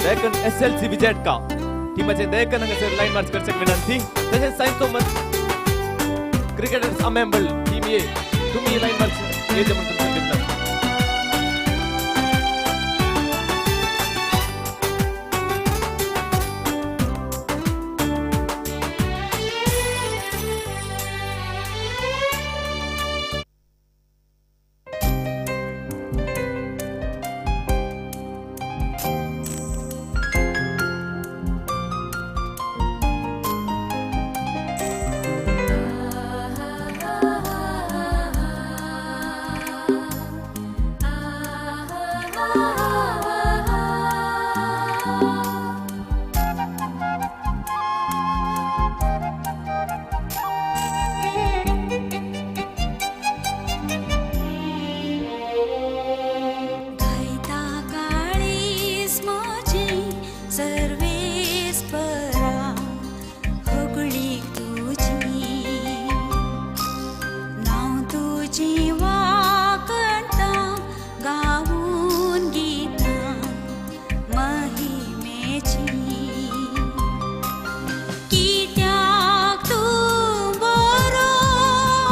Deccan SLC विजयका टीमाचे Deccan हांगासर line मार्च करचेक विनंती. तशेंच सायंत थॉमस क्रिकेटर्स अमेम्बल टीम ए तुम्ही लाइन मार्च येचे म्हणून तुमचे विनंती.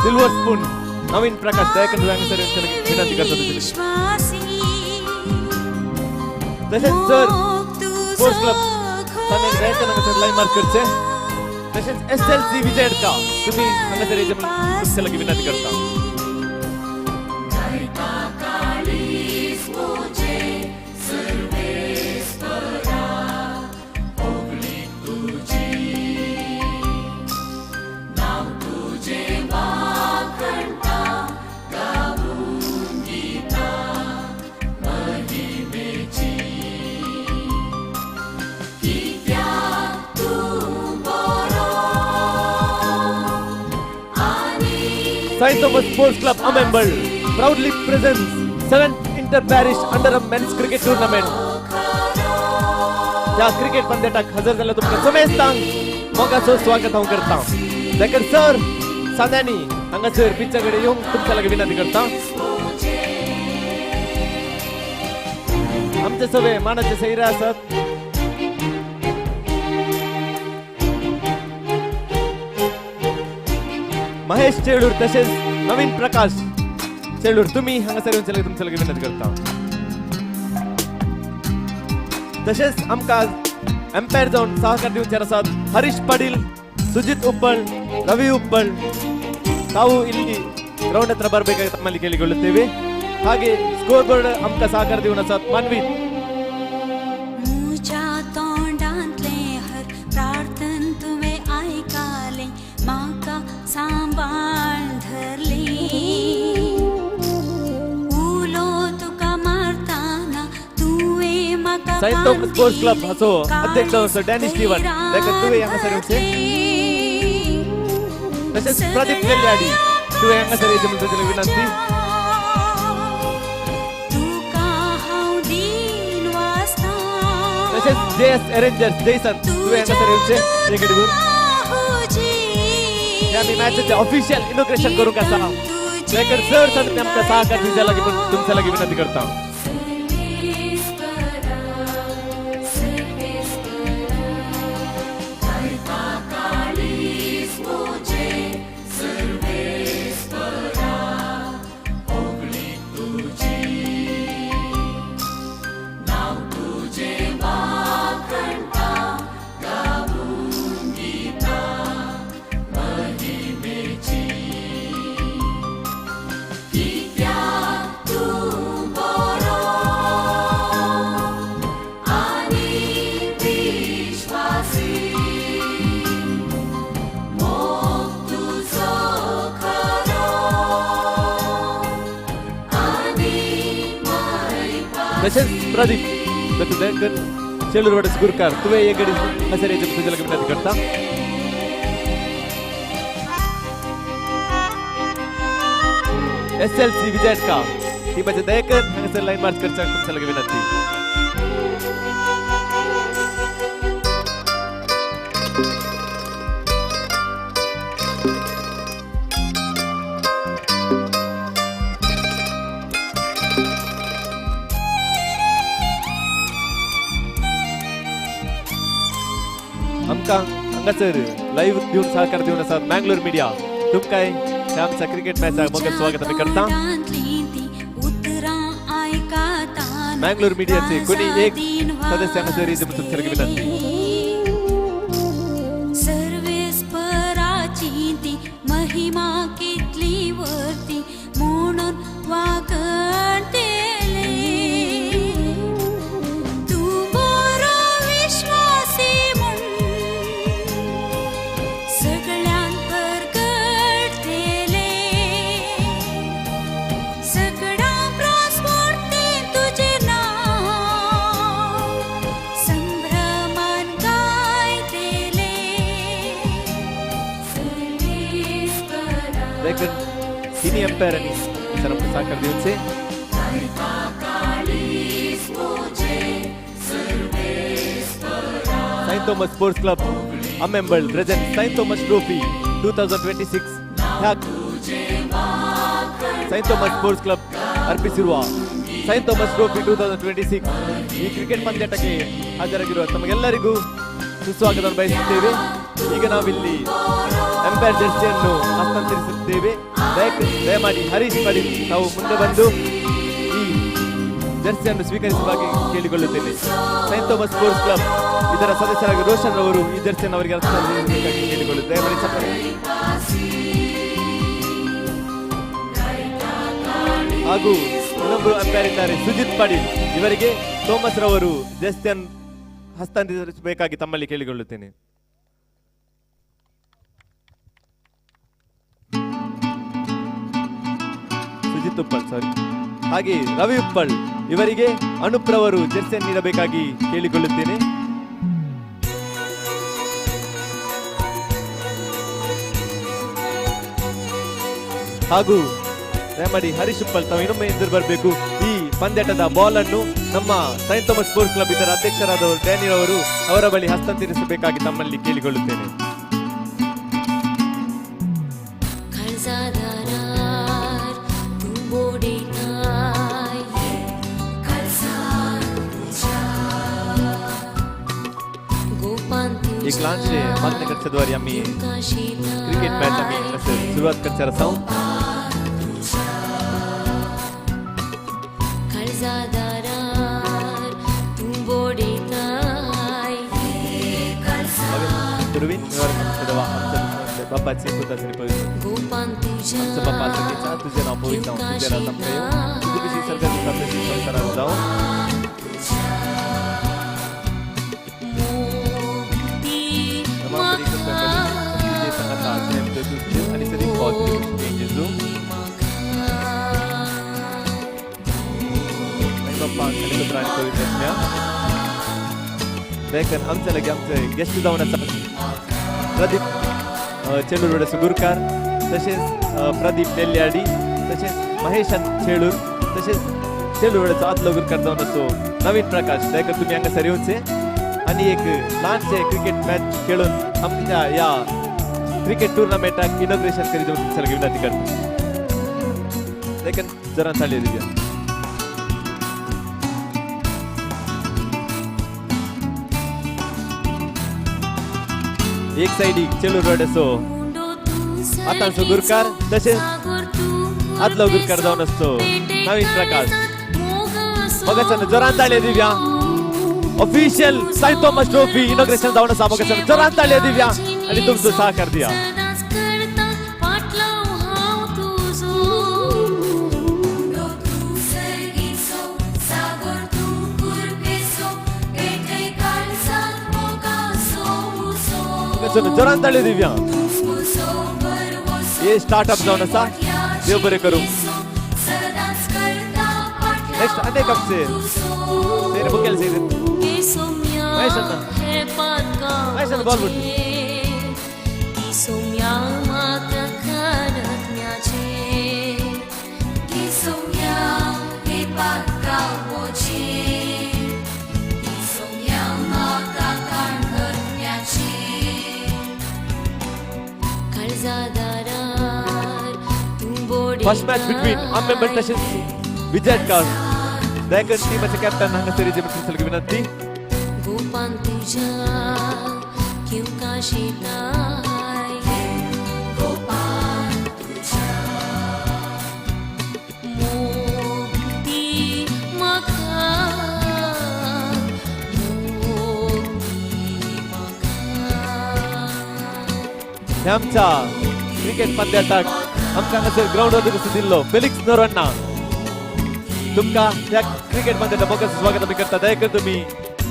सिल्वर स्पून नवीन प्रकाश डेक्कन हांगासर विनंती करता तसेच सर स्पोर्ट्स क्लब साने डेक्कन हांगासर लाइन मार्च करचे. तसेच SLC विजयका तुम्ही हांगासर येचे म्हणून तुमचे लगी विनंती करता. Saint Thomas Sports Club Amembal proudly presents 7th INTER-PARISH UNDERARM men's cricket tournament. त्या क्रिकेट पंद्याटाक हजर झाला तुमका समेस्तांक मोगाचो स्वागत हांव करता. डेक्कन सर सांद्यानी हांगासर पिच्चाकडे येवंक तुमच्या लागीं विनंती करता. आमचे सगळे मानाचे सैरे आसात. महेश चेडूर तसेच नवीन प्रकाश चेडूर तुम्ही हांगासर येवंक तुमच्या लागीं विनंती करता. तसेच आमकां एम्पायर जावन सहकार दिवचे आसात हरीश पाटील, सुजित उप्पल, रवी उप्पल, ताऊ इल्ली ग्राउंड हत्र बरबेकाಗಿ ತಮ್ಮಲ್ಲಿ ಕೇಳಿಕೊಳ್ಳುತ್ತೇವೆ. ಹಾಗೆ ಸ್ಕೋರ್ ಬೋರ್ಡ್ आमकां सहकार दिवन आसात मानवीत. सायंत थॉमस स्पोर्ट्स क्लब हाचो अध्यक्ष असो डॅनिश स्टीवन डेक्कन तुवें हांगासर येवचें. तसेच प्रदीप कल्याणी तुवें हांगासर येवचें म्हणून तुजी विनंती. तसेच JS अरेंजर्स जयसन तुवें हांगासर येवचें क्रिकेटीवर. आमी मॅचेचें ऑफिशियल इनॉग्रेशन करूंक आसा. डेक्कन सर सांगता आमकां सहकार दिवच्या लागीं तुमच्या लागीं विनंती करता. तसेच प्रदीप डेक्कन चेडूर गुरकार तुवें हे घडी हांगासर येवचें तुजे लागीं विनंती करता. SLC विजयका टीमाचे डेक्कन हांगासर लाइन मार्च करच्या तुमच्या लागीं विनंती. आमकां हांगासर लाईव्ह दिवन सहकार दिवन आसात मँगलोर मिडिया. तुमकांय ह्या आमच्या क्रिकेट मॅचाक मोगेल स्वागत आमी करता. मँगलोर मीडियाचे कोणी एक सदस्य हांगासर येवचे म्हूण तुमचे विनंती. महिमा कितली वरती म्हणून वागणतेले तू बरो विश्वासी म्हूण सगळ्यांक परगटतेले सगळ्या प्रस्फोर्ती तुझे नाव संभ्रमान गायतेले. तिन्ही अंपायर आणि सर सहकार दिवचे. Saint Thomas sports club Ammembal present saint Thomas trophy 2026. Saint Thomas sports club ಅರ್ಪಿಸಿರುವ ಸೈಂಟ್ ಥಾಮಸ್ ಟ್ರೋಫಿ 2026 ಈ ಕ್ರಿಕೆಟ್ ಪಂದ್ಯಾಟಕ್ಕೆ ಹಾಜರಾಗಿರುವ ತಮಗೆಲ್ಲರಿಗೂ ಸುಸ್ವಾಗತವನ್ನು ಬಯಸುತ್ತೇವೆ. ಈಗ ನಾವಿಲ್ಲಿ ಎಂಪೈರ್ ಜರ್ಸಿಯನ್ನು ಹಸ್ತಾಂತರಿಸುತ್ತೇವೆ. ದಯಮಾಡಿ ಹರೀಶ್ ಪಡೀಲ್ ತಾವು ಮುಂದೆ ಬಂದು ಈ ಜರ್ಸಿಯನ್ನು ಸ್ವೀಕರಿಸುವಾಗಿ ಕೇಳಿಕೊಳ್ಳುತ್ತೇನೆ. ಸೈಂಟ್ ಥಾಮಸ್ ಸ್ಪೋರ್ಟ್ಸ್ ಕ್ಲಬ್ ಇದರ ಸದಸ್ಯರಾಗಿ ರೋಷನ್ ಅವರು ಈ ಜರ್ಸಿಯನ್ನು ಅವರಿಗೆ ಹಸ್ತಾಂತರಿಸಬೇಕಾಗಿ ಕೇಳಿಕೊಳ್ಳುತ್ತೇವೆ. ದಯಮಾಡಿ ಸಫರ್. ಹಾಗೂ ಇನ್ನೊಬ್ಬರು ಅಂಪೈರ್ ಇದ್ದಾರೆ ಸುಜಿತ್ ಪಡೀಲ್. ಇವರಿಗೆ ಥೋಮಸ್ ರವರು ಜರ್ಸಿಯನ್ನು ಹಸ್ತಾಂತರಿಸಬೇಕಾಗಿ ತಮ್ಮಲ್ಲಿ ಕೇಳಿಕೊಳ್ಳುತ್ತೇನೆ. ಸುಜಿತ್ ಉಪ್ಪಲ್ ಸಾರಿ. ಹಾಗೆ ರವಿ ಉಪ್ಪಲ್ ಇವರಿಗೆ ಅನುಪ್ ರವರು ಜರ್ಸಿಯನ್ನು ನೀಡಬೇಕಾಗಿ ಕೇಳಿಕೊಳ್ಳುತ್ತೇನೆ. ಹಾಗೂ ದಯಮಾಡಿ ಹರೀಶ್ ಉಪ್ಪಲ್ ತಾವು ಇನ್ನೊಮ್ಮೆ ಎದುರು ಬರಬೇಕು. ಈ ಪಂದ್ಯಾಟದ ಬಾಲ್ ಅನ್ನು ನಮ್ಮ ಸೈಂಟ್ ಥಾಮಸ್ ಸ್ಪೋರ್ಟ್ಸ್ ಕ್ಲಬ್ ಇದರ ಅಧ್ಯಕ್ಷರಾದವರು ಡ್ಯಾನಿಯಲ್ ಅವರು ಅವರ ಬಳಿ ಹಸ್ತಾಂತರಿಸಬೇಕಾಗಿ ತಮ್ಮಲ್ಲಿ ಕೇಳಿಕೊಳ್ಳುತ್ತೇನೆ. एक लहानशे मागण्याकडच्याद्वारे आम्ही क्रिकेट मॅच आम्ही सुरुवात करणार आहोत. बापाचे स्वतःचे आमचं बाप्पा सगळीचा तुझे नाव पोळी जाऊन तुझे राजा तुझे कशी सरकारची प्राप्ती करायला जाऊन आणि सगळी बाप्पा आमच्या लगे आमचे गेस्ट जाऊन असतात प्रदीप चेळूर सुगुरकार तसेच प्रदीप नेल्याडी तसेच महेश चेळूर तसेच चेळूरचा आदलो गुरकार जाऊन असो नवीन प्रकाश दयकर तुम्ही हांगासर येऊचे आणि एक लहानशे क्रिकेट मॅच खेळून आमच्या या क्रिकेट टूर्नामेंटाक इनॉग्रेशन करीत सगळी विनंती करतो. दयकर जरा चालू दिव्या एक साइडी चेळूर रोड असो आता सुगुरकार तसेच आदलो गुरकार जाऊन असतो नवीन प्रकाश मगच जोरान ताळ्या दिव्या official saint Thomas trophy inauguration जाऊन असा मगच जोरान ताळ्या दिव्या आणि तुमचं सहकार दिया. जोरान ताळ्या दिव्या ये स्टार्टअप जाऊन असा देव बरे करू. नेक्स्ट अनेक आमचे तेरे बुकेल से मैशन बॉल बुट फर्स्ट मैच बिटवीन अम्मेंबल तसेच विजयकार दयकर टीमचे कॅप्टन हांगासर येवचे म्हूण विनंती. किंका शेताय गोपाळ तुझ्या मोक्ती म्हाका हे आमच्या क्रिकेट पंद्याटाक आमकां हांगासर ग्राउंडार कसो दिल्लो फेलिक्स नोरान्ना तुमकां ह्या क्रिकेट पंद्याच्या मोगाचं स्वागत आमी करता दयेकर तुमी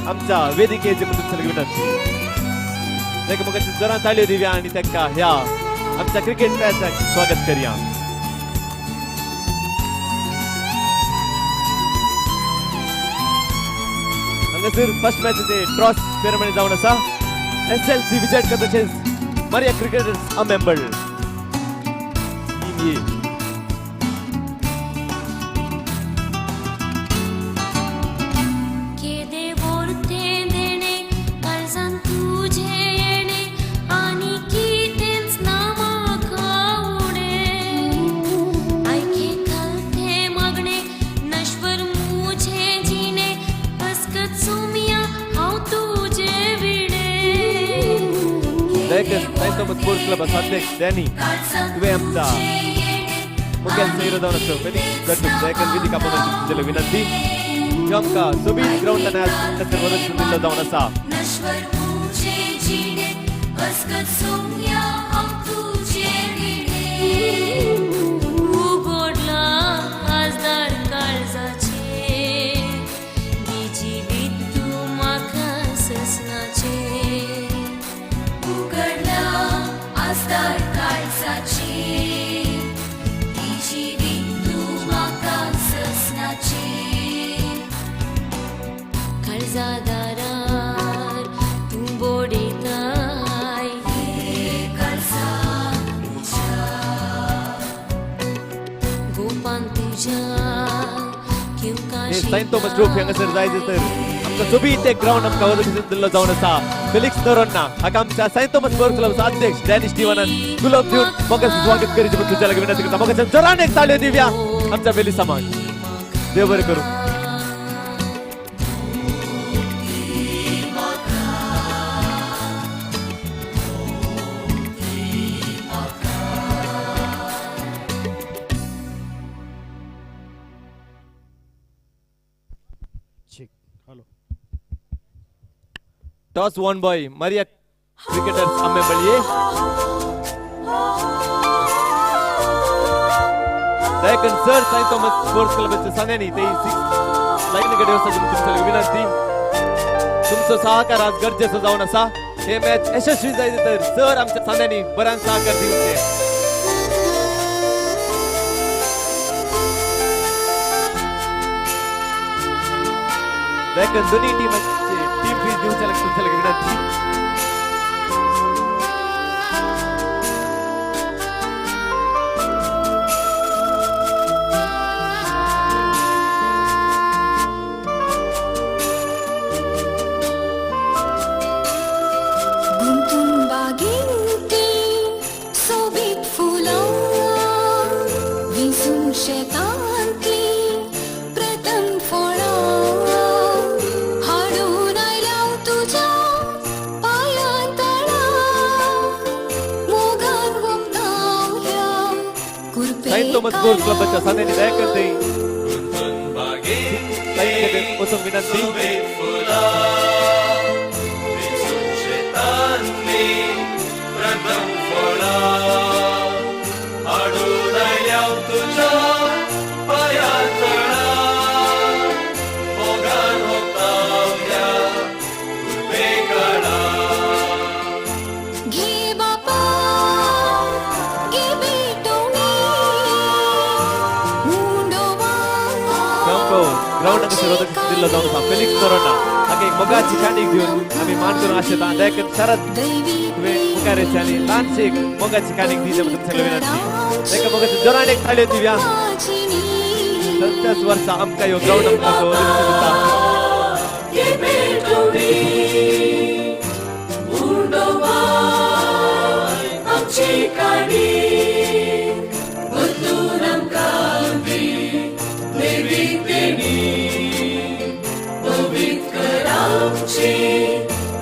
आमच्या वेदिकेचेर तुमचे विनंती ताका मोगाची जोरान ताळयो दिवया आनी ताका ह्या आमच्या क्रिकेट मॅचाक स्वागत करया हांगासर फर्स्ट मॅचचे टॉस सेरेमनी जावन आसा SLC विजय तशेंच Maria Cricketers AMMEMBAL Team A केदे बोरते देणे काळजान तुझे येणे आणि कितेंच ना म्हाका उणे आयके घालते मागणे नश्वर मुझे जिणे अस्कत सोमिया हांव तुझे विणे दयेकर साईंत थॉमस स्पोर्ट्स क्लब अध्यक्ष डॅनी तुवें आमचा मुखेल सैरो जावन आसा फेलिक्स गट्टू दयेकर वेदिका पंगड तुमचे विनंती ह्यो आमकां सोबीत ग्राउंडान आज हांगासर वरसून दिल्लो जावन आसा नश्वर मुझे जिणे अस्कत सोमिया हांव तुझे विणे उगडला आजदार काळजाचे जिवीत तूं म्हाका ससनाचे उगडला आजदार काळजाचे जिवीत तूं म्हाका ससनाचे काळजादारार तूं बोडयताय काळजा तुझ्या गोपान तुझ्या किंका हे साईंत थॉमस ट्रॉफी हांगासर जायचे तर आमकां सोबीत एक ग्राउंड आमकां वरसून दिल्लो जावन आसा फेलिक्स नोरान्ना हाका आमच्या साईंत थॉमस स्पोर्ट्स क्लबचा अध्यक्ष डॅनी स्टीवनान गुलाब दिवन मोगाचं स्वागत करीचे म्हणून तुझ्या विनंती करता मोगाच्या जोरान एक ताळयो दिवया आमच्या बेली समाज देव बरें करूं toss won by Maria Cricketers AMMEMBAL A दयेकर सर साईंत थॉमस स्पोर्ट्स क्लबचे सांगणी ते लाईनकडे वचपाची तुमच्या विनंती तुमचो सहकार आज गरजेचो जावन आसा हे मॅच यशस्वी जायचे तर सर आमच्या सांगणी बऱ्यान सहकार दिवचे दयेकर दोन्ही टीमांचे टीम फीज दिवच्या तुमच्या विनंती गुंतून बागेंती सोबीत फुलां विंचून शेतांतली प्रथम फळां हाडून आयल्या तुझ्या पांयां तळां मोगान वखदां ह्या साईंत थॉमस स्पोर्ट्स क्लबच्या सांगणी दयेकर ते लाईनकडे वचून विनंती घे बापा घे बेटोनी मुंडोवा ग्राउंड दिल्लो जावन आसा फेलिक्स नोरान्ना हाका एक मोगाची खांडीक दिवन आमी मान करून आशेता दयेकर शरद तुवें मुखार येवचें आनी ल्हानशी एक मोगाची खांडीक दिवचें म्हणून तुमच्या विनंती ताका मोगाची जोरान एक ताळयो दिवया 70 वर्सां आमकां ह्यो ग्राउंड आमकां दिता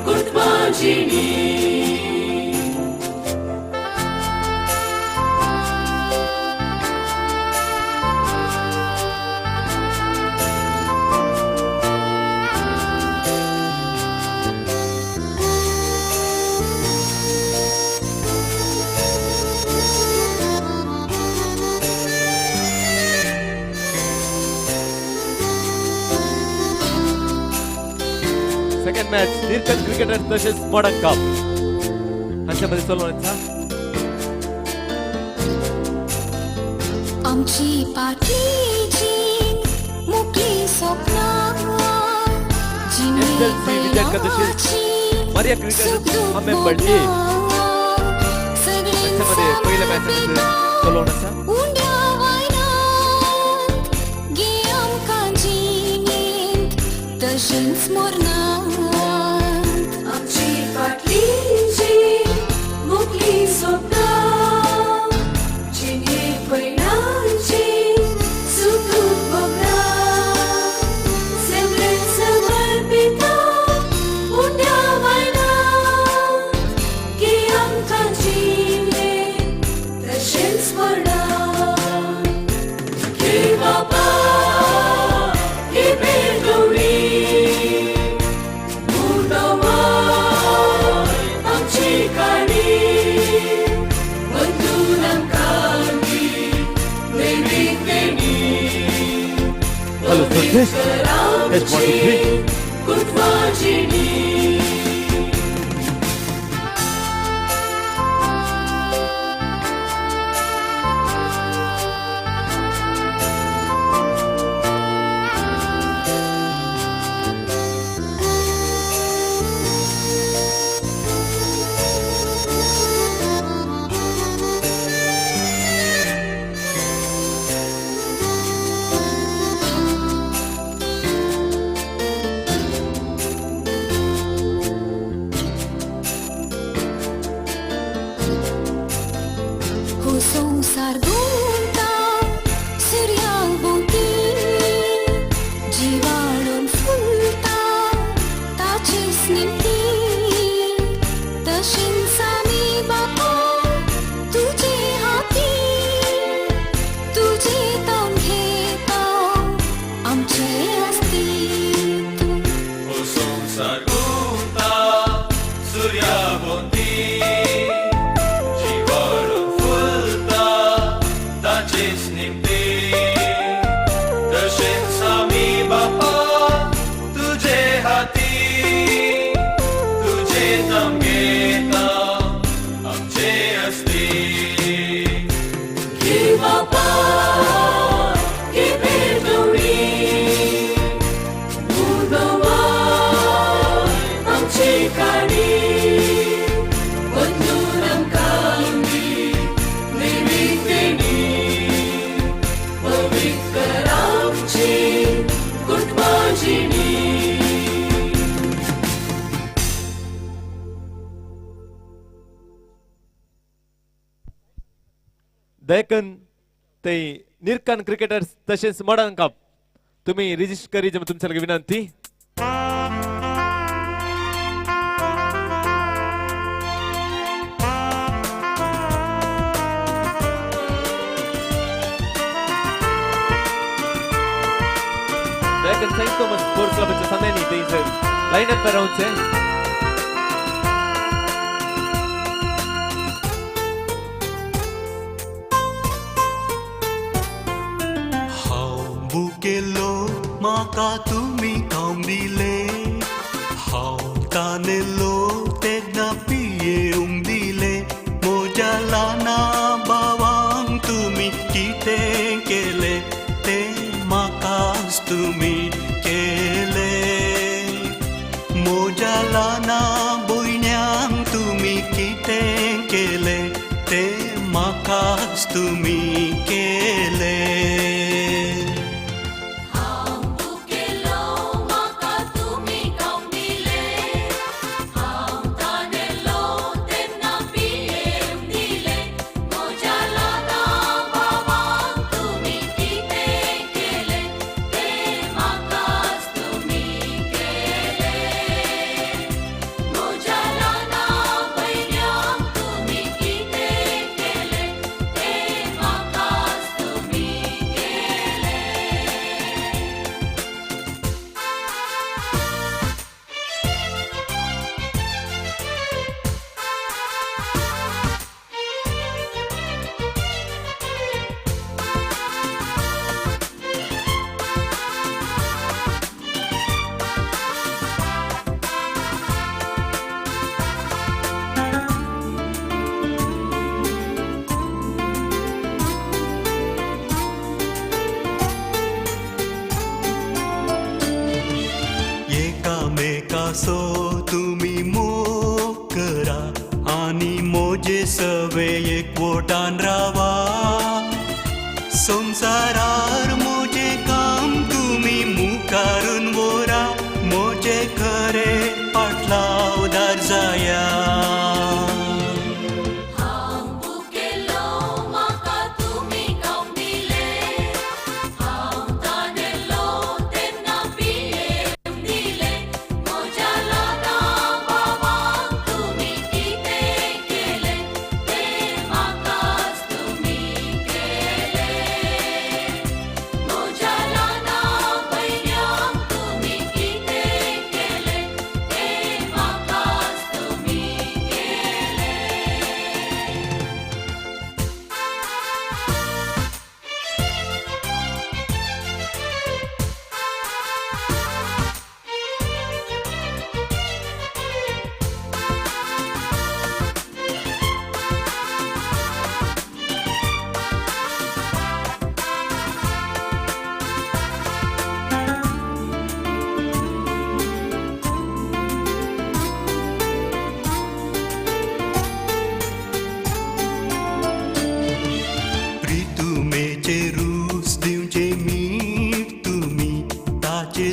कुटुंबाची सेकंड मॅच निरकन क्रिकेटर्स तसेच मॉडर्न कप ह्यांच्यामध्ये सोलवण्याचा आमची पाठीची मोकळी स्वप्ना SLC विद्यार्थी तसेच मारिया क्रिकेटर्स अम्मेंबल ए ह्यांच्यामध्ये पहिल्या मॅच सोलवण्याचा तशीच मोरनांत आमची फाटलीची मोकळी स्वप्नां जिणे पैणांची सुखरूप भोगनां सेमरेन समर्पिता उंड्या वायनांत गे आमकां जिणे तशेंच मोरनांत घे बाबा Hello, Thirteenth. That's 1, 2, 3. Good Virginie. संसार घुमता सूर्याभोवती जिवाळून फुलता ताचीच निमती तशींच आमी बापा तुजे हाती तुजे तावन घेता आमचे अस्तित्व हो संसार घुमता सूर्याभोवती दयकन ते निरकन क्रिकेटर्स तसेच मॉडर्न कप तुम्ही रजिस्टर करीचे तुमच्या विनंती दयकन सेंट थॉमस स्पोर्ट्स क्लबच्या संघाने ते लाईन अप राहूनचे केलो म्हाका तुमी काम दिले हांव तानेलो तेन्ना पियेवंक दिले म्हज्या ल्हाना भावांक तुमी कितें केलें तें म्हाकाच तुमी केले म्हज्या ल्हाना भयण्यांक तुमी कितें केलें तें म्हाकाच तुमी केले Makas मोजे सवे एकवटान रावा संसारार मोजे काम तुम्ही मुखारून वोरा मोजे खरे पाटलावदार जाया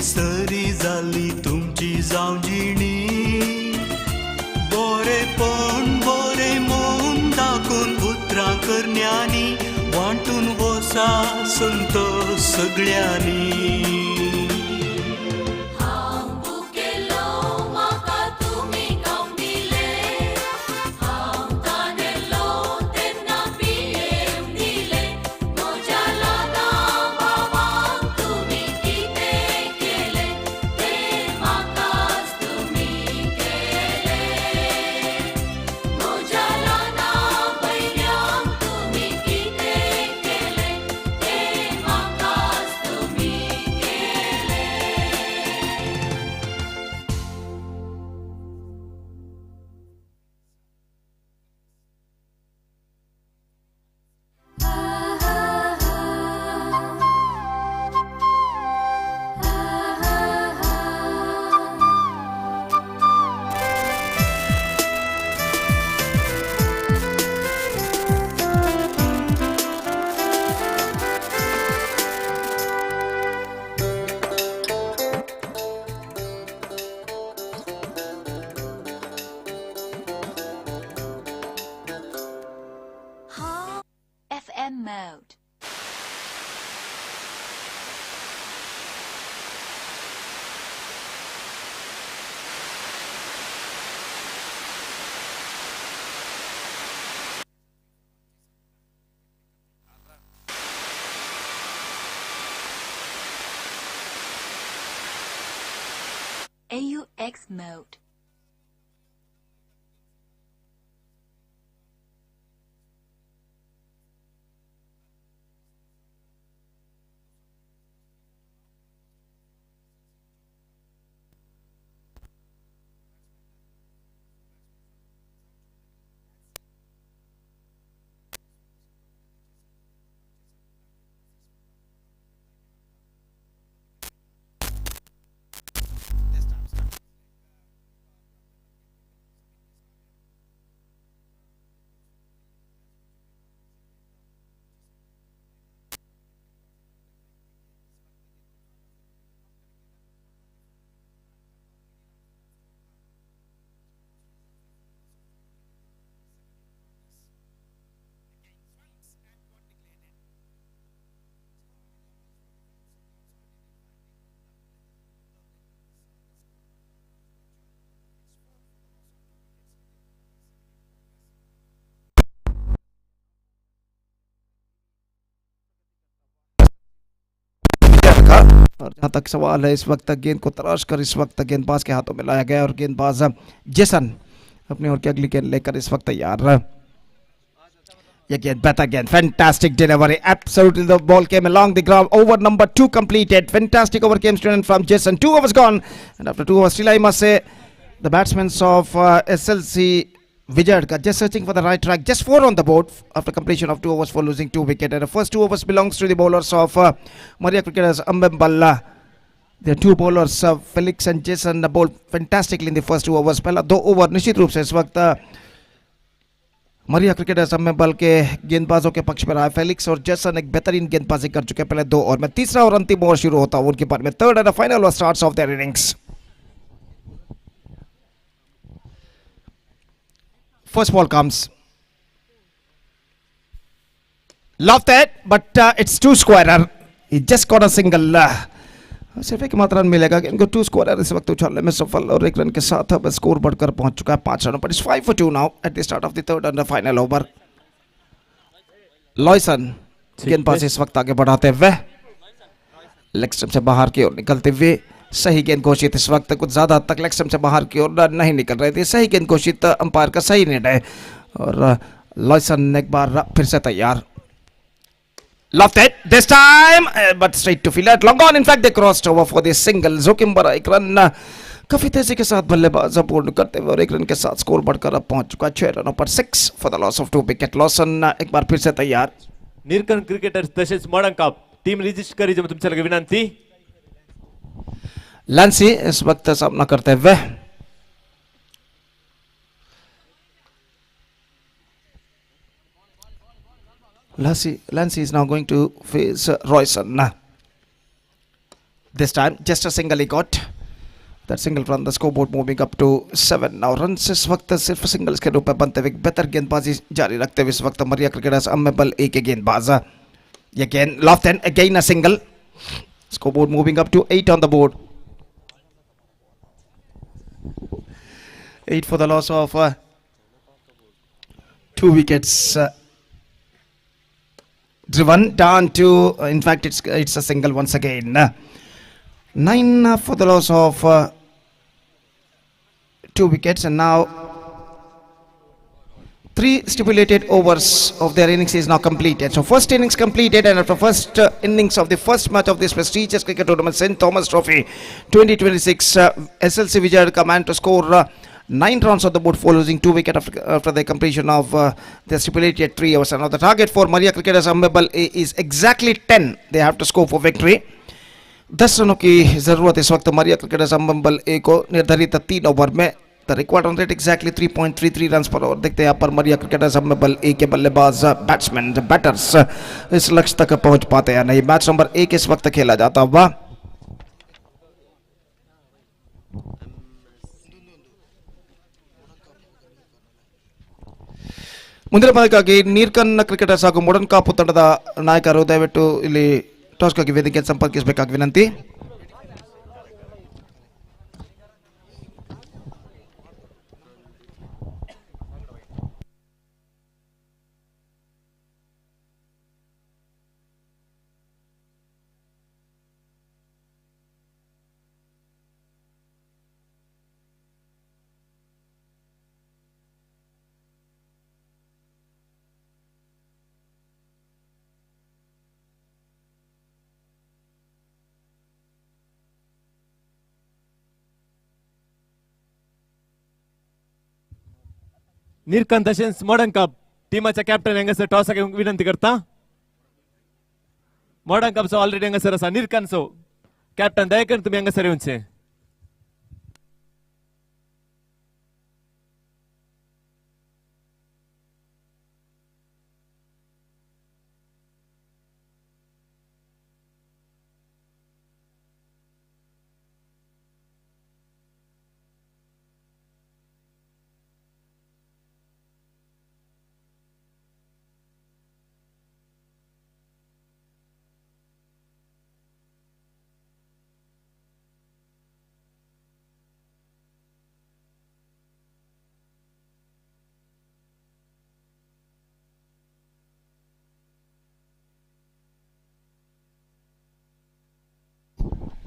सरी जाली तुमची जावजिणी बोरेपण बोरे मोन दाखून उतरां करण्यांनी वांटून वोसा संतोष सगळ्यांनी FM mode. AUX mode. और जहाँ तक सवाल है इस वक्त गेंद को तराश कर इस वक्त गेंदबाज के हाथों में लाया गया और गेंदबाज जेसन अपनी ओर की अगली गेंद लेकर इस वक्त तैयार। ये गेंद बेहतर गेंद, fantastic delivery, absolutely the ball came along the ground. Over number 2 completed. Fantastic over came student from Jason. 2 overs gone, and after 2 overs, still I must say the batsmen of SLC Vijay just searching for the right track. Just 4 on the board after completion of 2 overs for losing 2 wickets. And the first 2 overs belongs to the bowlers of Maria cricketers AMMEMBAL. The 2 bowlers Felix and Jason bowled fantastically in the first 2 overs. पहला 2 over निश्चित रूप से इस वक्त मरिया cricketers Ammembal के गेंदबाजों के पक्ष में रहा है फेलिक्स और जेसन एक बेहतरीन गेंदबाजी कर चुके हैं पहले 2 ओवर में। तीसरा और अंतिम ओवर शुरू होता है उनके पार में। Third and final over starts of their innings. First ball comes, love that but it's 2 squarer. He just got a single. सिर्फ एक मात्र रन मिलेगा कि इनको 2 स्कोर इस वक्त उछालने में सफल और 1 रन के साथ अब स्कोर बढ़कर पहुंच चुका है 5 रनों पर। It's 5 for 2 now at the start of the third and final over. Loyson गेंदबाज इस वक्त आगे बढ़ाते हुए लेग स्टंप से बाहर की ओर निकलते हुए। सही गेंद घोषित इस वक्त, कुछ ज्यादा हद तक लेग स्टंप से बाहर की ओर नहीं निकल रहे थे। सही गेंद घोषित, अंपायर का सही निर्णय और लॉयसन एक बार फिर से तैयार। Loved it this time, but straight to field. Long on, in fact, they crossed over for the single. जोखिम भरा एक रन काफी तेजी के साथ बल्लेबाज पूर्ण करते हुए और 1 रन के साथ स्कोर बढ़कर अब पहुंच चुका है 6 रनों पर। 6 for the loss of 2 wicket. Lawson एक बार फिर से तैयार। निरकन क्रिकेटर्स तसेच मॉडर्न कप टीम रजिस्टर करी जो तुमच्या लगे विनंती। लैंसी इस वक्त सामना करते हुए। Lancy is now going to face Royson. This time, just a single he got. That single from the scoreboard moving up to 7 now. Runs इस वक्त सिर्फ सिंगल्स के रूप में बनते हुए बेहतर गेंदबाजी जारी रखते हुए इस वक्त मरिया क्रिकेटर्स अम्मेबल ए के गेंदबाज। Again, Lofton, again a single. Scoreboard moving up to 8 on the board. 8 for the loss of 2 wickets. Driven down to, in fact, it's a single once again. 9 for the loss of 2 wickets, and now 3 stipulated overs of their innings is now completed. So first innings completed, and after first innings of the first match of this prestigious cricket tournament, St. Thomas Trophy 2026, SLC Vijay command to score 9 runs on the board for losing 2 wickets after the completion of the stipulated 3 overs. Now the target for Maria Cricketers Ammembal A is exactly 10. They have to score for victory. 10 रनों की जरूरत इस वक्त मरिया cricketers Ammembal ए को निर्धारित 3 over में। The required run rate exactly 3.33 run पर over. देखते हैं यहाँ पर मरिया क्रिकेटर्स अम्मेम्बल ए के बल्लेबाज बैट्समैन बैटर्स इस लक्ष्य तक पहुंच पाते हैं नहीं। मैच नंबर 1 इस वक्त खेला जाता हुआ। ಮುಂದಿನ ಪಂದ್ಯಕ್ಕಾಗಿ ನೀರ್ಕನ್ ಕ್ರಿಕೆಟರ್ಸ್ ಹಾಗೂ ಮೊಡರ್ನ್ ಕಾಪ್ ತಂಡದ ನಾಯಕರು ದಯವಿಟ್ಟು ಇಲ್ಲಿ ಟಾಸ್ಗಾಗಿ ವೇದಿಕೆ ಸಂಪರ್ಕಿಸಬೇಕಾಗಿ ವಿನಂತಿ. निरकन तसेच मॉडर्न कप टीमाच्या कॅप्टन हंगासर टॉस विनंती करता। मॉडर्न कपचो ऑलरेडी हंगासर असा निरकनचो कॅप्टन दया करून तुम्ही हंगासर येऊनचे।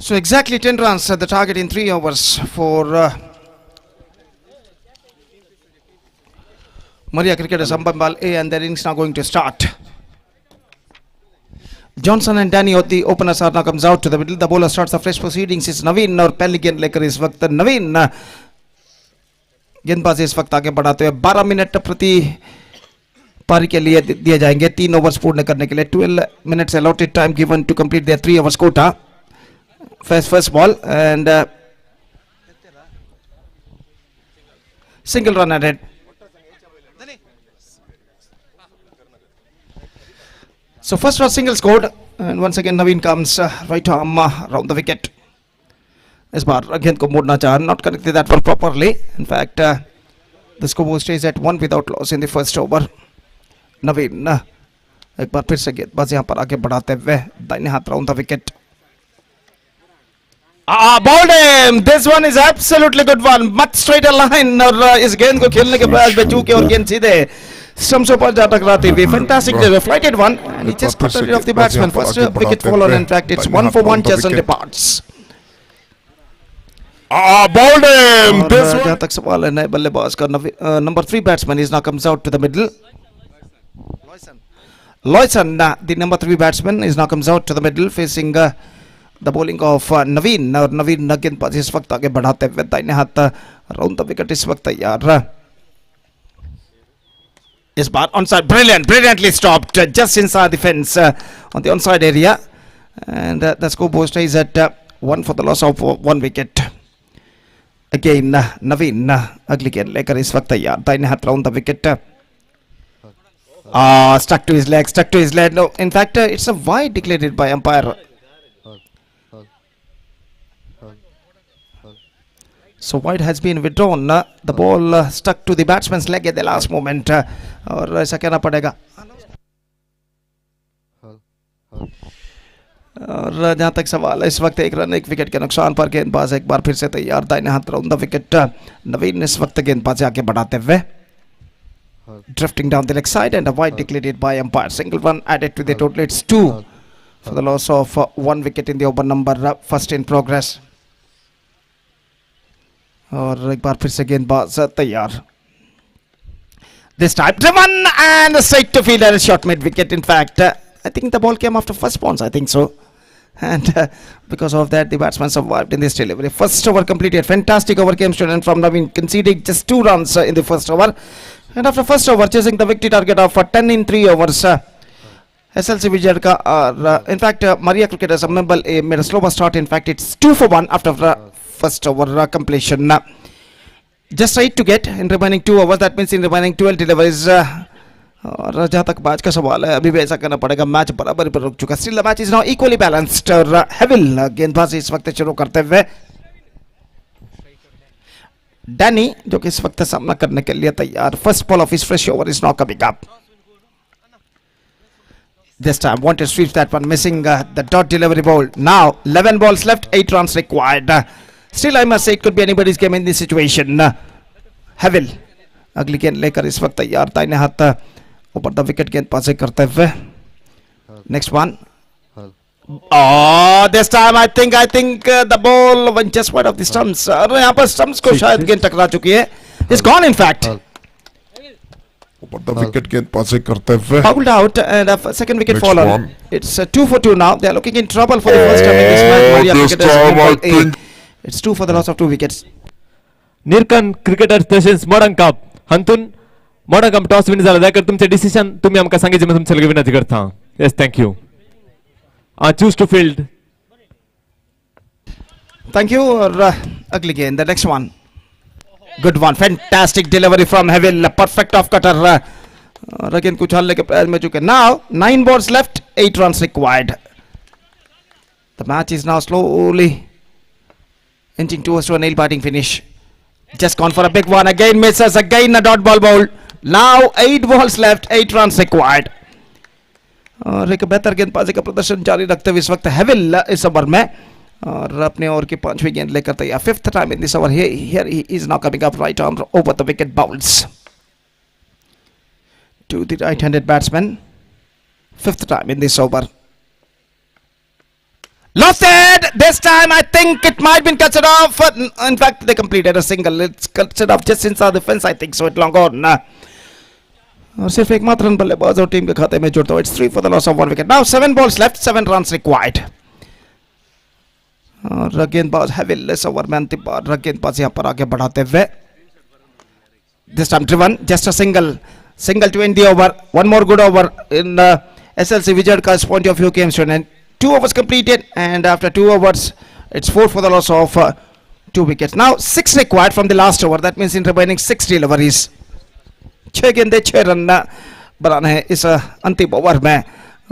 So exactly 10 runs at the target in 3 overs for Maria Cricketers Ammembal A, and their innings now going to start. Johnson and Danny the openers are now comes out to the middle. The bowler starts the fresh proceedings. It's Naveen और पहली गेंद लेकर इस वक्त नवीन गेंदबाजी इस वक्त आगे बढ़ाते हुए 12 मिनट प्रति पारी के लिए दिए जाएंगे 3 ओवर्स पूर्ण करने के लिए। 12 minutes allotted time given to complete their 3 overs quota. First ball and single run ahead. So first was single scored, and once again Naveen comes right arm around the wicket. इस बार गेंद को मोड़ना चाह, not connected that one properly. In fact, the scoreboard stays at 1 without loss in the first over. Naveen एक बार फिर से गेंदबाज यहाँ पर आगे बढ़ाते हुए दाहिने हाथ round the wicket. Bowled him. This one is absolutely good one. Much straighter line. और इस गेंद को खेलने के प्रयास में चूके और गेंद सीधे स्टंप्स पर जा टकराती हुई. Fantastic flighted one, and he just cut it off the batsman. First wicket fallen. In fact, it's 1 for 1. Jason departs. Bowled him. This one. जहाँ तक सवाल है नए बल्लेबाज का, number 3 batsman is now comes out to the middle. Loyson, the number 3 batsman, is now comes out to the middle facing the bowling of Naveen. और नवीन गेंदबाज इस वक्त आगे बढ़ाते हुए दाहिने हाथ राउंड द विकेट इस वक्त तैयार. इस बार onside, brilliantly stopped just inside the fence on the onside area, and the scoreboard stays at 1 for the loss of 1 wicket. Again Naveen अगली गेंद लेकर इस वक्त तैयार, दाहिने हाथ round the wicket. Stuck to his leg. No, in fact, it's a wide declared by umpire. So wide has been withdrawn. The ball stuck to the batsman's leg at the last moment. और ऐसा कहना पड़ेगा. और जहाँ तक सवाल है इस वक्त एक रन एक विकेट के नुकसान पर गेंदबाज एक बार फिर से तैयार, दाहिने हाथ राउंड द विकेट. नवीन इस वक्त गेंदबाज आगे बढ़ाते हुए drifting down the leg side, and a wide declared by umpire. Single run added to the total. It's 2 for the loss of 1 wicket in the over number first in progress. और एक बार फिर से गेंदबाज तैयार. This time driven and straight to field and a shot mid wicket. In fact, I think the ball came after first bounce. I think so. And because of that, the batsman survived in this delivery. First over completed. Fantastic over came student from Naveen, conceding just 2 runs in the first over. And after first over, chasing the victory target of 10 in 3 overs. SLC Vijay ka, in fact, Maria cricketers AMMEMBAL made a slower start. In fact, it's 2 for 1 after first over completion. Just 8 to get in remaining 2 overs. That means in remaining 12 deliveries. और जहाँ तक match का सवाल है अभी भी ऐसा करना पड़ेगा, मैच बराबर पर रुक चुका. Still the match is now equally balanced. और हेविल गेंदबाजी इस वक्त शुरू करते हुए, डैनी जो कि इस वक्त सामना करने के लिए तैयार. First ball of his fresh over is now coming up. This time wanted to sweep that one, missing the dot delivery ball. Now 11 balls left, 8 runs required. Still I must say it could be anybody's game in this situation. हेविल अगली गेंद लेकर इस वक्त तैयार, दाहिने हाथ ऊपर the wicket गेंद पास करते हुए. Next one. This time I think the ball went just wide of the stumps. और यहाँ पर stumps को शायद गेंद टकरा चुकी है. It's gone in fact. ऊपर द विकेट गेंद पास करते हुए. Fouled out and a second wicket fallen. It's 2 for 2 now. They are looking in trouble for the first time in this match. It's 2 for the loss of 2 wickets. निरकन cricketer तसेच modern cup हंतून modern cup toss win झाला. त्याकर तुमचे decision तुम्ही आमका सांगितले, मी तुमच्या विनंती करता. Yes, thank you. Choose to field. Thank you. Ugly game. The next one. Good one. Fantastic delivery from Heavil. Perfect off cutter. Again कुछ हल्ले के प्रयास में चुके. Now 9 balls left, 8 runs required. The match is now slowly inching towards to a nail biting finish. Just gone for a big one. Again misses. Again a dot ball bowl. Now 8 balls left, 8 runs required. और एक बेहतर गेंदबाजी का प्रदर्शन जारी रखते हुए इस वक्त हेविल इस ओवर में और अपने ओवर की 5वीं गेंद लेकर तैयार. 5th time in this over. Here he is now coming up, right arm over the wicket, bounce to the right-handed batsman. 5th time in this over. Lost it. This time I think it might been cut off. In fact, they completed a single. It's cut off just inside the fence. I think so. It long gone. और सिर्फ एक मात्र run बल्लेबाज और team के खाते में जुड़ता है. It's 3 for the loss of 1 wicket. Now 7 balls left, 7 runs required. और गेंदबाज हेविल इस ओवर में अंतिम बार गेंदबाज यहाँ पर आगे बढ़ाते हुए. This time driven, just a single to end the over. One more good over in SLC Vijay's point of view came to an end. 2 overs completed, and after 2 overs, it's 4 for the loss of 2 wickets. Now 6 required from the last over. That means in remaining 6 deliveries. 6 गेंदे 6 run बनाने हैं इस अंतिम over में.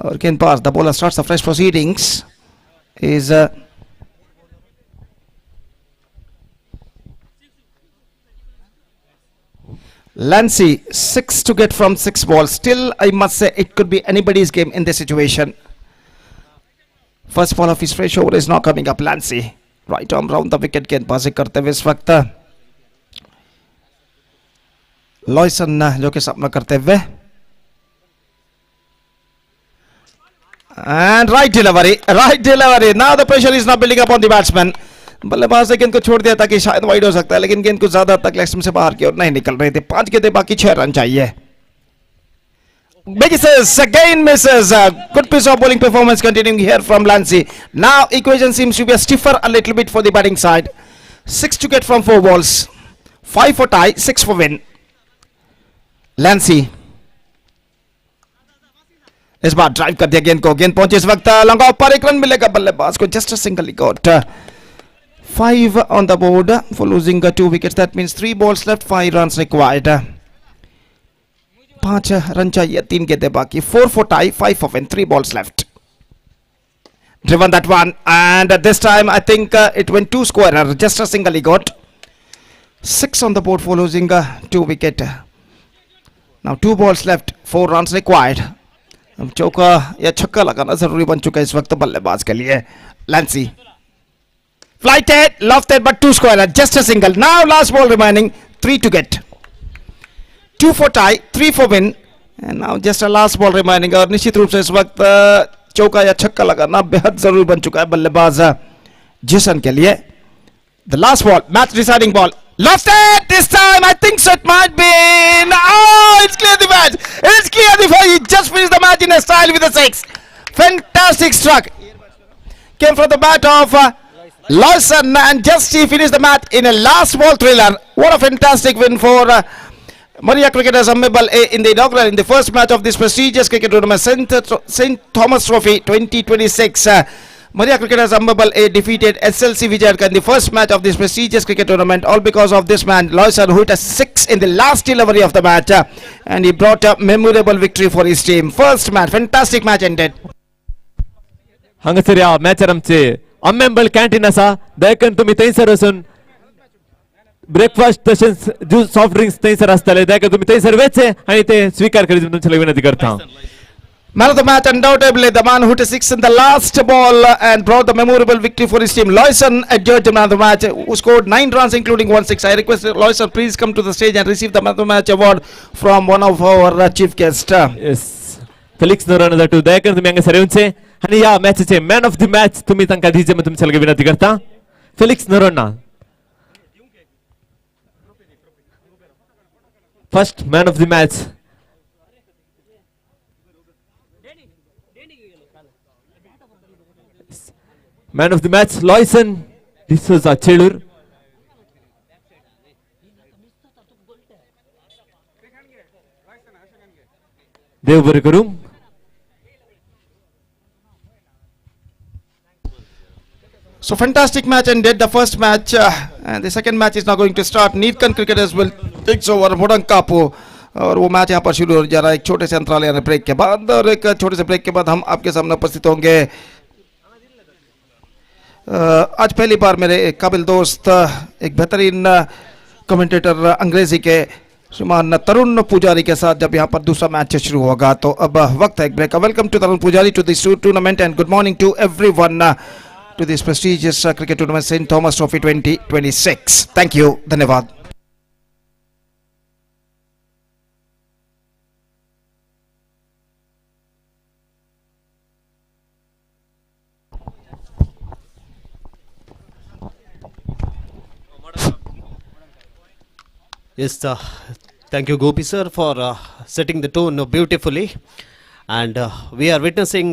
और गेंदबाज the bowler starts the fresh proceedings is Lancy, 6 to get from 6 balls. Still, I must say, it could be anybody's game in this situation. First ball of his fresh over is now coming up. Lancy, right arm round the wicket, गेंदबाजी करते हुए इस वक्त लॉयसन जो कि सामना करते हुए and right delivery. Now the pressure is not building up on the batsman. बल्लेबाज ने गेंद को छोड़ दिया ताकि शायद वाइड हो सकता है, लेकिन गेंद को ज्यादा तक लेग स्टंप से बाहर की ओर नहीं निकल रहे थे. 5 गेंदें बाकी 6 रन चाहिए. Misses again misses. Good piece of bowling performance continuing here from Lancy. Now equation seems to be stiffer a little bit for the batting side. 6 to get from 4 balls. 5 for tie, 6 for win. Lancy इस बार drive कर दिया गेंद को. गेंद पहुंचे इस वक्त लंगा ऊपर. 1 रन मिलेगा बल्लेबाज को. Just a single he got. 5 on the board for losing 2 wickets. That means 3 balls left, 5 runs required. 5 run चाहिए, 3 गेंदें बाकी. 4 for tie, 5 for win, 3 balls left. Driven that one, and this time I think it went 2 squarer. Just a single he got. 6 on the board for losing 2 wicket. Now 2 balls left, 4 runs required. चौका या छक्का लगाना जरूरी बन चुका है इस वक्त बल्लेबाज के लिए. Lancy flighted, lofted, but 2 squarer, just a single. Now last ball remaining, 3 to get. 2 for tie, 3 for win, and now just a last ball remaining. और निश्चित रूप से इस वक्त चौका या छक्का लगाना बेहद जरूरी बन चुका है बल्लेबाज जेसन के लिए. The last ball, match deciding ball, lofted this time. I think so it might be. Oh, it's clear the match. It's clear the match. He just finished the match in a style with a 6. Fantastic struck. Came from the bat of Lawson, and just he finished the match in a last ball thriller. What a fantastic win for Maria Cricketers AMMEMBAL A in the inaugural, in the first match of this prestigious cricket tournament, St. Thomas Trophy 2026. Maria Cricketers AMMEMBAL A defeated SLC Vijayarka in the first match of this prestigious cricket tournament, all because of this man Lawson, who hit a 6 in the last delivery of the match, and he brought a memorable victory for his team. First match, fantastic match ended. हांगासर या mature आमचे AMMEMBAL canteen आसा. देखून तुम्ही थंयसर वचून breakfast तशेंच juice soft drinks थंयसर आसतले. देखून तुम्ही थंयसर वचचे आणि ते स्वीकार करीत तुमचे विनंती करता. Man of the match, undoubtedly the man who hit a 6 in the last ball and brought the memorable victory for his team. Lawson adjudged the man of the match, who scored 9 runs including 1 6. I request Lawson please come to the stage and receive the man of the match award from one of our chief guests. Yes, Felix Noron that to देखून तुम्ही हांगासर येवचे आणि या मॅचचे man of the match तुम्ही तांकां दिवचे म्हणून तुमचे विनंती करता. Felix Noronha first man of the match. Man of the match, Lawson D'Souza Chelur. Devbargarum. So fantastic match ended, the first match, and the second match is now going to start. Neerkan Cricketers will take over Modankapu, और वो match यहाँ पर शुरू हो जा रहा है एक छोटे से अंतराल यानी ब्रेक के बाद. और एक छोटे से ब्रेक के बाद हम आपके सामने उपस्थित होंगे. आज पहली बार मेरे एक काबिल दोस्त, एक बेहतरीन कमेंटेटर अंग्रेजी के श्रीमान तरुण पुजारी के साथ जब यहाँ पर दूसरा मैच शुरू होगा. तो अब वक्त है एक break. Welcome to Tarun Pujari to this tournament and good morning to everyone to this prestigious cricket tournament Saint Thomas trophy 2026. Thank you, धन्यवाद. Yes, thank you, Gopi sir, for setting the tone beautifully. And we are witnessing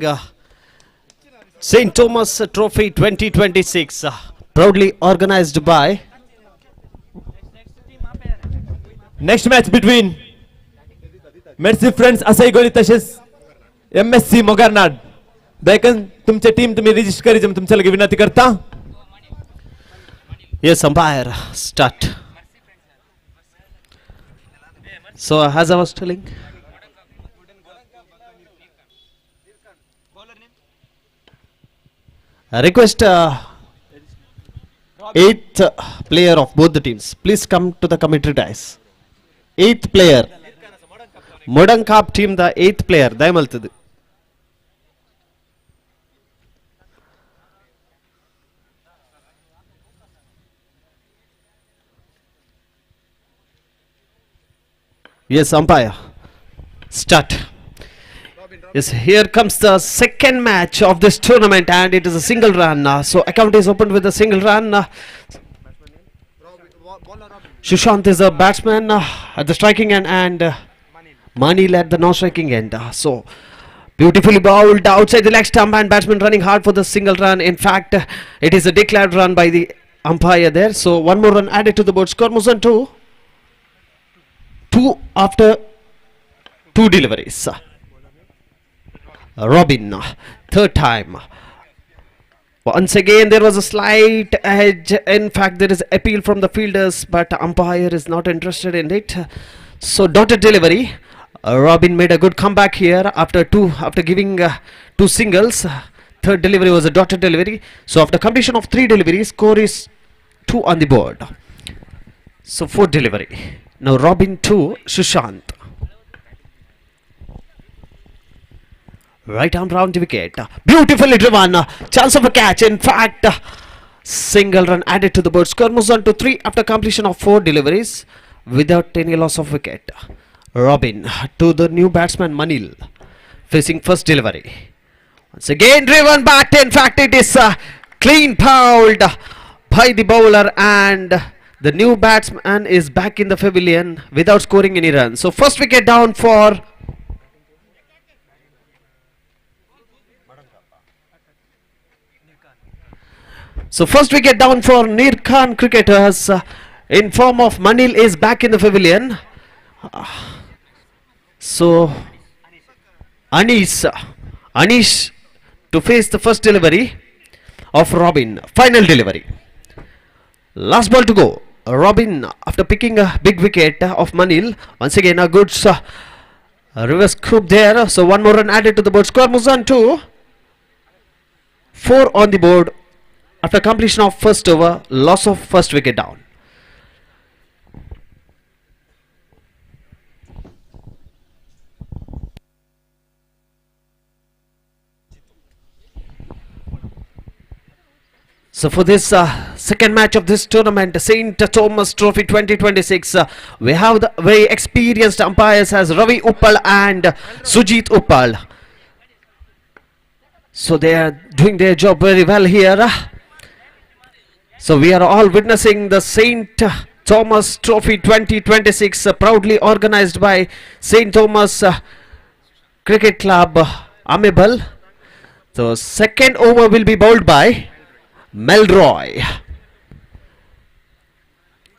St. Thomas Trophy 2026, proudly organized by. Next match between Mercy Friends Asaigoli तसेच MSC Mogarnad. देखून तुमचे team तुम्ही register करी तुमच्या लगे विनंती करता. Yes, umpire, start. So as I was telling, I request eighth player of both the teams. Please come to the commentary dice. Eighth player. Modankap team the eighth player. Dayamaltadu. Yes, umpire. Start. Yes, here comes the second match of this tournament, and it is a single run. So account is opened with a single run. Sushant is a batsman at the striking end, and Manil at the non-striking end. So beautifully bowled outside the leg stump, and batsman running hard for the single run. In fact, it is a declared run by the umpire there. So one more run added to the board. Score moves on to 2 after 2 deliveries. Robin, third time. Once again, there was a slight edge. In fact, there is appeal from the fielders, but umpire is not interested in it. So dotted delivery. Robin made a good comeback here after giving 2 singles. Third delivery was a dotted delivery. So after completion of 3 deliveries, score is 2 on the board. So 4th delivery. Now Robin 2, Sushant. Right arm round the wicket. Beautifully driven. Chance of a catch. In fact, single run added to the board. Score moves on to 3 after completion of 4 deliveries without any loss of wicket. Robin to the new batsman Manil, facing first delivery. Once again driven back. In fact, it is clean bowled by the bowler, and the new batsman is back in the pavilion without scoring any runs. So first wicket down for Nirkan cricketers in form of Manil is back in the pavilion. So Anish to face the first delivery of Robin. Final delivery. Last ball to go. Robin, after picking a big wicket of Manil, once again a good reverse scoop there. So one more run added to the board. Score moves on to 4 on the board after completion of first over, loss of first wicket down. So for this second match of this tournament, St. Thomas Trophy 2026, we have the very experienced umpires as Ravi Uppal and Sujit Uppal. So they are doing their job very well here. So we are all witnessing the St. Thomas Trophy 2026, proudly organized by St. Thomas Cricket Club, AMMEMBAL. So second over will be bowled by Melroy.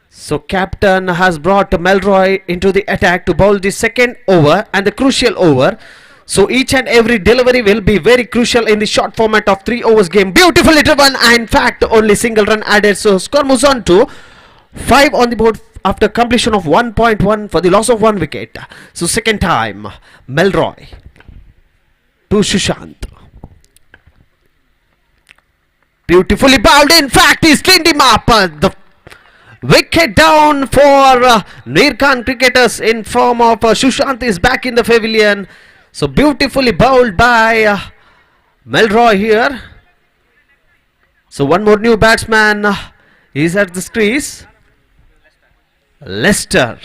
So captain has brought Melroy into the attack to bowl the second over and the crucial over. So each and every delivery will be very crucial in the short format of 3 overs game. Beautifully driven, and in fact only single run added. So score moves on to 5 on the board after completion of 1.1 for the loss of 1 wicket. So second time Melroy to Sushant. Beautifully bowled. In fact, he's cleaned him up. The wicket down for Nirkan cricketers in form of Sushant is back in the pavilion. So beautifully bowled by Melroy here. So one more new batsman is at the crease. Lester.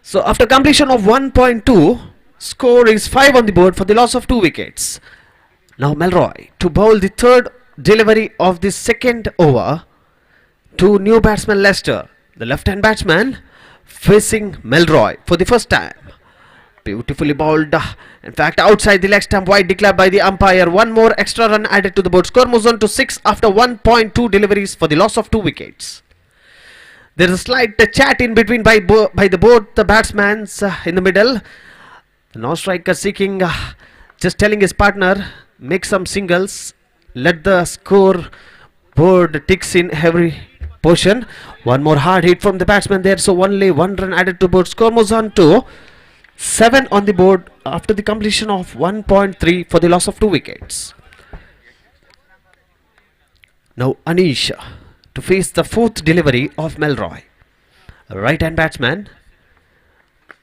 So after completion of 1.2, score is 5 on the board for the loss of 2 wickets. Now Melroy to bowl the third delivery of the second over to new batsman Lester, the left-hand batsman facing Melroy for the first time. Beautifully bowled. In fact, outside the leg stump, wide declared by the umpire. One more extra run added to the board. Score moves on to 6 after 1.2 deliveries for the loss of 2 wickets. There is a slight chat in between by both the batsmen in the middle. The non-striker seeking, just telling his partner, make some singles, let the score board ticks in every portion. One more hard hit from the batsman there, so only 1 run added to board. Score moves on to 7 on the board after the completion of 1.3 for the loss of 2 wickets. Now Anish to face the fourth delivery of Melroy. Right hand batsman.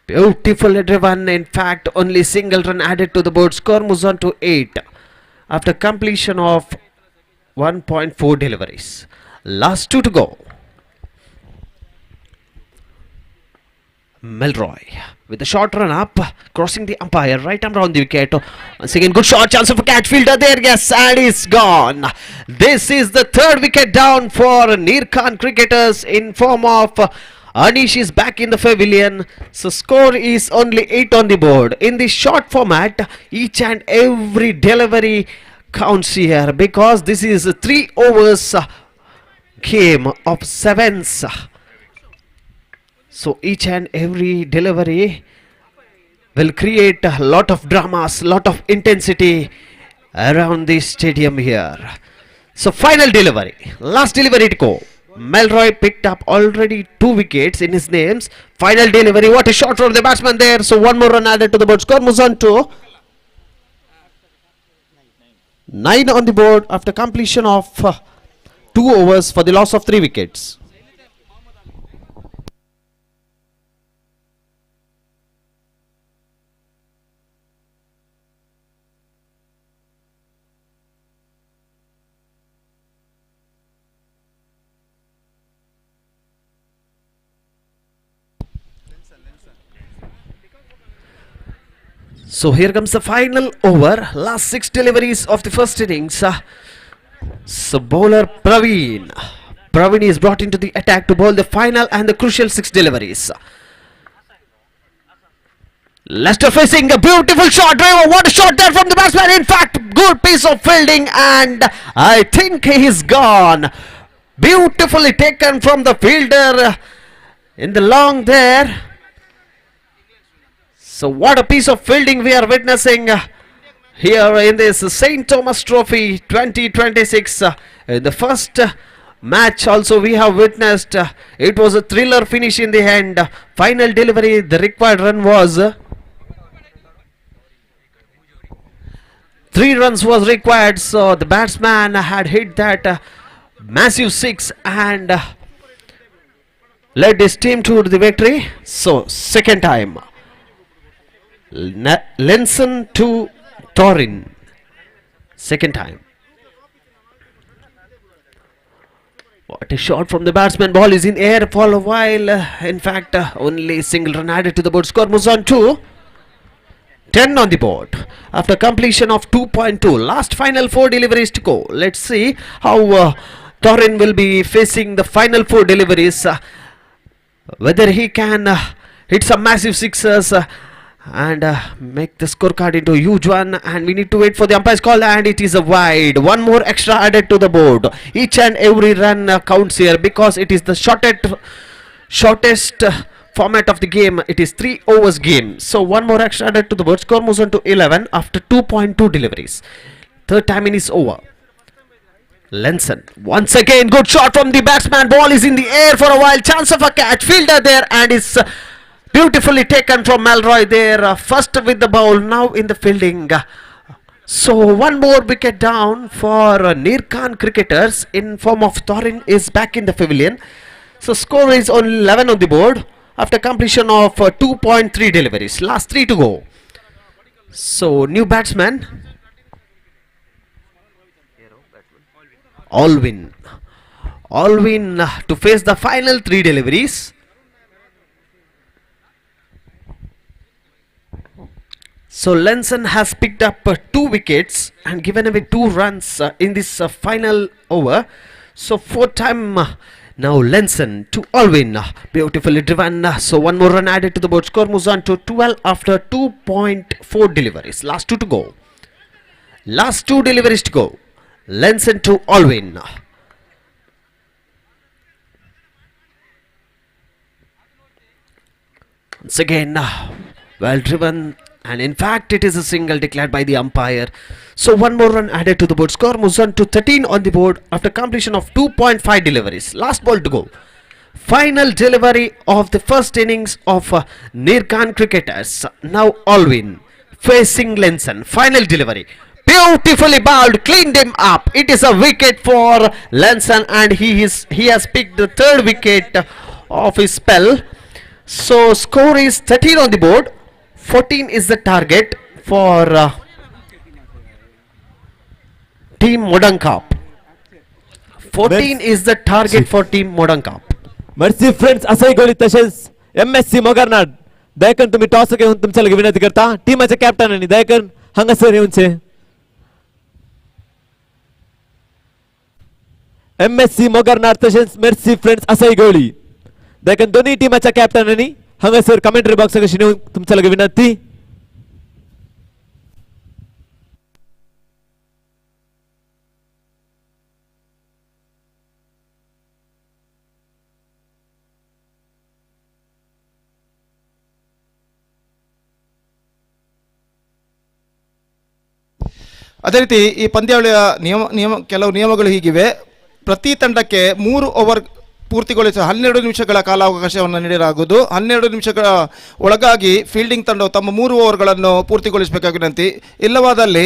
Beautifully driven. In fact, only single run added to the board. Score moves on to 8 after completion of 1.4 deliveries. Last 2 to go. Melroy with a short run up, crossing the umpire, right arm round the wicket. Once again, good shot, chance of a catch, fielder there, yes, and it's gone. This is the third wicket down for Nirkan cricketers in form of Anish is back in the pavilion. So score is only 8 on the board. In this short format, each and every delivery counts here because this is a 3 overs game of sevens. So each and every delivery will create a lot of dramas, lot of intensity around the stadium here. So final delivery, last delivery to go. Melroy picked up already 2 wickets in his names. Final delivery, what a shot from the batsman there. So one more run added to the board. Score moves on to 9 on the board after completion of 2 overs for the loss of 3 wickets. So here comes the final over, last 6 deliveries of the first innings. So bowler Praveen is brought into the attack to bowl the final and the crucial 6 deliveries. Leicester facing a beautiful shot, driver, what a shot there from the batsman. In fact, good piece of fielding, and I think he is gone. Beautifully taken from the fielder in the long there. So what a piece of fielding we are witnessing here in this St. Thomas Trophy 2026. In the first match also we have witnessed it was a thriller finish in the end. Final delivery, the required run was 3 runs was required. So the batsman had hit that massive 6 and led his team to the victory. So second time. Lenson to Torin. Second time. What a shot from the batsman. Ball is in air for a while. In fact, only single run added to the board. Score moves on to 10 on the board after completion of 2.2. Last final 4 deliveries to go. Let's see how Torin will be facing the final 4 deliveries. Whether he can hit some massive sixers and make the scorecard into a huge one, and we need to wait for the umpire's call, and it is a wide. One more extra added to the board. Each and every run counts here because it is the shortest format of the game. It is 3 overs game. So one more extra added to the board. Score moves on to 11 after 2.2 deliveries. Third time in is over. Lenson once again, good shot from the batsman. Ball is in the air for a while. Chance of a catch. Fielder there, and it's beautifully taken from Melroy there. First with the bowl, now in the fielding. So one more wicket down for Nirkan cricketers in form of Thorin is back in the pavilion. So score is only 11 on the board after completion of 2.3 deliveries. Last 3 to go. So new batsman Alvin to face the final 3 deliveries. So Lenson has picked up 2 wickets and given away 2 runs in this final over. So 4th time now Lenson to Alvin, beautifully driven. So one more run added to the board. Score moves on to 12 after 2.4 deliveries. Last 2 to go. Last 2 deliveries to go. Lenson to Alvin. Once again, well driven. And in fact, it is a single declared by the umpire. So one more run added to the board. Score moves on to 13 on the board after completion of 2.5 deliveries. Last ball to go. Final delivery of the first innings of Nirkan cricketers. Now Alvin facing Lenson. Final delivery. Beautifully bowled, cleaned him up. It is a wicket for Lenson, and he has picked the third wicket of his spell. So score is 13 on the board. 14 is the target for Team Modern Cup. 14 is the target for Team Modern Cup. Mercy friends असंही गोळी तसेच MSC मोगरनाड दयाकन तुम्ही toss घेऊन तुमच्या लगे विनंती करता टीमाचे captain आणि दयाकन हांगासर येऊनचे MSC मोगरनाड तसेच मर्सी फ्रेंड्स असंही गोळी दयाकन दोन्ही टीमाच्या कॅप्टनांनी हांगासर कमेंटरी बॉक्स कशी नेऊन तुमच्या लगे विनंती ಅದೇ ರೀತಿ ಈ ಪಂದ್ಯಾವಳಿಯ ಕೆಲವು ನಿಯಮಗಳು ಹೀಗಿವೆ. ಪ್ರತಿ ತಂಡಕ್ಕೆ 3 ಓವರ್ ಪೂರ್ತಿಗೊಳಿಸುವ 12 ನಿಮಿಷಗಳ ಕಾಲಾವಕಾಶವನ್ನು ನೀಡಲಾಗುವುದು. 12 ನಿಮಿಷಗಳ ಒಳಗಾಗಿ ಫೀಲ್ಡಿಂಗ್ ತಂಡವು ತಮ್ಮ 3 ಓವರ್ಗಳನ್ನು ಪೂರ್ತಿಗೊಳಿಸಬೇಕಾಗಿ ವಿನಂತಿ. ಇಲ್ಲವಾದಲ್ಲಿ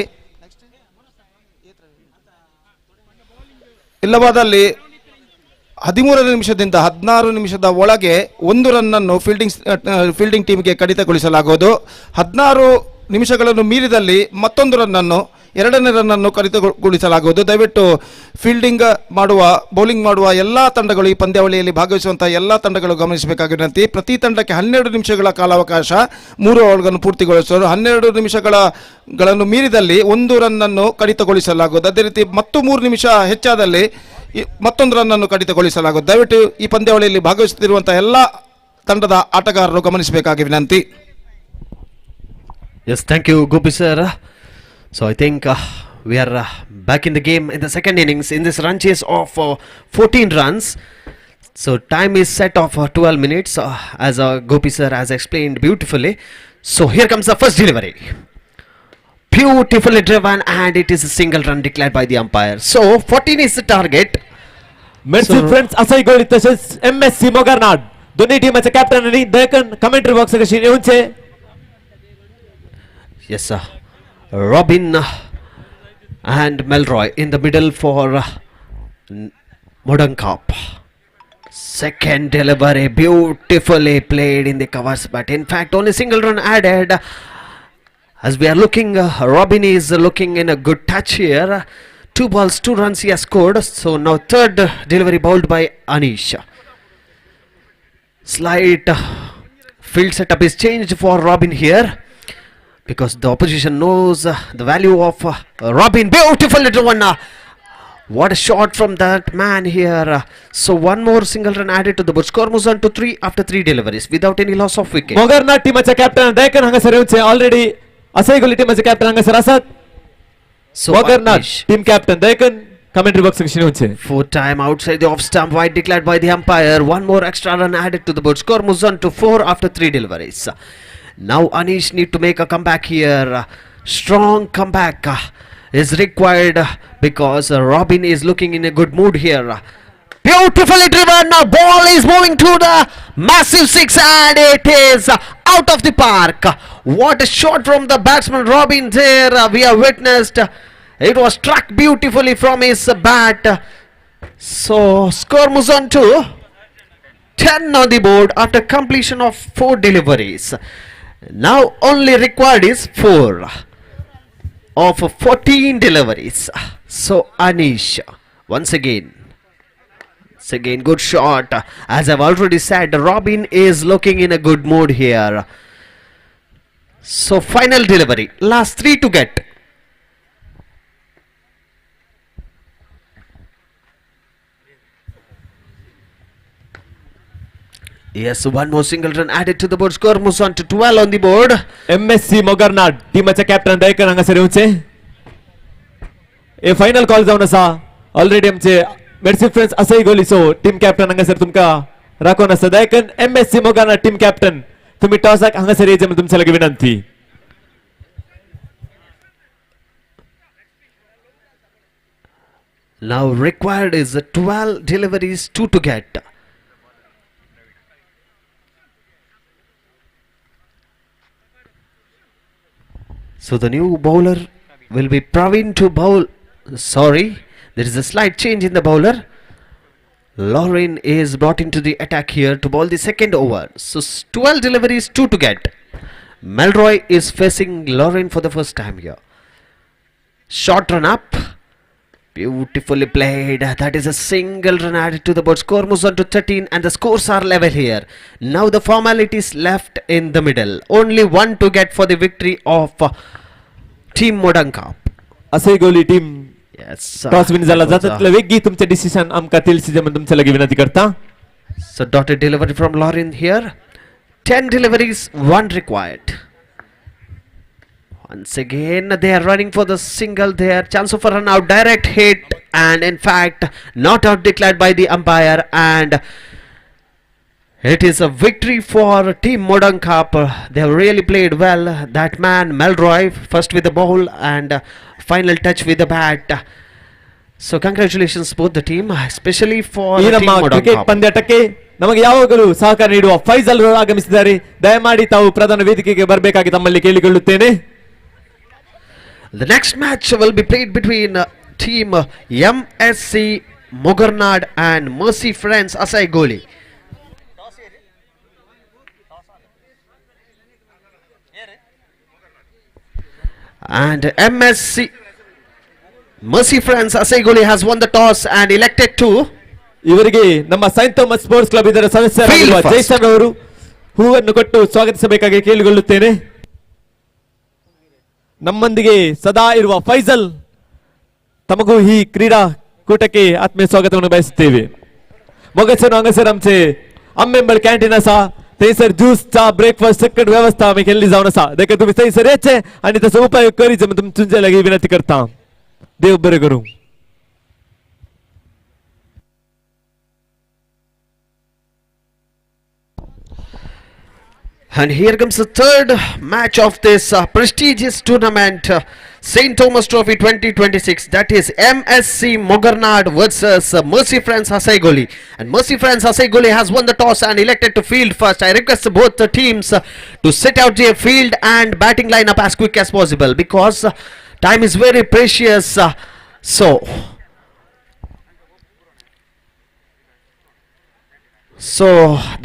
13 ನಿಮಿಷದಿಂದ 16 ನಿಮಿಷದ ಒಳಗೆ 1 ರನ್ನನ್ನು ಫೀಲ್ಡಿಂಗ್ ಟೀಮ್ಗೆ ಕಡಿತಗೊಳಿಸಲಾಗುವುದು. 16 ನಿಮಿಷಗಳನ್ನು ಮೀರಿದಲ್ಲಿ ಮತ್ತೊಂದು ರನ್ನನ್ನು 2ನೇ ರನ್ನನ್ನು ಕಡಿತಗೊಳಿಸಲಾಗುವುದು. ದಯವಿಟ್ಟು ಬೌಲಿಂಗ್ ಮಾಡುವ ಎಲ್ಲ ತಂಡಗಳು ಈ ಪಂದ್ಯಾವಳಿಯಲ್ಲಿ ಭಾಗವಹಿಸುವಂತಹ ಎಲ್ಲ ತಂಡಗಳು ಗಮನಿಸಬೇಕಾಗಿ ವಿನಂತಿ. ಪ್ರತಿ ತಂಡಕ್ಕೆ 12 ನಿಮಿಷಗಳ ಕಾಲಾವಕಾಶ 3 ಓವರ್ಗಳನ್ನು ಪೂರ್ತಿಗೊಳಿಸಲು 12 ನಿಮಿಷಗಳನ್ನು ಮೀರಿದಲ್ಲಿ 1 ರನ್ನನ್ನು ಕಡಿತಗೊಳಿಸಲಾಗುವುದು. ಅದೇ ರೀತಿ ಮತ್ತು 3 ನಿಮಿಷ ಹೆಚ್ಚಾದಲ್ಲಿ ಮತ್ತೊಂದು ರನ್ನನ್ನು ಕಡಿತಗೊಳಿಸಲಾಗುವುದು. ದಯವಿಟ್ಟು ಈ ಪಂದ್ಯಾವಳಿಯಲ್ಲಿ ಭಾಗವಹಿಸುತ್ತಿರುವಂತಹ ಎಲ್ಲ ತಂಡದ ಆಟಗಾರರು ಗಮನಿಸಬೇಕಾಗಿ ವಿನಂತಿ. Yes, thank you, Gopi sir. So I think we are back in the game in the second innings in this run chase of 14 runs. So time is set of 12 minutes as Gopi sir has explained beautifully. So here comes the first delivery. Beautifully driven, and it is a single run declared by the umpire. So 14 is the target. Merci friends, असंही गोळी तसेच MSC मोगरनाड दोन्ही टीमाचे captain आणि दयाकन commentary box कशी येऊनचे Yes, sir. Robin and Melroy in the middle for Modern Cup. Second delivery, beautifully played in the covers, but in fact only single run added. As we are looking, Robin is looking in a good touch here. 2 balls, 2 runs he has scored. So now third delivery bowled by Anish. Slight field setup is changed for Robin here, because the opposition knows the value of Robin. Beautifully driven. What a shot from that man here. So one more single run added to the board. Score moves on to 3 after 3 deliveries without any loss of wicket. Mogarnad टीमाचे captain दयाकन हांगासर येऊनचे already असंही गोळी टीमाचे captain हांगासर असत. So Mogarnad Anish, team captain दयाकन commentary box कशी येऊनचे 4th time outside the off stump, wide declared by the umpire. One more extra run added to the board. Score moves on to 4 after 3 deliveries. Now Anish need to make a comeback here. Strong comeback is required because Robin is looking in a good mood here. Beautifully driven. Now ball is moving to the massive 6, and it is out of the park. What a shot from the batsman Robin there. We have witnessed. It was struck beautifully from his bat. So score moves on to 10 on the board after completion of 4 deliveries. Now only required is 4 of 14 deliveries. So Anish once again good shot. As I've already said, Robin is looking in a good mood here. So final delivery, last 3 to get. Yes, one more single run added to the board. Score moves on to 12 on the board. MSC Mogarnad टीमाचे captain दयाकन हांगासर येऊनचे A final call जावन आसा already आमचे mercy friends असंही गोळी. So team captain हांगासर तुमका राखून आसा दयाकन MSC मोगरनाड टीम कॅप्टन तुम्ही टॉसाक हांगासर येयचे म्हण तुमच्या लगे विनंती. Now required is 12 deliveries, 2 to get. So the new bowler will be Praveen to bowl. Sorry, there is a slight change in the bowler. Lauren is brought into the attack here to bowl the second over. So 12 deliveries, 2 to get. Melroy is facing Lauren for the first time here. Short run up. Beautifully played. That is a single run added to the board. Score moves on to 13 and the scores are level here. Now the formalities left in the middle. Only one to get for the victory of Team Modern Cup. असे गोली team Yes. Toss win झाला जातातलं वेगी तुमचे decision आमका तेलसी म्हणून तुमच्या लगे विनंती करता. So dotted delivery from Lauren here. 10 deliveries, 1 required. Once again they are running for the single there. Chance of a run out, direct hit, and in fact not out declared by the umpire, and it is a victory for Team Modern Cup. They have really played well. That man Melroy first with the ball and final touch with the bat. So congratulations both the team, especially for ಈ Team ನಮ್ಮ Modern cricket Cup. ಪಂದ್ಯಾಟಕ್ಕೆ ನಮಗೆ ಯಾವಾಗಲೂ ಸಹಕಾರ ನೀಡುವ ಫೈಜಲ್ ಅವರು ಆಗಮಿಸಿದ್ದಾರೆ. ದಯಮಾಡಿ ತಾವು ಪ್ರಧಾನ ವೇದಿಕೆಗೆ ಬರಬೇಕಾಗಿ ತಮ್ಮಲ್ಲಿ ಕೇಳಿಕೊಳ್ಳುತ್ತೇನೆ. The next match will be played between Team MSC Mogurnad and Mercy Friends Asai Goli. And MSC Mercy Friends Asai Goli has won the toss and elected to ಇವರಿಗೆ ನಮ್ಮ ಸೈಂಟ್ ಥಾಮಸ್ ಸ್ಪೋರ್ಟ್ಸ್ ಕ್ಲಬ್ ಇದರ ಸದಸ್ಯರಾಗಿರುವ Field first. Jason ಅವರು ಹೂವನ್ನು ಕೊಟ್ಟು ಸ್ವಾಗತಿಸಬೇಕಾಗಿ ಕೇಳಿಕೊಳ್ಳುತ್ತೇನೆ. ನಮ್ಮೊಂದಿಗೆ ಸದಾ ಇರುವ ಫೈಜಲ್ तमगू ही क्रीडा कूटಕ್ಕೆ आत्मीय स्वागतವನ್ನು बयಸುತ್ತೇವೆ. मोगसेनो हांगासर आमचे अम्मेंबल कॅन्टीन आसा. थंयसर ज्यूस चा ब्रेकफास्ट सकट व्यवस्था आमी केल्ली जावन आसा. देखीक तुम्ही थंयसर येचे आणि त्याचा उपयोग करीचे म्हणून तुमच्या लागीं विनंती करता. देव बरें करूं. And here comes the third match of this prestigious tournament, St. Thomas Trophy 2026. That is MSC Mogurnad versus Mercy Friends Hasaigoli. And Mercy Friends Hasaigoli has won the toss and elected to field first. I request both the teams to set out their field and batting lineup as quick as possible because time is very precious. So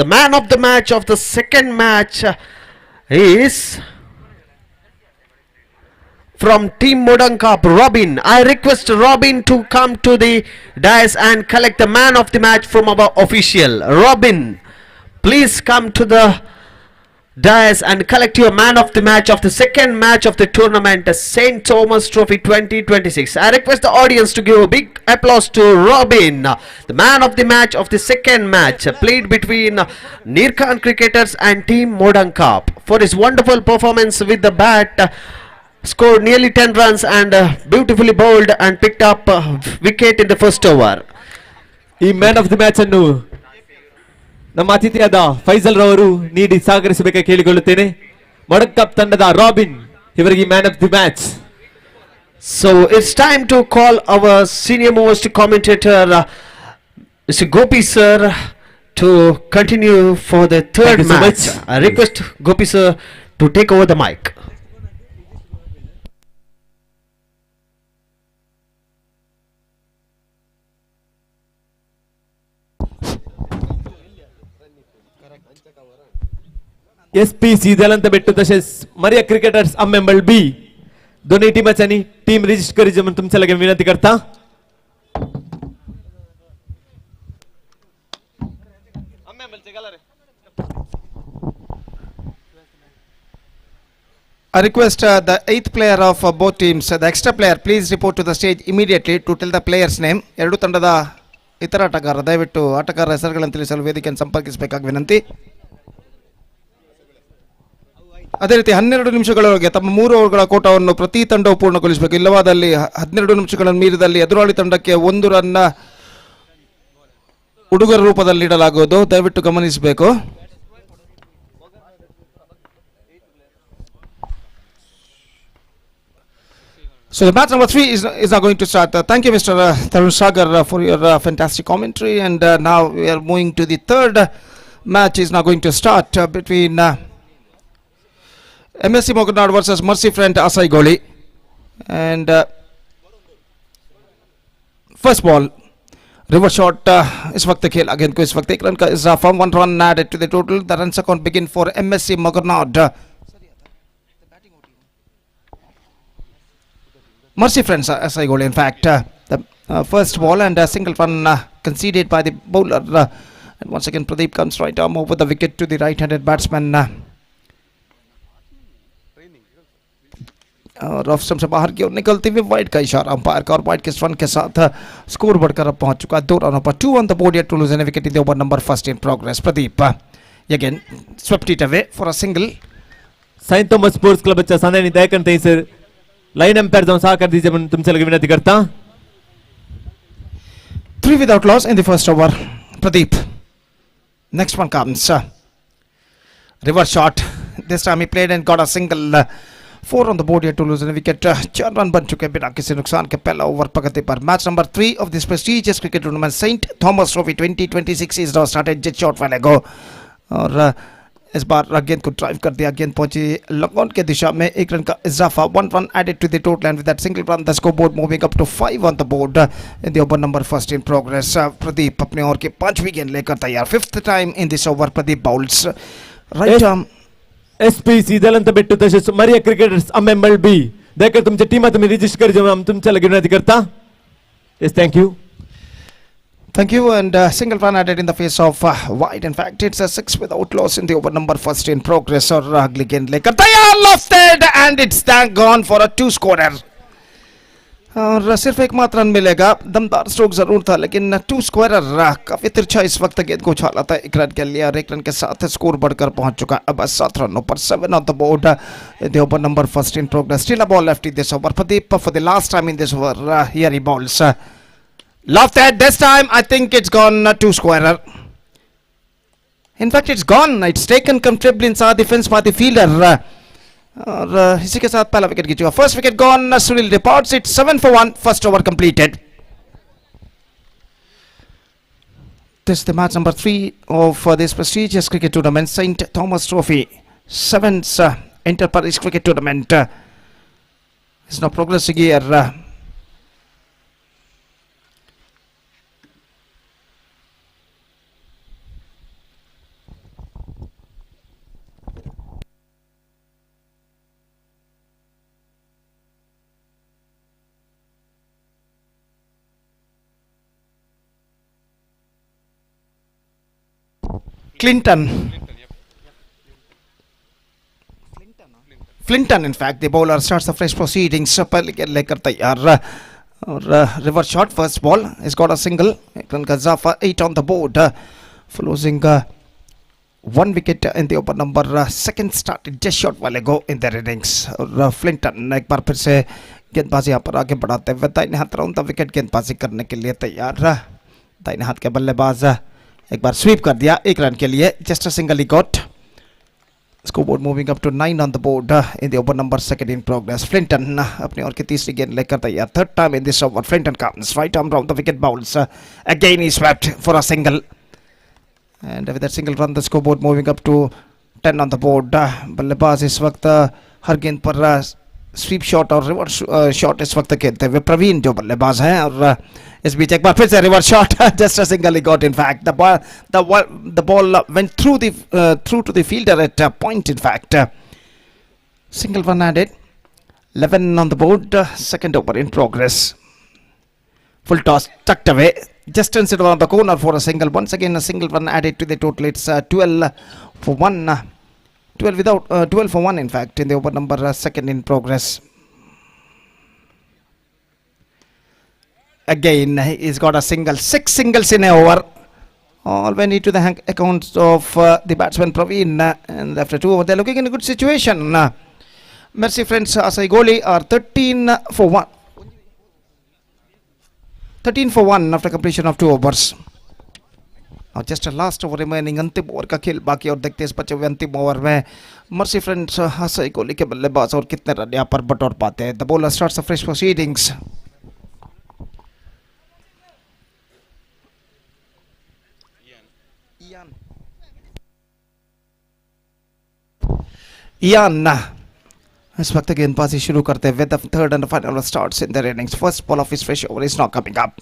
the man of the match of the second match is from Team Modern Cup, Robin. I request Robin to come to the dais and collect the man of the match from our official. Robin, please come to the dais and collect your man of the match of the second match of the tournament, St. Thomas Trophy 2026. I request the audience to give a big applause to Robin, the man of the match of the second match played between Nirkan cricketers and Team Modern Cup for his wonderful performance with the bat. Scored nearly 10 runs and beautifully bowled and picked up wicket in the first over. ಈ man of the match ಅನ್ನು ನಮ್ಮ ಅತಿಥಿಯಾದ ಫೈಜಲ್ ರವರು ನೀಡಿ ಸಹಕರಿಸಬೇಕಾಗಿ ಕೇಳಿಕೊಳ್ಳುತ್ತೇನೆ. ಮೊಡನ್ cup ತಂಡದ robin ಇವರಿಗೆ man of the match. So it's time to call our senior most commentator, Mr. Gopi sir, to continue for the third Thank you so match. much. I request Gopi sir to take over the mic. SPC Dalant Bettu तसेच Maria cricketers अम्मेंबल B दोन्ही टीमांनी team register करीचे म्हणून तुमच्या लगे विनंती करता. I request the 8th player of both teams, the extra player, please report to the stage immediately to tell the player's name. ಎರಡು ತಂಡದ ಇತರ ಆಟಗಾರ ದಯವಿಟ್ಟು ಆಟಗಾರರ ಹೆಸರುಗಳನ್ನು ತಿಳಿಸಲು ವೇದಿಕೆಯನ್ನು ಸಂಪರ್ಕಿಸಬೇಕಾಗಿ ವಿನಂತಿ. ಅದೇ ರೀತಿ 12 ನಿಮಿಷಗಳವರೆಗೆ ತಮ್ಮ 3 ಓವರ್ಗಳ ಕೋಟವನ್ನು ಪ್ರತಿ ತಂಡವು ಪೂರ್ಣಗೊಳಿಸಬೇಕು. ಇಲ್ಲವಾದಲ್ಲಿ 12 ನಿಮಿಷಗಳನ್ನು ಮೀರಿದಲ್ಲಿ ಎದುರಾಳಿ ತಂಡಕ್ಕೆ 1 ರನ್ನ ಉಡುಗೊರೆ ರೂಪದಲ್ಲಿ ನೀಡಲಾಗುವುದು. ದಯವಿಟ್ಟು ಗಮನಿಸಬೇಕು. So the match number 3 is now going to start. Thank you, Mr. Tarun Sagar, for your fantastic commentary. And now we are moving to the third match is now going to start between MSC Mogurnad versus Mercy Friend Asai Goli. And first ball, reverse shot इस वक्त खेला गेंद को इस वक्त 1 run का इजाफा, 1 run added to the total. The runs account begin for MSC Magarnad. Mercy friends, SI goal in fact. The first ball and a single run conceded by the bowler. And once again Pradeep comes right arm over the wicket to the right-handed batsman. और off stump से बाहर की ओर निकलते हुए wide का इशारा umpire का, और वाइड के रन के साथ स्कोर बढ़कर अब पहुंच चुका है 2 रनों पर. 2 on the board yet to lose any wicket in the over number first in progress. Pradeep again swept it away for a single. Saint Thomas sports क्लबच्या सान्याने दयाकन थैसर लाईन एम्पायर जाऊन सहकार दीजिए म्हणून तुमच्या लगे विनंती करता. 3 without loss in the first over. Pradeep, next one comes. Reverse shot. This time he played and got a single. 4 on the board here to lose a wicket. 4 run बन चुके बिना किसी नुकसान के पहला ओवर पकड़ते पर. Match number 3 of this prestigious cricket tournament, St. Thomas Trophy 2026 is now started just short while ago. और इस बार गेंद को ड्राइव कर दिया, गेंद पहुंची लॉन्ग के दिशा में, 1 रन का इजाफा, 1 run added to the total, and with that single run the scoreboard moving up to 5 on the board in the over number first in progress. Pradeep अपने ओवर के 5वीं गेंद लेकर तैयार. 5th time in this over Pradeep bowls right arm. SPC दलंत Bittu तसेच मरिया cricketers Ammembal B Dayakar तुमच्या टीमात तुम्ही register कर जेव्हा तुमच्या लगे विनंती करता. Yes, thank you. Thank you, and single run added in the face of wide. In fact, it's a 6 without loss in the over number first in progress. और अगली गेंद लेकर तैयार, lofted and it's gone for a 2 scorer. और सिर्फ एक मात्र run मिलेगा. दमदार स्ट्रोक जरूर था लेकिन 2 स्क्वायर काफी तिरछा इस वक्त गेंद को उछाला था 1 रन के लिए, और 1 रन के साथ स्कोर बढ़कर पहुंच चुका अब 7 रनों पर. 7 on the board in the over number first in progress. Still a ball left in this over. Pradeep for the last time in this over. Here he bowls. Lofted. This time I think it's gone 2 squarer. In fact, it's gone. It's taken comfortably inside the fence by the fielder. और इसी के साथ पहला wicket गिर चुका. First wicket gone. Sunil reports it 7 for 1. First over completed. This is the match number 3 of this prestigious cricket tournament, St. Thomas Trophy 7th INTER-PARISH cricket tournament. It's now progressing here. Flinton, in fact, the bowler starts the fresh proceedings. पहले गेंद लेकर तैयार. और reverse shot. First ball has got a single. 1 run का इजाफा, 8 on the board. For losing 1 wicket in the over number second started just short while ago in their innings. और Flinton एक बार फिर से गेंदबाजी यहाँ पर आगे बढ़ाते हुए दाहिने हाथ राउंड द विकेट गेंदबाजी करने के लिए तैयार. दाहिने हाथ के बल्लेबाज एक बार स्वीप कर दिया 1 रन के लिए. Just a single he got. Scoreboard moving up to 9 on the board in the over number second in progress. Flinton अपनी ओर की तीसरी गेंद लेकर तैयार. Third time in this over. Flinton comes right arm round the wicket bowls. Again he swept for a single, and with that single run the scoreboard moving up to 10 on the board. बल्लेबाज इस वक्त हर गेंद पर sweep shot और reverse shot इस वक्त खेलते हुए प्रवीण जो बल्लेबाज हैं. और इस बीच एक बार फिर से reverse shot. Just a single he got. In fact the ball went through to the fielder at a point. In fact, single run added. 11 on the board. Second over in progress. Full toss tucked away. Just turns it around the corner for a single. Once again a single run added to the total. It's 12 for 1. 12 for 1 in fact in the over number second in progress. Again he's got a single. 6 singles in an over. All went into the accounts of the batsman Praveen, and after 2 overs they're looking in a good situation. Mercy friends, Asai Goli are 13 for 1. 13 for 1 after completion of 2 overs. Now just a last over remaining. अंतिम over का खेल बाकी और देखते हैं इस बचे हुए अंतिम ओवर में मर्सी फ्रेंड्स हसई कोहली के बल्लेबाज और कितने रन यहाँ पर बटोर पाते हैं. The bowler starts the fresh proceedings. Ian इस वक्त गेंदबाजी शुरू करते हुए the third and final starts in their innings. First ball of his fresh over is not coming up.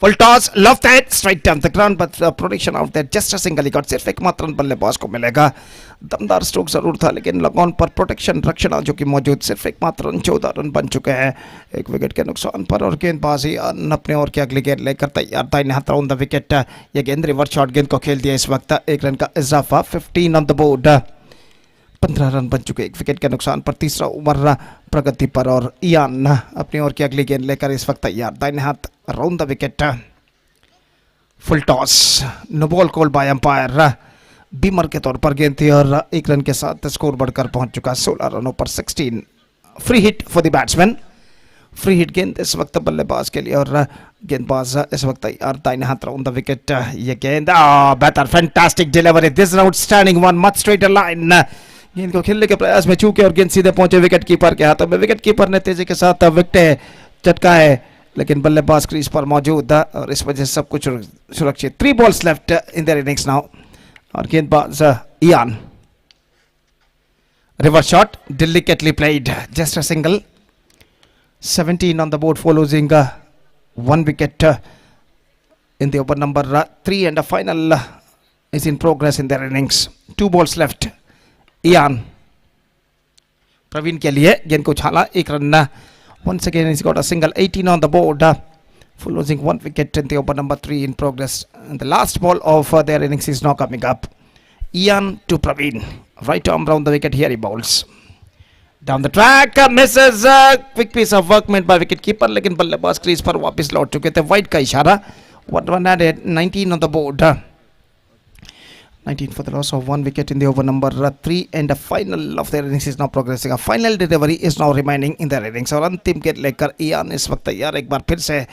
Full toss, left hand, straight down the ground, but protection out there, just a single. He got सिर्फ एक मात्र run बल्लेबाज को मिलेगा. दमदार stroke जरूर था, लेकिन लगोन पर प्रोटेक्शन रक्षण जो कि मौजूद, सिर्फ एक मात्र रन, 14 रन बन चुके हैं एक विकेट के नुकसान पर. और गेंदबाजी अपने ओर की अगली गेंद लेकर तैयार था. दाहिने हाथ राउंड द विकेट. ये गेंद रिवर्स शॉट गेंद को खेल दिया इस वक्त. एक रन का इजाफा, 15 ऑन द बोर्ड. 15 रन बन चुके एक विकेट के नुकसान पर. तीसरा ओवर प्रगति पर और इयान अपनी ओर की अगली गेंद लेकर इस वक्त तैयार. दाहिने हाथ round the wicket. Full toss, no ball call by umpire. Beamer के तौर पर गेंद थी और एक रन के साथ स्कोर बढ़कर पहुंच चुका 16 रनों पर. 16 free hit for the batsman. Free hit गेंद इस वक्त बल्लेबाज के लिए और गेंदबाज इस वक्त तैयार. दाहिने हाथ राउंड द विकेट. ये गेंद बेहतर, fantastic delivery. This is outstanding one, much straighter line. गेंद को खेलने के प्रयास में चूके और गेंद सीधे पहुंचे विकेट कीपर के हाथों में. विकेट कीपर ने तेजी के साथ विकेट चटकाए, लेकिन बल्लेबाज क्रीज पर मौजूद था और इस वजह से सब कुछ सुरक्षित. 3 balls left in their innings now. और गेंदबाज Ian. Reverse shot, delicately played, just a single. 17 on the board for losing 1 wicket in the over number 3 and a final is in progress in their innings. 2 balls left. Ian Praveen के लिए गेंद को उछाला, एक run. Once again he's got a single. 18 on the board for losing 1 wicket in the over number 3 in progress. And the last ball of their innings is now coming up. Ian to Praveen. Right arm round the wicket. Here he bowls. Down the track, misses. Quick piece of work made by wicket keeper. लेकिन बल्लेबाज crease पर वापस लौट चुके थे. Wide का इशारा. 1 run added. 19 on the board. 19 for the loss of 1 wicket in the over number 3 and the final of their innings is now progressing. A final delivery is now remaining in their innings. और अंतिम गेंद लेकर Ian इस वक्त तैयार एक बार फिर से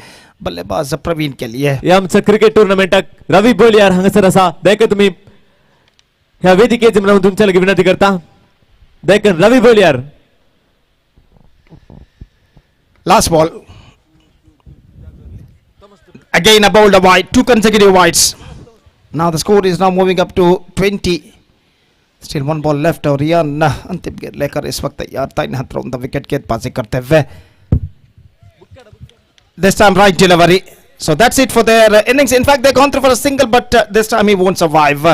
बल्लेबाज प्रवीण के लिए. या आमच्या क्रिकेट टूर्नामेंटाक रवी बोलियार हांगासर आसा. देखा तुम्ही ह्या वेदिकेचेर म्हणून तुमच्या लगी विनंती करता. देखा रवी बोलियार. Last ball. Again a bowled wide. 2 consecutive wides. Now the score is now moving up to 20. Still 1 ball left और इयान अंतिम गेंद लेकर इस वक्त तैयार. दाहिने हाथ राउंड द विकेट गेंदबाजी करते हुए. This time right delivery. So that's it for their innings. In fact, they've gone through for a single, but this time he won't survive.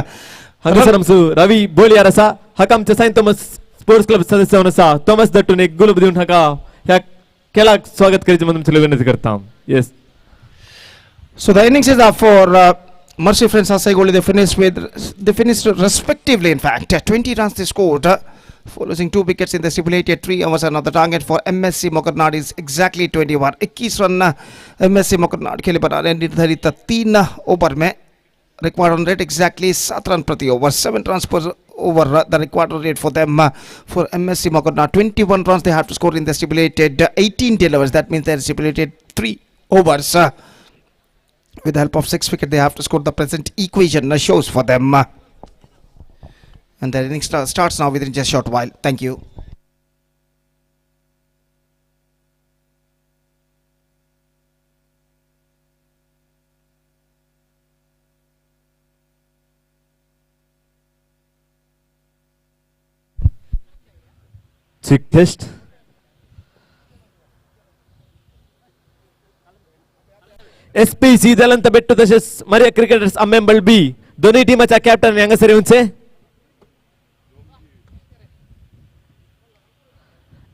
हांगासर आमचो रवी बोलियार आसा. हाका आमच्या सायंत थॉमस स्पोर्ट्स क्लब सदस्य म्हणून आसा. थॉमस दट्टून एक गुलाब दिवन हाका ह्या खेळाक स्वागत करचे म्हणून तुमचे विनंती करता. Yes. So the innings is up for Mercy Friends Asai. They finished respectively, in fact. 20 runs they scored for losing 2 wickets in the stipulated 3 overs. And the target for MSC Mokarnad is exactly 21. 21 run MSC Mokarnad के लिए बनाने निर्धारित 3 over में required run rate exactly 7 run प्रति over. 7 runs per over the required rate for them for MSC Mokarnad. 21 runs they have to score in the stipulated 18 overs. That means they stipulated 3 overs. With the help of 6 wickets, they have to score. The present equation shows for them. And the innings starts now within just a short while. Thank you. Check test. SPC Dalant Bettu तसेच Maria cricketers Ammembal B दोन्ही टीमाच्या captain हांगासर येऊनचे.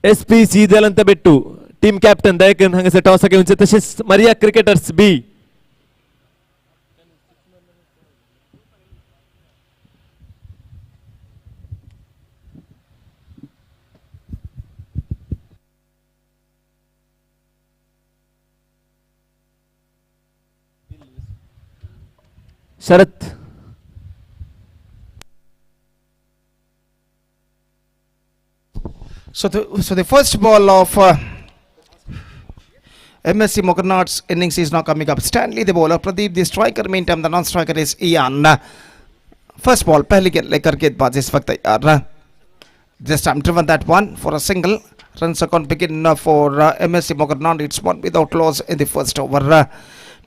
SPC Dalant Bettu team captain दयकन हांगासर toss घेऊनचे. तसेच Maria cricketers बी शरत. So the first ball of MSC Mokarnad's innings is now coming up. Stanley the bowler, Pradeep the striker. Meantime the non-striker is Ian. First ball पहली गेंद लेकर गेंदबाज इस वक्त तैयार. This time driven that one for a single. Runs account begin for MSC Mokarnad. It's 1 without loss in the first over.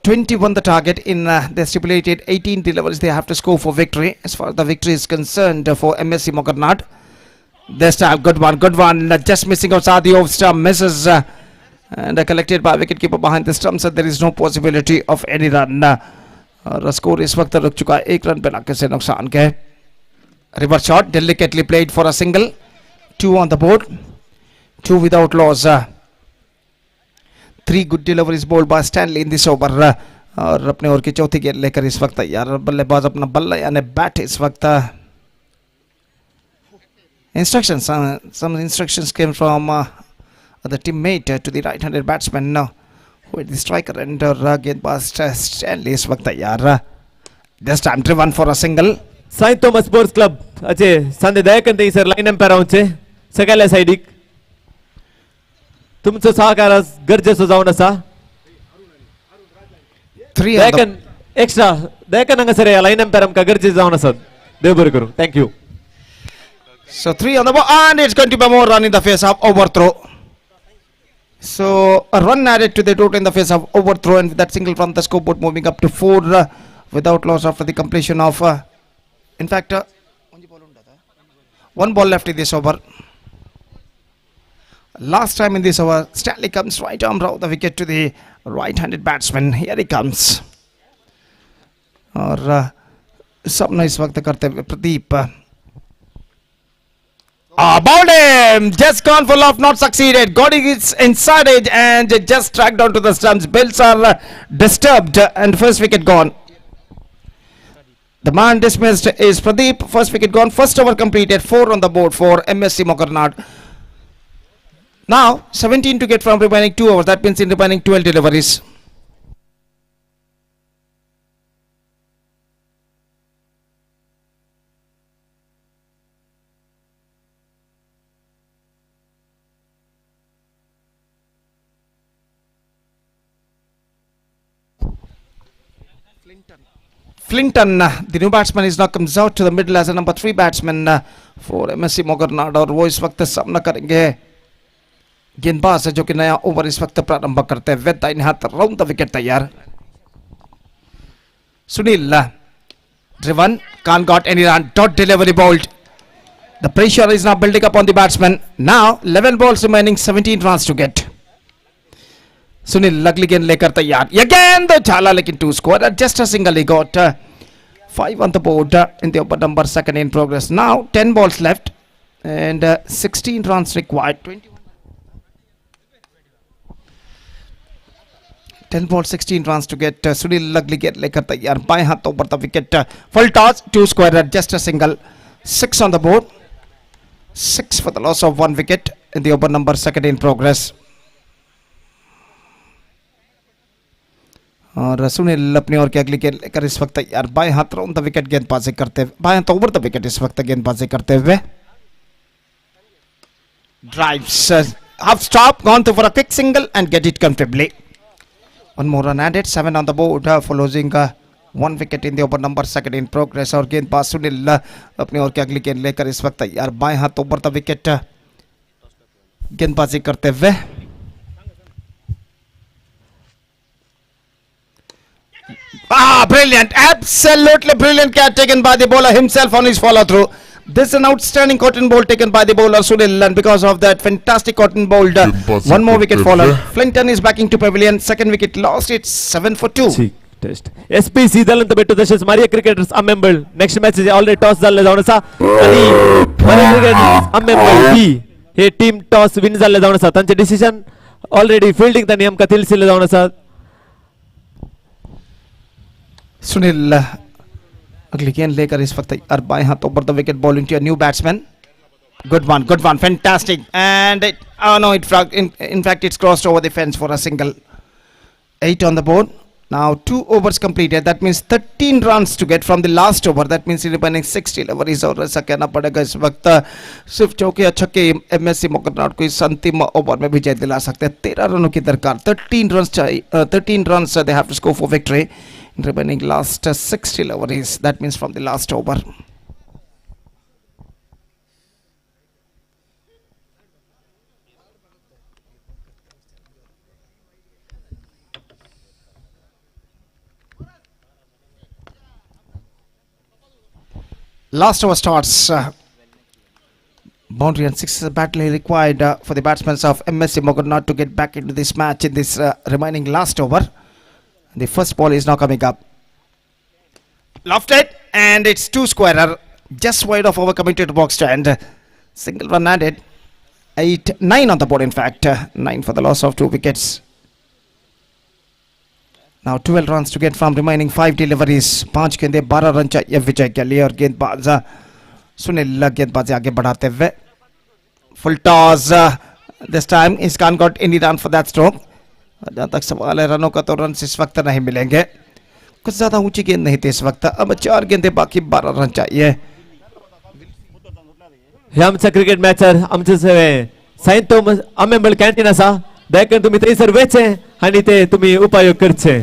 21 the target in the stipulated 18 deliveries they have to score for victory. As far as the victory is concerned for MSC Mokarnad, This time, good one, good one. Just missing outside the off stump, misses and collected by wicketkeeper behind the stump. So there is no possibility of any run. और score इस वक्त रुक चुका है 1 run पे लाके से नुकसान के. Reverse shot, delicately played for a single. 2 on the board, 2 without loss. 3 good deliveries bowled by Stanley in this over. और अपने ओवर की चौथी गेंद लेकर इस वक्त तैयार बल्लेबाज अपना बल्ला यानी बैट इस वक्त. Instructions, some instructions came from the teammate to the right-handed batsman with the striker and गेंदबाज Stanley इस वक्त तैयार. This time driven for a single. Saint Thomas Sports Club ache sande dayakanti sir line umpire आऊंचे सगळ्या साइडीक तुमचो सहकार गरजेचो जावन आसा. 3 दयाकन extra दयाकन हांगासर लाइन umpire आमकां गरजेचे जावन आसात. देव बरें करूं. Thank you. So 3 on the ball and it's going to be more run in the face of overthrow. So a run added to the total in the face of overthrow, and with that single from the scoreboard moving up to 4 without loss after the completion of in fact one ball left in this over. Last time in this over, Stanley comes right arm round the wicket to the right-handed batsman. Here he comes. और सबने इस वक्त करते हुए Pradeep bowled him, just gone full off, not succeeded, got it inside it and just tracked down to the stumps. Bills are disturbed and first wicket gone. The man dismissed is Pradeep. First wicket gone, first over completed, 4 on the board for MSC Mokarnad. Now 17 to get from remaining 2 overs, that means in remaining 12 deliveries. Flinton, the new batsman, is now comes out to the middle as a number 3 batsman for MSC Mokarnad और वो इस वक्त सामना करेंगे गेंदबाज जो कि नया ओवर इस वक्त प्रारंभ करते हैं दाहिने हाथ राउंड द विकेट तैयार. Sunil driven, can't got any run, dot delivery bowled. The pressure is now building up on the batsman. Now 11 balls remaining, 17 runs to get. Sunil अगली गेंद लेकर तैयार. Again the chala लेकिन 2 score, just a single he got. 5 on the board in the over number second in progress. Now 10 balls left and 16 runs required. 10 balls, 16 runs to get. Sunil अगली गेंद लेकर तैयार. बाएं हाथ ऊपर the wicket. Full toss, 2 square, just a single. 6 on the board. 6 for the loss of 1 wicket in the over number second in progress. और सुनील अपनी ओर की अगली गेंद लेकर इस वक्त यार बाएं हाथ राउंड द विकेट गेंदबाजी करते हुए, बाएं हाथ ओवर द विकेट इस वक्त गेंदबाजी करते हुए. Drives half stop, gone to for a quick single and get it comfortably. One more run added, 7 on the board for losing 1 wicket in the over number second in progress. और गेंदबाज सुनील अपनी ओर की अगली गेंद लेकर इस वक्त यार बाएं हाथ ओवर द विकेट गेंदबाजी करते हुए. Brilliant, absolutely brilliant catch taken by the bowler himself on his follow through. This is an outstanding cotton ball taken by the bowler Sunil, and because of that fantastic cotton ball, one more wicket fallen. Flinton is backing to pavilion, second wicket lost, it's 7 for 2. Test SP Dalant Bettu तसेच Maria cricketers Ammembal next match already toss जाल्ले जावन आसा आणि Maria cricketers Ammembal बी हे team toss win जाल्ले जावन आसा. तांचे डिसिजन ऑलरेडी फील्डिंग तांणी आमकां दिल्ले जावन आसा. सुनील अगली गेंद लेकर इस वक्त यार बाएं हाथ over the wicket bowling to a new batsman. Good one, fantastic, and in fact it's crossed over the fence for a single. 8 on the board. Now 2 overs completed, that means 13 runs to get from the last over, that means remaining 6 deliveries. और ऐसा कहना पड़ेगा इस वक्त सिर्फ चौके छक्के MSc मोकरनाड को इस अंतिम ओवर में विजय दिला सकते हैं. 13 रनों की दरकार, 13 रन चाहिए, 13 runs they have to score for victory in remaining last 6 deliveries, that means from the last over. Last over starts Boundary and 6 is badly required for the batsmen of MSC Mogadnar to get back into this match in this remaining last over. The first ball is now coming up. Lofted, and it's 2 squarer, just wide of our committed box stand. Single run added. 9 on the board, in fact. 9 for the loss of 2 wickets. Now 12 runs to get from remaining 5 deliveries. 5 गेंदे 12 run चाहिए विजय के लिए और गेंदबाज सुनील गेंदबाजी आगे बढ़ाते हुए. Full toss. This time he's can't got any run for that stroke. जहाँ तक सवाल है रनों का तो रन इस वक्त नहीं मिलेंगे. कुछ ज्यादा ऊंची गेंद नहीं थी इस वक्त. अब 4 गेंदे बाकी 12 रन चाहिए. हे आमचं क्रिकेट मॅचर आमचे सेंट थॉमस अमेम्बल कॅन्टीन असा देखील तुम्ही थंयसर वेचे आणि ते तुम्ही उपयोग करचे.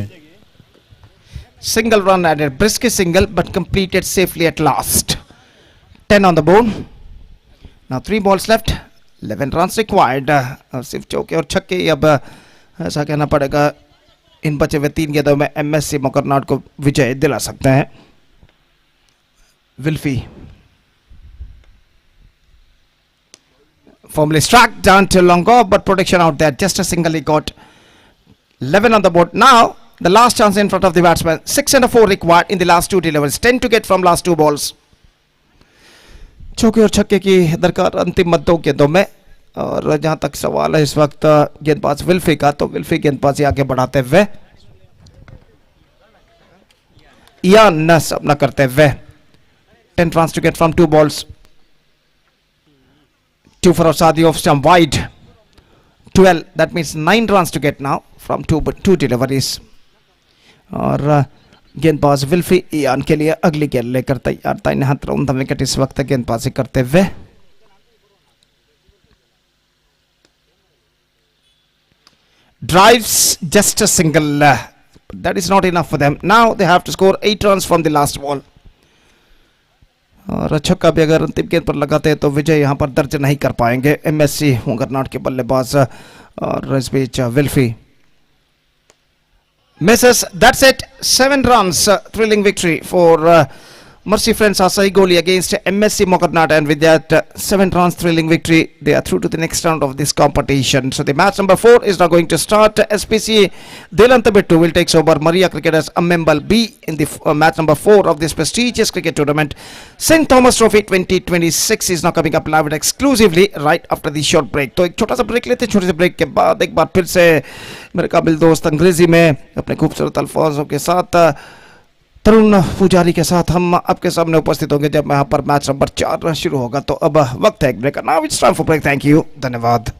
Single run added, brisk single but completed safely at last. 10 on the board. Now 3 balls left, 11 runs required. सिर्फ चौके और छक्के ही अब ऐसा कहना पड़ेगा इन बचे हुए 3 गेंदों में एमएससी मोकरनाड को विजय दिला सकते हैं. विल्फी formally struck down to Longo, but protection out there. Just a single he got. 11 on the board. Now the last chance in front of the batsman. 6 and a 4 required in the last 2 deliveries. 10 to get from last 2 balls. चौके और छक्के की दरकार अंतिम मत 2 गेंदों में. और जहां तक सवाल है इस वक्त गेंदबाज विल्फी का, तो विल्फी गेंदबाजी आगे बढ़ाते हुए यान सामना करते हुए. 10 runs to get from 2 balls. 2 for Osadi off stump wide. 12. That means 9 runs to get now from 2 deliveries. और गेंदबाज विल्फी यान के लिए अगली गेंद लेकर तैयार. दाहिने हाथ राउंड विकेट इस वक्त गेंदबाजी करते हुए. Drives just a single. That is not enough for them. Now they have to score 8 runs from the last ball. और छक्का भी अगर अंतिम गेंद पर लगाते हैं तो विजय यहाँ पर दर्ज नहीं कर पाएंगे एमएससी मोगरनाड के बल्लेबाज. और इस बीच विल्फी misses. That's it. 7 runs. Thrilling victory for Mercy Friends Asai Goli against MSC Mogadnar, and with that 7 runs thrilling victory, they are through to the next round of this competition. So the match number 4 is now going to start. SPC Delantabettu will take over Maria Cricketers AMMEMBAL B in the match number 4 of this prestigious cricket tournament. St. Thomas Trophy 2026 is now coming up live and exclusively right after the short break. तो एक छोटा सा break लेते हैं. छोटे से break के बाद एक बार फिर से मेरे काबिल दोस्त अंग्रेजी में अपने खूबसूरत अल्फाजों के साथ तरुण पुजारी के साथ हम आपके सामने उपस्थित होंगे जब यहाँ पर मैच नंबर 4 शुरू होगा. तो अब वक्त है एक ब्रेक का. Now it's time for break. Thank you. धन्यवाद.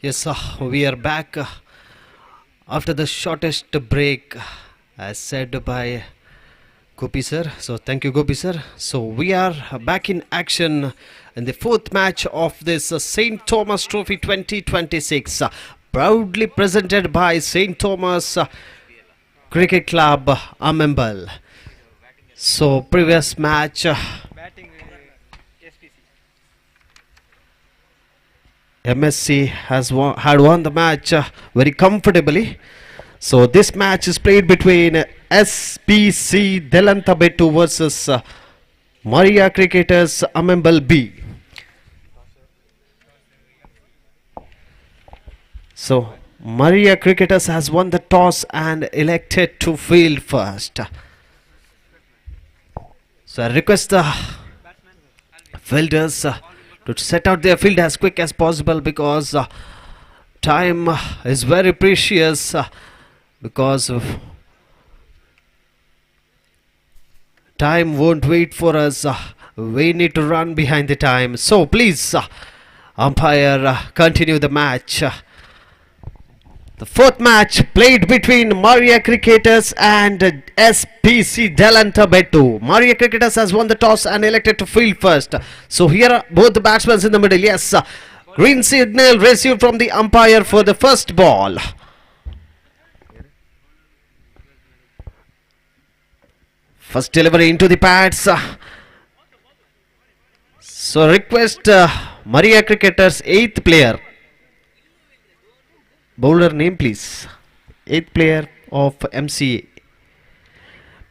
Yes, we are back after the shortest break, as said by Gopi sir. So thank you, Gopi sir. So we are back in action in the 4th match of this St. Thomas Trophy 2026, proudly presented by St. Thomas Cricket Club AMMEMBAL. So previous match MSC had won the match very comfortably. So this match is played between SPC Delantabettu versus Maria Cricketers AMMEMBAL B. So Maria Cricketers has won the toss and elected to field first. So I request the fielders to set out their field as quick as possible, because time is very precious, because time won't wait for us. We need to run behind the time. So please, umpire, continue the match. The fourth match played between Maria Cricketers and SPC Delantabetu. Maria Cricketers has won the toss and elected to field first. So here are both the batsmen in the middle. Yes, green signal received from the umpire for the first ball. First delivery into the pads. So request Maria Cricketers 8th player. Bowler name please. 8th player of MCA.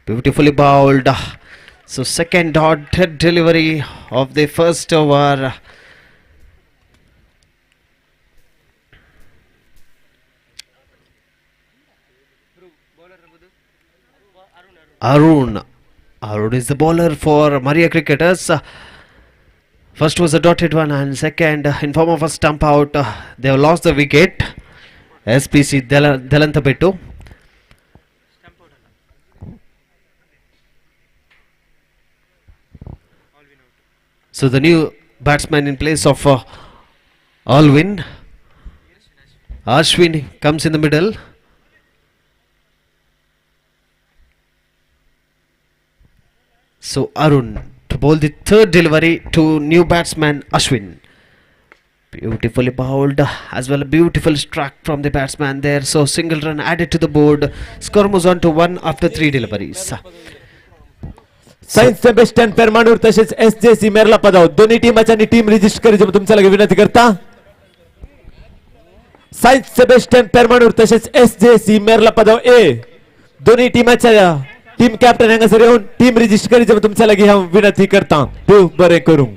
Beautifully bowled. So second dotted delivery of the first over. Arun is the bowler for Maria Cricketers. First was a dotted one and second in form of a stump out. They have lost the wicket. SPC Delantabetu. So the new batsman in place of Alwyn. Ashwin comes in the middle. So Arun to bowl the third delivery to new batsman Ashwin. Beautifully bowled as well, a beautiful struck from the batsman there. So single run added to the board. Score moves on to 1 after 3 deliveries. Science Sebastian पेरमानूर तसेच SJC मेरला पदाव दोन्ही टीमांनी team register करायची तुमच्या लगे विनंती करता. Science Sebastian पेरमानूर तसेच SJC मेरला पदाव ए दोन्ही टीमांच्या टीम कॅप्टन हांगासर येऊन टीम रजिस्टर करायची तुमच्या लगे हांव विनंती करता. देव बरें करूं.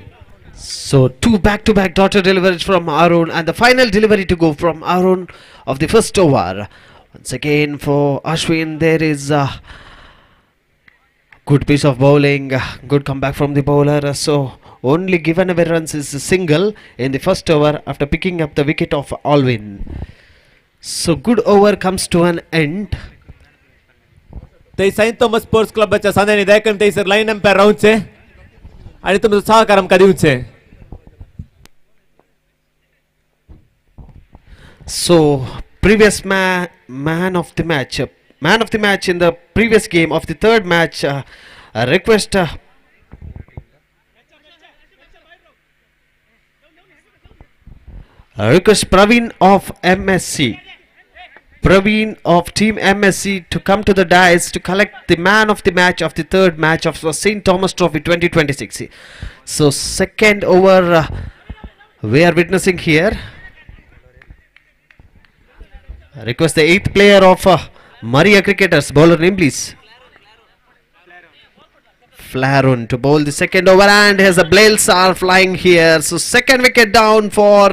So 2 back-to-back dotted deliveries from Arun and the final delivery to go from Arun of the first over. Once again for Ashwin there is a good piece of bowling, good comeback from the bowler. So only given away runs is a single in the first over after picking up the wicket of Alwyn. So good over comes to an end. ते Saint Thomas sports क्लबच्या सांद्यानी देखण थंयसर line empire रावचे आणि तुमचो सहकार आमकां दिवचे. So previous man of the match in the previous game of the third match, request Praveen of MSC. Praveen of Team MSC to come to the dais to collect the man of the match of the third match of the St. Thomas Trophy 2026. So second over we are witnessing here. Request the 8th player of Maria Cricketers. Bowler name please. Flarun to bowl the second over and his blades are flying here. So second wicket down for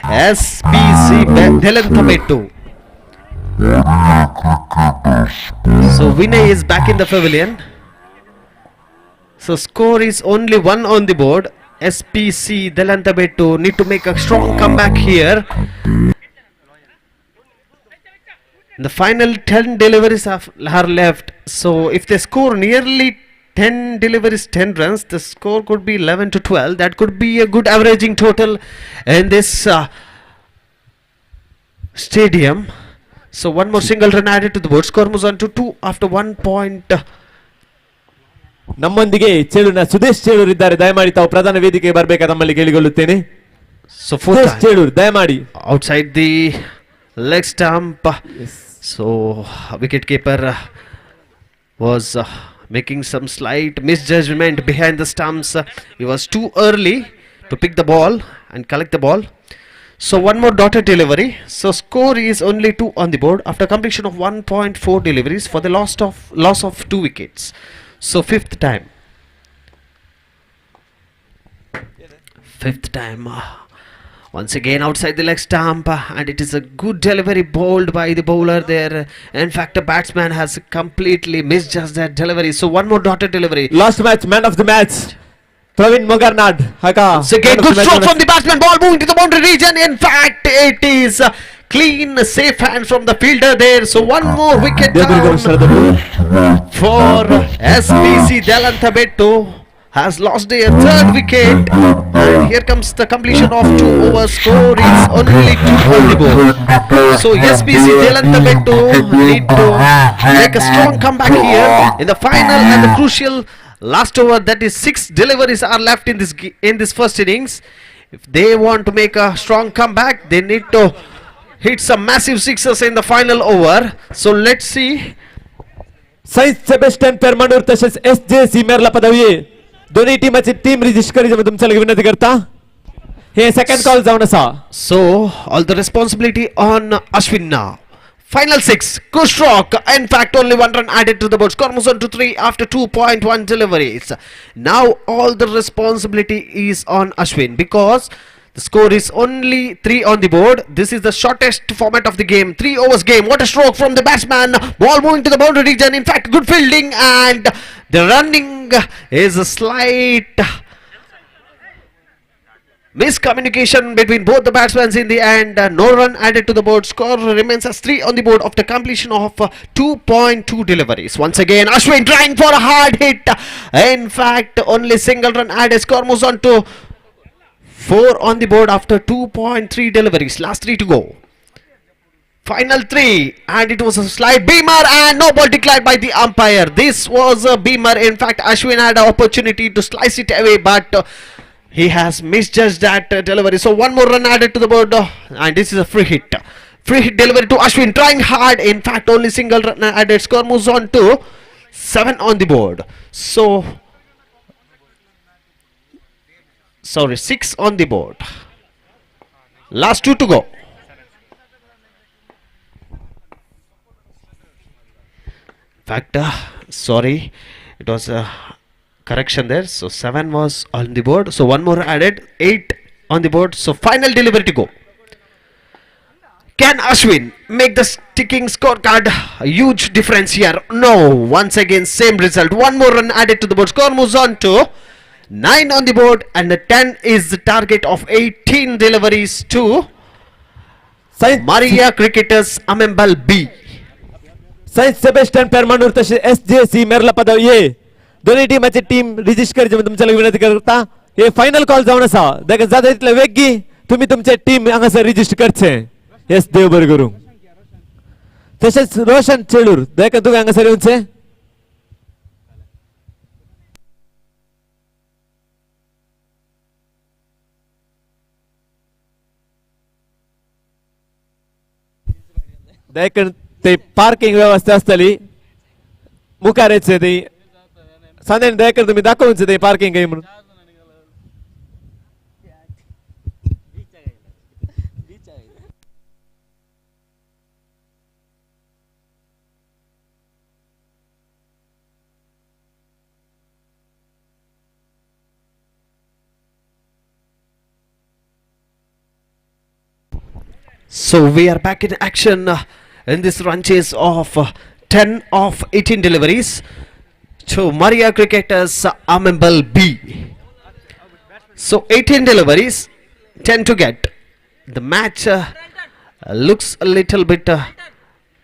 SPC Delantabetu. So Vinay is back in the pavilion. So score is only 1 on the board. SPC Delantabetu need to make a strong comeback here. The final 10 deliveries are left. So if they score nearly 10 deliveries, 10 runs, the score could be 11 to 12. That could be a good averaging total in this stadium. So one more single run added to the board. Score moves on to 2 after 1 point. ನಮ್ಮೊಂದಿಗೆ ಚೇಳೂರಿನ ಸುದೇಶ್ ಚೇಳೂರು ಇದ್ದಾರೆ. ದಯಮಾಡಿ ತಾವು ಪ್ರಧಾನ ವೇದಿಕೆಗೆ ಬರಬೇಕಾದ ನಮ್ಮಲ್ಲಿ ಕೇಳಿಕೊಳ್ಳುತ್ತೇನೆ. So fourth Chelur ದಯಮಾಡಿ outside the leg stump. Yes. So wicket keeper was making some slight misjudgment behind the stumps. He was too early to pick the ball and collect the ball. So one more dotted delivery. So score is only 2 on the board after completion of 1.4 deliveries for the loss of 2 wickets. So fifth time. Once again outside the leg stump and it is a good delivery bowled by the bowler there. In fact the batsman has completely misjudged that delivery. So one more dotted delivery. Last match, man of the match, Praveen Mogarnad. Once again good stroke from the batsman, ball moving to the boundary region. In fact it is clean, safe hand from the fielder there. So one more wicket down for SPC Delantabetu. has lost their third wicket. And here comes the completion of 2 overs. Score is only 2 on the board. So SPC Delantabettu need to make a strong comeback here in the final and the crucial last over. That is 6 deliveries are left in this first innings. If they want to make a strong comeback, they need to hit some massive sixes in the final over. So let's see. Saint Sebastian Permanur तसेच SJC मेरला पदवी दोन्ही टीमाची team register करी मी तुमच्या विनंती करता हे second call जाऊन असा. So all the responsibility on Ashwin now. Final 6, good stroke. In fact, only 1 run added to the board. Score moves on to 3 after 2.1 deliveries. Now all the responsibility is on Ashwin because the score is only 3 on the board. This is the shortest format of the game. 3 overs game. What a stroke from the batsman. Ball moving to the boundary region. In fact, good fielding and the running is a slight miscommunication between both the batsmen in the end. No run added to the board. Score remains as 3 on the board after completion of 2.2 deliveries. Once again, Ashwin trying for a hard hit. In fact, only single run added. Score moves on to 4 on the board after 2.3 deliveries. Last 3 to go. Final 3, and it was a slight beamer and no ball declared by the umpire. This was a beamer. In fact, Ashwin had an opportunity to slice it away, but he has misjudged that delivery. So 1 more run added to the board, and this is a free hit. Free hit delivery to Ashwin, trying hard. In fact, only single run added. Score moves on to 7 on the board. So 6 on the board. Last 2 to go. In fact, sorry, it was a correction there. So 7 was on the board. So 1 more added. 8 on the board. So final delivery to go. Can Ashwin make the sticking scorecard a huge difference here? No. Once again, same result. 1 more run added to the board. Score moves on to 9 on the board, and the 10 is the target of 18 deliveries to Saint Maria Cricketers AMMEMBAL B. Saint Sebastian Permanur तसेच SJC मेरला पदवी दोन्ही टीमाची team register करी मी तुमच्या विनंती करता हे final call जाऊन असा देखा जाता इतले वेगी तुम्ही तुमचे टीम हांगासर रजिस्टर करचे येस देव बरें करूं. तसेच रोशन चेडूर देखा तुका हांगासर येवचे देखा ते पार्किंग व्यवस्था असतली मुखार येचे ते सांदेन देखा तुम्ही दाखवूनचे ते पार्किंग आहे म्हणून. So we are back in action in this run chase of 10 of 18 deliveries to Maria Cricketers AMMEMBAL B. So 18 deliveries, 10 to get. The match looks a little bit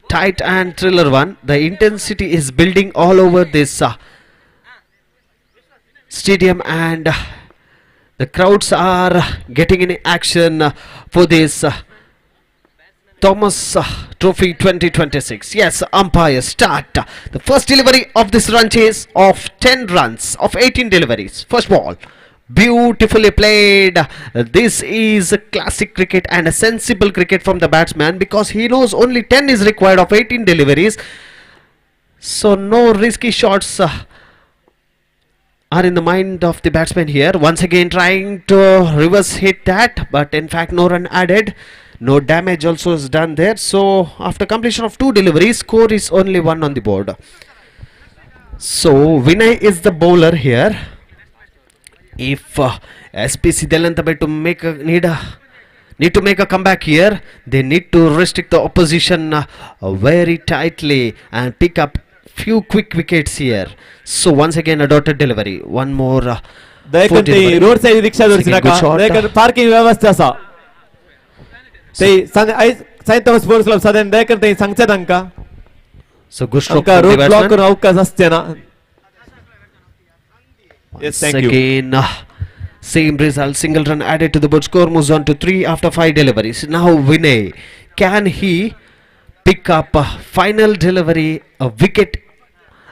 tight and thriller one. The intensity is building all over this stadium, and the crowds are getting in action for this Thomas Trophy 2026. Yes, umpire start. The first delivery of this run chase of 10 runs of 18 deliveries. First ball, beautifully played. This is classic cricket and a sensible cricket from the batsman because he knows only 10 is required of 18 deliveries. So no risky shots are in the mind of the batsman here. Once again trying to reverse hit that, but in fact no run added. No damage also is done there. So after completion of 2 deliveries, score is only 1 on the board. So Vinay is the bowler here. If SPC Delantabettu need to make a comeback here, they need to restrict the opposition very tightly and pick up few quick wickets here. So once again a dotted delivery. One more road side रिक्षा धरची नका parking व्यवस्था असा ते saint Thomas sports club साधन देखर ते सांगचे तांका. So good stroke road block करून अवकाश असते ना. Yes, thank you. Again, same result. Single run added to the board. Score moves on to 3 after 5 deliveries. Now Vinay, can he pick up a final delivery, a wicket,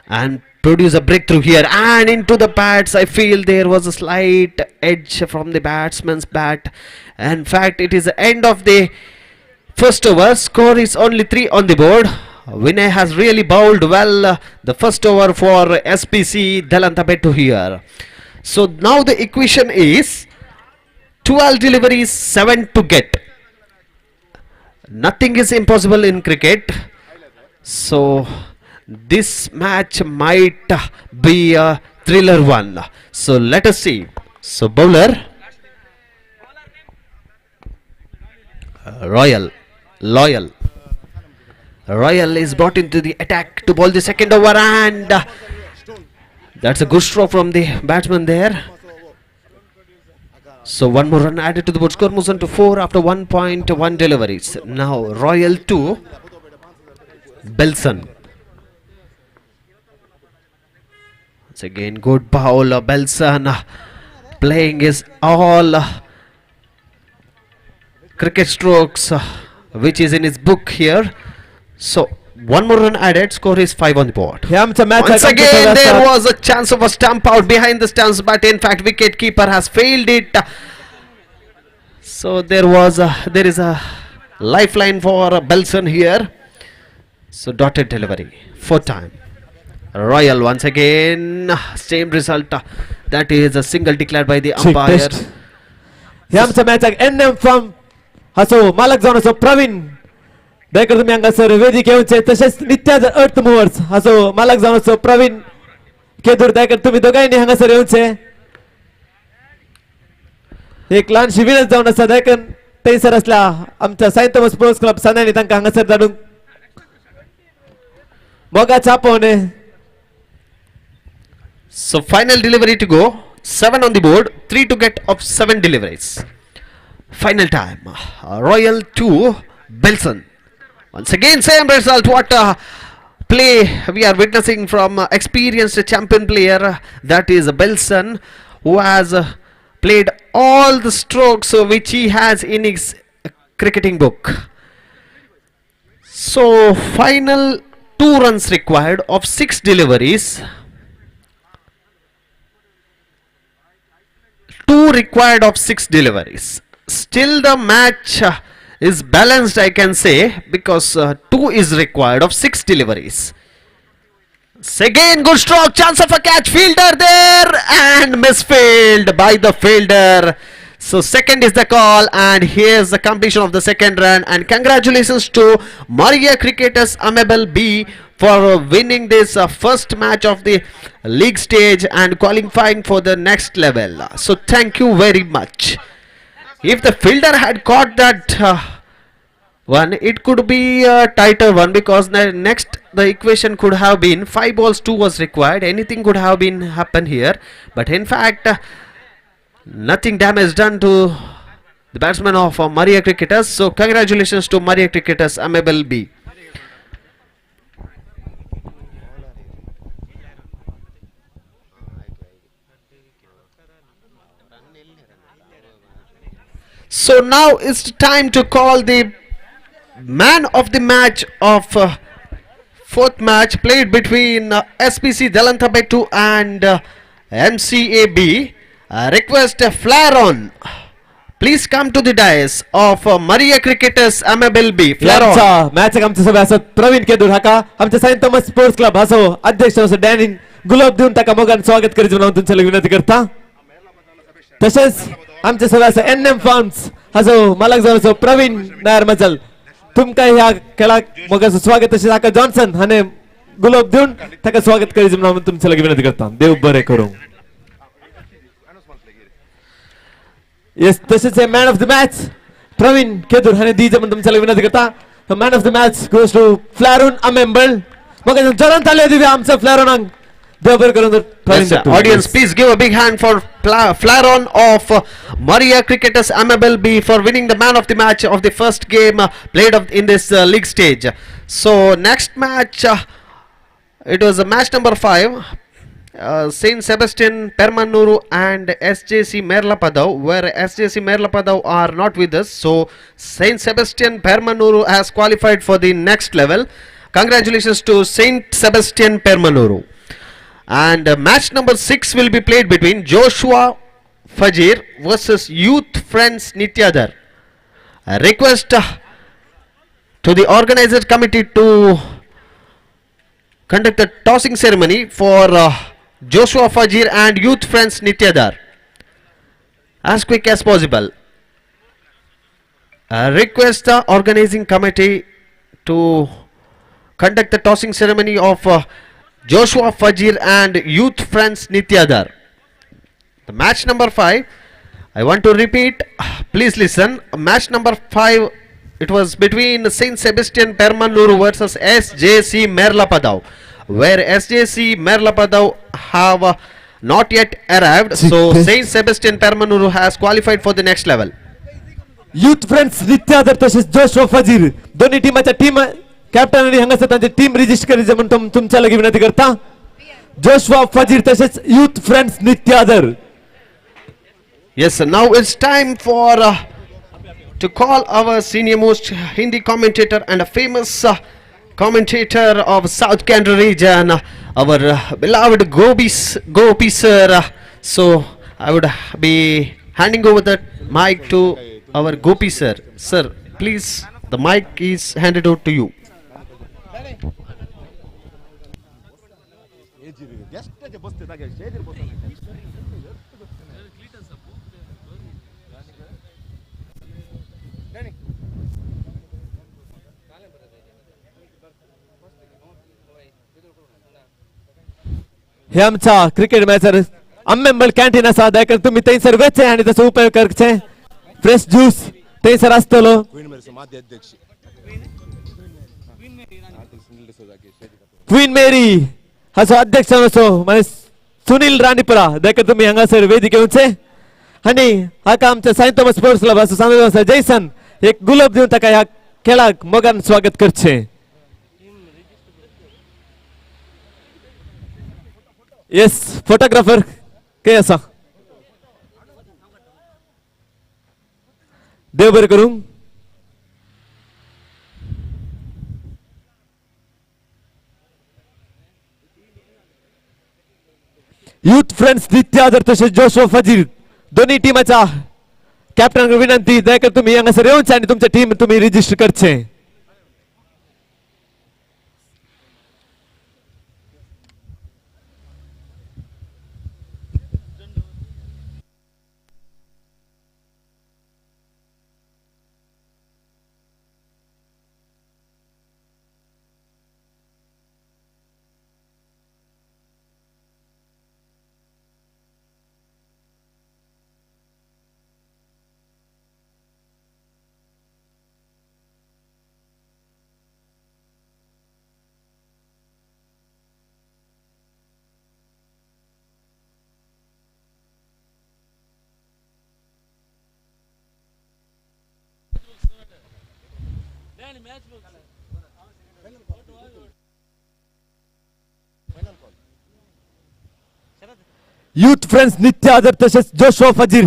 and produce a breakthrough here? And into the pads. I feel there was a slight edge from the batsman's bat. In fact, it is the end of the first over. Score is only 3 on the board. Vinay has really bowled well the first over for SPC Delantapettu here. So now the equation is 12 deliveries, 7 to get. Nothing is impossible in cricket. So this match might be a thriller one. So let us see. So bowler Royal is brought into the attack to bowl the second over, and that's a good stroke from the batsman there. So one more run added to the board. Score moves on to 4 after 1.1 deliveries. Now Royal to Belson. Once again, good bowler Belson, playing his all cricket strokes which is in his book here. So one more run added. Score is 5 on the board. Once again, there was a chance of a stump out behind the stumps, but in fact wicket keeper has failed it. So there is a lifeline for Belson here. So dotted delivery, 4th time. Royal once again, same result. That is a single declared by the umpire. ह्या match NM from हसो मालक जावन असो प्रवीण दयकर तुम्ही हांगासर Vedic येवचे तशेंच नित्या अर्थ मुवर्स हसो मालक जावन असो प्रवीण केदूर दयकर तुम्ही दोगांयनी हांगासर येवचे. एक ल्हानशी विनंती जावन आसा दयकर थंयसर आसल्या आमच्या सायंत थॉमस स्पोर्ट्स क्लब सान्यांनी तांकां हांगासर धाडूंक मोगाचें आपोवणे. So final delivery to go, 7 on the board, 3 to get of 7 deliveries. Final time, Royal to Belson. Once again same result. What play we are witnessing from experienced champion player, that is Belson, who has played all the strokes which he has in his cricketing book. So final 2 runs required of 6 deliveries. 2 required of 6 deliveries. Still the match is balanced, I can say, because 2 is required of 6 deliveries. Again good stroke, chance of a catch, fielder there, and misfield by the fielder. So second is the call, and here's the completion of the second run, and congratulations to Maria Cricketers AMMEMBAL B for winning this first match of the league stage and qualifying for the next level. So thank you very much. If the fielder had caught that one, it could be a tighter one, because the equation could have been 5 balls 2 was required. Anything could have been happen here, but in fact nothing damage done to the batsman of Maria Cricketers. So congratulations to Maria Cricketers AMMEMBAL B. So now it's time to call the man of the match of 4th match played between SPC Delantapettu and MCAB. Request Flaron, please come to the dais of Maria Cricketers AMMEMBAL B. Flaron. Match आमचे सगळे असत प्रवीण केदूर हाका आमचे सायंत Thomas sports club असो अध्यक्ष असो डॅनिन गुलाब देऊन ताका मोगान स्वागत करीत म्हणून तुमच्या विनंती करता. तसेच आमचे सगळे असो NM फार्म्स असो मालक जावन असो प्रवीण नायर मजल तुमकां ह्या खेळाक मोगाचं स्वागत. तसेच हाका जॉन्सन हाने गुलाब देऊन ताका स्वागत करीत म्हणून तुमच्या विनंती करता. देव बरें करूं. Yes, तसेच man of the match Praveen Kedur हाने दीजे म्हणून तुमच्या विनंती करता. Man of the match goes to फ्लॅरोन AMMEMBAL. मग जरान ताले दिवे आमच्या फ्लॅरोनाक देव बरें करूं. Audience, please give a big hand for Flaron of Maria Cricketers AMMEMBAL B for winning the man of the match of the first game played in this league stage. So next match, it was match number 5. Saint Sebastian Permanuru and SJC Merlapadau, where SJC Merlapadau are not with us. So Saint Sebastian Permanuru has qualified for the next level. Congratulations to Saint Sebastian Permanuru. And match number 6 will be played between Joshua Fajir versus Youth Friends Nityadhar. A request to the organizer committee to conduct the tossing ceremony for Joshua Fajir and Youth Friends Nityadhar as quick as possible. Request the organizing committee to conduct the tossing ceremony of Joshua Fajir and Youth Friends Nityadhar. The match number 5, I want to repeat, please listen. Match number 5, it was between Saint Sebastian Permanuru versus SJC Merlapadau, where SJC Merlapadau have not yet arrived. So Saint Sebastian Permanuru has qualified for the next level. Youth Friends Nityadhar तसेच Joshua फजीर दोन्ही टीमाच्या team कॅप्टननी हांगासर त्यांची team register करीचे म्हणून तुमच्या लगी विनंती करता. जोशवा फजीर तसेच Youth Friends Nityadhar. Yes, now it's time for to call our senior most Hindi commentator and a famous commentator of South Canara region, our beloved Gopi sir. So I would be handing over the mic to our Gopi sir. Sir, please, the mic is handed over to you. हे आमचा cricket mature अम्मेंबल canteen असा दयकर तुम्ही थंयसर वेचे आणि त्याचा उपयोग करचे. Fresh juice थंयसर आसतलो. क्वीन मेरी हाचो अध्यक्ष असो म्हणजे सुनील राणीपुरा दयकर तुम्ही हांगासर वेदिके येवचे आणि हाका आमच्या सायंत थॉमस स्पोर्ट्स क्लब असो सांगता जयसन एक गुलाब दिवन ताका ह्या खेळाक मोगान स्वागत करचे. येस फोटोग्राफर के असा देव बरें करूं. यूथ फ्रेंड्स नित्यादर तसेच जोशवा फजीर दोन्ही टीमाच्या कॅप्टन विनंती दयकर तुम्ही हांगासर येवचे आणि तुमची टीम तुम्ही रजिस्टर करचे. यूथ फ्रेंड्स नित्यादर तसेच जोशवा फजीर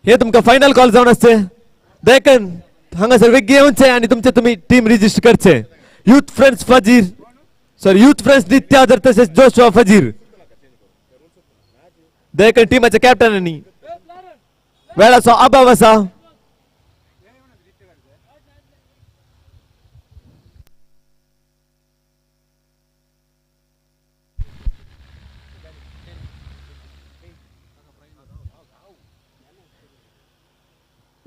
हे तुमका फायनल कॉल जावन असते दयकन हांगासर वेगळी येवचे आणि तुमचे तुम्ही टीम रजिस्टर करचे. यूथ फ्रेंड्स फजीर यूथ फ्रेंड्स नित्यादर तसेच जोशवा फजीर दयकन टीमाच्या कॅप्टनांनी वेळाचो अभाव असा.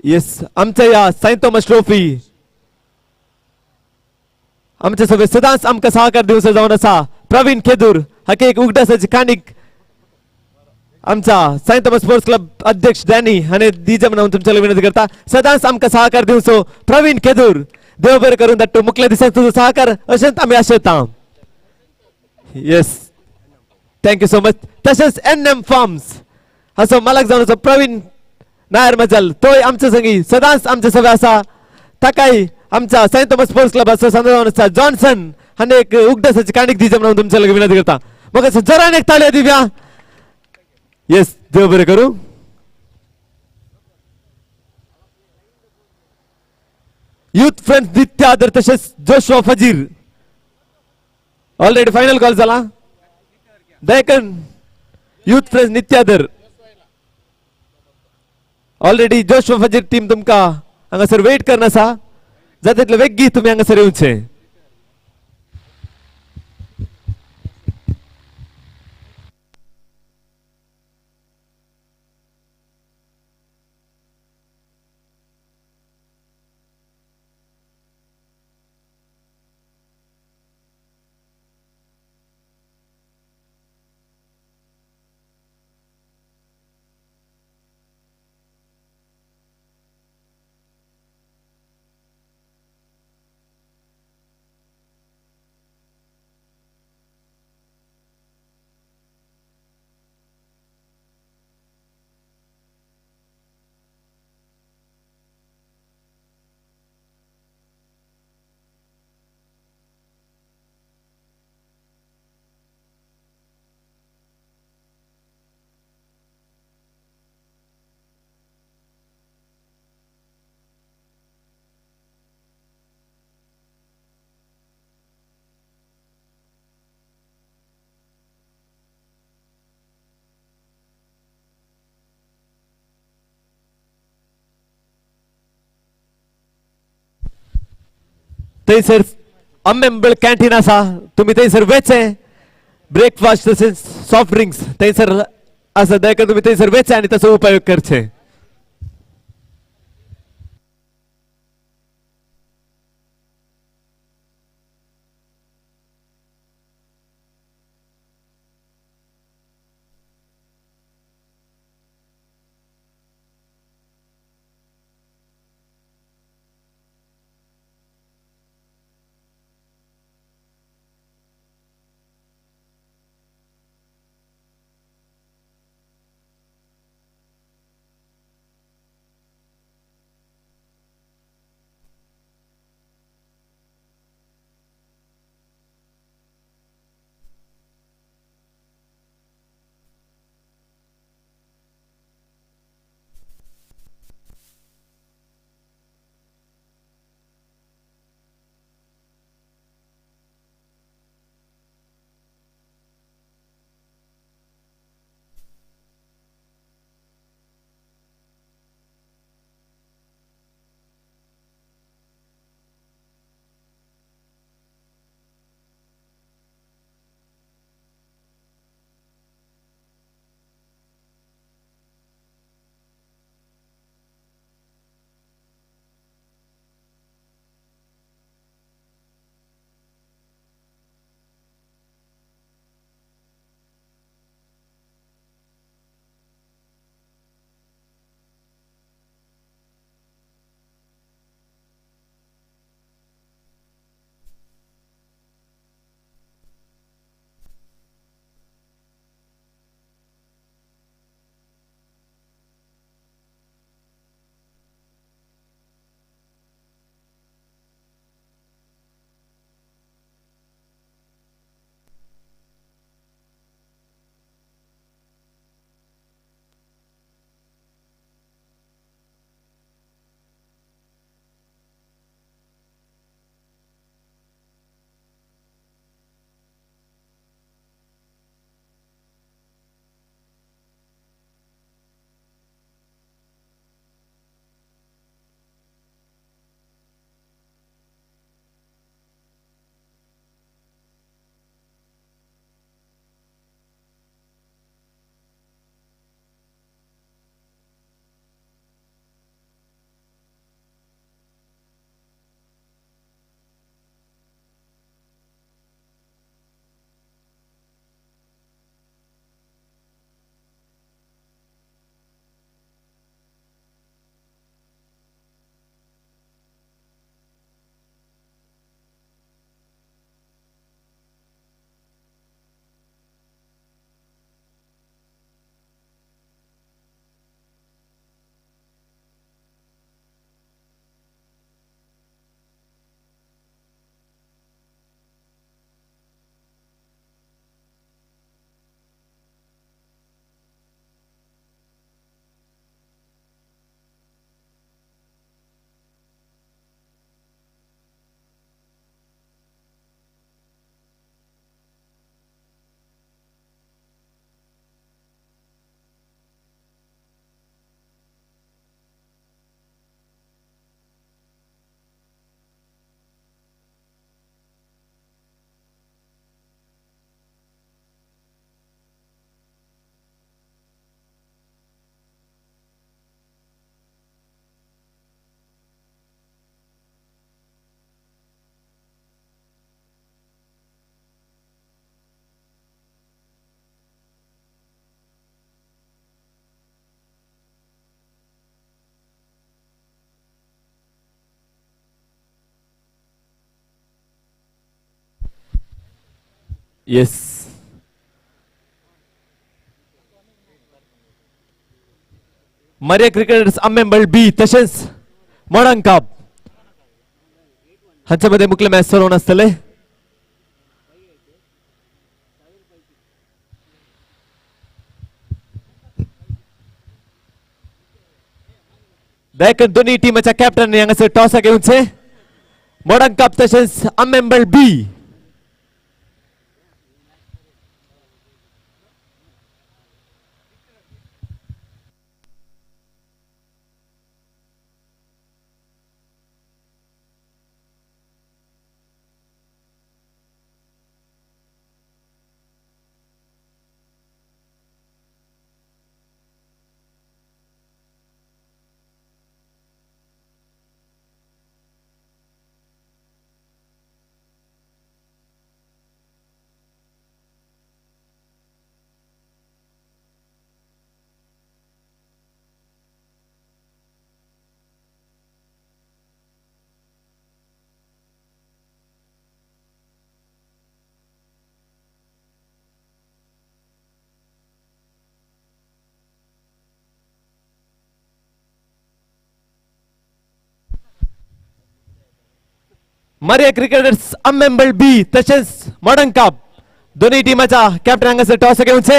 येस आमच्या या सायंत थॉमस ट्रॉफी आमच्या सगळे सदांच आमकां सहकार दिवस जावन आसा. प्रवीण खेदूर हाका एक उगडासाची काणीक आमचा सायंत थॉमस स्पोर्ट्स क्लब अध्यक्ष डॅनी हाणे दिजे म्हणून तुमच्याला विनंती करता. सदांच आमकां सहकार दिवचो प्रवीण खेदूर देव बरें करून धाडटा. मुखल्या दिसाक तुजो सहकार अशेंच आमी आशेता. Yes thank you so much. तशेंच NM फार्म्स हाचो मालक जावन आसा प्रवीण नायर मजल तोय आमच्या संगी सदांच आमचे सगळे आसा. ताकाय आमचा सायंत थॉमस स्पोर्ट्स क्लब असो सांगता जॉन्सन हाणे एक उगडासाची काणीक दिजे म्हणून तुमच्या लगे विनंती करता. मग असं जरा एक ताळ्या दिव्या. येस, देव बरे करू. युथ फ्रेंड्स नित्य आदर तसेच जोशवा फजीर ऑलरेडी फायनल कॉल झाला. दयकन युथ फ्रेंड्स नित्य आदर ऑलरेडी जोशवा फजीर टीम तुमका हांगासर वेट करना आसा. जाता वेगगी तुम्ही हांगासर येवचे. थंयसर अम्मेंबल कॅन्टीन आसा. तुम्ही थंयसर वेचे ब्रेकफास्ट तसेच सॉफ्ट ड्रिंक्स थंयसर आसा. दयकन तुम्ही थंयसर वेचे आणि तसो उपयोग करचे. Yes. Maria Cricketers AMMEMBAL B तशेंच मॉडर्न कप हांच्या मध्ये मुखेल मॅच सुरू आसतले. देखून दोन्ही टीमाच्या कॅप्टन हांगासर टॉस घेवचे. मॉडर्न कप तशेंच AMMEMBAL B. Maria Cricketers AMMEMBAL B तशेंच मॉडर्न कप दोन्ही टीमाच्या कॅप्टन हांगासर टॉस घेवचे.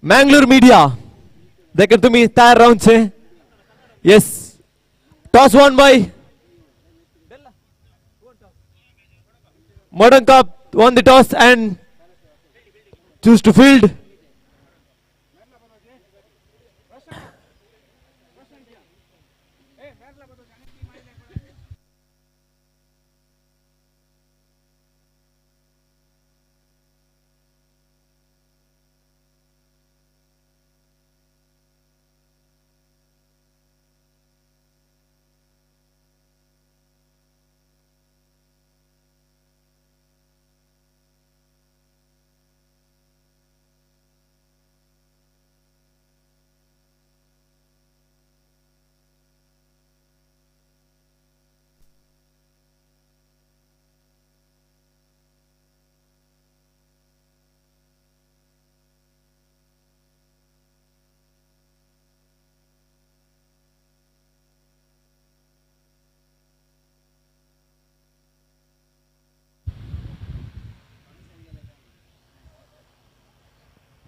मंगळूर मीडिया देखील तुम्ही तयार राहूनचे. Yes toss won by modern cup won the toss and choose to field.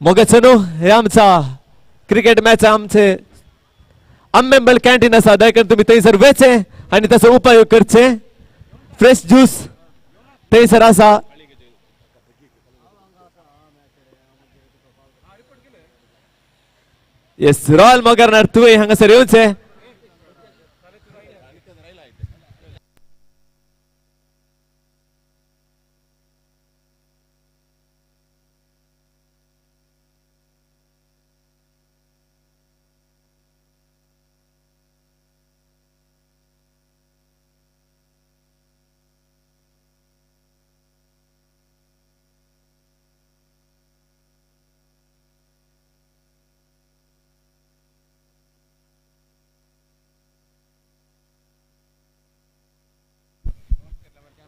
मोगेचनो हे आमचा क्रिकेट मॅच आमचे AMMEMBAL कॅन्टीन असा. देखून तुम्ही थंयसर वेचे आणि त्याचा उपयोग करचे. फ्रेश ज्यूस थंयसर असा. येस रॉयल मोगरनार तुवें हांगासर येवचे.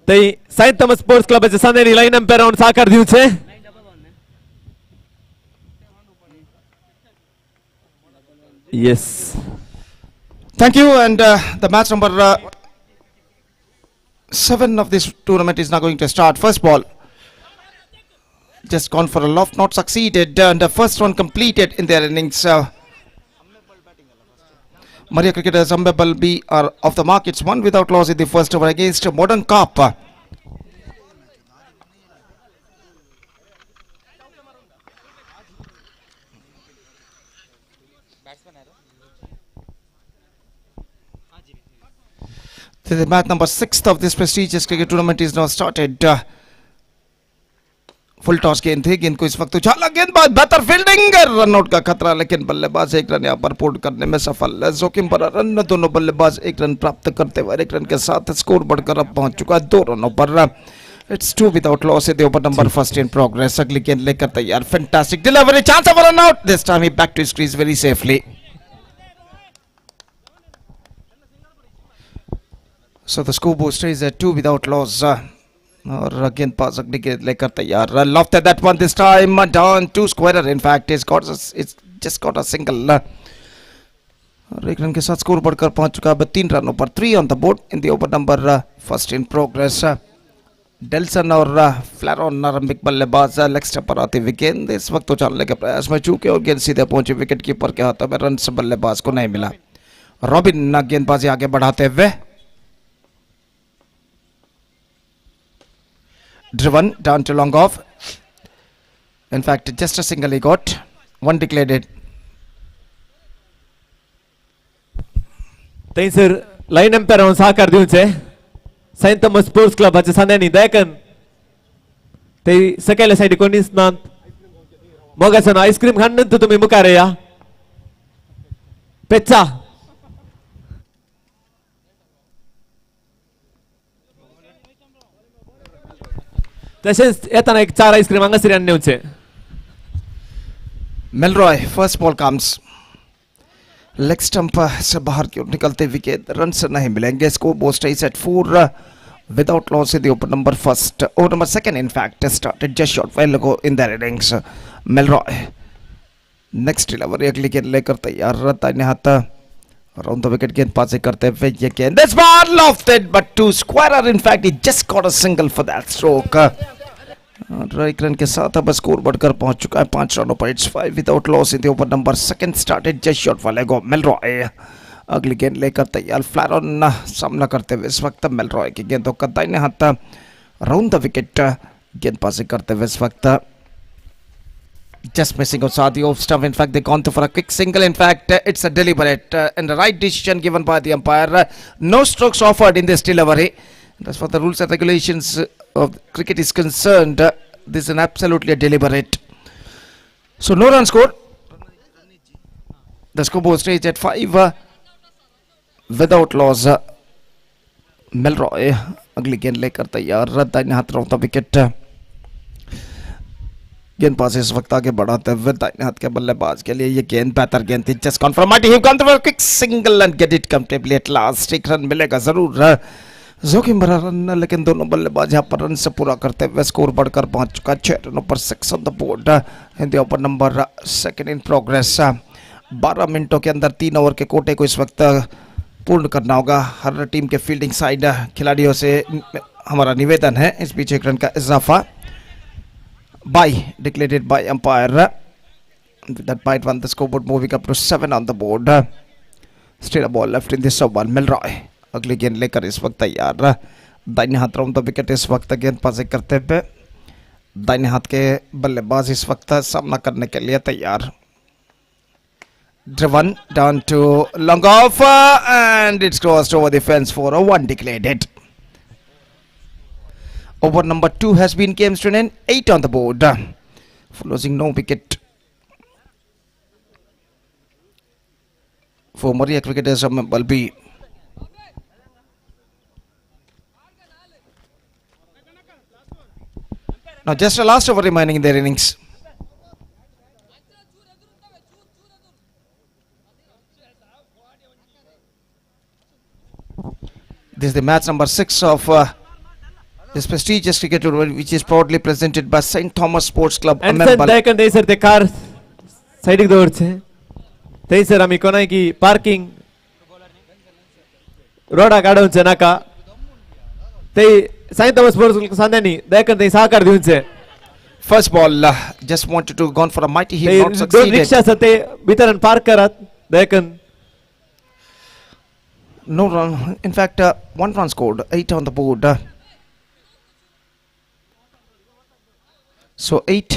ते सायंत थॉमस स्पोर्ट्स क्लबाचे सांदेरी लाईन अंपायर राऊंड साकार दिवचे. Yes. Thank you. And the match number 7 of this tournament is now going to start. First ball. Just gone for a loft, not succeeded. And the first one completed in their innings. Maria Cricketers AMMEMBAL B are off the mark. It's one without loss in the first over against Modern Cup. The match number 6 of this prestigious cricket tournament is now started. Full toss गेंद थी. गेंद को इस वक्त उछाला. गेंदबाज बेहतर fielding. Runout का खतरा लेकिन बल्लेबाज एक रन यहाँ पर पूर्ण करने में सफल. जोखिम भरा रन. दोनों बल्लेबाज एक रन प्राप्त करते हुए एक रन के साथ स्कोर बढ़कर अब पहुंच चुका है 2 रनों पर. It's 2 without loss in the over number first in progress. अगली गेंद लेकर तैयार. Fantastic delivery. Chance of a run out. This time he back to his crease very safely. So the scoreboard stays at 2 without loss. और गेंदबाज अगली गेंद लेकर तैयार. Lofted that one this time. Down 2 squarer. In fact, it's just got a single. और एक run के साथ स्कोर बढ़कर पहुंच चुका है 3 रनों पर. 3 on the board in the over number first in progress. डेल्सन और फ्लैरॉन आरंभिक बल्लेबाज लेग स्टंप पर आती हुई गेंद इस वक्त उछालने के प्रयास में चूके और गेंद सीधे पहुंची विकेट कीपर के हाथों में. रन से बल्लेबाज को नहीं मिला. रॉबिन गेंदबाजी आगे बढ़ाते हुए. Driven down to long off. In fact, just a single he got. One declared it. थंयसर लाईन एम्पायरान सहकार दिवचे. सेंट थॉमस स्पोर्ट्स क्लबाचे सांद्यांनी दयाकन ते सकयल्या सायडी कोणीच नात. मोगासन आईस्क्रीम खाण नंतर तुम्ही मुखार या. पेच्चा तसेच येताना एक 4 आईस्क्रीम हांगासर नेवचे. Milroy, first ball comes. Leg stump से बाहर की ओर निकलते विकेट. रन से नहीं मिलेंगे. Score board stage at 4 without loss in the over number first. Over number second, in fact, started just short while ago in their innings. Milroy next delivery अगली गेंद लेकर तैयार रहता है. हाथ around the wicket गेंदबाजी करते हुए ये गेंद. This ball lofted but 2 squarer. In fact, he just got a single for that stroke. और एक रन के साथ अब स्कोर बढ़कर पहुंच चुका है 5 रनों पर. It's 5 without loss in the over number second. Started just short while ago. Milroy अगली गेंद लेकर तैयार. फ्लैरॉन सामना करते हुए इस वक्त मिलरॉय की गेंदों का दाहिने हाथ अराउंड द विकेट गेंदबाजी करते हुए इस वक्त just missing outside the off stump. In fact, they gone for a quick single. In fact, it's a deliberate and the right decision given by the umpire. No strokes offered in this delivery. As far as the rules and regulations of cricket is concerned, this is an absolutely deliberate. So no run scored. The scoreboard stays at 5 without loss. Milroy अगली गेंद लेकर तैयार. दाहिने हाथ रौता wicket. गेंदबाज इस वक्त आगे बढ़ाते हुए दाहिने हाथ के बल्लेबाज के लिए ये गेंद बेहतर गेंद थी. Just gone from mighty. He gone for quick single and get it comfortably at last. एक रन मिलेगा जरूर. जोखिम भरा रन लेकिन दोनों बल्लेबाज यहाँ पर रन से पूरा करते हुए स्कोर बढ़कर पहुंच चुका है 6 रनों पर. 6 on the board in the over number second in progress. 12 मिनटों के अंदर 3 ओवर के कोटे को इस वक्त पूर्ण करना होगा. हर टीम के फील्डिंग साइड खिलाड़ियों से हमारा निवेदन है इस बीच एक रन का इजाफा. Bye declared by umpire. With that bite one, the scoreboard moving up to 7 on the board. Still a ball left in this over. Milroy अगली गेंद लेकर इस वक्त तैयार. दाहिने हाथ राउंड द विकेट इस वक्त गेंदबाजी करते हुए. दाहिने हाथ के बल्लेबाज इस वक्त सामना करने के लिए तैयार. Driven down to long off and it's crossed over the fence for a 1 declared it. Over number 2 has been came to an end. 8 on the board. For losing no wicket. For Maria cricketers will be. Now just a last over remaining in their innings. This is the match number 6 of this prestigious cricket tournament, which is proudly presented by St. Thomas Sports Club. Dayakan thayser te car side ek dawrche. Thayser ami konay ki parking roda gadonche naka. They St. Thomas Sports Club sandani dayakan they sahakar diunche. First ball just wanted to gone for a mighty hit. They Not succeeded. rickshaw sate bitaran park karat dayakan. No run. In fact, 1 run scored. 8 on the board. So 8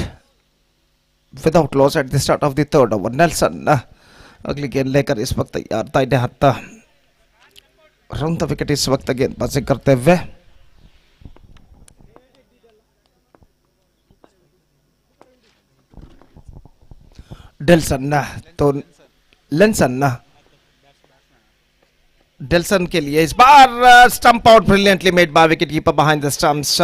without loss at the start of the third over. Nelson अगली गेंद लेकर इस वक्त तैयार. दाहिने हाथ round the wicket इस वक्त गेंदबाजी करते हुए. डेल्सन तो लेंसन डेल्सन के लिए इस बार stump out brilliantly made by wicket keeper behind the stumps.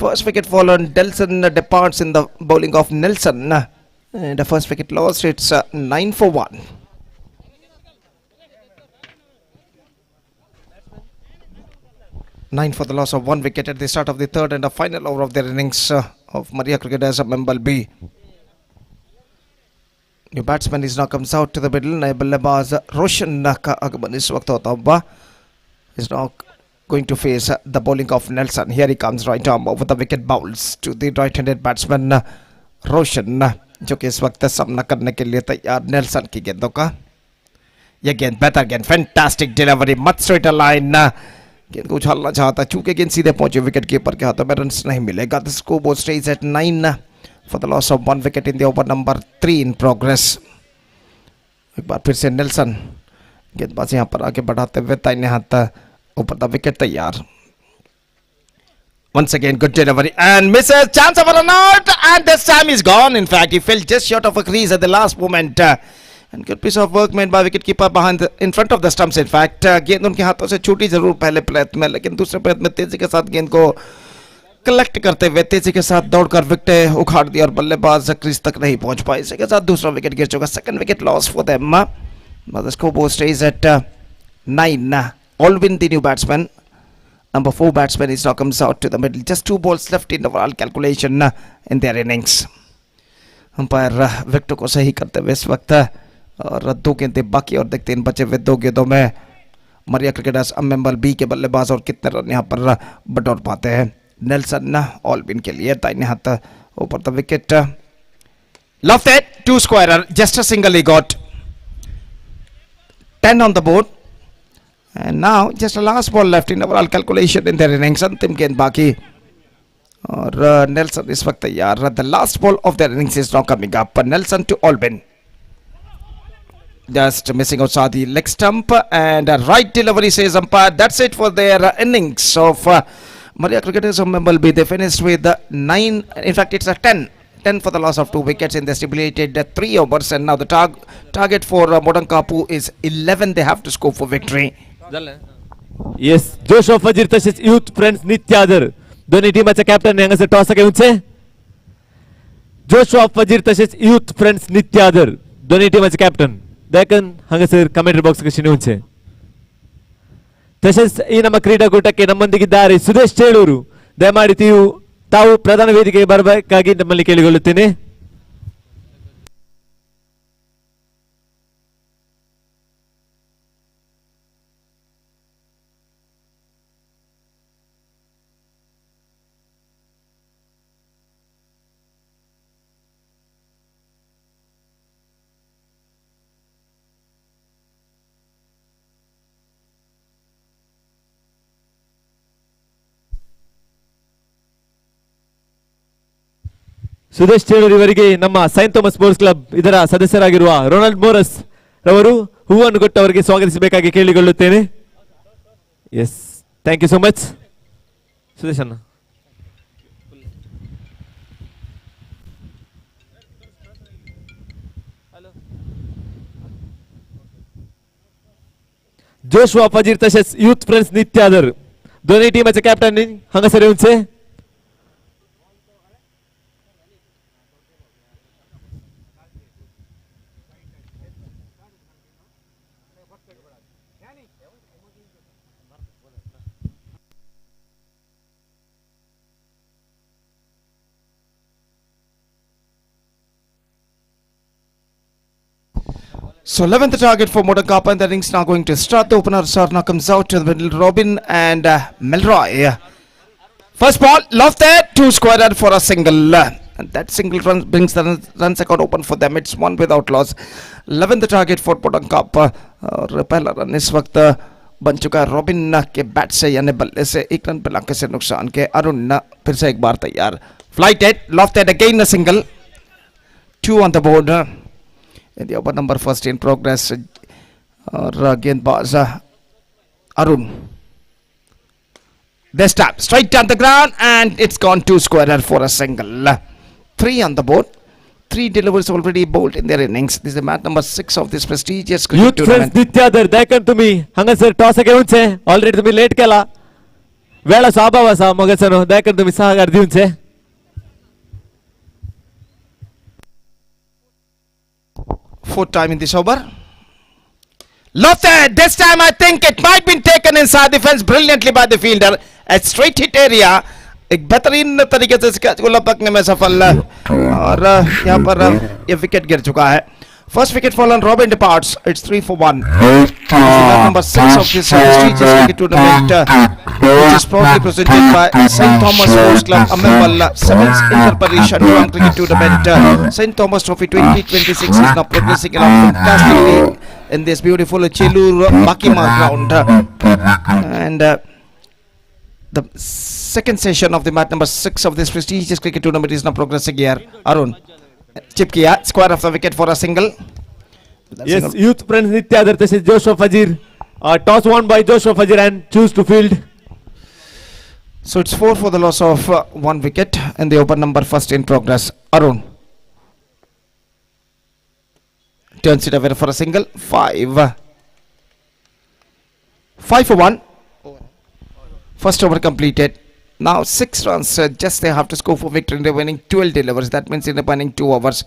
First wicket fallen. Delson departs in the bowling of Nelson. And the first wicket lost. It's 9 for 1. 9 for the loss of 1 wicket at the start of the third and the final over of their innings of Maria Cricketers AMMEMBAL B. New batsman is now comes out to the middle. नए बल्लेबाज रोशन का आगमन इस वक्त होता हुआ is now going to face the bowling of Nelson. Here he comes, right arm over the wicket, bowls to the right-handed batsman रोशन, जो कि इस वक्त सामना करने के लिए तैयार नेल्सन की गेंदों का. यह गेंद बेहतर गेंद, fantastic delivery, much straight line. गेंद को उछालना चाहता, चूंकि गेंद सीधे पहुंचे विकेट कीपर के हाथों में, रन्स नहीं मिलेगा. The scoreboard stays at 9 for the loss of 1 wicket in the over number 3 in progress. एक बार फिर से नेल्सन गेंदबाज यहाँ पर आगे बढ़ाते हुए दाहिने हाथ ऊपर द विकेट तैयार. Once again, good delivery and misses. Chance of a run out, and this time he's gone. In fact, he fell just short of a crease at the last moment. And good piece of work made by wicketkeeper in front of the stumps. In fact, गेंद उनके हाथों से छूटी जरूर पहले प्रयत्न में, लेकिन दूसरे प्रयत्न में तेजी के साथ गेंद को कलेक्ट करते हुए तेजी के साथ दौड़कर विकेट उखाड़ दिया और बल्लेबाज क्रीज तक नहीं पहुंच पाए. इसी के साथ दूसरा विकेट गिर चुका. Second wicket loss for them. The scoreboard stays at 9. Alvin, the new batsman. Number 4 batsman is now comes out to the middle. Just 2 balls left in the overall calculation in their innings. Umpire wicket को सही करते हुए इस वक्त और 2 गेंदें बाकी और देखते हैं बचे हुए 2 गेंदों में मरिया क्रिकेटर्स AMMEMBAL B के बल्लेबाज और कितने रन यहाँ पर बटोर पाते हैं. नेल्सन ऑल्विन के लिए दाहिने हाथ ऊपर the wicket. Lofted, 2 squarer, just a single he got. 10 on the board. And now just a last ball left in overall calculation in their innings. अंतिम गेंद बाकी और नेल्सन इस वक्त तैयार. The last ball of their innings is now coming up. Nelson to Albin. Just missing outside the leg stump and a right delivery, says umpire. That's it for their innings of Maria Cricketers AMMEMBAL B. They finished with 9. In fact, it's a 10. 10 for the loss of 2 wickets in the stipulated 3 overs. And now the target for Modern Kapu is 11. They have to score for victory. Yes, जोशो फजीर तसेच youth friends नित्यादर दोन्ही टीमाचे captain हांगासर toss घेऊनचे. जोशो Fajir तसेच youth friends नित्यादर दोन्ही टीमाचे captain देखन हांगासर commentary box कशी नेऊनचे. तसेच ಈ ನಮ್ಮ ಕ್ರೀಡಾಕೂಟಕ್ಕೆ ನಮ್ಮೊಂದಿಗಿದ್ದಾರೆ ಸುದೇಶ್ ಚೇಳೂರು. ದಯಮಾಡಿ ತಾವು ಪ್ರಧಾನ ವೇದಿಕೆಗೆ ಬರಬೇಕಾಗಿ ನಮ್ಮಲ್ಲಿ ಕೇಳಿಕೊಳ್ಳುತ್ತೇನೆ. ಸುದೇಶ್ ಚೇಳೂರು ಇವರಿಗೆ ನಮ್ಮ ಸೈಂಟ್ ಥಾಮಸ್ ಸ್ಪೋರ್ಟ್ಸ್ ಕ್ಲಬ್ ಇದರ ಸದಸ್ಯರಾಗಿರುವ ರೊನಾಲ್ಡ್ ಮೋರಸ್ ರವರು ಹೂವನ್ನು ಕೊಟ್ಟು ಅವರಿಗೆ ಸ್ವಾಗತಿಸಬೇಕಾಗಿ ಕೇಳಿಕೊಳ್ಳುತ್ತೇನೆ. Yes, thank you so much Sudesh ಅಣ್ಣ. जोशुआ फजीर तसेच यूथ फ्रेंड्स नित्यादर दोन्ही टीमाचे कॅप्टन हांगासर येऊनचे. So 11th target for Modern Kapu, and the innings now going to start. The opener now comes out to the middle. Robin and Melroy. First ball, Lofted, 2 squarer for a single. And that single run brings the runs account open for them. It's 1 without loss. 11th target for Modern Kapu. और पहला run इस वक्त बन चुका है robin के bat से, यानी बल्ले से 1 रन पर लंके से नुकसान के. अरुण फिर से एक बार तैयार. Flighted, Lofted again a single. 2 on the board. In the over number first in progress और गेंदबाज Arun. This time straight down the ground and it's gone 2 squarer for a single. 3 on the board. 3 delivers already bowled in their innings. This is the match number 6 of this prestigious cricket youth friends tournament. नित्यादर देखन तुम्ही हांगासर toss घेऊनचे. Already तुम्ही late केला, वेळाचा अभाव असा मगसनो देखन तुम्ही सहकार दिवनचे. Fourth time in this over. Lofted, this time I think it might been taken inside the fence brilliantly by the fielder. Straight hit area, एक बेहतरीन तरीके से कैच को लपकने में सफल, और यहाँ पर ये विकेट गिर चुका है. First wicket fallen, Robin departs. It's 3 for 1. Number 6 of this prestigious cricket tournament, which is proudly presented by St. Thomas Sports Club, AMMEMBAL, 7th INTER-PARISH UNDERARM Cricket Tournament. St. Thomas Trophy 2026 is now progressing along fantastically in this beautiful Chelur Bakima ground. And the second session of the match number 6 of this prestigious cricket tournament is now progressing here. Arun. Chip kiya, square of the wicket for a single. Yes, youth friends Nityader तसेच Joshua Fajir. Toss won by Joshua Fajir and choose to field. So it's 4 for the loss of 1 wicket in the open number first in progress. Arun turns it away for a single. 5 for 1. First over completed. Now 6 runs, just they have to score for victory in the remaining 12 delivers. That means in the remaining 2 overs,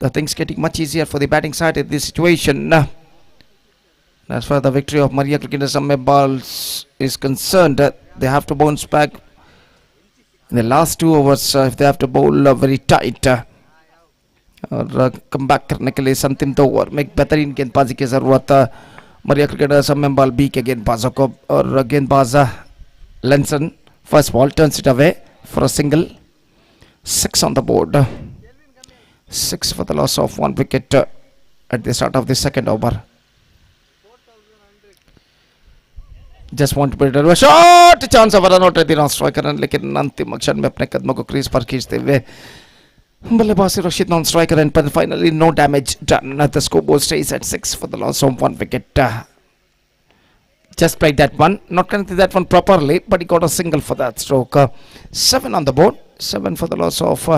the things getting much easier for the batting side in this situation. As far as the victory of Maria Cricketers AMMEMBAL is concerned, they have to bounce back in the last 2 overs if they have to bowl very tight. और come back करने के लिए अंतिम 2 over में एक बेहतरीन गेंदबाजी की ज़रूरत मरिया क्रिकेटर्स AMMEMBAL बी के गेंदबाजों को. और गेंदबाज लेंसन first ball turns it away for a single. 6 on the board. 6 for the loss of 1 wicket at the start of the second over. Just want to build a shot chance of a run out at the non-striker, लेकिन अंतिम क्षण में अपने कदमों को crease पर खींचते हुए बल्लेबाज Rashid non-striker, and finally no damage done. The scoreboard stays at 6 for the loss of 1 wicket. Just played that one, not connected that one properly, but he got a single for that stroke. 7 on the board, 7 for the loss of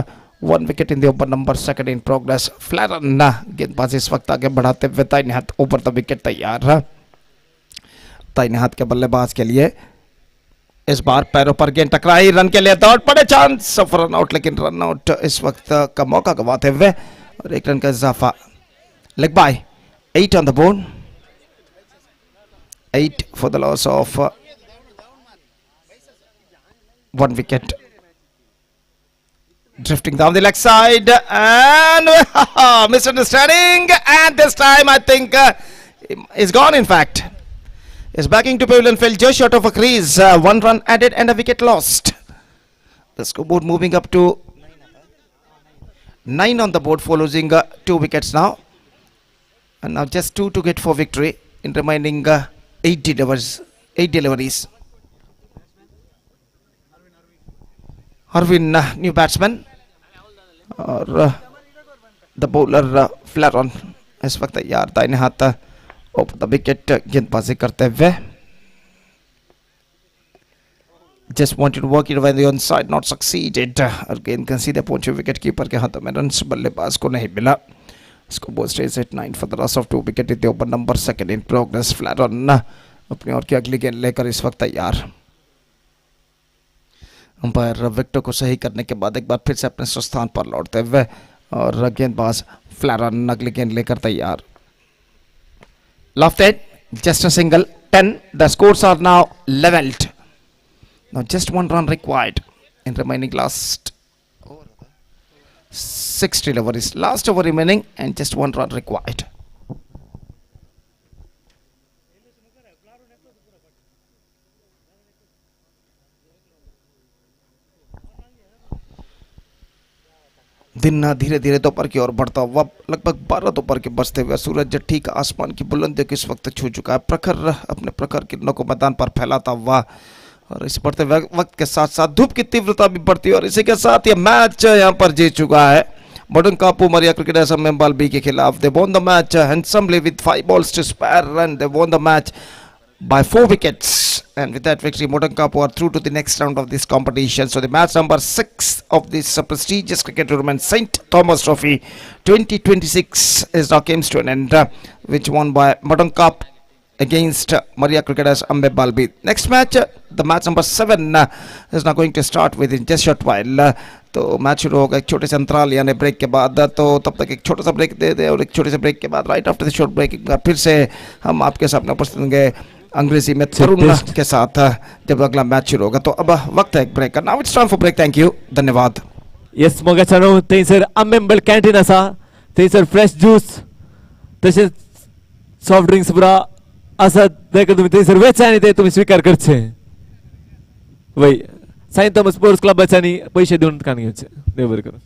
1 wicket in the open number second in progress. Flaran गेंदबाजी इस वक्त आगे बढ़ाते हुए दाहिने हाथ ऊपर the wicket तैयार है. दाहिने हाथ के बल्लेबाज के लिए इस बार पैरों पर गेंद टकराई, रन के लिए दौड़ पड़े, चांस ऑफ रन आउट, लेकिन रन आउट इस वक्त का मौका गंवाते हुए और 1 रन का इजाफा. Leg bye. 8 on the board. 8 for the loss of 1 wicket. Drifting down the leg side and misunderstanding, and this time I think is gone. In fact, is backing to pavilion field just short of a crease. 1 run added and a wicket lost. The scoreboard moving up to 9 on the board for losing 2 wickets now, and now just 2 to get for victory in remaining 8 deliveries. Arvin, new batsman, और the bowler Flaron इस वक्त तैयार दाहिने हाथ over the wicket गेंदबाजी करते हुए. Just wanted to work it away the onside, not succeeded. और गेंद कंसीडर पहुंचे विकेट कीपर के हाथों में, रन्स बल्लेबाज को नहीं मिला. Scoreboard stays at 9 for the loss of 2 wicket in the open number second in progress. Flaron अपनी और की अगली गेंद लेकर इस वक्त तैयार. अंपायर विकेट को सही करने के बाद एक बार फिर से अपने स्थान पर लौटते हुए और गेंदबाज फ्लैरन अगली गेंद लेकर तैयार. Lofted, just a single. 10. The scores are now leveled. Now just 1 run required in remaining last 6 deliveries. Last over remaining and just 1 run required. दिन धीरे धीरे दोपहर की ओर बढ़ता हुआ लगभग 12 दोपहर के बजते हुए सूरज ठीक आसमान की बुलंदी को इस वक्त छू चुका है. प्रखर अपने प्रखर किरणों को मैदान पर फैलाता हुआ और इस बढ़ते वक्त के साथ साथ धूप की तीव्रता भी बढ़ती है. और इसी के साथ ये मैच यहाँ पर जीत चुका है Modankapu Maria Cricketers AMMEMBAL B के खिलाफ. They won the match handsomely with 5 balls to spare, and they won the match by 4 wickets. And with that victory, Modankapu are through to the next round of this competition. So the match number 6 of this prestigious cricket tournament, St. Thomas Trophy 2026, is now comes to an end, which won by Modankapu against Maria Cricketers AMMEMBAL B. Next match, the match number 7 is now going to start within just short while. तो match शुरू होगा एक छोटे से अंतराल यानी break के बाद. तो तब तक एक छोटा सा ब्रेक दे दे और एक छोटे से ब्रेक के बाद right after the short break फिर से हम आपके सामने उपस्थित होंगे अंग्रेजी में तरुण के साथ जब अगला मैच शुरू होगा. तो अब वक्त है एक ब्रेक का. Now it's time for break. Thank you. धन्यवाद. येस मोगाच्यानो थंयसर अमेम्बल कॅन्टीन आसा. थंयसर फ्रेश ज्यूस तसेच सॉफ्ट ड्रिंक्स पुरा आसात. देखा तुम्ही थंयसर वेचा आणि ते तुम्ही स्वीकार करचे. वय साईंत थॉमस स्पोर्ट्स क्लबाच्यानी पैसे देऊन कान घेवचे. देव बरें करूं.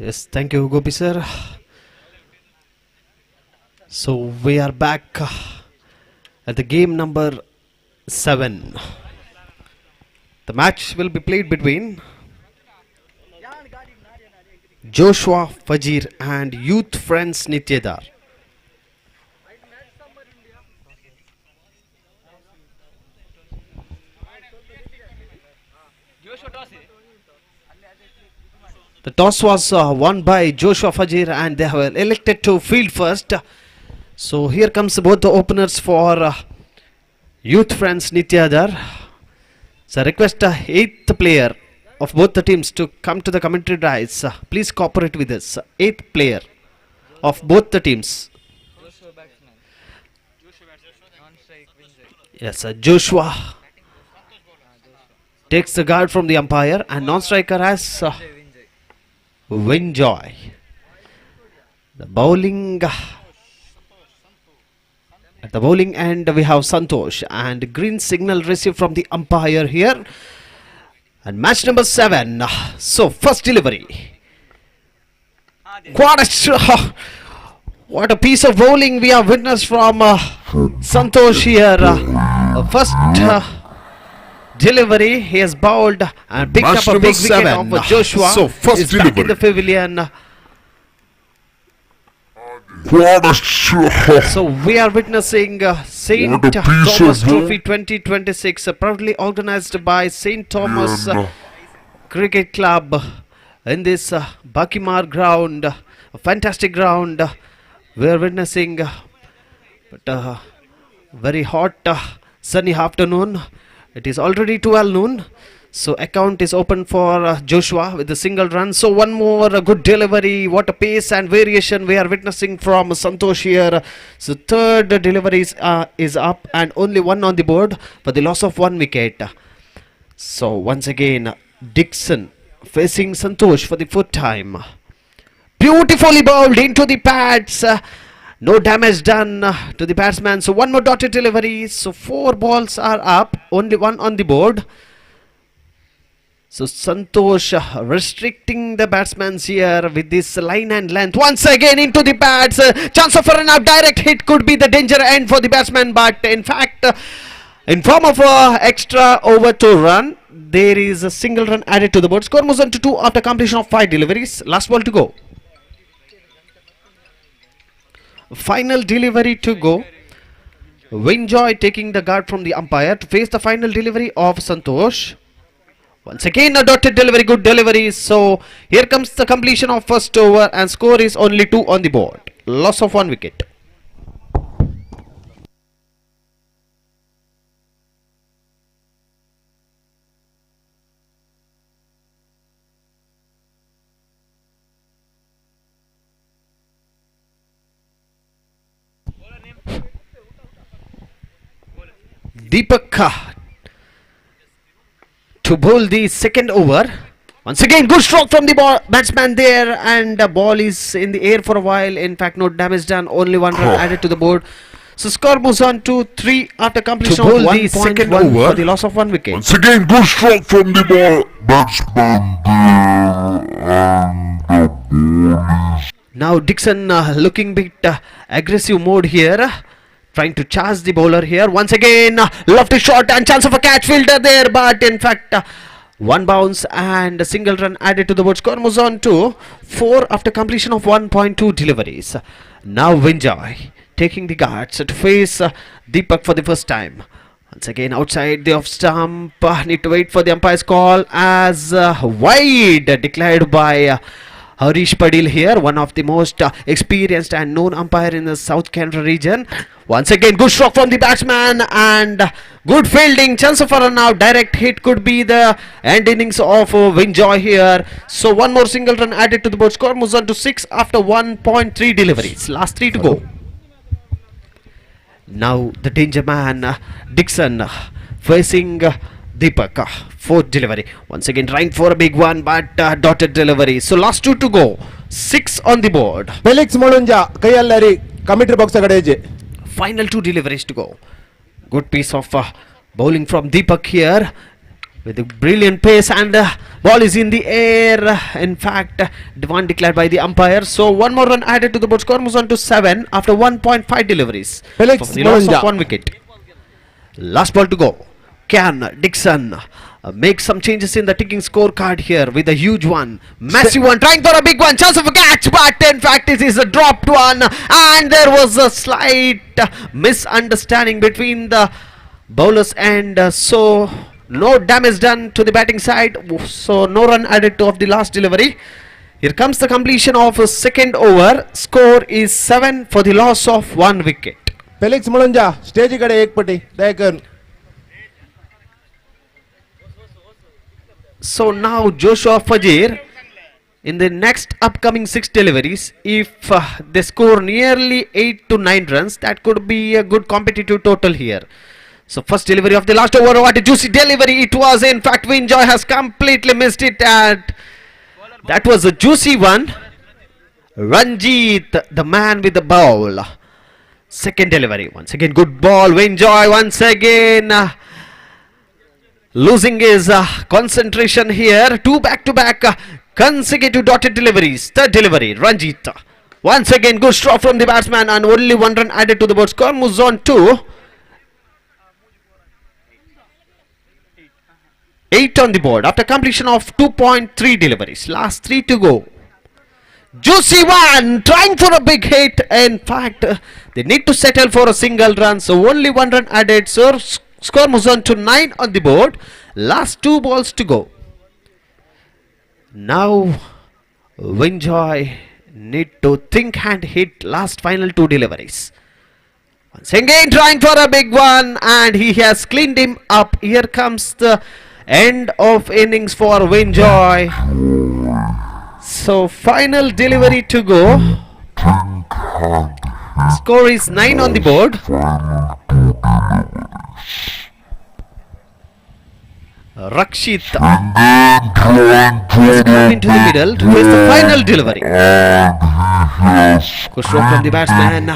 Yes, thank you, Gopi sir. So we are back at the game number 7. The match will be played between Joshua Fajir and Youth Friends Nityadar. The toss was won by Joshua Fajir and they have elected to field first. So here comes both the openers for Youth Friends Nityadar. So request 8th player of both the teams to come to the commentary dais. Please cooperate with us. 8th player of both the teams. Yes, Joshua takes the guard from the umpire and non-striker has Winjoy. The bowling at the bowling end we have Santosh and green signal received from the umpire here. And match number 7. So first delivery. What a piece of bowling we have witnessed from Santosh here. First delivery, he has bowled and picked Match up a big number wicket 7. of Joshua. So, first is back in delivery. the pavilion. So we are witnessing Saint What a piece Thomas of Trophy 2026, proudly organized by Saint Thomas Cricket Club in this Bakimar ground, a fantastic ground. We are witnessing very hot sunny afternoon. It is already 12 noon. So account is open for Joshua with a single run. So one more good delivery. What a pace and variation we are witnessing from Santosh here. So third delivery is up and only one on the board for the loss of 1 wicket. So once again Dixon facing Santosh for the 4th time. Beautifully bowled into the pads. No damage done to the batsman. So one more dotted delivery. So 4 balls are up. Only one on the board. So Santosh restricting the batsmen here with this line and length. Once again into the pads. Chance of a run out. Direct hit could be the danger end for the batsman. But in fact, in form of extra over to run, there is a single run added to the board. Score moves on to 2 after completion of 5 deliveries. Last ball to go. Final delivery to go. Winjoy taking the guard from the umpire to face the final delivery of Santosh. Once again a dotted delivery, good delivery. So here comes the completion of first over and score is only 2 on the board. Loss of 1 wicket. Deepak to bowl the second over Once again, good stroke from the batsman there, and the ball is in the air for a while. In fact, no damage done, only one run added to the board. So score moves on to 3 after completion of bowl the second 1.1 over. for the loss of 1 wicket. Once again, good stroke from the ball batsman there, and the ball is Now Dixon looking bit aggressive mode here, trying to charge the bowler here. Once again, lofty shot and chance of a catch fielder there, but in fact, one bounce and a single run added to the board. Score moves on to 4 after completion of 1.2 deliveries. Now Vinjoy taking the guards to face Deepak for the first time. Once again, outside the off stump, need to wait for the umpire's call as wide declared by Harish Padil here, one of the most experienced and known umpire in the South Canara region. Once again, good stroke from the batsman and good fielding. Chance for a now direct hit could be the end innings of Vinjoy here. So one more single run added to the board. Score moves on to 6 after 1.3 deliveries. Last 3 to go. Now the danger man Dixon facing Deepak, 4th delivery. Once again trying for a big one, but dotted delivery. So last 2 to go. 6 on the board. Felix Molunja ಕೈಯಲ್ಲರಿ commentary box ಕಡೆಜೆ. Final 2 deliveries to go. Good piece of bowling from Deepak here with a brilliant pace, and ball is in the air. In fact, one declared by the umpire. So one more run added to the board. Score moves on to 7 after 1.5 deliveries. Felix For the loss Molunja. of 1 wicket. Last ball to go. Can Dixon make some changes in the ticking scorecard here with a huge one, massive one, trying for a big one, chance of a catch, but in fact it is a dropped one, and there was a slight misunderstanding between the bowlers, and so no damage done to the batting side, so no run added to of the last delivery. Here comes the completion of a second over. Score is 7 for the loss of 1 wicket. Felix Molunja stage ಕಡೆ ಏಕ್ಪಟ್ಟಿ ದಯಕರ್. So now Joshua Fajir, in the next upcoming 6 deliveries, if they score nearly 8 to 9 runs, that could be a good competitive total here. So first delivery of the last over, what a juicy delivery it was. In fact, Vinjoy has completely missed it, and that was a juicy one. Ranjit, the man with the ball. Second delivery, once again good ball. Vinjoy once again losing his concentration here. 2 back-to-back consecutive dotted deliveries. Third delivery, Ranjit. Once again, good stroke from the batsman, and only 1 run added to the board. Score moves on to 8 on the board after completion of 2.3 deliveries. Last 3 to go. Juicy one, trying for a big hit. In fact, they need to settle for a single run, so only 1 run added. So score moves on to 9 on the board. Last 2 balls to go. Now Vinjoy need to think and hit last final 2 deliveries. Once again trying for a big one, and he has cleaned him up. Here comes the end of innings for Vinjoy. So final delivery to go. Score is 9 on the board. Rakshit has come into the middle to face the final delivery. Good stroke from the batsman.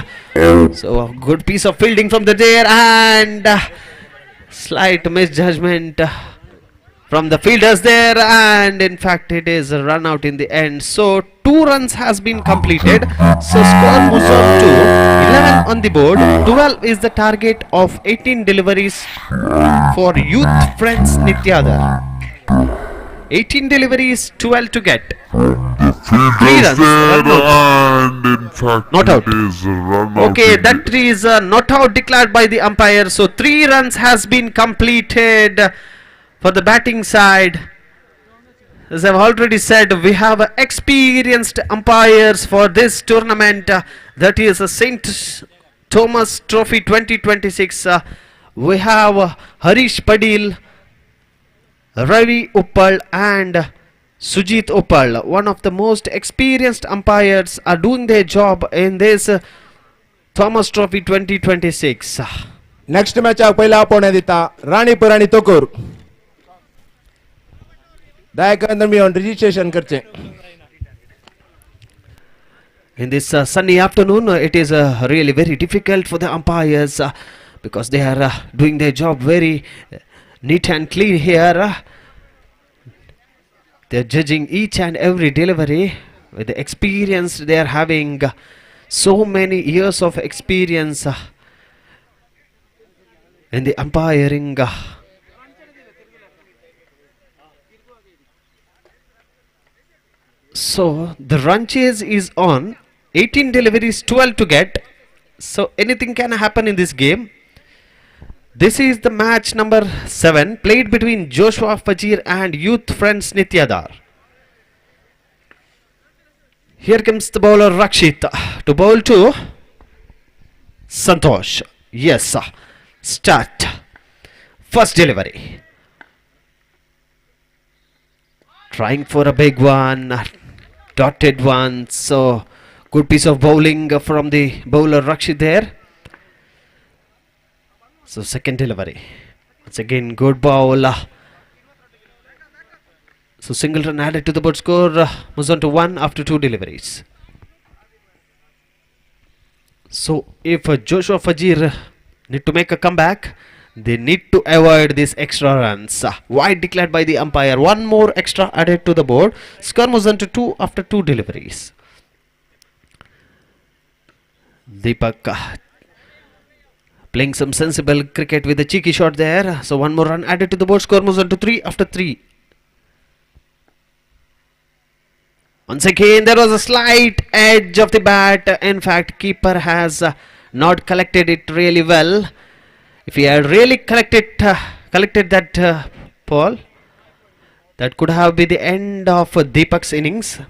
So a good piece of fielding from the there, and slight misjudgment from the fielders there, and in fact it is a run out in the end. So 2 runs has been completed. So score moves on to 11 on the board. 12 is the target of 18 deliveries for youth friends Nityadar. 18 deliveries, 12 to get. 3 runs. and in fact Not out. it is a run out. Okay, that is not out declared by the umpire. So 3 runs has been completed for the batting side. As I've already said, we have experienced umpires for this tournament. That is St. Thomas Trophy 2026. We have Harish Padil, Ravi Uppal, and Sujit Uppal. One of the most experienced umpires are doing their job in this Thomas Trophy 2026. Next match ಆಗ ಪೈಲ ಆಪೋಣೆ ದಿತ್ತ ರಾಣಿ ಪುರಾಣಿ ತೊಕೂರ್. दया करून तुम्ही registration करचे. In this sunny afternoon, it is really very difficult for the umpires because they are doing their job very neat and clean here. They are judging each and every delivery with the experience they are having. So many years of experience in the umpiring. So the run chase is on. 18 deliveries, 12 to get. So anything can happen in this game. This is the match number 7 played between Joshua Fajir and youth friends Nityadar. Here comes the bowler Rakshit to bowl to Santosh. Yes, start. First delivery. Trying for a big one. Dotted one. So good piece of bowling from the bowler Rakshit there. So second delivery. Once again good bowl. So single run added to the board score. Moves on to 1 after 2 deliveries. So if Joshua Fajir need to make a comeback, they need to avoid these extra runs. Wide declared by the umpire. One more extra added to the board. Score moves on to 2 after 2 deliveries. Deepak playing some sensible cricket with a cheeky shot there. So one more run added to the board. Score moves on to 3 after 3. Once again there was a slight edge of the bat. In fact, keeper has not collected it really well. If he had really collected that ball, that could have been the end of Deepak's innings.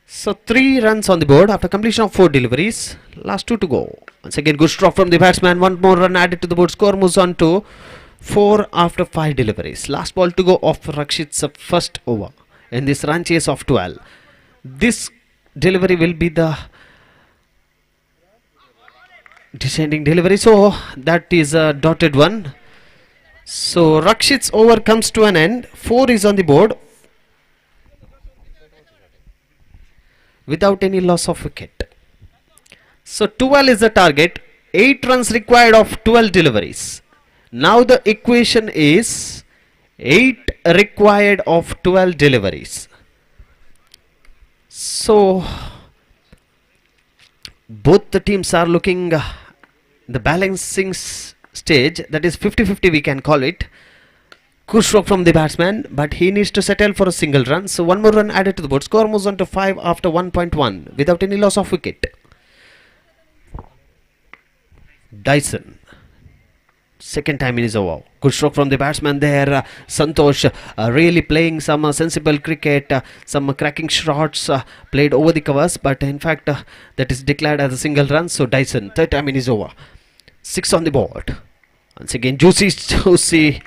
So 3 runs on the board after completion of 4 deliveries. Last 2 to go. Once again good stroke from the batsman. One more run added to the board. Score moves on to 4 after 5 deliveries. Last ball to go of Rakshit's first over in this run chase of 12. This delivery will be the descending delivery. So that is a dotted one. So Rakshit's over comes to an end. 4 is on the board without any loss of wicket. So 12 is the target. 8 runs required of 12 deliveries. Now the equation is 8 required of 12 deliveries. So both the teams are looking the balancing stage, that is 50-50 we can call it. Good stroke from the batsman, but he needs to settle for a single run. So one more run added to the board. Score moves on to 5 after 1.1 without any loss of wicket. Dyson, second time in his over. Good stroke from the batsman there. Santosh really playing some sensible cricket, some cracking shots played over the covers, but in fact that is declared as a single run. So Dyson, third time in his over. 6 on the board. Once again juicy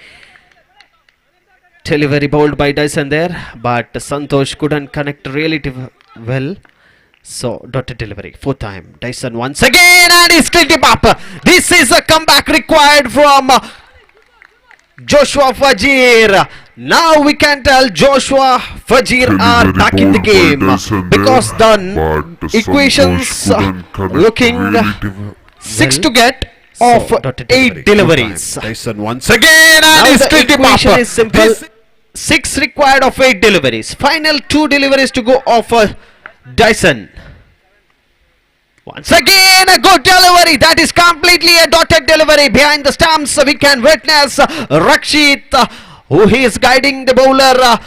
delivery bowled by Dyson there, but Santosh couldn't connect really well. So dotted delivery. 4th time. Dyson once again and he's cleaned him up. This is a comeback required from Joshua Fajir. Now we can tell Joshua Fajir are back in the game because the equations looking 6 to get of 8 deliveries. Tyson once again and Now he's the cleaned him up. equation is simple. 6 required of 8 deliveries. Final 2 deliveries to go of Dyson. Once again a good delivery. That is completely a dotted delivery. Behind the stumps we can witness Rakshit who he is guiding the bowler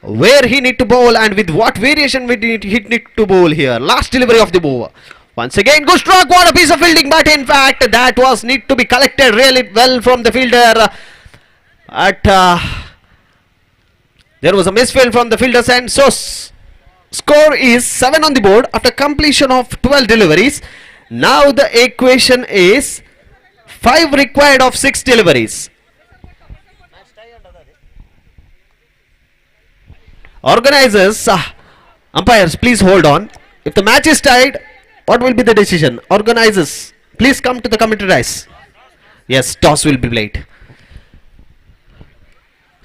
where he need to bowl and with what variation he need to bowl here. Last delivery of the bowler. Once again good stroke. What a piece of fielding, but in fact that was need to be collected really well from the fielder. There was a misfield from the fielder's end. So score is 7 on the board after completion of 12 deliveries. Now the equation is 5 required of 6 deliveries. Organizers, umpires, please hold on. If the match is tied, what will be the decision? Organizers, please come to the commentary dice. Yes, toss will be played.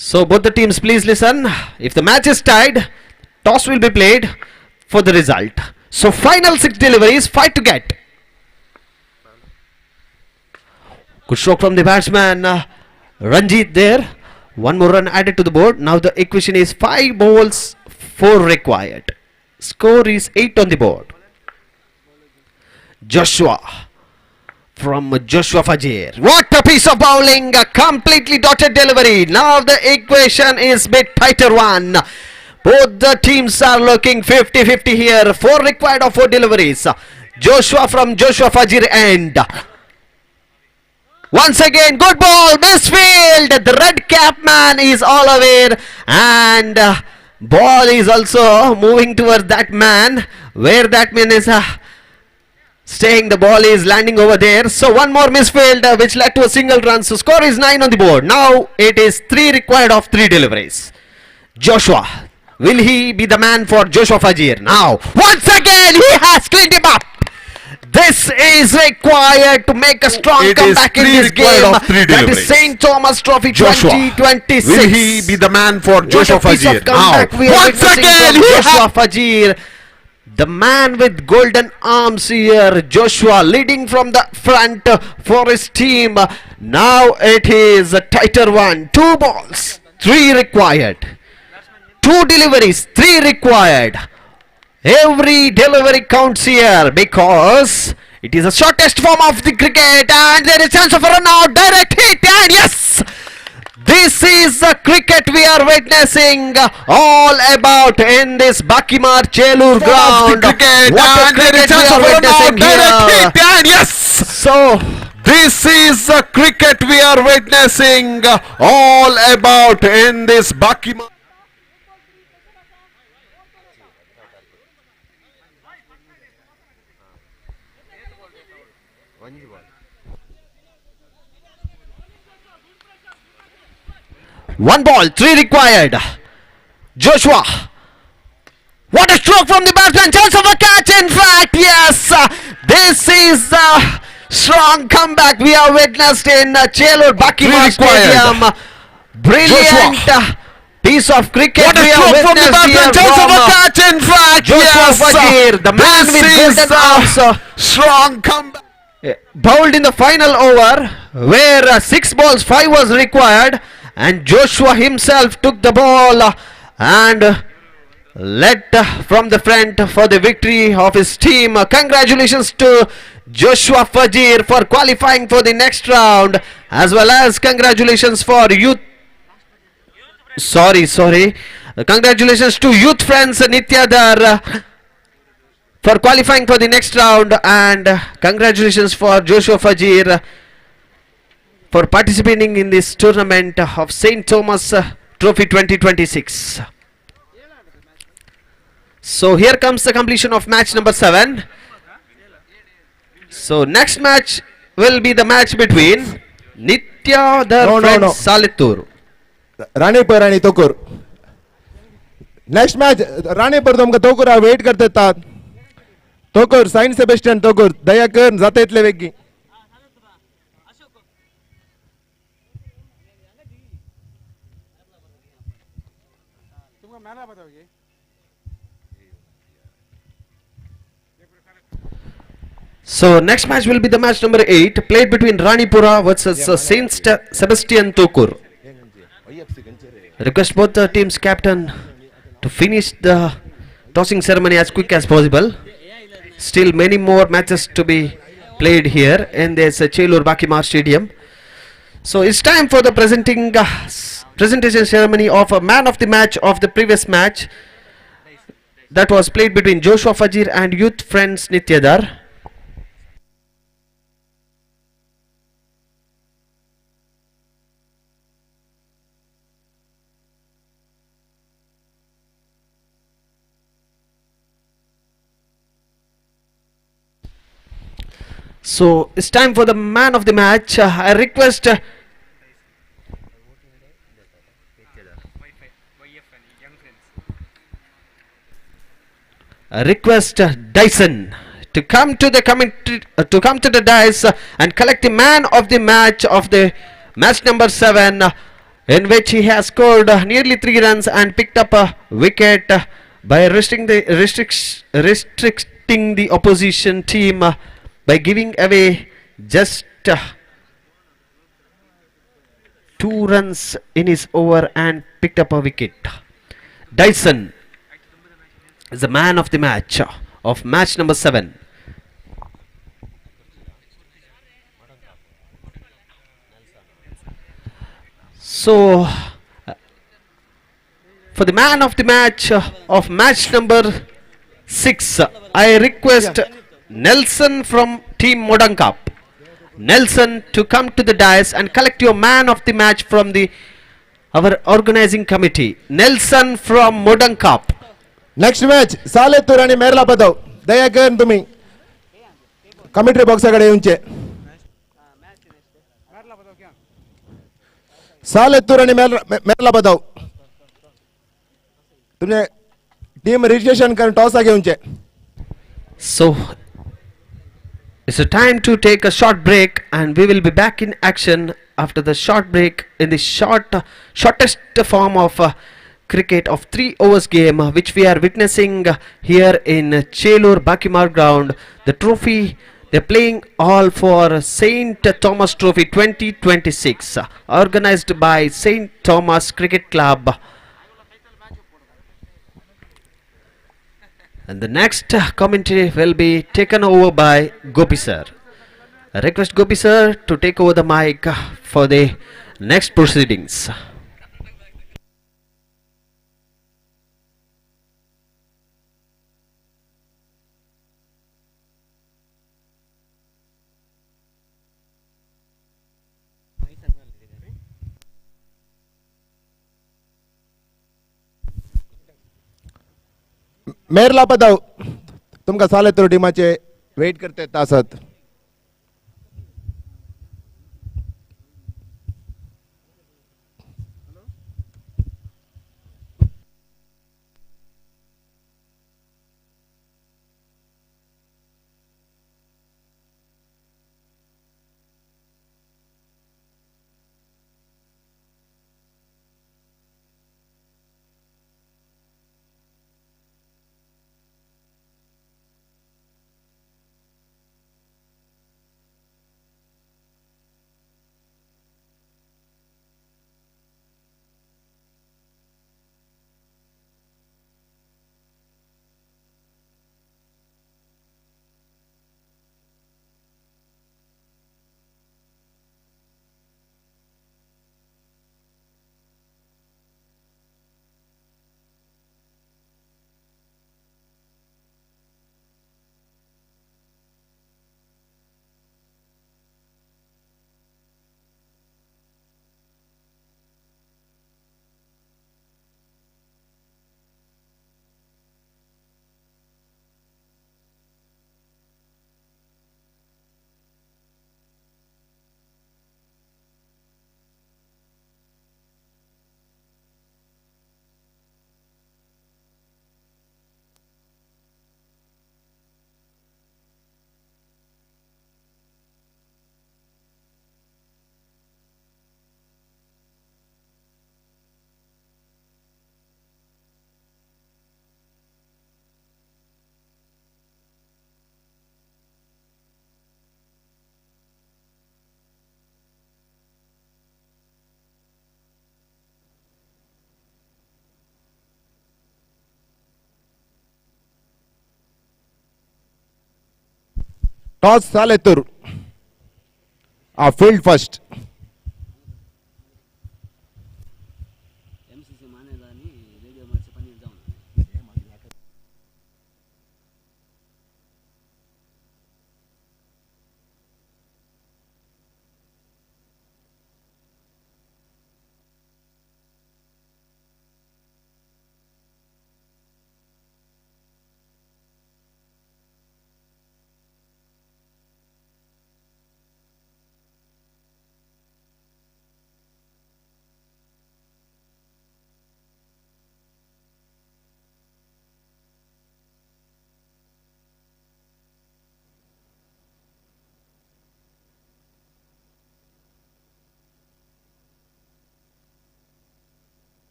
So both the teams, please listen. If the match is tied, toss will be played for the result. So final 6 deliveries, 5 to get. Good stroke from the batsman Ranjit there. One more run added to the board. Now the equation is 5 balls, 4 required. Score is 8 on the board. Joshua from Joshua Fajir. What a piece of bowling! A completely dotted delivery. Now the equation is bit tighter one. Both the teams are looking 50-50 here. 4 required of 4 deliveries. Joshua from Joshua Fajir end. Once again, good ball, misfield. The red cap man is all aware, and ball is also moving towards that man. Where that man is staying, the ball is landing over there. So one more misfield, which led to a single run. So score is 9 on the board. Now it is 3 required of 3 deliveries. Joshua, will he be the man for Joshua Fajir? Now, once again, he has cleaned him up. This is required to make a strong comeback in this game. That is St. Thomas Trophy 2026. Will he be the man for Joshua Fajir? Now, once again, Joshua Fajir, the man with golden arms here. Joshua leading from the front for his team. Now it is a tighter one. 2 balls, 3 required. 2 deliveries, 3 required. Every delivery counts here because it is a shortest form of the cricket, and there is chance of a run out, direct hit, and yes! This is the cricket we are witnessing all about in this Bakimar Chelur ground. What a cricket we are witnessing here. And yes! So, This is the cricket we are witnessing all about in this Bakimar. One ball, 3 required. Joshua. What a stroke from the batsman. Chance of a catch, in fact. Yes. This is the strong comeback we have witnessed in Chelur Bakimar Stadium. Brilliant piece of cricket. What a we have stroke from the witnessed batsman. here Chance of a from, catch, in fact. Joshua Yes. Fajir, the man This with is golden arms. strong comeback. Bowled in the final over where 6 balls, 5 was required, and Joshua himself took the ball and led from the front for the victory of his team. Congratulations to Joshua Fajir for qualifying for the next round, as well as congratulations for youth. Congratulations to Youth Friends Nityadar for qualifying for the next round, and congratulations for Joshua Fajir for participating in this tournament of St. Thomas Trophy 2026. So here comes the completion of match number 7. So next match will be the match between Nityadar friends Salitur. राणीपर आणि तोकूर. Next match राणीपर तुमका तोकूर wait करते तात. तोकूर sign Sebastian तोकूर दया कर जाता इतले वेगी. So next match will be the match number 8, played between Ranipura versus Saint Sebastian Tokur. Request both the teams' captain to finish the tossing ceremony as quick as possible. Still many more matches to be played here in this Chelur Bakimar Stadium. So it's time for the presentation ceremony of a man of the match of the previous match that was played between Joshua Fajir and Youth Friends Nityadar. So it's time for the man of the match. I request Dyson to come to the dais and collect the man of the match of the match number 7. in which he has scored nearly 3 runs and picked up a wicket by restricting the opposition team by giving away just 2 runs in his over and picked up a wicket. Dyson is the man of the match of match number 7. So, for the man of the match of match number 6, I request Nelson from Team Modern Cup. Nelson to come to the dais and collect your man of the match from our organizing committee. Nelson from Modern Cup. Next match Saletur आणि मेरला पदव दया करून तुम्ही committee बॉक्साकडे येऊनचे सालेतूर आणि मेरला पदव तुमचे team registration करून टॉसा घेऊनचे. So it's a time to take a short break and we will be back in action after the short break in the shortest form of cricket of 3 overs game which we are witnessing here in Chelur Bakimar ground. The trophy they're playing all for Saint Thomas Trophy 2026 organized by Saint Thomas Cricket Club. And the next commentary will be taken over by Gopi sir. I request Gopi sir to take over the mic for the next proceedings. मेरला पदव तुमका सालेतूर टीमाचे wait करते तासत. Toss Saletur field first.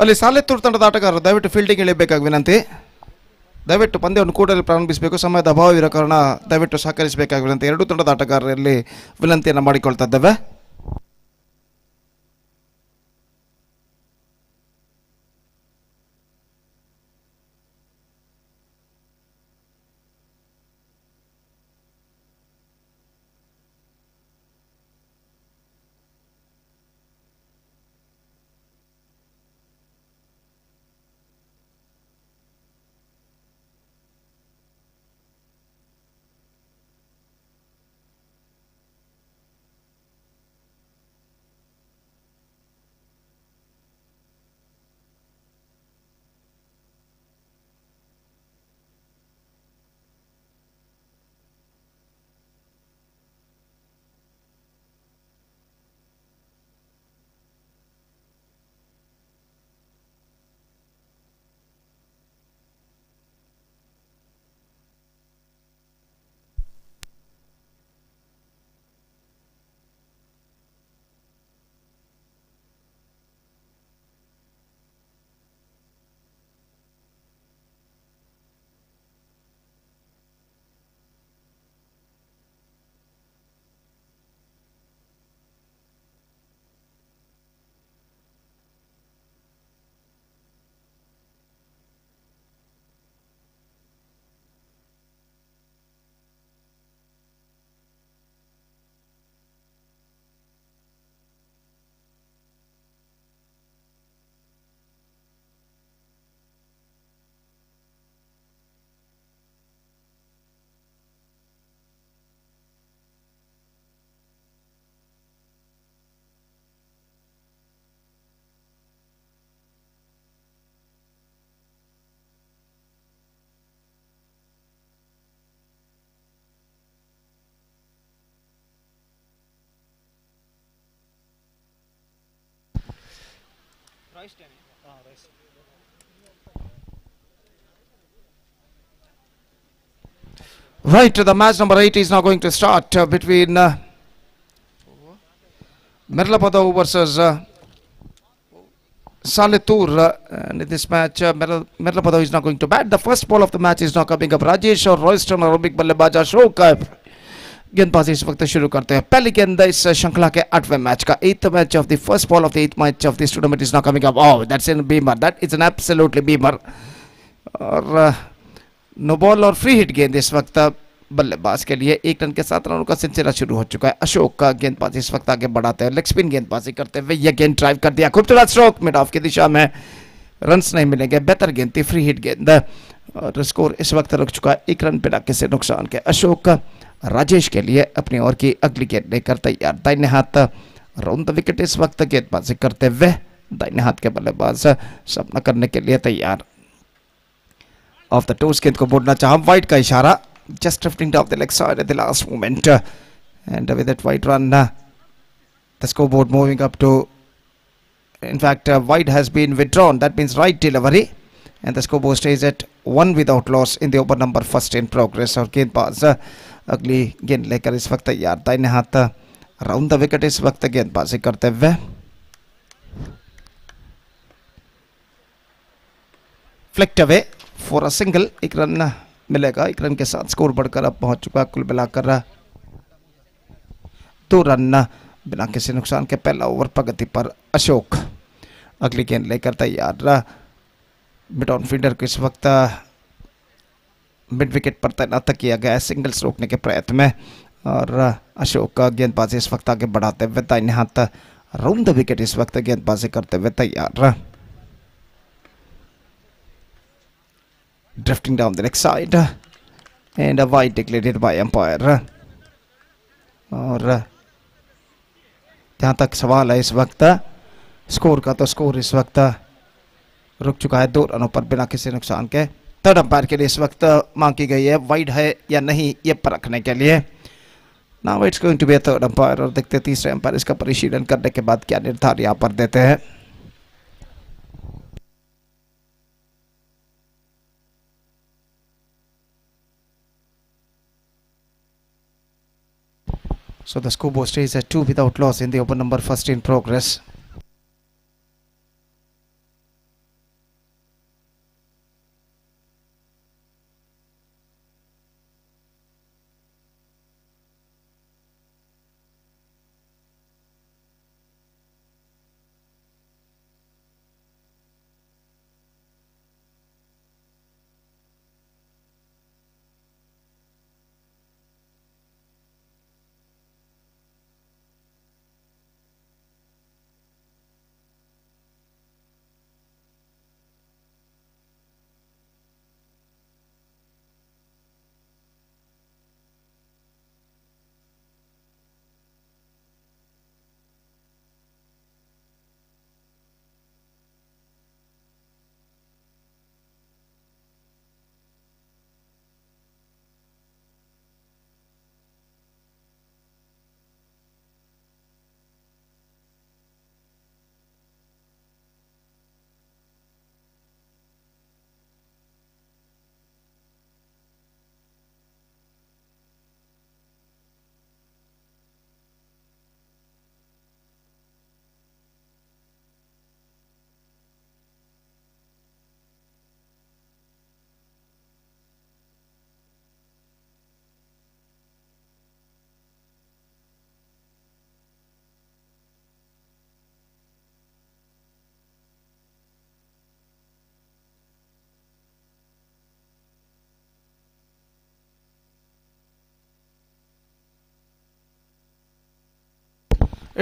ಅಲ್ಲಿ ಸಾಲೆತ್ತೂರು ತಂಡದ ಆಟಗಾರರು ದಯವಿಟ್ಟು fielding ಇಳಿಯಬೇಕಾಗಿ ವಿನಂತಿ. ದಯವಿಟ್ಟು ಪಂದ್ಯವನ್ನು ಕೂಡಲೇ ಪ್ರಾರಂಭಿಸಬೇಕು. ಸಮಯದ ಅಭಾವವಿರೋ ಕಾರಣ ದಯವಿಟ್ಟು ಸಹಕರಿಸಬೇಕಾಗಿ ವಿನಂತಿ. ಎರಡೂ ತಂಡದ ಆಟಗಾರರಲ್ಲಿ ವಿನಂತಿಯನ್ನು ಮಾಡಿಕೊಳ್ತಾ ಇದ್ದೇವೆ. Right, the match number 8 is now going to start between Merlapadov versus Saletur. And in this match, Merlapadov is now going to bat. The first ball of the match is now coming up. Rajesh और Royston और big बल्लेबाज अशोक गेंदबाजी इस वक्त शुरू करते हैं. पहली गेंद इस श्रृंखला के 8वें मैच का. 8th match of the first ball of the 8th match of this tournament is now coming up. Oh, that's in beamer. That is an absolutely beamer. और नो बॉल और फ्री हिट गेंद इस वक्त बल्लेबाज के लिए. 1 run के 7 रनों का सिलसिला शुरू हो चुका है. अशोक का गेंदबाजी इस वक्त आगे बढ़ाते हैं. लेग स्पिन गेंदबाजी करते हुए यह गेंद ड्राइव कर दिया. खूबसूरत स्ट्रोक मिड ऑफ की दिशा में. रन्स नहीं मिलेंगे. बेहतर गेंद थी, फ्री हिट गेंद. और स्कोर इस वक्त रुक चुका है 1 रन बिना किसी नुकसान के. अशोक राजेश के लिए अपनी ओर की अगली गेंद लेकर तैयार. दाहिने हाथ राउंड द विकेट इस वक्त गेंदबाजी करते हुए दाहिने हाथ के बल्लेबाज सामना करने के लिए तैयार. ऑफ द टोस गेंद को बोलना चाहा. वाइड का इशारा. Just drifting down the leg side at the last moment. And with that wide run, the scoreboard moving up to, in fact, wide has been withdrawn. That means right delivery. And the scoreboard stays at 1 without loss in the over number first in progress. और गेंदबाज अगली गेंद लेकर इस वक्त तैयार. दाहिने हाथ राउंड द विकेट इस वक्त गेंदबाजी करते हुए. Flicked away for a single, एक रन मिलेगा, एक रन के साथ स्कोर बढ़कर अब पहुंच चुका कुल मिलाकर 2 रन बिना किसी नुकसान के। पहला ओवर प्रगति पर अशोक अगली गेंद लेकर तैयार। मिड ऑन फील्डर को इस वक्त मिड विकेट पर तैनात किया गया है सिंगल्स रोकने के प्रयत्न में, और अशोक का गेंदबाजी इस वक्त आगे बढ़ाते हुए दाहिने हाथ राउंड द विकेट इस वक्त गेंदबाजी करते हुए तैयार। Drifting down the next side and a wide declared by umpire. और जहां तक सवाल है इस वक्त स्कोर का, तो स्कोर इस वक्त रुक चुका है 2 रनों पर बिना किसी नुकसान के। थर्ड अंपायर के लिए इस वक्त मांग की गई है वाइड है या नहीं ये परखने के लिए। Now it's going to be a third umpire, और देखते तीसरे अंपायर इसका परिशीलन करने के बाद क्या निर्धार यहाँ पर देते हैं। So the scoreboard stays at 2 without loss in the over number first in progress.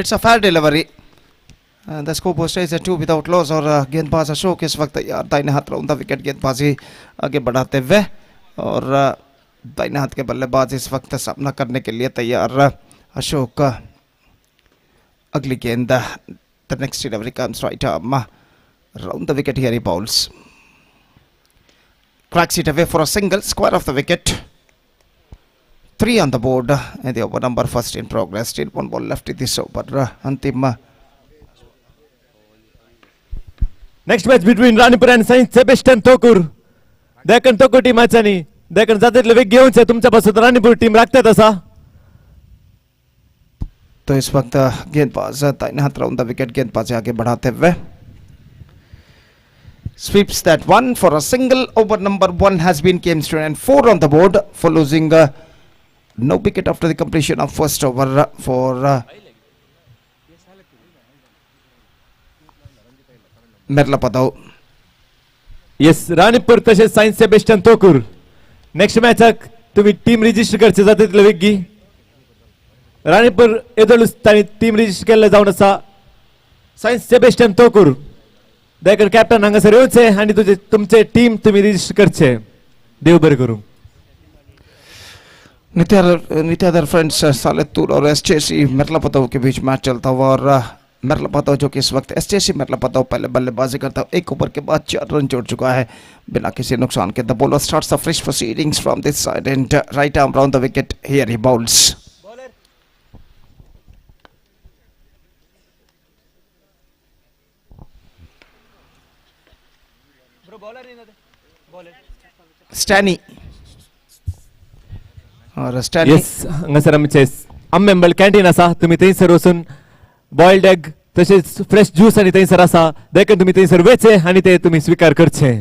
It's a fair delivery. The scoreboard stays at 2 without loss, और गेंदबाज अशोक इस वक्त तैयार दाहिने हाथ राउंड द विकेट गेंदबाजी आगे बढ़ाते हुए, और दाहिने हाथ के बल्लेबाज इस वक्त सामना करने के लिए तैयार। अशोक अगली गेंद, the next delivery comes right arm round the wicket, here he bowls, cracks it away for a single, square of the wicket. 3 on the board in the over number first in progress. Still 1 ball left in this over. Antim. Next match between Ranipur and Saint Sebastian Tokur. Deccan Tokur team achani. Deccan जातील वेग घेऊन से तुमच्यापासून Ranipur team राखते तसा. तो इस वक्त गेंदबाज दाहिने हाथ राउंड द विकेट गेंदबाज आगे बढ़ाते हुए sweeps that one for a single. Over number 1 has been game and 4 on the board for losing no wicket after the completion of first over for Merlapadav. Yes, Ranipur तसेच Cyient Sebastian तोकूर. Next match तुम्ही team register करचे जातील वेगी. Ranipur एदोलुस्तानी team register केले जाऊन असा Cyient Sebastian तोकूर. देखील captain हांगासर येऊचे आणि तुमचे टीम तुम्ही रजिस्टर करचे. देव बरे करू. नित्यादर फ्रेंड्स सालेतूर और एसजेसी मेरलापताव के बीच मैच चलता हुआ और मेरलापताव जो कि इस वक्त एसजेसी मेरलापताव पहले बल्लेबाजी करता हुआ 1 ओवर के बाद 4 रन जोड़ चुका है बिना किसी नुकसान के. The bowler starts the fresh proceedings from this side and right arm round the wicket. Here he bowls. Stany और स्टॅनी येस हांगासर आमचे अम्मेंबल कॅन्टीन आसा. तुम्ही थंयसर वचून बॉइल्ड एग तसेच फ्रेश ज्यूस आणि थंयसर आसा. देखून तुम्ही थंयसर वेचे आणि ते तुम्ही स्वीकार करचे.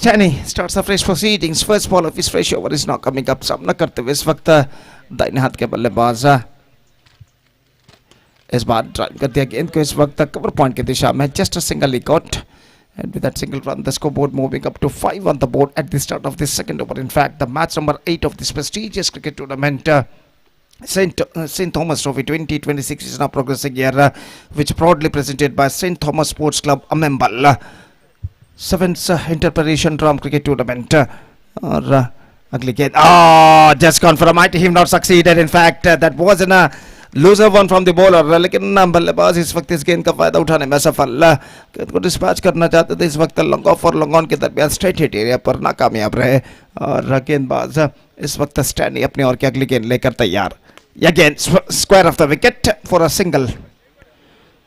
Stanley starts the fresh proceedings. First ball of his fresh over is now coming up. सामना करते हुए इस वक्त दाहिने हाथ के बल्लेबाज इस बार ड्राइव कर दिया गेंद को इस वक्त कवर पॉइंट की दिशा में. Just a single he got, and with that single run, the scoreboard moving up to 5 on the board at the start of the second over. In fact, the match number 8 of this prestigious cricket tournament, St. Thomas Trophy 2026, is now progressing here, which proudly presented by St. Thomas Sports Club, AMMEMBAL. 7th INTER-PARISH UNDERARM cricket tournament. और अगली गेंद, just gone for a mighty him, not succeeded. In fact, that wasn't a loser one from the bowler, लेकिन बल्लेबाज इस वक्त इस गेंद का फायदा उठाने में सफल. गेंद को डिस्पैच करना चाहते थे इस वक्त लॉन्ग ऑफ और लॉन्ग ऑन के दरमियान स्ट्रेट हिट एरिया पर नाकामयाब रहे. और गेंदबाज इस वक्त स्टैनी अपनी ओर की अगली गेंद लेकर तैयार. Again, square of the wicket for a single.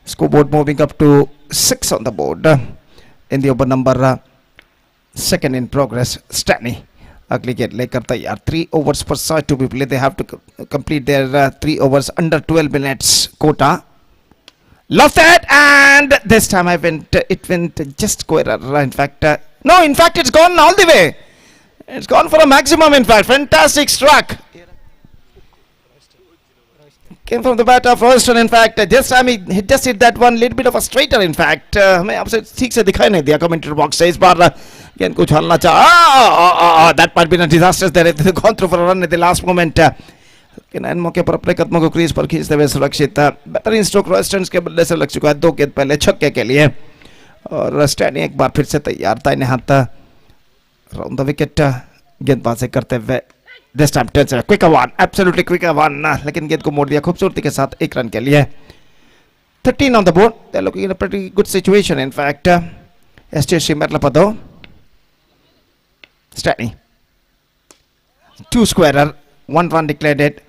Scoreboard moving up to 6 on the board in the over number second in progress. Stanley अगली गेंद लेकर तैयार. 3 overs per side to be played. They have to complete their 3 overs under 12 minutes quota. Love that, and this time it went just square. In fact, no, in fact it's gone all the way. It's gone for a maximum. In fact, fantastic struck. Came from the bat of Royston. In fact, this time he just hit that one little bit of a straighter. In fact, मैं आपसे ठीक से दिखाई नहीं दिया commentary box से. इस बार गेंद को उछालना चाहा. That might be a disaster there. They gone through for a run at the last moment. लेकिन इन मौके पर अपने कदमों को क्रीज पर खींचते हुए सुरक्षित. बेहतरीन स्ट्रोक रॉयस्टन के बल्ले से लग चुका है. 2 गेंद पहले छक्के के लिए. और स्टैनी एक बार फिर से तैयार. दाहिने हाथ राउंड द विकेट गेंदबाजी करते हुए. This time turns a quicker one, absolutely quicker one. लेकिन गेंद को मोड़ दिया खूबसूरती के साथ 1 रन के लिए. 13 on the board. They're looking in a pretty good situation. In fact, STC Merlapado, Stanley, 2 squarer, 1 run declared it.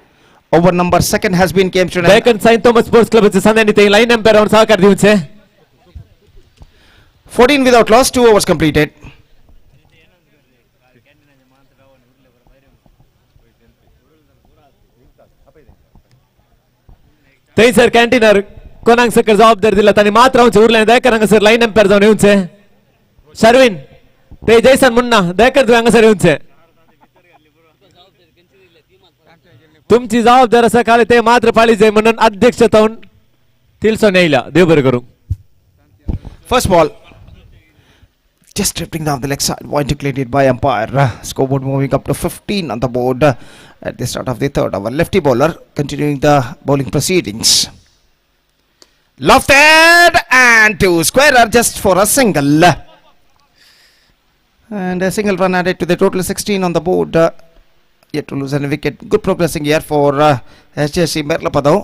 Over number second has been came to Second St. Thomas Sports Club is anything. Line umpire on Sakar Dunse. 14 without loss, 2 overs completed. तई sir कॅन्टीनर कोणाक sucker जबाबदारी दिला ताणी मात रावचे उरले दयकर हांगासर line empire जावन येवचे. शर्विन ते जयसन मुन्ना दयकर तुवें हांगासर येवचे. तुमची जबाबदारी आसा खाली ते मात्र पाळीचे म्हणून अध्यक्ष जावन तिलसोन येयला. देव बरें करूं. First ball, just drifting down the leg side, point declared by umpire. Scoreboard moving up to 15 on the board at the start of the third over. Lefty bowler continuing the bowling proceedings. Lofted and 2 squarer just for a single. And a single run added to the total 16 on the board. Yet to lose a wicket. Good progressing here for SJC Merlapado.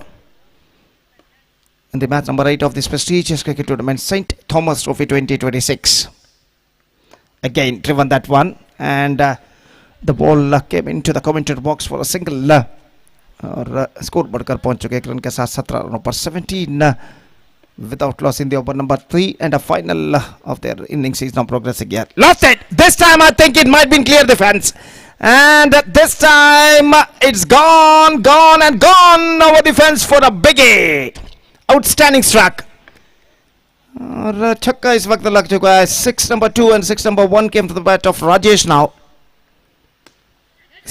In the match number 8 of this prestigious cricket tournament, St. Thomas Trophy 2026. Again, driven that one, and the ball came into the commentator box for a single. और score बढ़कर पहुंच चुके 1 run के साथ 17 रनों पर. 17 without loss in the over number 3, and a final of their innings is now progressing here. Lost it! This time I think it might be clear defense, and this time it's gone and gone over the fence for a biggie. Outstanding struck. और छक्का इस वक्त लग चुका है. 6 number 2 and 6 number 1 came to the bat of Rajesh now.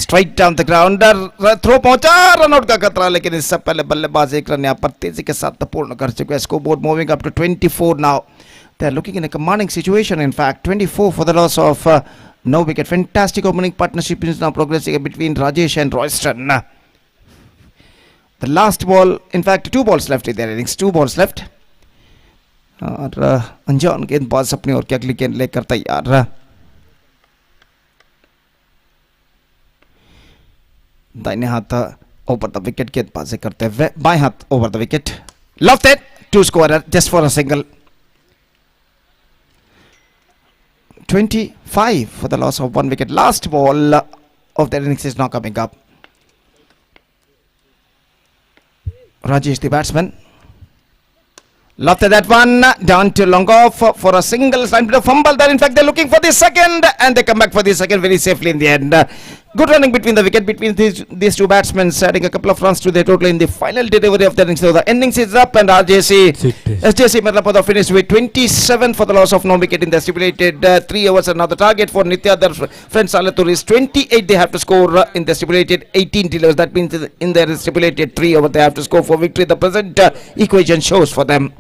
Straight down the ground. Throw पहुंचा, run out का खतरा, लेकिन इससे पहले बल्लेबाज 1 रन यहाँ पर तेजी के साथ पूर्ण कर चुके हैं. Scoreboard moving up to 24 now. They are looking in a commanding situation. In fact, 24 for the loss of no wicket. Fantastic opening partnership is now progressing between Rajesh and Royston. The last ball, in fact, 2 balls left in their innings. 2 balls left. और अंजान गेंदबाज अपनी ओर की अगली गेंद लेकर तैयार. दाहिने हाथ ओवर द विकेट गेंदबाजी करते हुए. बाएं हाथ over the wicket. Loved it. 2 scorer just for a single. 25 for the loss of 1 wicket. Last ball of their innings is now coming up. Rajesh, the batsman, loved that one, down to long off for a single. Time to fumble there. In fact, they're looking for the second, and they come back for the second very safely in the end. Good running between the wicket between these two batsmen, adding a couple of runs to their total in the final delivery of the innings. So the innings is up, and SJC Mirlapada finished with 27 for the loss of no wicket in the stipulated 3 overs. And now the target for Nityadar friends Salatur is 28. They have to score in the stipulated 18 dealers. That means in their stipulated 3 overs they have to score for victory. The present equation shows for them.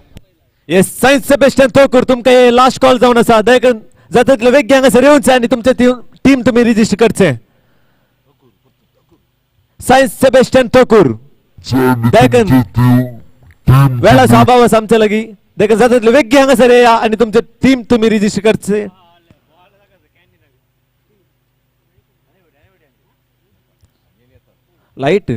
Yes, Saint Sebastian Tokur, तुमका last call जाऊन असा देखन जातात वेग घ्या sir येऊन आणि तुमचे टीम तुम्ही रजिस्टर करचे साइंस सेबेस्टियन टोकुर देखन वेळा स्वभाव आमच्या लगी देखन जातात वेग घ्या सर या आणि तुमचे टीम तुम्ही रजिस्टर करचे light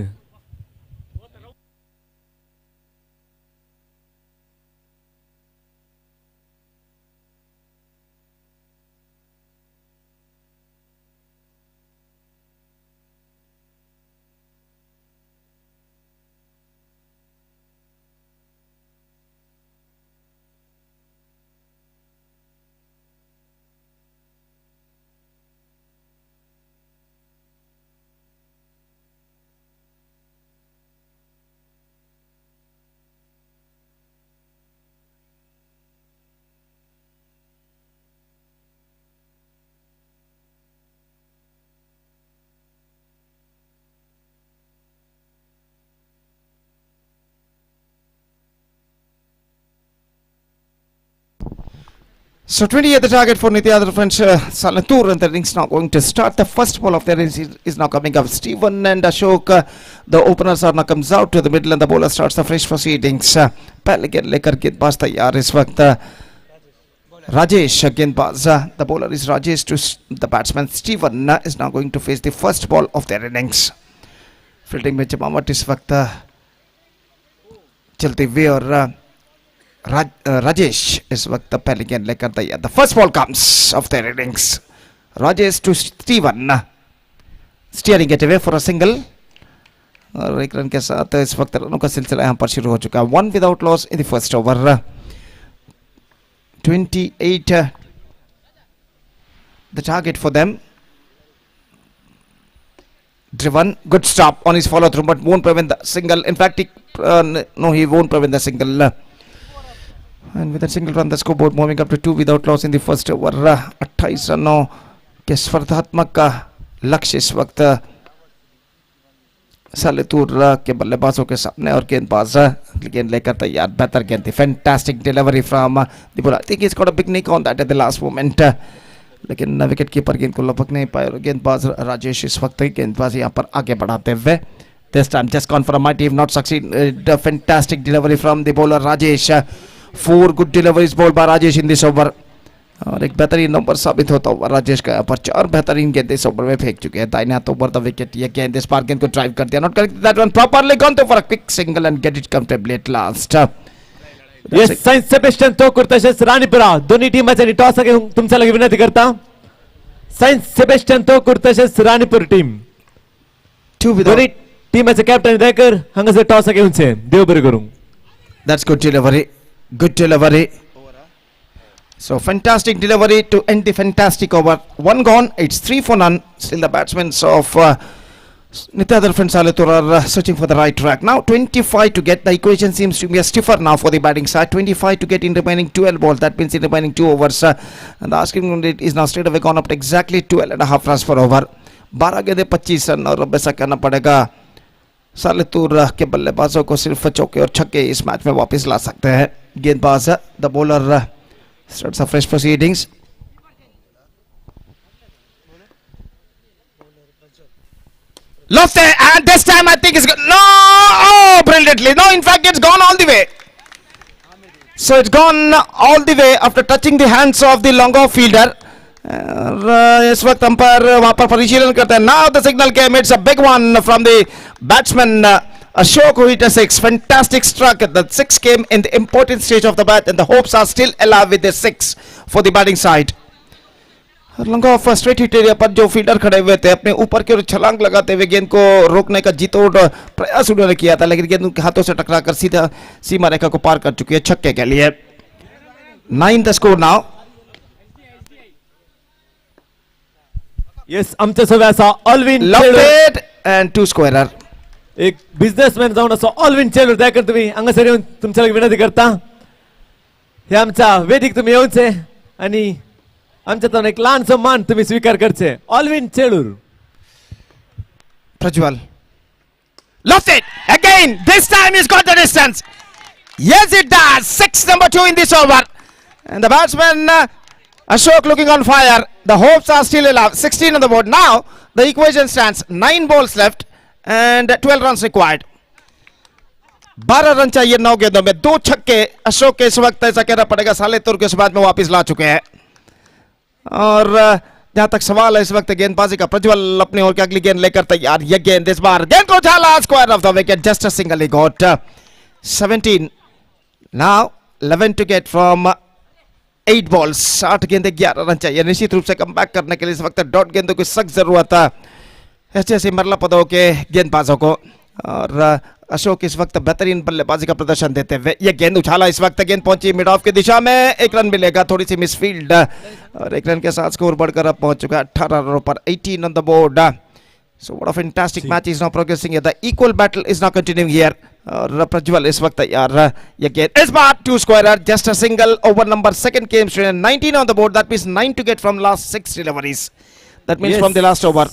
So 20 at the target for Nityadar friends Salatur, and the innings now going to start. The first ball of the innings is now coming up. Stephen and Ashok, the openers are now comes out to the middle, and the bowler starts the fresh proceedings. पहले गेंद लेकर गेंदबाज तैयार इस वक्त Rajesh गेंदबाज. The bowler is Rajesh to the batsman Stephen is now going to face the first ball of their innings. Fielding में जमावट इस वक्त चलते हुए और Rajesh is वक्त पहले गेंद लेकर तैयार. The first ball comes of their innings. Rajesh to Stephen, steering it away for a single. और एक रन के साथ इस वक्त रनों का सिलसिला यहाँ पर शुरू हो चुका है. 1 without loss in the first over. 28 the target for them. Driven, good stop on his follow through, but won't prevent the single. In fact, he won't prevent the single. And with a single run, the scoreboard moving up to 2 without loss in the first over. 28 रनों के स्पर्धात्मक लक्ष्य इस वक्त सालेतूर के बल्लेबाजों के सामने और गेंदबाज गेंद लेकर तैयार. बेहतर गेंद थी. Fantastic delivery from the bowler. I think he got a big nick on that at the last moment, लेकिन विकेट कीपर गेंद को लपक नहीं पाए और गेंदबाज राजेश इस वक्त गेंदबाज यहाँ पर आगे बढ़ाते हुए. This time just gone for a mighty, if not succeed. A fantastic delivery from the bowler Rajesh. 4 good deliveries bowled by Rajesh in this over. और एक बेहतरीन नंबर साबित होता हुआ राजेश का यहाँ पर 4 बेहतरीन गेंद इस ओवर में फेंक चुके हैं. दाहिने हाथ ओवर द विकेट. ये गेंद इस बार गेंद को ड्राइव कर दिया. Not correct that one properly gone for a quick single and get it comfortably at last. Yes, saints Sebastian Tokur तसेच राणीपुरा दोन्ही टीमांची टॉस तुमच्या लगे विनंती करता. साइंस सेबेस्टियन टोकुर तसेच राणीपूर टीम दोन्ही टीमाचे कॅप्टन देखकर हांगासर टॉस घेऊनचे देव बरे करूं. That's good delivery. Good delivery. So fantastic delivery to end the fantastic over. 1 gone. It's 3 for none. Still the batsmen of Nityadar friends Salatur are searching for the right track. Now 25 to get. The equation seems to be a stiffer now for the batting side. 25 to get in remaining 12 balls. That means in remaining 2 overs. And the asking rate is now straight away gone up to exactly 12.5 runs per over. 12 गेंदे 25 run और अब ऐसा करना पड़ेगा. सालेतूर के बल्लेबाजों को सिर्फ चौके और छक्के इस मैच में वापस ला सकते हैं. गेंदबाज the bowler starts a fresh proceedings. Lost it, and this time I think it's good. No, oh, brilliantly. No, in fact, it's gone all the way. So it's gone all the way after touching the hands of the long off fielder. इस वक्त umpire वहां पर परिशीलन करते हैं. Now the signal came. It's a big one from the batsman Ashok, who hit a 6. Fantastic struck. The 6 came in the important stage of the bat, and the hopes are still alive with the 6 for the batting side. Langa of straight hit area पर जो fielder खड़े हुए थे अपने ऊपर की ओर छलांग लगाते हुए गेंद को रोकने का जीतोड़ प्रयास उन्होंने किया था, लेकिन गेंद उनके हाथों से टकराकर सीधा सीमा रेखा को पार कर चुकी है छक्के के लिए. 9 द स्कोर नाउ. येस आमच्या सगळ्या असा Alwin Lofted and two squarer. एक बिझनेसमॅन जाऊन असं ऑलविन चेलूर त्या कर तुम्ही हांगासर येऊन तुमच्या विनंती करता हे आमच्या वेदीक तुम्ही येऊचे आणि आमच्यातून एक लहानसं मान तुम्ही स्वीकार करचे Alwin चेलूर Prajwal. Lofted again. This time he's got the distance. Yes, it does. 6 number 2 in this over. And the batsman Ashok looking on fire. The hopes are still alive. 16 on the board. Now the equation stands 9 balls left and 12 runs required. 12 run चाहिए 9 गेंदों में 2 छक्के अशोक के इस वक्त ऐसा कहना पड़ेगा साले तुर्क इस बात में वापस ला चुके हैं और जहां तक सवाल है इस वक्त गेंदबाजी का प्रज्वल अपनी ओर की अगली गेंद लेकर तैयार ये गेंद इस बार गेंद को उछाला square off the wicket just a single he got 17 now 11 to get from 8 balls 8 गेंदे 11 रन चाहिए निश्चित रूप से कमबैक करने के लिए इस वक्त डॉट गेंदों की सख्त जरूरत है ऐसे मरला पदों के गेंदबाजों को और अशोक इस वक्त बेहतरीन बल्लेबाजी का प्रदर्शन देते हुए ये गेंद उछाला इस वक्त गेंद पहुंची मिड ऑफ की दिशा में 1 रन मिलेगा थोड़ी सी मिसफील्ड और 1 रन के साथ स्कोर बढ़कर अब पहुंच चुका है 18 रनों पर 18 on the board so what a fantastic match is now progressing here the equal battle is now continuing here और प्रज्वल इस वक्त तैयार ये गेंद इस बार 2 square just a single over number second came 19 on the board that means 9 to get from last 6 deliveries that means from the last over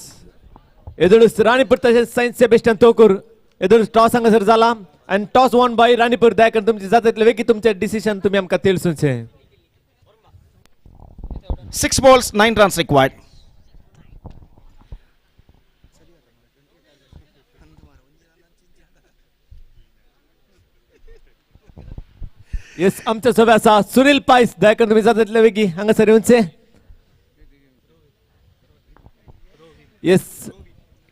एदुडू राणीपूर तसेच सायन्स सेबेस्टियन तोकूर एदुडू टॉस हांगासर जाला and toss won by Ranipur Dayakar तुमची जातातले वेगी तुमचे decision तुम्ही आमका तेलसूनचे 6 balls 9 runs required येस आमच्या सोबत असा सुनील पायस दयाकर तुम्ही जातातले वेगी हांगासर येऊनचे येस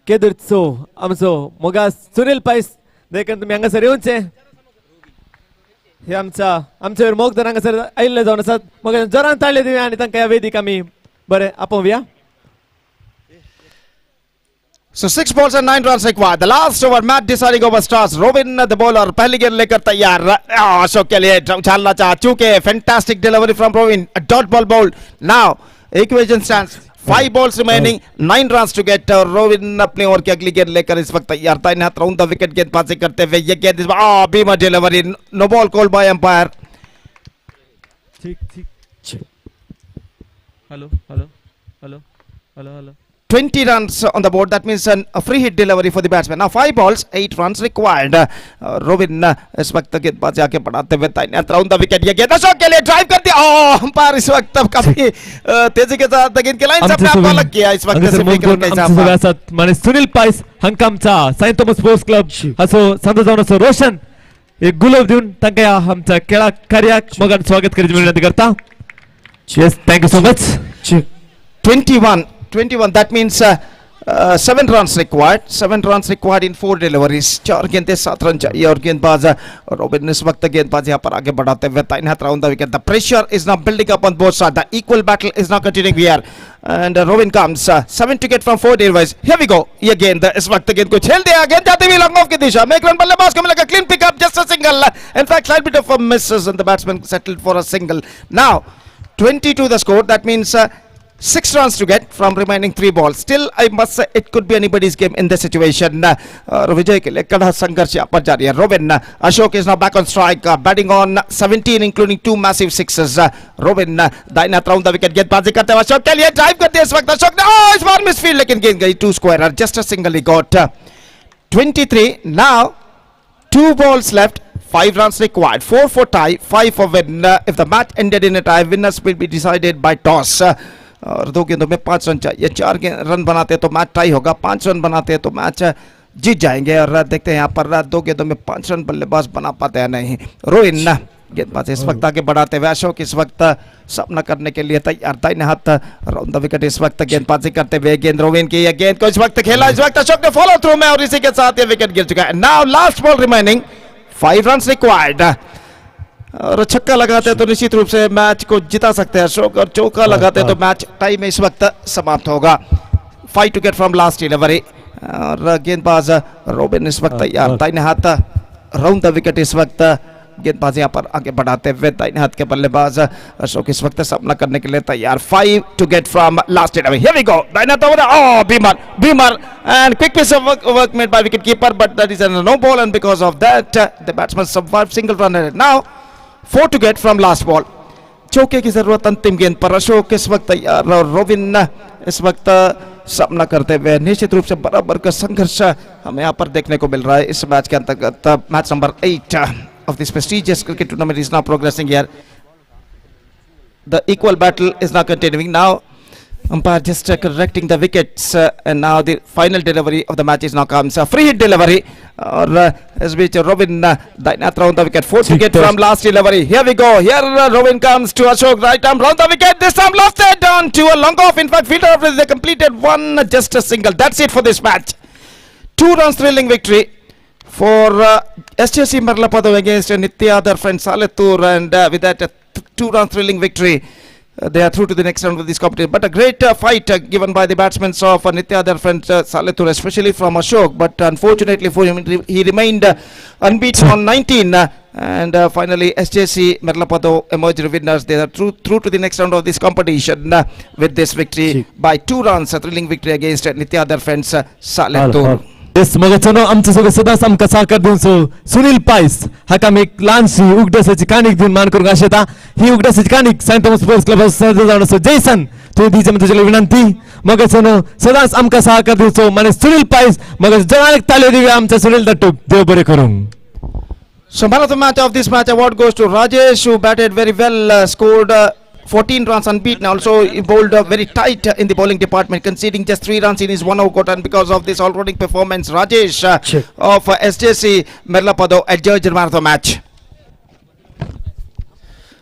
केदुरचो आमचो मोगा सुनील पायस देखील तुम्ही हांगासर येऊनचे हे आमच्या मोग तर हांगासर आयिल्ले जावन आसात मग जोरान ताळयो दिवया आनी तांकां ह्या वेदीक आमी बरें आपोवया So 6 balls and 9 runs required. The last over, match deciding over stars. Robin the bowler, पहली गेंद लेकर तैयार. अशोक के लिए उछालना चाह चुके. Fantastic delivery from Robin. A dot ball bowled. Now equation stands 5 balls remaining, 9 runs to get. Robin अपनी ओर की अगली गेंद लेकर इस वक्त तैयार था. इन हाथ राउंड द विकेट गेंदबाजी करते हुए ये गेंद इस बार बीमा delivery. No ball called by umpire. ठीक hello hello hello hello hello 20 runs on the board. That means a free hit delivery for the batsman. Now 5 balls, 8 runs required. Robin इस वक्त गेंदबाजी आगे बढ़ाते हुए तैनात राउंड द विकेट. ये गेंद अशोक के लिए ड्राइव कर दिया. अंपायर इस वक्त काफी तेजी के साथ गेंद के लाइन से अपने आप अलग किया. इस वक्त से विकेट के हिसाब माने सुनील पायस हंकामचा सेंट थॉमस स्पोर्ट्स क्लब असो सांजा जावन असो रोशन एक गुलाब देऊन तांकां आमच्या खेळा कार्याक मगान स्वागत करची विनंती करता. Yes thank you so much. 21. That means 7 runs required. 7 runs required in 4 deliveries. 4 गेंदे 7 रन चाहिए और गेंदबाज रॉबिन इस वक्त गेंदबाज यहाँ पर आगे बढ़ाते हुए तैनात round the wicket. The pressure is now building up on both sides. The equal battle is now continuing here. And Robin comes 7 to get from 4 deliveries. Here we go. ये गेंद इस वक्त गेंद को छेल दिया. गेंद जाते हुए लॉन्ग ऑफ की दिशा में एक रन बल्लेबाज को मिलेगा. Clean pick up, just a single. In fact, slight bit of a misses and the batsman settled for a single. Now 22 the score. That means 6 runs to get from remaining 3 balls. Still, I must say it could be anybody's game in this situation. Vijay के लिए कड़ा संघर्ष यहाँ पर जारी है. Robin Ashok is now back on strike, batting on 17, including 2 massive sixes. Robin दाहिना round the wicket गेंदबाजी करते हुए अशोक के लिए ड्राइव कर दिया इस वक्त. अशोक ने इस बार मिसफील्ड लेकिन गेंद गई 2 square. Just a single he got. 23. Now 2 balls left. 5 runs required. 4 for tie, 5 for win. If the match ended in a tie, winners will be decided by toss. और 2 गेंदों में 5 रन चाहिए. 4 रन बनाते तो match tie होगा. 5 run बनाते तो match जीत जाएंगे. और देखते हैं यहाँ पर 2 गेंदों में 5 रन बल्लेबाज बना पाते हैं नहीं. रोहिन गेंदबाज इस वक्त आगे बढ़ाते हुए. अशोक इस वक्त सामना करने के लिए तैयार था. इन हाथ राउंड द विकेट इस वक्त गेंदबाजी करते हुए. गेंद रोविन की. ये गेंद को इस वक्त खेला. इस वक्त अशोक ने फॉलो थ्रू में और इसी के साथ ये विकेट गिर चुका है. Now last ball remaining, 5 run required. और छक्का लगाते तो निश्चित रूप से मैच को जिता सकते हैं अशोक, और चौका लगाते तो मैच टाई में इस वक्त समाप्त होगा. 5 to get from last delivery. और गेंदबाज रोबिन इस वक्त तैयार. दाहिने हाथ राउंड द विकेट इस वक्त गेंदबाजी यहाँ पर आगे बढ़ाते हुए दाहिने हाथ के बल्लेबाज अशोक इस वक्त सामना करने के लिए तैयार. 5 to get from last hit away. Here we go. दाहिने हाथ over. Oh, Beamer and quick piece of work made by wicket keeper, but that is a no ball, and because of that the batsman survived single run. Now 4 to get from last ball. चौके की जरूरत अंतिम गेंद पर. अशोक इस वक्त तैयार और रोविन इस वक्त सामना करते हुए. निश्चित रूप से बराबर का संघर्ष हमें यहाँ पर देखने को मिल रहा है इस मैच के अंतर्गत. Match number 8 of this prestigious cricket tournament is now progressing here. The equal battle is now continuing. Now umpire just correcting the wickets, and now the final delivery of the match is now comes. Free hit delivery, or as which Robin Dainat round the wicket. 4 to get from last delivery. Here we go. Here Robin comes to Ashok, right arm round the wicket. This time lofted down to a long off. In fact, fielder of they completed one, just a single. That's it for this match. 2 runs thrilling victory for SJC Marlapado against Nitya friend Saletur, and with that 2 runs thrilling victory. They are through to the next round of this competition. But a great fight given by the batsmen of Nitya, their friend Saletur, especially from Ashok. But unfortunately for him, he remained unbeaten on 19. And finally, SJC Merlapado emerged winners. They are through to the next round of this competition with this victory by 2 runs. A thrilling victory against Nitya, their friends Saletur. Yes, magachano amcha soga sadas amka sakar dunso Sunil Pais hakam ek lansi ugdasachi kanik din man करून अशेता ही उगडासाची कानिक Saint Thomas sports club जावन सो जैसन तो दीजे में तुझे विनंती magachano सदास amka sakar dunso माने Sunil price मगच जनाक ताले दिवे आमचा सुनील दट्टू देव बरे करून. So man of the match of this match award goes to Rajesh, who batted very well, scored 14 runs unbeaten. Also he bowled very tight in the bowling department, conceding just 3 runs in his 1 over quarter, and because of this all-rounding performance, Rajesh of SJC Merlapado adjudged man of the match.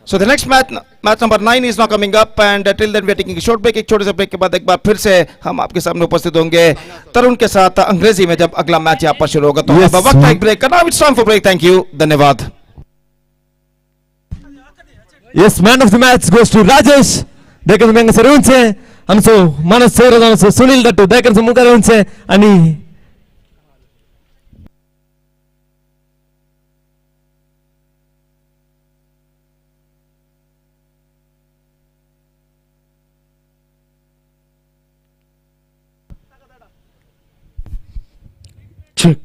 So the next match number 9 is now coming up, and till then we are taking a short break. एक छोटे से break के बाद एक बार फिर से हम आपके सामने उपस्थित होंगे तरुण के साथ अंग्रेजी में जब अगला मैच यहाँ पर शुरू होगा. तो अब वक्त है एक ब्रेक का. Now it's time for break. Thank you. धन्यवाद. Yes, man of the match goes to Rajesh. Dekhan menga serunche amso manas serodano so Sunil Dattu dekhan so muka runche ani check.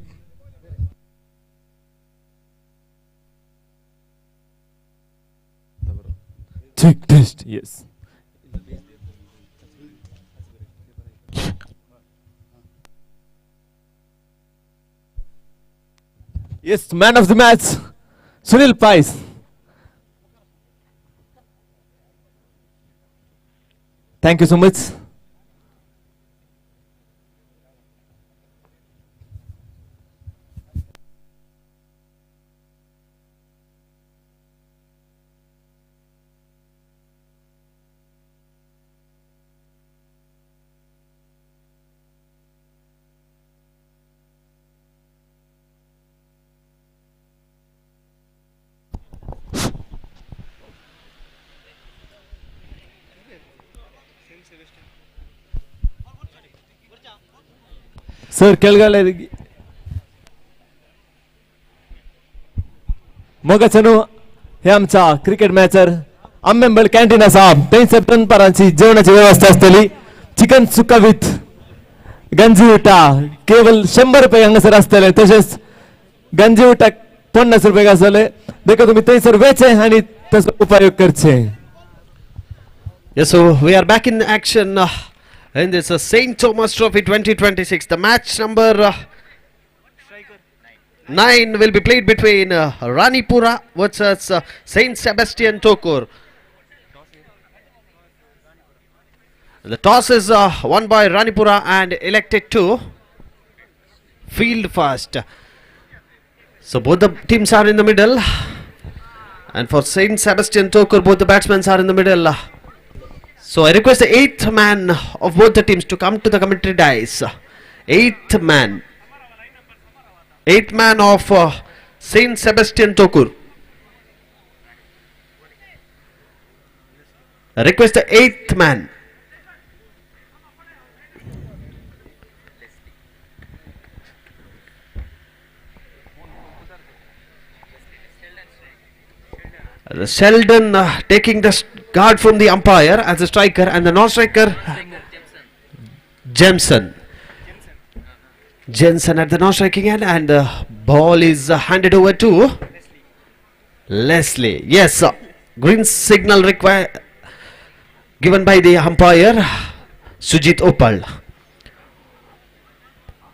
Check test. Yes. Yes, man of the match, Sunil Pais. Thank you so much. Sir, केलगाले मोगाचनो हे आमचा cricket mature अम्मेंबल canteen आसा. 3 सप्टेंबराची जेवणाची व्यवस्था आसतली. Chicken सुक्का with गंजी उटा केवळ 100 रुपये हांगासर आसतले. तसेच गंजी उटा 50 रुपये आसतले. देखो तुम्ही थंयसर वेचे आणि त्याचा उपयोग करचे. Yes, so we are back in action in this St. Thomas Trophy 2026. The match number 9 will be played between Ranipura versus St. Sebastian Tokur. The toss is won by Ranipura and elected to field first. So both the teams are in the middle, and for St. Sebastian Tokur both the batsmen are in the middle. So I request the 8th man of both the teams to come to the commentary dais. 8th man of St. Sebastian Tokur. I request the 8th man. Sheldon taking the guard from the umpire as a striker, and the non-striker Jensen at the non-striking end, and the ball is handed over to Leslie. Yes, green signal given by the umpire Sujit Uppal.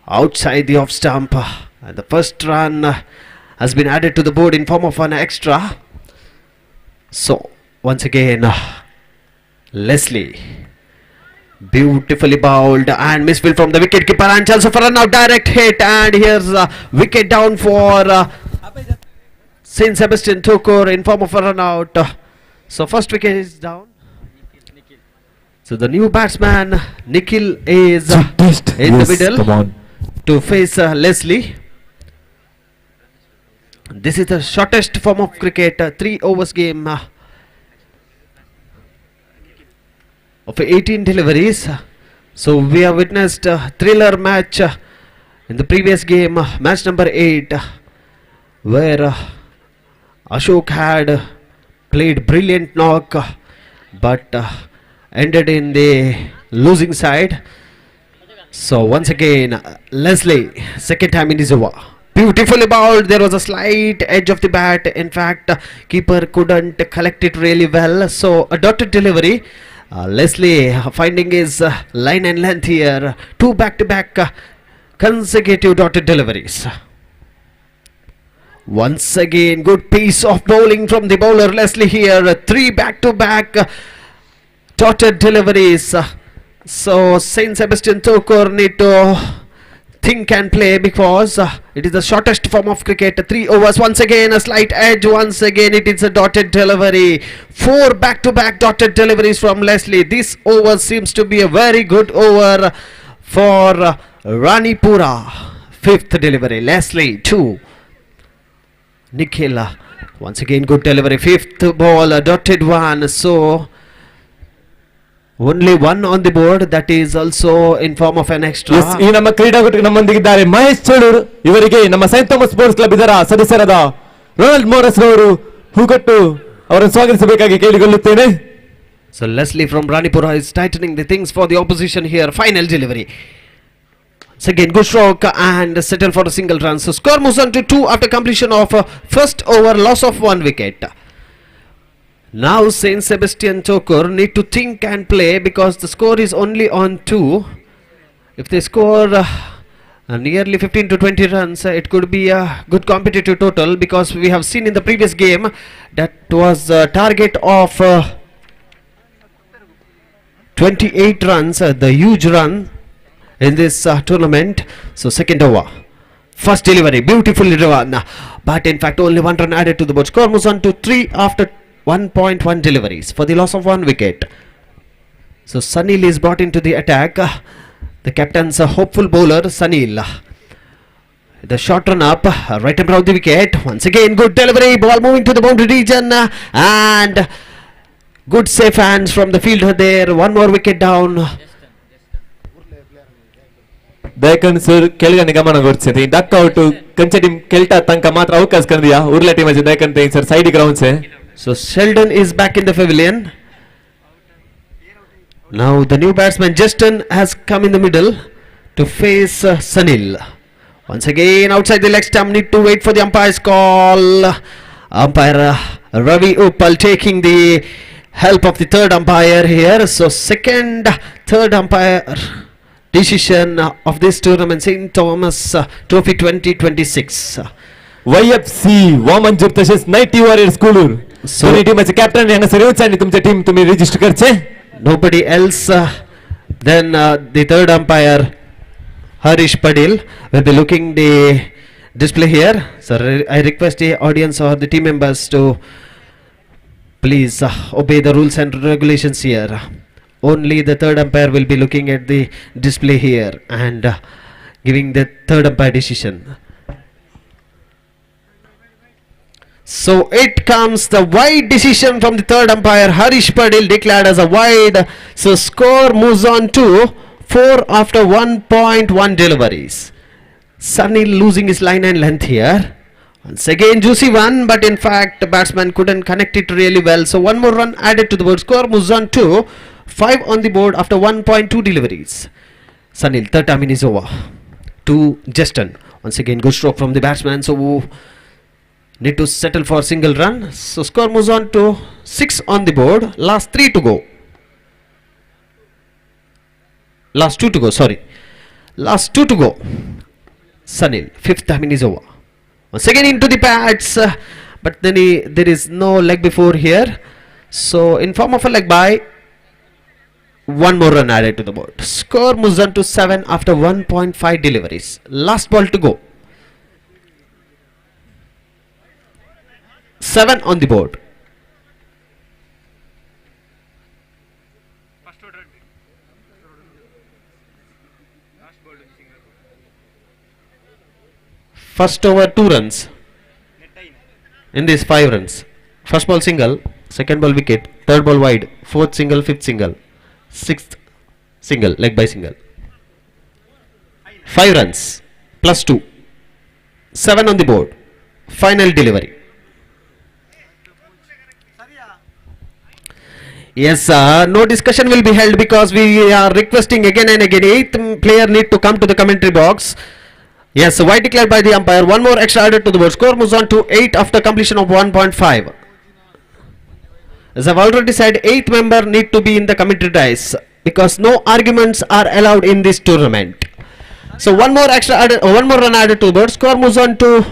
Outside the off stump, and the first run has been added to the board in form of an extra. So once again, Leslie, beautifully bowled and misfield from the wicket keeper, and chance of a run out, direct hit, and here's a wicket down for Saint Sebastian Tokor in form of a run out. So first wicket is down. So the new batsman Nikhil is in the middle to face Leslie. This is the shortest form of cricket, 3 overs game of 18 deliveries. So we have witnessed a thriller match in the previous game, match number 8, where Ashok had played brilliant knock but ended in the losing side. So once again, Leslie, second time in his over. Beautifully bowled. There was a slight edge of the bat. In fact, keeper couldn't collect it really well. So a dotted delivery. Leslie finding his line and length here. 2 back-to-back consecutive dotted deliveries. Once again, good piece of bowling from the bowler Leslie here. 3 back-to-back dotted deliveries. So Saint Sebastian Tokor need to think and play, because it is the shortest form of cricket, 3 overs. Once again a slight edge, once again it is a dotted delivery. 4 back-to-back dotted deliveries from Leslie. This over seems to be a very good over for Ranipura. 5th delivery, Leslie 2. Nikhil, once again good delivery. 5th ball, a dotted one. So only 1 on the board, that is also in form of an extra. Yes, ಈ ನಮ್ಮ ಕ್ರೀಡಾಕೂಟಕ್ಕೆ ನಮ್ಮೊಂದಿಗಿದ್ದಾರೆ ಮಹೇಶ್ ಚೋಳೂರು. ಇವರಿಗೆ ನಮ್ಮ Saint Thomas sports club ಇದರ ಸದಸ್ಯರಾದ Ronald ಮೋರಸ್ ಅವರು ಹೂಕೊಟ್ಟು ಅವರನ್ನು ಸ್ವಾಗತಿಸಬೇಕಾಗಿ ಕೇಳಿಕೊಳ್ಳುತ್ತೇನೆ. So Leslie from Ranipura is tightening the things for the opposition here. Final delivery. So again good stroke and settle for a single run. So score moves on to 2 after completion of first over, loss of 1 wicket. Now Saint Sebastian Tokor need to think and play, because the score is only on 2. If they score nearly 15 to 20 runs, it could be a good competitive total, because we have seen in the previous game that was a target of 28 runs, the huge run in this tournament. So second over, first delivery, beautifully driven, but in fact only 1 run added to the board. Score moves on to 3 after 1.1 deliveries for the loss of 1 wicket. So Sunil is brought into the attack. The captain's hopeful bowler Sunil. The short run up, right around the wicket. Once again good delivery, ball moving to the boundary region, and good safe hands from the fielder there. 1 more wicket down. ದಯಕಂಡು sir ಕೆಳಗಡೆ ಗಮನ ಕೊಡ್ತೀನಿ. Duck out ಕಂಚೆ team ಕೆಲ್ಟ ತನಕ ಮಾತ್ರ ಅವಕಾಶ ಕಂದಿಯಾ ಉರ್ಲೆ team ಅಜೆ ದಯಕಂಡು sir side ground ಸೆ. So Sheldon is back in the pavilion. Now the new batsman Justin has come in the middle to face Sunil. Once again outside the leg stump, need to wait for the umpire's call. Umpire Ravi Uppal taking the help of the third umpire here. So third umpire decision of this tournament, St. Thomas Trophy 2026. YFC Vamanjoor तसेच ninety warrior Schuler. दोन्ही टीमाचे captain यांना सर्वच आणि तुमच्या team तुम्ही register करचे. Nobody else than the third umpire Harish Padil will be looking the display here. So I request the audience or the team members to please obey the rules and regulations here. Only the third umpire will be looking at the display here and giving the third umpire decision. So it comes the wide decision from the third umpire Harish Padil, declared as a wide. So score moves on to 4 after 1.1 deliveries. Sunil losing his line and length here. Once again, juicy one, but in fact, the batsman couldn't connect it really well. So one more run added to the board. Score moves on to 5 on the board after 1.2 deliveries. Sunil, third time in is over. To Justin. Once again, good stroke from the batsman. So need to settle for single run. So score moves on to 6 on the board. Last 3 to go. Last 2 to go, sorry. Last 2 to go. Sunil, fifth time in is over. Once again into the pads, but then there is no leg before here. So in form of a leg by, one more run added to the board. Score moves on to 7 after 1.5 deliveries. Last ball to go. 7 on the board. First over 2 runs. In this 5 runs. First ball single, second ball wicket, third ball wide, fourth single, fifth single, sixth single, leg by single. 5 runs plus 2. 7 on the board. Final delivery. Yes, no discussion will be held because we are requesting again and again. 8th player need to come to the commentary box. Yes, white declared by the umpire. One more extra added to the board. Score moves on to 8 after completion of 1.5. As I've already said, 8th member need to be in the commentary dice because no arguments are allowed in this tournament. So one more extra added, one more run added to the board. Score moves on to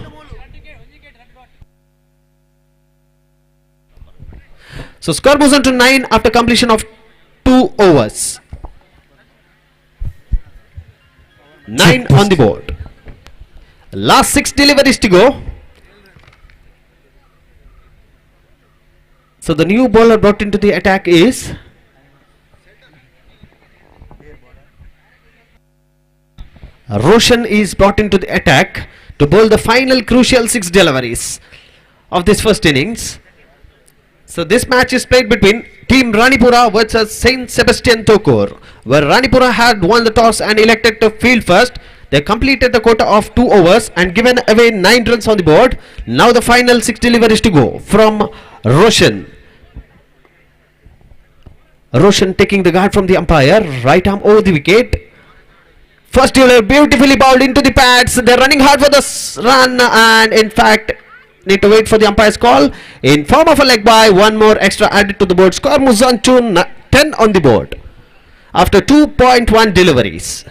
score moves on to 9 after completion of 2 overs. 9 on the board. Last 6 deliveries to go. So the new bowler brought into the attack is Roshan is brought into the attack to bowl the final crucial 6 deliveries of this first innings. So this match is played between Team Ranipura versus Saint Sebastian Tokur, where Ranipura had won the toss and elected to field first. They completed the quota of 2 overs and given away 9 runs on the board. Now the final 6 deliveries to go from Roshan. Roshan taking the guard from the umpire, right arm over the wicket. First delivery beautifully bowled into the pads. They're running hard for the run and in fact need to wait for the umpire's call. In form of a leg by, one more extra added to the board. Score moves on to 10 on the board after 2.1 deliveries.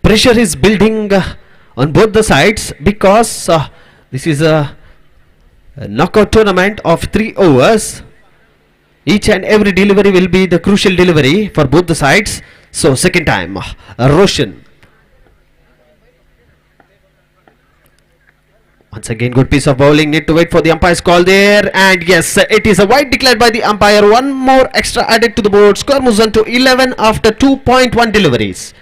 Pressure is building on both the sides because this is a knockout tournament of 3 overs. Each and every delivery will be the crucial delivery for both the sides. So second time, Roshan. Once again, good piece of bowling. Need to wait for the umpire's call there. And yes, it is a wide declared by the umpire. One more extra added to the board. Score moves on to 11 after 2.1 deliveries.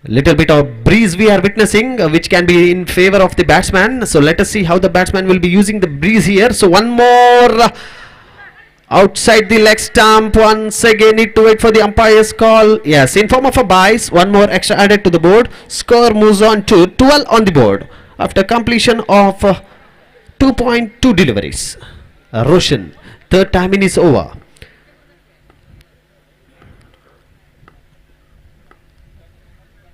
Little bit of breeze we are witnessing, which can be in favor of the batsman. So let us see how the batsman will be using the breeze here. So one more outside the leg stump. Once again, need to wait for the umpire's call. Yes, in form of a bias. One more extra added to the board. Score moves on to 12 on the board after completion of 2.2 deliveries. Roshan, third time in is over.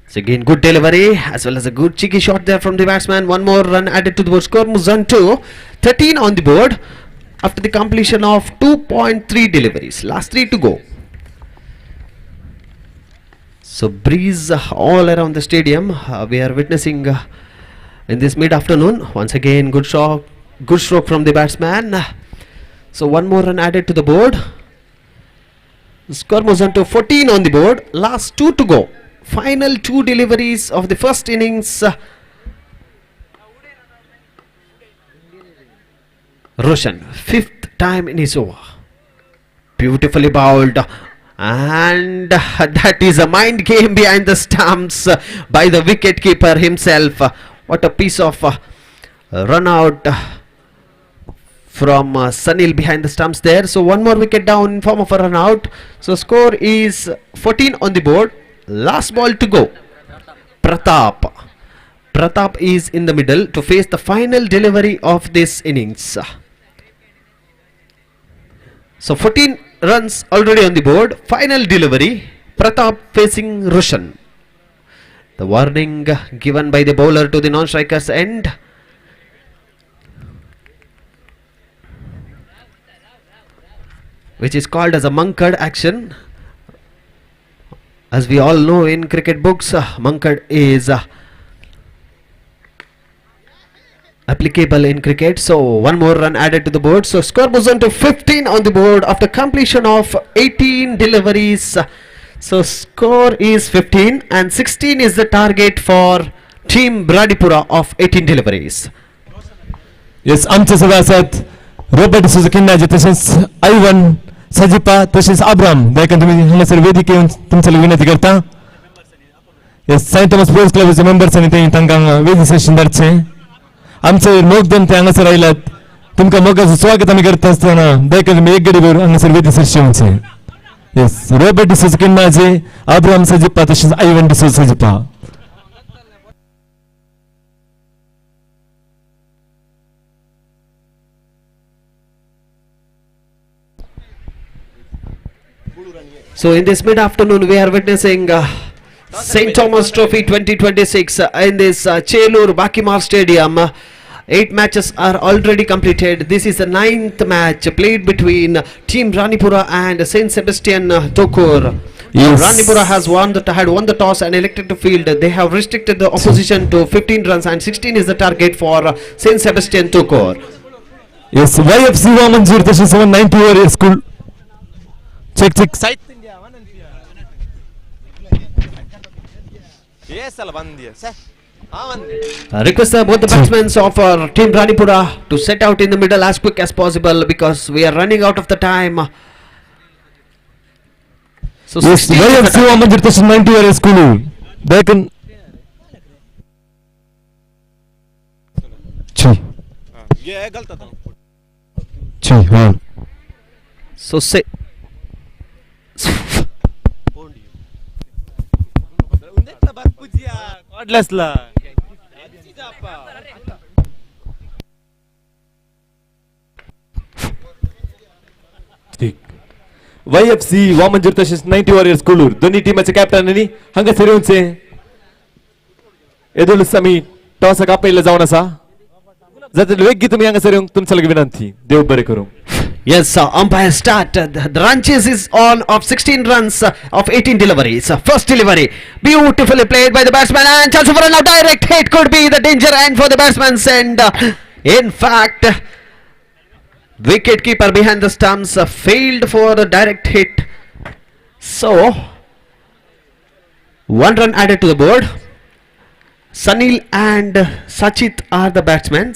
So again, good delivery as well as a good cheeky shot there from the batsman. One more run added to the board. Score moves on to 13 on the board after the completion of 2.3 deliveries. Last 3 to go. So breeze all around the stadium we are witnessing in this mid-afternoon. Once again, good stroke from the batsman. So one more run added to the board. Score moves on to 14 on the board. Last 2 to go. Final 2 deliveries of the first innings. Roshan, 5th time in his over. Beautifully bowled. And that is a mind game behind the stumps by the wicket keeper himself. What a piece of run out from Sunil behind the stumps there. So one more wicket down in form of a run out. So score is 14 on the board. Last ball to go. Pratap Pratap is in the middle to face the final delivery of this innings. So 14 runs already on the board. Final delivery. Pratap facing Roshan. The warning given by the bowler to the non-strikers end. Which is called as a monkeyed action. As we all know in cricket books, monkeyed is applicable in cricket. So one more run added to the board. So score moves on to 15 on the board after completion of 18 deliveries. So score is 15 and 16 is the target for Team Bradipura of 18 deliveries. Yes आमच्या सभासद Robert सुझुकिन्नाचे तसेच आयवन सजिपा तसेच Abram दयाकन तुम्ही हांगासर वेदिके येवन तुमच्याला विनंती करता. येस सेंट थॉमस स्पोर्ट्स क्लबचे मेंबर्स आणि ते तांकां वेदी सेशन धाडचे. आमचे मोगदन ते हांगासर आयलात. तुमकां मोगाचं स्वागत आमी करता आसतना दयाकन तुम्ही एक गडी भर हांगासर वेदी सेशन येवचे. Yes, Robert D'Souza Kinnaje, Abraham Sajipa, तसेच Ivan D'Souza Sajipa. So in this mid-afternoon we are witnessing St. Thomas Trophy 2026 in this Chelur Bakimar Stadium. 8 matches are already completed. This is the 9th match played between Team Ranipura and Saint Sebastian Tokur. Yes. Ranipura had won the toss and elected to field. They have restricted the opposition to 15 runs and 16 is the target for Saint Sebastian Tokur. Yes, YFC Wamanjir तसेच 190 over school. Check. Side. Yes, Albandia. Request both the batsmen of Team Ranipura to set out in the middle as quick as possible because we are running out of the time. So Yes, YFC Wamanjir तसेच 90 over school. Daykan. ये गलत था. हाँ. So say. Godless la. YFC Vamanjoor तसेच 90 warriors कुलूर दोन्ही टीमाचे कॅप्टनांनी हांगासर येवचे. येदुलूच आमी टॉस कापयला जावन आसा. जाल्यार वेगी तुमी हांगासर येवंक तुमच्या लगे विनंती. देव बरें करूं. Yes, umpire start. The run chase is on of 16 runs of 18 deliveries. First delivery, beautifully played by the batsman and chance for a now direct hit could be the danger end for the batsman's end. In fact, wicket keeper behind the stumps failed for the direct hit. So, one run added to the board. Sunil and Sachit are the batsmen.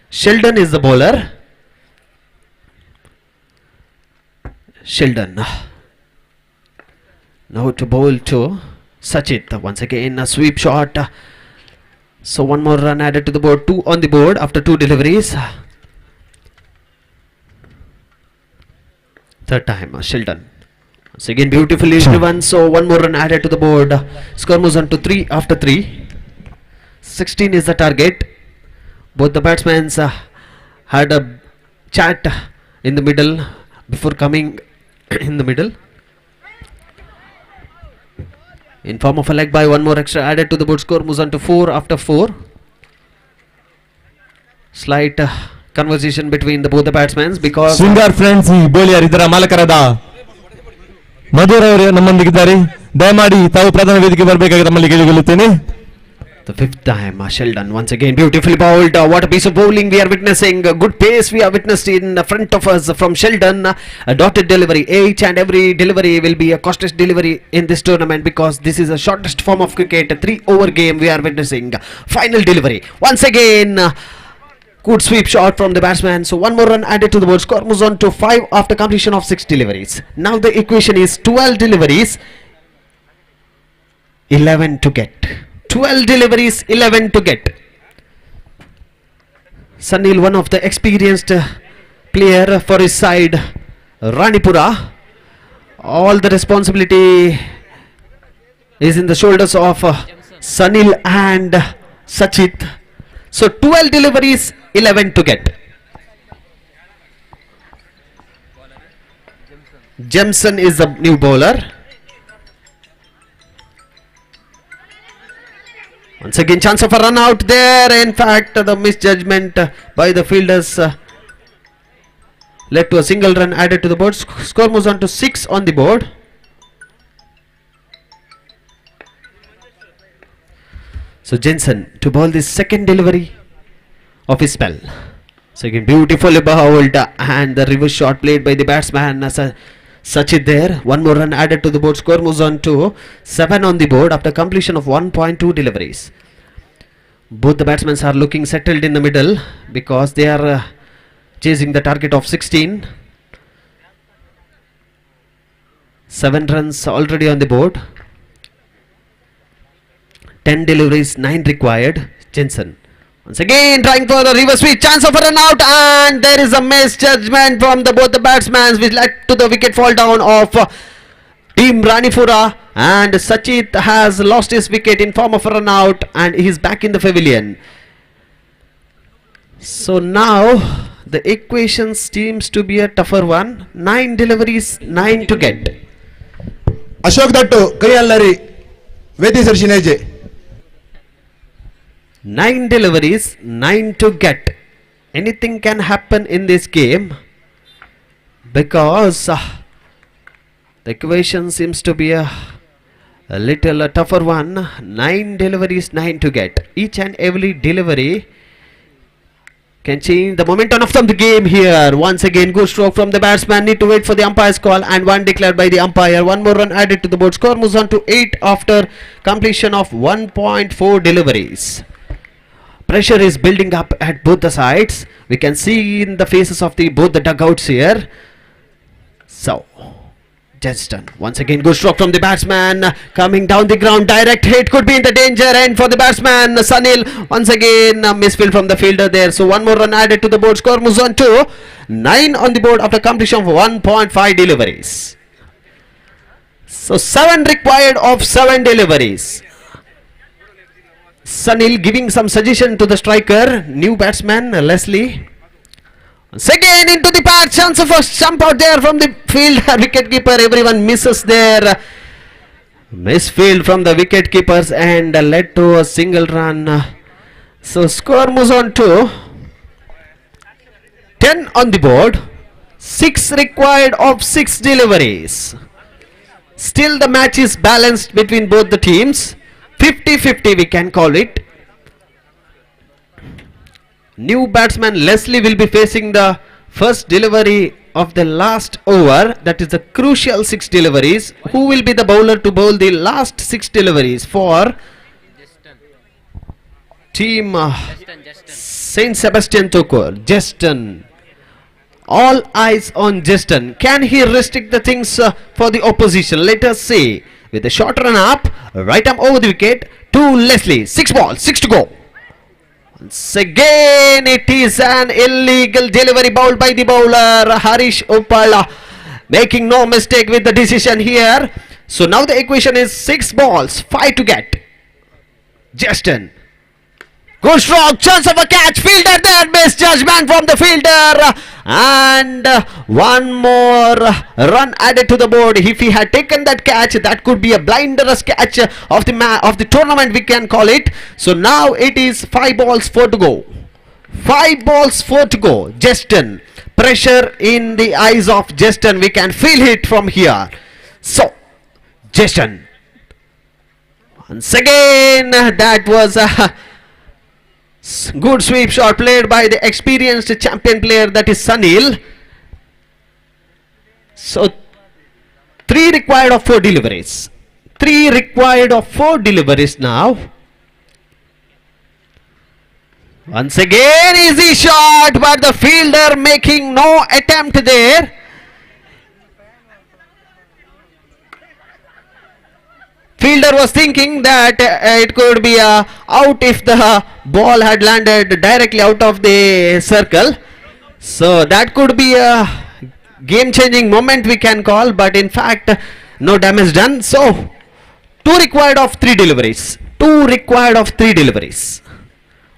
Sheldon is the bowler. Sheldon now to bowl to Sachit. Once again a sweep shot. So one more run added to the board. 2 on the board after 2 deliveries. Third time Sheldon. Once again beautifully driven. So one more run added to the board. Score moves on to 3 after 3. 16 is the target. Both the batsmen had a chat in the middle before coming in the middle in form of a leg by. One more extra added to the board. Score moves on to 4 after 4. Slight conversation between both the batsmen because Sundar friends ಬೋಲಿಯರ್ ಇದರ ಮಾಲಕರಾದ ಮಧುರ್ ಅವರು ನಮ್ಮೊಂದಿಗಿದ್ದಾರೆ. ದಯಮಾಡಿ ತಾವು ಪ್ರಧಾನ ವೇದಿಕೆ ಬರಬೇಕಾಗಿ ತಮ್ಮಲ್ಲಿ ಕೇಳಿಕೊಳ್ಳುತ್ತೇನೆ. the 5th time Sheldon once again beautifully bowled. What a piece of bowling we are witnessing. Good pace we are witnessed in front of us from Sheldon. A dotted delivery. Each and every delivery will be a costless delivery in this tournament because this is the shortest form of cricket. A 3-over game we are witnessing. Final delivery once again. Good sweep shot from the batsman. So one more run added to the board. Score moves on to 5 after completion of 6 deliveries. Now the equation is 12 deliveries, 11 to get. 12 deliveries, 11 to get. Sunil, one of the experienced player for his side, Ranipura. All the responsibility is in the shoulders of Sunil and Sachit. So 12 deliveries, 11 to get. Jemson is the new bowler. Once again, chance of a run out there. In fact, the misjudgment by the fielders led to a single run added to the board. Score moves on to 6 on the board. So Jensen to bowl the second delivery of his spell. So again, beautifully bowled and the reverse shot played by the batsman Sachit there. One more run added to the board. Score moves on to 7 on the board after completion of 1.2 deliveries. Both the batsmen are looking settled in the middle because they are chasing the target of 16. 7 runs already on the board. 10 deliveries, 9 required. Jensen once again trying for the reverse sweep. Chance of a run out, and there is a misjudgment from both the batsmen which led to the wicket fall down of Team Ranipura, and Sachit has lost his wicket in form of a run out and he is back in the pavilion. So now the equation seems to be a tougher one. 9 deliveries, 9 to get. Ashok Dattu, Kariyallari, Vedi Sarshineje. 9 deliveries, 9 to get. Anything can happen in this game because the equation seems to be a little tougher one. 9 deliveries, 9 to get. Each and every delivery can change the momentum of the game here. Once again, good stroke from the batsman. Need to wait for the umpire's call, and one declared by the umpire. One more run added to the board. Score moves on to 8 after completion of 1.4 deliveries. Pressure is building up at both the sides. We can see in the faces of both the dugouts here. So Justin once again, good stroke from the batsman, coming down the ground. Direct hit could be in the danger end for the batsman Sunil. Once again, misfield from the fielder there. So one more run added to the board. Score moves on to 9 on the board after completion of 1.5 deliveries. So 7 required of 7 deliveries. Sunil giving some suggestion to the striker, new batsman Leslie. Once again into the path, chance of a jump out there from the field. Wicket keeper, everyone misses there. Misfield from the wicket keepers and led to a single run. So score moves on to 10 on the board. 6 required of 6 deliveries. Still the match is balanced between both the teams. 50-50 we can call it. New batsman Leslie will be facing the first delivery of the last over. That is the crucial 6 deliveries. Who will be the bowler to bowl the last 6 deliveries for team Saint Sebastian Tokor? Justin. All eyes on Justin. Can he restrict the things for the opposition? Let us see. With a short run up, right arm over the wicket to Leslie. 6 balls, 6 to go. Once again, it is an illegal delivery bowled by the bowler Harish Uppal, making no mistake with the decision here. So now the equation is 6 balls, 5 to get. Justin. Good stroke, chance of a catch, fielder there, misjudgment from the fielder, and one more run added to the board. If he had taken that catch, that could be a blinderous catch of the tournament, we can call it. So now it is 5 balls, 4 to go. 5 balls, 4 to go. Justin, pressure in the eyes of Justin, we can feel it from here. So Justin, once again, that was a good sweep shot played by the experienced champion player, that is Sunil. So 3 required of 4 deliveries. 3 required of 4 deliveries now. Once again, easy shot, but the fielder making no attempt there. Fielder was thinking that it could be out if the ball had landed directly out of the circle. So that could be a game-changing moment, we can call, but in fact no damage done. So 2 required of 3 deliveries. 2 required of 3 deliveries.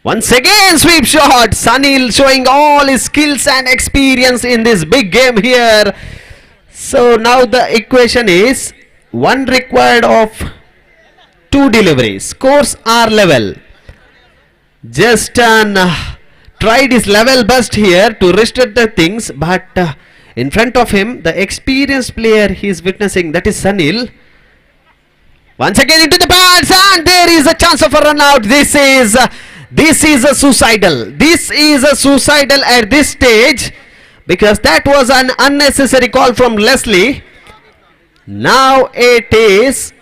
Once again, sweep shot. Sunil showing all his skills and experience in this big game here. So now the equation is one required of two deliveries. Scores are level. Justin tried his level best here to restrict the things, but in front of him, the experienced player he is witnessing, that is Sunil. Once again into the pads, and there is a chance of a run out. This is a suicidal. This is a suicidal at this stage, because that was an unnecessary call from Leslie. Now it is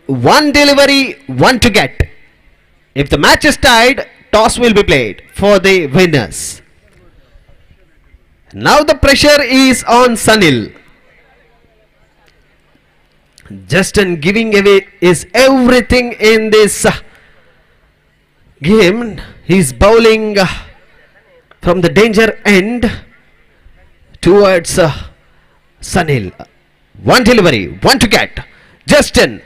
one delivery, one to get. If the match is tied, toss will be played for the winners. Now the pressure is on Sunil. Justin giving away is everything in this game. He's bowling from the danger end towards Sunil. One delivery, one to get. Justin,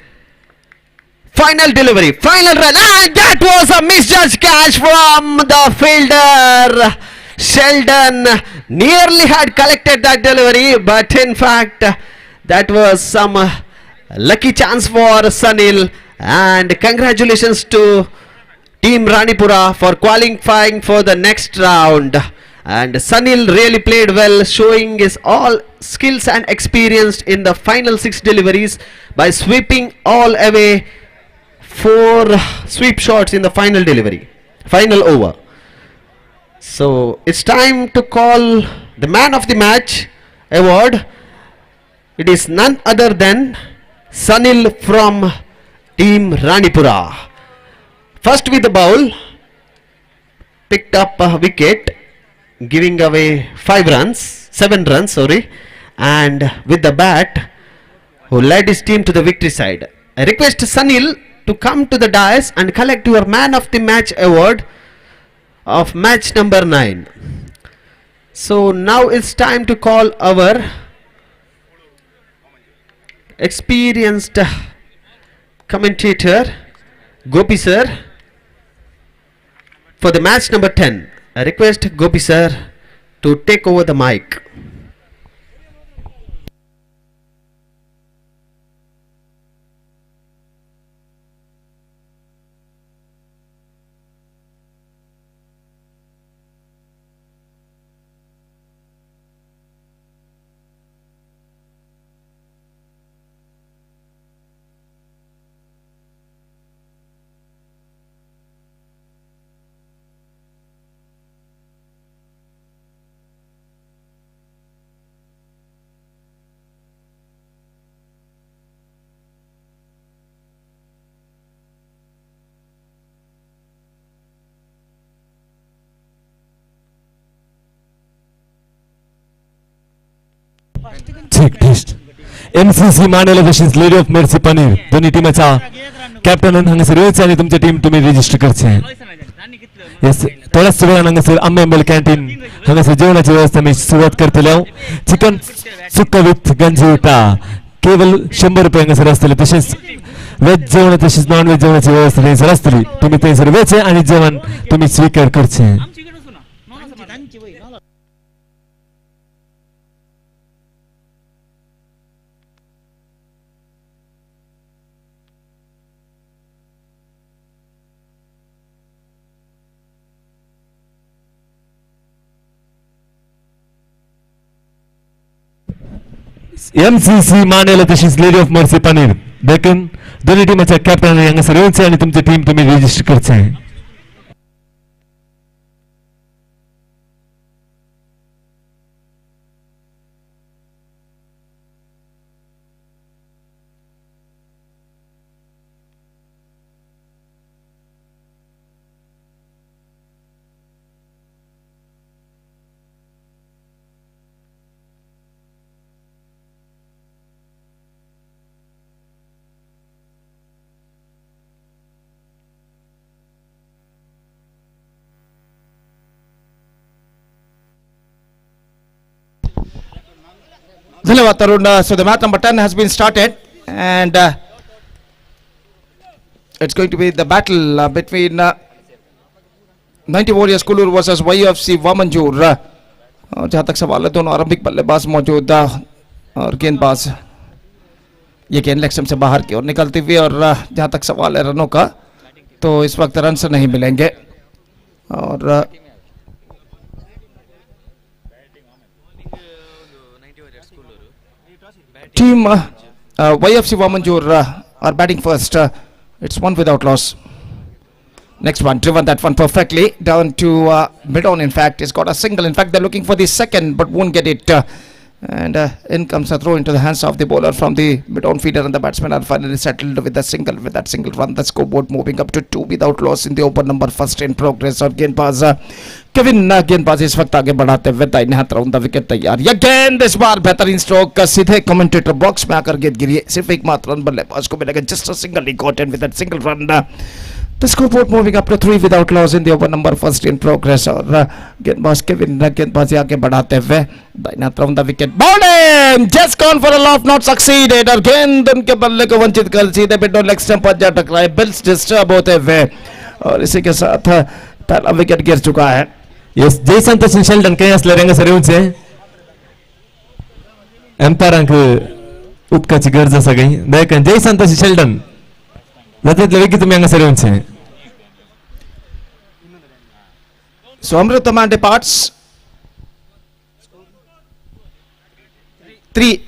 final delivery, final run, and that was a misjudged catch from the fielder. Sheldon nearly had collected that delivery, but in fact that was some lucky chance for Sunil. And congratulations to Team Ranipura for qualifying for the next round. And Sunil really played well, showing his all skills and experience in the final 6 deliveries by sweeping all away 4 sweep shots in the final delivery, final over. So it's time to call the man of the match award. It is none other than Sunil from Team Ranipura. First with the bowl, picked up a wicket, giving away 7 runs, and with the bat, who led his team to the victory side. I request Sunil to come to the dais and collect your man of the match award of match number 9. So now it's time to call our experienced commentator Gopi sir for the match number 10. I request Gopi sir to take over the mic. Check test MCC Mandela तशीच lady of mercy paneer दोन्ही टीमाचा captain हांगासर येवचे आनी तुमची team तुम्ही register करचे. Yes थोड्याच वेळान हांगासर अम्मेंबल कॅन्टीन हांगासर जेवणाची व्यवस्था मी सुरुवात करतले. चिकन सुक्का विथ गंजी उटा केवळ 100 रुपये हांगासर आसतले. तसेच वेज जेवण तसेच नॉन वेज जेवणाची व्यवस्था थंयसर आसतली. तुम्ही थंयसर वेचे आणि जेवण तुम्ही स्वीकार करचे. एमसीसी मांडेला तशीच लेडी ऑफ मर्सी पनीर देखील दोन्ही टीमाच्या कॅप्टन हांगासर येवचे आणि तुमची टीम तुम्ही रजिस्टर करचे. धन्यवाद तरुण. So the match number 10 has been started and it's going to be the battle between 90 Warriors कुल्लूर versus YFC Vamanjoor. जहां तक सवाल है दोनों आरंभिक बल्लेबाज मौजूद और गेंदबाज ये गेंद लेग स्टंप से बाहर की ओर निकलती हुई। और जहां तक सवाल है रनों का तो इस वक्त रन से नहीं मिलेंगे। और team YFC Vamanjoor are batting first. It's one without loss. Next one, driven that one perfectly down to mid-on. In fact, he's got a single. In fact, they're looking for the second, but won't get it. And in comes a throw into the hands of the bowler from the mid-on feeder, and the batsmen are finally settled with a single. With that single run, the scoreboard moving up to 2 without loss in the over number first in progress. और गेंदबाज Kevin गेंदबाज इस वक्त आगे बढ़ाते हुए दाहिने हाथ राउंड द विकेट तैयार। यह गेंद इस बार बेहतरीन स्ट्रोक सीधे कमेंटेटर बॉक्स में आकर गेंद गिरी। सिर्फ एक मात्र रन बल्लेबाज को मिलेगा। Just a single he got in with that single run. The scoreboard moving up to 3 without loss in the over number first in progress. और गेंदबाज केविन गेंदबाजी आगे बढ़ाते हुए दाहिने हाथ round the wicket. Bowling just gone for a loaf, not succeeded. और गेंद उनके बल्ले को वंचित कर सीधे मिड-ऑन लेग स्टंप पर जा टकराए। बिल्स डिस्टर्ब होते हुए और इसी के साथ पहला विकेट गिर चुका है। Yes, Jason तशी शेल्डन काही असल्या रंग सरेवचे एम्पायरांक उदकाची गरज आसा काही देखन जयसन तशी शेल्डन जातले वेगी तुम्ही हांगा सरेवचे। So Amrita man departs. 3.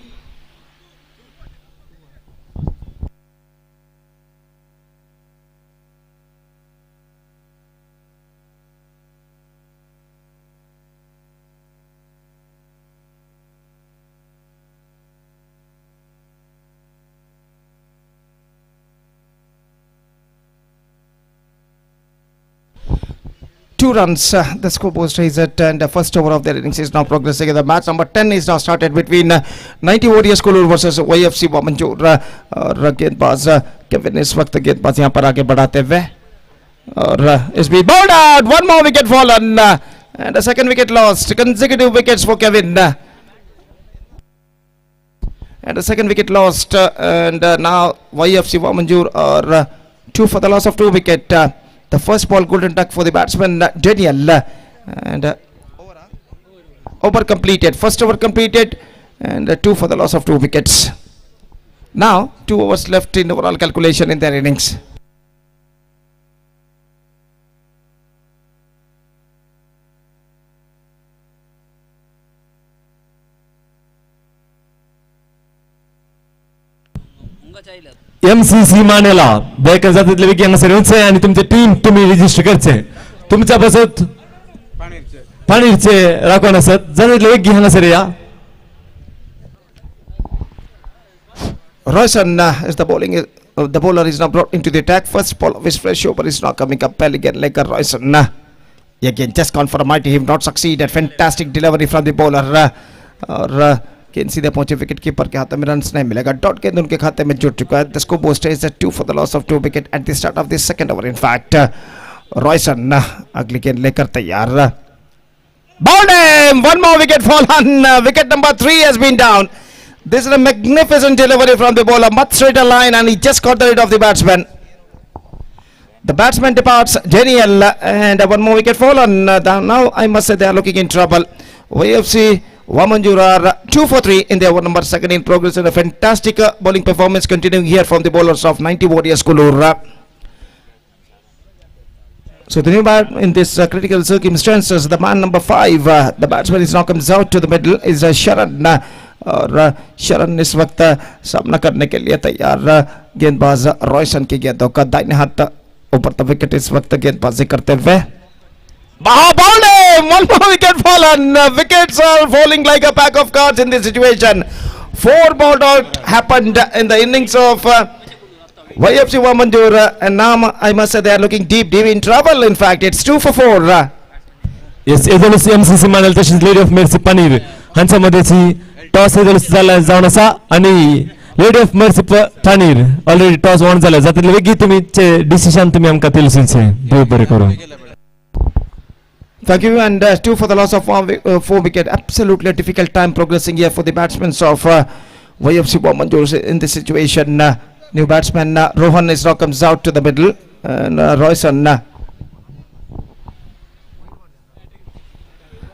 Two runs, the scoreboard stays at, and the first over of their innings is now progressing. The match number 10 is now started between 90 Warriors कुल्लूर versus YFC Vamanjoor. और गेंदबाज Kevin इस वक्त गेंदबाज यहाँ पर आगे बढ़ाते हुए और इस भी bowled out, one more wicket fallen and a second wicket lost. Consecutive wickets for Kevin and a second wicket lost, and now YFC Vamanjoor are 2 for the loss of 2 wicket. The first ball golden duck for the batsman Daniel, and over completed. First over completed, and 2 for the loss of 2 wickets. Now 2 overs left in overall calculation in their innings. MCC मानेला baker जातीतले वेगी हांगा सरेवचे आणि तुमचे team तुम्ही register करचे। तुमच्या पासत पाणीरचे राखण असत जातीतले वेगी हांगा Sareya. Royson is the bowling. The bowler is now brought into the attack. First ball of his fresh over is now coming up. Well again, like a Royson. Again, just gone for a mighty hit, not succeeded. Fantastic delivery from the bowler. और गेंद सीधे पहुंचे wicket keeper के हाथ में, runs नहीं मिलेगा। Dot गेंद उनके खाते में जुट चुका है। The score stage at 2 for the loss of 2 wicket at the start of the second over. In fact, Royson अगली गेंद लेकर तैयार। Bowled, one more wicket fallen. Wicket number 3 has been down. This is a magnificent delivery from the bowler, much straighter line, and he just got the rid of the batsman. The batsman departs, Daniel, and one more wicket fallen. Now I must say they are looking in trouble. YFC Wamanjur are 2 for 3 in the over number second in progress, and a fantastic bowling performance continuing here from the bowlers of 90 Warriors Kullur. So the new bat in this critical circumstances, the man number 5, the batsman is now comes out to the middle, is Sharan. और शरण इस वक्त सामना करने के लिए तैयार। गेंदबाज रॉयसन की गेंदों का दाहिने हाथ ऊपर तक विकेट इस वक्त गेंदबाजी करते हुए। Bowling, one more wicket fallen. Wickets are falling like a pack of cards in this situation. 4 bowled out happened in the innings of YFC Wamanjur, and now I must say they are looking deep in trouble. In fact, it's 2 for 4. Yes, MCC मानेल तशीच lady of mercy पानीर हांच्यामध्येची toss झाला जावन आसा आणि lady of mercy पानीर already toss von झाला जातले वेगी तुमीचे डिसिजन तुम्ही आमकां तेलुसिनचे देव बरें करूं। Thank you, and 2 for the loss of 4 wicket. Absolutely a difficult time progressing here for the batsmen of YFC Wamanjur in this situation. New batsman Rohan is now comes out to the middle, and Royson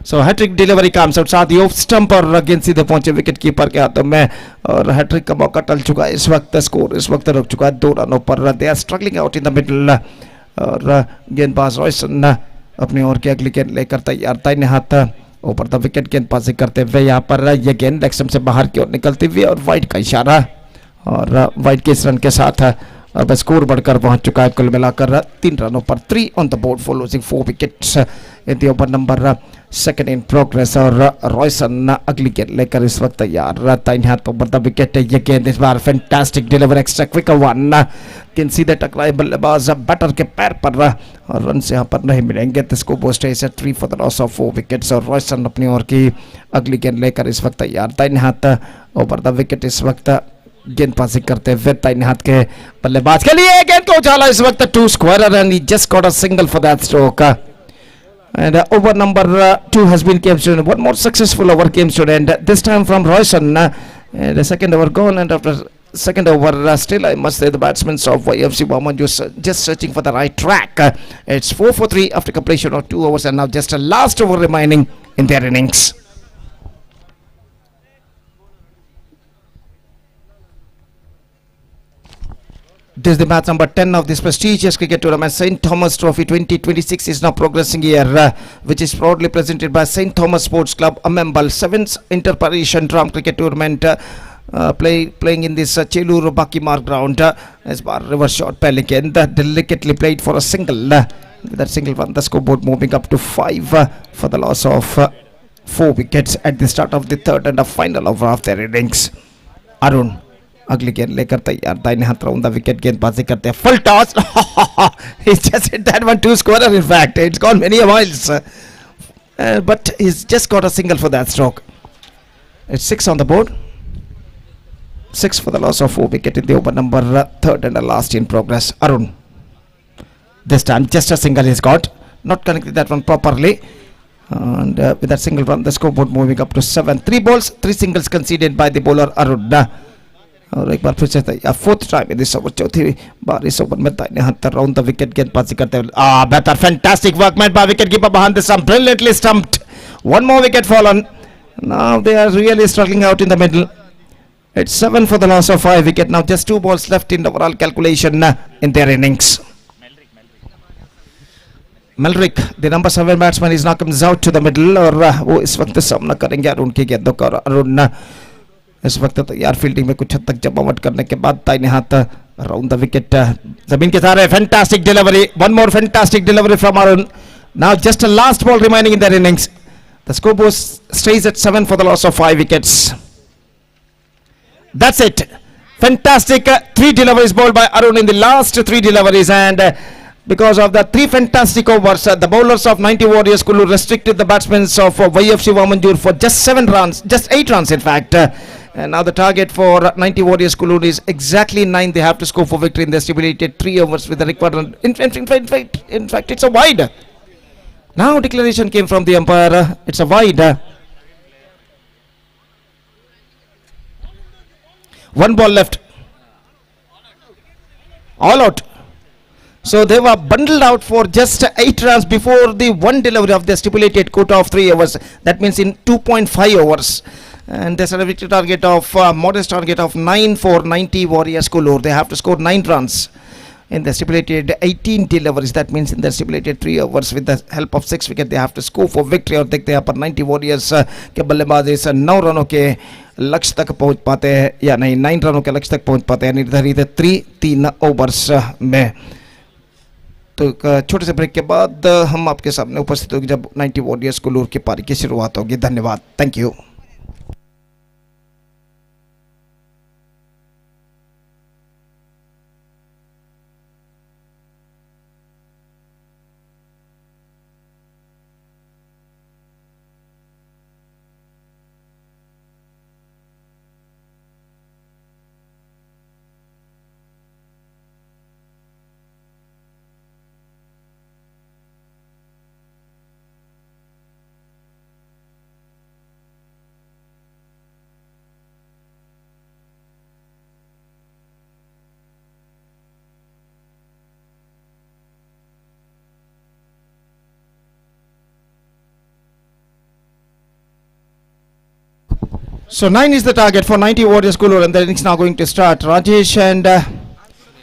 so hat trick delivery comes out, साथ ही off stump और गेंद सीधे पहुंचे wicket keeper के हाथों में और हैट्रिक का मौका टल चुका है। इस वक्त स्कोर इस वक्त रुक चुका है 2 रनों पर। They are struggling out in the middle और गेंदबाज रॉयसन अपनी ओर की अगली गेंद लेकर तैयार, दाहिने हाथ ऊपर द विकेट गेंदबाजी करते हुए यहाँ पर यह गेंद लेग स्टंप से बाहर की ओर निकलती हुई और वाइड का इशारा और वाइड के इस रन के साथ अब स्कोर बढ़कर पहुंच चुका है कुल मिलाकर 3 रनों पर। 3 on the board for losing 4 wickets in the over number second in progress और रॉयसन अगली गेंद लेकर इस वक्त तैयार, दाहिने हाथ ऊपर द विकेट। ये गेंद इस बार fantastic deliver, extra quick one, गेंद सीधे टकराए बल्लेबाज बैटर के पैर पर और रन से यहाँ पर नहीं मिलेंगे। इसको बोस्ट है 3 for the loss of 4 wickets और रॉयसन अपनी ओर की अगली गेंद लेकर इस वक्त तैयार, दाहिने हाथ ऊपर द विकेट। इस वक्त गेंदबाजी करते हुए दाहिने हाथ के बल्लेबाज के लिए गेंद को उछाला इस वक्त 2 square and he just got a single for that stroke and over number 2 has been came to one more successful over came to end this time from Royson. The second over gone and after second over still I must say the batsmen of YFC Waman just searching for the right track. It's 4 for 3 after completion of 2 overs and now just a last over remaining in their innings. This is the match number 10 of this prestigious cricket tournament. St. Thomas Trophy 2026 is now progressing here, which is proudly presented by St. Thomas Sports Club, AMMEMBAL. 7th INTER-PARISH UNDERARM cricket tournament playing in this Chelur Bakimar ground. As far reverse shot pehli gend delicately played for a single. With that single run, the scoreboard moving up to 5 for the loss of 4 wickets at the start of the third and the final over of their innings. Arun अगली गेंद लेकर तैयार, दाहिने हाथ round the wicket गेंदबाजी करते हैं, full toss, he's just hit that one 2 scorer in fact, it's gone many miles but he's just got a single for that stroke. It's 6 on the board, 6 for the loss of 4 wicket in the over number third and the last in progress. Arun this time just a single he's got, not connected that one properly and with that single run the scoreboard moving up to 7. 3 balls 3 singles conceded by the bowler Arun और एक बार फिर से तैयार, 4th time in this over, चौथी बार इस over में दाहिने हाथ राउंड द विकेट गेंदबाजी करते हुए बेहतर fantastic work made by wicket keeper behind the stump, brilliantly stumped, one more wicket fallen. Now they are really struggling out in the middle. It's 7 for the loss of 5 wicket. Now just 2 balls left in the overall calculation in their innings. Melrick, the number 7 batsman, is now comes out to the middle और वो इस वक्त सामना करेंगे अरुण की गेंदों का। अरुण इस वक्त तैयार फील्डिंग में कुछ हद तक जमावट करने के बाद दाहिने हाथ राउंड द विकेट जमीन के सारे fantastic delivery, one more fantastic delivery from Arun. Now just a last ball remaining in their innings. The score stays at 7 for the loss of 5 wickets. That's it. Fantastic 3 deliveries bowled by Arun in the last 3 deliveries, and because of the 3 fantastic overs, the bowlers of 90 Warriors Kulu restricted the batsmen of YFC Wamanjur for just 7 runs, just 8 runs in fact. And now the target for 90 Warriors Kulu is exactly 9. They have to score for victory in the stipulated 3 overs with the required run. In fact, it's a wide. Now declaration came from the umpire. It's a wide. 1 ball left. All out. So they were bundled out for just 8 runs before the 1 delivery of the stipulated quota of 3 overs. That means in 2.5 overs. And there's a victory target of modest target of 9 for 90 Warriors Kulu. They have to score 9 runs in the stipulated 18 deliveries. That means in the stipulated 3 overs with the help of 6 wickets, they have to score for victory. और देखते हैं पर 90 Warriors के बल्लेबाज इस 9 रनों के लक्ष्य तक पहुंच पाते हैं या नहीं, 9 रनों के लक्ष्य तक पहुंच पाते हैं निर्धारित 3 ओवर्स में. तो एक छोटे से ब्रेक के बाद हम आपके सामने उपस्थित होंगे जब 90 Warriors कुल्लू की पारी की शुरुआत होगी. धन्यवाद. Thank you. So 9 is the target for 90 Warriors Kulur, and the innings now going to start. Rajesh and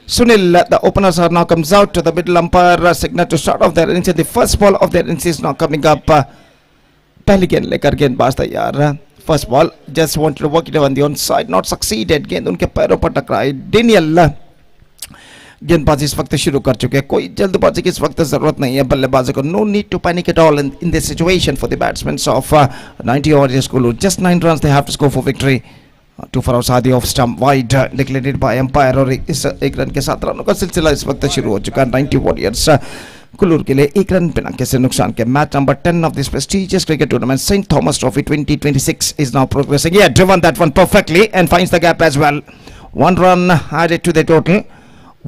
Sunil, the openers, are now comes out to the middle umpire signal to start off their innings. The first ball of their innings is now coming up. पहली गेंद लेकर गेंदबाज तैयार. First ball, just wanted to work it on the onside, not succeeded. गेंद उनके पैरों पर टकराई. डेनियल गेंदबाजी इस वक्त शुरू कर चुके हैं. कोई जल्दबाजी की इस वक्त जरूरत नहीं है बल्लेबाजों को. No need to panic at all in this situation for the batsman of 90 Warriors Kulur. Just 9 runs they have to score for victory. 2 for Saadi off stump wide declared by umpire. और इस 1 run के साथ रनों का सिलसिला इस वक्त शुरू हो चुका है 90 Warriors कुलूर के लिए. 1 रन बिना किसी नुकसान के. Match number 10 of this prestigious cricket tournament, St. Thomas Trophy 2026, is now progressing. Yeah, driven that one perfectly and finds the gap as well. 1 run added to the total.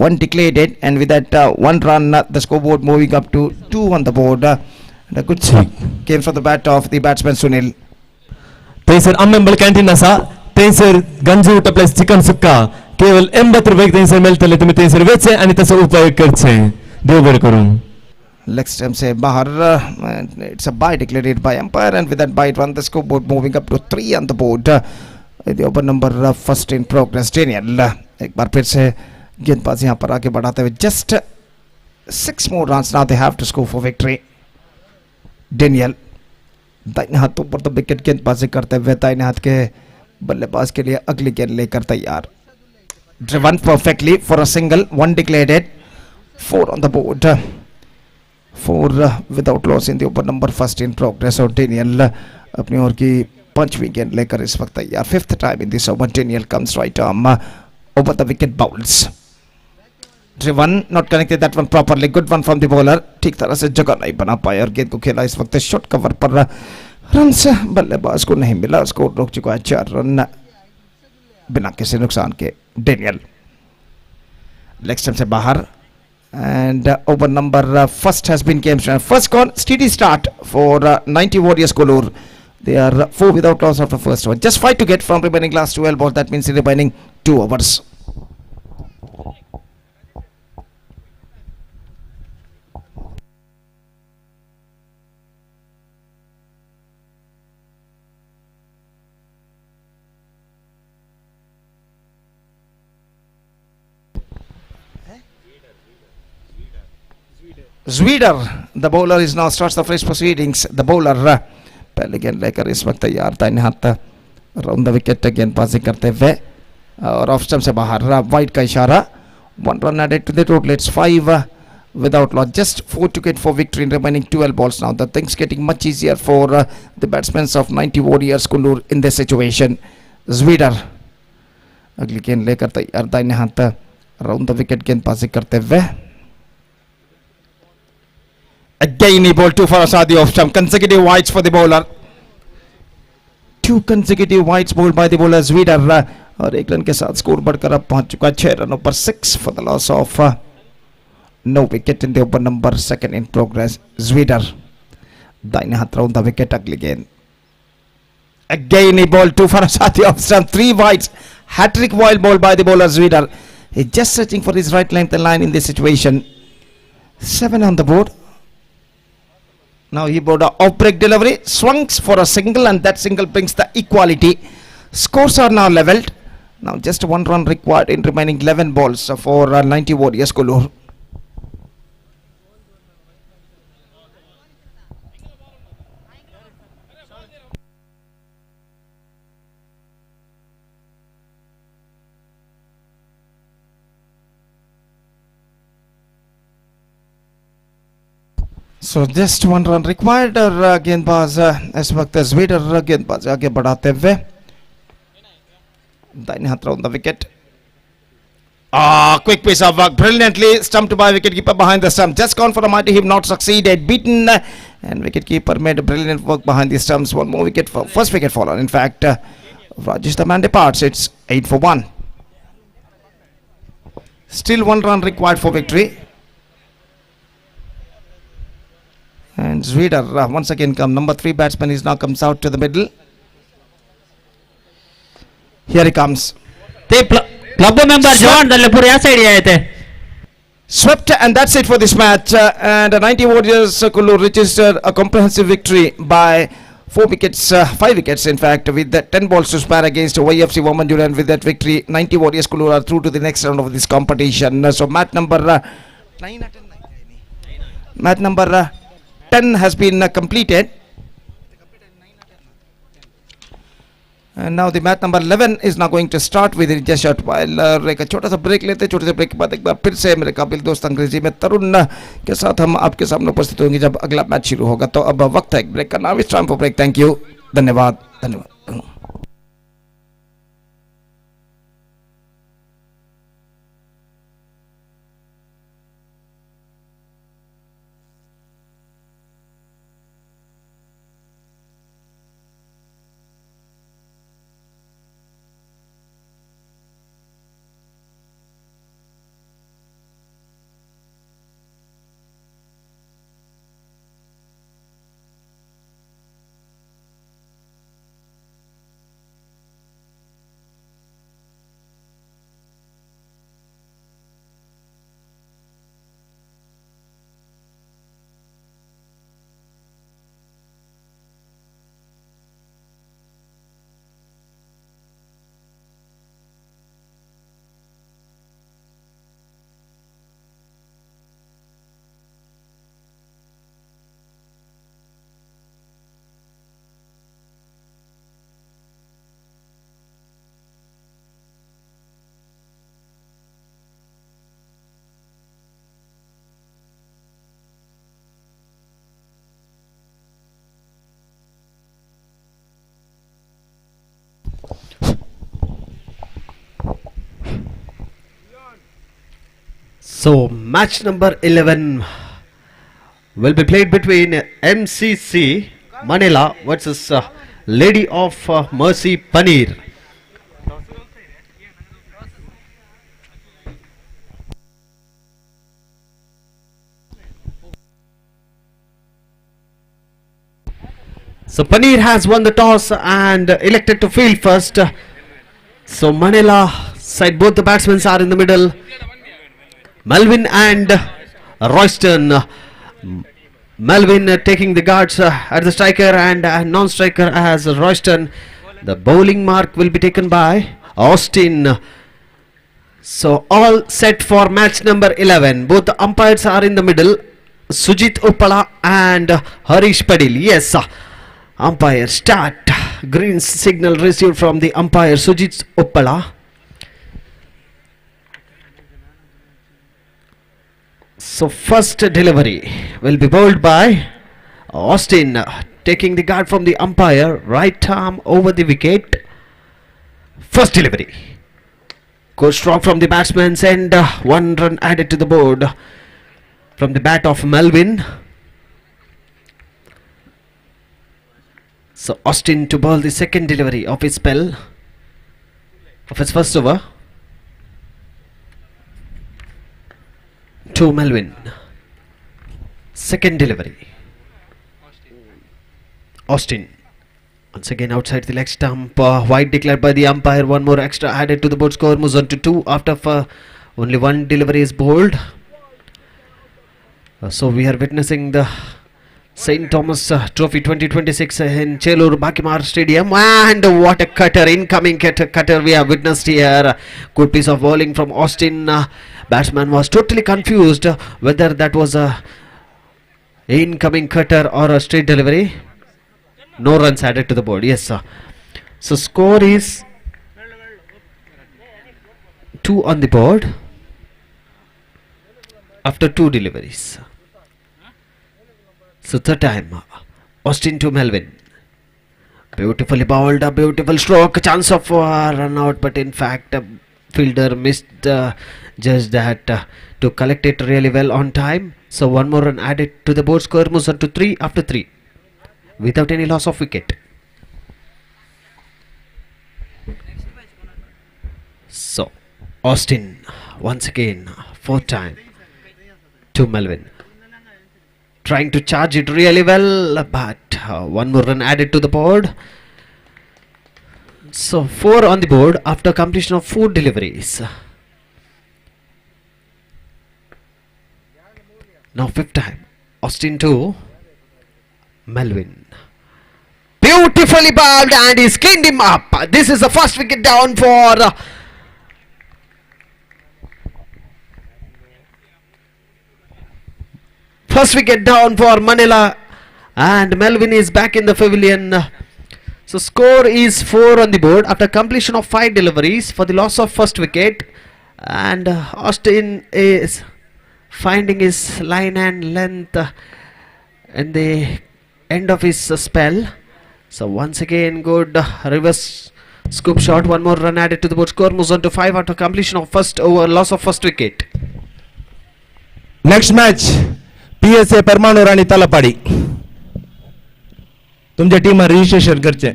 1 declared it, and with that 1 run, the scoreboard moving up to 2 on the board. And a good came from the bat of the batsman Sunil. थंयसर अम्मेंबल canteen आसा. थंयसर गंजी उठा plus chicken सुक्का केवळ 80 रुपयाक थंयसर मेळटले. तुमी थंयसर वेचे आणि ताचो उपयोग करचे. देव बरें करूं. Leg stump से बाहर. It's a bye declared by umpire, and with that bye run, the scoreboard moving up to 3 on the board. The over number first in progress. Daniel एक बार फिर से गेंदबाज यहाँ पर आगे बढ़ाते हुए. Just 6 more runs now they have to score for victory. Daniel दाहिने हाथों पर तो विकेट गेंदबाजी करते हुए दाहिने हाथ के बल्लेबाज के लिए अगली गेंद लेकर तैयार. Driven perfectly for a single. 1 declared it. 4 on the board. 4 without loss in the over number first in progress. और Daniel अपनी ओर की 5वीं गेंद लेकर इस वक्त तैयार. 5th time in this over. Daniel comes right arm over the wicket, bowls. Driven, not connected that one properly. Good one from the bowler. ठीक तरह से जगह नहीं बना पाया और गेंद को खेला इस वक्त शॉर्ट कवर पर. रन से बल्लेबाज को नहीं मिला. स्कोर रोक चुका है 4 रन बिना किसी नुकसान के. डेनियल लेग स्टंप से बाहर, and over number first has been came. First gone. Steady start for 90 Warriors Kulur. They are 4 without loss after first one. Just 5 to get from remaining last 12 balls. That means the remaining 2 overs. Zwider, the bowler, is now starts the fresh proceedings. The bowler पहले गेंद लेकर इस वक्त तैयार. दाहिने हाथ round the wicket गेंदबाजी करते हुए और ऑफ स्टंप से बाहर. वाइड का इशारा. 1 run added to the total. It's 5 without loss. Just 4 to get for victory in remaining 12 balls now. The things getting much easier for the batsmen of 90 Warriors Kulur in this situation. Zwider अगली गेंद लेकर तैयार. दाहिने हाथ round the wicket गेंदबाजी करते हुए. Again he bowled 2 for Asadi off stump. Consecutive wides for the bowler. 2 consecutive wides bowled by the bowler Zwider. और 1 रन के साथ स्कोर बढ़कर अब पहुंच चुका है 6 रनों पर. 6 for the loss of no wicket in the over number second in progress. Zwider दाहिने हाथ राउंड द विकेट. अगली गेंद. Again he bowled 2 for Asadi off stump. 3 wides. Hat-trick wild ball by the bowler Zwider. He's just searching for his right length and line in this situation. 7 on the board. Now he bowled a off-break delivery, swings for a single, and that single brings the equality. Scores are now levelled. Now just 1 run required in remaining 11 balls for 90 Warriors Kulur. So just 1 run required. और गेंदबाज इस वक्त Zwider गेंदबाज आगे बढ़ाते हुए दाहिने हाथ round the wicket. Quick piece of work, brilliantly stumped by wicketkeeper behind the stump. Just gone for a mighty hit, not succeeded, beaten, and wicketkeeper made a brilliant work behind the stumps. 1 more wicket for first wicket fallen. In fact, Rajesh the man departs. It's 8 for 1. Still 1 run required for victory. And Zwider once again come. Number 3 batsman is now comes out to the middle. Here he comes. ते club member John दल्ले पूरे या side आए थे. Swept, and that's it for this match. And 90 Warriors Kulur registered a comprehensive victory by 4 wickets, 5 wickets in fact, with the 10 balls to spare against YFC Women, and with that victory, 90 Warriors Kulur are through to the next round of this competition. So match number 10 has been completed. And now the match number 11 is now going to start with just short while एक छोटा सा break लेते हैं. छोटे से break के बाद एक बार फिर से मेरे काबिल दोस्त अंग्रेजी में तरुण के साथ हम आपके सामने उपस्थित होंगे जब अगला मैच शुरू होगा. तो अब वक्त है एक ब्रेक का. Now it's time for break. Thank you. धन्यवाद. धन्यवाद. So match number 11 will be played between MCC Manila versus Lady of Mercy Paneer. So Paneer has won the toss and elected to field first. So Manila side, both the batsmen are in the middle. Melvin and Royston. Melvin taking the guards at the striker and non-striker as Royston. The bowling mark will be taken by Austin. So all set for match number 11. Both the umpires are in the middle. Sujit Uppala and Harish Padil. Yes, umpire start. Green signal received from the umpire Sujit Uppala. So first delivery will be bowled by Austin, taking the guard from the umpire, right arm over the wicket. First delivery goes strong from the batsman's end. 1 run added to the board from the bat of Melvin. So Austin to bowl the second delivery of his spell, of his first over. To Melvin. Second delivery. Austin. Once again outside the leg stump. Wide declared by the umpire. 1 more extra added to the board score. Moves on to 2 after only 1 delivery is bowled. So we are witnessing the St. Thomas Trophy 2026 in Chelur Bakimar Stadium. And what a cutter, incoming cutter we have witnessed here. Good piece of bowling from Austin. Batsman was totally confused whether that was a incoming cutter or a straight delivery. No runs added to the board. Yes, sir. So score is 2 on the board after 2 deliveries. So third time, Austin to Melvin. Beautifully bowled, a beautiful stroke, chance of run out, but in fact fielder missed just that to collect it really well on time. So 1 more run added to the board score. Moves on to 3 after 3 without any loss of wicket. So Austin once again, 4th time to Melvin, trying to charge it really well, but 1 more run added to the board. So 4 on the board after completion of 4 deliveries. Now 5th time, Austin to Melvin. Beautifully bowled and he skinned him up. This is the first wicket down for Manila, and Melvin is back in the pavilion. So score is 4 on the board after completion of 5 deliveries for the loss of first wicket, and Austin is finding his line and length in the end of his spell. So once again good reverse scoop shot, one more run added to the board. Score moves on to 5 after completion of first over, loss of first wicket. Next match PSA परमाणु राणी तालपाडी तुमच्या team registration करचे.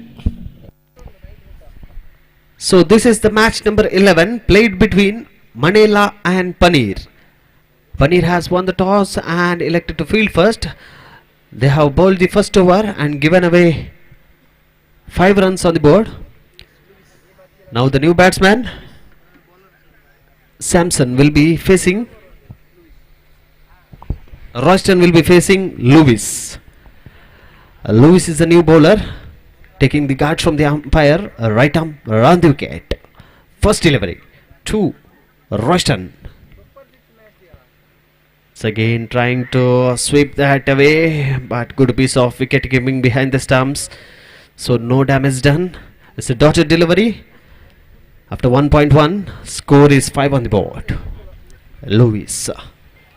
So this is the match number 11 played between Manila and Paneer. Paneer has won the toss and elected to field first. They have bowled the first over and given away 5 runs on the board. Now the new batsman Samson will be facing Royston will be facing Lewis. Lewis is the new bowler, taking the guard from the umpire, right arm around the wicket. First delivery to Royston. So again trying to sweep that away, but good piece of wicket keeping behind the stumps. So no damage done. It's a dotted delivery. After 1.1, score is 5 on the board. Lewis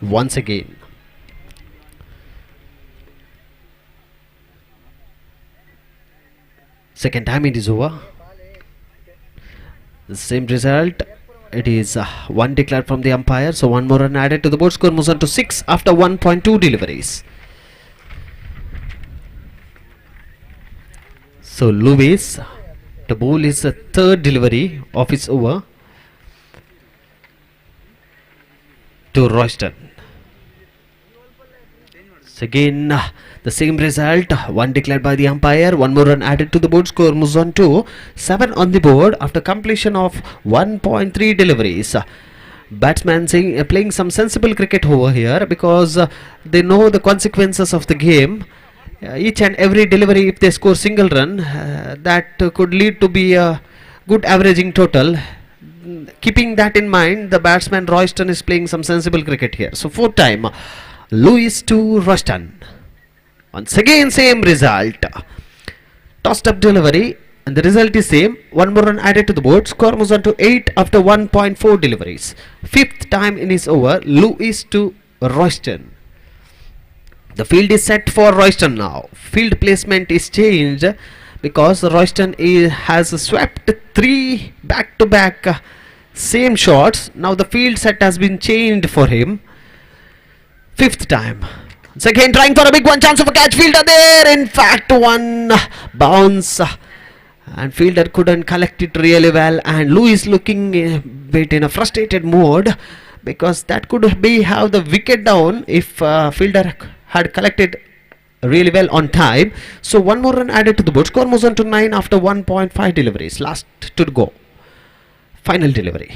once again. Second time it is over. The same result. It is 1 declared from the umpire. So 1 more run added to the board. Score moves on to 6 after 1.2 deliveries. So Lewis, the ball is the 3rd delivery of his over to Royston. So again the same result, 1 declared by the umpire, 1 more run added to the board. Score moves on to 7 on the board after completion of 1.3 deliveries. Batsman playing some sensible cricket over here, because they know the consequences of the game. Each and every delivery, if they score single run, that could lead to be a good averaging total. Keeping that in mind, the batsman Royston is playing some sensible cricket here. So 4th time, Lewis to Royston. Once again same result, tossed up delivery, and the result is same. 1 more run added to the board. Score moves on to 8 after 1.4 deliveries. 5th time in his over, Lewis to Royston. The field is set for Royston now. Field placement is changed because Royston has swept 3 back-to-back same shots. Now the field set has been changed for him. 5th time. Once again trying for a big one, chance of a catch. Fielder there. In fact, one bounce, and fielder couldn't collect it really well. And Lewis looking a bit in a frustrated mode, because that could be how the wicket down if fielder had collected really well on time. So 1 more run added to the board. Score moves on to 9 after 1.5 deliveries. Last to go. Final delivery.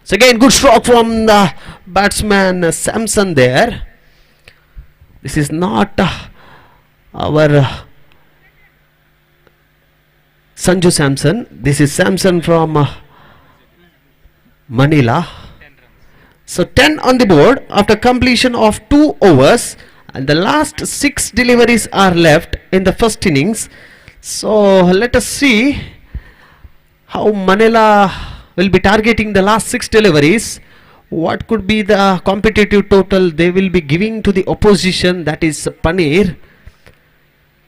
So again good stroke from the batsman Samson there. This is not our Sanju Samson. This is Samson from Manila. So 10 on the board after completion of 2 overs, and the last 6 deliveries are left in the first innings. So let us see how Manila will be targeting the last 6 deliveries. What could be the competitive total they will be giving to the opposition, that is Paneer.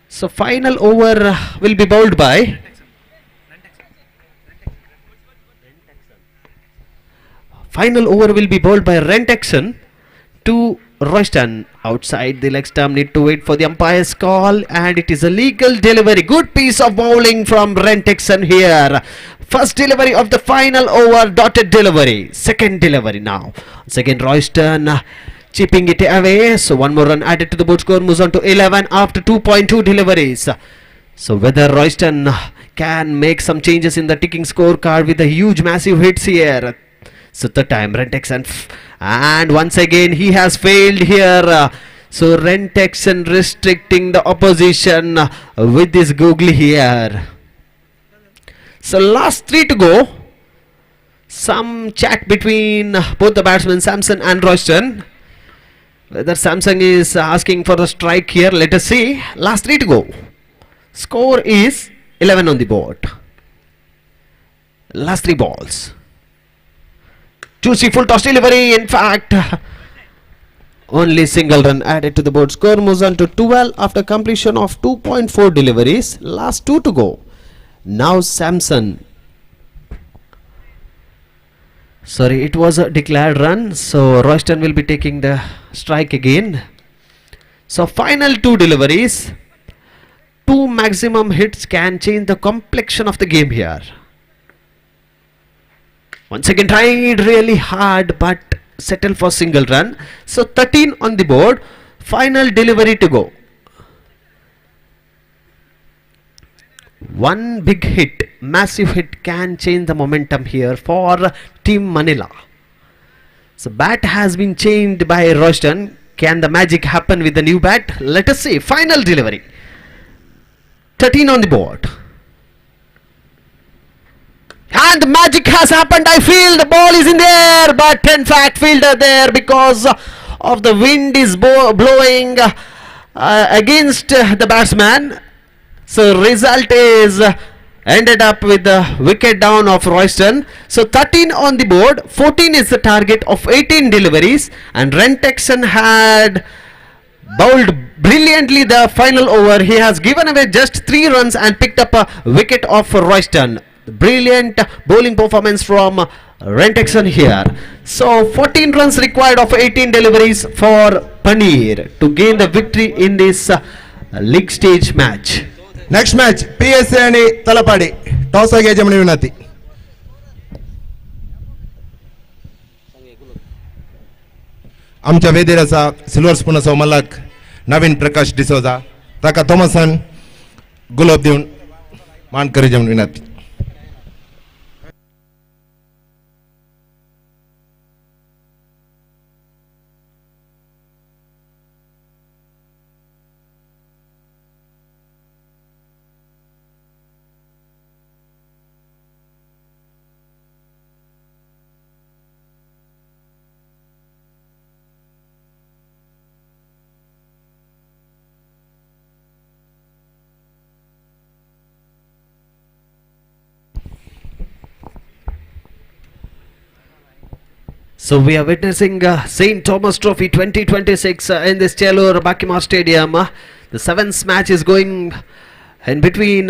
So final over will be bowled by Rentexon to Royston. Outside the leg stump, need to wait for the umpire's call, and it is a legal delivery. Good piece of bowling from Rentexon here. First delivery of the final over, dotted delivery. Second delivery now. Once again Royston chipping it away. So 1 more run added to the board. Score moves on to 11 after 2.2 deliveries. So whether Royston can make some changes in the ticking scorecard with the huge massive hits here. So 3rd time Rentexon, and once again he has failed here. So Rentex restricting the opposition with this googly here. So last 3 to go. Some chat between both the batsmen Samson and Royston. Whether Samsung is asking for the strike here, let us see. Last 3 to go. Score is 11 on the board. Last 3 balls. Juicy full toss delivery. In fact, only single run added to the board. Score moves on to 12 after completion of 2.4 deliveries. Last 2 to go. Now Samson. Sorry, it was a declared run. So Royston will be taking the strike again. So final 2 deliveries. 2 maximum hits can change the complexion of the game here. Once again tried really hard but settle for single run. So 13 on the board. Final delivery to go. 1 big hit, massive hit can change the momentum here for Team Manila. So bat has been changed by Royston. Can the magic happen with the new bat? Let us see. Final delivery. 13 on the board. And the magic has happened. I feel the ball is in the air, but in fact fielder there because of the wind is blowing against the batsman. So result is ended up with the wicket down of Royston. So 13 on the board, 14 is the target of 18 deliveries, and Rentexon had bowled brilliantly the final over. He has given away just 3 runs and picked up a wicket off Royston. Brilliant bowling performance from Rentexon here. So 14 runs required of 18 deliveries for Paneer to gain the victory in this league stage match. Next match PSA आणि तलपाडी toss घ्यायची म्हणून विनंती. आमच्या वेदेर आसा silver स्पूनाचो Malak नवीन प्रकाश डिसोजा. ताका Thompson गुलाब दिवन मान करचें म्हणून विनंती. So we are witnessing St. Thomas Trophy 2026 in this Chelur Bakimar Stadium. The 7th match is going in between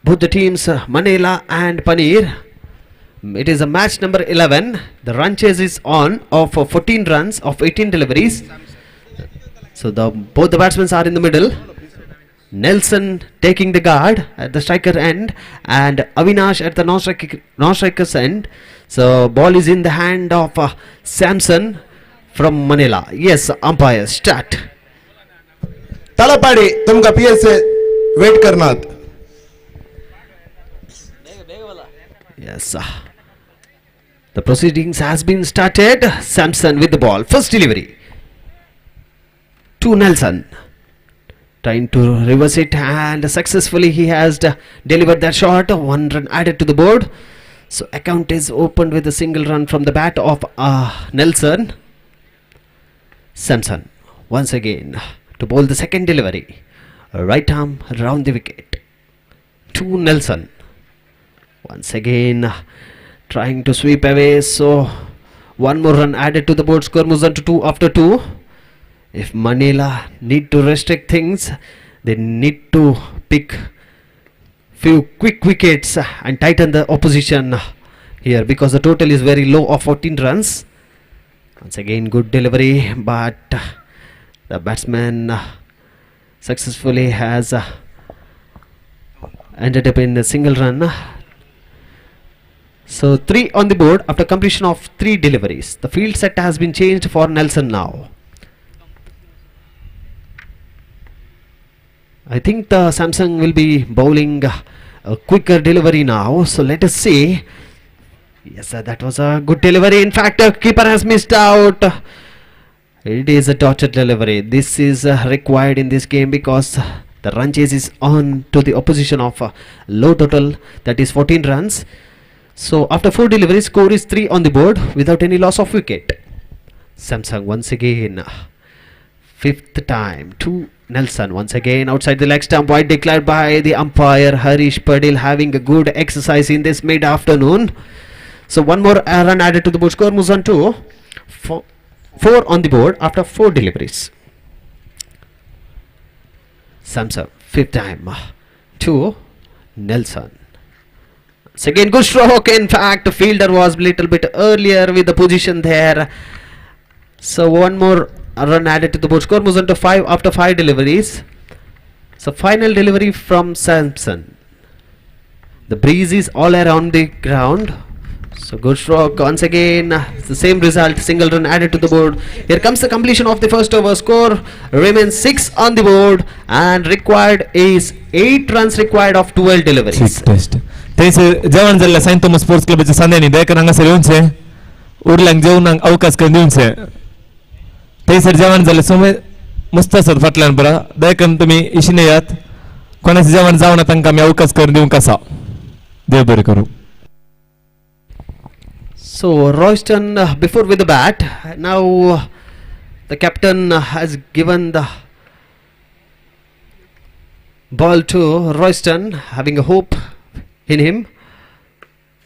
both the teams Manila and Paneer. It is a match number 11. The run chase is on of 14 runs of 18 deliveries. So both the batsmen are in the middle. Nelson taking the guard at the striker end and Avinash at the non-striker's end. So ball is in the hand of Samson from Manila. Yes, umpire, start. तलपाडी तुमका PSA wait करनात. Yes, the proceedings has been started. Samson with the ball. First delivery to Nelson. Trying to reverse it and successfully he has delivered that shot. 1 run added to the board. So account is opened with a single run from the bat of Nelson. Samson once again to bowl the second delivery. Right arm round the wicket to Nelson. Once again trying to sweep away. So 1 more run added to the board. Score moves on to 2 after 2. If Manila need to restrict things, they need to pick few quick wickets and tighten the opposition here because the total is very low of 14 runs. Once again good delivery, but the batsman successfully has ended up in a single run. So 3 on the board after completion of 3 deliveries. The field set has been changed for Nelson now. I think the Samsung will be bowling a quicker delivery now. So let us see. Yes, that was a good delivery. In fact, keeper has missed out. It is a dotted delivery. This is required in this game because the run chase is on to the opposition of low total, that is 14 runs. So after 4 deliveries, score is 3 on the board without any loss of wicket. Samsung once again, 5th time to Nelson once again outside the leg stump, wide declared by the umpire Harish Padil, having a good exercise in this mid-afternoon. So one more run added to the board, score moves on to 4 on the board after 4 deliveries. Samsung 5th time to Nelson. Second good stroke. In fact, the fielder was a little bit earlier with the position there. So one more run added to the board, score moves on to 5 after 5 deliveries. So final delivery from Samson. The breeze is all around the ground. So good stroke once again. The same result, single run added to the board. Here comes the completion of the first over. Score remains 6 on the board and required is 8 runs required of 12 deliveries. Test थंयसर जेवण जाल्ले सायंत Thomas sports क्लबाच्या सांद्यांनी Dayakar हांगासर येवचें, उरल्यांक जेवणाक अवकाश करून दिवचें. थंयसर जेवण जाल्लें सोमे मस्त आसात फाटल्यान बरा, दयाकर तुमी इशिने येयात, कोणाचें जेवण जावना तांकां आमी अवकाश करून दिवंक आसा. देव बरें करूं. So Royston before with the bat. Now the captain has given the ball to Royston, having a hope in him.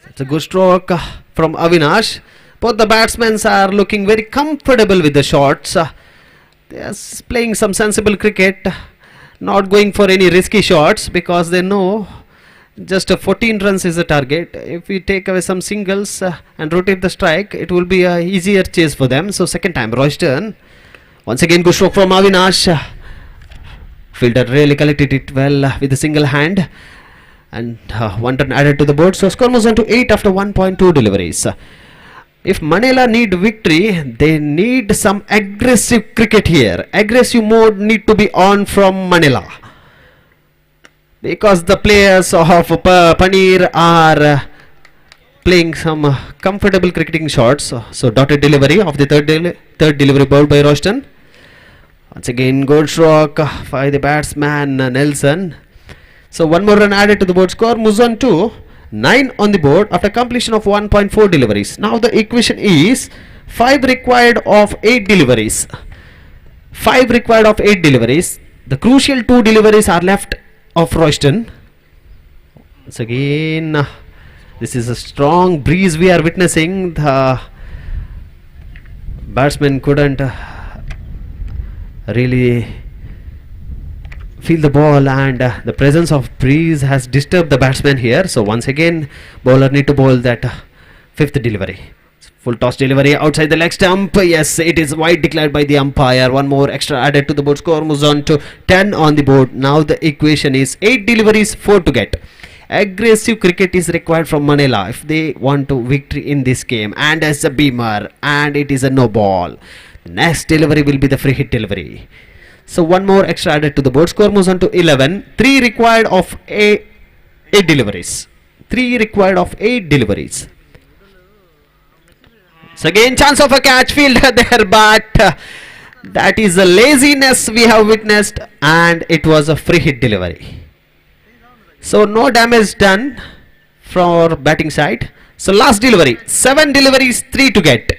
It's a good stroke from Avinash. Both the batsmen are looking very comfortable with the shots. They are playing some sensible cricket, not going for any risky shots because they know just 14 runs is the target. If we take away some singles and rotate the strike, it will be a easier chase for them. So second time Royston, once again good stroke from Avinash. Fielder really collected it well with a single hand, and one run added to the board. So score moves on to 8 after 1.2 deliveries. If Manila need victory, they need some aggressive cricket here. Aggressive mode need to be on from Manila, because the players of Paneer are playing some comfortable cricketing shots. So dotted delivery of the third delivery bowled by Royston. Once again good stroke by the batsman Nelson. So one more run added to the board. Score moves on to 9 on the board after completion of 1.4 deliveries. Now the equation is 5 required of 8 deliveries. 5 required of 8 deliveries. The crucial 2 deliveries are left of Royston. Once again, this is a strong breeze we are witnessing. The batsman couldn't really feel the ball, and the presence of breeze has disturbed the batsman here. So once again, bowler need to bowl that 5th delivery. Full toss delivery outside the leg stump. Yes, it is wide declared by the umpire. One more extra added to the board. Score moves on to 10 on the board. Now the equation is 8 deliveries, 4 to get. Aggressive cricket is required from Manila if they want to victory in this game. And as a beamer, and it is a no ball. The next delivery will be the free hit delivery. So one more extra added to the board. Score moves on to 11. 3 required of 8 deliveries. 3 required of 8 deliveries. So again chance of a catch, fielder there, but that is the laziness we have witnessed, and it was a free hit delivery. So no damage done for batting side. So last delivery, 7 deliveries, 3 to get.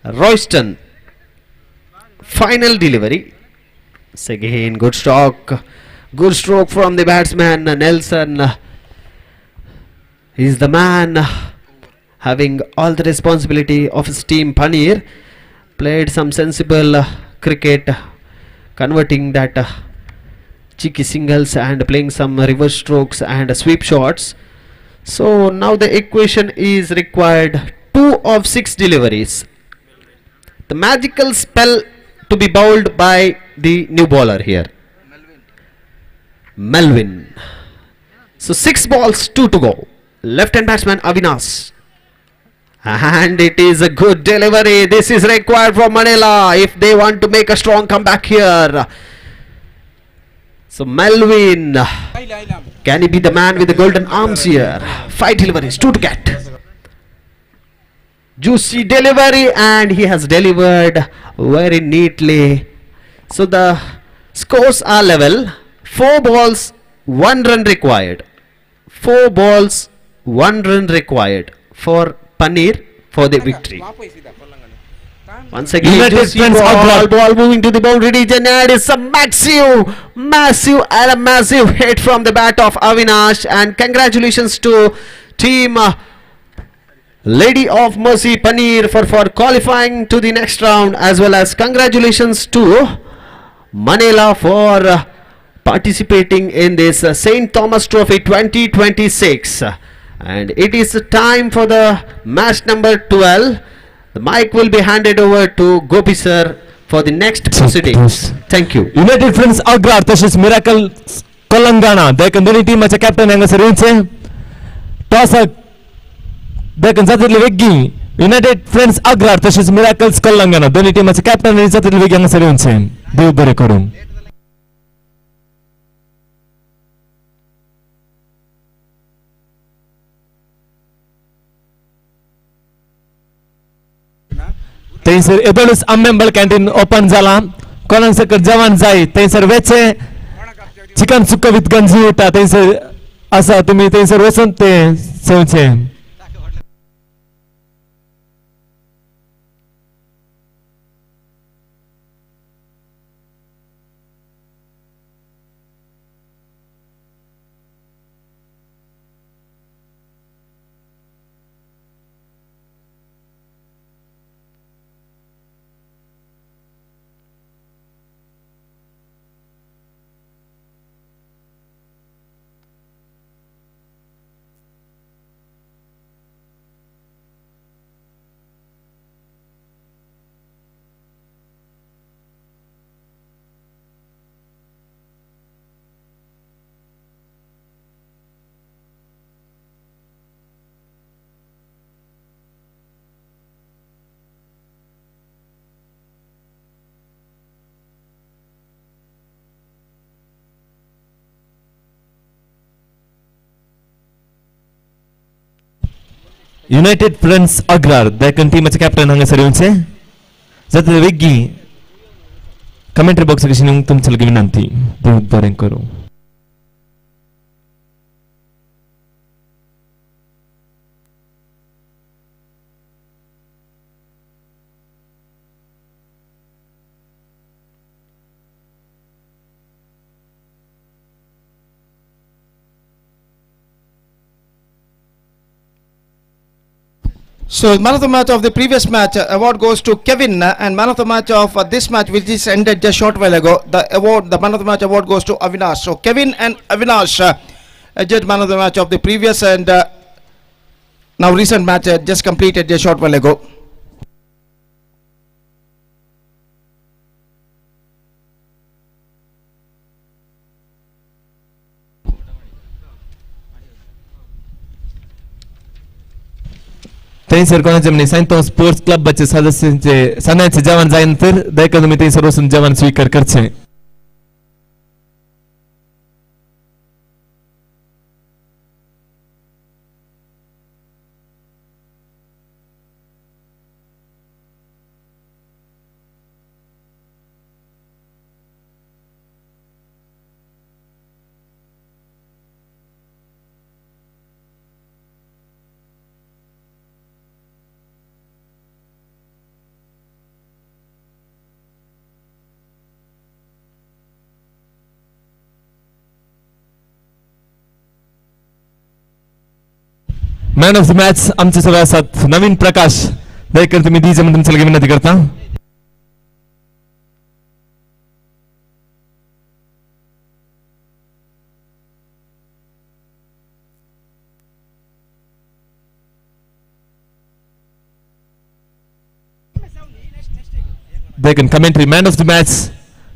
Royston, final delivery. So again good stroke from the batsman Nelson. He is the man having all the responsibility of his team. Paneer played some sensible cricket, converting that cheeky singles and playing some reverse strokes and sweep shots. So now the equation is required 2 of 6 deliveries. The magical spell to be bowled by the new bowler here, Melvin. So 6 balls, 2 to go. Left hand batsman Avinash. And it is a good delivery. This is required from Manila if they want to make a strong comeback here. So Melvin, can he be the man with the golden arms here? 5 deliveries, 2 to get. juicy delivery, and he has delivered very neatly. So the scores are level. 4 balls, 1 run required. 4 balls, 1 run required for Paneer for the victory. Once again, United juicy Friends ball moving to the boundary region, and it's a massive hit from the bat of Avinash, and congratulations to team Lady of Mercy Paneer for qualifying to the next round, as well as congratulations to Manila for participating in this St. Thomas Trophy 2026. And it is time for the match number 12. The mic will be handed over to Gopi sir for the next proceedings. Thank you. United friends Agrar तसेच miracle कोलंगाणा देखील दोन्ही टीमाचे captain हांगासर येवचे toss देखील जातले वेगी United friends Agrar तसेच miracles कोलंगाणा दोन्ही टीमाचे कॅप्टन जातले वेगी हांगासर येवचे देव बरे करून थंयसर एबोलस अम्मेम्बल कॅन्टीन ओपन जाला कोणाक सकट जेवण जाय थंयसर वेचे चिकन सुक्का विथ गंजी उरता थंयसर आसा तुमी थंयसर वचून ते सेवचे युनायटेड फ्रेंड्स अग्रार देखील टीमाचे कॅप्टन हांगासर येवचे जातले वेगी कमेंट्री बॉक्स कशी तुमचे लगे विनंती देव बरें करूं So man of the match of the previous match award goes to Kevin, and man of the match of this match which is ended just short while ago, the man of the match award goes to Avinash. So Kevin and Avinash judged man of the match of the previous and now recent match just completed just short while ago. थंयसर कोणाचे म्हणजे Saint Thomas sports क्लबाचे सदस्यांचे सणाचे जेवण जाय नंतर देखील तुम्ही थंयसर वचून जेवण स्वीकार करचे मॅन ऑफ द मॅच आमचे सगळे असतात नवीन प्रकाश देखील तुम्ही दीजे म्हणून तुमच्या विनंती करता देखील commentary man of the match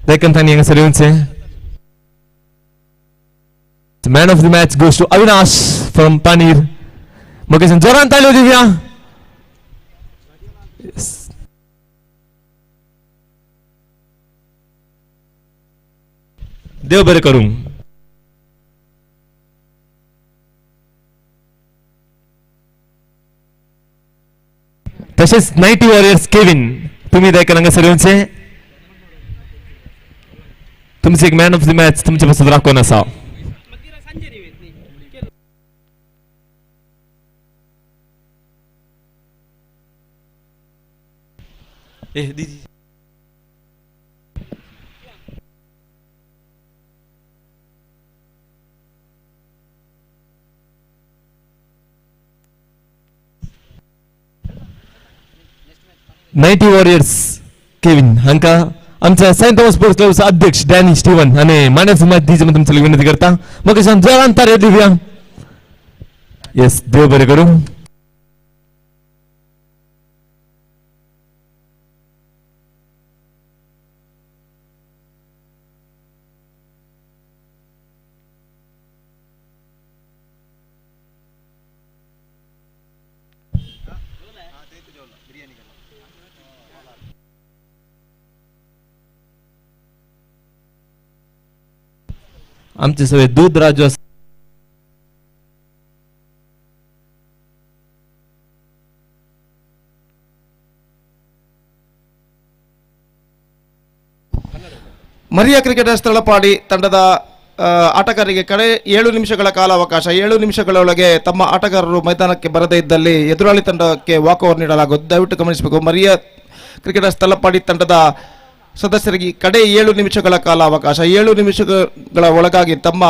देखील त्यांनी हंगासर येवचे man of the match goes to Avinash from Panir Mukesh जोरान तालियो दिव्या देव बरे करूं तसेच 90 वॉरियर्स केविन तुम्ही देखील हांगासर येवचे तुमचे एक मॅन ऑफ द मॅच तुमच्या पासून राखून आसा नाईटी वॉरियर्स केविन हांका आमच्या सेंट थॉमस स्पोर्ट्स क्लबचा अध्यक्ष डॅनी स्टीवन आणि मानस मॅच दीजे मी तुमची विनंती करता मग जोरान तारे दिव्या येस देव बरे करू आमचे सगळे दूध राजू ಮರಿಯ ಕ್ರಿಕೆಟರ್ಸ್ ತಳಪಾಡಿ ತಂಡದ ಆಟಗಾರರಿಗೆ ಕಡೆ 7 ನಿಮಿಷಗಳ ಕಾಲಾವಕಾಶ 7 ನಿಮಿಷಗಳೊಳಗೆ ತಮ್ಮ ಆಟಗಾರರು ಮೈದಾನಕ್ಕೆ ಬರದೇ ಇದ್ದಲ್ಲಿ ಎದುರಾಳಿ ತಂಡಕ್ಕೆ ವಾಕ್ ಓವರ್ ನೀಡಲಾಗುವುದು ದಯವಿಟ್ಟು ಗಮನಿಸಬೇಕು ಮರಿಯ ಕ್ರಿಕೆಟರ್ಸ್ ತಳಪಾಡಿ ತಂಡದ ಸದಸ್ಯರಿಗೆ ಕಡೆ 7 ನಿಮಿಷಗಳ ಕಾಲಾವಕಾಶ 7 ನಿಮಿಷಗಳ ಒಳಗಾಗಿ ತಮ್ಮ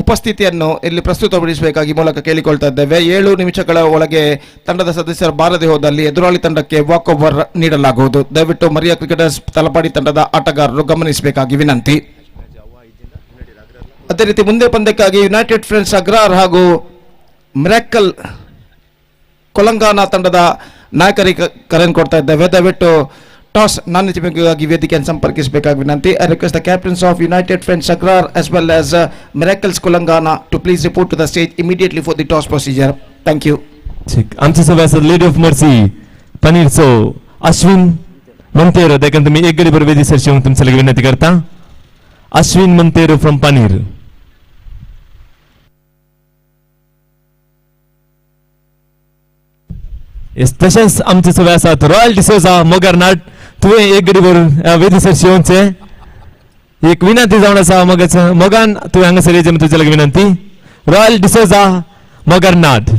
ಉಪಸ್ಥಿತಿಯನ್ನು ಇಲ್ಲಿ ಪ್ರಸ್ತುತಪಡಿಸಬೇಕಾಗಿ ಮೂಲಕ ಕೇಳಿಕೊಳ್ತಾ ಇದ್ದೇವೆ 7 ನಿಮಿಷಗಳ ಒಳಗೆ ತಂಡದ ಸದಸ್ಯರು ಬಾರದೆ ಹೋದಲ್ಲಿ ಎದುರಾಳಿ ತಂಡಕ್ಕೆ ವಾಕ್ ಓವರ್ ನೀಡಲಾಗುವುದು ದಯವಿಟ್ಟು ಮರಿಯ ಕ್ರಿಕೆಟರ್ಸ್ ತಲಪಾಡಿ ತಂಡದ ಆಟಗಾರರು ಗಮನಿಸಬೇಕಾಗಿ ವಿನಂತಿ ಅದೇ ರೀತಿ ಮುಂದೆ ಪಂದ್ಯಕ್ಕಾಗಿ ಯುನೈಟೆಡ್ ಫ್ರೆಂಡ್ಸ್ ಅಗ್ರಾರ್ ಹಾಗೂ ಮಿರಾಕಲ್ ಕೊಲಂಗಾನ ತಂಡದ ನಾಯಕರಿಗೆ ಕರೆ ಕೊಡ್ತಾ ಇದ್ದೇವೆ ದಯವಿಟ್ಟು ಟಾಸ್ ನಾಣ್ಯತೆಗಾಗಿ ವೇದಿಕೆಯನ್ನು ಸಂಪರ್ಕಿಸಬೇಕಾಗಿ ವಿನಂತಿ I request the captains of united friends Agrar as well as miracles Kolangana to please report to the stage immediately for the toss procedure. Thank you. आमचे सभ्यासद लेडी ऑफ मर्सी पनीरचो अश्विन मंतेरो देखील तुम्ही एक गडी बरोबर वेदी सरशी तुमच्या लगे विनंती करता अश्विन मंतेरो फ्रॉम पनीर तसेच आमचे सगळे आसात रॉयल डिसोजा मोगारनाट तुवें एक गडी बरोबर वेदी सरशी येवचे एक विनंती जावन आसा मोगान तुवें हांगासर येवचे तुमच्या लगे विनंती Royal D'Souza Mogarnad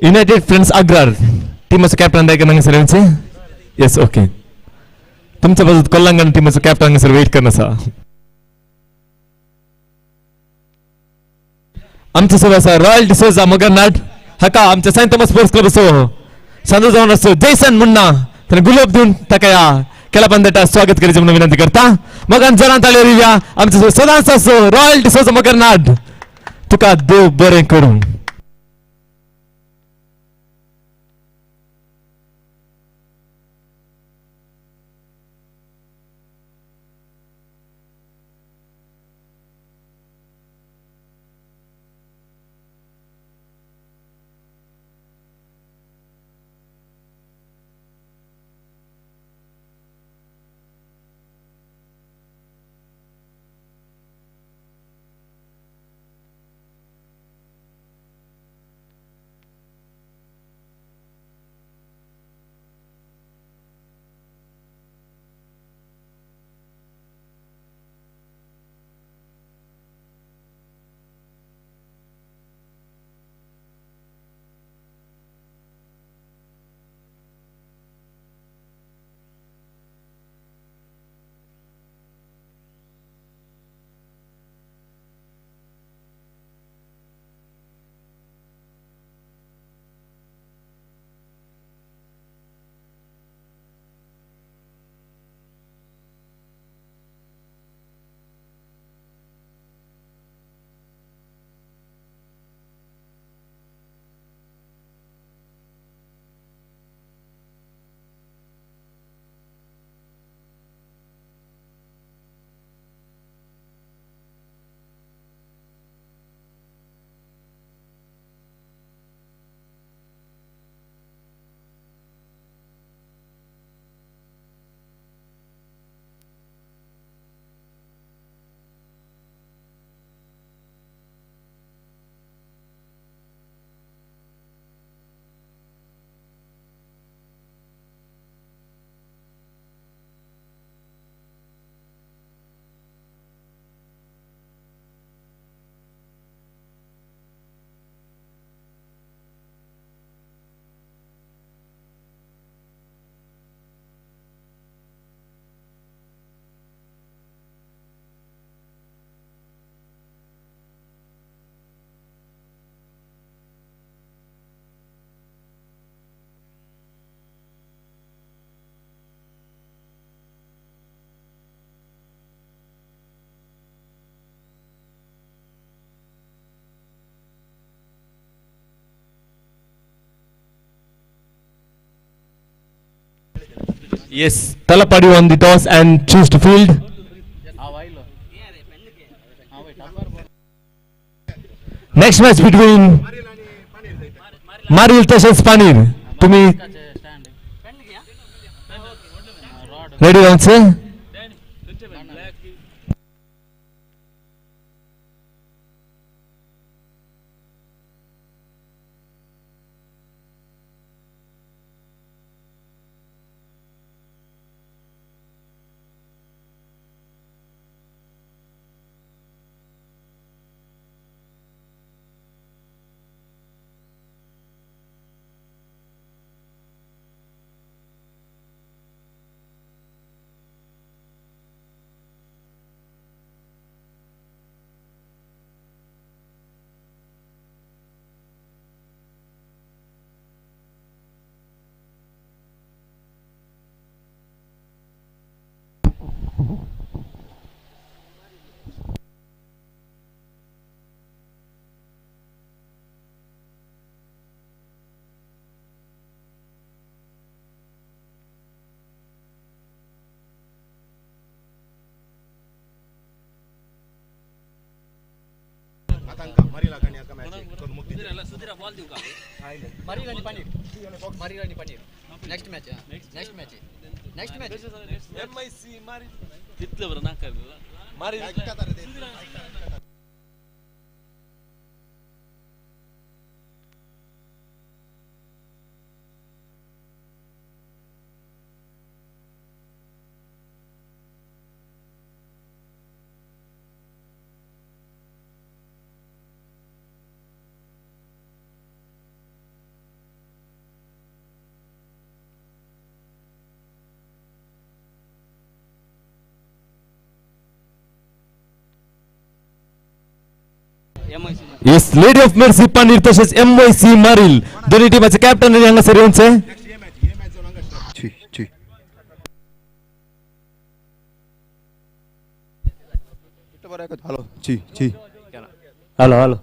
united friends Agrar टीमचं कॅप्टन आहे का नाही सर यांचे येस ओके तुमच्या बाजूत कोल्हांगण टीमचं कॅप्टन सर वेट करणं सा आमचं सगळं सर रॉयल डिसोजा मगरनाट हका आमच्या सेंट थॉमस स्पोर्ट्स क्लब असो सांजो जाऊन असो जयसन मुन्ना त्याने गुलाब देऊन टाकाया केला पंधरा स्वागत करायचं म्हणून विनंती करता मग जरांत आले रिव्या आमचं सदांच असो रॉयल डिसोजा मगरनाट तुका देव बरे करून Yes, Talapadi won the toss and choose to field. Next match between Maril तसेच पानीर. तुम्ही ready आहात? Yes, Lady of Mercy पानीर तसेच MYC मारील दोन्ही टीमाचे कॅप्टन आणि हांगासर येऊनचे. हॅलो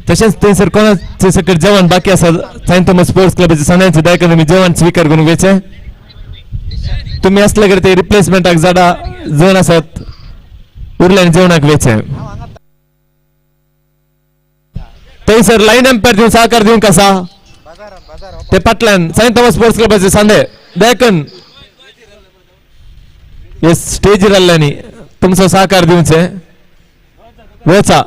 तसेच ते सर कोणाचे सकट जवान बाकी असतात सेंट थॉमस स्पोर्ट्स क्लबचे सणांचे दायकन मी जवान स्वीकार करून घ्यायचे. तुम्ही असल्याकडे ते रिप्लेसमेंट जाडा जण असत उरल्याने जेवणाक वेचे ते सर लाईन एम्पायर देऊन सहकार देऊन कसा ते पाटल्यान सेंट थॉमस स्पोर्ट्स क्लबचे सांदे दायकन येस स्टेज राहिल्यानी तुमचा सहकार देऊनचे वेचा.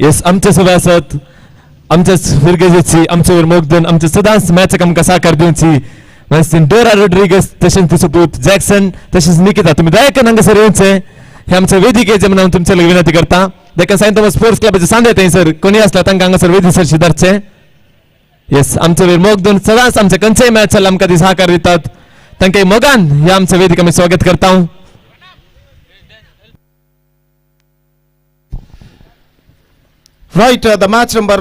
येस आमचे सगळे असत आमच्या फिरगेची आमच्यावर मोगदन आमचे सदांच मॅच आमकां साकार दिवची डोरा रोड्रिगस तशेंच तिचो पूत जॅक्सन तशेंच निकिता तुम्ही दयाकन हांगासर येवचे हे आमच्या वेदिकेचे म्हणून तुमच्या विनंती करता. देखील सेंट थॉमस स्पोर्ट्स क्लबाचे सांदे थंयसर कोणी असला तांकां हांगासर वेदीसर धरचे. येस आमचे वीर मोगदन सदांच आमच्या खंयच्याय मॅचाला आमकां ती सहकार दितात तांकां मोगान हे आमच्या वेदिका आमी स्वागत करता. Right, the match number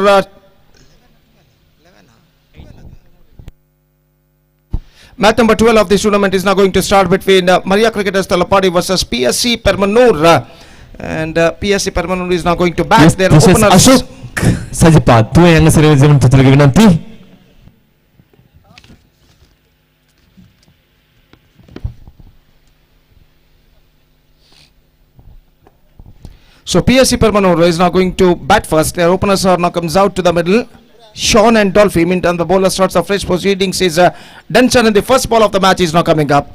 match number 12 of this tournament is now going to start between Maria Cricketers Talapadi versus PSC Permanur, and PSC Permanur is now going to bat their openers. Ashok Sajipad, tu yang sering zaman tu lagi nanti. So PSC Permanur is now going to bat first. Their openers are now comes out to the middle. Sean and Dolphy. Meantime, the bowler starts a fresh proceedings is Duncan, and the first ball of the match is now coming up.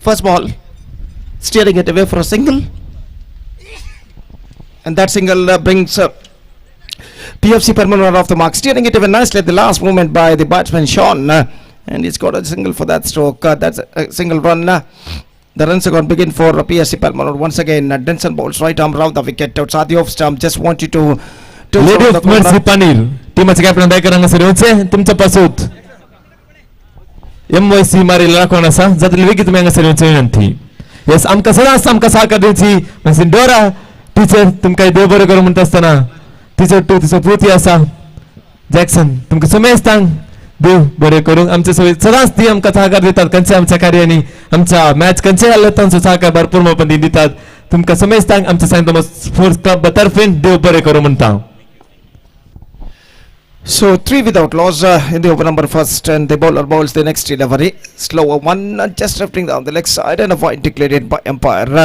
First ball, steering it away for a single, and that single brings PFC Permanent off the mark, steering it away nicely at the last moment by the batsman Sean, and he's got a single for that stroke. That's a single run. The runs are going to begin for PSC Permanent. Once again, Denson bowls right arm round the wicket outside the off stump. Just want you to Lady of Mercy Panir, टीमाचे captain दायकर हांगासर तुमच्या पासूत MYC मारील राखण आसा जातली वेगी तुमी हांगासर विनंती. यस आमकां सदांच आमकां सहकार दिवची म्हणजे डोरा टीचर तुमकां देव बरें करूं म्हणटा आसतना टीचर टू तिचो पुती आसा जॅक्सन तुमकां सुमेस्तांक देव बरें करूं. आमचे सदांच ती आमकां सहकार दितात खंयचे आमच्या कार्यांनी आमच्या मॅच खंयचे जाल्यार तांचो सहकार भरपूरपणे दितात. तुमकां सुमेस्तांक आमच्या सेंट थॉमस स्पोर्ट्स क्लब तर्फेन देव बरें करूं म्हणटा. So 3 without loss in the over number first, and the bowler bowls the next delivery. Slower one, just drifting down the leg side, and a white declared by umpire.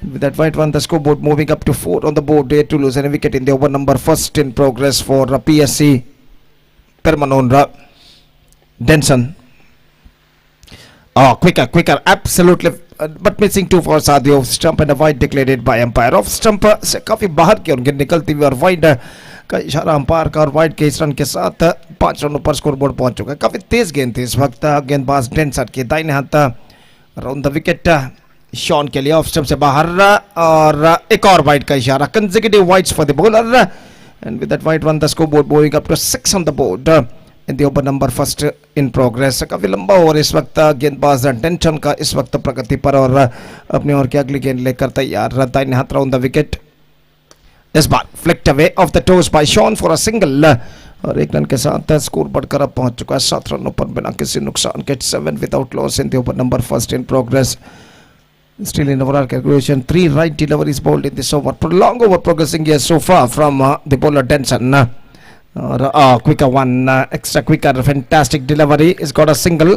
With that white one, the scoreboard moving up to 4 on the board there to lose a wicket in the over number first in progress for PSC Permanonra. Denson. Oh, quicker, absolutely. But missing 2 for Sadio off stump, and a white declared by umpire. Off stump से काफी बाहर की उनके निकलती हुई और wide का इशारा अंपायर का और वाइड के इस रन के साथ 5 रनों पर स्कोरबोर्ड पहुंच चुका है. काफी तेज गेंद थी इस वक्त. गेंदबाज डेंसन के दाहिने हाथ राउंड द विकेट शॉन के लिए ऑफ स्टंप से बाहर, और एक और वाइड का इशारा. Consecutive wides for the bowler, and with that wide one the scoreboard moving up to 6 on the board in the over number first in progress. काफी लंबा ओवर इस वक्त. गेंदबाज डेंसन का इस वक्त प्रगति पर और अपनी ओर की अगली गेंद लेकर तैयार. दाहिने हाथ राउंड द विकेट. इस बार flicked away off the toes by Shaun for a single, और 1 रन के साथ स्कोर बढ़कर अब पहुंच चुका है 7 रनों पर बिना किसी नुकसान के. 7 without loss in the over number first in progress. Still in overall calculation, 3 right deliveries bowled in this over. Long over progressing here so far from the bowler Denson. Quicker one, extra quicker, fantastic delivery. He's got a single,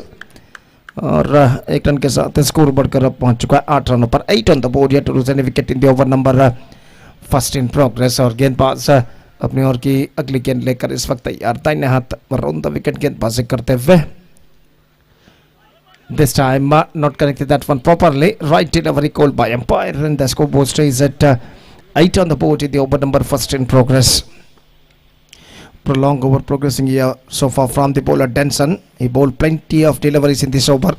और 1 run के साथ score बढ़कर अब पहुंच चुका है 8 रनों पर. 8 on the board here to lose any wicket in the over number first in progress. और गेंदबाज अपनी ओर की अगली गेंद लेकर इस वक्त तैयार. दाहिने हाथ राउंड द विकेट गेंदबाजी करते हुए. This time not connected that one properly. Right delivery called by umpire, and the scoreboard stays at 8 on the board in the over number first in progress. Prolonged over progressing here so far from the bowler Denson. He bowled plenty of deliveries in this over.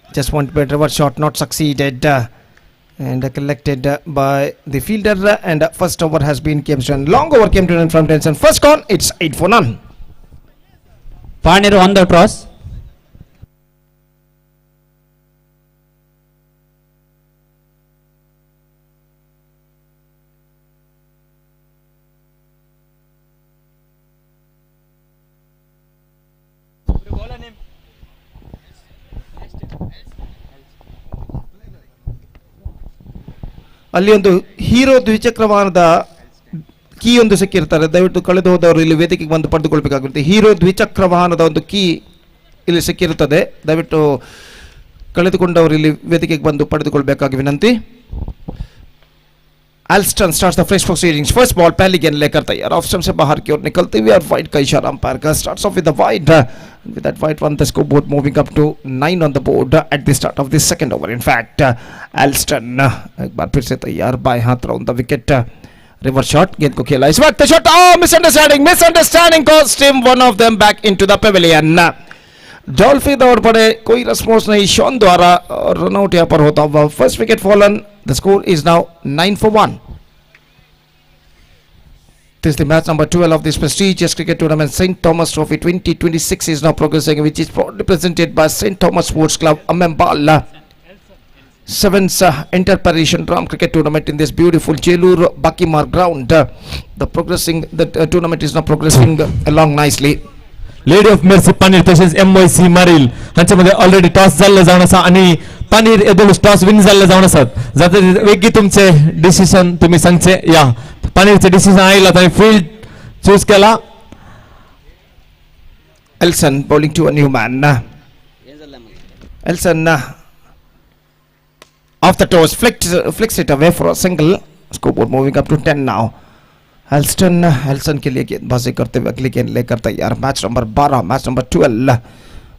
Just one reverse shot not succeeded, and collected by the fielder, and first over has been came to an long over came to an from Denson. First gone, it's 8 for none. Panir on the toss. ಅಲ್ಲಿ ಒಂದು hero ದ್ವಿಚಕ್ರ ವಾಹನದ key ಒಂದು ಸಿಕ್ಕಿರ್ತಾರೆ. ದಯವಿಟ್ಟು ಕಳೆದು ಹೋದವರು ಇಲ್ಲಿ ವೇದಿಕೆಗೆ ಬಂದು ಪಡೆದುಕೊಳ್ಬೇಕಾಗುತ್ತೆ. ಹೀರೋ ದ್ವಿಚಕ್ರ ವಾಹನದ ಒಂದು ಕೀ ಇಲ್ಲಿ ಸಿಕ್ಕಿರುತ್ತದೆ. ದಯವಿಟ್ಟು ಕಳೆದುಕೊಂಡವರು ಇಲ್ಲಿ ವೇದಿಕೆಗೆ ಬಂದು ಪಡೆದುಕೊಳ್ಬೇಕಾಗಿ ವಿನಂತಿ. Alston starts the fresh proceedings. First ball पहली गेंद लेकर तैयार. ऑफ स्टंप से बाहर की ओर निकलते हुए और वाइड का इशारा अंपायर का. Starts off with the wide. With that wide one, the scoreboard moving up to 9 on the board at the start of the second over. In fact, Alston एक बार फिर से तैयार. बाएं हाथ round the wicket. Reverse shot गेंद को खेला इस वक्त. Shot misunderstanding cost him one of them back into the pavilion. डॉल्फी दौड़ पड़े, कोई रेस्पॉन्स नहीं शॉन द्वारा, और रनआउट यहाँ पर होता हुआ. First wicket fallen. The score is now 9 for 1. This is the match number 12 of this prestigious cricket tournament. St. Thomas Trophy 2026 is now progressing, which is proudly presented by St. Thomas Sports Club, AMMEMBAL. 7th INTER-PARISH UNDERARM cricket tournament in this beautiful Jelur Bakimar ground. The tournament is now progressing along nicely. Lady of mercy पानीर तसेच MYC मारील ह्यांच्यामध्ये already toss झालं जाऊन असा, आणि पानीर एकदम toss win झालं जाऊन असत. जाते वेगळी तुमचे डिसिजन तुम्ही सांगचे. या पानीरचे डिसिजन आयला तर फील्ड चूज केला. Elson bowling to a new man. Elson off the toes flicks it away for a single. Scoreboard moving up to 10 now. Elson के लिए गेंदबाजी करते हुए अगली गेंद लेकर तैयार. Match number 12, match number 12,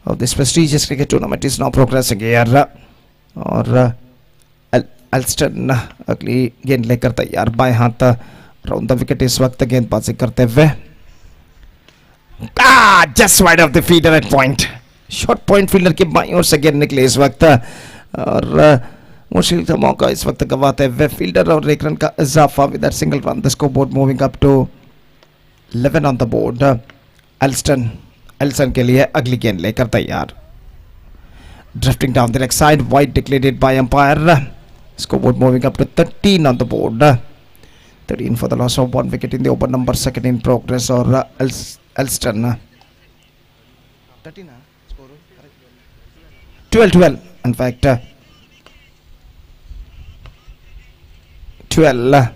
of this prestigious cricket tournament is now progressing here. और एल्स्टन अगली गेंद लेकर तैयार, बाएं हाथ राउंड द विकेट इस वक्त गेंदबाजी करते हुए. Just wide of the fielder at point. Short point fielder के बाईं ओर से गेंद निकले इस वक्त और मुश्किल का मौका इस वक्त गवाते हुए फील्डर और एक रन का इजाफा with that single run. The score board moving up to 11 on the board. Elson के लिए अगली गेंद लेकर तैयार. Drifting down the leg side, wide declared by umpire. Scoreboard moving up to 13 on the board. 13 for the loss of 1 wicket in the over number, second in progress, or Elston. 13 12 in fact 12.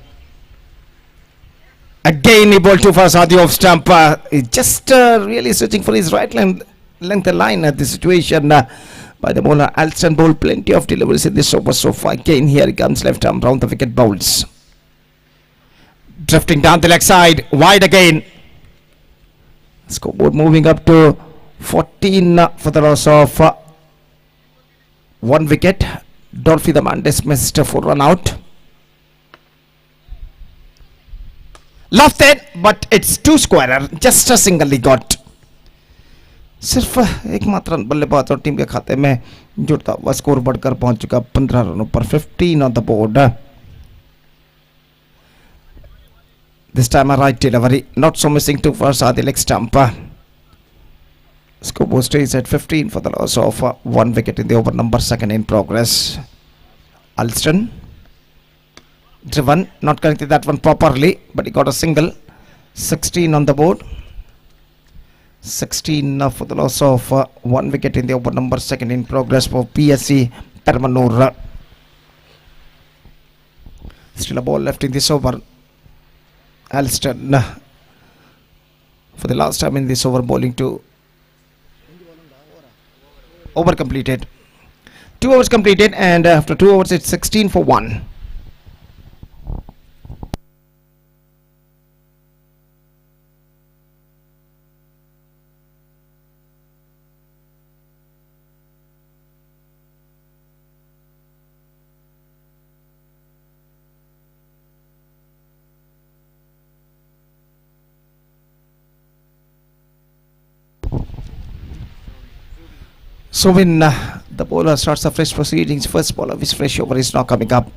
Again he bowled too fast. Adi off stump. He's just really searching for his right length line at the situation by the bowler. Alston bowled plenty of deliveries in this over so far. Again here he comes, left arm round the wicket, bowls. Drifting down the leg side, wide again. Scoreboard moving up to 14 for the loss of 1 wicket. Dolphy the man dismissed for run out. Lofted, but it's 2 squarer, just a single he got. सिर्फ एक मात्र run बल्लेबाज और team के खाते में जुड़ता हुआ स्कोर बढ़कर पहुंच चुका 15 रनों पर. 15 on the board. This time a right delivery, not so missing too far the leg stump. Scoreboard stays at 15 for the loss of 1 wicket in the over number, second in progress. Alston driven, not connected that one properly, but he got a single. 16 on the board. 16 for the loss of 1 wicket in the over number, second in progress for PSC Permanur. Still a ball left in this over. Alston for the last time in this over, bowling to over completed. 2 overs completed, and after 2 overs it's 16 for 1. So when the bowler starts the fresh proceedings, first ball of his fresh over is now coming up.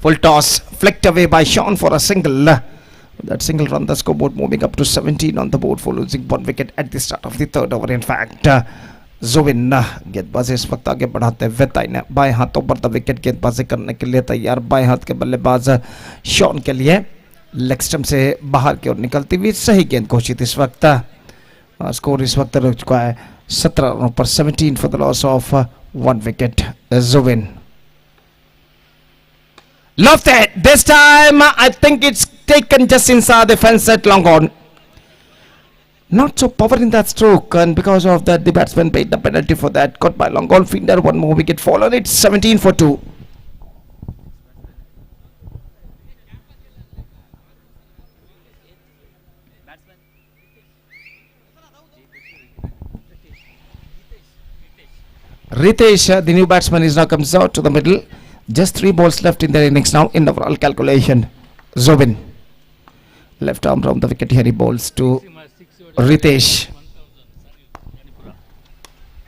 Full toss, flicked away by Sean for a single. That single run, the scoreboard moving up to 17 on the board for losing 1 wicket at the start of the 3rd over. In fact, Zubin गेंदबाजी इस वक्त आगे बढ़ाते हुए दाहिने बाएं हाथों पर द विकेट गेंदबाजी करने के लिए तैयार. बाएं हाथ के बल्लेबाज शॉन के लिए लेग स्टंप से बाहर की ओर निकलती हुई सही गेंद घोषित इस वक्त. स्कोर इस वक्त रुक चुका है 17 रनों पर. 17 for the loss of 1 wicket. Zubin. Love that. This time I think it's taken just inside the fence at long on. Not so power in that stroke, and because of that the batsman paid the penalty for that. Caught by long on fielder, 1 more wicket fallen. It's 17 for 2. Ritesh, the new batsman, is now comes out to the middle. Just 3 balls left in their innings now in the overall calculation. Zubin, left arm round the wicket here, he bowls to Ritesh.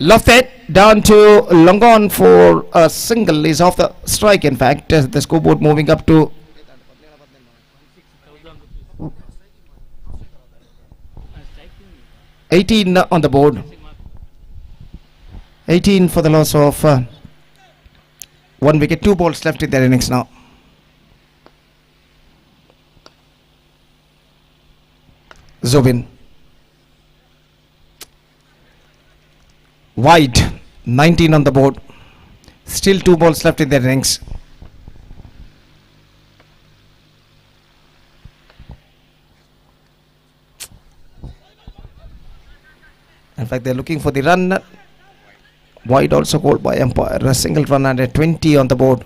Lofted down to Longon for a single. Is off the strike. In fact, the scoreboard moving up to 18 on the board. 18 for the loss of 1 wicket. 2 balls left in their innings now. Zubin wide, 19 on the board. Still 2 balls left in their innings. In fact, they're looking for the run. Wide also called by umpire. A single run and a 20 on the board.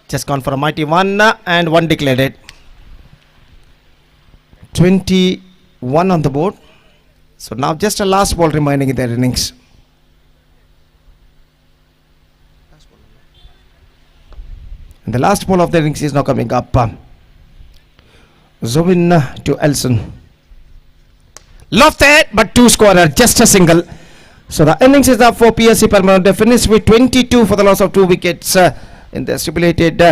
Just gone for a mighty one and one declared it. 21 on the board. So now just a last ball remaining in their innings. And the last ball of the innings is now coming up. Zubin to Elson. Left it, but two scorer, just a single. So the innings is up for PSC Permanent. They finished with 22 for the loss of 2 wickets in the stipulated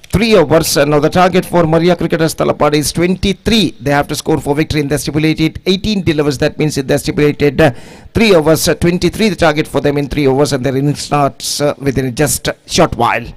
3 overs. Now the target for Maria Cricketers Talapadi is 23. They have to score for victory in the stipulated 18 delivers. That means in the stipulated 3 overs, 23 the target for them in 3 overs, and their innings starts within just a short while.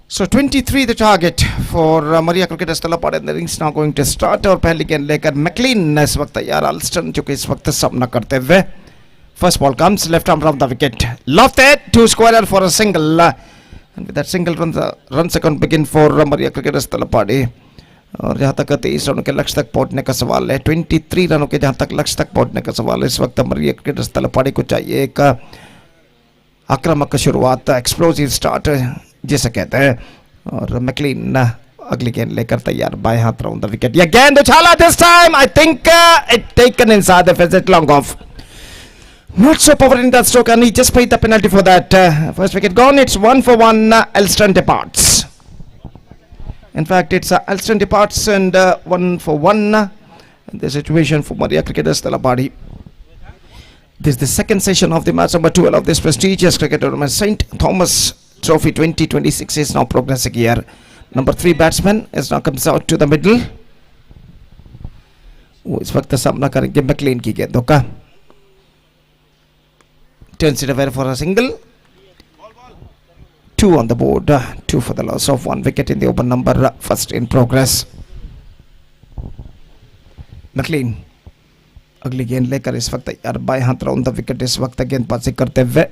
So 23 the target for Maria Cricketers Talapadi, and the innings now going to start. और पहली गेंद लेकर McLean इस वक्त तैयार, अल्स्टन जो कि इस वक्त सामना करते हुए. First ball comes left arm round the wicket, lofted to squarer for a single, and with that single run second begin for Maria Cricketers Talapadi. और जहाँ तक 23 रनों के लक्ष्य तक पहुंचने का सवाल है, 23 रनों के जहाँ तक लक्ष्य तक पहुंचने का सवाल है, इस वक्त मरिया क्रिकेटर्स तलपाड़ी को चाहिए एक आक्रामक शुरुआत, एक्सप्लोसिव स्टार्ट जिसे कहते हैं. और मैकलीन अगली गेंद लेकर तैयार, बाएं हाथ राउंड द विकेट. ये गेंद उछाला this time, I think it taken inside the face, it long off. Not so power in that stroke, and he just paid the penalty for that. First wicket gone. It's 1 for 1. Elston departs. In fact, it's Elston departs and 1 for 1. The situation for Maria Cricketers Talapadi. This is the second session of the match number 12 of this prestigious cricket tournament. St. Thomas Trophy 2026 is now progressing here. Number 3 batsman is now comes out to the middle. वो इस वक्त सामना करेंगे McLean की गेंदों का. Turns it away for a single. 2 on the board. 2 for the loss of 1 wicket in the open number. First in progress. McLean अगली गेंद लेकर इस वक्त यार बाएं हाथ राउंड द विकेट इस वक्त गेंदबाजी करते हुए.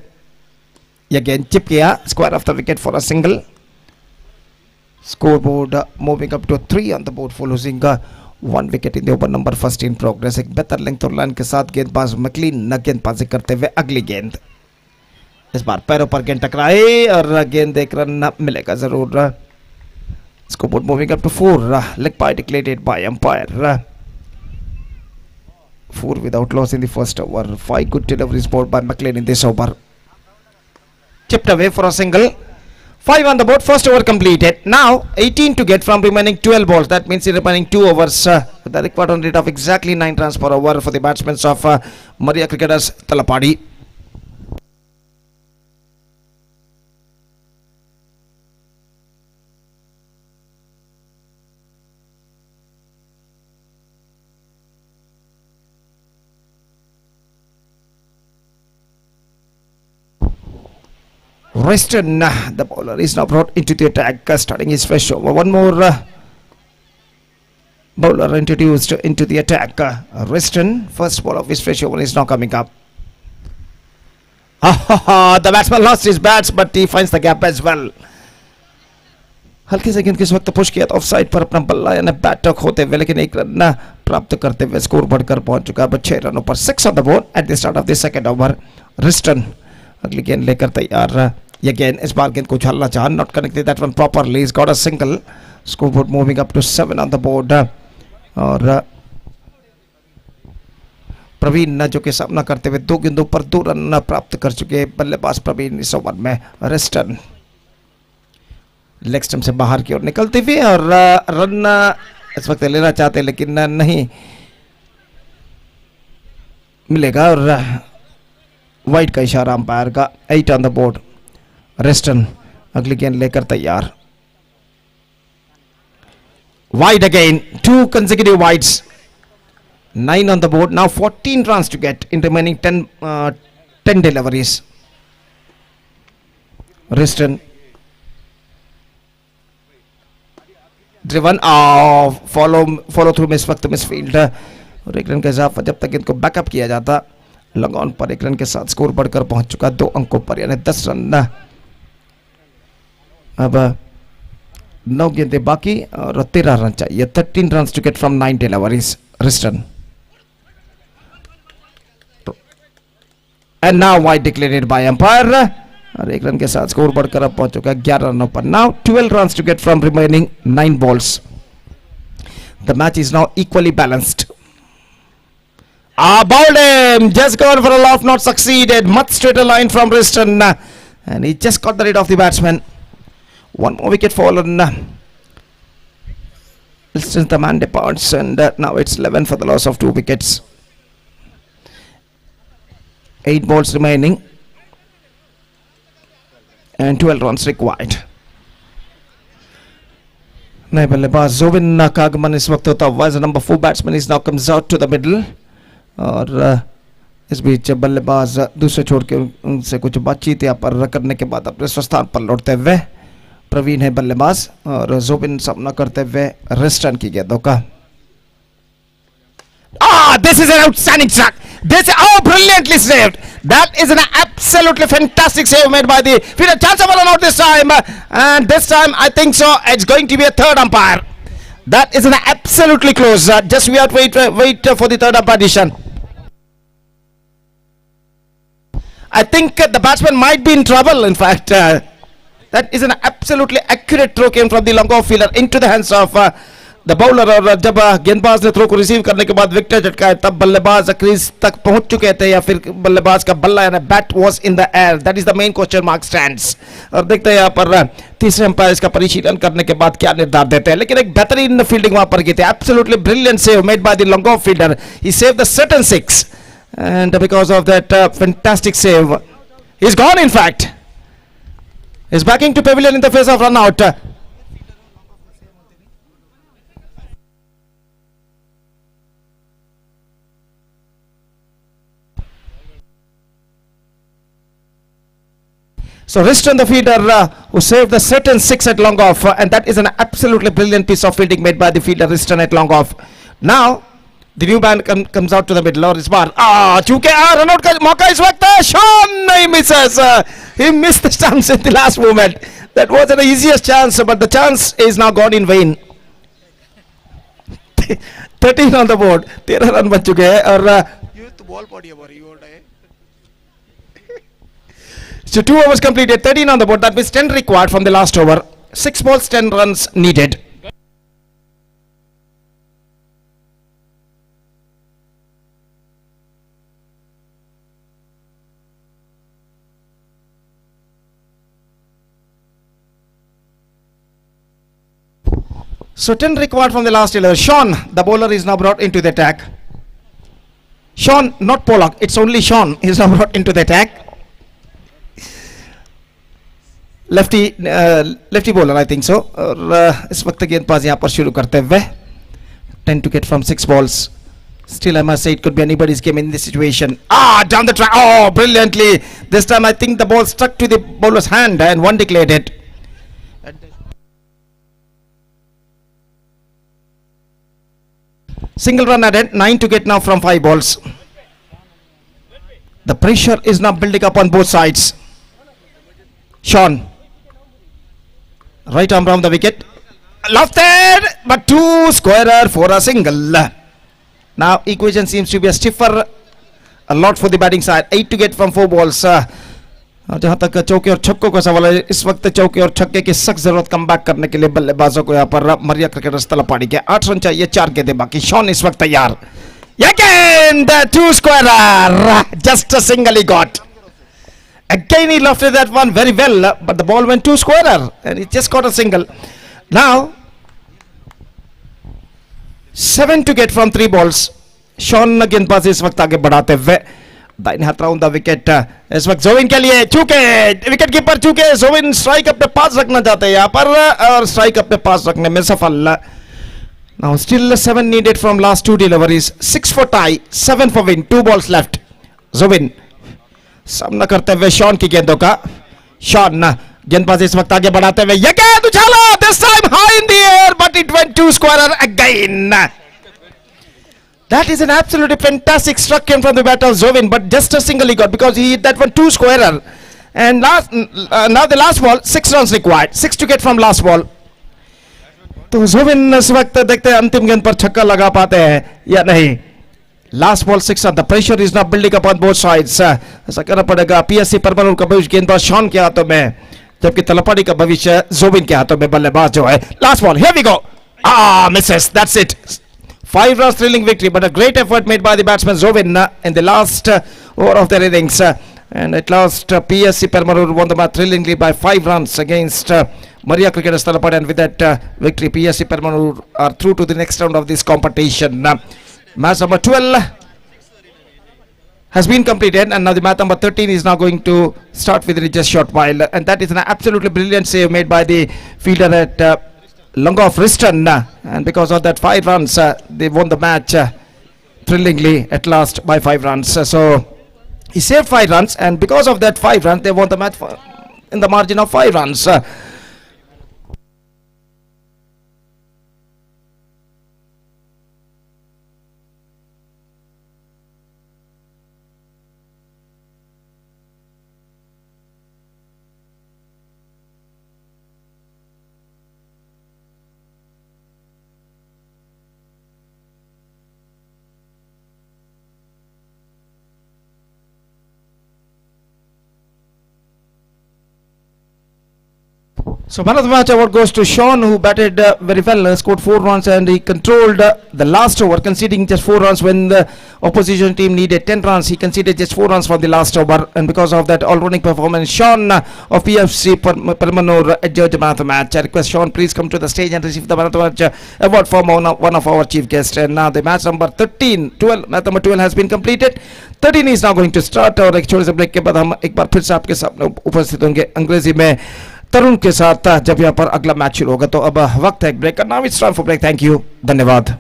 यह गेंद चिप किया, square off the wicket for a single. Scoreboard moving up to 3 on the board for losing 1 wicket in the open number. First in progress. एक बेहतर लेंथ और लाइन के साथ गेंदबाज मैकलीन न गेंदबाजी करते हुए अगली गेंद. इस बार पैरों पर गेंद टकराई और गेंद एक रन मिलेगा जरूर. Scoreboard moving up to 4. Leg bye declared by umpire. 4 without loss in the first over. 5 good deliveries bowled by McLean in this over. Chipped away for a single. 5 on the board. First over completed. Now 18 to get from remaining 12 balls. That means the remaining 2 overs with the required run rate of exactly 9 runs per over for the batsmen of Maria Cricketers Talapadi. Reston, the bowler, is now brought into the attack, starting his fresh over. One more bowler introduced into the attack. Reston, first ball of his fresh over is now coming up. The batsman lost his bats, but he finds the gap as well. हल्के से गेंद किस वक्त push किया था of side पर अपना बल्ला यानी बैटक होते हुए, लेकिन एक रन प्राप्त करते हुए स्कोर बढ़कर पहुंच चुका है 6 रनों पर। 6 on the board at the start of the second over. Riston अगली गेंद लेकर तैयार। ये गेंद इस बार गेंद को उछालना चाहा, not connected that one properly, is got a single. Scoreboard moving up to 7 on the board. और प्रवीण जो कि सामना करते हुए 2 गेंदों पर 2 रन प्राप्त कर चुके बल्लेबाज प्रवीण इस ओवर में। रिस्टन लेग स्टंप से बाहर की ओर निकलते हुए और रन इस वक्त लेना चाहते लेकिन नहीं मिलेगा, और वाइड का इशारा अंपायर का। 8 ऑन द बोर्ड। रिस्टन अगली गेंद लेकर तैयार। Wide again, 2 consecutive wides. 9 on the board. Now 14 runs to get in remaining 10 deliveries. Riston driven follow through में इस वक्त मिस फील्ड, और 1 रन का इजाफा जब तक इनको बैकअप किया जाता। लॉन्ग ऑन पर 1 रन के साथ स्कोर बढ़कर पहुंच चुका 2 अंकों पर, यानी 10 रन। अब 9 गेंदें बाकी और 13 रन चाहिए। 13 run to get from 9 deliveries. Riston and now wide declared by umpire, और 1 रन के साथ स्कोर बढ़कर अब पहुंच चुका है 11 रनों पर। Now 12 run to get from remaining 9 balls. The match is now equally balanced. Bowled him, just gone for a loft, not succeeded. Much straighter line from Riston, and he just got the rid of the batsman. 1 more wicket fallen. Riston the man departs, and now it's 11 for the loss of 2 wickets. 8 balls remaining and 12 runs required. नए बल्लेबाज जोबिन का आगमन इस वक्त होता हुआ। Number 4 batsman is now comes out to the middle, और इस बीच बल्लेबाज दूसरे छोड़ के उनसे कुछ बातचीत यहाँ पर करने के बाद अपने स्थान पर लौटते हुए। प्रवीण है बल्लेबाज और जोबिन सामना करते हुए रिस्टन की गेंदों का। This is an outstanding track. Brilliantly saved. That is an absolutely fantastic save made by the fielder. Chance of a run out this time, and this time I think so it's going to be a third umpire. That is an absolutely close. Just we have to wait for the third umpire decision. I think the batsman might be in trouble. In fact, that is an absolutely accurate throw came from the long off fielder into the hands of the bowler. और जब गेंदबाज ने throw को receive करने के बाद wicket झटकाया तब बल्लेबाज क्रीज तक पहुंच चुके थे या फिर बल्लेबाज का बल्ला यानी bat was in the air. That is the main question mark stands. और देखते हैं यहाँ पर तीसरे अंपायर इसका परिशीलन करने के बाद क्या निर्धार देते हैं, लेकिन एक बेहतरीन फील्डिंग वहां पर की थी। Absolutely brilliant save made by the long off fielder. He saved the certain 6 and because of that fantastic save he's gone. In fact, he's backing to pavilion in the face of run out. So Riston the fielder who saved the certain 6 at long off, and that is an absolutely brilliant piece of fielding made by the fielder Riston at long off. Now the new man comes out to the middle, और इस बार चूंकि run out का मौका इस वक्त Shawn नहीं misses. He missed the chance in the last moment. That was an easiest chance, but the chance is now gone in vain. 13 on the board. 13 run बच चुके हैं और so 2 overs completed, 13 on the board. That means 10 required from the last over. 6 balls, 10 runs needed. So 10 required from the last delivery. Sean, the bowler, is now brought into the attack. Sean, not Pollock, it's only Sean, is now brought into the attack. Lefty bowler I think so. और इस वक्त गेंदबाज यहाँ पर शुरू करते हुए 10 to get from 6 balls Still, I must say it could be anybody's game in this situation. Ah, down the track. Oh, brilliantly. This time I think the ball stuck to the bowler's hand and one declared it. Single run added, 9 to get now from 5 balls. The pressure is now building up on both sides. Sean. Right arm round the wicket. Lofted, but 2 squarer for a single. Now equation seems to be a stiffer a lot for the batting side. 8 to get from 4 balls. जहां तक चौके और छक्कों का सवाल है, इस वक्त चौके और छक्के की सख्त जरूरत कम बैक करने के लिए बल्लेबाजों को यहाँ पर मरिया क्रिकेटर्स तलपाड़ी के 8 रन चाहिए, 4 गेंदें बाकी. शॉन इस वक्त तैयार. Again the 2 squarer, just a single he got. Again he lofted that one very well, but the ball went 2 squarer and he just got a single. Now 7 to get from 3 balls. Shawn गेंदबाजी इस वक्त आगे बढ़ाते हुए दाहिने हाथ round the wicket. इस वक्त जोविन के लिए चूके, विकेट कीपर चूके. जोविन स्ट्राइक अपने पास रखना चाहते हैं यहाँ पर और स्ट्राइक अपने पास रखने में सफल. Now still 7 needed from last 2 deliveries. 6 for tie, 7 for win, 2 balls left. जोविन सामना करते हुए शॉन की गेंदों का. शॉन गेंदबाजी इस वक्त आगे बढ़ाते हुए ये गेंद उछाला. This time high in the air, but it went 2 squarer again. That is an absolutely fantastic struck in from the bat of Zovin, but just a single he got because he hit that one 2 squarer. And now the last ball, 6 runs required, 6 to get from last ball. तो जोविन इस वक्त देखते हैं अंतिम गेंद पर छक्का लगा पाते हैं या नहीं. Last ball 6 run. The pressure is now building up on both sides. ऐसा करना पड़ेगा. PSC परमाणु का भविष्य गेंदबाज शॉन के हाथों में, जबकि तलपाड़ी का भविष्य जोविन के हाथों में बल्लेबाज जो है. Last ball, here we go. Misses. That's it. 5 runs thrilling victory, but a great effort made by the batsman Zovin in the last over of their innings. And at last, PSC Permarur won the match thrillingly by 5 runs against Maria Cricket Talapad. And with that victory, PSC Permarur are through to the next round of this competition. Match number 12 has been completed, and now the match number 13 is now going to start within just short while. And that is an absolutely brilliant save made by the fielder at Longoff Riston, and because of that 5 runs they won the match thrillingly at last by 5 runs. So he saved 5 runs, and because of that 5 runs they won the match in the margin of 5 runs. So man of the match award goes to Sean, who batted very well, scored 4 runs, and he controlled the last over, conceding just 4 runs when the opposition team needed 10 runs. He conceded just 4 runs from the last over, and because of that all-rounding performance, Sean of PFC Permanur adjudged man of the match. I request Sean please come to the stage and receive the man of the match award from one of our chief guests. And now the match number 12 number 12 has been completed. 13 is now going to start. और एक छोटे से break के बाद हम एक बार फिर से आपके सामने उपस्थित होंगे अंग्रेजी में तरुण के साथ जब यहाँ पर अगला मैच शुरू होगा. तो अब वक्त है एक ब्रेक का. Now it's time for break. Thank you, धन्यवाद.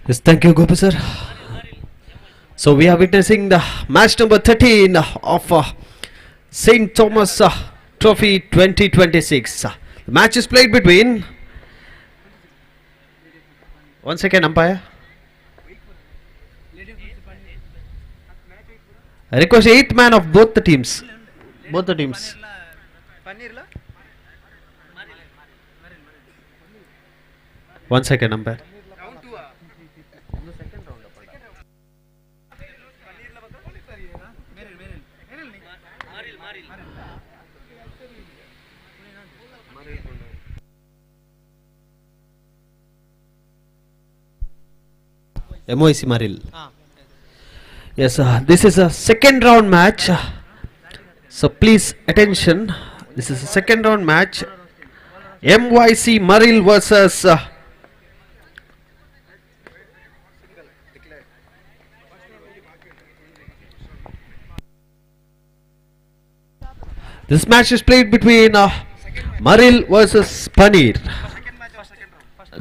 Yes, thank you, Gopi sir. So we are witnessing the match number 13 of St. Thomas Trophy 2026. The match is played between. One second, umpire. I request 8th man of both the teams. Both the teams. One second, umpire. MOIC Maril. Yes, this is a second round match. So please attention. This is a second round match. MYC Maril versus this match is played between Maril versus Paneer.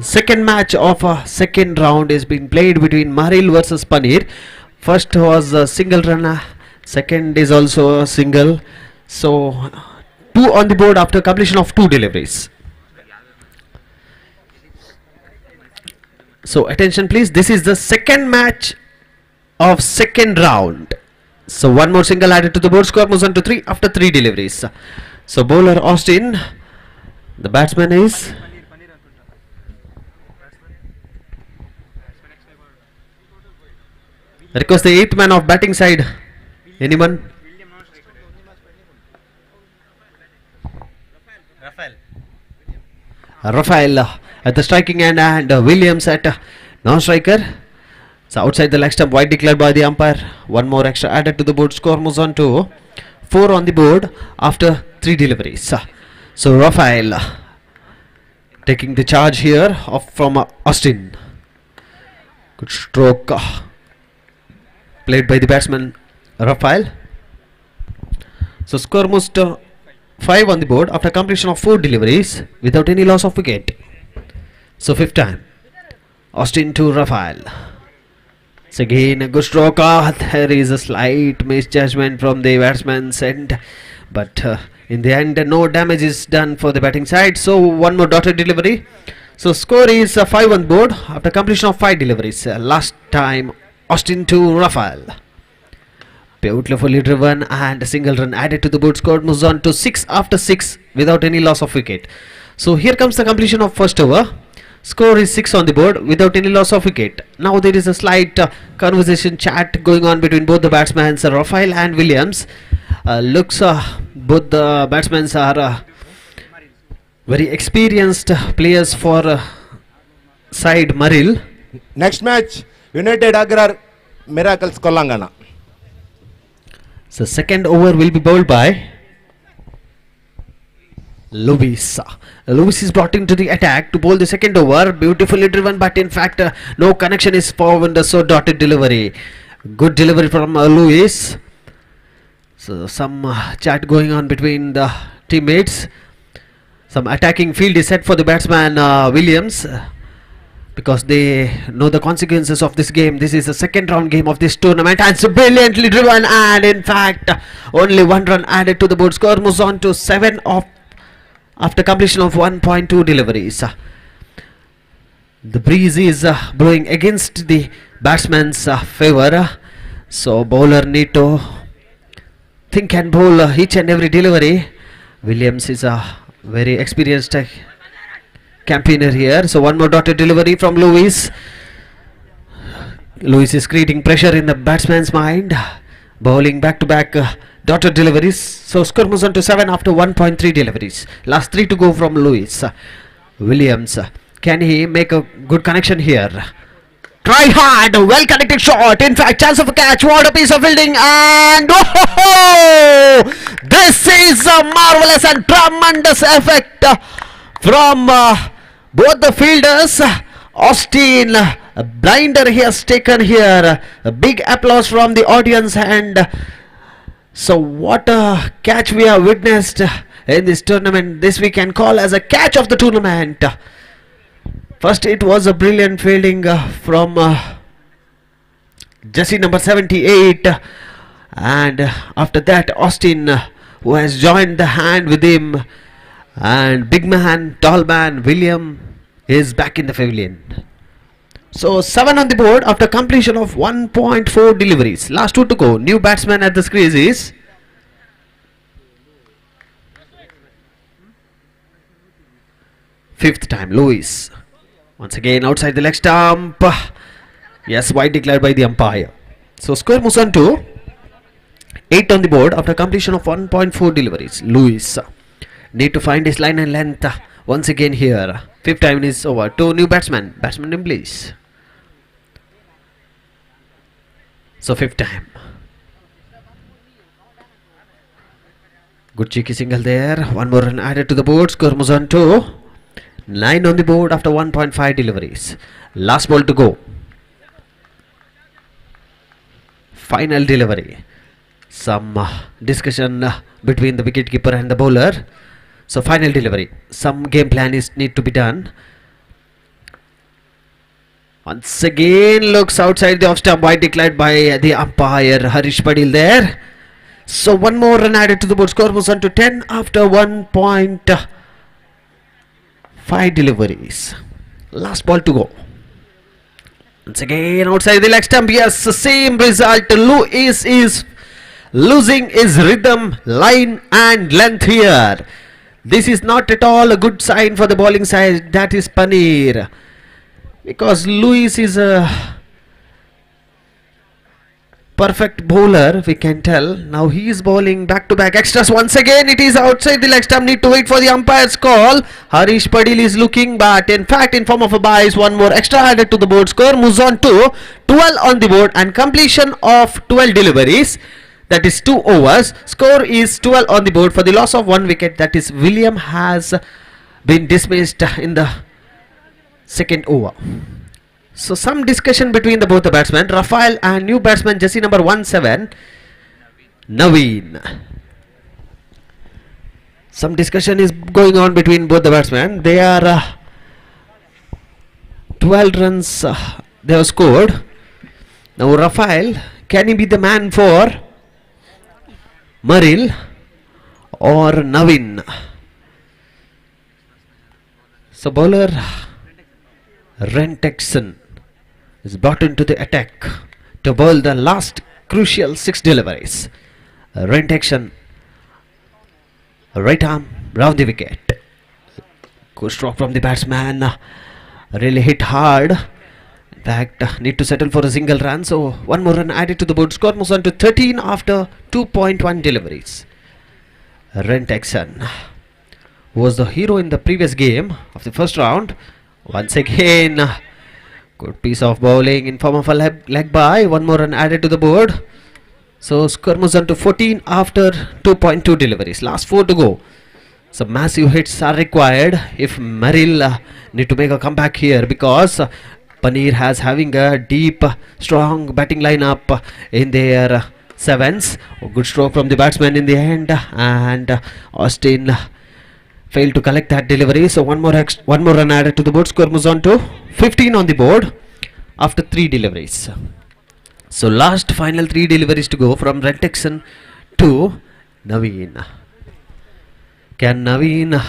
Second match of second round is being played between Maril versus Paneer. First was a single run, second is also a single. So 2 on the board after completion of 2 deliveries. So attention please, this is the second match of second round. So 1 more single added to the board, score moves on to 3 after 3 deliveries. So bowler Austin, the batsman is request the 8th man of batting side. Anyone? Rafael at the striking end and Williams at non-striker. So outside the leg stump, wide declared by the umpire. 1 more extra added to the board, score moves on to 4 on the board after 3 deliveries. So Rafael taking the charge here from Austin. Good stroke played by the batsman Rafael. So score moves to 5 on the board after completion of 4 deliveries without any loss of wicket. So 5th time, Austin to Rafael. So again a good stroke. There is a slight misjudgment from the batsman's end, but in the end no damage is done for the batting side. So 1 more dotted delivery. So score is 5 on board after completion of 5 deliveries. Last time Austin to Rafael. Beautifully driven and a single run added to the board, score moves on to 6 after 6 without any loss of wicket. So here comes the completion of first over. Score is 6 on the board without any loss of wicket. Now there is a slight conversation chat going on between both the batsmen, Rafael and Williams. Looks both the batsmen are very experienced players for side Maril. Next match, United Agrar Miracles Kolangana. So second over will be bowled by Luis. Luis is brought into the attack to bowl the second over. Beautifully driven, but in fact no connection is formed. So dotted delivery. Good delivery from Luis. So some chat going on between the teammates. Some attacking field is set for the batsman Williams, because they know the consequences of this game. This is the second round game of this tournament, and so brilliantly driven, and in fact only 1 run added to the board. Score moves on to 7 after completion of 1.2 deliveries. The breeze is blowing against the batsman's favor, so bowler need to think and bowl each and every delivery. Williams is a very experienced campaigner here. So 1 more dotted delivery from Luis. Luis is creating pressure in the batsman's mind, bowling back to back dotted deliveries. So score moves on to 7 after 1.3 deliveries. Last 3 to go from Luis. Williams, can he make a good connection here? Try hard, well connected shot. In fact, chance of a catch. What a piece of fielding, and oh, this is a marvelous and tremendous effect from both the fielders. Austin, a blinder he has taken here. A big applause from the audience, and so what a catch we have witnessed in this tournament. This we can call as a catch of the tournament. First it was a brilliant fielding from jersey number 78, and after that Austin, who has joined the hand with him, and big man, tall man William is back in the pavilion. So 7 on the board after completion of 1.4 deliveries. Last 2 to go. New batsman at the crease is fifth time, Luis. Once again outside the leg stump. Yes, wide declared by the umpire. So score moves on to 8 on the board after completion of 1.4 deliveries. Luis need to find his line and length once again here. 5th time is over. 2 new batsmen. Batsman in place. So fifth time. Good cheeky single there. One more run added to the board. Score moves on to 9 on the board after 1.5 deliveries. Last ball to go. Final delivery. Some discussion between the wicketkeeper and the bowler. So final delivery. Some game plan is need to be done. Once again looks outside the off stump, wide declared by the umpire Harish Padil there. So one more run added to the board. Score moves on to 10 after 1.5 deliveries. Last ball to go. Once again outside the leg stump. Yes, the same result. Lewis is losing his rhythm, line and length here. This is not at all a good sign for the bowling side. That is Paneer. Because Lewis is a perfect bowler, we can tell. Now he is bowling back-to-back extras. Once again it is outside the leg stump. Need to wait for the umpire's call. Harish Padil is looking, but in fact in form of a bye, one more extra added to the board. Score moves on to 12 on the board and completion of 12 deliveries. That is 2 overs. Score is 12 on the board for the loss of 1 wicket. That is William has been dismissed in the second over. So some discussion between both the batsmen, Rafael and new batsman jersey number 17, Naveen. Some discussion is going on between both the batsmen. They are 12 runs they have scored. Now Rafael, can he be the man for Maril or Naveen? So bowler Rentexon is brought into the attack to bowl the last crucial 6 deliveries. Rentexon, right arm round the wicket. Good stroke from the batsman. Really hit hard. In fact, need to settle for a single run. So one more run added to the board. Score moves on to 13 after 2.1 deliveries. Rentexon was the hero in the previous game of the first round. Once again, good piece of bowling in form of a leg bye. One more run added to the board. So score moves on to 14 after 2.2 deliveries. Last 4 to go. So massive hits are required if Maril need to make a comeback here, because Paneer has having a deep, strong batting lineup in their sevens. Good stroke from the batsman in the end, and Austin failed to collect that delivery. So one more run added to the board. Score moves on to 15 on the board after 3 deliveries. So last final 3 deliveries to go from Rentexon to Naveen. Can Naveen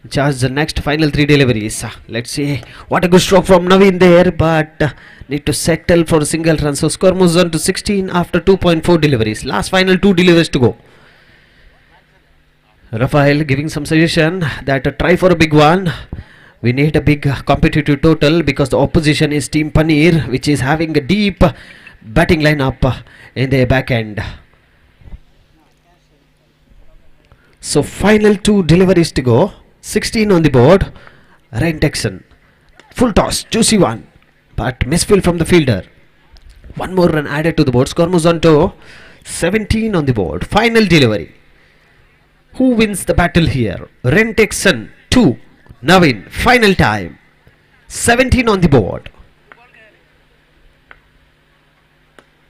charge the next final 3 deliveries? Let's see. What a good stroke from Naveen there, but need to settle for a single run. So score moves on to 16 after 2.4 deliveries. Last final 2 deliveries to go. Rafael giving some suggestion that try for a big one. We need a big competitive total because the opposition is Team Paneer, which is having a deep batting lineup in their back end. So final 2 deliveries to go. 16 on the board. Rentexon. Full toss. Juicy one. But misfield from the fielder. One more run added to the board. Score moves on to 17 on the board. Final delivery. Who wins the battle here? Rentexon 2. Naveen. Final time. 17 on the board.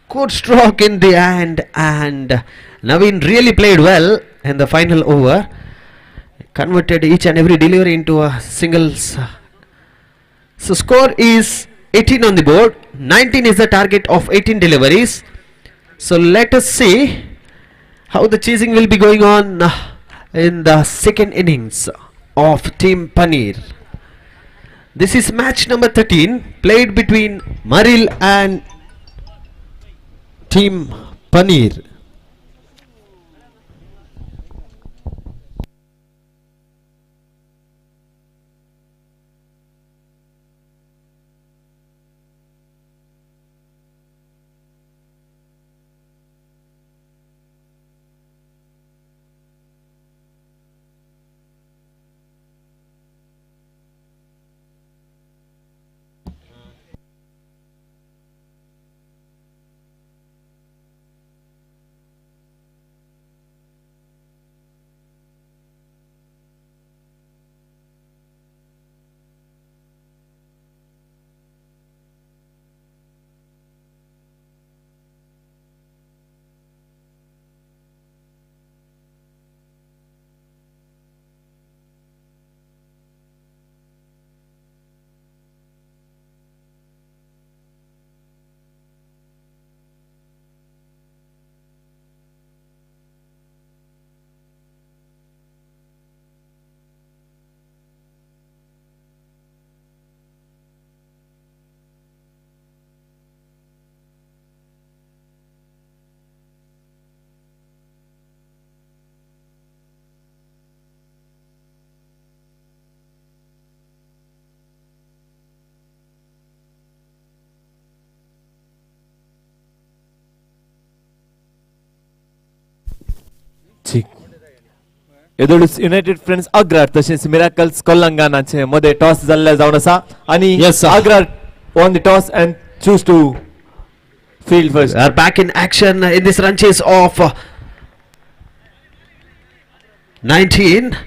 Good stroke in the end, and Naveen really played well in the final over. Converted each and every delivery into a singles. So score is 18 on the board. 19 is the target of 18 deliveries. So let us see how the chasing will be going on in the second innings of Team Paneer. This is match number 13, played between Maril and Team Paneer. येदोळूस united friends Agrar तसेच miracles कोलंगानाचे मध्ये toss जाल्ले जावन आसा आणि Yes, sir. अग्रार won the toss and choose to field first. We are back in action in this run chase of 19.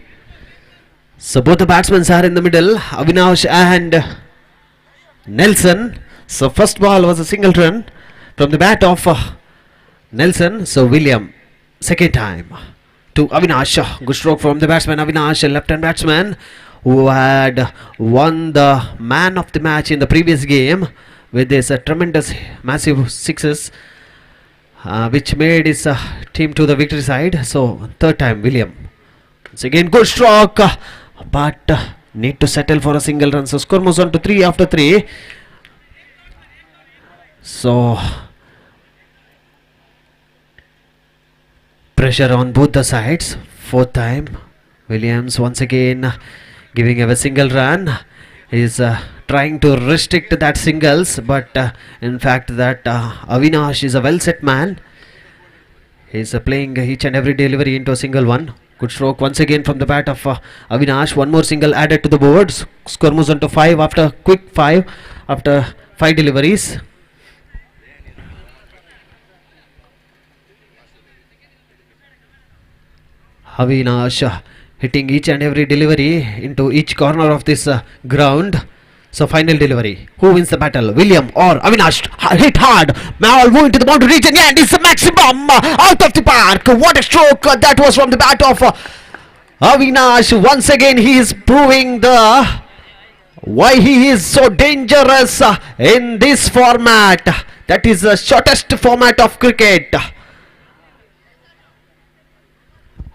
So both the batsmen are in the middle, Avinash and Nelson. So first ball was a single run from the bat of Nelson. So William, second time to Avinash. Good stroke from the batsman Avinash, a left-hand batsman who had won the man of the match in the previous game with this tremendous massive sixes, which made his team to the victory side. So third time William. Once again good stroke, but need to settle for a single run. So score moves on to 3 after 3. So pressure on both the sides. Fourth time Williams once again giving away a single run. Is trying to restrict that singles, but in fact that Avinash is a well set man. He's playing each and every delivery into a single one. Good stroke once again from the bat of Avinash. One more single added to the board. Score moves on to 5 after quick 5 after 5 deliveries. Avinash hitting each and every delivery into each corner of this ground. So final delivery. Who wins the battle? William or Avinash? Hit hard. Now moving to the boundary region and it's a maximum out of the park. What a stroke that was from the bat of Avinash. Once again he is proving the why he is so dangerous in this format. That is the shortest format of cricket.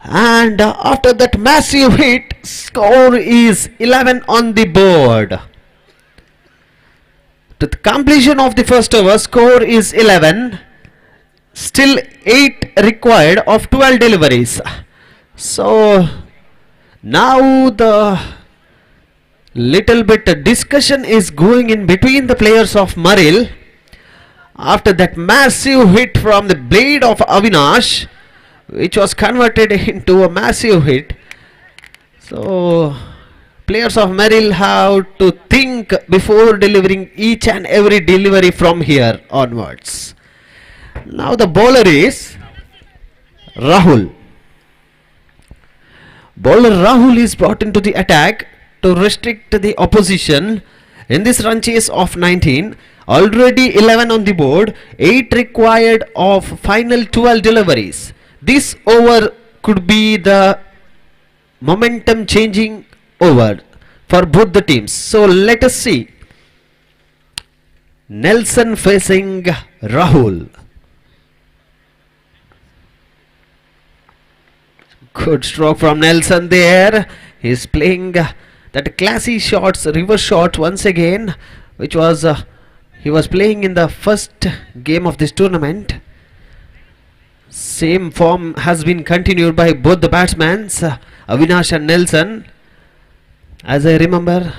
And after that massive hit, score is 11 on the board. To the completion of the first over, score is 11. Still 8 required of 12 deliveries. So now the little bit discussion is going in between the players of Maril. After that massive hit from the blade of Avinash, which was converted into a massive hit. So players of Merrill have to think before delivering each and every delivery from here onwards. Now the bowler is Rahul. Bowler Rahul is brought into the attack to restrict the opposition in this run chase of 19. Already 11 on the board, 8 required of final 12 deliveries. This over could be the momentum changing over for both the teams. So let us see. Nelson facing Rahul. Good stroke from Nelson there. He's playing that classy shots, reverse shot once again, which was he was playing in the first game of this tournament. Same form has been continued by both the batsmen, Avinash and Nelson. As I remember,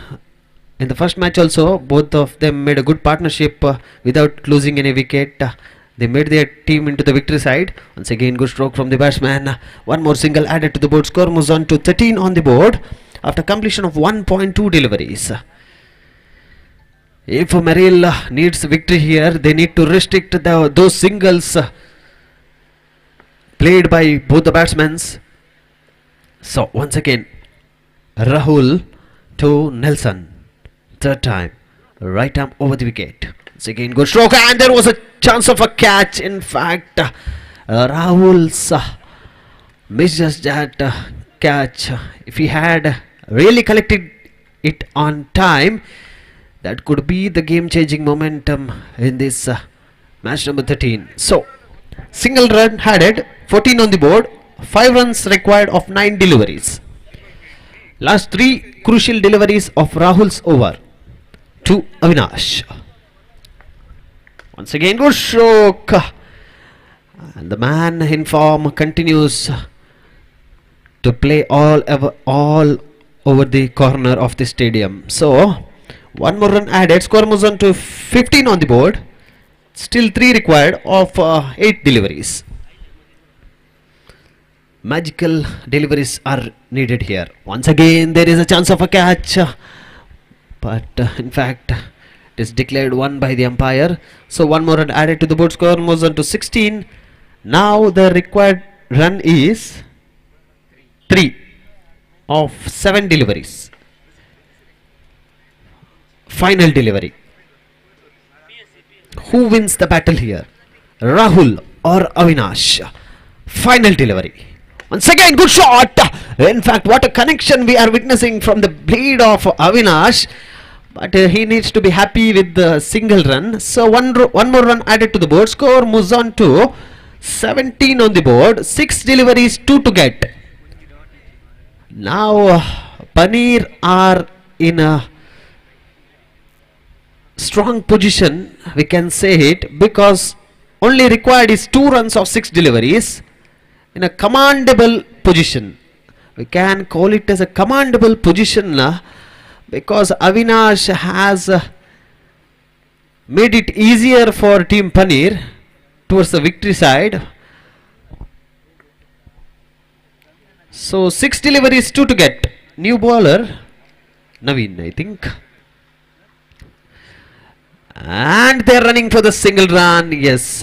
in the first match also, both of them made a good partnership without losing any wicket. They made their team into the victory side. Once again, good stroke from the batsman. One more single added to the board. Score moves on to 13 on the board after completion of 1.2 deliveries. If Merrill needs victory here, they need to restrict those singles played by both the batsmen. So once again, Rahul to Nelson. Third time, right arm over the wicket. Once again, good stroke, and there was a chance of a catch. In fact, Rahul's misses that catch. If he had really collected it on time, that could be the game-changing momentum in this match number 13. So single run added, 14 on the board, 5 runs required of 9 deliveries. Last 3 crucial deliveries of Rahul's over to Avinash. Once again, good stroke. And the man in form continues to play all over the corner of the stadium. So, one more run added. Score moves on to 15 on the board. Still 3 required of 8 deliveries. magical deliveries are needed here. Once again, there is a chance of a catch, but in fact, it is declared one by the umpire. So one more run added to the board score, moves on to 16. Now the required run is 3 of 7 deliveries. Final delivery. Who wins the battle here? Rahul or Avinash? Final delivery. Once again, good shot. In fact, what a connection we are witnessing from the blade of Avinash. But he needs to be happy with the single run. So one more run added to the board. Score moves on to 17 on the board. 6 deliveries, 2 to get. Now Paneer are in a strong position, we can say it, because only required is 2 runs of 6 deliveries. In a commandable position, we can call it as a commandable position, because Avinash has made it easier for Team Paneer towards the victory side. So 6 deliveries, 2 to get. New bowler Naveen, I think. And they're running for the single run. Yes.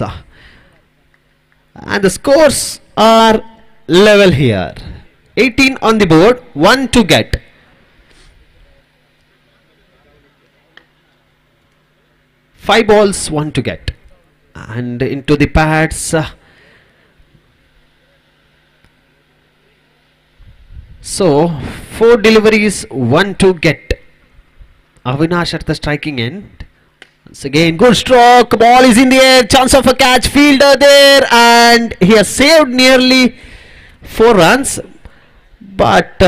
And the scores are level here. 18 on the board, 1 to get. Five balls, 1 to get. And into the pads. So 4 deliveries, 1 to get. Avinash at the striking end. Once again, good stroke. Ball is in the air. Chance of a catch. Fielder there, and he has saved nearly 4 runs. But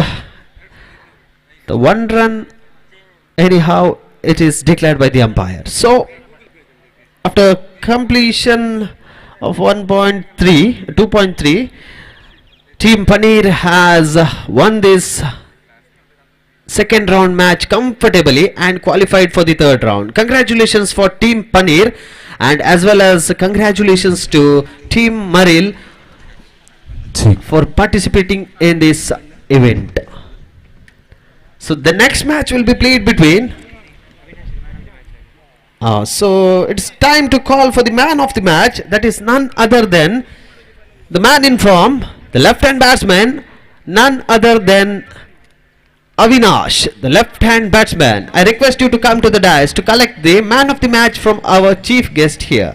the 1 run, anyhow, it is declared by the umpire. So after completion of 2.3, Team Paneer has won this second round match comfortably and qualified for the third round. Congratulations for Team Paneer, and as well as congratulations to Team Maril for participating in this event. So the next match will be played between so it's time to call for the man of the match. That is none other than the man in form, the left hand batsman, none other than Avinash, the left hand batsman. I request you to come to the dais to collect the man of the match from our chief guest here.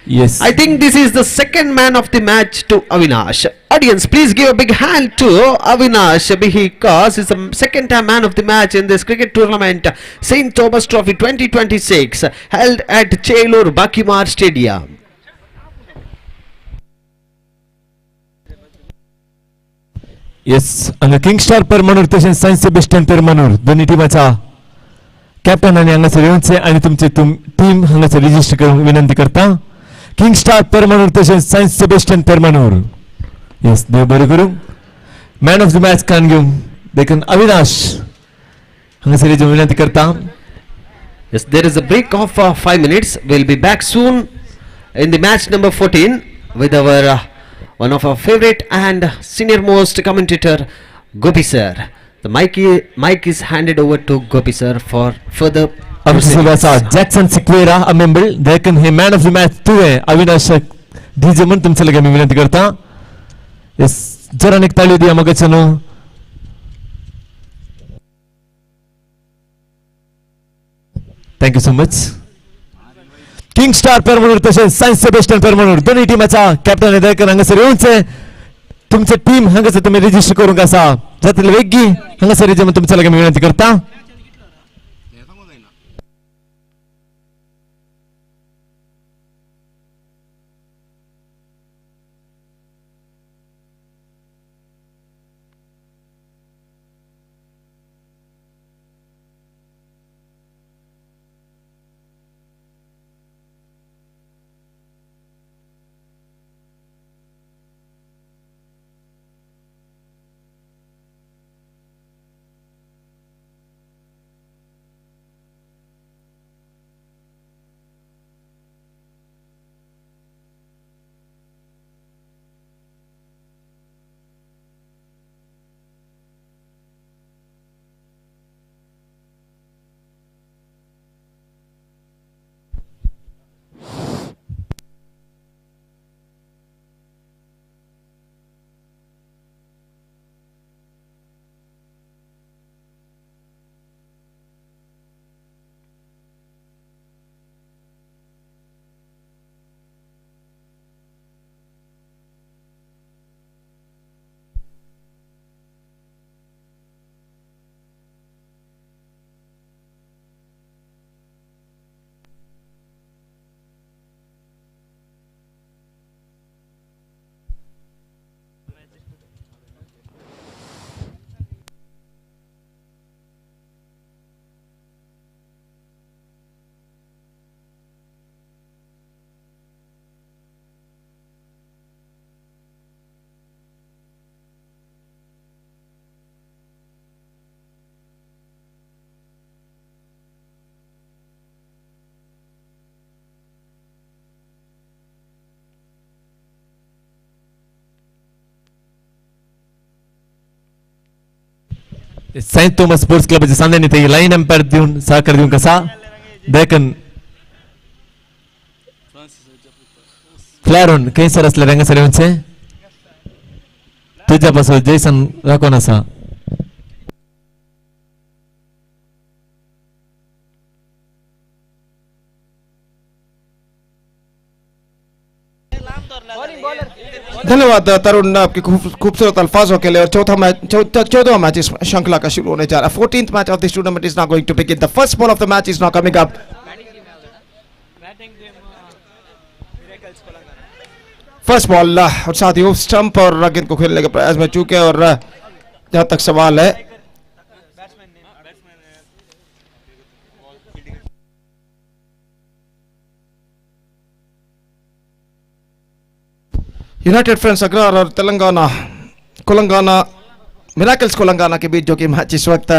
Yes. I think this is the second man of the match to Avinash. Audience, please give a big hand to Avinash, because he's the second time man of the match in this cricket tournament, St. Thomas Trophy 2026, held at Chelur Bakimar Stadium. Yes हांगा Keemstar परमानूर तशेंच science Sebastian परमानूर दोन्ही टिमाचा captain आनी हांगासर येवचे आनी तुमची team हांगासर register करूंक विनंती करता. किंगस्टार परमानूर तशेंच सायन्स सेबेस्टियन परमानूर. येस, देव बरें करूं. मॅन ऑफ द मॅच कान घेवंक देखून अविनाश हांगासर येवचे विनंती करता. Yes, there is a break of 5 minutes. We'll be back soon in the match number 14 with our one of our favorite and senior most commentator, Gopi sir. The mic is handed over to Gopi sir for further proceedings. Jackson Sequeira Ammembal देखून हे man of the match तुवें Avinash DJ म्हणून तुमचे लगे मी विनंती करता. Yes, जरा एक ताळी दिया मगच न्हू. Thank you so much. किंगस्टार परमानूर तसेच सायन्स सेबेस्टियन परमानूर दोन्ही टीमाचा कॅप्टन देखून हांगासर येवचे. तुमचे टीम हांगासर तुम्ही रजिस्टर करूंक आसा जातले वेगी हांगासर येवचे म्हणून तुमचे लगे मी विनंती करता. सेंट थॉमस स्पोर्ट्स क्लबचे सांगण्याने ते लाईन एम्पायर देऊन सहकार देऊन कसा देखन क्लॅरोन कैसर असले रंगसरीचे तुझ्यापासून जैसन राखून असा धन्यवाद तरुण आपके खूबसूरत अल्फाजों के लिए। और चौथा मैच इस श्रृंखला का शुरू होने जा रहा है। 14th match of this tournament is now going to begin. The first ball of the match is now coming up. First ball और साथ ही स्टंप और गेंद को खेलने के प्रयास में चूके। और जहां तक सवाल है यूनाइटेड फ्रेंड्स अग्रार और कोलंगाना मिराकल्स कोलंगाना के बीच जो कि मैच इस वक्त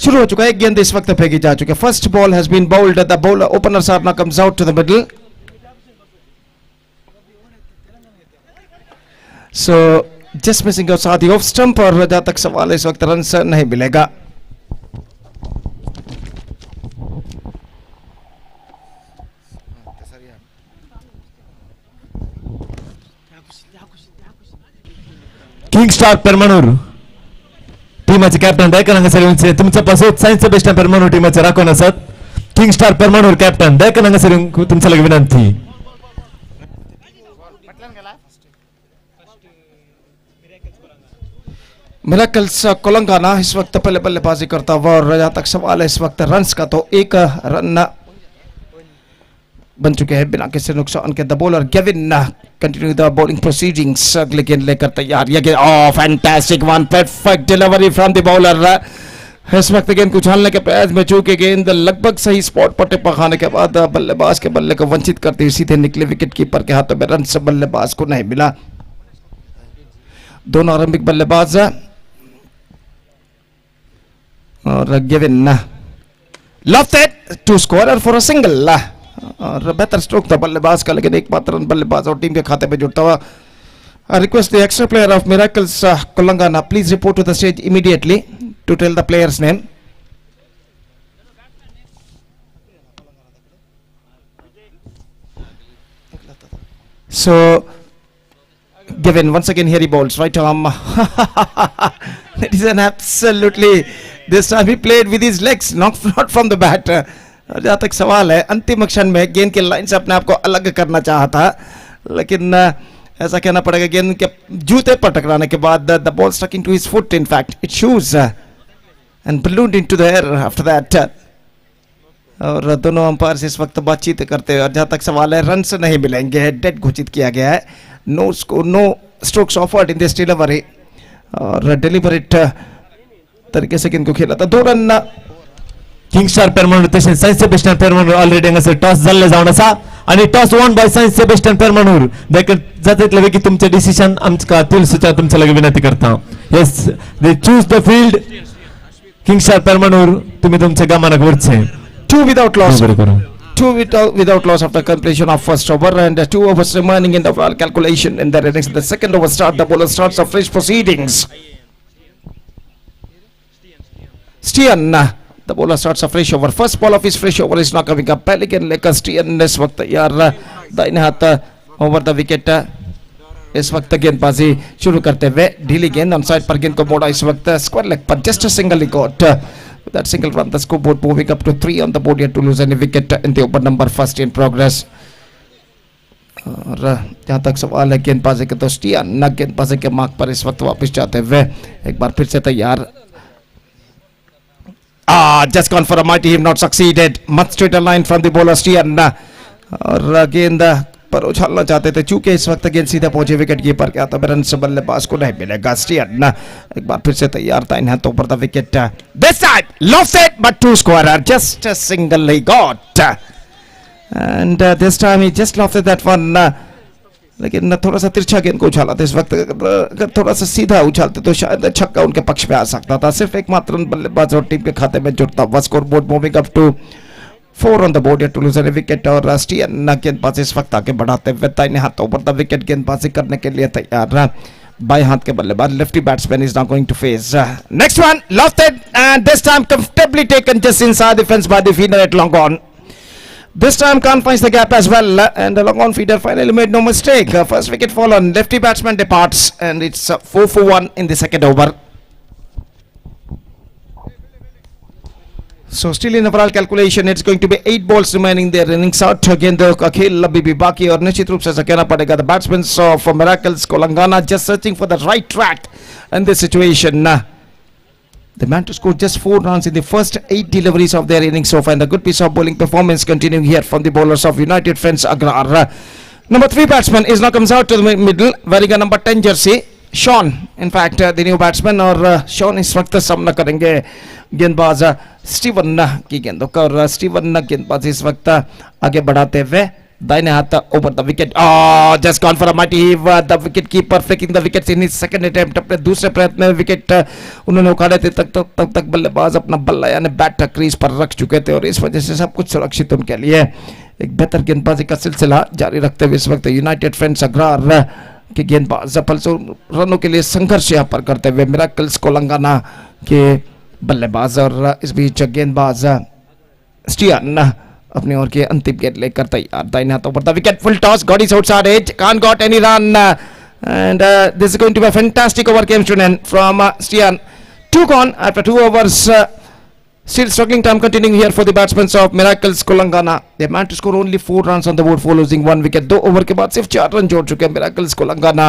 शुरू हो चुका है। एक गेंद इस वक्त फेंकी जा चुकी है। First ball has been bowled. The bowler opener Sarna comes out to the middle. So just missing और साथ ही ऑफ स्टंप। और जहां तक सवाल है इस वक्त रन नहीं मिलेगा। किंग स्टार परमाणूर टीमाचे कॅप्टन दयकरंग सर तुमच्यापासून सायन्स बेस्ट परमाणूर टीमाचे राखून असत। किंग स्टार परमाणूर कॅप्टन दयकरंग सर तुमच्या लगे विनंती। मिराकल्स कोलंगाना इस वक्त पहले बल्लेबाजी करता हुआ। और जहां तक सवाल है इस वक्त रन्स का तो एक रन बन चुके हैं बिना किसी नुकसान के। The bowler Gavin continue the bowling proceedings. अगले गेंद लेकर तैयार। ये गेंद fantastic one perfect delivery from the bowler. इस वक्त गेंद को उछालने के प्रयास में चूके गेंद लगभग सही स्पॉट पर टिप्पा खाने के बाद बल्लेबाज के बल्ले को वंचित करते हुए सीधे निकले विकेट कीपर के हाथों में। रन से बल्लेबाज को नहीं मिला। दोनों आरंभिक बल्लेबाज और Gavin loved it to score for a single. और बेहतर स्ट्रोक था बल्लेबाज का लेकिन एक मात्र रन बल्लेबाज और टीम के खाते में जुड़ता हुआ। Request the extra player of miracles Kolangana please report to the stage immediately to tell the players name. So given once again here he bowls right arm. It is an absolutely this time he played with his legs not from the bat. और जहाँ तक सवाल है अंतिम क्षण में गेंद के लाइन से अपने आप को अलग करना चाहा था लेकिन ऐसा कहना पड़ेगा गेंद के जूते पर टकराने के बाद the ball stuck into his foot in fact it shoes and ballooned into the air after that. और दोनों अंपायर इस वक्त बातचीत करते हैं। और जहाँ तक सवाल है रन से नहीं मिलेंगे। डेड घोषित किया गया है। No strokes offered in this delivery. और डिलीवरेट तरीके से गेंद को खेला था। 2 रन किंग स्टार परमाणू तसेच सायन्स सेबेस्टियन परमाणू ऑलरेडी हांगासर टॉस जाल्ले जावन आसा आणि toss won bye science Sebastian परमाणू देखील जातले वेळी तुमचे डिसिजन आमका तुलसूच्या तुमच्या लगे विनंती करता। Yes they choose the field king star परमाणू तुम्ही तुमचे गमनाक वरचे 2 without loss. 2 without loss after completion of first over and 2 overs remaining in the overall calculation in the innings. The second over start the bowler starts a fresh proceedings. Stian the bowler starts a fresh over. First ball of his fresh over is not coming up. पहले गेंद लेकर स्टियन इस वक्त यार दाहिने हाथ over the wicket इस वक्त गेंदबाजी शुरू करते हुए ढीली गेंद ऑन साइड पर गेंद को मोड़ा इस वक्त स्क्वायर लेग पर just a single he got that single run the scoreboard moving up to 3 on the board yet to lose any wicket in the over number first in progress. और जहाँ तक सवाल है गेंदबाजी के तो स्टियन न गेंदबाजी के मार्क पर इस वक्त वापस जाते हुए एक बार फिर से तैयार। Just gone for a mighty hit, not succeeded. Much straighter line from the bowler Stian. और गेंद पर उछालना चाहते थे चूंकि इस वक्त गेंद सीधा पहुंचे विकेट कीपर के हाथों में। रन से बल्लेबाज को नहीं मिलेगा। स्टियन एक बार फिर से तैयार था इन हाथों पर the wicket. This time lost it but 2 scorer just a single he got and this time he just lost that one. लेकिन थोड़ा सा तिरछा गेंद को उछाला था इस वक्त। अगर थोड़ा सा सीधा उछालते तो शायद छक्का उनके पक्ष में आ सकता था। सिर्फ एक मात्र रन बल्लेबाज और टीम के खाते में जुड़ता हुआ। Score board moving up to 4 on the board yet to lose any wicket. और स्टियन गेंदबाजी इस वक्त आगे बढ़ाते हुए दाहिने हाथों पर द विकेट गेंदबाजी करने के लिए तैयार। बाएं हाथ के बल्लेबाज lefty batsman is now going to face next one lofted and this time comfortably taken just inside the fence by the fielder at long on. This time confines the gap as well and the long on feeder finally made no mistake. First wicket fall on lefty batsman departs and it's 4 for 1 in the second over. So still in overall calculation it's going to be 8 balls remaining there innings out again the खेल अभी भी बाकी और निश्चित रूप से ऐसा कहना पड़ेगा the batsmen of Miracles Kolangana just searching for the right track in this situation. The man to score just 4 runs in the first 8 deliveries of their innings so far and a good piece of bowling performance continuing here from the bowlers of United Friends Agrar. Number 3 batsman is now comes out to the middle wearing a number 10 jersey. Sean in fact the new batsman और Sean इस वक्त सामना करेंगे गेंदबाज Steven की गेंदों का और स्टीवन गेंदबाज इस वक्त आगे बढ़ाते हुए दाहिने हाथ over the wicket just gone for a mighty heave the wicket keeper flicking the wickets in his second attempt अपने दूसरे प्रयत्न में विकेट उन्होंने उखाड़े थे तब तक बल्लेबाज अपना बल्ला यानी बैट क्रीज पर रख चुके थे और इस वजह से सब कुछ सुरक्षित उनके लिए एक बेहतर गेंदबाजी का सिलसिला जारी रखते हुए इस वक्त यूनाइटेड फ्रेंड्स अग्रार के गेंदबाज रनों के लिए संघर्ष यहाँ पर करते हुए मिराकल्स कोलंगाना के बल्लेबाज और इस बीच गेंदबाज स्टियन अपनी ओर के अंतिम गेंद लेकर तैयार दाहिने हाथों पर the wicket full toss got is outside edge can't got any run and this is going to be a fantastic over came to an from स्टियन 2 gone after 2 overs. Still struggling time continuing here for the batsmen of Miracles Kolangana. They managed to score only 4 runs on the board for losing 1 wicket. 2 over के बाद सिर्फ 4 run जोड़ चुके हैं Miracles Kolangana.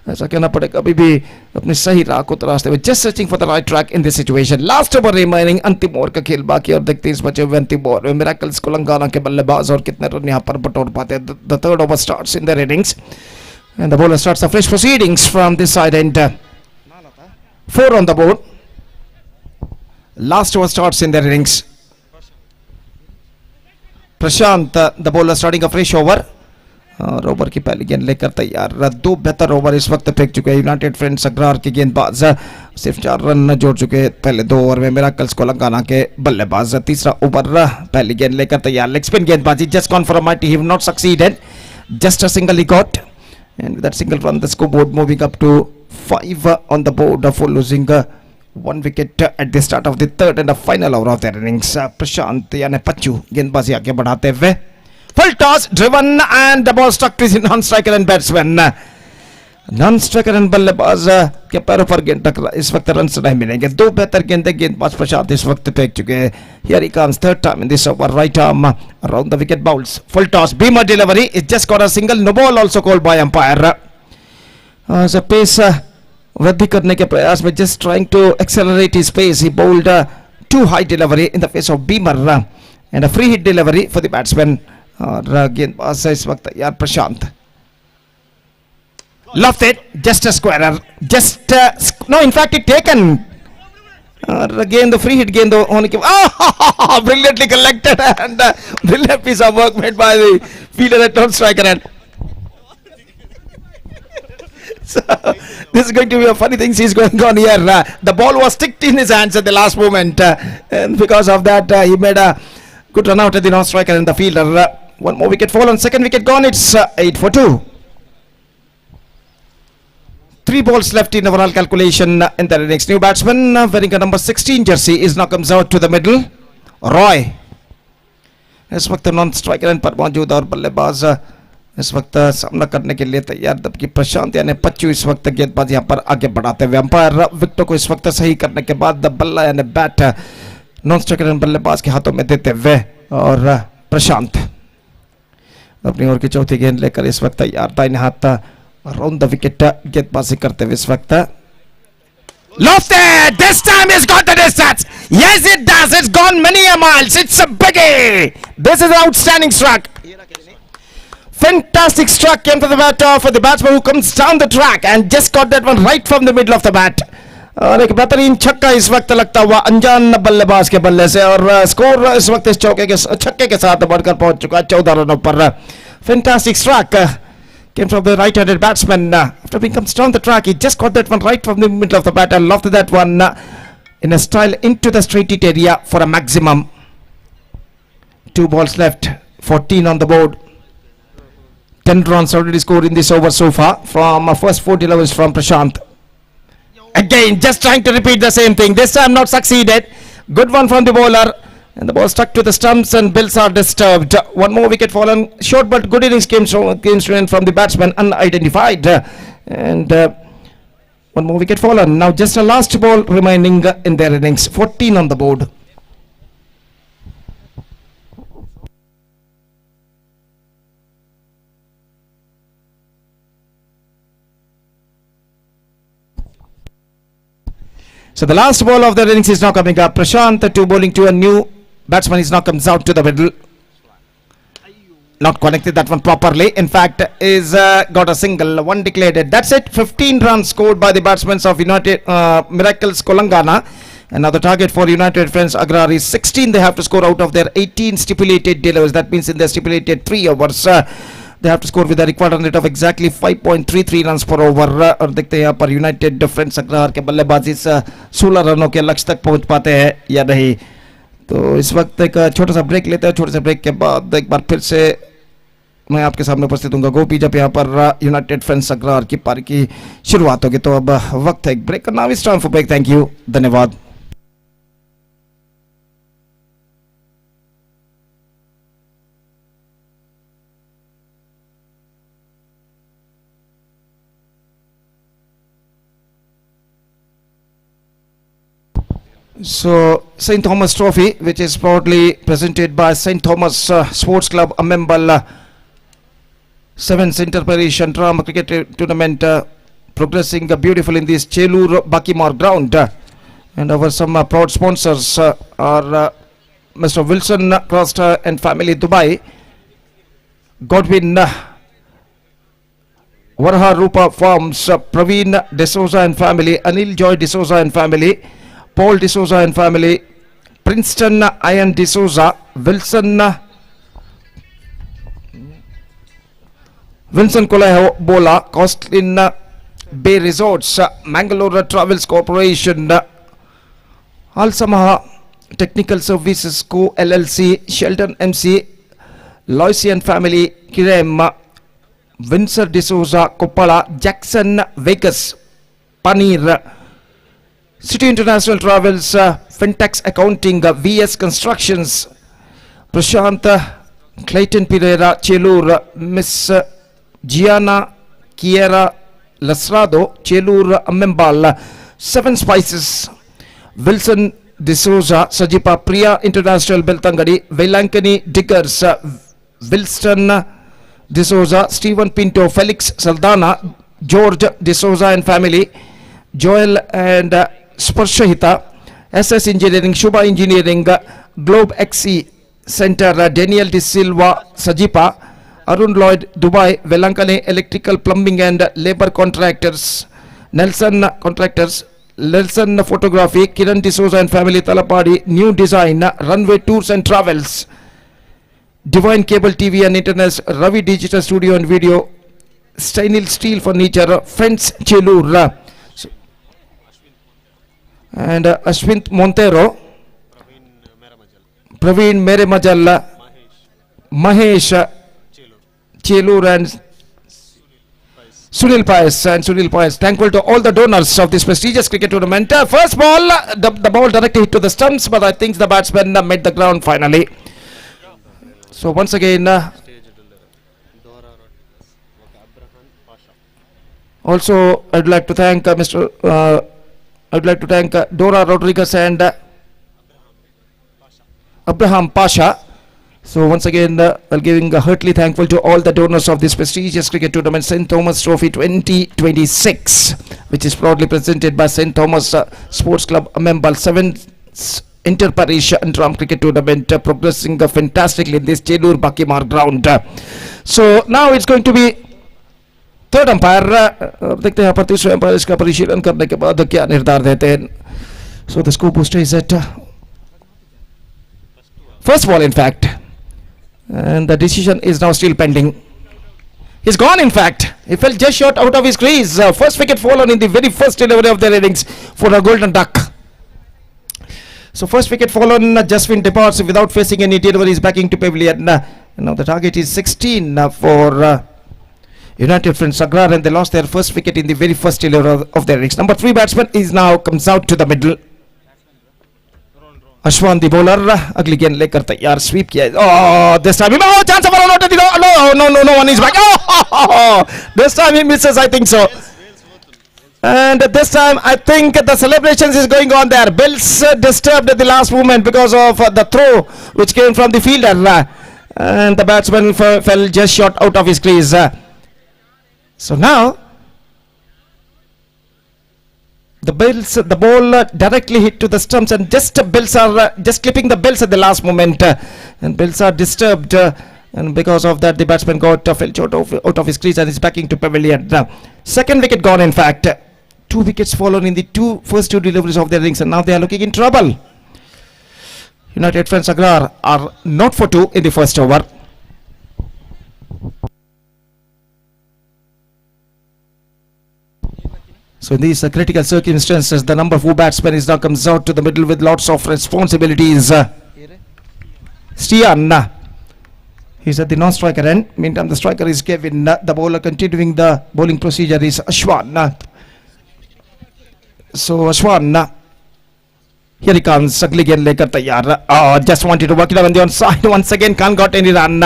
ऐसा कहना पड़ेगा अभी भी अपनी सही राह को तलाशते हुए just searching for the right track in this situation. Last over remaining अंतिम ओवर का खेल बाकी और देखते हैं इस बचे हुए अंतिम ओवर में Miracles Kolangana के बल्लेबाज और कितने रन यहाँ पर बटोर पाते हैं. The third over starts in their innings and the bowler starts a fresh proceedings from this side and 4 on the board. Last over starts in their innings. Prashant the bowler starting a fresh over और over की पहली गेंद लेकर तैयार. 2 बेहतर over इस वक्त फेंक चुके हैं यूनाइटेड फ्रेंड्स अग्रार के गेंदबाज. सिर्फ 4 रन जोड़ चुके पहले 2 ओवर में मिराकल्स कोलंगाना के बल्लेबाज. तीसरा ओवर पहली गेंद लेकर तैयार. लेग स्पिन गेंदबाजी just gone for a mighty he not succeeded. Just a single he got and with that single run the scoreboard moving up to 5 on the board for losing 1 wicket at the start of the third and the final over of their innings. Prashant यानी पच्चू गेंदबाजी आगे बढ़ाते हुए full toss driven and the ball stuck to the non-striker and batsman. non-striker and बल्लेबाज के पैरों पर गेंद टकरा इस वक्त रन नहीं मिलेंगे. 2 बेहतर गेंदें गेंदबाज प्रशांत इस वक्त फेंक चुके हैं. Here he comes third time in this over right arm around the wicket bowls. Full toss beamer delivery it just got a single no ball also called by umpire. So pace वृद्धि करने के प्रयास में just trying to accelerate his pace he bowled too high delivery in the face of beamer and a free hit delivery for the batsman. और गेंदबाज इस वक्त यार प्रशांत left it just a squarer just no in fact it taken और again the free hit गेंद होने के brilliantly collected and brilliant piece of work made by the fielder at non-striker end. So this is going to be a funny things is going on here. The ball was sticked in his hands at the last moment and because of that he made a good run out at the non-striker and the fielder. 1 more wicket fall on second wicket gone. It's 8 for 2. 3 balls left in overall calculation in the next new batsman wearing a number 16 jersey is now comes out to the middle. Roy इस वक्त non striker end पर मौजूद और बल्लेबाज इस वक्त सामना करने के लिए तैयार. जबकि प्रशांत यानी पच्चू इस वक्त गेंदबाज यहाँ पर आगे बढ़ाते हुए अंपायर विकेटों को इस वक्त सही करने के बाद बल्ला यानी बैट नॉन स्ट्राइकर एंड बल्लेबाज के हाथों में देते हुए और प्रशांत अपनी ओर की चौथी गेंद लेकर इस वक्त तैयार. दाहिने हाथ around the wicket गेंदबाजी करते हुए इस वक्त lofted this time he's got the distance. Yes it does. It's gone many a miles. It's a biggie. This is an outstanding struck. Fantastic struck came to the bat for the batsman who comes down the track and just got that one right from the middle of the bat. और एक बेहतरीन छक्का इस वक्त लगता हुआ अनजान बल्लेबाज के बल्ले से और स्कोर इस वक्त इस छक्के के साथ बढ़कर पहुंच चुका है 14 रनों पर. Fantastic struck came from the right-handed batsman. After being comes down the track, he just got that one right from the middle of the bat and lofted that one in a style into the straight hit area for a maximum. 2 balls left, 14 on the board. 10 runs already scored in this over so far from first 40 overs from Prashant. Again, just trying to repeat the same thing. This time not succeeded. Good one from the bowler. And the ball stuck to the stumps and bills are disturbed. One more wicket fallen short, but good innings came from the batsman unidentified. And one more wicket fallen. Now just a last ball remaining in their innings. 14 on the board. So the last ball of the innings is now coming up. Prashant to bowling to a new batsman is now comes out to the middle. Not connected that one properly. In fact, is got a single. One declared it. That's it. 15 runs scored by the batsmen of United Miracles Kolangana. And now the target for United Friends Agrar is 16. They have to score out of their 18 stipulated delivers. That means in their stipulated 3 overs. They have to score with a required run rate of exactly 5.33 runs per over. और देखते हैं यहाँ पर United difference agrahara के बल्लेबाजी 16 रनों के लक्ष्य तक पहुंच पाते हैं या नहीं. तो इस वक्त एक छोटा सा ब्रेक लेते हैं. छोटे से ब्रेक के बाद एक बार फिर से मैं आपके सामने उपस्थित हूँ गोपी जब यहाँ पर यूनाइटेड फ्रेंड्स अग्रहार की पारी की शुरुआत होगी. तो अब वक्त है एक ब्रेक का. Now it's time for break. Thank you. धन्यवाद. So St. Thomas Trophy, which is proudly presented by St. Thomas Sports Club, AMMEMBAL 7th Inter-Parish Undearm Cricket Tournament progressing beautifully in this Chelur Bakimar ground. And our some proud sponsors are Mr. Wilson Costa and family Dubai, Godwin Varha Rupa Farms, Praveen D'Souza and family, Anil Joy D'Souza and family, Paul D'Souza and family, Princeton Ian D'Souza, Wilson Koleho Bola, Costlin Bay Resorts, Mangalore Travels Corporation, Alsamaha Technical Services Co. LLC, Shelton MC, Loisy and family, Kirem, Windsor D'Souza, Kopala, Jackson Vegas, Panir, City International Travels, Fintex Accounting, VS Constructions, Prashant, Clayton Pereira, Chelur, Miss Gianna Kiera Lasrado, Chelur AMMEMBAL, 7 Spices, Wilson D'Souza, Sajipa Priya International Beltangadi, Velankani Diggers, Wilson D'Souza, Stephen Pinto, Felix Saldana, George D'Souza and family, Joel and Sparshahita, SS Engineering, Shubha Engineering, Globe XE Center, Daniel De Silva, Sajipa, Arun Lloyd, Dubai, Velankane Electrical Plumbing and Labor Contractors, Nelson Contractors, Nelson Photography, Kiran D'Souza and family, Talapadi, New Design, Runway Tours and Travels, Divine Cable TV and Internet, Ravi Digital Studio and Video, Steinil Steel Furniture, Friends Chelur, and Ashwint Montero, Praveen Meremajal, Mahesh Chelur and Sunil Paes. Thankful to all the donors of this prestigious cricket tournament. First ball, the ball directly hit to the stumps, but I think the batsman made the ground finally. So once again, also I'd like to thank Dora Rodriguez and Abraham Pasha. So once again, I'll giving a heartily thankful to all the donors of this prestigious cricket tournament, St. Thomas Trophy 2026, which is proudly presented by St. Thomas Sports Club, AMMEMBAL 7th Inter-Parish Undearm Cricket Tournament, progressing fantastically in this Chelur Bakimar ground. So now it's going to be third umpire. देखते हैं यहाँ पर तीसरे umpire इसका परिशीलन करने के बाद क्या निर्धार देते हैं. So the scoreboard is at first ball in fact, and the decision is now still pending. He's gone in fact. He fell just short out of his crease. First wicket fallen in the very first delivery of their innings for a golden duck. So first wicket fallen, Jaswin departs without facing any deliveries backing to pavilion. Now the target is 16 for United friends Sagrar, and they lost their first wicket in the very first delivery of their innings. Number 3 batsman is now comes out to the middle. Ashwan the bowler, अगली गेंद लेकर तैयार, sweep किया. Oh, this time chance of no one is back. Oh, this time he misses, I think so. And this time I think the celebrations is going on there. Bills disturbed at the last moment because of the throw which came from the fielder, and the batsman fell just short out of his crease. So now the ball directly hit to the stumps, and just Bills are just clipping the Bills at the last moment, and Bills are disturbed, and because of that the batsman got fell short out of his crease and is backing to pavilion. Second wicket gone, in fact. 2 wickets fallen in the first two deliveries of their innings, and now they are looking in trouble. United friends Agrar are not for 2 in the first over. So in these critical circumstances, the number 4 batsman is now comes out to the middle with lots of responsibilities. Stian, he's at the non-striker end. Meantime, the striker is Kevin. The bowler continuing the bowling procedure is Ashwan. So Ashwan, here he comes. Ugly गेंद लेकर तैयार. Just wanted to work it up on the onside once again. Can't got any run.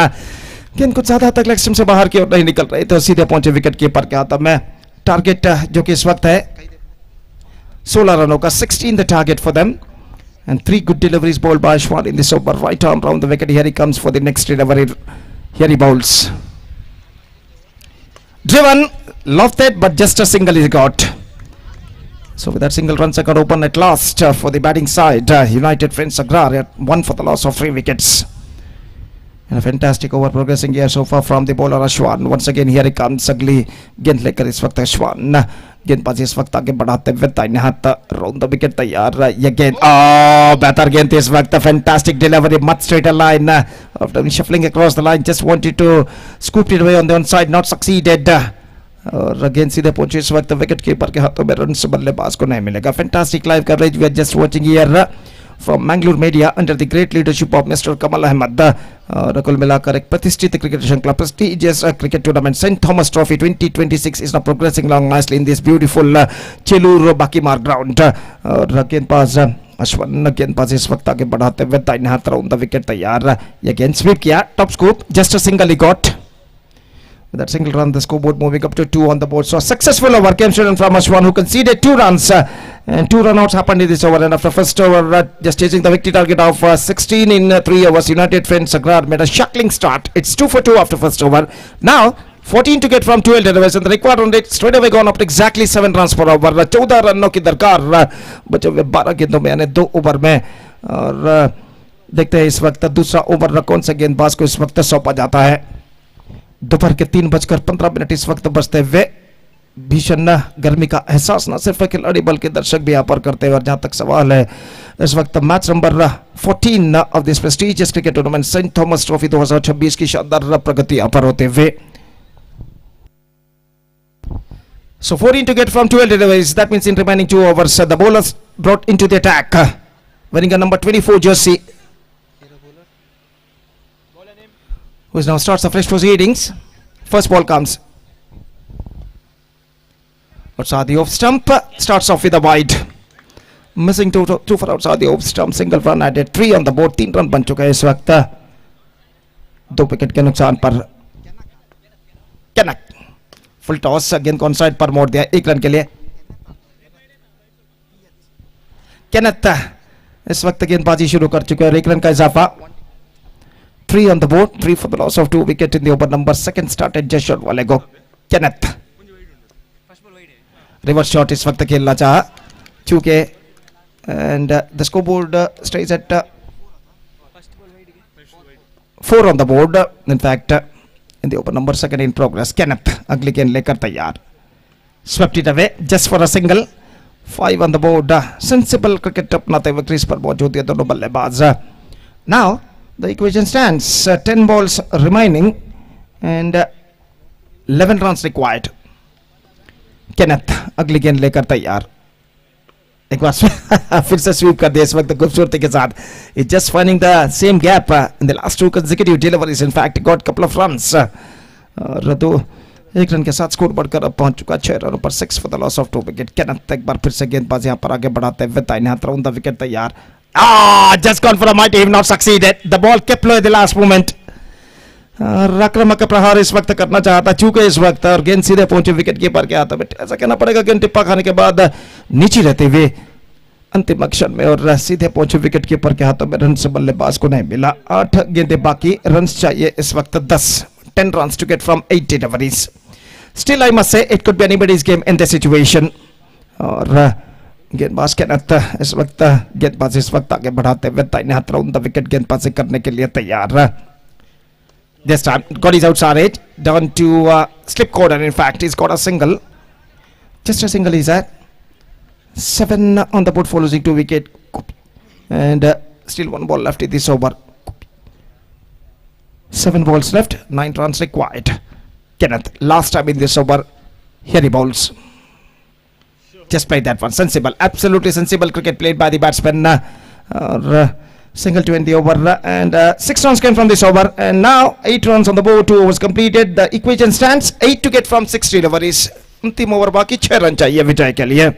गेंद कुछ ज्यादा तक leg stump से बाहर की ओर नहीं निकल रही, तो सीधे पहुंचे विकेट कीपर के हाथ में. टारगेट जो कि इस वक्त है 16 रनों का, 16 the target for them, and 3 good deliveries bowled by Ashwan in this over. Right arm round the wicket. Here he comes for the next delivery. Here he bowls. Driven, lofted, but just a single he got. So with that single, runs are open at last for the batting side. United friends Agrar at 1 for the loss of 3 wickets. And a fantastic over progressing here so far from the bowler Ashwan. Once again here he comes. अगली गेंद लेकर इस वक्त Ashwan. गेंदबाजी इस वक्त आगे बढ़ाते हुए दाहिने हाथ राउंड द विकेट तैयार. ये गेंद बेहतर गेंद थी इस वक्त. Fantastic delivery, much straighter line. After shuffling across the line, just wanted to scoop it away on the onside, not succeeded. और गेंद सीधे पहुंची इस वक्त विकेट कीपर के हाथों में. रन बल्लेबाज को नहीं मिलेगा. Fantastic live coverage we are just watching here from Mangalore media under the great leadership of Mr. Kamal Ahmed. और कुल मिलाकर एक प्रतिष्ठित क्रिकेट श्रृंखला, prestigious cricket tournament St. Thomas Trophy 2026 is now progressing along nicely in this beautiful Chelur Bakimar ground. और गेंदबाज अश्वन गेंदबाजी इस वक्त आगे बढ़ाते हुए दाहिने हाथ राउंड द विकेट तैयार. यह गेंद स्वीप किया, top scoop, just a single he got. With that single run, the scoreboard moving up to 2 on the board. So a successful over came straight from Ashwan, who conceded 2 runs, and 2 run outs happened in this over. And after first over, just chasing the victory target of 16 in 3 overs, United friends Agrar made a shackling start. It's 2 for 2 after first over. Now 14 to get from 12 deliveries, and the required run rate straight away gone up to exactly 7 runs per over. 14 रनों की दरकार बचे हुए 12 गेंदों में, यानी 2 over में. और देखते हैं इस वक्त दूसरा ओवर कौन से गेंदबाज को इस वक्त सौंपा जाता है. दोपहर के 3:15 इस वक्त बजते हुए भीषण गर्मी का एहसास न सिर्फ खिलाड़ी बल्कि दर्शक भी यहाँ पर करते हैं. और जहां तक सवाल है इस वक्त match number 14 of this prestigious cricket tournament Saint Thomas trophy 2026 की शानदार प्रगति यहाँ पर होते हुए. So 14 to get from 12 deliveries. That means in remaining 2 overs, the bowlers brought into the attack, wearing a number 24 jersey, who now starts a fresh proceedings. First ball comes outside the off stump, starts off with a wide, missing 2 for outside the off stump. Single run added, 3 on the board. 3 run बन चुका है इस वक्त 2 wicket के नुकसान पर. कैनक full toss, गेंद को ऑन साइड पर मोड़ दिया 1 रन के लिए. कैनत इस वक्त गेंदबाजी शुरू कर चुके हैं और 1 रन का इजाफा. 3 on the board, 3 for the loss of 2 wicket in the over number. Second started just short while ago. Kenneth reverse shot इस वक्त खेलना चाहा चूंकि, and the scoreboard stays at 4 on the board. In fact, in the over number, second in progress. Kenneth अगली गेंद लेकर तैयार, swept it away just for a single. 5 on the board. Sensible cricket अपनाते हुए क्रीज पर मौजूद है दोनों बल्लेबाज. Now the equation stands 10 balls remaining and 11 runs required. Kenneth अगली गेंद लेकर तैयार, एक बार फिर से स्वीप कर दिया इस वक्त खूबसूरती के साथ. It's just finding the same gap in the last 2 consecutive deliveries. In fact, got couple of runs. और तो 1 रन के साथ स्कोर बढ़कर अब पहुंच चुका 6 रनों पर 6 for the loss of 2 wicket. Kenneth एक बार फिर से गेंदबाज यहां पर आगे बढ़ाते हुए दाहिने हाथ राउंड द विकेट तैयार। Just gone for a mighty, have not succeeded. The ball kept low at the last moment. आक्रामक प्रहार इस वक्त करना चाहता चूके इस वक्त और गेंद सीधे पहुंचे विकेट कीपर के हाथ में। ऐसा कहना पड़ेगा गेंद टिप्पा खाने के बाद नीचे रहते हुए अंतिम अक्षर में और सीधे पहुंचे विकेट कीपर के हाथों में रन से बल्लेबाज को नहीं मिला। 8 गेंदें बाकी, रन चाहिए इस वक्त 10 runs to get from 8 deliveries. Still I must say it could be anybody's game in this situation. और गेंदबाज केनेथ इस वक्त आगे बढ़ाते हुए दाहिने हाथ राउंड द विकेट गेंदबाजी करने के लिए तैयार। This time got his outside edge down to slip corner. In fact, he's got a single, just a single. He's at 7 on the board for losing 2 wicket, and still 1 ball left in this over. 7 balls left, 9 runs required. Kenneth last time in this over, here he bowls. Just played that one, sensible, absolutely sensible cricket played by the batsman. Single to end the over, and 6 runs came from this over, and now 8 runs on the board. 2 overs completed. The equation stands 8 to get from 6 deliveries. अंतिम over बाकी 6 run चाहिए विजय के लिए।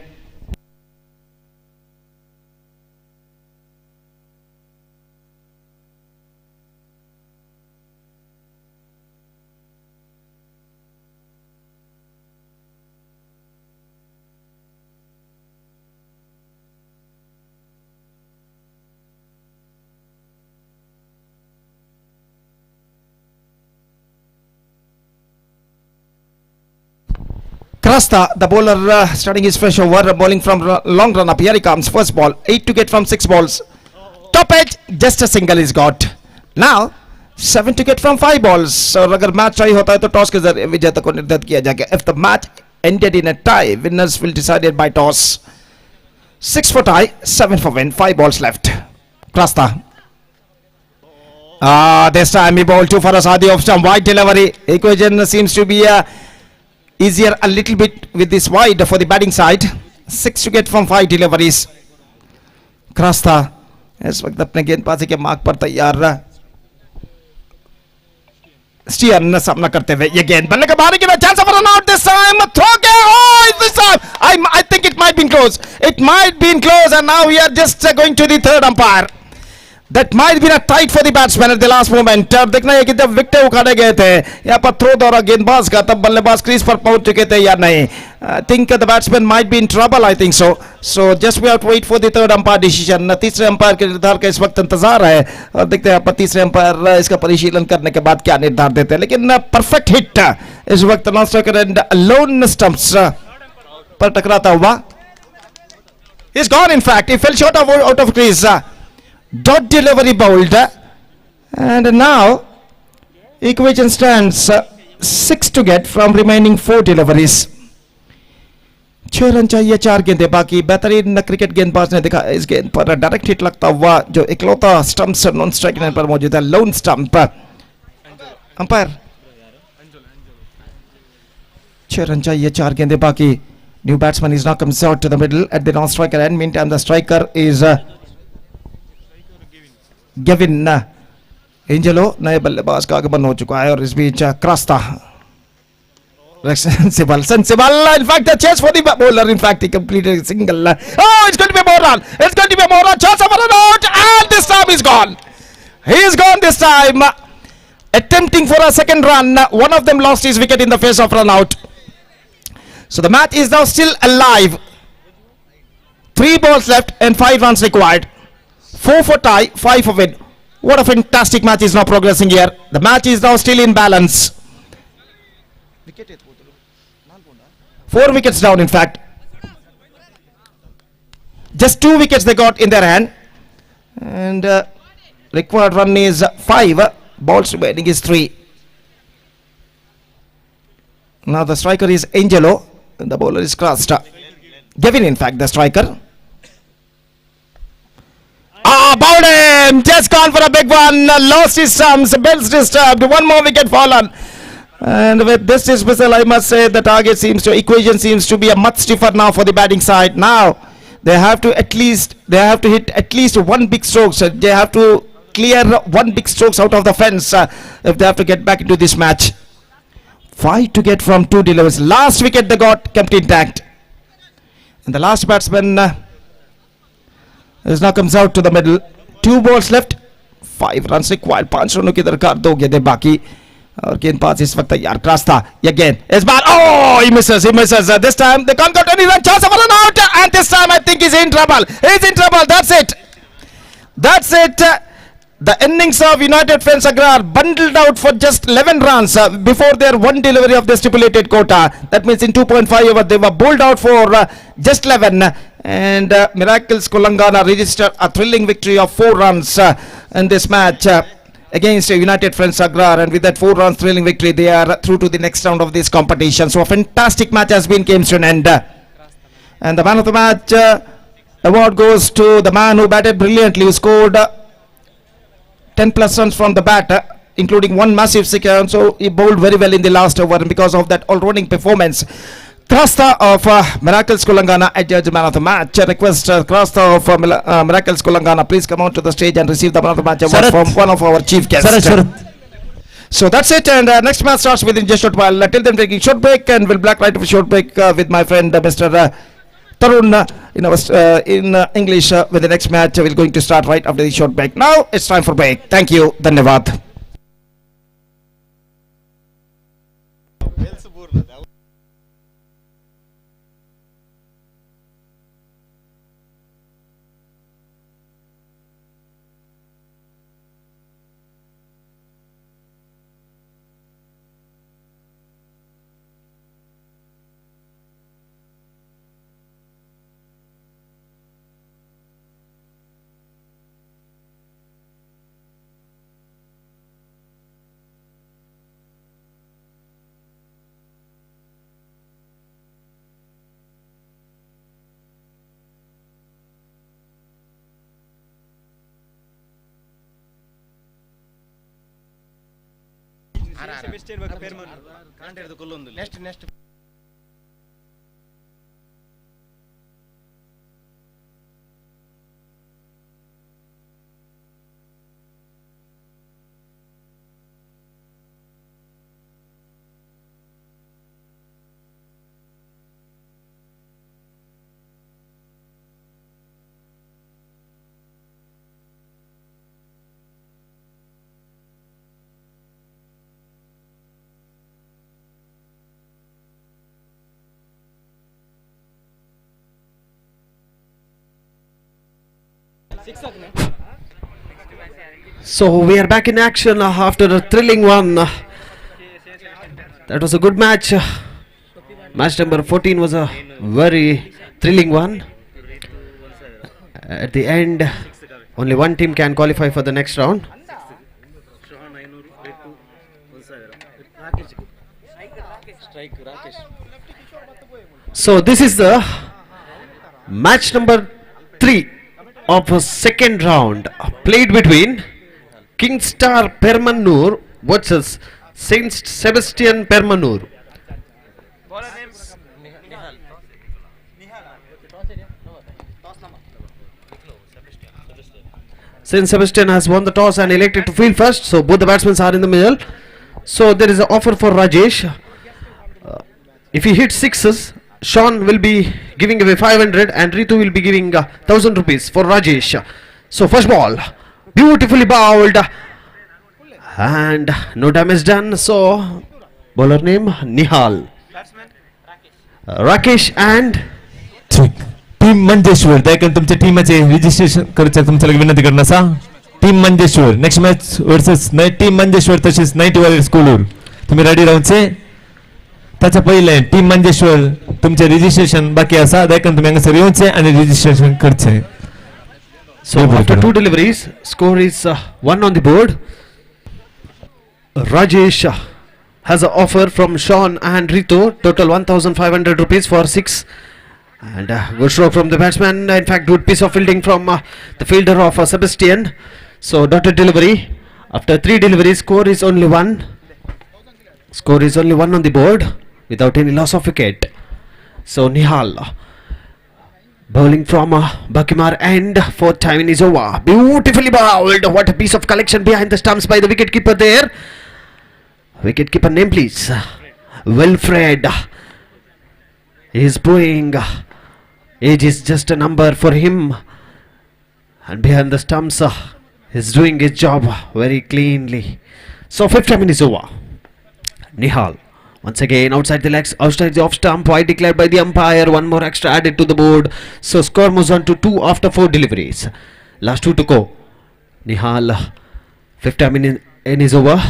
Krasta, the bowler, starting his fresh over, bowling from long run up. Here he comes, first ball, 8 to get from 6 balls. Top edge, just a single is got. Now 7 to get from 5 balls. और अगर match tie होता है तो toss के जरिए विजेता को निर्धारित किया जाएगा. If the match ended in a tie, winners will decided by toss. 6 for tie, 7 for win, 5 balls left. Krasta. This time he bowled 2 for a Sadi off stump, wide delivery. Equation seems to be easier a little bit with this wide for the batting side. 6 to get from 5 deliveries. Krasta इस वक्त अपने गेंदबाजी के मार्ग पर तैयार रहा। स्टीयन सामना करते हुए ये गेंद बल्ले के बाहर की chance for run out this time throw के this time I think it might be close. It might be close, and now we are just going to the third umpire. That might be a tight for the batsman at the last moment. अब देखना है कि जब wicket उखाड़े गए थे यहाँ पर थ्रो दौरा गेंदबाज का तब बल्लेबाज क्रीज पर पहुंच चुके थे या नहीं. I think the batsman might be in trouble. I think so. So just we have to wait for the third umpire decision. तीसरे अंपायर के निर्धार का इस वक्त इंतजार है और देखते हैं यहाँ पर तीसरे अंपायर इसका परिशीलन करने के बाद क्या निर्धार देते हैं. लेकिन परफेक्ट हिट इस वक्त non striker end loan stumps पर टकराता हुआ. He's gone. In fact, he fell short of out of crease. Dot delivery bowled, and now equation stands 6 to get from remaining 4 deliveries. 6 run चाहिए, 4 गेंदें बाकी. बेहतरीन cricket गेंदबाज ने दिखा इस गेंद पर डायरेक्ट हिट लगता हुआ जो इकलौता स्टंप से नॉन स्ट्राइक लाइन पर मौजूद है, लोन स्टंप. अंपायर 6 रन चाहिए, 4 गेंदें बाकी. New batsman is now comes out to the middle at the non-striker end. Meantime, the striker is Gavin Angelo. नए बल्लेबाज का आगमन हो चुका है और इस बीच Krasta. Sensible. In fact, the chase for the bowler. In fact, he completed a single. Oh, it's going to be a more run. It's going to be a more run. Chance of a run out, and this time he's gone. He's gone this time. Attempting for a second run. One of them lost his wicket in the face of run out. So the match is now still alive. 3 balls left and 5 runs required. 4 for tie, 5 for win. What a fantastic match is now progressing here. The match is now still in balance. 4 wickets down, in fact. Just 2 wickets they got in their hand. And required run is 5. Balls remaining is 3. Now the striker is Angelo. And the bowler is Krasta. Gavin, in fact, the striker. Bowled him! Just gone for a big one. Lost his stumps. Bells disturbed. 1 more wicket fallen. And with this dismissal, I must say the target equation seems to be a much stiffer now for the batting side. Now they have to hit at least 1 big stroke. So they have to clear 1 big strokes out of the fence if they have to get back into this match. 5 to get from 2 deliveries. Last wicket they got kept intact. And the last batsman is now comes out to the middle. 2 balls left. 5 runs required. 5 रनों की दरकार, 2 गेंदें बाकी. और गेंदबाज इस वक्त तैयार. क्रॉस था. Again. इस बार he misses. This time they can't get any run. Chance of a run out. And this time I think he's in trouble. That's it. The innings of United Friends Agrar bundled out for just 11 runs before their one delivery of the stipulated quota. That means in 2.5 over they were bowled out for just 11. And Miracles Kulangana registered a thrilling victory of 4 runs in this match against United Friends Agrar. And with that 4 runs thrilling victory, they are through to the next round of this competition. So a fantastic match has been came to an end. And the man of the match award goes to the man who batted brilliantly, who scored 10 plus runs from the bat, including 1 massive six. So he bowled very well in the last over, and because of that all-rounding performance, Krasta of Miracles Kulangana adjudged the man of the match. Request Krasta of Miracles Kulangana, please come out to the stage and receive the man of the match award from one of our chief guests. So that's it, and next match starts within just short while. Till then, taking short break, and we'll black right of a short break with my friend Mr. Tarun in English with the next match. We're going to start right after the short break. Now it's time for break. Thank you. Dhanyavad. Next. So we are back in action after a thrilling one. That was a good match. Match number 14 was a very thrilling one. At the end, only one team can qualify for the next round. So this is the match number 3 of a second round, played between Kingstar Permanur versus Saint Sebastian Permanur. Saint Sebastian has won the toss and elected to field first, so both the batsmen are in the middle. So there is an offer for Rajesh. If he hits sixes, Sean will be giving away 500 and Ritu will be giving 1000 rupees for Rajesh. So first ball, beautifully bowled and no damage done. So bowler name Nihal, Rakesh and team Manjeshwar दयाकरून तुमच्या टीमाचे registration करूचे तुमच्याला विनंती करणार असा. Team Manjeshwar next match versus team Manjeshwar तसेच 90 warrior स्कूलवर तुम्ही रेडी राहूचे. त्याच्या पहिले टीम मंजेश्वर तुमचे रजिस्ट्रेशन बाकी असा दयाकरून तुम्ही हांगासर येवचे आणि रजिस्ट्रेशन करचे. So after 2 deliveries, score is 1 on the board. Rajesh has an offer from Sean and Ritu, total 1500 rupees for 6. And good stroke from the batsman. In fact, good piece of fielding from the fielder of Sebastian. So dotted delivery. After 3 deliveries, score is only 1. Score is only 1 on the board without any loss of wicket. So Nihal bowling from Bakimar end. 4th time in his over. Beautifully bowled. What a piece of collection behind the stumps by the wicketkeeper there. Wicketkeeper name please. Wilfred is booing. Age is just a number for him. And behind the stumps, he's doing his job very cleanly. So 15 minutes over. Nihal once again outside the legs, outside the off stump, wide declared by the umpire. One more extra added to the board. So score moves on to 2 after 4 deliveries. Last 2 to go. Nihal, 15 minutes in is over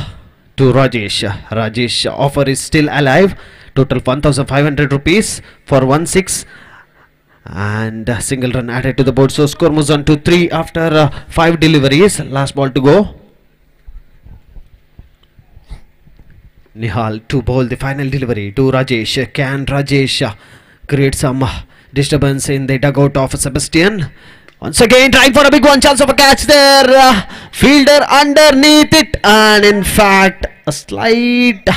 to Rajesh. Rajesh offer is still alive. Total 1,500 rupees for 1-6. And a single run added to the board. So score moves on to 3 after 5 deliveries. Last ball to go. Nihal to bowl the final delivery to Rajesh. Can Rajesh create some disturbance in the dugout of Sebastian? Once again trying for a big one, chance of a catch there. Fielder underneath it, and in fact a slight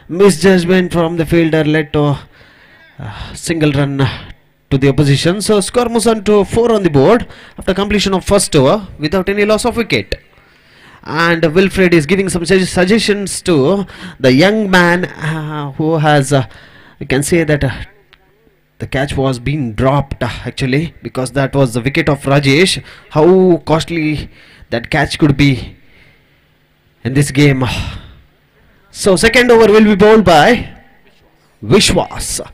misjudgment from the fielder led to single run to the opposition. So score moves on to 4 on the board after completion of first over without any loss of wicket. And Wilfred is giving some suggestions to the young man who has, we can say that the catch was being dropped actually, because that was the wicket of Rajesh. How costly that catch could be in this game. So second over will be bowled by Vishwas,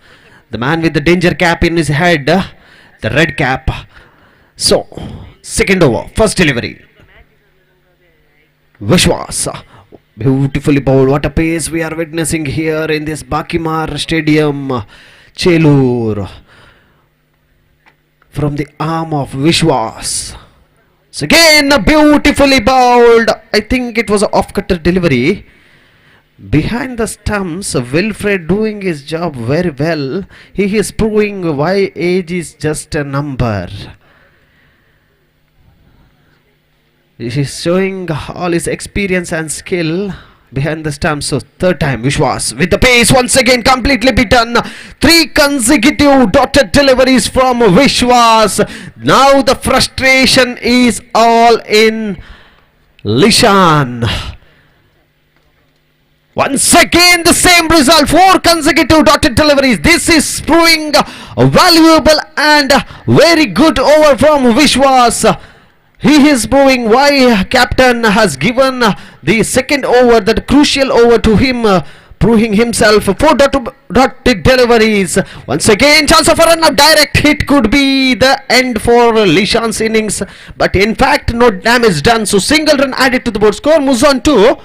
the man with the danger cap in his head, the red cap. So second over, first delivery. Vishwas, beautifully bowled. What a pace we are witnessing here in this Bakimar Stadium, Chelur, from the arm of Vishwas. So again beautifully bowled. I think it was an off-cutter delivery. Behind the stumps, Wilfred doing his job very well. He is proving why age is just a number. He is showing all his experience and skill behind the stumps. So third time Vishwas with the pace once again, completely beaten. 3 consecutive dotted deliveries from Vishwas. Now the frustration is all in Lishan. Once again the same result, 4 consecutive dotted deliveries. This is proving a valuable and very good over from Vishwas. He is proving why captain has given the second over, that crucial over, to him, proving himself. 4 dotted deliveries. Once again chance of a run. A direct hit could be the end for Lishan's innings, but in fact no damage done. So single run added to the board. Score moves on to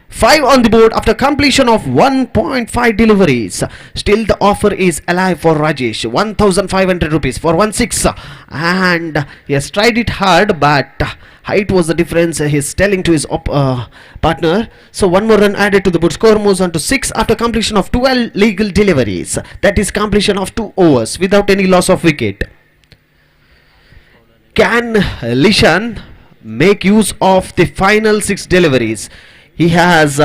5 on the board after completion of 1.5 deliveries. Still the offer is alive for Rajesh. 1,500 rupees for 1-6. And he has tried it hard, but height was the difference, he's telling to his partner. So one more run added to the board. Score moves on to 6 after completion of 12 legal deliveries. That is completion of 2 overs without any loss of wicket. Can Lishan make use of the final 6 deliveries? He has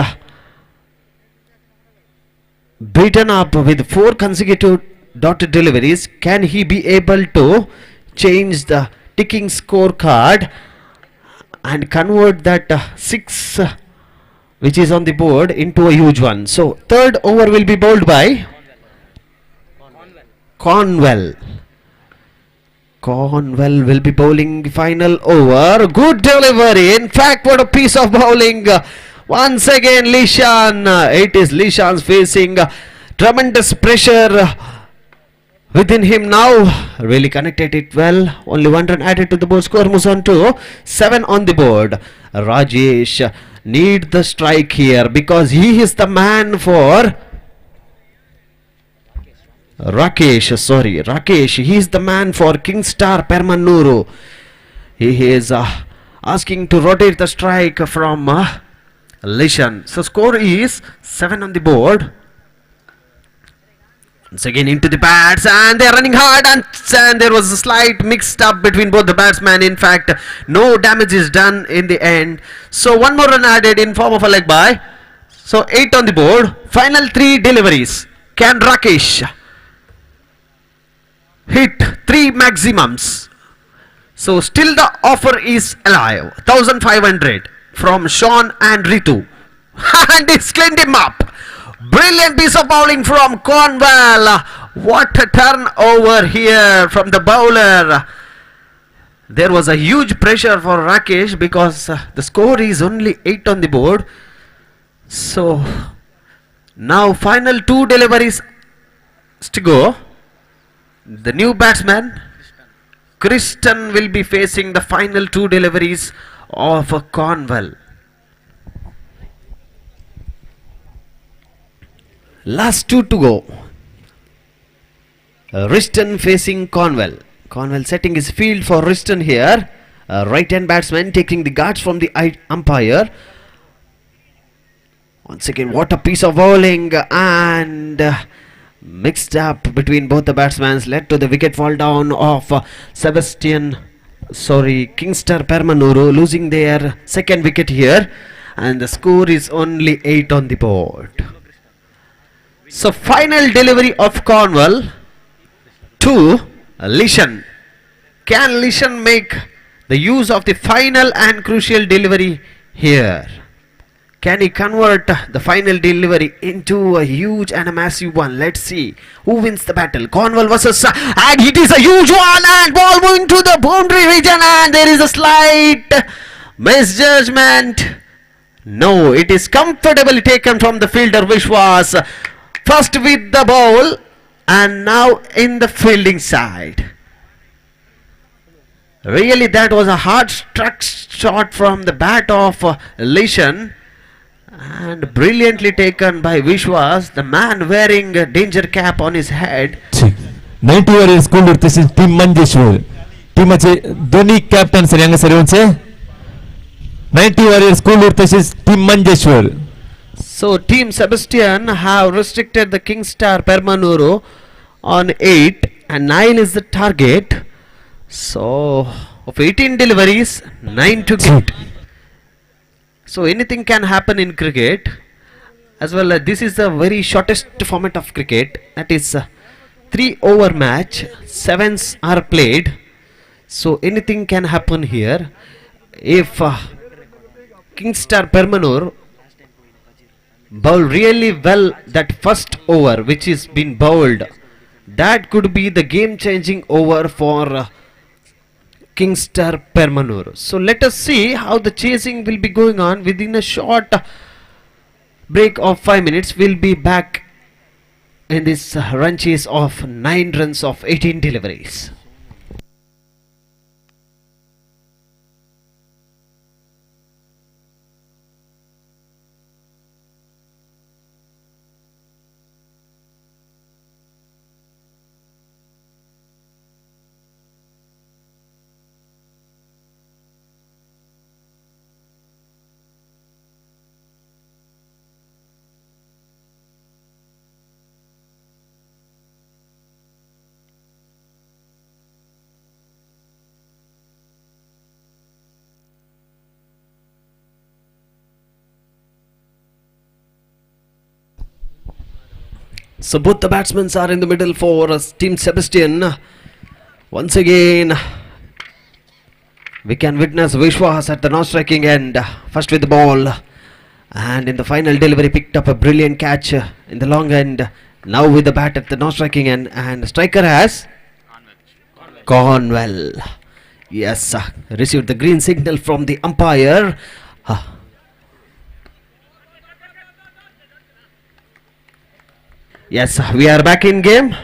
beaten up with 4 consecutive dotted deliveries. Can he be able to change the ticking scorecard and convert that 6 which is on the board into a huge one? So third over will be bowled by Cornwell. Cornwell will be bowling the final over. Good delivery. In fact, what a piece of bowling. Once again Lishan, it is Lishan's facing tremendous pressure within him now. Really connected it well. Only 1 run added to the board. Score moves on to 7 on the board. Rajesh need the strike here because he is the man for Rakesh. He is the man for Kingstar Permanuru. He is asking to rotate the strike from Lishan. So score is 7 on the board. Once again into the bats, and they are running hard, and there was a slight mixed up between both the batsmen. In fact, no damage is done in the end. So one more run added in form of a leg bye. So 8 on the board. Final 3 deliveries. Can Rakesh hit 3 maximums? So still the offer is alive. 1,500 from Sean and Ritu. And it's cleaned him up. Brilliant piece of bowling from Cornwell. What a turnover here from the bowler. There was a huge pressure for Rakesh because the score is only 8 on the board. So now final 2 deliveries to go. The new batsman Kristen will be facing the final 2 deliveries of Cornwell. Last 2 to go. Riston facing Cornwell. Cornwell setting his field for Riston here. Right hand batsman taking the guards from the umpire. Once again, what a piece of bowling, and mixed up between both the batsmen led to the wicket fall down of Kingster Permanuru, losing their second wicket here, and the score is only 8 on the board. So final delivery of Cornwell to Lishan. Can Lishan make the use of the final and crucial delivery here? Can he convert the final delivery into a huge and a massive one? Let's see who wins the battle. Cornwell versus and it is a huge one, and ball moving to the boundary region, and there is a slight misjudgment. No, it is comfortably taken from the fielder Vishwas. First with the ball and now in the fielding side. Really, that was a hard struck shot from the bat of Lishan, and brilliantly taken by Vishwas, the man wearing a danger cap on his head. 90 warriors school this is team Manjeshwar. Team ache Dhoni captain sir yanga sir onse 90 warriors school this is team Manjeshwar. So Team Sebastian have restricted the King Star Permanuru on 8 and 9 is the target. So of 18 deliveries, 9 to get. So anything can happen in cricket as well. This is the very shortest format of cricket, that is 3 over match, 7s are played. So anything can happen here. If King Star Permanur bowl really well that first over which is been bowled, that could be the game changing over for King Star Permanur. So let us see how the chasing will be going on. Within a short break of 5 minutes we'll be back in this run chase of 9 runs of 18 deliveries. So both the batsmen are in the middle for Team Sebastian. Once again we can witness Vishwas at the non-striking end, first with the ball, and in the final delivery picked up a brilliant catch in the long end. Now with the bat at the non-striking end, and the striker has Cornwell. Yes, received the green signal from the umpire. Yes, we are back in game.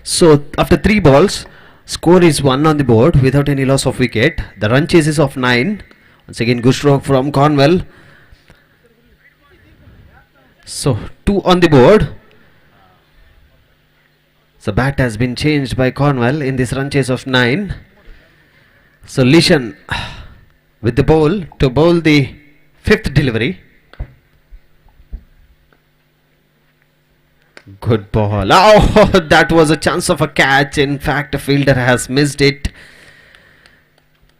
So after 3 balls, score is 1 on the board without any loss of wicket. The run chase is of 9. Once again, good stroke from Cornwell. So 2 on the board. So bat has been changed by Cornwell in this run chase of 9. So Lishan with the ball to bowl the 5th delivery. Good ball. Oh, that was a chance of a catch. In fact, a fielder has missed it.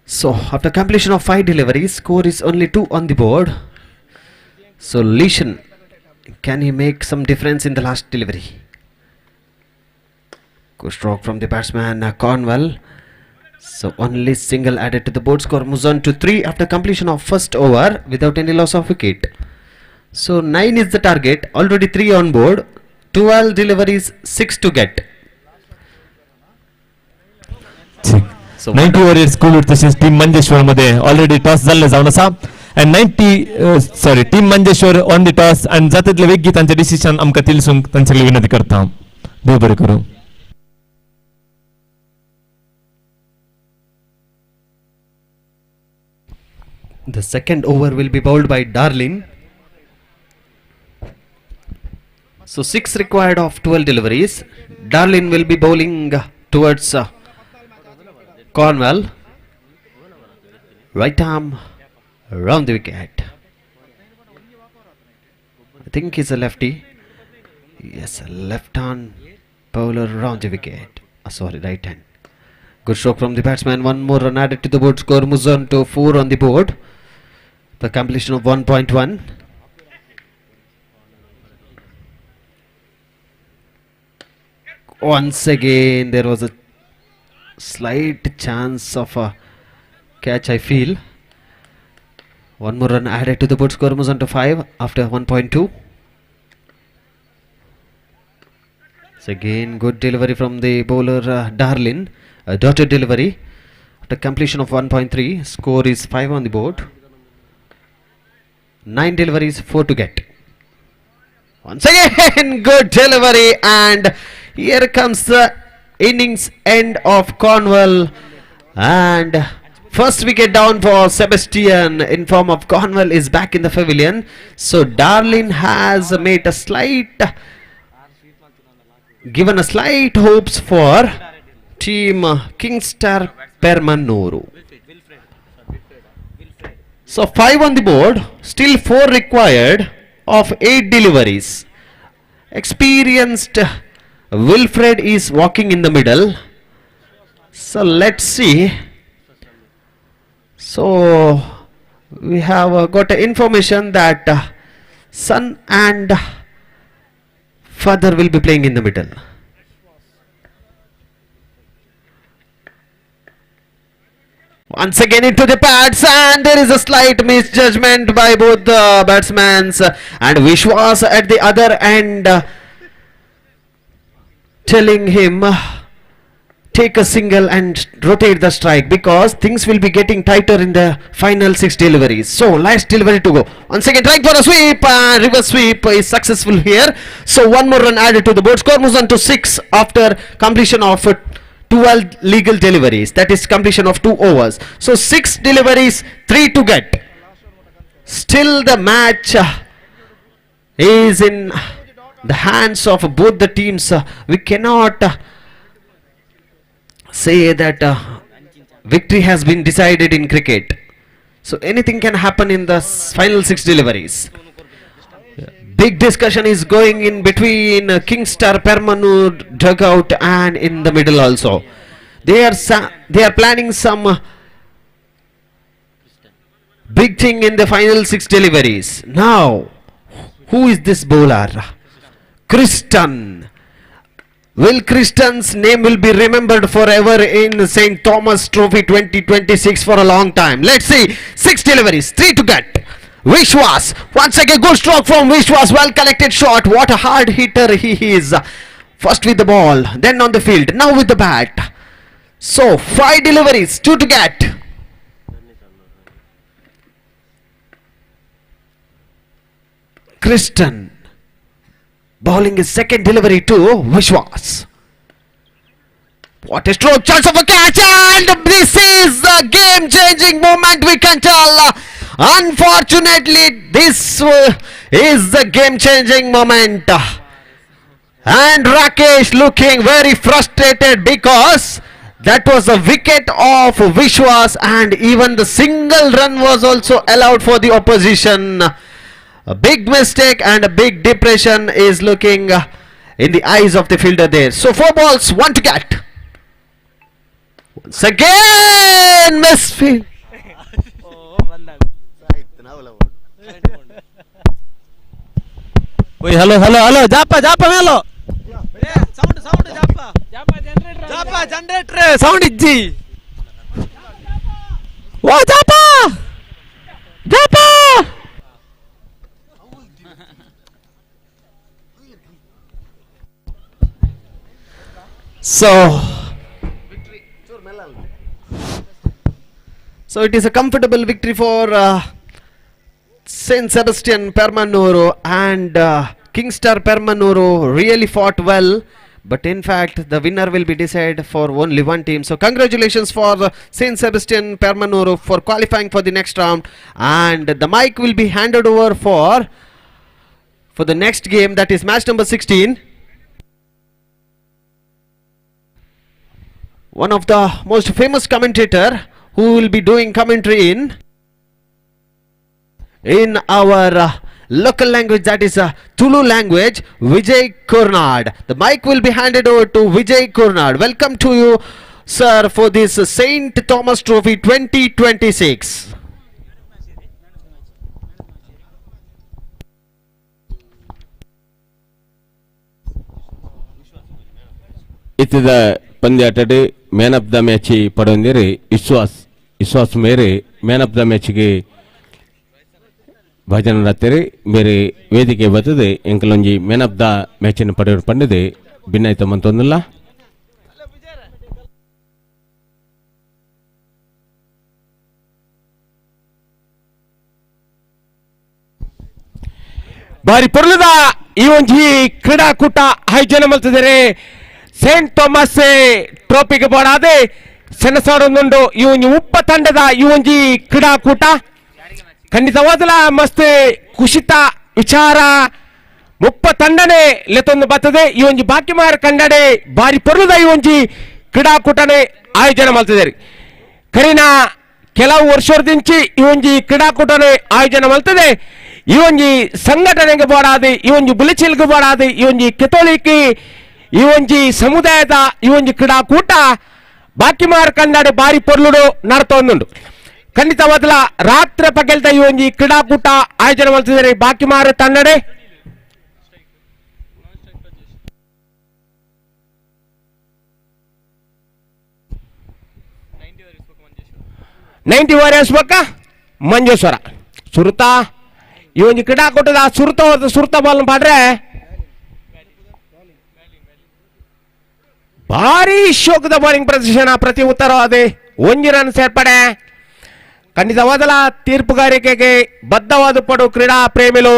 So after completion of 5 deliveries, score is only 2 on the board. So Lishan, can he make some difference in the last delivery? Good stroke from the batsman Cornwell. So only single added to the board. Score moves on to 3 after completion of first over without any loss of wicket. So 9 is the target. Already 3 on board. 12 deliveries, 6 to get. So 90 over school तसेच team Manjeshwar मध्ये already toss झाले जाऊन असा and 90 team Manjeshwar on the toss आणि जातले वेगळी त्यांचे decision आमका तिलसून त्यांच्याकडे विनंती करता देव बरे करू. The second over will be bowled by Darlin. So 6 required of 12 deliveries. Darlin will be bowling towards Cornwell. Right arm round the wicket. I think he's a lefty. Yes, a left arm bowler round the wicket. Sorry, right hand. Good stroke from the batsman. One more run added to the board. Score moves on to 4 on the board. The completion of 1.1. Once again, there was a slight chance of a catch, I feel. One more run added to the board. Score moves on to 5 after 1.2. So again, good delivery from the bowler Darlin. A dotted delivery. After completion of 1.3, score is 5 on the board. 9 deliveries, 4 to get. Once again, good delivery, and here comes the innings end of Cornwell, and first wicket down for Sebastian in form of Cornwell is back in the pavilion. So Darlin has made a slight, given a slight hopes for team Kingstar Permanuru. So 5 on the board, still 4 required of 8 deliveries. Experienced Wilfred is walking in the middle. So let's see. So we have got information that son and father will be playing in the middle. Once again into the pads, and there is a slight misjudgment by both the batsmen, and Vishwas at the other end telling him take a single and rotate the strike, because things will be getting tighter in the final 6 deliveries. So last delivery to go. Once again trying for a sweep, and reverse sweep is successful here. So one more run added to the board. Score moves on to 6 after completion of 12 legal deliveries, that is completion of 2 overs. So 6 deliveries, 3 to get. Still the match is in the hands of both the teams. We cannot say that victory has been decided in cricket. So anything can happen in the final 6 deliveries. Big discussion is going in between Kingstar Permanur dugout and in the middle also. They are planning some big thing in the final 6 deliveries. Now, who is this bowler? Kristen. Will Kristen's name will be remembered forever in St. Thomas Trophy 2026 for a long time. Let's see. 6 deliveries, 3 to get. Vishwas, once again good stroke from Vishwas, well collected shot. What a hard hitter he is. First with the ball, then on the field, now with the bat. So 5 deliveries, 2 to get. Kristen bowling his second delivery to Vishwas. What a stroke, chance of a catch, and this is a game-changing moment, we can tell. Unfortunately, this is the game-changing moment. And Rakesh looking very frustrated because that was a wicket of Vishwas, and even the single run was also allowed for the opposition. A big mistake and a big depression is looking in the eyes of the fielder there. So 4 balls, 1 to get. Once again, misfield. Hello, hello, hello. Japa, japa, hello. Sound, japa. Japa, generator sound ಇಜ್ಜಿ ಓ ಜಾಪ ಜಾಪ. So it is a comfortable victory for Saint Sebastian Permanoro, and Kingstar Permanoro really fought well, but in fact the winner will be decided for only one team. So congratulations for Saint Sebastian Permanoro for qualifying for the next round, and the mic will be handed over for the next game, that is match number 16. One of the most famous commentator who will be doing commentary in our local language, that is Tulu language, Vijay Kurnad. The mic will be handed over to Vijay Kurnad. Welcome to you, sir, for this Saint Thomas Trophy 2026. ಇತ್ತಿದ ಪಂದ್ಯಾಟಡೆ man of the match ಪಡೆದರೆ ವಿಶ್ವಾಸ ಮೇರೆ man of the ಮ್ಯಾಚ್ಗೆ ಭಜನರಾತ್ರಿ ಬೇರೆ ವೇದಿಕೆ ಬರ್ತದೆ ಎಂಕಲೊಂಜಿ ಮ್ಯಾನ್ ಆಫ್ ದ ಮ್ಯಾಚ್ ಅನ್ನು ಪಡೆಯೋರು ಪಂಡಿದೆ ಭಿನ್ನಾಯ್ತು ಮಂತೊಂದಿಲ್ಲ. ಬಾರಿ ಪೊರ್ಲದ ಈ ಒಂಜಿ ಕ್ರೀಡಾಕೂಟ ಆಯೋಜನೆ ಮಾಡ್ತಿದ್ದಾರೆ. ಸೇಂಟ್ ಥಾಮಸ್ ಟ್ರೋಫಿಗೆ ಬೋಡಾದೆ ಸೆಣಸಾಡೊಂದುಂಡು ಈ ಒಂಜಿ ಉಪ್ಪ ತಂಡದ ಈ ಒಂಜಿ ಕ್ರೀಡಾಕೂಟ ಖಂಡಿತವಾದಲ ಮಸ್ತ್ ಖುಷಿತ ವಿಚಾರ ಮುಪ್ಪ ತಂಡನೆ ಲೆತ್ತೊಂದು ಬರ್ತದೆ. ಈ ಒಂಜಿ ಬಾಕಿಮಾರ ಕಂಡಡೆ ಬಾರಿ ಪೊರ್ಲದ ಈ ಒಂಜಿ ಕ್ರೀಡಾಕೂಟನೆ ಆಯೋಜನೆ ಮಾಡ್ತಿದ್ದಾರೆ. ಕರಿನ ಕೆಲವು ವರ್ಷದಿಂಚಿ ಈ ಒಂಜಿ ಕ್ರೀಡಾಕೂಟನೆ ಆಯೋಜನೆ ಮಾಡ್ತದೆ. ಈ ಒಂಜಿ ಸಂಘಟನೆಗೆ ಬೋಡಾದೆ, ಈ ಒಂಜಿ ಬುಲಿಚಿಲ್ಗೆ ಬೋಡಾದೆ, ಈ ಒಂಜಿ ಕೆಥೋಲಿಕ್ ಈ ಒಂಜಿ ಸಮುದಾಯದ ಈ ಒಂಜಿ ಕ್ರೀಡಾಕೂಟ ಬಾಕಿಮಾರ್ ಕಂಡಾಡೆ ಬಾರಿ ಪೊರ್ಲುಡು ನಡ್ತೊಂದುಂಡು. ಖಂಡಿತವಾದಲ ರಾತ್ರಿ ಪಗೆಲ್ದ ಈ ಒಂಜಿ ಕ್ರೀಡಾಕೂಟ ಆಯೋಜನೆ ಮಾಡ್ತಿದ್ದಾರೆ ಬಾಕಿಮಾರ ತಂಡಡೆ. ವಾರಿಯರ್ಸ್ ಪಕ್ಕ ಮಂಜೇಶ್ವರ ಸುರತ ಈ ಒಂಜಿ ಕ್ರೀಡಾಕೂಟದ ಸುರತ ಬಾಲ್ ಪಾಡ್ರೆ ಭಾರಿ ಶೋಕದ ಬೌಲಿಂಗ್ ಪ್ರದರ್ಶನ, ಪ್ರತಿ ಉತ್ತರವಾದಿ 1 ರನ್ ಸೇರ್ಪಡೆ. ಖಂಡಿತವಾದಲ ತೀರ್ಪುಗಾರಿಕೆಗೆ ಬದ್ಧವಾದ ಪಡು ಕ್ರೀಡಾ ಪ್ರೇಮಿಲು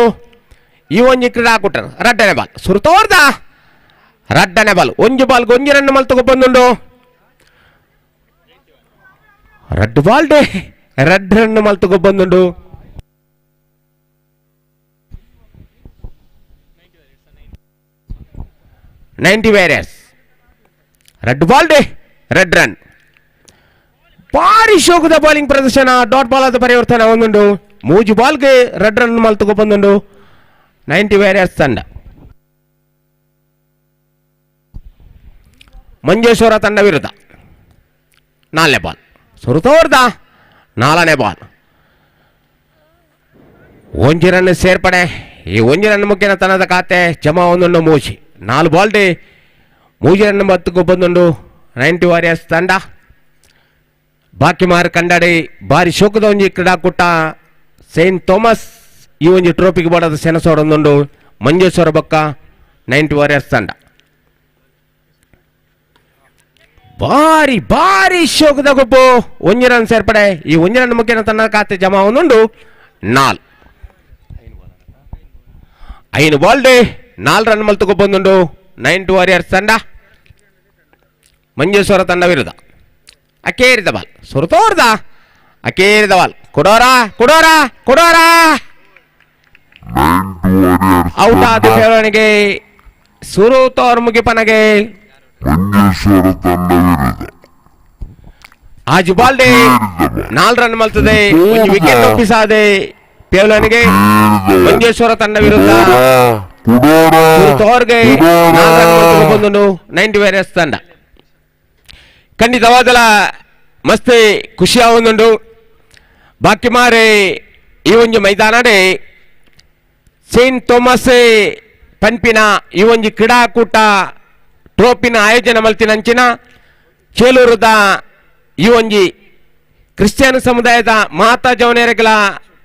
ಈ ಒಂಜಿ ಕ್ರೀಡಾಕೂಟ ರಡ್ಡನೆ ಬಾಲ್ ಸುರ್ತೋರ್ದ ರಡ್ಡನೆ ಬಾಲ್ 1 ಬಾಲ್ಗೆ 1 ರನ್ ಮಲ್ತುಕೊ ಬಂದುಂಡು. ರಡ್ ಬಾಲ್ ಡೇ 2 ರನ್ ಮಲ್ತುಕೊ ಬಂದುಂಡು. ವಾರಿಯರ್ಸ್ ರೆಡ್ ಬಾಲ್ ಡೇ 2 ರನ್. ಭಾರಿ ಶೋಕದ ಬೌಲಿಂಗ್ ಪ್ರದರ್ಶನ, ಡಾಟ್ ಬಾಲ್ ಆದ ಪರಿವರ್ತನೆ ಒಂದುಂಡು. 3 ಬಾಲ್ಗೆ 2 ರನ್ ಮಲ್ತುಕೊ ಬಂದುಂಡು 90 ವಾರಿಯರ್ಸ್ ತಂಡ. ಮಂಜೇಶ್ವರ ತಂಡ ವಿರುದ್ಧ 4ನೇ ಬಾಲ್ ಸುರತೋರ್ದ 4ನೇ ಬಾಲ್ 1 ರನ್ ಸೇರ್ಪಡೆ. ಈ 1 ರನ್ ಮುಖ್ಯನ ತನದ ಖಾತೆ ಜಮಾ ಒಂದುಂಡು ಮೂಜಿ 4 ಬಾಲ್ ಡೇ 3 ರನ್ ಮತ್ತುಕೊ ಬಂದುಂಡು 90 ವಾರಿಯರ್ಸ್ ತಂಡ. ಬಾಕಿಮಾರ್ ಕಂಡಾಡೆ ಬಾರಿ ಶೋಕದ ಒಂಜಿ ಕ್ರೀಡಾಕೂಟ ಸೇಂಟ್ ಥಾಮಸ್ ಈ ಒಂಜಿ ಟ್ರೋಫಿಗೆ ಬೋಡಾದ ಸೆಣಸೋಡೊಂದುಂಡು ಮಂಜೇಶ್ವರ ಬೊಕ್ಕ 90 ವಾರಿಯರ್ಸ್ ತಂಡ. ಬಾರಿ ಬಾರಿ ಶೋಕದ ಗೊಬ್ಬು 1 ರನ್ ಸೇರ್ಪಡೆ. ಈ 1 ರನ್ ಮುಖ್ಯನ ತನ್ನ ಖಾತೆ ಜಮಾ ಒಂದುಂಡು 4. 5 ಬಾಲ್ ಡೇ 4 ರನ್ ಮಲ್ತುಕೊ ಬಂದುಂಡು 90 ವಾರಿಯರ್ಸ್ ತಂಡ. ಮಂಜೇಶ್ವರ ತಂಡ ವಿರುದ್ಧ ಅಕೇರಿದ ಬಾಲ್ ಸುರತೋರ್ದ ಅಕೇರಿದ ಬಾಲ್ ಕೊಡೋರ ಔಟ್ ಆದ ಬೆಳವಣಿಗೆ ಸುರತೋರ್ ಮುಗಿಪನಗೆ ಆಜು ಬಾಲ್ ಡೇ 4 ರನ್ ಮಲ್ತದೆ. ವಿಕೆಟ್ ಒಪ್ಪಿಸಾದೆ ಪೇವಲನಿಗೆ ಮಂಜೇಶ್ವರ ತಂಡ ವಿರುದ್ಧ ಸುರತೋರ್ಗೆ 4 ರನ್ ಮಲ್ತುಕೊ ಬಂದುಂಡು 90 ವಾರಿಯರ್ಸ್ ತಂಡ. ಖಂಡಿತವಾದಲ ಮಸ್ತ್ ಖುಷಿ ಆವೊಂದುಂಡು. ಬಾಕಿ ಮಾರೆ ಈ ಒಂಜಿ ಮೈದಾನಡೆ ಸೇಂಟ್ ಥಾಮಸ್ ಪನ್ಪಿನ ಈ ಒಂಜಿ ಕ್ರೀಡಾಕೂಟ ಟ್ರೋಫಿನ ಆಯೋಜನೆ ಮಲ್ತಿನಂಚಿನ ಚೇಲೂರದ ಈ ಒಂಜಿ ಕ್ರಿಶ್ಚಿಯನ್ ಸಮುದಾಯದ ಮಾತಾ ಜವನೇರಿಗಳ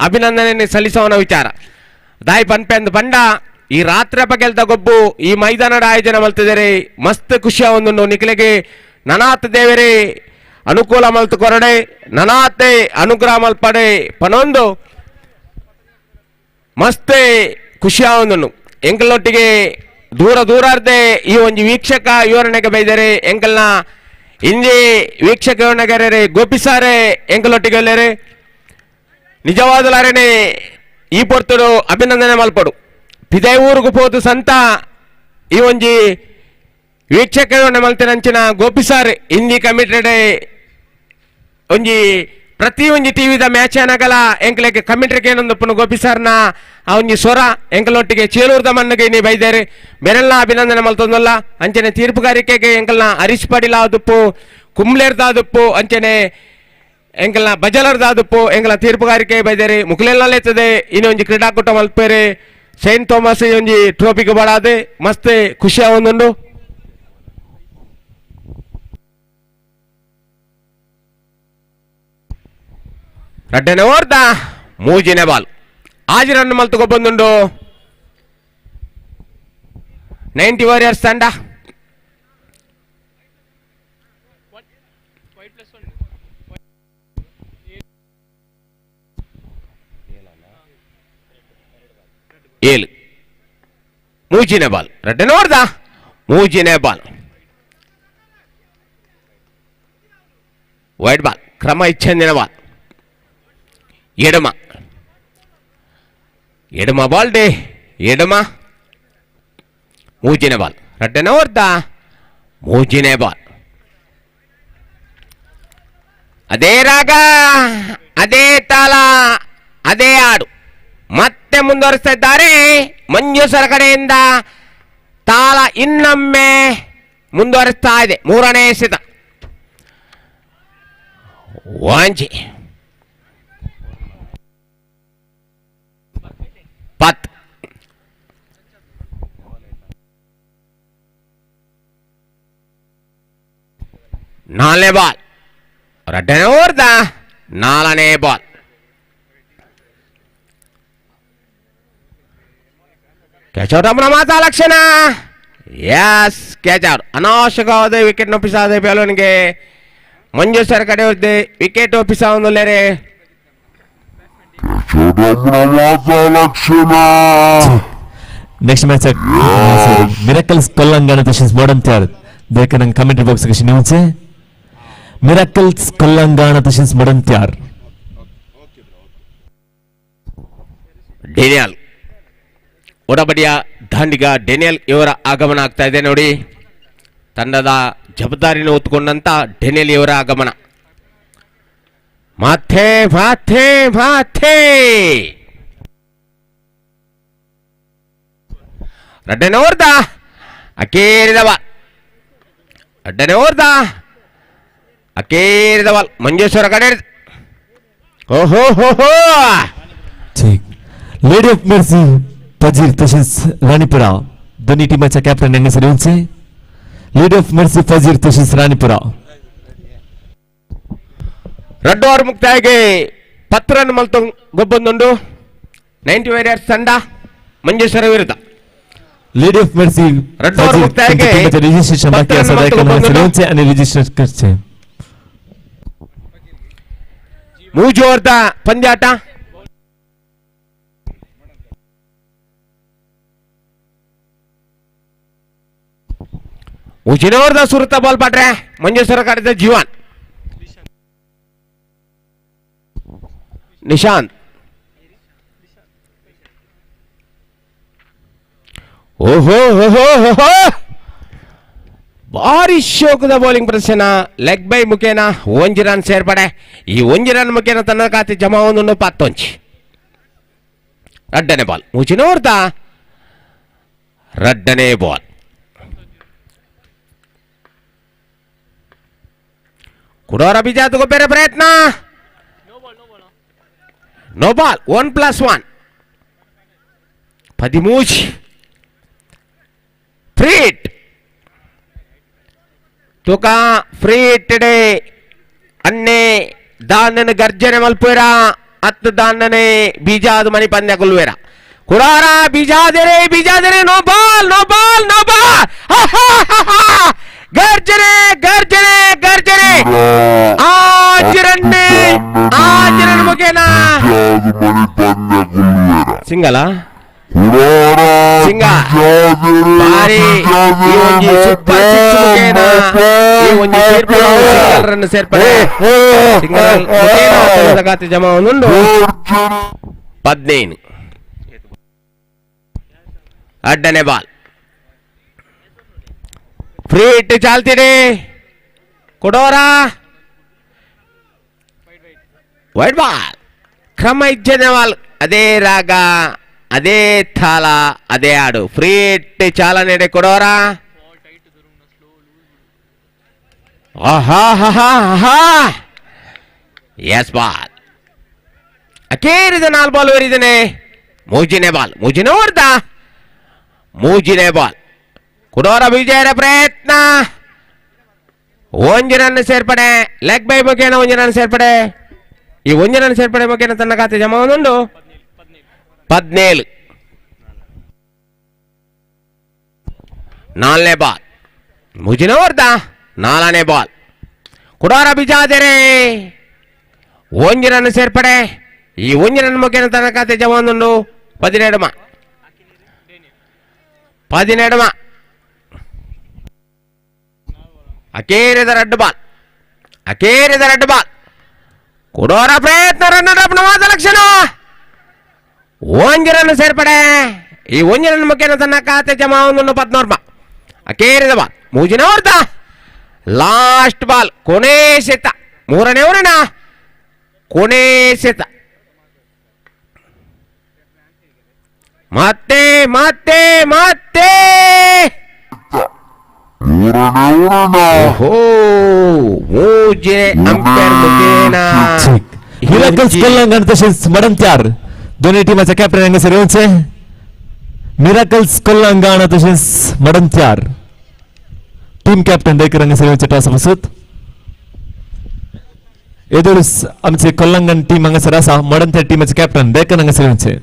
ಅಭಿನಂದನೆ ಸಲ್ಲಿಸೋನ ವಿಚಾರ ದಾಯಿ ಪನ್ಪೆಂದು ಬಂಡ ಈ ರಾತ್ರಿ ಪಗೆಲ್ದ ಗೊಬ್ಬು ಈ ಮೈದಾನದ ಆಯೋಜನೆ ಮಲ್ತಿದ್ದಾರೆ ಮಸ್ತ್ ಖುಷಿಯ ಒಂದು ನಿಖಿಲೆಗೆ ನನಾತ್ ದೇವರೇ ಅನುಕೂಲ ಮಲ್ತು ಕೊರಡೆ ನನಾತೆ ಅನುಗ್ರಹ ಮಲ್ಪಡೆ ಪನೊಂದು ಮಸ್ತ್ ಖುಷಿಯ ಒಂದು ಎಂಕಲೊಟ್ಟಿಗೆ ದೂರದೇ ಈ ಒಂದು ವೀಕ್ಷಕ ವಿವರಣೆಗೆ ಬೈದರೆ ಎಂಕಲ್ನ ಇಂಜಿ ವೀಕ್ಷಕ ವಿವರಣೆಗಾರರೇ ಗೋಪಿಸಾರೆ ಎಂಕಲೊಟ್ಟಿಗೆ ಒಳ್ಳೆರೆ ನಿಜವಾದಲಾರೇನೆ ಈ ಪೊರ್ತುಡು ಅಭಿನಂದನೆ ಮಲ್ಪಡು ಪಿದೆ ಊರಿಗೆ ಹೋದು ಸಂತ ಈ ಒಂಜಿ ವೀಕ್ಷಕ ವಿವರಣೆ ಮಲ್ತಿನಂಚಿನ ಗೋಪಿಸಾರ್ ಇಂಜಿ ಕಮಿಟೆಡ್ ಒಂಜಿ ಪ್ರತಿ ಒಂಜಿ ಟಿವಿದ ಮ್ಯಾಚ್ ಏನಗಲ ಎಂಕ್ಲೆಗೆ ಕಮಿಟ್ರಿಗೆ ಏನೊಂದು ಗೋಪಿಸಾರ್ನ ಆ ಒಂಜಿ ಸ್ವರ ಎಂಕಲೊಟ್ಟಿಗೆ ಚೇಲೂರ್ದ ಮಣ್ಣಿಗೆ ನೀ ಬೈದೇರಿ ಬೆರೆಲ್ನ ಅಭಿನಂದನೆ ಮಲ್ತೊಂದಲ್ಲ ಅಂಚನೆ ತೀರ್ಪುಗಾರಿಕೆಗೆ ಎಂಕಲ್ನ ಹರೀಶ್ ಪಡಿಲ ಆದುಪ್ಪು ಕುಂಬ್ಲೇರ್ದಾದುಪ್ಪು ಅಂಚನೆ ಎಂಕಲ್ನ ಬಜಲರ್ದಾದುಪ್ಪು ಎಂಕಲ ತೀರ್ಪುಗಾರಿಕೆ ಬೈದೇರಿ ಮುಕ್ಲೆಲ್ಲೈತದೆ ಇನ್ನೊಂಜಿ ಕ್ರೀಡಾಕೂಟ ಮಲ್ಪೇರಿ ಸೈಂಟ್ ಥಾಮಸ್ ಒಂಜಿ ಟ್ರೋಫಿಗೆ ಬಡಾದೆ ಮಸ್ತ್ ಖುಷಿ ಆವೊಂದುಂಡು ರಡ್ಡನೆ ಓರ್ದ ಮೂಜಿನೆ ಬಾಲ್ ಆಜಿ ರನ್ ಮಲ್ತುಕೊ ಬಂದುಂಡು 90 ವಾರಿಯರ್ಸ್ ತಂಡ ಏಳು ಮೂಜಿನೆ ಬಾಲ್ ರಡ್ಡನೆ ಓರ್ದ ಮೂಜಿನೆ ಬಾಲ್ ವೈಡ್ ಬಾಲ್ ಕ್ರಮ ಇಚ್ಛಂದಿನ ಬಾಲ್ ಎಡಮ ಬಾಲ್ ಡೇ ಎಡಮ ಮೂಜಿನೆ ಬಾಲ್ ರಡ್ಡನೆ ಓರ್ದ ಮೂಜಿನೆ ಬಾಲ್ ಅದೇ ರಾಗ ಅದೇ ತಾಳ ಅದೇ ಹಾಡು ಮತ್ತೆ ಮುಂದುವರಿಸ್ತಾ ಇದ್ದಾರೆ ಮಂಜುಸರ ಕಡೆಯಿಂದ ತಾಳ ಇನ್ನೊಮ್ಮೆ ಮುಂದುವರಿಸ್ತಾ ಇದೆ ಮೂರನೇ ಎಸೆತ ವಾಂಚಿ 10 4ನೇ ಬಾಲ್ ರಡ್ಡನೆ ಓರ್ದ 4ನೇ ಬಾಲ್ ಕ್ಯಾಚ್ ಔಟ್ ಅಮ್ಮನ ಮಾತಾ ಲಕ್ಷಣ ಎಸ್ ಕ್ಯಾಚ್ ಔಟ್ ಅನಾವಶ್ಯಕವಾದ ವಿಕೆಟ್ ಒಪ್ಪಿಸಾದ ಬೇಲೋನಿಗೆ ಮಂಜು ಸರ್ ಕಡೆ ಹೋದೆ wicket ಒಪ್ಪಿಸ ಒಂದುಲ್ಲೇರೆ Next match at Miracles Kolangana Tashis Modern Tier. They can comment box section. Miracles Kolangana Tashis Modern Tier. Daniel ಒಡಬಡಿಯ ದಾಂಡಿಗ ಡೇನಿಯಲ್ ಇವರ ಆಗಮನ ಆಗ್ತಾ ಇದೆ ನೋಡಿ ತಂಡದ ಜವಾಬ್ದಾರಿನ ಹೊತ್ತುಕೊಂಡಂತ ಡೇನಿಯಲ್ ಇವರ ಆಗಮನ ಮಾಥೆ ಮಾಥೆ ಮಾಥೆ ರಡ್ಡನೆ ಓರ್ದ ಅಕೇರಿದ ಬಾಲ್ ರಡ್ಡನೆ ಓರ್ದ ಅಕೇರಿದ ಬಾಲ್ ಮಂಜೇಶ್ವರ ಕಡೆ ಓಹೋ ಹೋ ಹೋ Lady of Mercy Fajir Tashis Ranipura दोन्ही टीमाच्या कॅप्टन यांनी sir Lady of Mercy Fajir Tashis Ranipura ರೆಡ್ ಓವರ್ ಮುಕ್ತಾಯಗೆ 10 ರನ್ ಮಲ್ತು ಗೊಬ್ಬೊಂದುಂಡು 90 ವಾರಿಯರ್ಸ್ ತಂಡ ಮಂಜೇಶ್ವರ ವಿರುದ್ಧ Lady of Mercy ರೆಡ್ ಓವರ್ ಮುಕ್ತಾಯಗೆ registration बाकी असा दाखल आणि registration करते ಮೂಜೋರ್ದ ಪಂದ್ಯಾಟ ಉಜಿನೋರ್ದ ಸುರತ ಬಾಲ್ ಪಾಟ್ರೆ ಮಂಜೇಶ್ವರ ಕಾಡಿದ ಜೀವನ್ ನಿಶಾಂತ್ ಓಹೋ ಓಹೋ ಓಹೋ ಭಾರಿ ಶೋಕದ ಬೌಲಿಂಗ್ ಪ್ರದರ್ಶನ ಲೆಗ್ ಬೈ ಮುಖೇನ 1 ರನ್ ಸೇರ್ಪಡೆ ಈ 1 ರನ್ ಮುಖೇನ ತನ್ನ ಖಾತೆ ಜಮಾ ಒಂದು 10 ರಡ್ಡನೆ ಬಾಲ್ ಮುಜಿನೋರ್ದ ರಡ್ಡನೆ ಬಾಲ್ ಕುಡೋರ ಬಿಜಾತುಗೋ ಬೇರೆ ಪ್ರಯತ್ನ ನೋ ಬಾಲ್ 1+1 13 ಫ್ರೀಟ್ ತುಕ ಫ್ರೀ ಇಟ್ಟಡೆ ಅನ್ನೆ ದಾನನ ಗರ್ಜನೆ ಮಲ್ಪುರ ಹತ್ತು ದಾನನೆ ಬೀಜಾದ ಮನಿ ಪಂದ್ಯ ಕೊಲ್ವೇರ ಕುಡಾರ ಬೀಜಾದರೆ ನೋ ಬಾಲ್ ಗರ್ಜನೆ ಆಜರನ್ನೇ ಮುಖೇನ ಸಿಂಗಲ ಸಿಂಗ ಬಾರಿ ಈ ಒಂಜಿ ಸೂಪರ್ ಸಿಕ್ಸ್ ಮುಖೇನ ಈ ಒಂಜಿ ಸಿಂಗಲ್ ಸೇರ್ಪಡೆ ಸಿಂಗಲ್ ಮುಖೇನ ಖಾತೆ ಜಮಾ ಒಂದುಂಡು 15 ಅಡ್ಡನೆ ಬಾಲ್ ಫ್ರೀ ಇಟ್ಟು ಚಾಲ್ತಿದೆ ಕೊಡೋರ ವೈಡ್ ಬಾಲ್ ಕ್ರಮ ಇಜ್ಜನೆ ಬಾಲ್ ಅದೇ ರಾಗ ಅದೇ ತಾಳ ಅದೇ ಆಡು ಫ್ರೀ ಇಟ್ಟು ಚಾಲನೆ ಕೊಡೋರ ಎಸ್ ಬಾಲ್ ಅಕೇರಿದ 4 ಬಾಲ್ ಓರಿದನೆ ಮೂಜಿನೆ ಹೊರ್ದ ಮೂಜಿನೆ ಬಾಲ್ ಕುಡೋರ ವಿಜಯರ ಪ್ರಯತ್ನ ಒಂಜಿ ರನ್ ಸೇರ್ಪಡೆ ಲೆಗ್ ಬೈ ಮುಖೇನ ಒಂಜಿ ರನ್ ಸೇರ್ಪಡೆ ಈ ಒಂಜಿ ರನ್ ಸೇರ್ಪಡೆ ಮುಖೇನ ತನ್ನ ಖಾತೆ ಜಮಾ ಒಂದುಂಡು 17 4ನೇ ಬಾಲ್ ಮುಜಿನ ಹೊರ್ದ 4ನೇ ಬಾಲ್ ಕುಡೋರ ಬಿಜಾದರೆ ಒಂಜಿ ರನ್ ಸೇರ್ಪಡೆ ಈ ಒಂಜಿ ರನ್ ಮುಖೇನ ತನ್ನ ಖಾತೆ ಜಮಾ ಒಂದುಂಡು 17 ಅಕೇರಿದ ರೆಡ್ ಬಾಲ್ ಕೊಡೋರ ಪ್ರಯತ್ನ ರನ್ನರ್ ಅಪ್ ನವಾದ ಲಕ್ಷಣ ಒಂಜಿ ರನ್ ಸೇರ್ಪಡೆ ಈ ಒಂಜಿ ರನ್ ಮುಖೇನ ತನ್ನ ಖಾತೆ ಜಮಾ ಒಂದು 14 ಅಕೇರಿದ ಬಾಲ್ ಮೂಜಿನ ಹೊರ್ದ ಲಾಸ್ಟ್ ಬಾಲ್ ಕೊನೆ ಸೆತ 3ನೇ ಓವರಿನ ಕೊನೆ ಸೆತ ಮತ್ತೆ ಮೂಜೆ अंपायर मुखेना मिराकल्स कल्याण तसेच मडंत्यार दोन्ही टीमाच्या कॅप्टन यांनी सर्वांचे मिराकल्स कल्याण तसेच मडंत्यार टीम कॅप्टन देकर यांनी सर्वांचे टॉस बसत एदोळस आमचे कल्याण टीम हांगासर आसा मडंत्यार टीमाचे कॅप्टन देकर यांनी सर्वांचे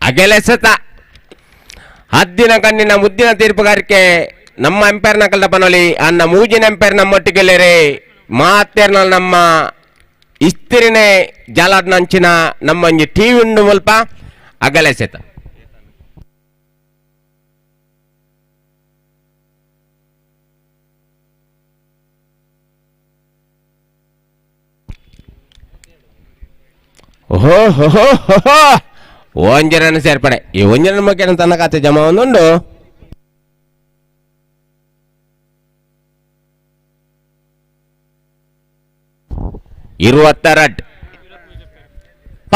ಅಗೆಲೆಸತ ಹದ್ದಿನ ಕಣ್ಣಿನ ಮುದ್ದಿನ ತೀರ್ಪುಗಾರಿಕೆ ನಮ್ಮ ಎಂಪೈರ್ ನ ಕಲ್ದ ಪನೋಲಿ ಅನ್ನ ಮೂಜಿನ ಎಂಪೈರ್ ನಮ್ಮೊಟ್ಟಿಗೆಲ್ಲರೆ ಮಾತೇರ್ನ ನಮ್ಮ ಇಸ್ತಿರಿನೇ ಜಾಲಾಡ್ ನಂಚಿನ ನಮ್ಮ ಟಿವಿ ಉಂಡು ಮುಲ್ಪ ಅಗಲೆಸೆತ ಓಹೋ ಹೋ ಹೋ ಒಂಜರನ್ನು ಸೇರ್ಪಡೆ ಈ ಒಂಜರನ ಮುಖೇನ ತನ್ನ ಖಾತೆ ಜಮಾ ಒಂದುಂಡು 20 ರನ್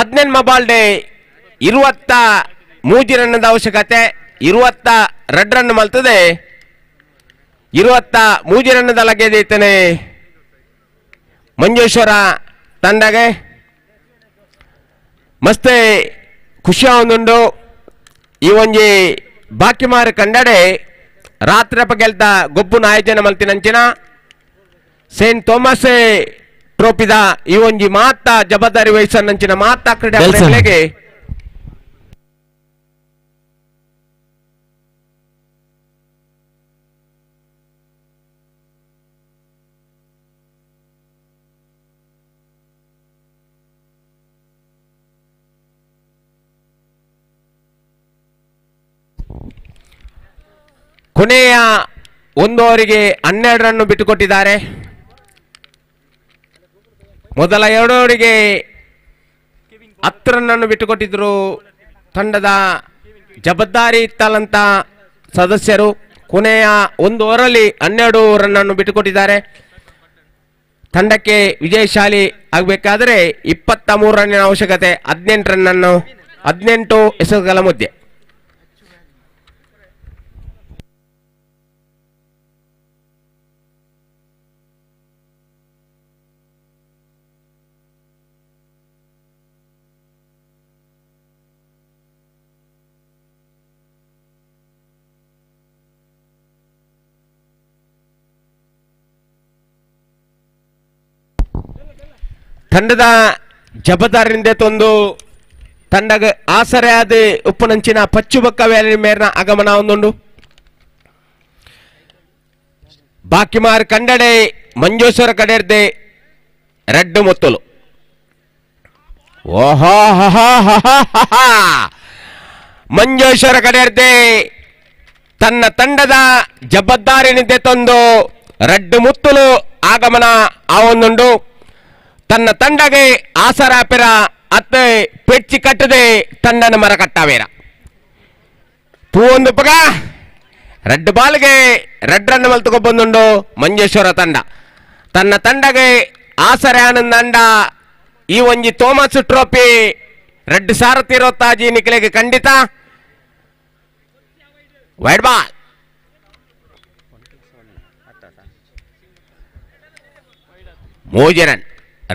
18 ಬಾಲ್ಡೆ 23 ರನ್ನದ ಅವಶ್ಯಕತೆ 22 ರನ್ ಮಲ್ತದೆ 23 ರನ್ನದ ಲಗ್ಗೆದೈತನೆ ಮಂಜೇಶ್ವರ ತಂಡಗೆ ಮಸ್ತ್ ಖುಷಿಯ ಒಂದುಂಡು ಈ ಒಂಜಿ ಬಾಕಿ ಮಾರು ಕಂಡಡೆ ರಾತ್ರಿ ಗೆಲ್ತ ಗೊಬ್ಬುನ ಆಯೋಜನೆ ಮಲ್ತಿನಂಚಿನ ಸೇಂಟ್ ಥೋಮಸ್ ಟ್ರೋಫಿದ ಈ ಒಂಜಿ ಮಾತ ಜವಾಬ್ದಾರಿ ವಹಿಸನ್ನಂಚಿನ ಮಾತ ಕ್ರೀಡಾ ಪ್ರೇಮಿಗಳಿಗೆ ಕೊನೆಯ 1 ಓವರಿಗೆ 12 ರನ್ ಬಿಟ್ಟುಕೊಟ್ಟಿದ್ದಾರೆ. ಮೊದಲ 2 ಓವರಿಗೆ 10 ರನ್ ಬಿಟ್ಟುಕೊಟ್ಟಿದ್ರು ತಂಡದ ಜವಾಬ್ದಾರಿ ಇತ್ತಲ್ಲಂತ ಸದಸ್ಯರು. ಕೊನೆಯ 1 ಓವರಲ್ಲಿ 12 ರನ್ ಬಿಟ್ಟುಕೊಟ್ಟಿದ್ದಾರೆ. ತಂಡಕ್ಕೆ ವಿಜಯಶಾಲಿ ಆಗಬೇಕಾದರೆ 23 ರನ್ನಿನ ಅವಶ್ಯಕತೆ, 18 ರನ್ 18 ಎಸೆತಗಳ ಮಧ್ಯೆ. ತಂಡದ ಜವಾಬ್ದಾರಿಯಿಂದ ತಂದು ತಂಡಗ ಆಸರೆ ಆದ ಉಪ್ಪನಂಚಿನ ಪಚ್ಚುಬಕ್ಕ ವ್ಯಾಲಿ ಮೇರ್ನ ಆಗಮನ ಒಂದುಂಡು. ಬಾಕಿಮಾರ್ ಕಂಡಡೆ ಮಂಜೇಶ್ವರ ಕಡೆರ್ದೆ ರೆಡ್ ಮೊತ್ತಲು. ಓಹೋ ಮಂಜೇಶ್ವರ ಕಡೆರ್ದೆ ತನ್ನ ತಂಡದ ಜವಾಬ್ದಾರಿನಿಂದ ತಂದು ರೆಡ್ ಮುತ್ತಲು ಆಗಮನ ಆ ಒಂದುಂಡು. ತನ್ನ ತಂಡಗೆ ಆಸರಾಪೆರ ಅತ್ತೆ ಪೆಚ್ಚಿ ಕಟ್ಟದೆ ತಂಡನ ಮರ ಕಟ್ಟಾವೇರ ತೂ ಒಂದು ಪಗ ರೆಡ್ ಬಾಲ್ಗೆ ರೆಡ್ ರನ್ ಮಲ್ತುಕೊ ಬಂದುಂಡು ಮಂಜೇಶ್ವರ ತಂಡ. ತನ್ನ ತಂಡಗೆ ಆಸರೆ ಆನಂದಂಡ ಈ ಒಂಜಿ ಥೋಮಸ್ ಟ್ರೋಫಿ ರೆಡ್ ಸಾರಥಿ ರೋತಾಜಿ ನಿಖಿಲೆಗೆ ಖಂಡಿತ. ವೈಡ್ ಬಾಲ್ ಮೂಜಿ ರನ್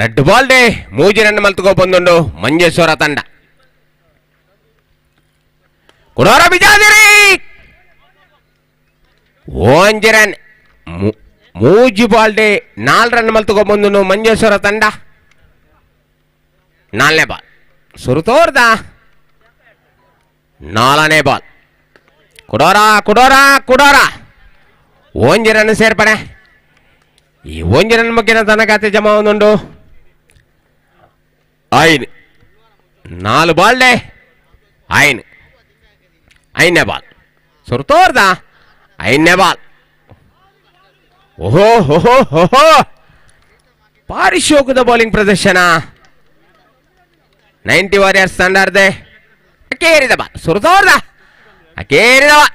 ರೆಡ್ ಬಾಲ್ ಡೇ ಮೂಜಿ ರನ್ ಮಲ್ತುಕೊ ಬಂದುಂಡು ಮಂಜೇಶ್ವರ ತಂಡ. ಕುಡೋರ ಬಿಜಾದಿರಿ ಒಂಜಿ ರನ್ ಮೂಜಿ ಬಾಲ್ ಡೇ 4 ರನ್ ಮಲ್ತುಕೊ ಬಂದುಂಡು ಮಂಜೇಶ್ವರ ತಂಡ. 4ನೇ ಬಾಲ್ ಸುರುತೋರ್ದ 4ನೇ ಬಾಲ್ ಕುಡೋರ ಕುಡೋರ ಕುಡೋರ ಒಂಜಿ ರನ್ ಸೇರ್ಪಡೆ. ಈ ಒಂಜಿ ರನ್ ಮುಗಿನ ತನ್ನ ಖಾತೆ ಜಮಾ ಒಂದುಂಡು 5 4 ಬಾಲ್ ಡೇ 5ನೇ ಬಾಲ್ ಸುರ್ತೋರ್ದ 5ನೇ ಬಾಲ್. ಓಹೋ ಹೋ ಹೋ ಪಾರಿಶೋಕದ ಬೌಲಿಂಗ್ ಪ್ರದರ್ಶನ 90 ವಾರಿಯರ್ಸ್ ತಂಡರ್ದೆ. ಅಕೇರಿದ ಬಾಲ್ ಸುರ್ತೋರ್ದ ಅಕೇರಿದ ಬಾಲ್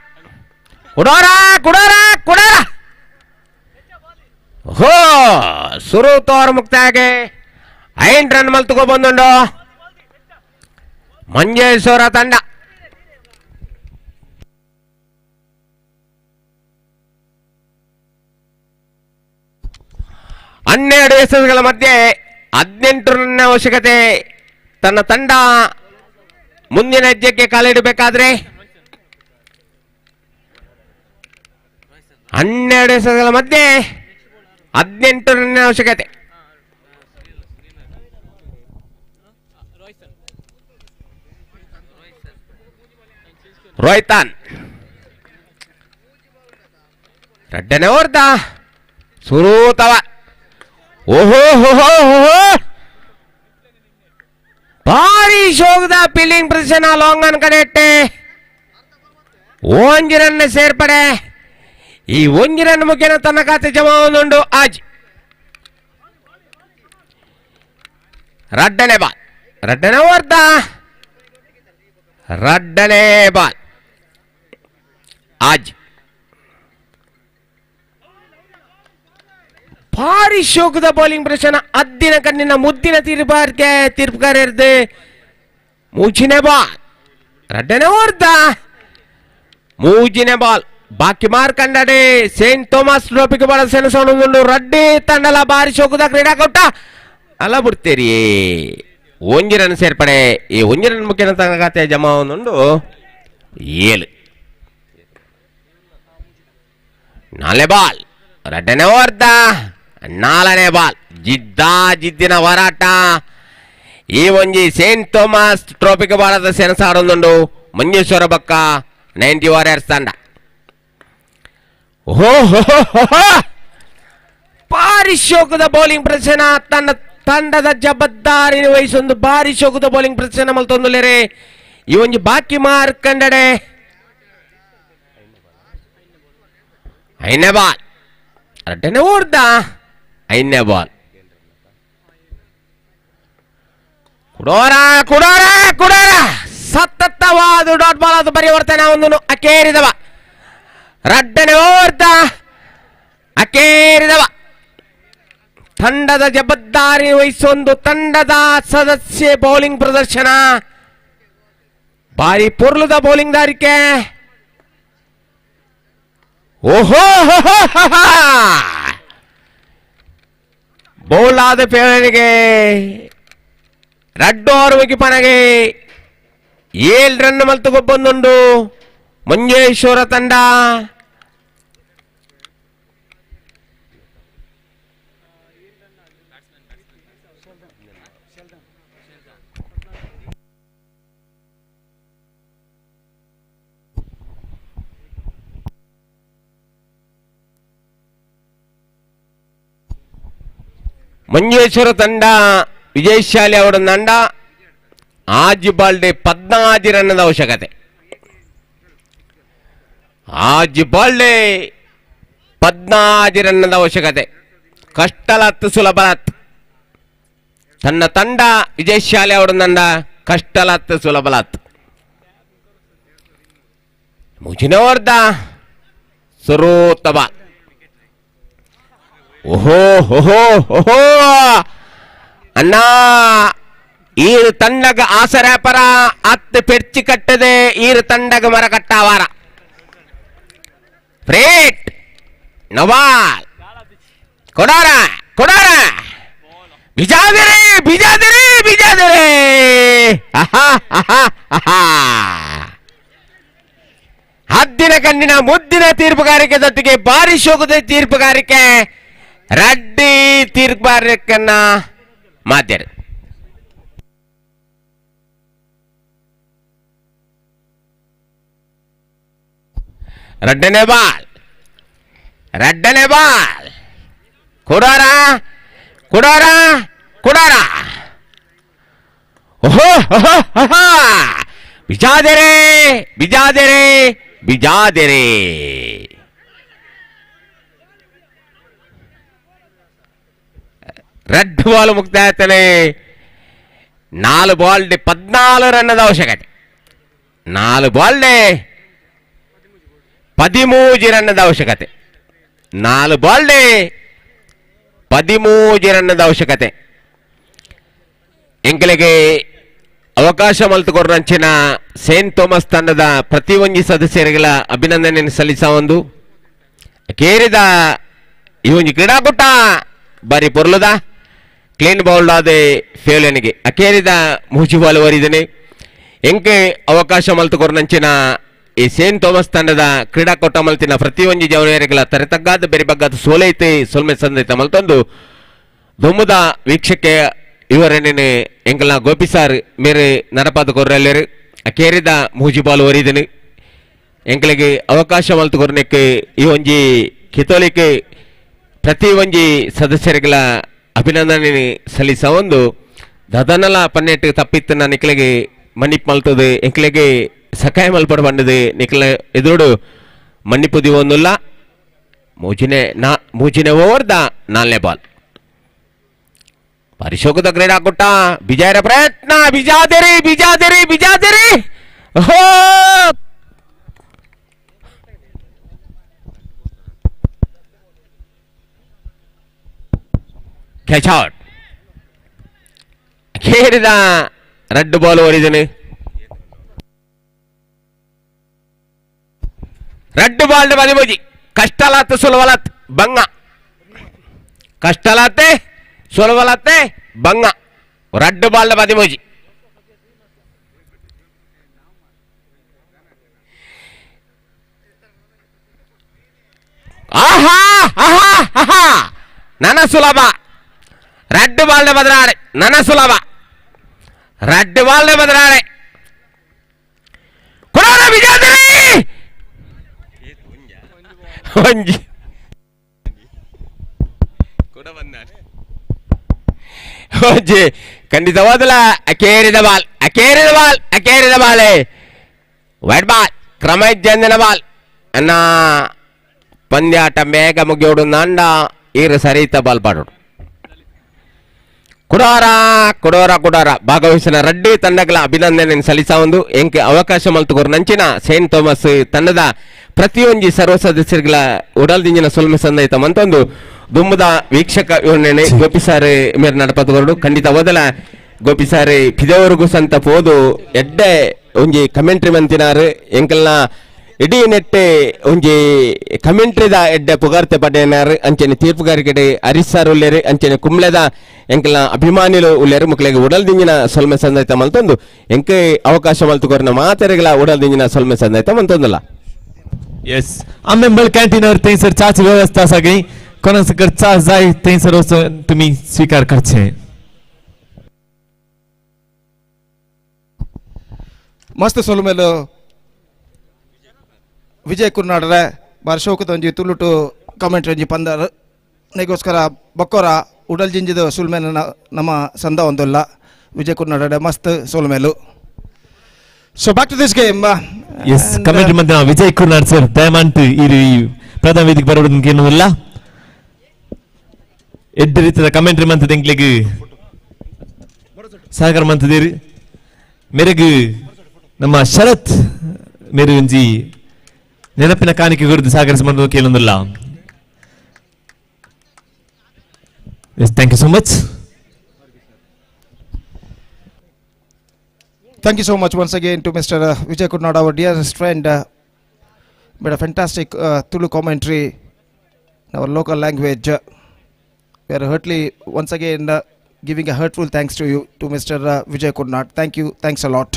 ಕುಡೋರ ಕುಡೋರ ಕುಡೋರ ಓಹೋ ಸುರುತೋರ್ ಮುಕ್ತಾಗೆ 5 ರನ್ ಮಲ್ತುಕೊ ಬಂದುಂಡು ಮಂಜೇಶ್ವರ ತಂಡ. ಹನ್ನೆರಡು ಎಸೆತಗಳ ಮಧ್ಯೆ 18 ರನ್ ಅವಶ್ಯಕತೆ. ತನ್ನ ತಂಡ ಮುಂದಿನ ಹೆಜ್ಜೆಗೆ ಕಾಲಿಡಬೇಕಾದ್ರೆ 12 ಎಸೆತಗಳ ಮಧ್ಯೆ 18 ರನ್ ಅವಶ್ಯಕತೆ. ರೋಹಿತಾನ್ ರೆಡ್ಡನೇ ಓರ್ದ ಸುರೂತವ. ಓಹೋ ಹೋ ಭಾರಿ ಶೋಕದ ಫೀಲ್ಡಿಂಗ್ ಪ್ರದರ್ಶನ ಲಾಂಗ್ ಆನ್ ಕಡೆಟ್ಟೆ. ಒಂಜಿ ರನ್ ಸೇರ್ಪಡೆ. ಈ ಒಂಜಿ ರನ್ ಮುಖೇನ ತನ್ನ ಖಾತೆ ಜಮಾ ಒಂದುಂಡು ಆಜ್. ರಡ್ಡನೇ ಬಾಲ್ ರಡ್ಡನೇ ಓರ್ದ ರಡ್ಡನೇ ಬಾಲ್ ಆಜ್. ಭಾರಿ ಶೋಕದ ಬೌಲಿಂಗ್ ಪ್ರದರ್ಶನ. ಅದ್ದಿನ ಕಣ್ಣಿನ ಮುದ್ದಿನ ತೀರ್ಪುಗಾರರ್ದೆ ಮೂಜಿನೇ ಬಾಲ್ ರಡ್ಡನೇ ಓರ್ದ ಮೂಜಿನೇ ಬಾಲ್. ಬಾಕಿ ಮಾರ್ಕಂಡಡೆ ಸೇಂಟ್ ಥೋಮಸ್ ಟ್ರೋಫಿಗೆ ಬಹಳ ಸೆಣಸೋಣುಂಡು ರಡ್ಡಿ ತಂಡಲ ಭಾರಿ ಶೋಕದ ಕ್ರೀಡಾಕೂಟ ಅಲ್ಲ ಬಿಡ್ತೀರಿ. ಒಂಜಿ ರನ್ ಸೇರ್ಪಡೆ. ಈ ಒಂಜಿ ರನ್ ಮುಖ್ಯನ ತನ್ನ ಖಾತೆ ಜಮಾ ಒಂದುಂಡು 7. 4ನೇ ಬಾಲ್ ರಡ್ಡನೇ ಓರ್ದ 4ನೇ ಬಾಲ್ ಜಿದ್ದಿನ ಹೋರಾಟ ಈ ಒಂಜಿ ಸೇಂಟ್ ಥೋಮಸ್ ಟ್ರೋಫಿಗೆ ಬಾಳದ ಸೆಣಸಾಡೊಂದುಂಡು ಮಂಜೇಶ್ವರ ಬಕ್ಕ 90 ವಾರಿಯರ್ಸ್ ತಂಡ. ಭಾರಿ ಶೋಕದ ಬೌಲಿಂಗ್ ಪ್ರದರ್ಶನ ತಂಡದ ಜವಾಬ್ದಾರಿ ವಹಿಸೊಂದು ಭಾರಿ ಶೋಕದ ಬೌಲಿಂಗ್ ಪ್ರದರ್ಶನ ಮಲ್ತೊಂದುಲ್ಲೆರೆ ಈ ಒಂಜಿ ಬಾಕಿ ಮಾರ್ಕಂಡಡೆ 5ನೇ ಬಾಲ್ ರಡ್ಡನೆ ಓಡ್ದ 5ನೇ ಬಾಲ್ ಕುಡೋರ ಸತತವಾದ ಡಾಟ್ ಬಾಲ್ ಅದು ಪರಿವರ್ತನೆ ಒಂದು ಅಕೇರಿದವ ರಡ್ಡನೆ ಓಡ್ದ ಅಕೇರಿದವ ತಂಡದ ಜವಾಬ್ದಾರಿ ವಹಿಸೊಂದು ತಂಡದ ಸದಸ್ಯ ಬೌಲಿಂಗ್ ಪ್ರದರ್ಶನ ಭಾರಿ ಪೊರ್ಲುದ ಬೌಲಿಂಗ್ ದಾರಿಕೆ ಓಹೋ ಬೌಲ್ ಆದ ಪೇಳಿಗೆ 2 ಓವರ್ ವಿಕಿಪನಗೆ 7 ರನ್ ಮಲ್ತುಗೊಬ್ಬೊಂದುಂಡು ಮಂಜೇಶ್ವರ ತಂಡ. ಮಂಜೇಶ್ವರ ತಂಡ ವಿಜಯಶಾಲಿ ಅವರ ತಂಡ ಆಜ್ ಬಾಲ್ಡೆ 14 ರನ್ನದ ಅವಶ್ಯಕತೆ. ಆಜ್ ಬಾಲ್ಡೆ 14 ರನ್ನದ ಅವಶ್ಯಕತೆ. ಕಷ್ಟಲತ್ತು ಸುಲಭಲತ್ ತನ್ನ ತಂಡ ವಿಜಯಶಾಲಿ ಅವರ ತಂಡ ಕಷ್ಟಲತ್ತು ಸುಲಭಲತ್ ಮುಜಿನವರ್ದ ಸುರೋತ್ತಮ ಓಹೋ ಅಣ್ಣ ಈರು ತಂಡಗ ಆಸರಾಪರ 10 ಪೆರ್ಚಿ ಕಟ್ಟದೆ ಈರು ತಂಡಗ ಮರ ಕಟ್ಟಾವಾರ ಫ್ರೇಟ್ ನವಾಲ್ ಕೊಡಾರ ಬಿಜಾದಿರಿ ಹದ್ದಿನ ಕಣ್ಣಿನ ಮುದ್ದಿನ ತೀರ್ಪುಗಾರಿಕೆ ದೊಟ್ಟಿಗೆ ಭಾರಿ ಶೋಕದ ತೀರ್ಪುಗಾರಿಕೆ ರಡ್ಡಿ ತೀರ್ಪುಗಾರಿಕೆಯನ್ನ ಮಾಧ್ಯರು. ರಡ್ಡನೆ ಬಾಲ್ ಕೊಡಾರ ಓಹೋ ಬಿಜಾದೆರೆ ರೆಡ್ ಬಾಲ್ ಮುಕ್ತಾಯ ಆಗ್ತಾನೆ. 4 ಬಾಲ್ 14 ರನ್ನದ ಅವಶ್ಯಕತೆ. 4 ಬಾಲ್ 13 ರನ್ನದ ಅವಶ್ಯಕತೆ. 4 ಬಾಲ್ 13 ರನ್ನದ ಅವಶ್ಯಕತೆ. ಎಂಕಲಿಗೆ ಅವಕಾಶ ಮಲ್ತುಕೊರಂಚಿನ ಸೇಂಟ್ ಥೋಮಸ್ ತಂಡದ ಪ್ರತಿ ಒಂಜಿ ಸದಸ್ಯರಿಗಳ ಅಭಿನಂದನೆ ಸಲ್ಲಿಸ ಒಂದು ಕೇರಿದ ಈ ಒಂಜಿ ಕ್ರೀಡಾಕೂಟ ಬಾರಿ ಪೊರ್ಲುದ ಕ್ಲೀನ್ ಬೌಲ್ಡ್ ಆದ ಫೇಲನಿಗೆ ಅಕೇರಿದ ಮೂಜಿ ಬಾಲ್ ವರಿದನೆ ಎಂಕೆ ಅವಕಾಶ ಮಲ್ತುಕೊರಂಚಿನ ಈ ಸೇಂಟ್ ಥೋಮಸ್ ತಂಡದ ಕ್ರೀಡಾಕೂಟ ಮಲ್ತಿನ ಪ್ರತಿ ಒಂಜಿ ಜವನಿಯರಿಗಳ ತರೆತಗ್ಗಾದ ಬೆರಿಬಗ್ಗಾದ ಸೋಲೈತೆ ಸೊಲ್ಮೆ ಸಂದೈತ ಮಲ್ತೊಂದು ದುಮ್ಮುದ ವೀಕ್ಷಕ್ಕೆ ಇವರೇನೇನೆ ಎಂಕಲ್ನ ಗೋಪಿ ಸಾರ್ ಮೇರೆ ನರಪಾದ ಕೊರ್ರಲ್ಲೇರು ಅಕೇರಿದ ಮೂಜಿ ಬಾಲ್ ವರಿದನೆ ಎಂಕಲಿಗೆ ಅವಕಾಶ ಮಲ್ತುಕೊರ್ನೆಕ್ಕೆ ಈ ಒಂಜಿ ಕಿತೋಲಿಕೆ ಪ್ರತಿ ಒಂಜಿ ಸದಸ್ಯರಿಗಳ ಅಭಿನಂದನೆ ಸಲ್ಲಿಸ ಒಂದು ದದನಲ ಪನ್ನೆಟ್ಟು ತಪ್ಪಿತ್ತನ ನಿಕ್ಲೆಗೆ ಮನ್ನಿಪ್ ಮಲ್ತದೆ ಎಂಕ್ಲೆಗೆ ಸಕಾಯ ಮಲ್ಪಡ ಬಂಡದೆ ನಿಕ್ಲ ಎದುರು ಮನ್ನಿಪುದಿ ಒಂದಿಲ್ಲ ಮೂಜಿನೆ ಓವರ್ದ 4ನೇ ಬಾಲ್ ಪರಿಶೋಕದ ಕ್ರೀಡಾಕೂಟ ಬಿಜಾಯರ ಪ್ರಯತ್ನ ಬಿಜಾದಿರಿ ಓಹೋ ಕ್ಯಾಚ್ ಔಟ್ ಕೇರಿದ ರೆಡ್ ಬಾಲ್ ಓಡಿದನೆ. ರೆಡ್ ಬಾಲ್ 13 ಕಷ್ಟಲಾತ್ ಸುಲಭಲಾತ್ ಬಂಗ ರೆಡ್ ಬಾಲ್ 13 ಆಹಾ ನನ್ನ ಸುಲಭ ರೆಡ್ ಬಾಲ್ನ ಬದಲಾವಣೆ ನನ್ನ ಸುಲಭ ರೆಡ್ ಬಾಲ್ನ ಬದಲಾವಣೆ ಕೊಡೋಣ ವಿಜಯದಲ್ಲಿ ಒಂಜಿ ಒಂಜಿ ಖಂಡಿತವಾದಲ್ಲ ಅಕೇರಿದ ಬಾಲ್ ಅಕೇರಿದ ಬಾಲ್ ಅಕೇರಿದ ಬಾಲೆ ವೈಟ್ ಬಾಲ್ ಕ್ರಮ ಇದ್ದಂದಿನ ಬಾಲ್ ಅನ್ನ ಪಂದ್ಯಾಟ ಬೇಗ ಮುಗಿಯೋಡು ನಂಡ ಈರು ಸರಿತ ಬಾಲ್ ಪಾಡೋಡು ಕುಡಾರ ಕುಡೋರ ಕುಡಾರ ಭಾಗವಹಿಸಿನ ರೆಡ್ಡಿ ತಂಡಗಳ ಅಭಿನಂದನೆ ಸಲ್ಲಿಸ ಒಂದು ಎಂಕೆ ಅವಕಾಶ ಮಲ್ತುಗೋರು ನಂಚಿನ ಸೇಂಟ್ ಥಾಮಸ್ ತಂಡದ ಪ್ರತಿಯೊಂದು ಸರ್ವ ಸದಸ್ಯರುಗಳ ಉಡಲ್ದಿಂಜಿನ ಸೊಲ್ಮೆ ಸಂದೈತ ಮಂತೊಂದು ದುಮ್ಮದ ವೀಕ್ಷಕ ಯೋಜನೆ ಗೋಪಿ ಸಾರ್ ಮೇರೆ ನಡಪದವರು ಖಂಡಿತ ಓದಲ ಗೋಪಿ ಸಾರ್ ಪಿದವರೆಗೂ ಸಂತ ಪೋದು ಎಡ್ಡೆ ಒಂಜಿ ಕಮೆಂಟ್ರಿ ಮಂತಿನಾರು ಎಂಕಲ್ನ ಇಡೀ ನೆಟ್ಟೆ ಒಂಜಿ ಕಮೆಂಟ್ರಿದ ಎಡ್ಡೆ ಪುಗಾರ್ತೆ ಪಡೆಯನಾರು ಅಂಚನೆ ತೀರ್ಪುಗಾರಿಕೆ ಹರೀಶ್ ಸಾರ್ ಉಲ್ಲೇರು ಅಂಚನೆ ಕುಂಬ್ಳೆದ ಎಂಕಲ್ನ ಅಭಿಮಾನಿಗಳು ಉಲ್ಲೇರು ಮುಕ್ಳಿಗೆ ಉಡಲ್ದಿಂಜಿನ ಸೊಲ್ಮೆ ಸಂದೈತ ಮಲ್ತೊಂದು ಎಂಕೆ ಅವಕಾಶ ಮಲ್ತುಕೋರ್ನ ಮಾತೆರೆಗಳ ಉಡಲ್ದಿಂಜಿನ ಸೊಲ್ಮೆ ಸಂದೈತ ಮಂತೊಂದಲ್ಲ यस अम्मेम्बल कॅन्टीनवर थंयसर चाची व्यवस्था सगळी कोणाक सकट चा जाय थंयसर वचून तुमी स्वीकार करचे ಮಸ್ತ್ ಸೊಲುಮೆಲು ವಿಜಯ್ ಕುರ್ನಾಡ್ರೆ ಬಾರಿ ಶೋಕದ ಒಂಜಿ ತುಳುಟು ಕಮೆಂಟ್ರಿ ಒಂಜಿ ಪಂದರ್ ನೆಗೋಸ್ಕರ ಬಕ್ಕೋರ ಉಡಲ್ ಜಿಂಜಿದ ಸುಲ್ಮೇನ ನಮ್ಮ ಸಂದ ಒಂದಲ್ಲ ವಿಜಯ್ ಕುರ್ನಾಡ್ರೆ ಮಸ್ತ್ ಸೊಲುಮೆಲು so back to this game yes commentary ಮಂದಿ ವಿಜಯ್ ಕುರ್ನಾಡ್ ಸರ್ ದಯಮಾಂಟು ಈ ಪ್ರಥಮ ವೇದಿಕೆ ಬರೋದಕ್ಕೆ ಏನಿಲ್ಲ ಎಡ್ಡ ರೀತಿಯ ಕಮೆಂಟ್ರಿ ಮಂತದ ಎಂಕ್ಲಿಗೆ ಸಹಕಾರ ಮಂತದಿರಿ ಮೇರೆಗೆ ನಮ್ಮ ಶರತ್ ಮೇರೆ ಒಂಜಿ ನೆನಪಿನ ಕಾಣಿಕೆ ಕುರಿತು ಸಹಕರಿಸಿ ಮಾಡೋದು ಕೇಳೊಂದಿಲ್ಲ yes thank you so much Thank you so much once again to Mr. Vijay Kurnad, our dearest friend. Made a fantastic Tulu commentary in our local language. We are heartily once again giving a heartful thanks to you, to Mr. Vijay Kurnad. Thank you. Thanks a lot.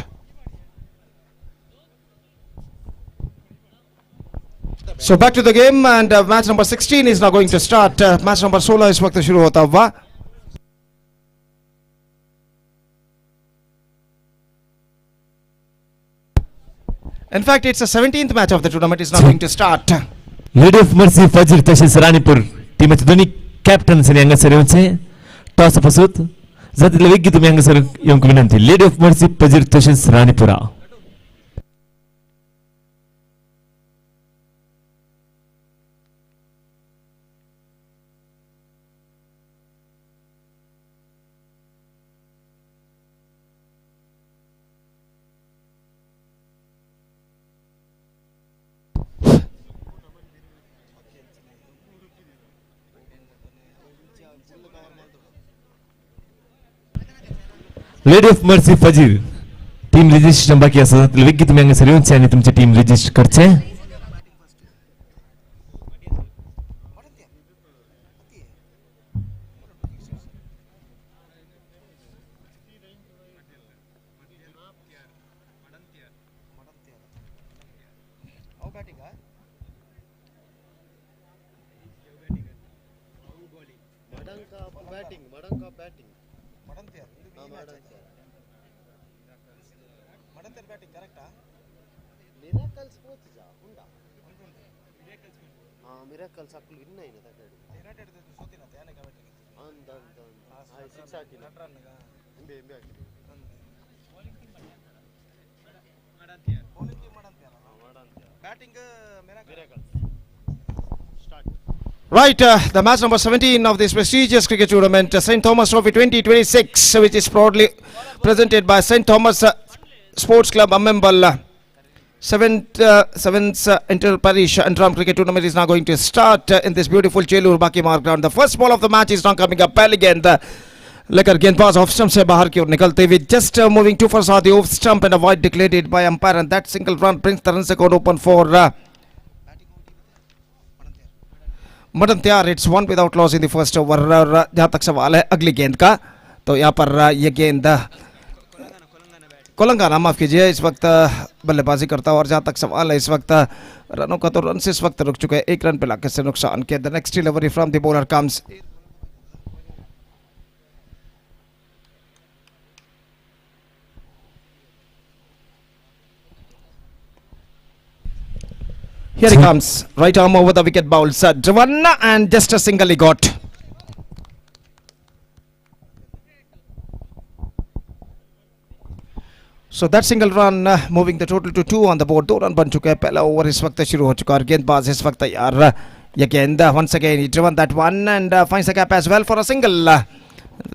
So back to the game, and match number 16 is now going to start. Match number 16 is वक्त शुरू होता हुआ. In fact, it's the 17th match of the tournament is now going to start. Lady of mercy Fajir तसेच राणीपूर टीमचे दोन्ही captains आणि अंगसर येऊनचे toss पासूत जातीला वेग तुम्ही अंगसर येऊन विनंती लेडी ऑफ मर्सी फजीर तसेच Ranipura lady of mercy Fajir team registration बाकी असतात वेग तुम्ही अंगसर येऊनचे आणि तुमची टीम रजिस्टर करचे Right, the match number 17 of this prestigious cricket tournament, St. Thomas Trophy 2026, which is proudly presented by St. Thomas Sports Club, AMMEMBAL. Seventh Inter-Parish Underarm cricket tournament is now going to start in this beautiful Chelur Bakimar ground. The first ball of the match is now coming up elegant. लेकर गेंदबाज off stump से बाहर की ओर निकलते हुए just moving to for साथ off stump and a wide declared by umpire and that single run brings the runs record open for Madan त्यार. It's one without loss in the first over. जहां तक सवाल है अगली गेंद का, तो यहाँ पर ये गेंद कोलंगाना माफ कीजिए इस वक्त बल्लेबाजी करता है और जहां तक सवाल है इस वक्त रनों का, तो रन से इस वक्त रुक चुके हैं 1 रन पे लाके से नुकसान के. The next delivery from the bowler comes Here he comes. Right arm over the wicket bowls. Driven and just a single he got. So that single run moving the total to 2 on the board. 2 run बन चुका है. पहला over इस वक्त शुरू हो चुका है. गेंदबाज इस वक्त तैयार. ये गेंद once again he driven that one and finds the gap as well for a single.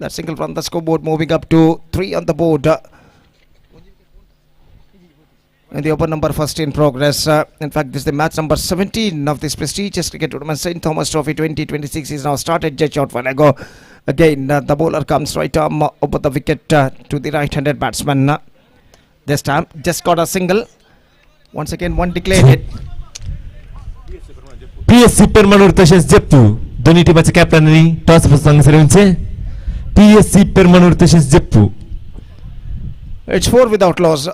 That single run the scoreboard moving up to 3 on the board. And the over number first in progress. In fact, this is the match number 17 of this prestigious cricket tournament. St. Thomas Trophy 2026 is now started just short while ago. Again, the bowler comes right arm over the wicket to the right-handed batsman. This time, just got a single. Once again, one declared hit. PSC Permanur तसेच जेप्तू दोन्ही टीमाचे कॅप्टननी toss प्रसंग सर्वांचे PSC Permanur तसेच जेप्तू. It's 4 without loss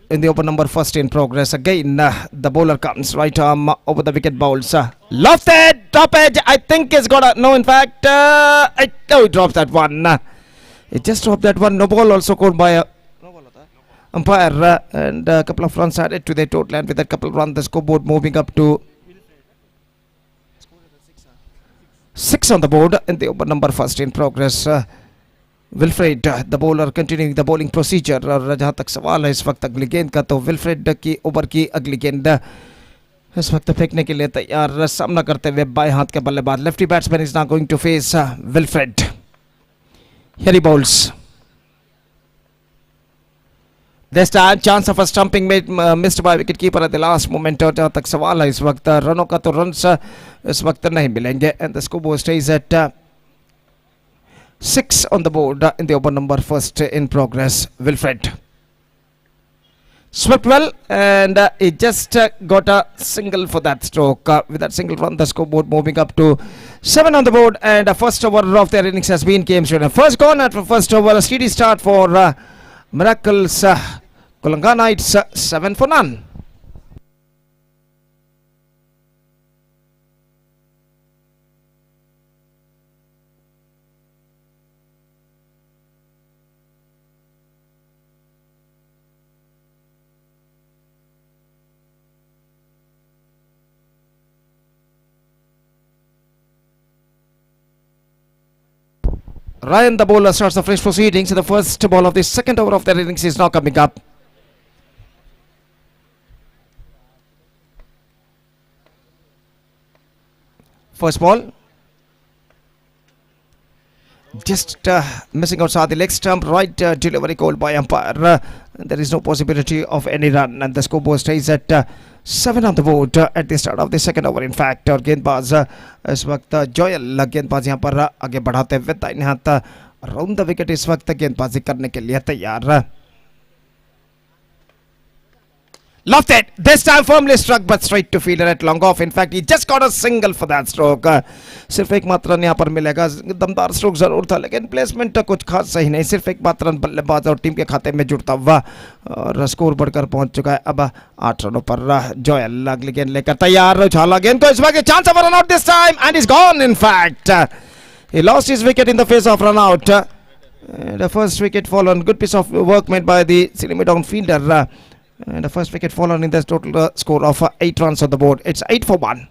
in the over number first in progress. Again, the bowler comes right arm over the wicket bowls. Lofted, top edge. I think he's got a no. In fact, he drops that one. He just dropped that one. No ball also called by a umpire, and a couple of runs added to the total. And with that couple of runs, the scoreboard moving up to 6 on the board in the over number first in progress. Wilfred the bowler continuing the bowling procedure. और जहाँ तक सवाल है इस वक्त अगली गेंद का, तो विल्फ्रेड की ओवर की अगली गेंद इस वक्त फेंकने के लिए तैयार. सामना करते हुए बाएं हाथ के बल्लेबाज lefty batsman is now going to face Wilfred. Here he bowls. This time chance of a stumping missed by wicket keeper at the last moment. और जहाँ तक सवाल है इस वक्त रनों का, तो रन्स इस वक्त नहीं मिलेंगे. And the scoreboard stays at 6 on the board in the over number first in progress. Wilfred swept well and he just got a single for that stroke. With that single run, the scoreboard moving up to 7 on the board, and the first over of their innings has been game winner. First gone after first over. A steady start for Miracles Kulanganites, 7 for none. Ryan, the bowler, starts the fresh proceedings. The first ball of the second over of their innings is now coming up. First ball. Just missing outside the leg stump. Right delivery called by umpire. There is no possibility of any run, and the scoreboard stays at 7 on the board at the start of the second over. In fact, और गेंदबाज इस वक्त Joel गेंदबाज यहाँ पर आगे बढ़ाते हुए दाहिने हाथ राउंड द विकेट इस वक्त गेंदबाजी करने के लिए तैयार. Lofted, this time firmly struck but straight to fielder at long off. In fact, he just got a single for that stroke. सिर्फ एक मात्र रन यहाँ पर मिलेगा. दमदार स्ट्रोक जरूर था, लेकिन प्लेसमेंट कुछ खास सही नहीं. सिर्फ एक मात्र रन बल्लेबाज और टीम के खाते में जुड़ता हुआ, और स्कोर बढ़कर पहुंच चुका है अब 8 रनों पर. जोयल अगली गेंद लेकर तैयार. उछाला गेंद को इस वक्त chance of run out this time, and is gone. In fact he lost his wicket in the face of run out. The first wicket fallen. Good piece of work made by the mid-on fielder. And the first wicket fallen in the total score of 8 runs on the board. It's 8 for 1.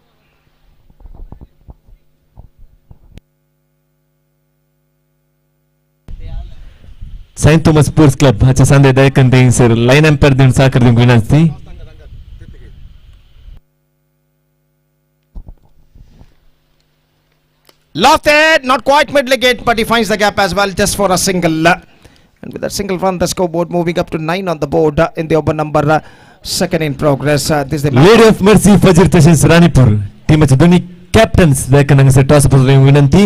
St. Thomas Sports Club hacha sande dai contain sir line umpire din sakar din winanti. Lofted, not quite mid-wicket, but he finds the gap as well just for a single. And with that single run, the scoreboard moving up to 9 on the board in the over number second in progress. This is the Lady of Mercy Fajir Tashins Ranipur. Teamaचे दोन्ही captains देखना से toss पसंद विनंती.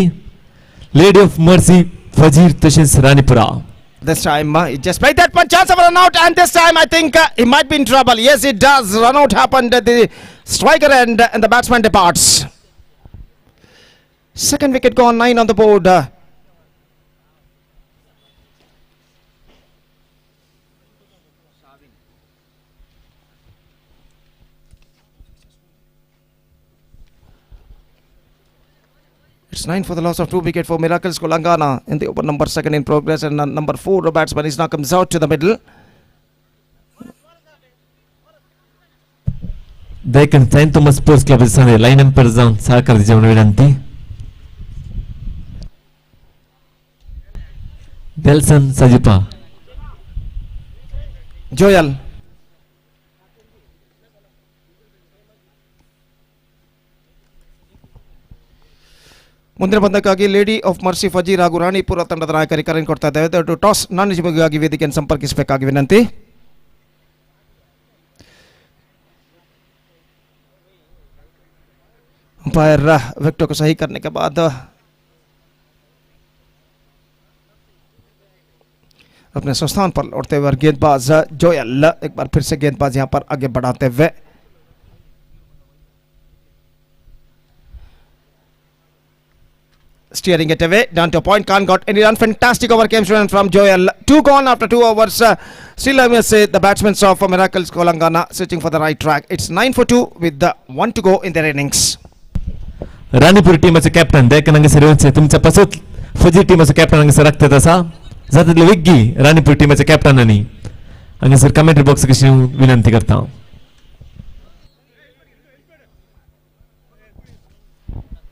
Lady of Mercy Fajir Tashins Ranipura. This time he just played that one, chance of run out, and this time I think he might be in trouble. Yes, it does. Run out happened at the striker end, and the batsman departs. Second wicket gone, 9 on the board. It's 9 for the loss of 2 wicket for Miracles Kulangana in the over number second in progress, and number 4 batsman is now comes out to the middle. दयकन saint Thomas sports club संघ line umpire जाऊन सहकार द्यायची विनंती. Delson Sajipa. Joel ಮುಂದಿನ ಪಂದ್ಯಕ್ಕಾಗಿ lady of mercy Fajir ಹಾಗೂ ರಾಣಿಪುರ ತಂಡದ ನಾಯಕರಿಗೆ ಕರೆ ಕೊಡ್ತಾ ಇದ್ದೇವೆ. ದಯವಿಟ್ಟು ಟಾಸ್ ನಾನ್ ನಿಜವಾಗಿ ವೇದಿಕೆಯನ್ನು ಸಂಪರ್ಕಿಸಬೇಕಾಗಿ ವಿನಂತಿ. अंपायर विकेट को सही करने के बाद अपने स्थान पर लौटते हुए गेंदबाज जोयल एक बार फिर से गेंदबाज यहां पर आगे बढ़ाते हुए steering it away down to a point, can't got any run. Fantastic over came from Joel. 2 gone after 2 overs. Still I must say the batsmen of Miracles Kolangana searching for the right track. It's 9 for 2 with the 1 to go in their innings. Ranipur टीमाचे captain दयकन हांगासर येवचे तुमच्या पासून fuzzy टीमाचो captain हांगासर राखता तसा जातले विग्गी राणीपूर टीमाचे कॅप्टनांनी हांगासर कमेंट्री बॉक्स कशी विनंती करता.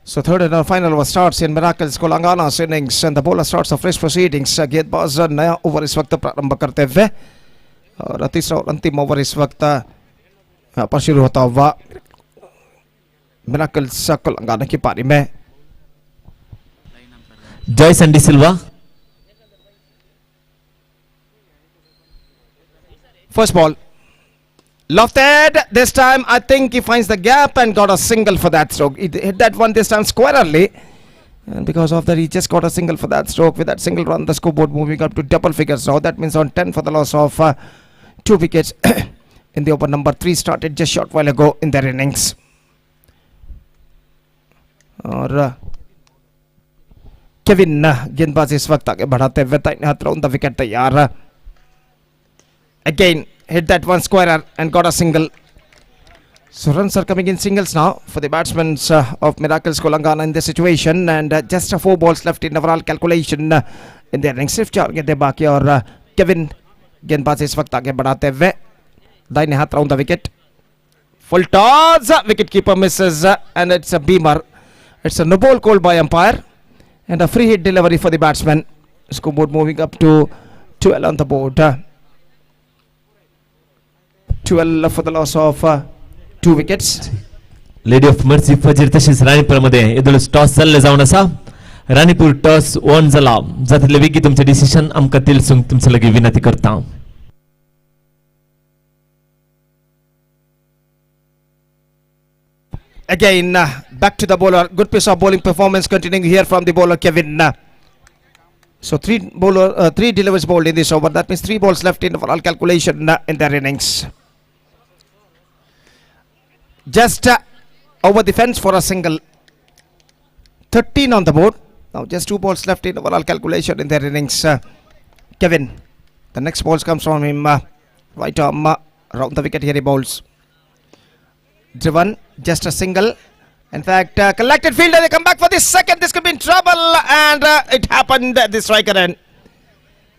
So third and final over starts in Miracles Kolangana's innings and the bowler starts a fresh proceedings. गेंदबाज नया ओवर इस वक्त प्रारंभ करते हुए और तीसरा और अंतिम ओवर इस वक्त यहाँ पर शुरू होता हुआ Miracles Kolangana की पारी में. जॉयसन D Silva. First ball lofted. This time I think he finds the gap and got a single for that stroke. He hit that one this time squarely and because of that he just got a single for that stroke. With that single run the scoreboard moving up to double figures now. That means on 10 for the loss of 2 wickets in the over. Number 3 started just short while ago in their innings. और Kevin गेंदबाज इस वक्त आगे बढ़ाते हुए दाहिने हाथ round the wicket तैयार. Again hit that one squarer and got a single. So runs are coming in singles now for the batsmen of Miracles Kolangana in this situation and just 4 balls left in overall calculation in their innings. सिर्फ 4 गेंदें बाकी और Kevin गेंदबाज इस वक्त आगे बढ़ाते हुए दाहिने हाथ round the wicket. Full toss, wicket keeper misses and it's a beamer. It's a no ball called by umpire and a free hit delivery for the batsman. Scoreboard moving up to 12 on the board. 12 for the loss of 2 wickets. Lady of mercy Fajir तशीच राणीपूर मध्ये येदुलच toss चालले जावन आसा. Ranipur toss von जाला जातले विगी तुमचे decision आमकां तिलसूंक तुमचे लगी विनंती करता. Again back to the bowler. Good piece of bowling performance continuing here from the bowler Kevin. So 3 delivers bowled in this over. That means 3 balls left in overall calculation in their innings. Just over the fence for a single. 13 on the board. Now just 2 balls left in overall calculation in their innings. Kevin. The next balls comes from him. Right arm around the wicket here he bowls. Driven, just a single. In fact, collected fielder, they come back for this second. This could be in trouble, and it happened. The striker end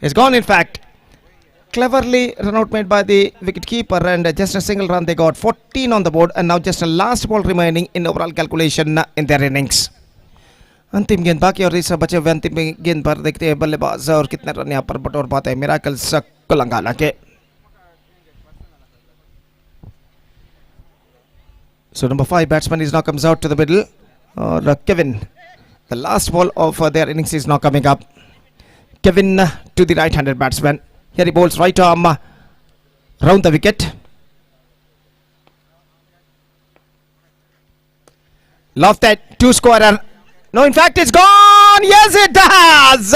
is gone. In fact, cleverly run out made by the wicket keeper, and just a single run they got. 14 on the board, and now just a last ball remaining in overall calculation in their innings. अंतिम गेंद बाकी और इस बचे हुए अंतिम गेंद पर देखते हैं बल्लेबाज और कितने रन यहाँ पर बटोर पाते हैं मिराकल्स कोलंगाना के. So number 5 batsman is now comes out to the middle. Kevin, the last ball of their innings is now coming up. Kevin to the right-handed batsman. Here he bowls right arm round the wicket. Lofted 2 scorer. No, in fact it's gone. Yes, it does.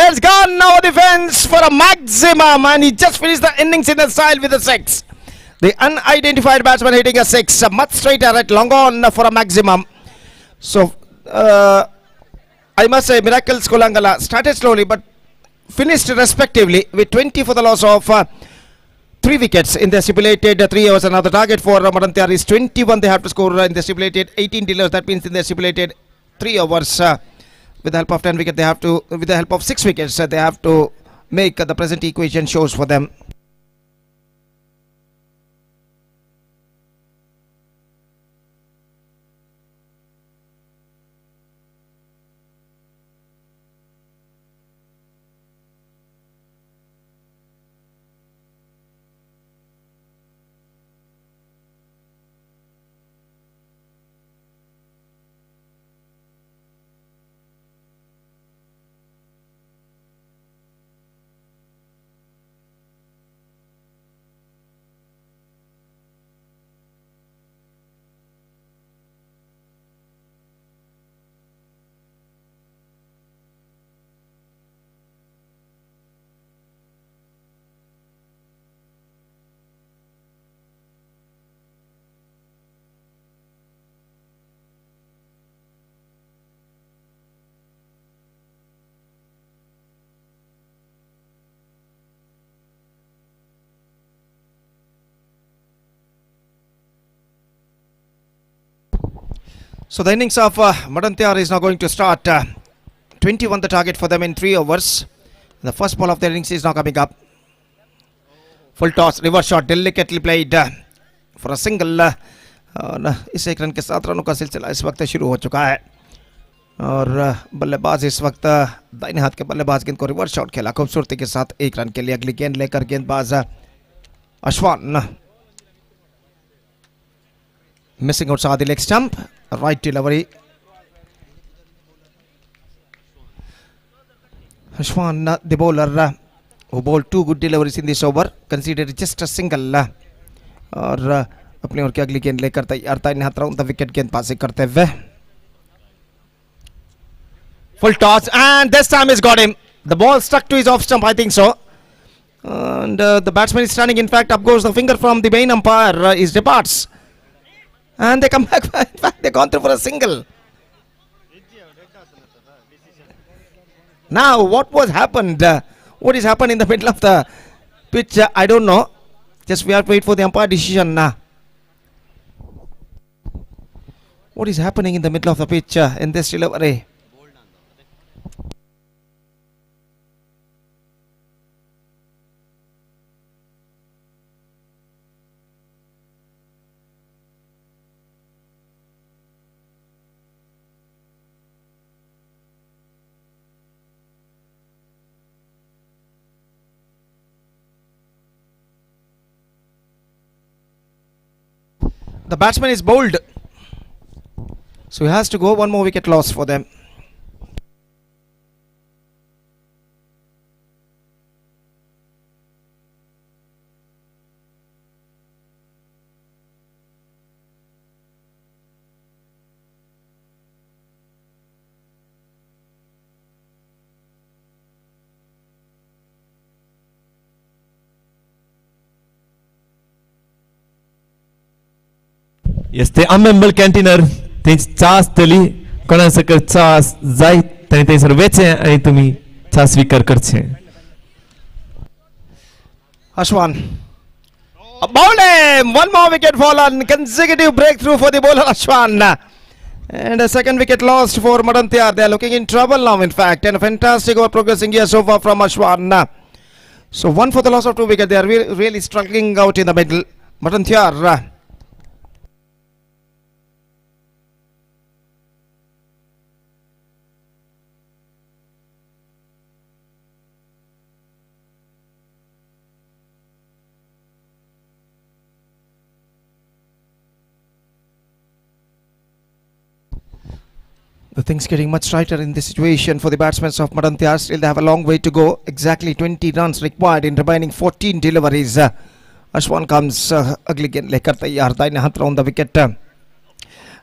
It's gone now the fence for a maximum, and he just finished the innings in the style with a 6. The unidentified batsman hitting a 6, much straighter at long on for a maximum. So, I must say, Miracles Kolangala started slowly but finished respectively with 20 for the loss of 3 wickets in the stipulated 3 overs. Another target for Madantiar is 21. They have to score in the stipulated 18 dealers. That means in the stipulated 3 overs, with the help of 10 wickets, they have to, with the help of 6 wickets, they have to make the present equation shows for them. So the innings of Madantyar is now going to start. 21 the target for them in 3 overs. The first ball of the innings is now coming up. Full toss, reverse shot, delicately played for a single. इस एक run के साथ रनों का सिलसिला इस वक्त शुरू हो चुका है और बल्लेबाज इस वक्त दाहिने हाथ के बल्लेबाज गेंद को रिवर्स शॉट खेला खूबसूरती के साथ 1 रन के लिए. अगली गेंद लेकर गेंदबाज अश्वान. Missing outside the leg stump. Right delivery. Ashwan, the bowler, who bowled 2 good deliveries in this over, conceded just a single. और अपनी ओर की अगली गेंद लेकर तैयार था इन हाथ द विकेट गेंदबाजी करते हुए. Full toss and this time he's got him. The ball stuck to his off stump, I think so. And the batsman is standing. In fact, up goes the finger from the main umpire. He departs. And they come back. In fact, they gone through for a single. Now, what was happened? What is happened in the middle of the pitch? I don't know. Just we have to wait for the umpire decision now. What is happening in the middle of the pitch in this delivery? The batsman is bowled, so he has to go. 1 more wicket loss for them. Este AMMEMBAL cantener त्यांची चा असतली कोणा सकल चा जाय ताणी थंयसर वेचे आनी तुमी चा स्वीकार करचे. Ashwan. Bowled him! 1 more wicket fallen. Consecutive breakthrough for the bowler Ashwan. And a second wicket lost for Madantyar. They are looking in trouble now, in fact. And a fantastic over progressing here so far from Ashwan. So 1 for the loss of 2 wickets. They are really struggling out in the middle. Madantyar. The things getting much tighter in this situation for the batsmen of Madantyar. Still they have a long way to go. Exactly 20 runs required in remaining 14 deliveries. Ashwan comes ugly again lekar taiyar tha ine hath round the wicket.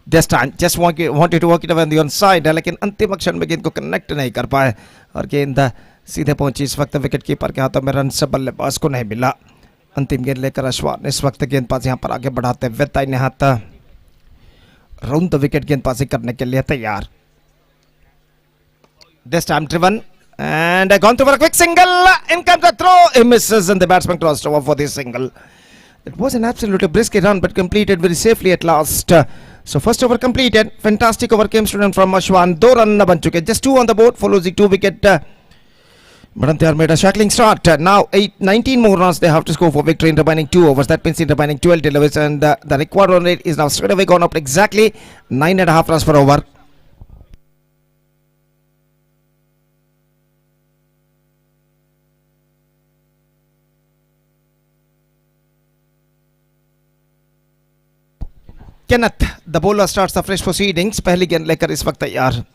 This time just wanted to work it away on the onside, लेकिन अंतिम क्षण में गेंद को connect नहीं कर पाए और गेंद सीधे पहुंची इस वक्त विकेट कीपर के हाथों में. रन से बल्लेबाज को नहीं मिला. अंतिम गेंद लेकर अश्वान इस वक्त गेंदबाज यहां पर आगे बढ़ाते हुए दाहिने हाथ राउंड द विकेट गेंदबाजी करने के लिए तैयार. This time driven and gone through for a quick single. In comes the throw. He misses and the batsman crossed over for this single. It was an absolutely brisk run but completed very safely at last. So first over completed. Fantastic over came student from Ashwan. 2 run ban chuke. Just 2 on the board for losing 2 wicket. Madantyar made a shackling start. Now 19 more runs they have to score for victory in remaining 2 overs. That means in remaining 12 deliveries and the required run rate is now straight away gone up exactly 9.5 runs per over. Kenneth, the bowler, starts the fresh proceedings. पहली गेंद लेकर इस वक्त तैयार.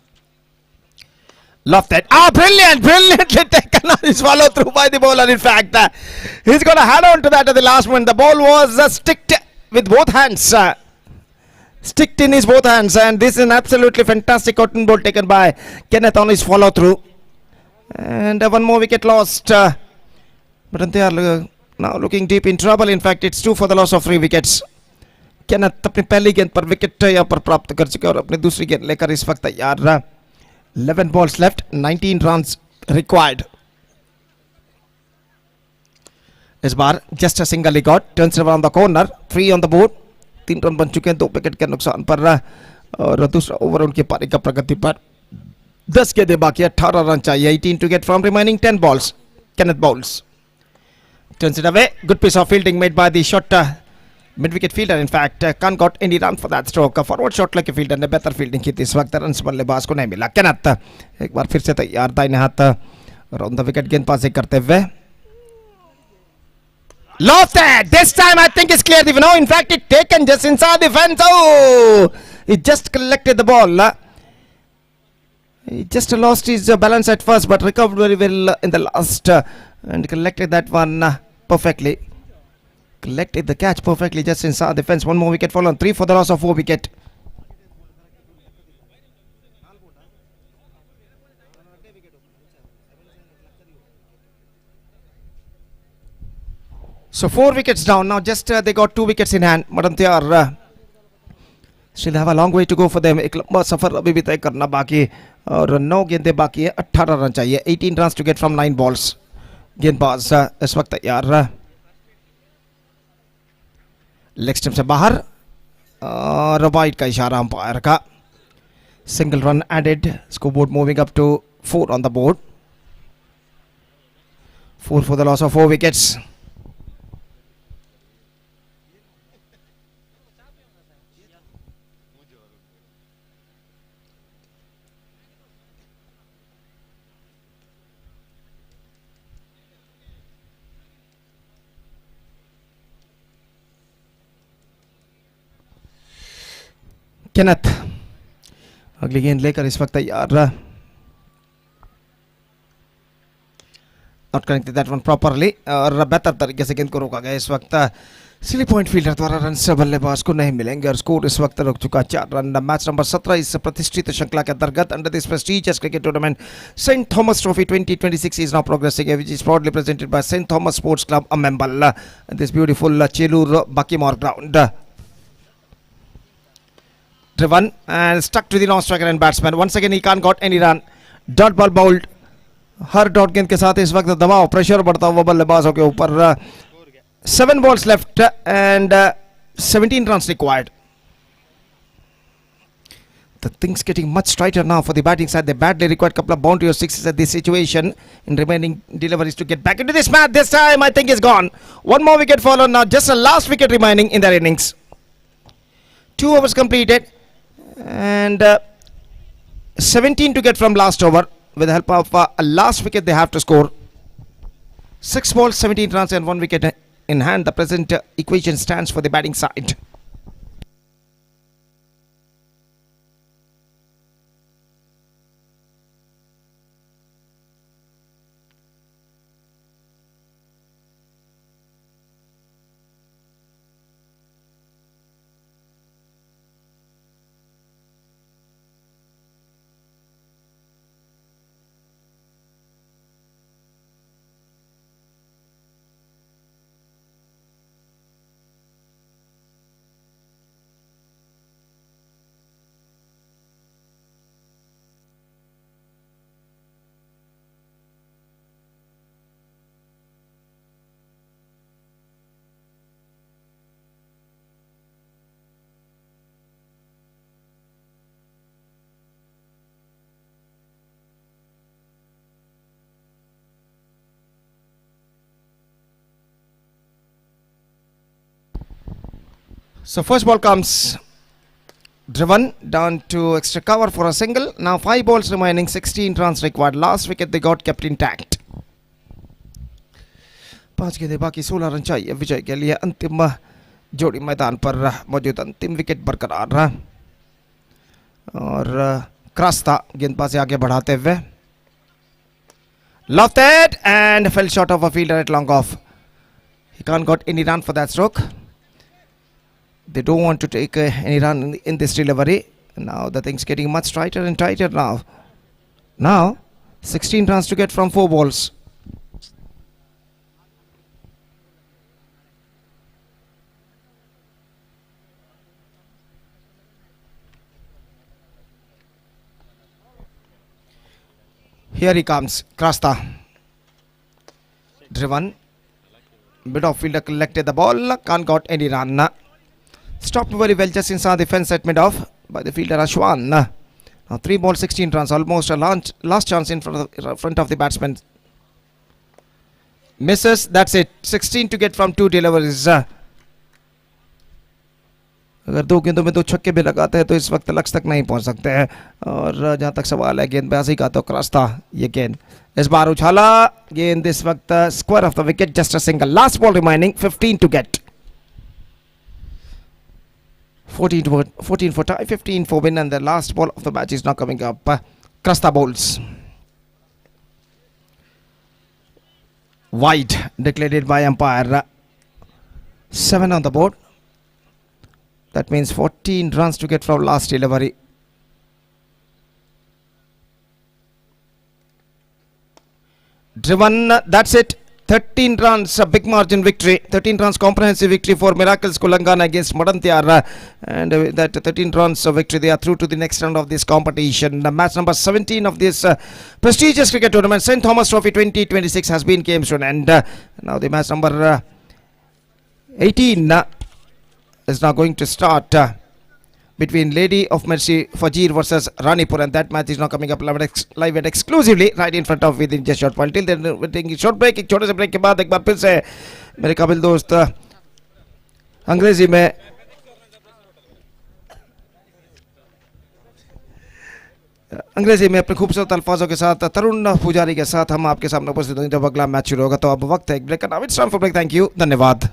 Love that. Brilliantly taken. Is followed through by the bowler. In fact, he's going to head on to that at the last moment. The ball was sticked with both hands. Sticked in his both hands, and this is an absolutely fantastic cotton ball taken by Kenneth on his follow through. And 1 more wicket lost. But they are now looking deep in trouble. In fact, it's 2 for the loss of 3 wickets. Kenneth अपनी पहली गेंद पर wicket यहाँ पर प्राप्त कर चुके और अपनी दूसरी गेंद लेकर इस वक्त तैयार. 11 balls left, 19 runs required. इस बार just a single he got. Turns around the corner, 3 on the board. 3 run बन चुके हैं 2 विकेट के नुकसान पर. और दूसरा ओवर उनकी पारी का प्रगति पर 10 गेंदें बाकी, 18 रन चाहिए. 18 to get from remaining 10 balls. Kenneth bowls. Turns it away. Good piece of fielding made by the short mid-wicket fielder. In fact, can't got any run for that stroke. Forward shot लगे fielder ने बेहतर fielding की थी. इस वक्त run बल्लेबाज को नहीं मिला. Kenneth एक बार फिर से तैयार, दाहिने हाथ राउंड द विकेट गेंदबाजी करते हुए. Lofted. This time I think it's clear. No, in fact, it taken just inside the fence. Oh, he just collected the ball. He just lost his balance at first, but recovered very well in the last and collected that one perfectly. Collected the catch perfectly just inside the fence. One more wicket fall on 3 for the loss of 4 wicket. So 4 wickets down now. Just they got 2 wickets in hand. But they are still have a long way to go for them. एक लंबा सफर अभी भी तय करना बाकी और 9 गेंदें बाकी है. 18 रन चाहिए. 18 runs to get from 9 balls. गेंदबाज इस वक्त तैयार. लेग स्टंप से बाहर और वाइड का इशारा अंपायर का. Single run added. Scoreboard moving up to 4 on the board. 4 for the loss of 4 wickets. Kenneth अगली गेंद लेकर इस वक्त तैयार. Not connected that one properly और बेहतर तरीके से गेंद को रोका गया. इस वक्त सिली पॉइंट फील्डर द्वारा रन से बल्लेबाज को नहीं मिलेंगे और स्कोर इस वक्त रुक चुका 4 रन. मैच नंबर 17 इस प्रतिष्ठित श्रृंखला के अंतर्गत under this prestigious cricket tournament Saint Thomas trophy 2026 is now progressing, which is proudly presented by St. Thomas Sports Club, AMMEMBAL, this beautiful Chelur Bakimore ground. Driven and stuck to the non-striker and batsman. Once again he can't got any run. Dot ball bowled. Her dot गेंद के साथ इस वक्त दबाव pressure बढ़ता हुआ बल्लेबाजों के ऊपर. 7 balls left and 17 runs required. The things getting much tighter now for the batting side. They badly required a couple of boundary or sixes at this situation in remaining deliveries to get back into this match. This time I think is gone. One more wicket fall on now. Just a last wicket remaining in their innings. 2 overs completed and 17 to get from last over. With the help of a last wicket they have to score. 6 balls, 17 runs and 1 wicket in hand. The present equation stands for the batting side. So first ball comes driven down to extra cover for a single. Now 5 balls remaining, 16 runs required. Last wicket they got kept intact. 5 गेंदें बाकी 16 run चाहिए विजय के लिए. अंतिम जोड़ी मैदान पर मौजूद. अंतिम विकेट बरकरार और क्रास्ता गेंदबाजी आगे बढ़ाते हुए. Lofted and fell short of a fielder at long off. He can't got any run for that stroke. They don't want to take any run in this delivery. Now the thing's getting much tighter and tighter now. Now 16 runs to get from 4 balls. Here he comes, Krasta. Driven. Mid off fielder collected the ball. Can't got any run. Stopped very well just inside the fence at mid off. by the fielder Ashwan. Now 3 balls, 16 runs, almost a last chance in front of the batsman. Misses, that's it. 16 to get from 2 deliveries. अगर 2 गेंदों में 2 छक्के भी लगाते हैं तो इस वक्त लक्ष्य तक नहीं पहुंच सकते हैं। और जहां तक सवाल है गेंदबाजी का तो क्रॉस था ये गेंद, इस बार उछाला गेंद इस वक्त square off the wicket, just a single. Last ball remaining, 15 to get, 14 for tie, 15 for win, and the last ball of the match is now coming up. Crasta bowls. Wide declared by umpire. 7 on the board. That means 14 runs to get from last delivery. Driven, that's it. 13 runs, a big margin victory. 13 runs comprehensive victory for Miracles Kulangana against Madantyar. And that 13 runs of victory, they are through to the next round of this competition. Match number 17 of this prestigious cricket tournament, St. Thomas Trophy 2026, has been came to an end. Now the match number 18 is now going to start between Lady of Mercy Fajir versus Ranipur, and that match is now coming up live and exclusively right in front of within just short while. Till then we're taking a short break. एक छोटे से break के बाद एक बार फिर से मेरे काबिल दोस्त अंग्रेजी में अपने खूबसूरत अल्फाजों के साथ तरुण पुजारी के साथ हम आपके सामने उपस्थित होंगे जब अगला मैच शुरू होगा। तो अब वक्त है एक ब्रेक का। Now it's time for break. Thank you, धन्यवाद।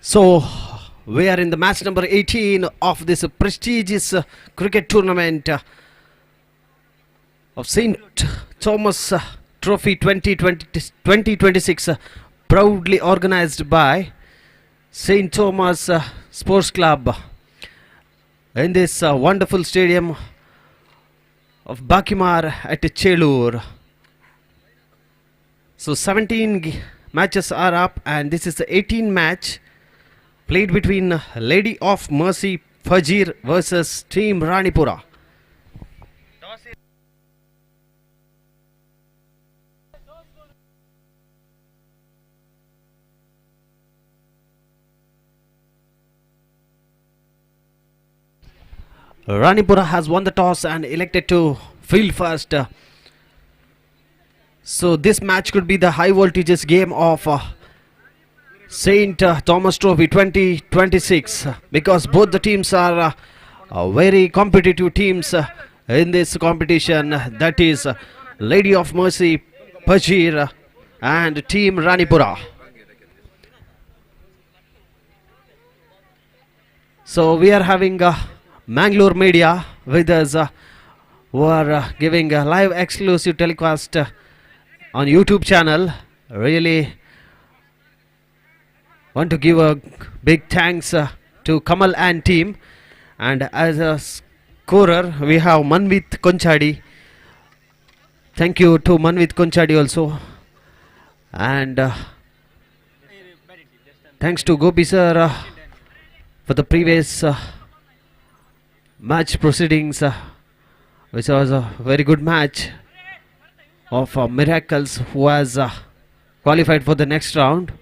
So we are in the match number 18 of this prestigious cricket tournament of St. Thomas Trophy 2026, proudly organized by St. Thomas Sports Club in this wonderful stadium of Bakimar at Chelur. So 17 matches are up, and this is the 18th match played between Lady of Mercy Fajir versus Team Ranipura. Ranipura has won the toss and elected to field first. So this match could be the high voltages game of St. Thomas Trophy 2026, because both the teams are very competitive teams in this competition. That is Lady of Mercy Fajir and Team Ranipura. So we are having Mangalore media with us who are giving a live exclusive telecast on YouTube channel. Really want to give a big thanks to Kamal and team, and as a scorer we have Manvit Konchadi. Thank you to Manvit Konchadi also, and thanks to Gopi sir for the previous match proceedings, which was a very good match of Miracles, who has qualified for the next round.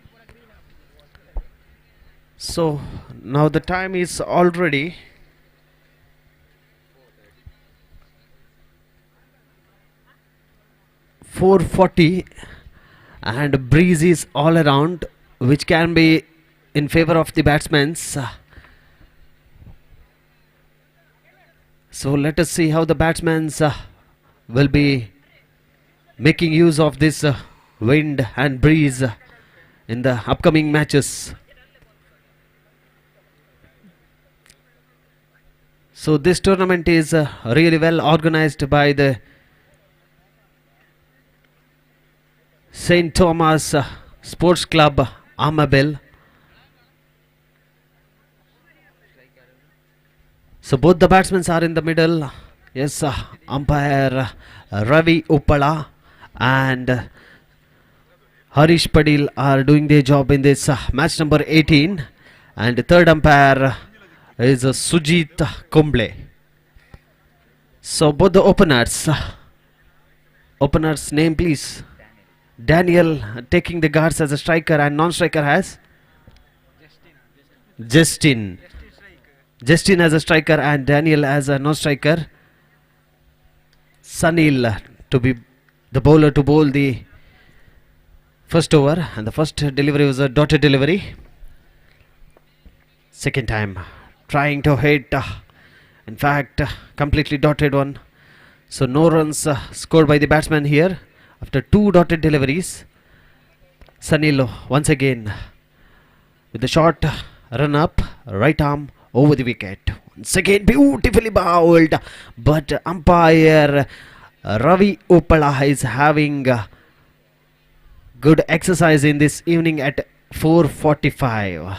So now the time is already 4:40, and breeze is all around, which can be in favor of the batsmen. So let us see how the batsmen will be making use of this wind and breeze in the upcoming matches. So this tournament is really well organized by the St. Thomas Sports Club, AMMEMBAL. So both the batsmen are in the middle. Yes, umpire Ravi Uppala and Harish Padil are doing their job in this match number 18. And the third umpire is Sujit Kumble. So both the openers name please. Daniel taking the guards as a striker and non-striker has Justin as a striker and Daniel as a non-striker. Sunil to be the bowler to bowl the first over, and the first delivery was a dotted delivery. Second time trying to hit, in fact completely dotted one. So no runs scored by the batsman here after two dotted deliveries. Sunil once again with the short run up, right arm over the wicket. Once again beautifully bowled, but umpire Ravi Uppala is having good exercise in this evening at 4:45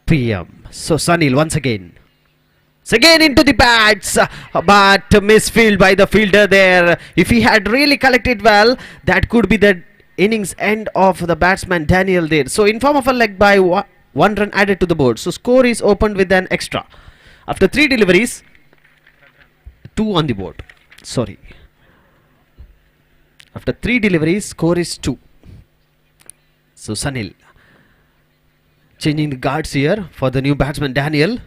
p.m. So Sunil once again into the bats, but misfield by the fielder there. If he had really collected well, that could be the innings end of the batsman Daniel there. So in form of a leg by one run added to the board. So score is opened with an extra. After three deliveries, 2 on the board. Sorry. After 3 deliveries, score is 2. So Sunil changing the guards here for the new batsman Daniel.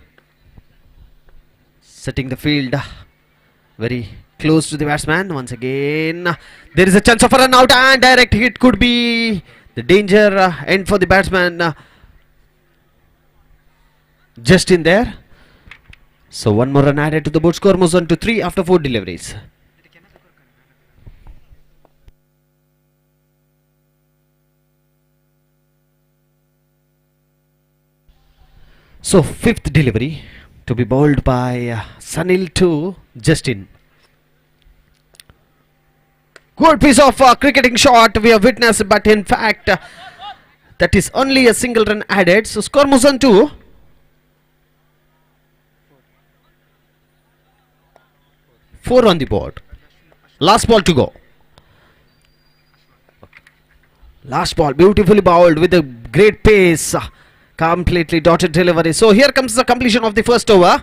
Setting the field very close to the batsman. Once again, there is a chance of a run out and direct hit could be the danger end for the batsman. Just in there. So one more run added to the board. Score moves on to 3 after 4 deliveries. So fifth delivery to be bowled by Sunil to Justin. Good piece of cricketing shot we have witnessed, but in fact that is only a single run added. So score moves on to 4 on the board. Last ball to go. Last ball beautifully bowled with a great pace. Completely dotted delivery. So here comes the completion of the first over,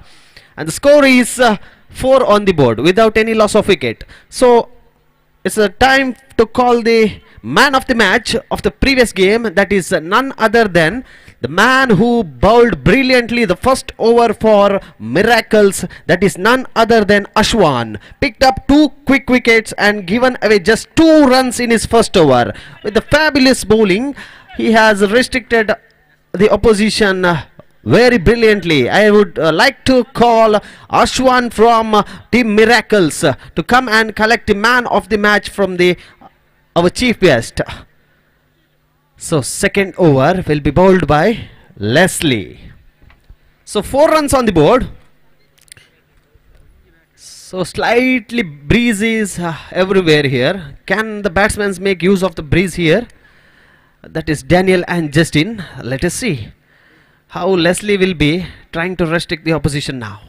and the score is 4 on the board without any loss of wicket. So it's a time to call the man of the match of the previous game. That is none other than the man who bowled brilliantly the first over for Miracles. That is none other than Ashwan. Picked up 2 quick wickets and given away just 2 runs in his first over. With the fabulous bowling, he has restricted the opposition very brilliantly. I would like to call Ashwan from Team Miracles to come and collect the man of the match from our chief guest. So second over will be bowled by Leslie. So 4 runs on the board. So slightly breeze is everywhere here. Can the batsmen make use of the breeze here? That is Daniel and Justin. Let us see how Leslie will be trying to restrict the opposition now.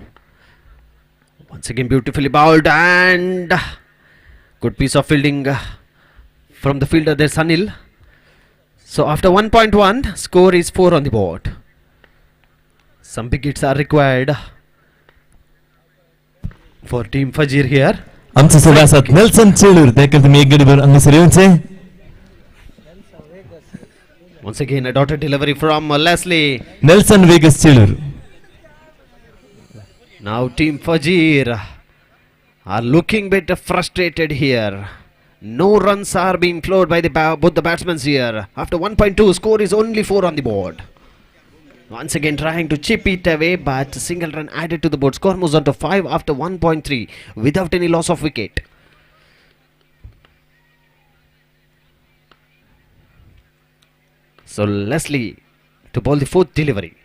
Once again beautifully bowled and good piece of fielding from the fielder there, Sunil. So after 1.1, score is 4 on the board. Some big hits are required for Team Fajir here. आमच्या सोबत Nelson चेलूर देखील तुम्ही एक गडीवर अंगी सरीवचे. Once again a dotted delivery from Leslie. Nelson Vegas Chilur. Now Team Fajir are looking bit frustrated here. No runs are being flowed by both the batsmen here. After 1.2, score is only 4 on the board. Once again trying to chip it away, but a single run added to the board. Score moves on to 5 after 1.3 without any loss of wicket. So Leslie to bowl the 4th delivery.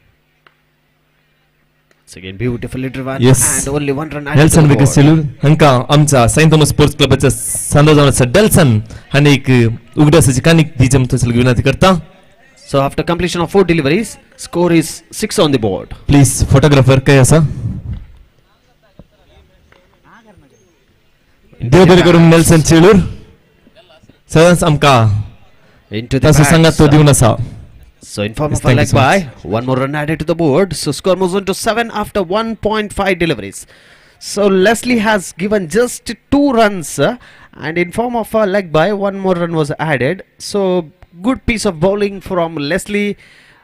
Once again beautifully driven Yes. and only 1 run added डेल्सन to the wicket board. Selur हांका आमच्या Saint Thomas sports क्लबाच्या संदर्भात डेल्सन हांणी एक उगडासाची काणीक दिवची आमची विनंती करता. So after completion of 4 deliveries, score is 6 on the board. Please photographer काय आसा देव बरें करून नेल्सन सेलूर सदांच आमकां Into the ताचो सांगात तो bats. दिवन आसा. So in form Yes, of a thank you leg so by, much. 1 more run added to the board. So score moves on to 7 after 1.5 deliveries. So Leslie has given just 2 runs and in form of a leg by, 1 more run was added. So good piece of bowling from Leslie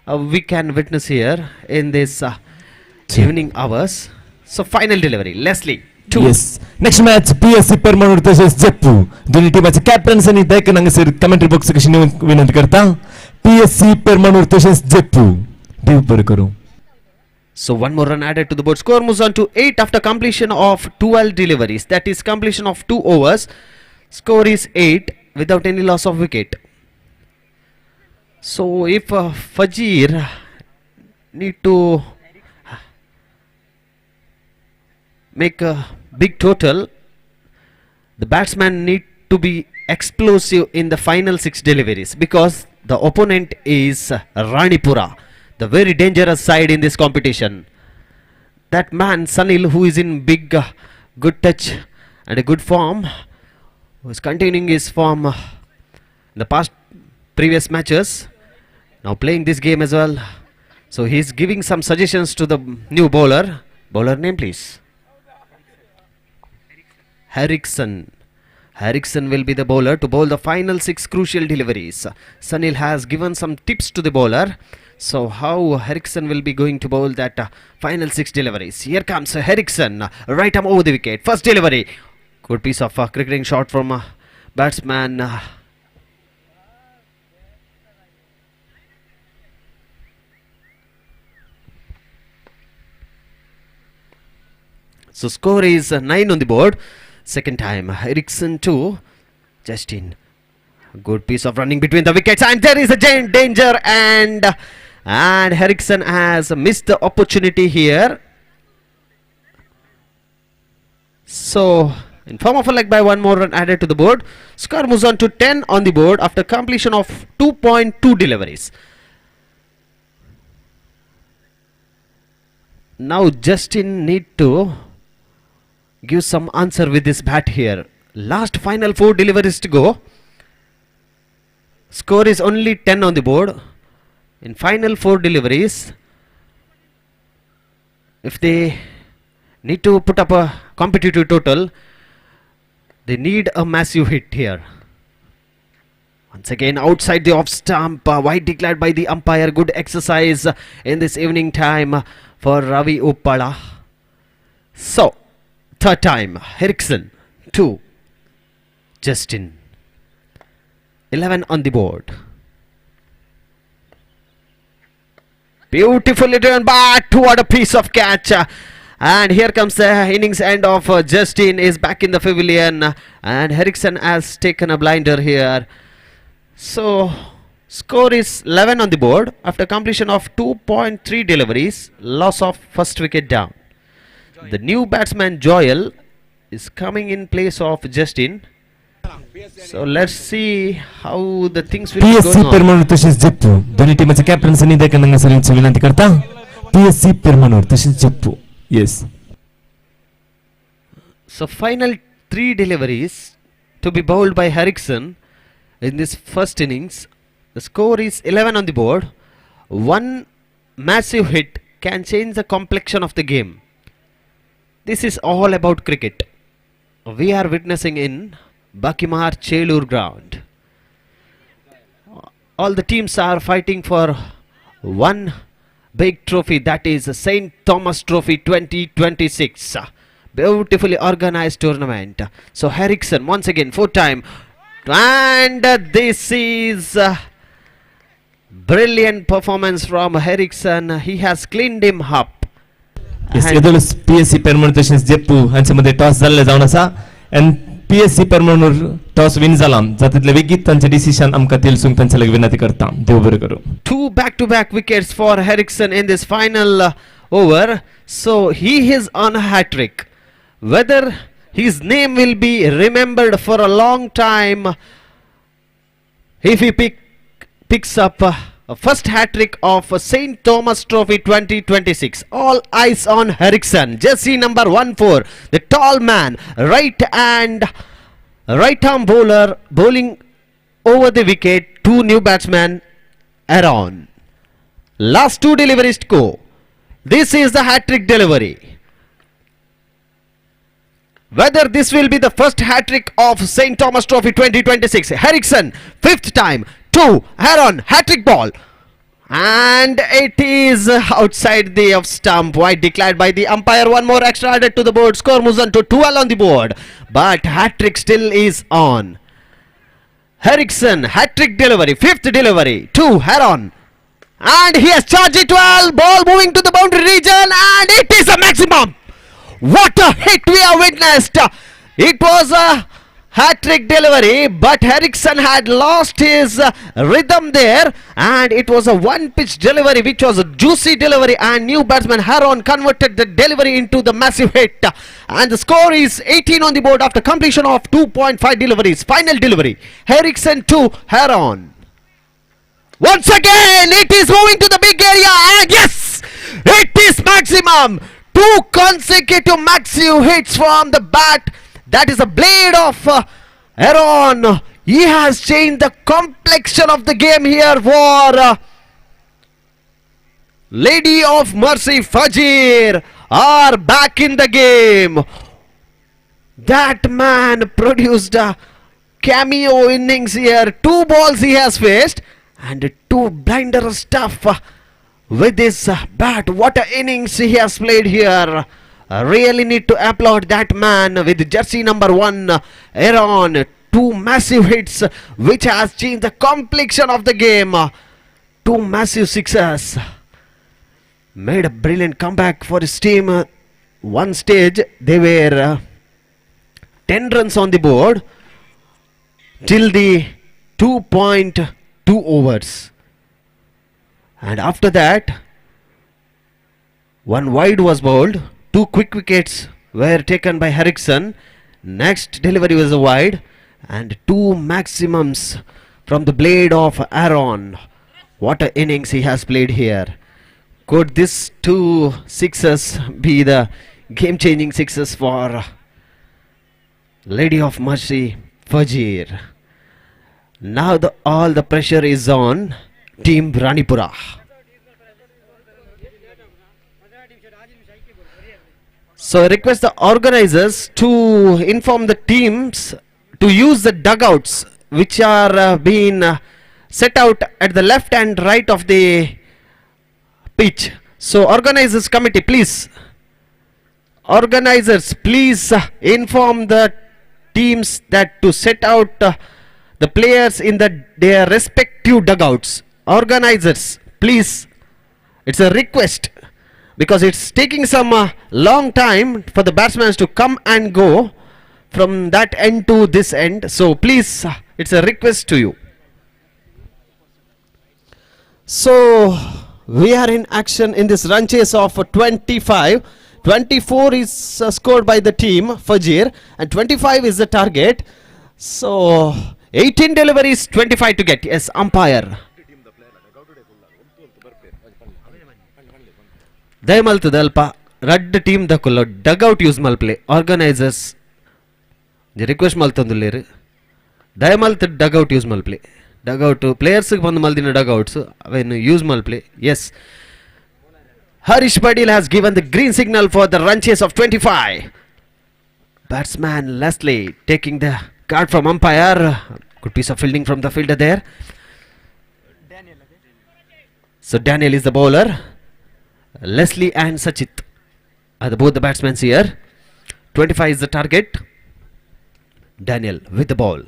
we can witness here in this evening hours. So final delivery, Leslie 2. Yes next match PSC Paramanur तसेच जप्पू दोन्ही टीमाचे captains आणि देखील हांगासर commentary box कशी विनंती करता. PSC Paramanur तसेच जप्पू देव बरें करूं. So 1 more run added to the board. Score moves on to 8 after completion of 12 deliveries. That is completion of 2 overs. Score is 8 without any loss of wicket. So if Fajir need to make a big total, the batsman need to be explosive in the final 6 deliveries because the opponent is Ranipura, the very dangerous side in this competition. That man Sunil, who is in big good touch and a good form, who is continuing his form in the past previous matches, now playing this game as well. So he is giving some suggestions to the new bowler. Bowler name please. Harrison. Harrison will be the bowler to bowl the final 6 crucial deliveries. Sunil has given some tips to the bowler. So how Harrison will be going to bowl that final 6 deliveries. Here comes Harrison, right arm over the wicket. First delivery. Good piece of cricketing shot from batsman. So score is 9 on the board. Second time, Ericsson to Justin. Good piece of running between the wickets, and there is a giant danger, and Ericsson has missed the opportunity here. So in form of a leg by, 1 more run added to the board. Score moves on to 10 on the board after completion of 2.2 deliveries. Now Justin need to give some answer with this bat here. Last final 4 deliveries to go. Score is only 10 on the board. In final 4 deliveries, if they need to put up a competitive total, they need a massive hit here. Once again outside the off stump, wide declared by the umpire. Good exercise in this evening time for Ravi Uppala. So third time, Ericsson 2, Justin 11 on the board. Beautifully driven bat. What a piece of catch. And here comes the innings end of Justin is back in the pavilion, and Ericsson has taken a blinder here. So score is 11 on the board after completion of 2.3 deliveries. Loss of first wicket down. The new batsman Joel is coming in place of Justin. So let's see how the things will be PSC going on. परमाणूर तसेच जप्पू दोन्ही टीमाचे captains आणि देखील हांगासर विनंती करता. PSC Paramanur तसेच Jeppu. Yes So final 3 deliveries to be bowled by Ericsson in this first innings. The score is 11 on the board. One massive hit can change the complexion of the game. This is all about cricket. We are witnessing in Bakimar Chelur ground. All the teams are fighting for one big trophy, that is St. Thomas Trophy 2026. Beautifully organized tournament. So Ericsson once again 4th time And this is brilliant performance from Eriksson. He has cleaned him up. येदोळ PSC पेरमनंट तशेंच जेप्पू हांचे मदें toss जाल्ले जावन आसा and PSC पेरमनंट toss win जाला जातूंतले बेगीत तांचे decision आमकां तेलसूंक तांचे लागीं विनंती करता देव बरें करूं. 2 back-to-back wickets for Eriksson in this final over. So he is on a hat-trick. Whether his name will be remembered for a long time if he picks up a first hat-trick of St. Thomas Trophy 2026. All eyes on Eriksson. Jersey number 14, the tall man, right arm bowler, bowling over the wicket. 2 new batsmen around. Last 2 deliveries to go. This is the hat-trick delivery. Whether this will be the first hat-trick of St. Thomas Trophy 2026. Eriksson, 5th time. 2, Heron, hat-trick ball. And it is outside the off stump. Wide declared by the umpire. 1 more extra added to the board. Score moves on to 12 on the board. But hat-trick still is on. Eriksson, hat-trick delivery. 5th delivery. 2, Heron. And he has charged it well. Ball moving to the boundary region. And it is a maximum. What a hit we have witnessed. It was a hat-trick delivery, but Eriksson had lost his rhythm there, and it was a one-pitch delivery which was a juicy delivery, and new batsman Heron converted the delivery into the massive hit, and the score is 18 on the board after completion of 2.5 deliveries. Final delivery, Eriksson to Heron. Once again it is moving to the big area, and yes, it is maximum. 2 consecutive massive hits from the bat. That is the blade of Heron. He has changed the complexion of the game here for Lady of Mercy Fajir are back in the game. That man produced a cameo innings here. 2 balls he has faced and 2 blinder stuff with his bat. What an innings he has played here. Really need to applaud that man with jersey number 1, Aaron. 2 massive hits which has changed the complexion of the game. 2 massive sixes. Made a brilliant comeback for his team. One stage they were 10 runs on the board till the 2.2 overs. And after that, 1 wide was bowled. 2 quick wickets were taken by Eriksson. Next delivery was a wide and 2 maximums from the blade of Aaron. What an innings he has played here. Could this 2 sixes be the game-changing sixes for Lady of Mercy Fajir? Now all the pressure is on Team Ranipura. So I request the organizers to inform the teams to use the dugouts which are being set out at the left and right of the pitch. So organizers committee, please. Organizers, please inform the teams that to set out the players in their respective dugouts. Organizers, please. It's a request, because it's taking some long time for the batsmen to come and go from that end to this end. So please, it's a request to you. So we are in action in this run chase of 25. 24 is scored by the team Fajir and 25 is the target. So 18 deliveries, 25 to get. Yes, umpire. ದಯಮಲ್ತದಲ್ಪ ರಡ್ team ದಕ್ಕುಲ್ಲ dugout use ಮಲ್ಪ್ಲೆ organisers request ಮಲ್ತಂದುಲ್ಲೇರು ದಯಮಲ್ತ dugout use ಮಲ್ಪ್ಲೆ dugout ಪ್ಲೇಯರ್ಸ್ಗೆ ಬಂದು ಮಲ್ದಿನ ಡಗ್ಔಟ್ಸ್ ಅವೇನು ಯೂಸ್ ಮಲ್ಪ್ಲೆ. Yes, Harish Patel has given the green signal for the run chase of 25. Batsman Leslie taking the card from umpire. Good piece of fielding from the fielder there. So Daniel is the bowler. Leslie and Sachit are both the batsmen here. 25 is the target. Daniel with the ball.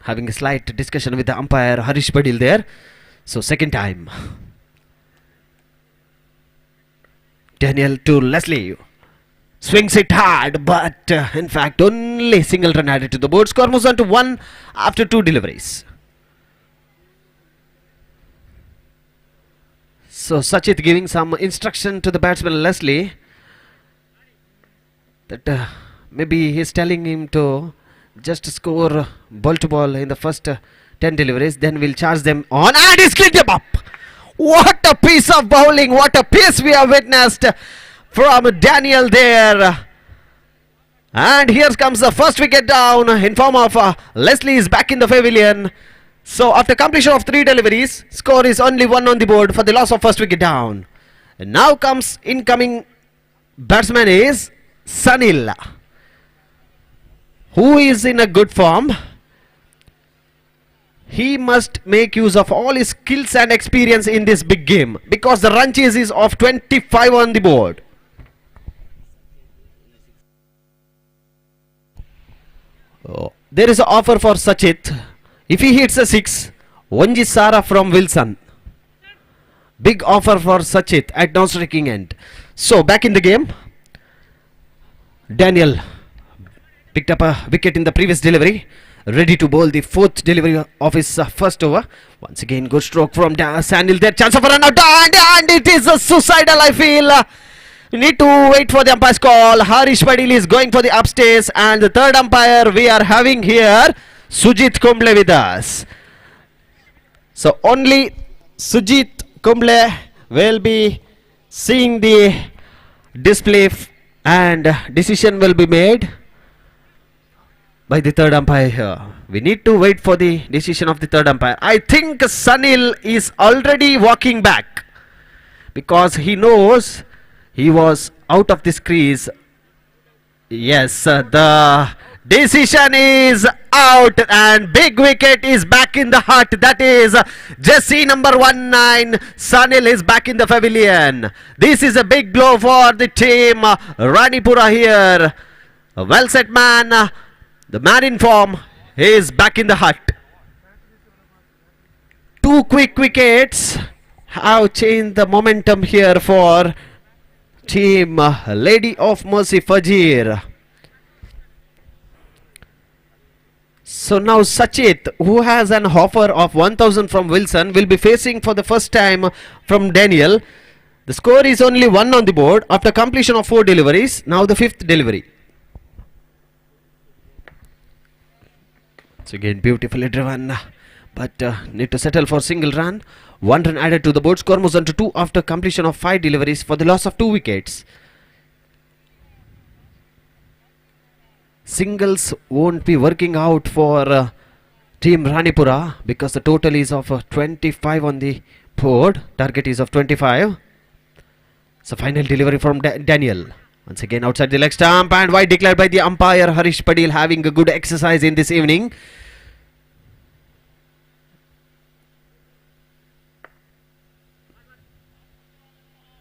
having a slight discussion with the umpire Harish Padil there. So second time. Daniel to Leslie. Swings it hard, but in fact only single run added to the board. Score moves on to 1 after 2 deliveries. So Sachit giving some instruction to the batsman Leslie that maybe he's telling him to just score ball to ball in the first 10 deliveries, then we'll charge them on, and he's cleaned them up. What a piece of bowling, what a pace we have witnessed from Daniel there. And here comes the first wicket down in form of Leslie is back in the pavilion. So after completion of 3 deliveries, score is only 1 on the board for the loss of first wicket down. And now comes incoming batsman is Sunil, who is in a good form. He must make use of all his skills and experience in this big game, because the run chase is of 25 on the board. Oh, there is an offer for Sachit. If he hits a 6, Vanji Sara from Wilson. Big offer for Sachit at non-striking end. So back in the game. Daniel picked up a wicket in the previous delivery. Ready to bowl the 4th delivery of his first over. Once again, good stroke from Sanil there. Chance of a run out, and it is a suicidal, I feel. We need to wait for the umpire's call. Harish Padil is going for the upstairs, and the third umpire we are having here, Sujit Kumble, with us. So only Sujit Kumble will be seeing the display and decision will be made by the third umpire here. We need to wait for the decision of the third umpire. I think Sunil is already walking back because he knows he was out of this crease. Yes, the decision is out and big wicket is back in the hut. That is Jesse number 19. Sunil is back in the pavilion. This is a big blow for the team Ranipura here. A well set man. The man in form is back in the hut. 2 quick wickets have changed the momentum here for team Lady of Mercy Fajir. So now Sachit, who has an offer of 1000 from Wilson, will be facing for the first time from Daniel. The score is only 1 on the board after completion of 4 deliveries. Now the 5th delivery. So again beautifully driven, but need to settle for single run. 1 run added to the board. Score moves on to 2 after completion of 5 deliveries for the loss of 2 wickets. Singles won't be working out for team Ranipura because the total is of 25 on the board. Target is of 25. So final delivery from Daniel. Once again outside the leg stump, and wide declared by the umpire Harish Padil, having a good exercise in this evening.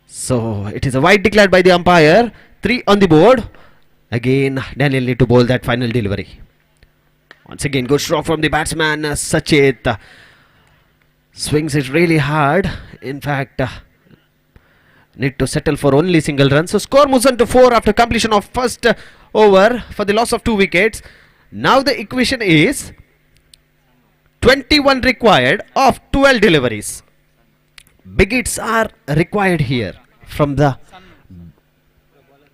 So it is a wide declared by the umpire. 3 on the board. Again Daniel need to bowl that final delivery. Once again good stroke from the batsman Sachit. Swings it really hard. In fact need to settle for only single run. So score moves on to 4 after completion of first over for the loss of 2 wickets. Now the equation is 21 required of 12 deliveries. Big hits are required here from the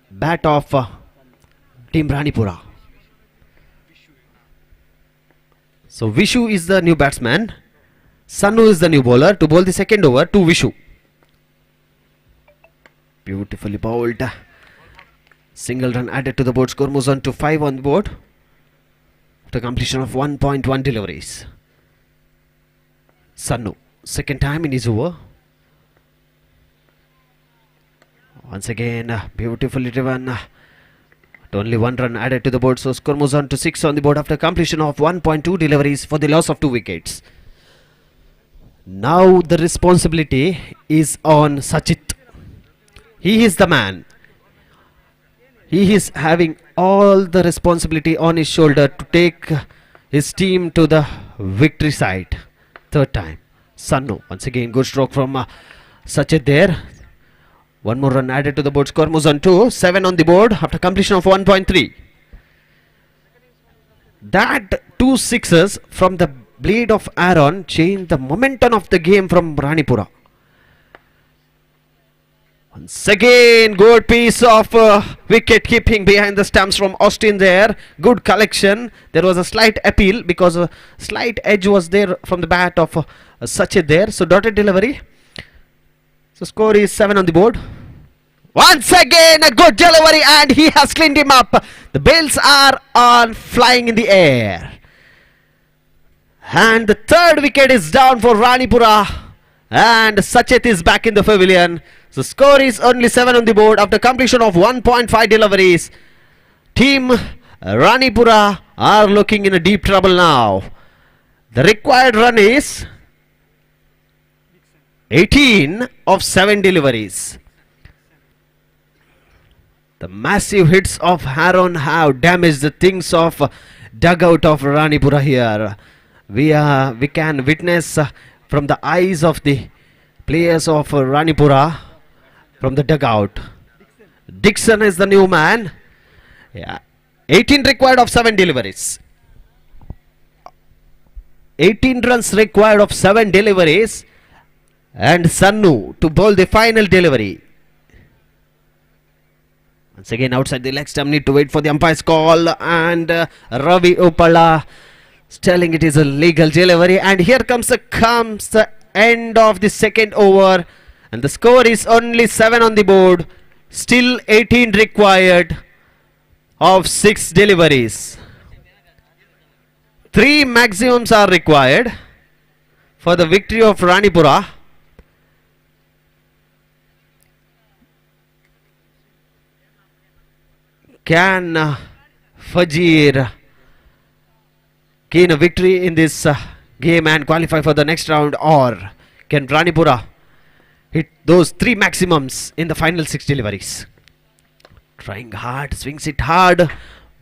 bat of team Ranipura. So Vishu is the new batsman. Sanu is the new bowler to bowl the second over to Vishu. Beautifully bowled. Single run added to the board. Score moves on to 5 on the board after completion of 1.1 deliveries. Sanu, second time in his over. Once again beautifully driven. Only 1 run added to the board. So score moves on to 6 on the board after completion of 1.2 deliveries for the loss of 2 wickets. Now the responsibility is on Sachit. He is the man. He is having all the responsibility on his shoulder to take his team to the victory side. Third time. Sannu. Once again, good stroke from Sachet there. One more run added to the board. Score moves on to 7 on the board after completion of 1.3. That 2 sixes from the blade of Aaron changed the momentum of the game from Ranipura. Once again, good piece of wicket keeping behind the stumps from Austin there. Good collection. There was a slight appeal because a slight edge was there from the bat of Sachet there. So dotted delivery. So score is 7 on the board. Once again, a good delivery and he has cleaned him up. The bails are on flying in the air. And the third wicket is down for Ranipura. And Sachet is back in the pavilion. So score is only 7 on the board after completion of 1.5 deliveries. Team Ranipura are looking in a deep trouble now. The required run is 18 of 7 deliveries. The massive hits of Aaron have damaged the things of dugout of Ranipura here. We can witness from the eyes of the players of Ranipura from the dugout. Dixon is the new man. Yeah. 18 required of 7 deliveries. 18 runs required of 7 deliveries. And Sannu to bowl the final delivery. Once again outside the leg stump, need to wait for the umpire's call. And Ravi Uppala telling it is a legal delivery. And here comes the end of the second over. And the score is only 7 on the board. Still 18 required of 6 deliveries. 3 maximums are required for the victory of Ranipura. Can Fajir gain a victory in this game and qualify for the next round, or can Ranipura hit those 3 maximums in the final 6 deliveries? Trying hard, swings it hard,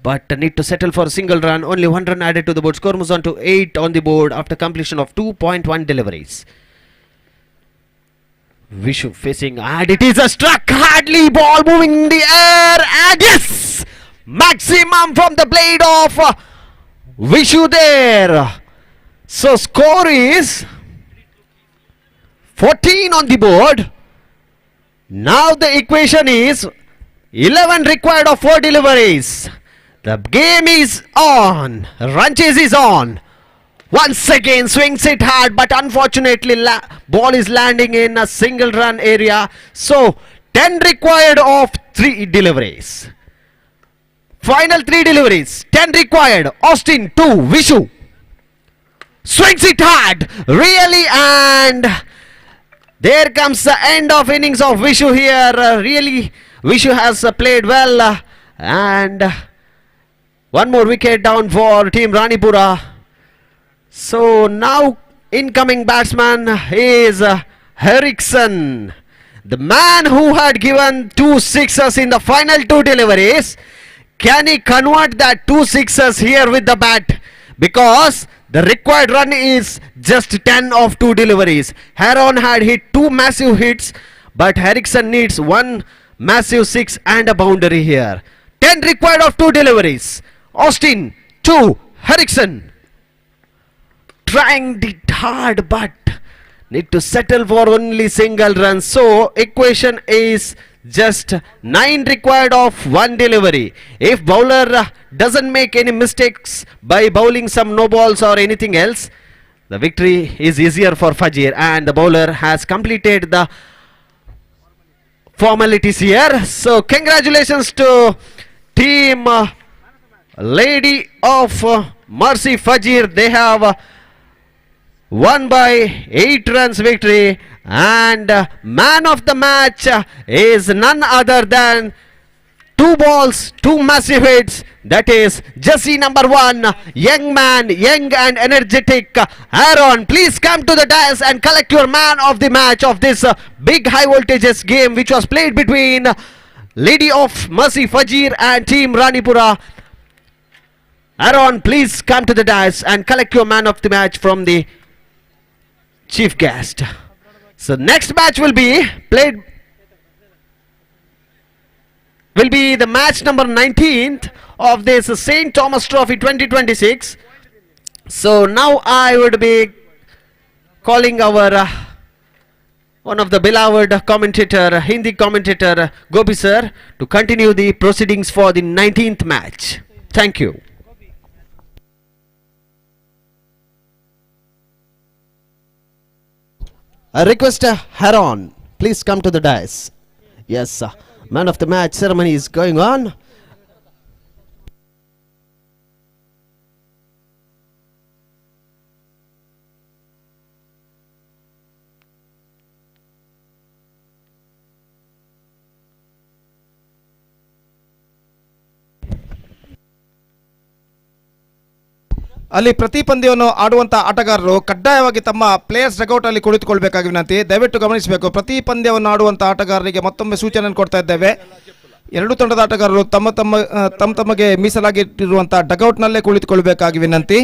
but need to settle for a single run. Only 1 run added to the board. Score moves on to 8 on the board after completion of 2.1 deliveries. Vishu facing, and it is a struck hardly, ball moving in the air, and yes, maximum from the blade of Vishu there. So score is 14 on the board. Now the equation is 11 required of 4 deliveries. The game is on. Run chase is on. Once again swings it hard, but unfortunately ball is landing in a single run area. So 10 required of 3 deliveries. Final 3 deliveries. 10 required. Austin 2. Vishu swings it hard really, and there comes the end of innings of Vishu here. Really Vishu has played well, and one more wicket down for team Ranipura. So now incoming batsman is Eriksson, the man who had given 2 sixes in the final 2 deliveries. Can he convert that 2 sixes here with the bat? Because the required run is just 10 of 2 deliveries. Aaron had hit 2 massive hits, but Eriksson needs 1 massive 6 and a boundary here. 10 required of 2 deliveries. Austin 2, Eriksson. Trying it hard, but need to settle for only single run. So equation is just 9 required of 1 delivery. If bowler doesn't make any mistakes by bowling some no balls or anything else, the victory is easier for Fajir, and the bowler has completed the formalities here. So congratulations to team Lady of Mercy Fajir. They have won by 8 runs victory, and man of the match is none other than 2 balls, 2 massive hits. That is Jersey number 1, young man, young and energetic Aaron. Please come to the dais and collect your man of the match of this big high voltages game which was played between Lady of Mercy Fajir and team Ranipura. Aaron, please come to the dais and collect your man of the match from the chief guest. So next match will be the match number 19th of this St. Thomas Trophy 2026. So now I would be calling our one of the beloved commentator, Hindi commentator Gopi sir, to continue the proceedings for the 19th match. Thank you. I request Haron, please come to the dais. Yes, man of the match ceremony is going on. ಅಲ್ಲಿ ಪ್ರತಿ ಪಂದ್ಯವನ್ನು ಆಡುವಂತ ಆಟಗಾರರು ಕಡ್ಡಾಯವಾಗಿ ತಮ್ಮ players dugout ಅಲ್ಲಿ ಕುಳಿತುಕೊಳ್ಳಬೇಕಾಗಿ ವಿನಂತಿ. ದಯವಿಟ್ಟು ಗಮನಿಸಬೇಕು, ಪ್ರತಿ ಪಂದ್ಯವನ್ನು ಆಡುವಂತ ಆಟಗಾರರಿಗೆ ಮತ್ತೊಮ್ಮೆ ಸೂಚನೆ ಕೊಡ್ತಾ ಇದ್ದೇವೆ. ಎರಡು ತಂಡದ ಆಟಗಾರರು ತಮಗೆ ಮೀಸಲಾಗಿಟ್ಟಿರುವಂತಹ ಡಗೌಟ್ ನಲ್ಲೇ ಕುಳಿತುಕೊಳ್ಳಬೇಕಾಗಿ ವಿನಂತಿ.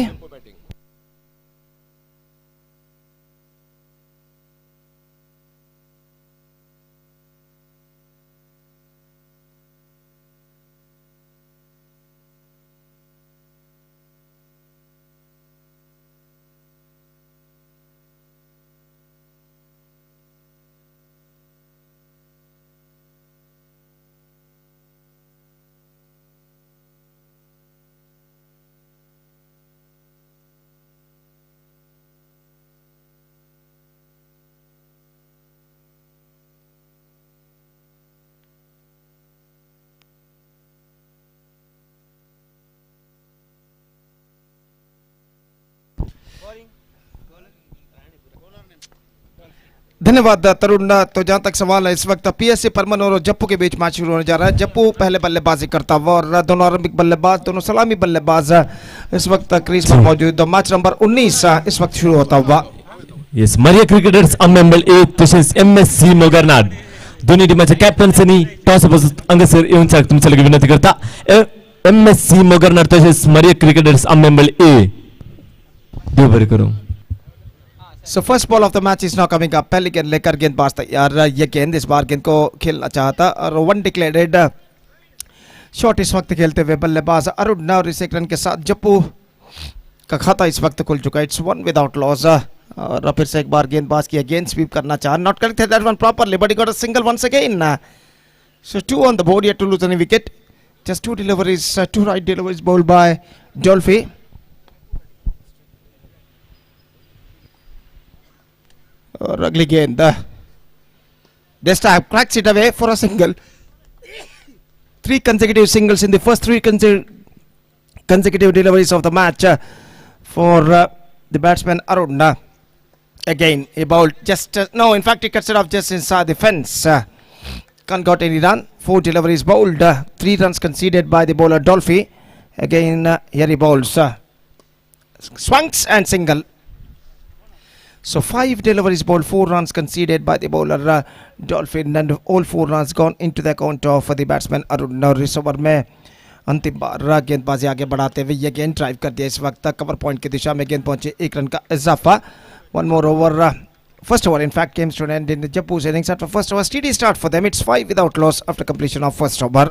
धन्यवाद तरुण। तो जहां तक सवाल है, इस वक्त पीएससी परमन और जप्पू के बीच मैच शुरू होने जा रहा है। जप्पू पहले बल्लेबाजी करता हुआ और दोनों आरंभिक बल्लेबाज, दोनों सलामी बल्लेबाज इस वक्त क्रीज पर मौजूद। तो मैच नंबर 19 इस वक्त शुरू होता हुआ। येस, मरिया क्रिकेटर्स अम्मेम्बल ए तसेच एमएससी मोगरनाड दोन्ही टीमाच्या कॅप्टन्सनी टॉस अंगसर येऊन तुमच्या लगे विनंती करता। एमएससी मोगरनाड तसेच मरिया क्रिकेटर्स अम्मेम्बल ए देव बरे करो। So first ball of the match is now coming up. पहले गेंद लेकर गेंदबाज तैयार। ये गेंद इस बार गेंद को खेलना चाहता और वन डिक्लेयर्ड शॉट इस वक्त खेलते हुए बल्लेबाज अरुण और इस एक रन के साथ जप्पू का खाता इस वक्त खुल चुका है। It's one without loss. और फिर से एक बार गेंदबाज की अगेन स्वीप करना चाह, not correct that one properly but he got a single once again. So two on the board, yet to lose any wicket. Just two deliveries, two right deliveries bowled by Dolphy. और अगली गेंद this time cracks it away for a single. 3 consecutive singles in the first 3 consecutive deliveries of the match for the batsman Arun. Again he bowled just no, in fact he cuts it off just inside the fence. Can't got any run. 4 deliveries bowled, 3 runs conceded by the bowler Dolphy. Again here he bowls swings and single. So 5 deliveries bowled, 4 runs conceded by the bowler Dolphin, and all 4 runs gone into the account of the batsman Arun. और इस over में अंतिम बार गेंदबाजी आगे बढ़ाते हुए ये गेंद ड्राइव कर दिया। इस वक्त कवर पॉइंट की दिशा में गेंद पहुंचे, 1 रन का इजाफा। One more over. First over in fact came to an end in the Jappu's innings. After first over, steady start for them. It's 5 without loss after completion of first over.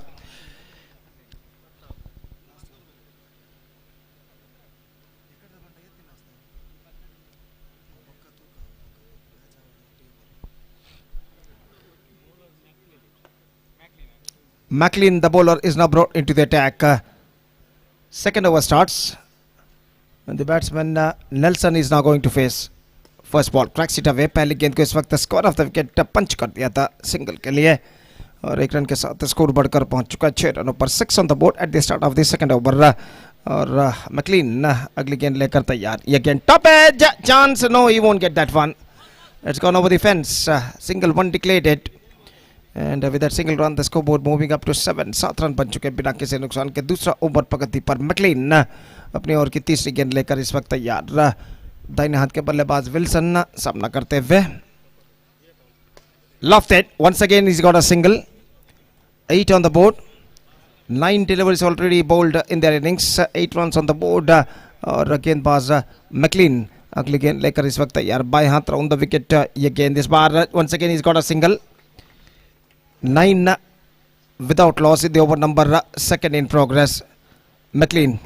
McLean, the bowler, is now brought into the attack. Second over starts and the batsman Nelson is now going to face first ball. Cracks it away. पहली गेंद को इस वक्त score of the wicket पंच कर दिया था single के लिए और 1 रन के साथ स्कोर बढ़कर पहुंच चुका है 6 रनों पर। 6 on the board at the start of the second over. और मैकलीन अगली गेंद लेकर तैयार। ये गेंद top edge chance, no he won't get that one. It's gone over the fence. Single one declared and with that single run the scoreboard moving up to 7 run बन चुके बिना किसी नुकसान के। दूसरा ओवर प्रगति पर मैकलीन अपनी ओर की तीसरी गेंद लेकर इस वक्त तैयार। दाहिने हाथ के बल्लेबाज विल्सन सामना करते हुए। Lofted once again he's got a single, 8 on the board 9 deliveries already bowled in their innings. 8 runs on the board. और गेंदबाज McLean अगली गेंद लेकर इस वक्त तैयार, बाएं हाथ राउंड द विकेट. ये गेंद इस बार once again he's got a single. 9 without loss in the over number second in progress. McLean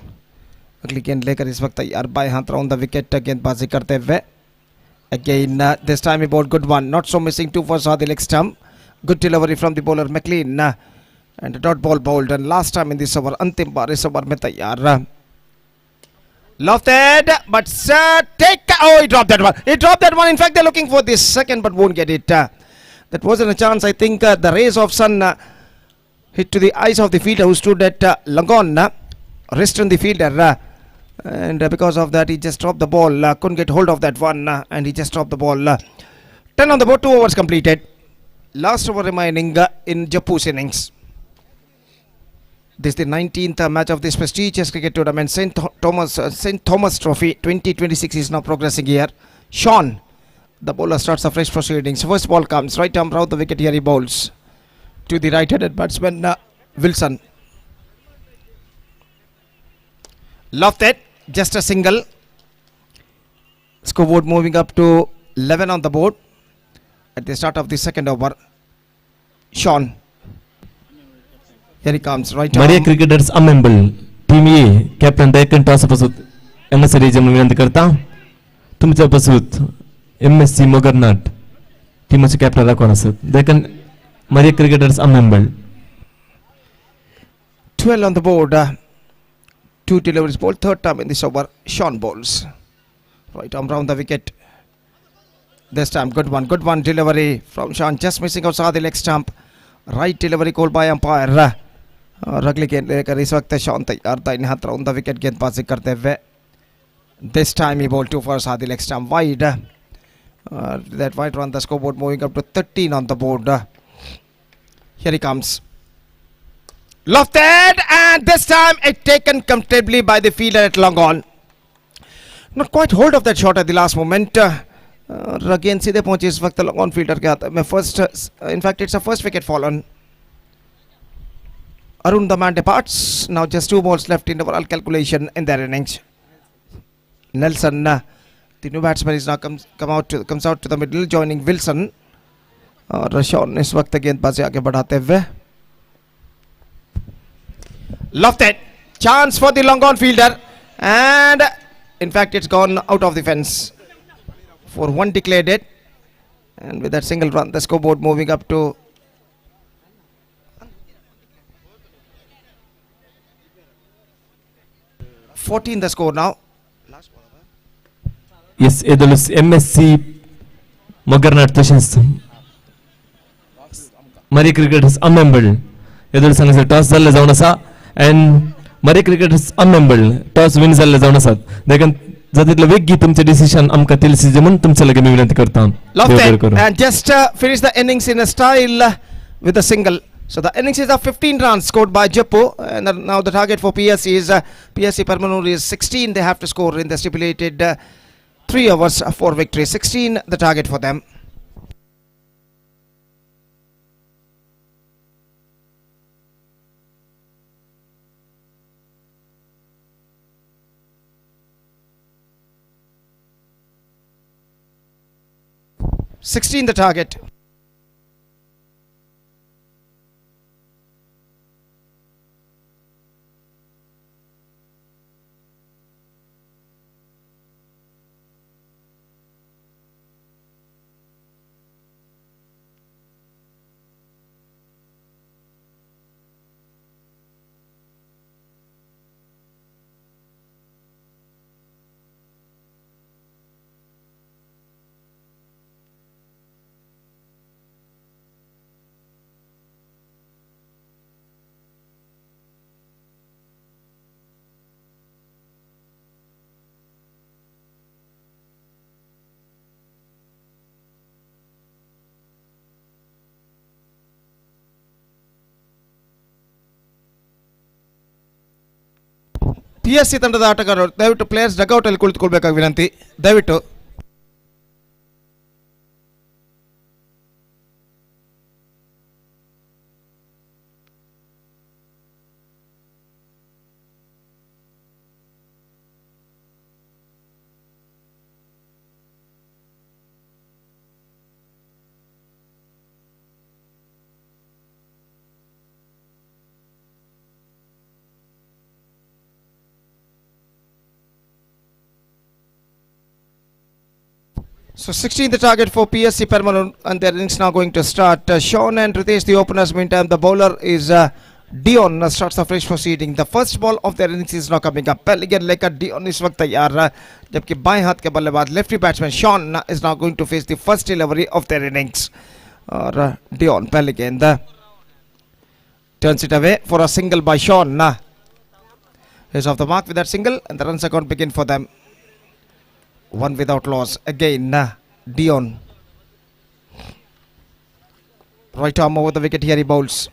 अगली गेंद लेकर इस वक्त तैयार, बाएं हाथ राउंड द विकेट गेंदबाजी करते हुए. Again this time he bowled good one, not so missing, 2 for Saad leg stump. Good delivery from the bowler McLean and a dot ball bowled, and last time in this over अंतिम बार इस over में तैयार. Lofted, but he dropped that one. He dropped that one. In fact, they're looking for this second, but won't get it. That wasn't a chance. I think the rays of sun hit to the eyes of the fielder who stood at Langon, wrist on the fielder, and because of that, he just dropped the ball. Couldn't get hold of that one, and he just dropped the ball. 10 on the board, 2 overs completed. Last over remaining in Japu's innings. This is the 19th match of this prestigious cricket tournament. St. Thomas Trophy 2026 is now progressing here. Sean, the bowler, starts a fresh proceedings. First ball comes right arm round the wicket. Here he bowls to the right-handed batsman Wilson. Lofted, just a single. Scoreboard moving up to 11 on the board at the start of the second over. Sean. Here he comes, right Maria arm. Cricketers AMMEMBAL team A captain डेक्कन toss पासून एमएस रेजम विनंती करता तुमच्या पासून MSc मोगरनाट टीमाचे captain राखून असत Deccan Maria Cricketers AMMEMBAL. 12 on the board. 2 deliveries bowled. Third time in this over. Sean bowls. Right arm round the wicket. This time good one. Good one delivery from Sean. Just missing outside the leg stump. Right delivery called by umpire. और अगली गेंद लेकर इस वक्त Shawn तैयार दाहिने हाथ round the wicket गेंदबाजी करते हुए. This time he bowled 2 for Saadi leg stump wide. That wide run the scoreboard moving up to 13 on the board. Here he comes. Lofted, and this time it taken comfortably by the fielder at long on. Not quite hold of that shot at the last moment. Again सीधे पहुंचे इस वक्त long on fielder के हाथ में. First, in fact it's a first wicket fallen. Arun the man departs. Now just 2 balls left in the overall calculation in their innings. Nelson, the new batsman, is now comes out to the middle, joining Wilson. और Shawn इस वक्त गेंदबाजी आगे बढ़ाते हुए. Lofted, chance for the long on fielder, and in fact it's gone out of the fence. For 1 declared it, and with that single run the scoreboard moving up to 14 the score now. Yes, edulus MSC Mogarnat Tashins Maria Cricketers AMMEMBAL edulus sangaचे toss झाले जाऊन असा and Maria Cricketers AMMEMBAL toss win झाले जाऊन असा देखील जातीतलं वेगळी तुमचे डिसिजन आमका तेलसी म्हणून तुमच्या लगे मी विनंती करता. Lofted, and just finish the innings in a style with a single. So the innings is of 15 runs scored by Jaipur, and now the target for PSC is PSC Permanur is 16. They have to score in the stipulated 3 overs for victory. 16 the target for them. $16 the target. PSC ತಂಡದ ಆಟಗಾರರು ದಯವಿಟ್ಟು players dugout ಅಲ್ಲಿ ಕುಳಿತುಕೊಳ್ಳಬೇಕಾಗಿ ವಿನಂತಿ. ದಯವಿಟ್ಟು So 16th target for PSC Permanent, and their innings now going to start. Sean and Ritesh, the openers. Meantime, the bowler is Dion. Starts the fresh proceeding. The first ball of their innings is now coming up. पहले गेंद लेकर Dion इस वक्त तैयार, जबकि बाएं हाथ के बल्लेबाज lefty batsman Sean is now going to face the first delivery of their innings. और Dion पहले गेंद turns it away for a single by Sean. He's off the mark with that single, and the runs are going to begin for them. One without loss. Again, Dion. Right arm over the wicket here, he bowls.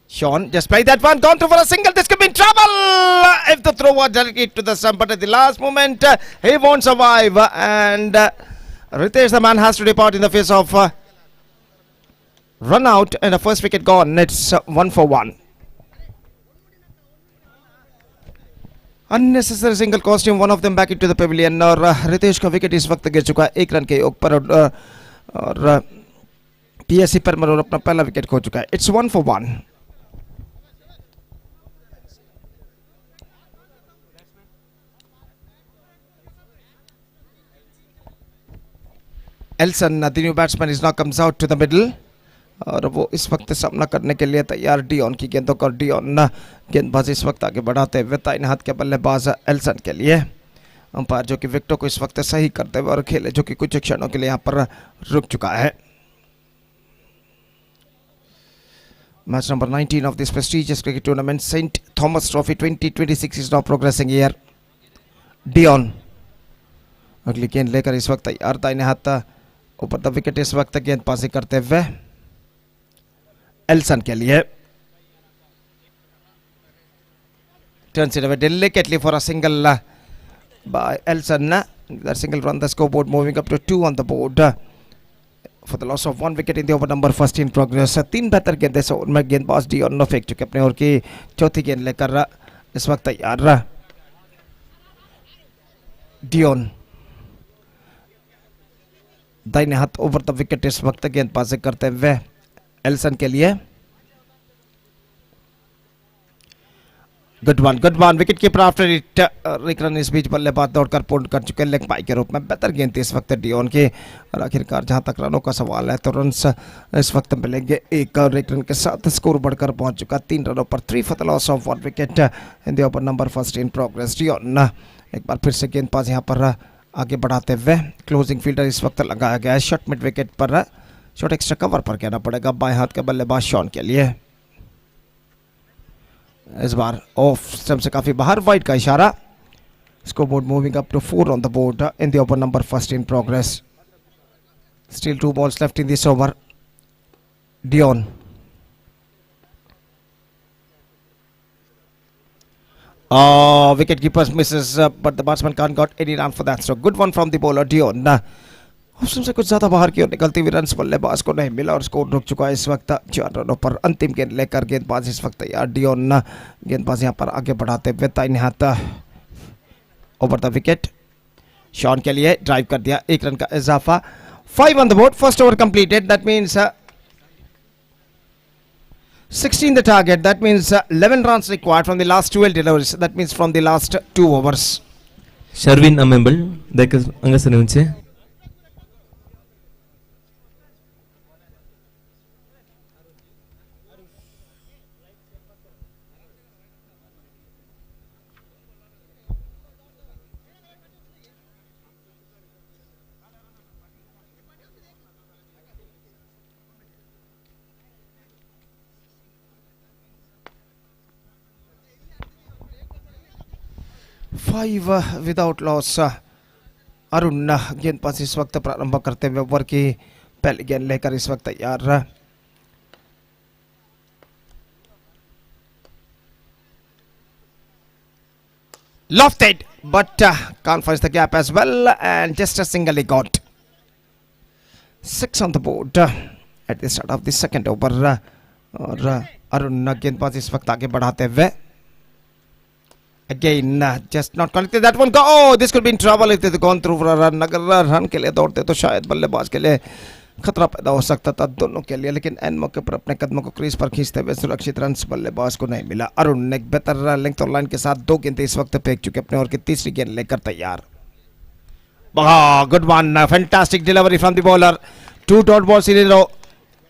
Sean just played that one, gone through for a single. This could be trouble if the throw was directly to the stump, but at the last moment, he won't survive. And Ritesh, the man, has to depart in the face of run out, and the first wicket gone. It's 1 for 1. Unnecessary single cost him one of them back into the pavilion. और रितेश का wicket इस वक्त गिर चुका है 1 run के योग पर, और PSC परमानेंट अपना पहला विकेट खो चुका है. It's 1 for 1. Elson, the new batsman, is now comes out to the middle. और वो इस वक्त सामना करने के लिए तैयार डियोन की गेंदों को. डियोन गेंदबाजी इस वक्त आगे बढ़ाते हुए दाहिने हाथ के बल्लेबाज एल्सन के लिए. अंपायर जो कि विकेटों को इस वक्त सही करते हुए और खेले जो कि कुछ क्षणों के लिए यहाँ पर रुक चुका है. Match number 19 of this prestigious cricket tournament, St. Thomas Trophy 2026 is now progressing here. Dion अगली गेंद लेकर इस वक्त तैयार, दाहिने हाथ ऊपर द विकेट इस वक्त गेंदबाजी करते हुए एल्सन के लिए. Turns it away delicately for a single by Elson. That single run the scoreboard moving up to 2 on the board for the loss of 1 wicket in the over number first in progress. 3 बेहतर गेंदें से उनमें गेंदबाज Dion ने फेंक चुके अपने ओर की चौथी गेंद लेकर इस वक्त तैयार. डियोन दाहिने हाथ ओवर द विकेट इस वक्त गेंदबाजी करते हुए एल्सन के लिए. Good one wicket keeper after it. एक रन इस बीच बल्लेबाज दौड़कर पूर्ण कर चुके लेग बाई के रूप में. बेहतर गेंद थी इस वक्त डियोन के, और आखिरकार जहां तक रनों का सवाल है तो रन्स इस वक्त मिलेंगे 1 और 1 रन के साथ स्कोर बढ़कर पहुंच चुका 3 रनों पर. 3 for the loss of 1 wicket in the over number first in progress. Dion एक बार फिर से गेंदबाज यहां पर आगे बढ़ाते हुए. क्लोजिंग फील्डर इस वक्त लगाया गया है शॉट मिड विकेट पर. शॉट एक्स्ट्रा कवर पर कहना पड़ेगा बाएं हाथ के बल्लेबाज शॉन के लिए. इस बार ऑफ स्टंप से काफी बाहर, वाइड का इशारा. Scoreboard moving up to 4 on the board in the over number first in progress. Still 2 balls left in this over. Dion. Wicket keeper misses, but the batsman can't got any run for that. So good one from the bowler Dion. Option से कुछ ज्यादा बाहर की ओर निकलती हुई runs बल्लेबाज को नहीं मिला और स्कोर रुक चुका है इस वक्त 4 रनों पर. अंतिम गेंद लेकर गेंदबाज इस वक्त तैयार. डियोन गेंदबाज यहां पर आगे बढ़ाते हुए दाहिने हाथ ओवर द विकेट. शॉन के लिए ड्राइव कर दिया, 1 रन का इजाफा. 5 on the board. First over completed. That means 16 the target. That means 11 runs required from the last 12 deliveries. That means from the last 2 overs. Sherwin AMMEMBAL దయచేసి అంగసనే ఉంచి. Five without loss. Arun गेंदबाज इस वक्त प्रारंभ करते हुए ओवर की पहली गेंद लेकर इस वक्त तैयार. Lofted, but can't find the gap as well, and just a single he got. 6 on the board at the start of the second over. और अरुण गेंदबाज इस वक्त आगे बढ़ाते हुए. Again, just not connected. That one go. Oh, this could be in trouble if they'd gone through for a run. अगर run के लिए दौड़ते तो शायद बल्लेबाज के लिए खतरा पैदा हो सकता था दोनों के लिए, लेकिन एंड मौके पर अपने कदमों को क्रीज पर खींचते हुए सुरक्षित रन बल्लेबाज को नहीं मिला. अरुण ने एक बेहतर लेंथ और लाइन के साथ 2 गेंदें इस वक्त फेंक चुके अपने ओर की तीसरी गेंद लेकर तैयार. Good one. Fantastic delivery from the bowler. 2 dot balls in a row.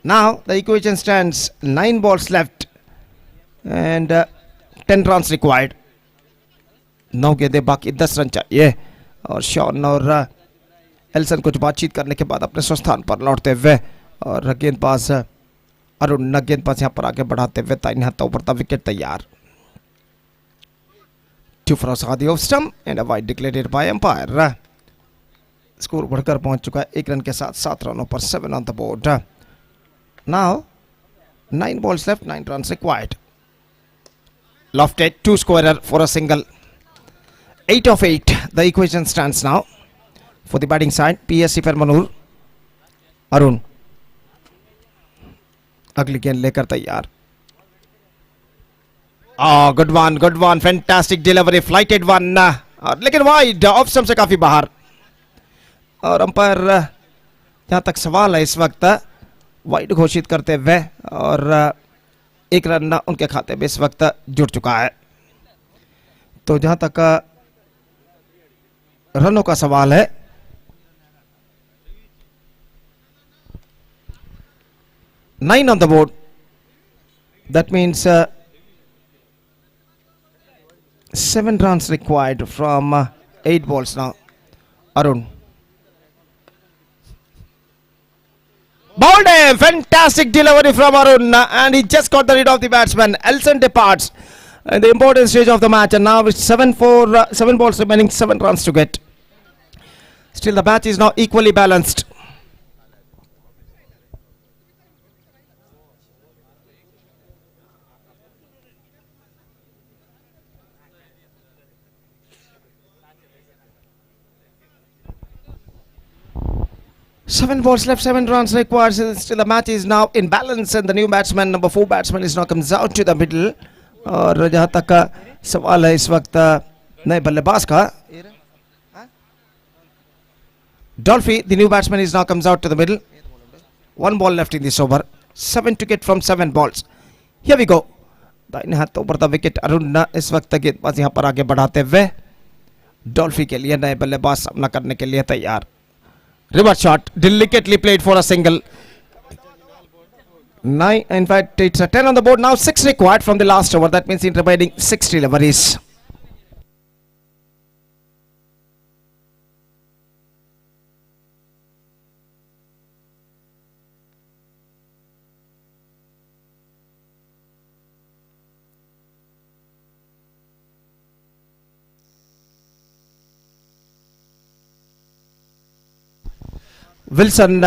Now the equation stands 9 balls left and 10 runs required. 9 गेंदें बाकी 10 रन चाहिए और शॉन और एल्सन कुछ बातचीत करने के बाद अपने स्वस्थान पर लौटते हुए और गेंदबाज अरुण गेंदबाज यहाँ पर आगे बढ़ाते हुए दाहिने हाथों पर विकेट तैयार. 2 for the off stump and a wide declared by umpire. Score बढ़कर पहुंच चुका है 1 रन के साथ 7 रनों पर 7 on the board. Now 9 balls left, 9 runs required. Lofted 2 scorer for a single. 8 of 8. The equation stands now for the batting side. PSC Permanur. Arun अगली गेंद लेकर तैयार. Good one fantastic delivery, flighted one लेकिन wide off stump से काफी बाहर. और umpire जहां तक सवाल है इस वक्त वाइड घोषित करते हुए और 1 रन उनके खाते में इस वक्त जुड़ चुका है. तो जहां तक रनों का सवाल है, nine on the board. That means 7 runs required from 8 balls now. Arun. Bowled him! Fantastic delivery from Arun and he just got the rid of the batsman. Elson departs in the important stage of the match and now it's 7 balls remaining, 7 runs to get. Still the match is now equally balanced. Seven balls left, 7 runs required. Still the match is now in balance and the new batsman, number 4 batsman is now comes out to the middle. और जहाँ तक का सवाल है इस वक्त नए बल्लेबाज का, Dolphy, the new batsman, is now comes out to the middle. 1 ball left in this over. 7 to get from 7 balls. Here we go. दाहिने हाथों पर द विकेट अरुण इस वक्त गेंदबाज यहाँ पर आगे बढ़ाते हुए डॉल्फी के लिए नए बल्लेबाज सामना करने के लिए तैयार. Reverse shot, delicately played for a single. 9, in fact, it's a 10 on the board. Now 6 required from the last over. That means in remaining 6 deliveries. Wilson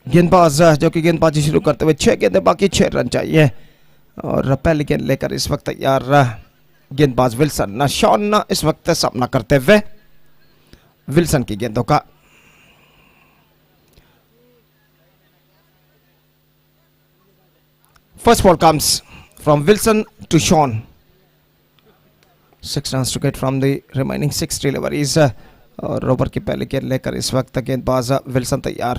गेंदबाज जो कि गेंदबाजी शुरू करते हुए 6 गेंदें बाकी 6 रन चाहिए और पहली गेंद लेकर इस वक्त तैयार गेंदबाज विल्सन. शॉन इस वक्त सामना करते हुए विल्सन की गेंदों का. First ball comes from Wilson to Sean. 6 runs to get from the remaining 6 deliveries. और ओवर की पहली गेंद लेकर इस वक्त गेंदबाज विल्सन तैयार.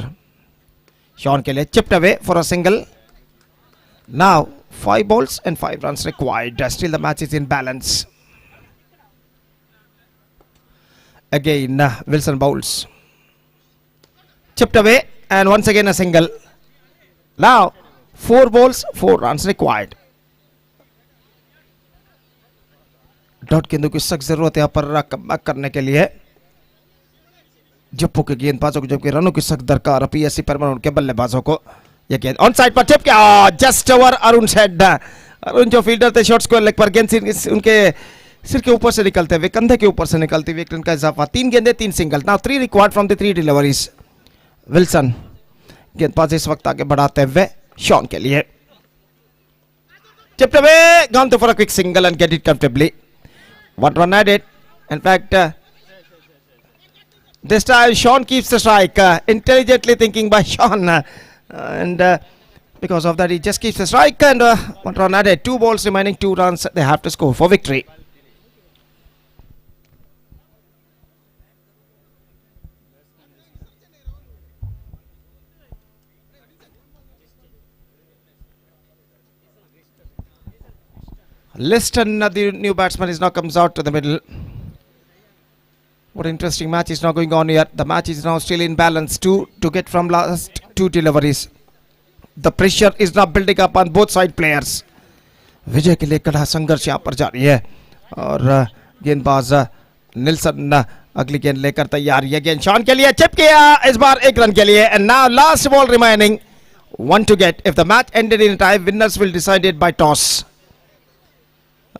शॉन के लिए chipped away for a single. Now 5 balls and 5 runs required. Still the match is in balance. Again Wilson bowls. Chipped away and once again a single. Now 4 balls, 4 runs required. Dot गेंदों की सख्त जरूरत है यहाँ पर comeback करने के लिए जप्पू के गेंदबाजों को, जबकि रनों की सख्त दरकार पीएससी परमानेंट के बल्लेबाजों को. ये गेंद ऑन साइड पर टिप किया just over Arun head. Arun जो फील्डर थे शॉर्ट स्क्वायर लेग पर गेंद उनके सिर के ऊपर से निकलते हुए, कंधे के ऊपर से निकलते हुए 1 रन का इजाफा. 3 गेंदें 3 single. Now 3 required from the 3 deliveries. Wilson गेंदबाज इस वक्त आगे बढ़ाते हुए शॉन के लिए. Chipped away, gone for a quick single and get it comfortably. 1 run added. In fact, this time Sean keeps the strike. Intelligently thinking by Sean. And because of that, he just keeps the strike. And 1 run added. 2 balls remaining, 2 runs they have to score for victory. Liston, the new batsman, is now comes out to the middle. What interesting match is now going on here. The match is now still in balance. 2 to get from last 2 deliveries. The pressure is now building up on both side players. विजय के लिए कड़ा संघर्ष यहाँ पर जारी है और गेंदबाज निल्सन अगली गेंद लेकर तैयार है. गेंद शॉन के लिए चिप किया इस बार 1 रन के लिए. And now last ball remaining, 1 to get. If the match ended in time, winners will decide it by toss.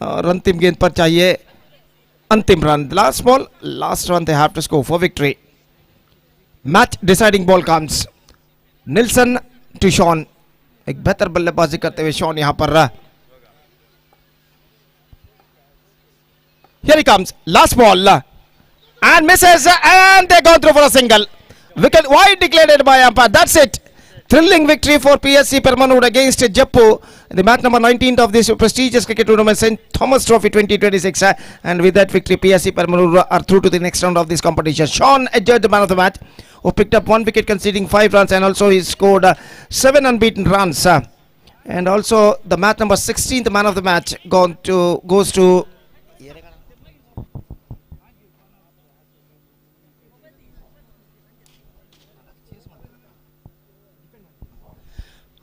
और अंतिम गेंद पर चाहिए अंतिम run. Last ball, last run they have to score for victory. Match deciding ball comes. Nilsson to Sean. एक बेहतर बल्लेबाजी करते हुए शॉन यहाँ पर. Here he comes. Last ball. And misses. And they go through for a single. Wicket wide declared by umpire. That's it. Thrilling victory for PSC Permanur against Jeppo. The match number 19th of this prestigious cricket tournament, St. Thomas Trophy 2026. And with that victory, PSC Permanur are through to the next round of this competition. Sean adjudged the man of the match, who picked up 1 wicket conceding 5 runs, and also he scored 7 unbeaten runs. And also the match number 16th man of the match goes to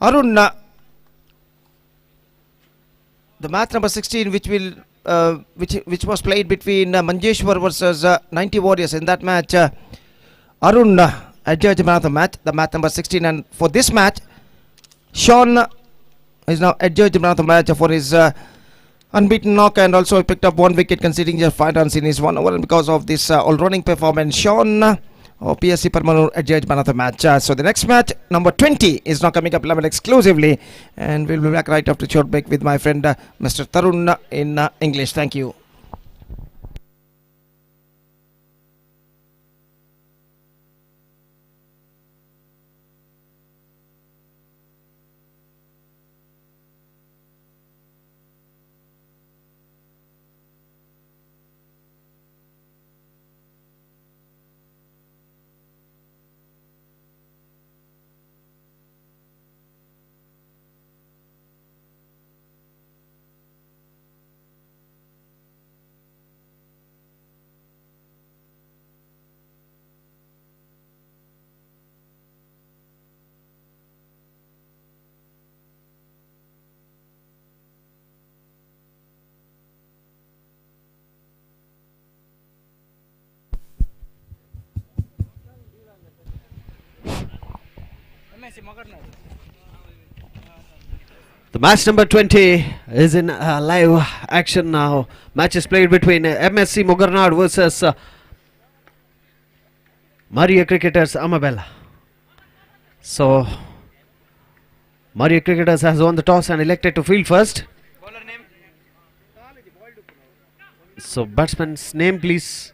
Arun. The match number 16, which was played between Manjeshwar versus 90 Warriors. In that match, Arun adjudged the man of the match, the match number 16. And for this match, Sean is now adjudged the man of the match for his unbeaten knock, and also he picked up 1 wicket conceding just 5 runs in his 1 over. And because of this all-running performance, Sean PSC Permanur adjudged man of the match. So the next match, number 20, is now coming up 11 exclusively, and we'll be back right after short break with my friend Mr. Tarun in English. Thank you. The match number 20 is in live action now. Match is played between MSC Mogarnad versus Maria Cricketers AMMEMBAL. So Maria Cricketers has won the toss and elected to field first. So batsman's name please.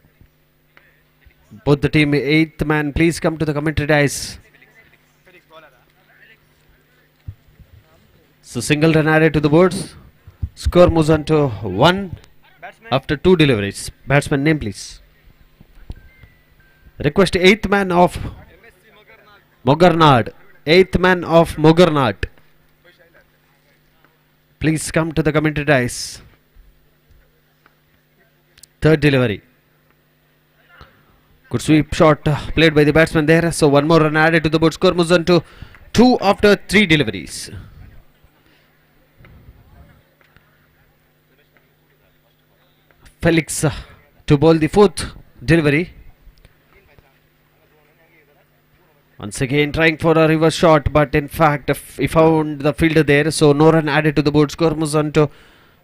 Both the team 8th man, please come to the commentary dais. So single run added to the boards. Score moves on to 1 after 2 deliveries. Batsman name please. Request 8th man of Mogarnad. 8th man of Mogarnad. Please come to the commentary dais. 3rd delivery. Good sweep shot played by the batsman there. So 1 more run added to the board. Score moves on to 2 after 3 deliveries. Felix to bowl the 4th delivery. Once again trying for a reverse shot, but in fact he found the fielder there, so no run added to the board. Score moves on to,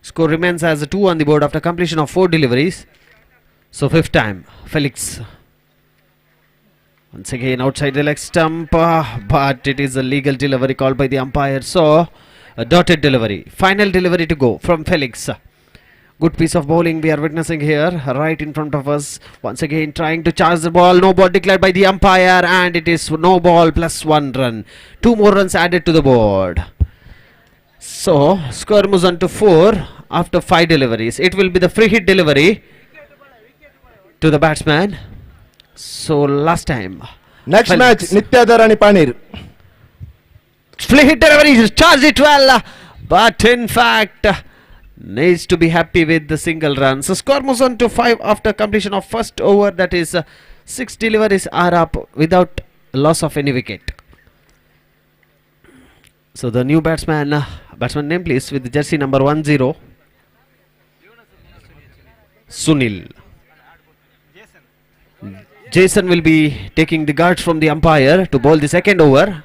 score remains as a 2 on the board after completion of 4 deliveries. So 5th time Felix. Once again outside the leg stump, but it is a legal delivery called by the umpire, so a dotted delivery. Final delivery to go from Felix. Good piece of bowling we are witnessing here right in front of us. Once again trying to charge the ball. No ball declared by the umpire, and it is no ball plus 1 run. 2 more runs added to the board. So score moves on to 4 after 5 deliveries. It will be the free hit delivery to the batsman. So last time. Next Felix. match, Nityadhar and Panir. Free hit delivery, charged it well, but in fact needs to be happy with the single run. So score moves on to 5 after completion of first over. That is 6 deliveries are up without loss of any wicket. So the new batsman name please with jersey number 10, Sunil. Jason will be taking the guards from the umpire to bowl the second over.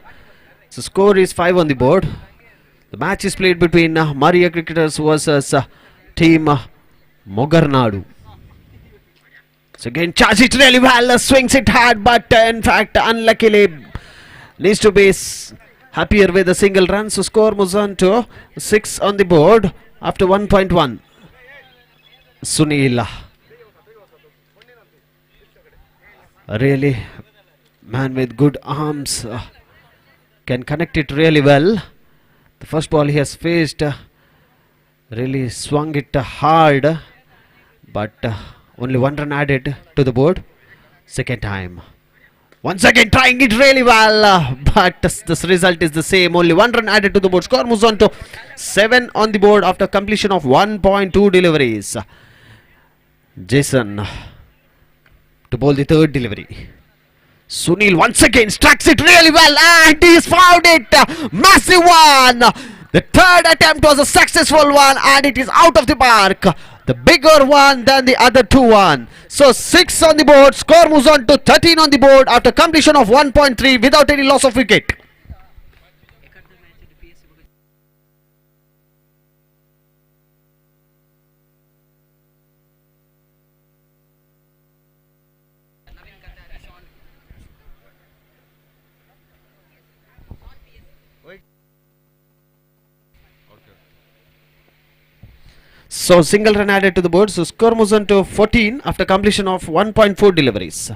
So score is 5 on the board. The match is played between Maria Cricketers versus team Mogarnadu. So again charge it really well, swings it hard, but in fact unluckily needs to be happier with a single run. So score moves on to 6 on the board after 1.1. Sunil, really man with good arms, can connect it really well. The first ball he has faced, really swung it hard, but only 1 run added to the board. Second time, once again trying it really well, but this result is the same. Only 1 run added to the board. Score moves on to 7 on the board after completion of 1.2 deliveries. Jason to bowl the third delivery. Sunil once again strikes it really well, and he's found it. Massive one. The third attempt was a successful one, and it is out of the park. The bigger one than the other 2-1. So 6 on the board. Score moves on to 13 on the board after completion of 1.3 without any loss of wicket. So single run added to the board. So score moves on to 14 after completion of 1.4 deliveries.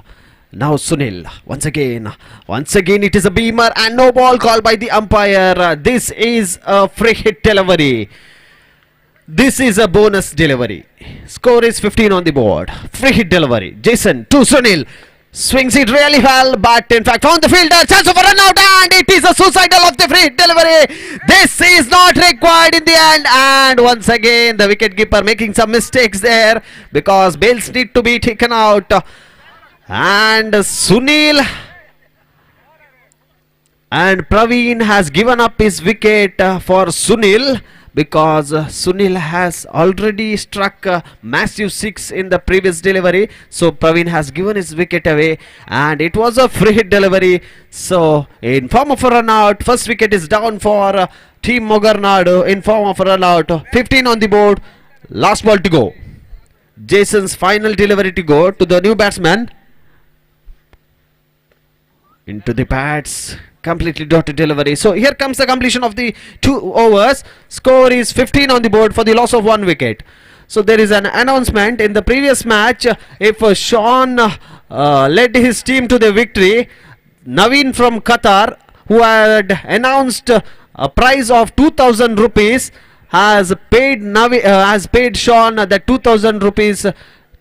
Now Sunil once again it is a beamer and no ball called by the umpire. This is a free hit delivery. This is a bonus delivery. Score is 15 on the board. Free hit delivery. Jason to Sunil. Swings it really well, but in fact found the fielder, chance of a run out, and it is a suicidal of the free delivery. This is not required in the end, and once again the wicketkeeper making some mistakes there because bails need to be taken out. And Sunil and Praveen has given up his wicket for Sunil, because Sunil has already struck a massive 6 in the previous delivery. So Praveen has given his wicket away, and it was a free hit delivery. So in form of a run out, first wicket is down for team Mogarnadu in form of a run out. 15 on the board, last ball to go. Jason's final delivery to go to the new batsman. Into the pads. Completely dotted delivery. So here comes the completion of the 2 overs. Score is 15 on the board for the loss of 1 wicket. So there is an announcement in the previous match. If Sean led his team to the victory, Naveen from Qatar, who had announced a prize of 2,000 rupees, has paid Sean the 2,000 rupees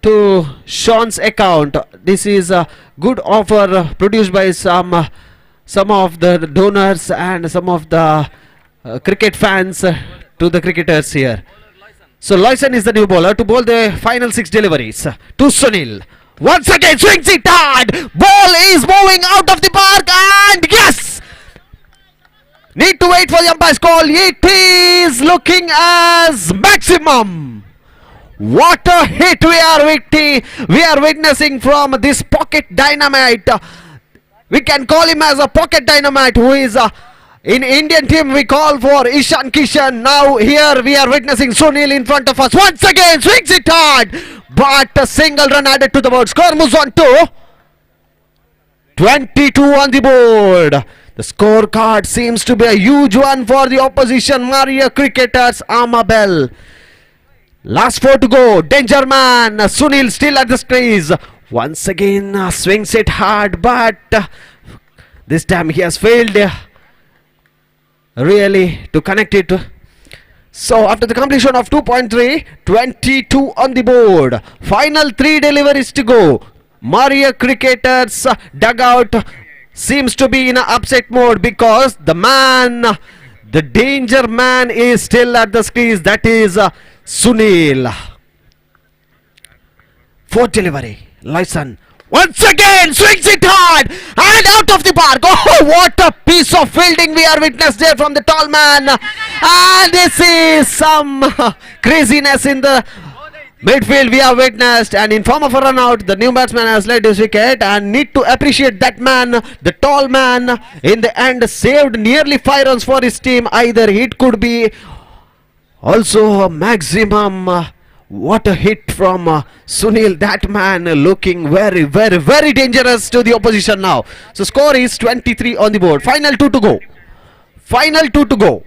to Sean's account. This is a good offer produced by some of the donors and some of the cricket fans to the cricketers here. So Loyson is the new bowler to bowl the final 6 deliveries to Sunil. Once again swings it hard. Ball is moving out of the park, and yes! Need to wait for the umpire's call. It is looking as maximum. What a hit we are witnessing from this pocket dynamite. We can call him as a pocket dynamite, who is in Indian team we call for Ishan Kishan. Now here we are witnessing Sunil in front of us. Once again swings it hard, but a single run added to the board. Score moves on to 22 on the board. The scorecard seems to be a huge one for the opposition Maria Cricketers. AMMEMBAL. Last 4 to go. Danger man. Sunil still at the crease. Once again swings it hard, but this time he has failed really to connect it. So after the completion of 2.3, 22 on the board. Final 3 deliveries to go. Maria Cricketers dugout seems to be in an upset mode because the man The danger man is still at the crease. That is Sunil. Fourth delivery. Lyson once again swings it hard and out of the park. Oh, what a piece of fielding we are witnessed there from the tall man. And this is some craziness in the midfield we have witnessed, and in form of a run out, the new batsman has led his wicket, and need to appreciate that man, the tall man, in the end saved nearly 5 runs for his team. Either it could be also a maximum. What a hit from Sunil. That man looking very, very, very dangerous to the opposition now. So score is 23 on the board. Final 2 to go. Final 2 to go.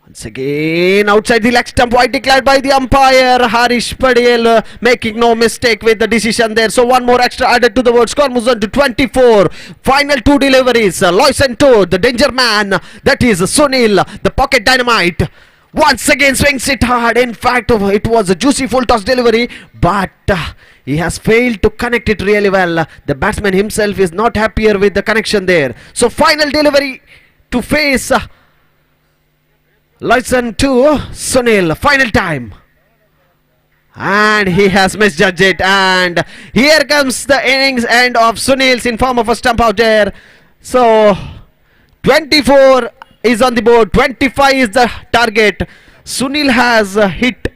Once again outside the leg stump, wide declared by the umpire. Harish Padel making no mistake with the decision there. So one more extra added to the board. Score moves on to 24. Final 2 deliveries. Lois and Toad, the danger man. That is Sunil, the pocket dynamite. Once again swings it hard. In fact, it was a juicy full toss delivery, but he has failed to connect it really well. The batsman himself is not happier with the connection there. So final delivery to face Lyson to Sunil. Final time. And he has misjudged it. And here comes the innings end of Sunil's in form of a stump out there. So 24 is on the board. 25 is the target. Sunil has hit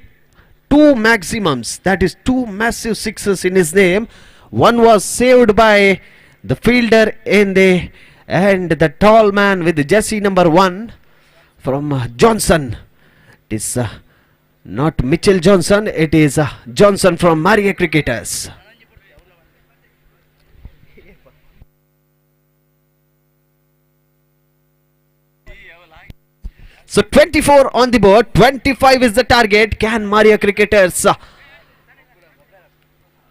2 maximums. That is 2 massive sixes in his name. One was saved by the fielder in the end. The tall man with the jersey number 1 from Johnson. It is not Mitchell Johnson. It is Johnson from Maria Cricketers. So 24 on the board. 25 is the target. Can Maria Cricketers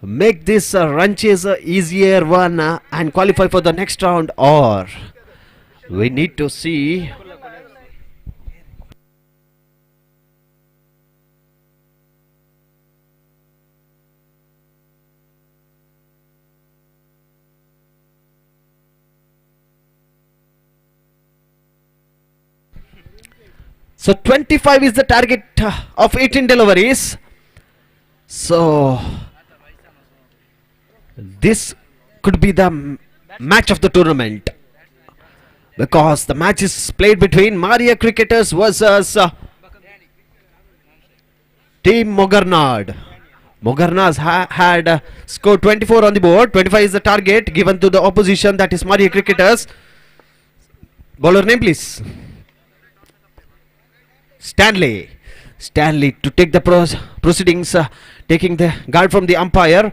make this run chase easier one and qualify for the next round, or we need to see. So 25 is the target of 18 deliveries. So this could be the match of the tournament, because the match is played between Maria Cricketers versus Team Mogarnad. Mogarnad had scored 24 on the board. 25 is the target given to the opposition, that is Maria Cricketers. Bowler name please. Stanley to take the proceedings, taking the guard from the umpire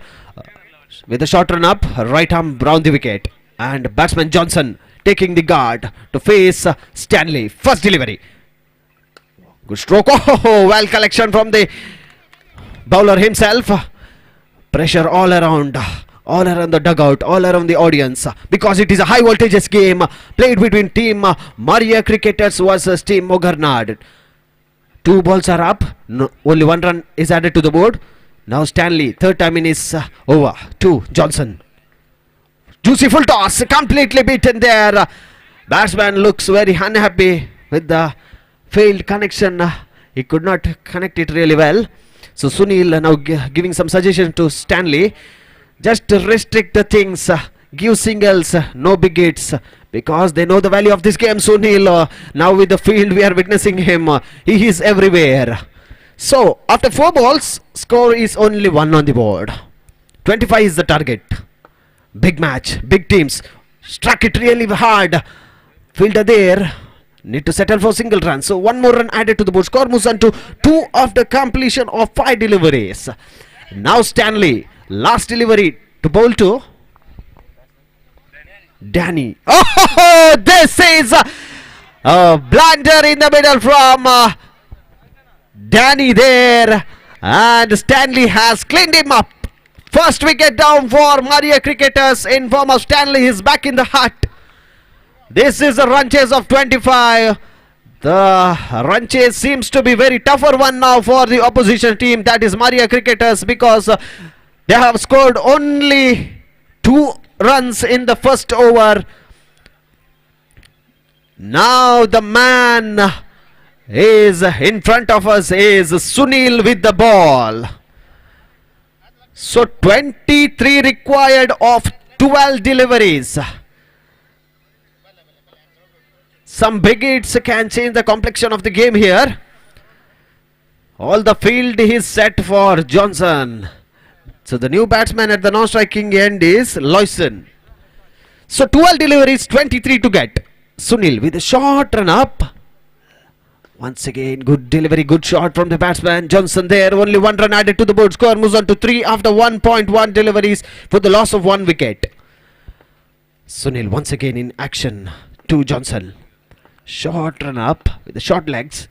with a short run up, right arm round the wicket, and batsman Johnson taking the guard to face Stanley. First delivery, good stroke. Oh, well collection from the bowler himself. Pressure all around the dugout, all around the audience, because it is a high voltages game played between Team Maria Cricketers versus Team Mogarnad. 2 balls are up. No, only 1 run is added to the board. Now Stanley, third time in his over to Johnson. Juicy full toss, completely beaten there. Batsman looks very unhappy with the failed connection. He could not connect it really well. So Sunil now giving some suggestion to Stanley. Just restrict the things, give singles, no big hits, because they know the value of this game. Sunil, now with the field we are witnessing him, he is everywhere. So after 4 balls, score is only 1 on the board. 25 is the target. Big match, big teams, struck it really hard. Fielder there, need to settle for single run. So 1 more run added to the board. Score moves on to 2 after completion of 5 deliveries. Now Stanley, last delivery to bowl to Danny. Oh, this is a blunder in the middle from Danny there, and Stanley has cleaned him up. First wicket down for Maria Cricketers in form of Stanley. Is back in the hut. This is a run chase of 25. The run chase seems to be very tougher one now for the opposition team, that is Maria Cricketers, because they have scored only 2 runs in the first over. Now the man is in front of us is Sunil with the ball. So 23 required of 12 deliveries. Some big hits can change the complexion of the game here. All the field is set for Johnson. So the new batsman at the non-striking end is Loyson. So 12 deliveries, 23 to get. Sunil with a short run up. Once again, good delivery, good shot from the batsman. Johnson there, only 1 run added to the board. Score moves on to 3 after 1.1 deliveries for the loss of 1 wicket. Sunil once again in action to Johnson. Short run up with the short legs.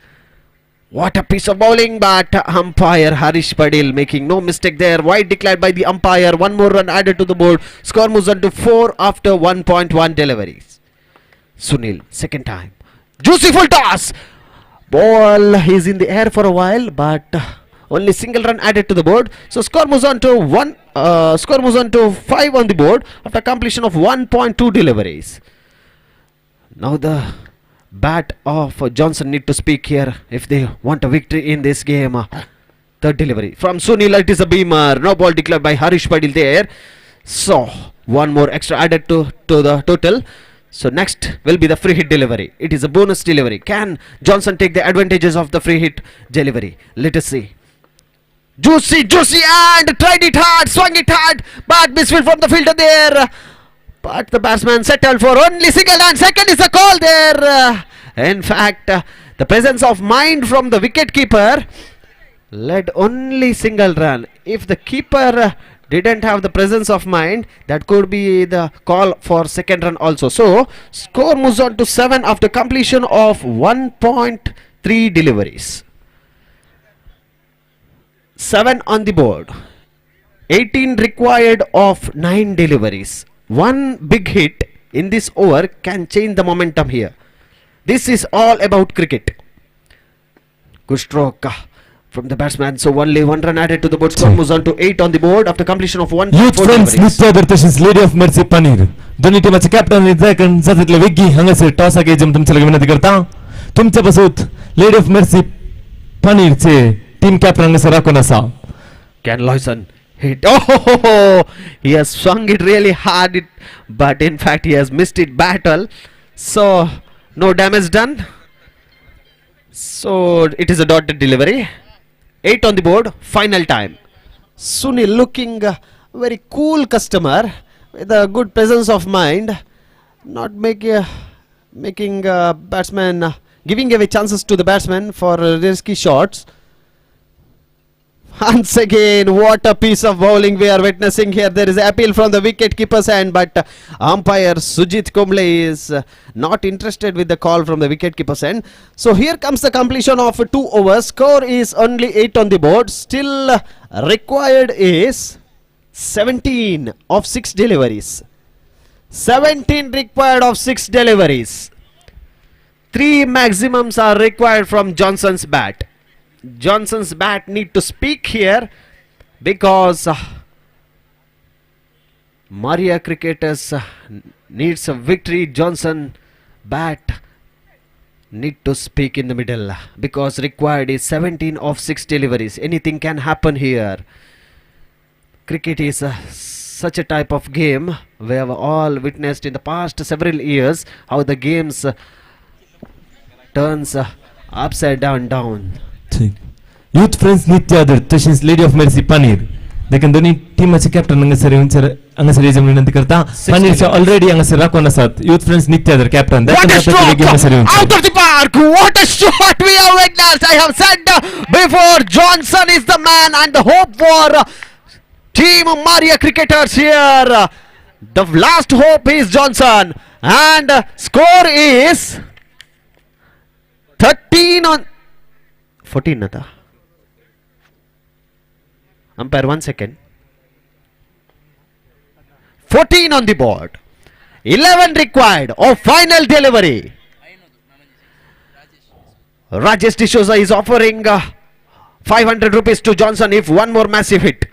What a piece of bowling, but umpire Harish Padil making no mistake there. Wide declared by the umpire. 1 more run added to the board. Score moves on to 4 after 1.1 deliveries. Sunil, second time. Juicy full toss. Ball is in the air for a while, but only single run added to the board. So score moves on to 5 on the board after completion of 1.2 deliveries. Now the bat of Johnson need to speak here if they want a victory in this game. Third delivery from Sunil, it is a beamer. No ball declared by Harish Padil there. So 1 more extra added to the total. So next will be the free hit delivery. It is a bonus delivery. Can Johnson take the advantages of the free hit delivery? Let us see. Juicy and tried it hard, swung it hard, but misfield from the fielder there. But the batsman settled for only single and second is the call there. In fact, the presence of mind from the wicket keeper led only single run. If the keeper didn't have the presence of mind, that could be the call for second run also. So score moves on to 7 after completion of 1.3 deliveries. 7 on the board. 18 required of 9 deliveries. 1 big hit in this over can change the momentum here. This is all about cricket. Good stroke from the batsman. So only 1 run added to the board. Score moves on to 8 on the board after completion of 1.4 Youth friends, deliveries. Mr. Tashis, Lady of Mercy Paneer. दोन्ही टीमाचे captain जायकन जातीतले वेगी हांगासर toss आगे जम तुमच्या विनंती करता. तुमच्या पासूत लेडी ऑफ मर्सी पनीरचे टीम कॅप्टन हांगासर राखून आसा. Can Loyson hit? Oh, he has swung it really hard, but in fact he has missed it battle. So no damage done. So it is a dotted delivery. 8 on the board, final time. Sunil looking very cool customer with a good presence of mind, not making batsman giving away chances to the batsman for risky shots. Once again, what a piece of bowling we are witnessing here. There is an appeal from the wicket keeper's hand, but umpire Sujit Kumble is not interested with the call from the wicket keeper's end. So here comes the completion of 2 overs. Score is only 8 on the board. Still required is 17 of 6 deliveries. 17 required of 6 deliveries. 3 maximums are required from Johnson's bat. Johnson's bat need to speak here because Maria cricketers needs a victory. Johnson bat need to speak in the middle because required is 17 of 6 deliveries. Anything can happen here. Cricket is such a type of game we have all witnessed in the past several years how the games turns upside down. Youth friends Nitya Tashis, Lady of Mercy Paneer. देखील दोन्ही टीमाचे captain हांगासर येवजण विनंती करता. पानीरचे already हांगासर राखून आसात. Youth friends Nitya captain. What a stroke! Out of the park! What a shot we have witnessed! I have said before, Johnson is the man and the hope for Team Maria cricketers here. The last hope is Johnson, and score is 13 on 14. Nata. Umpire 1 second. 14 on the board. 11 required of final delivery. Rajesh D'Souza is offering 500 rupees to Johnson if one more massive hit.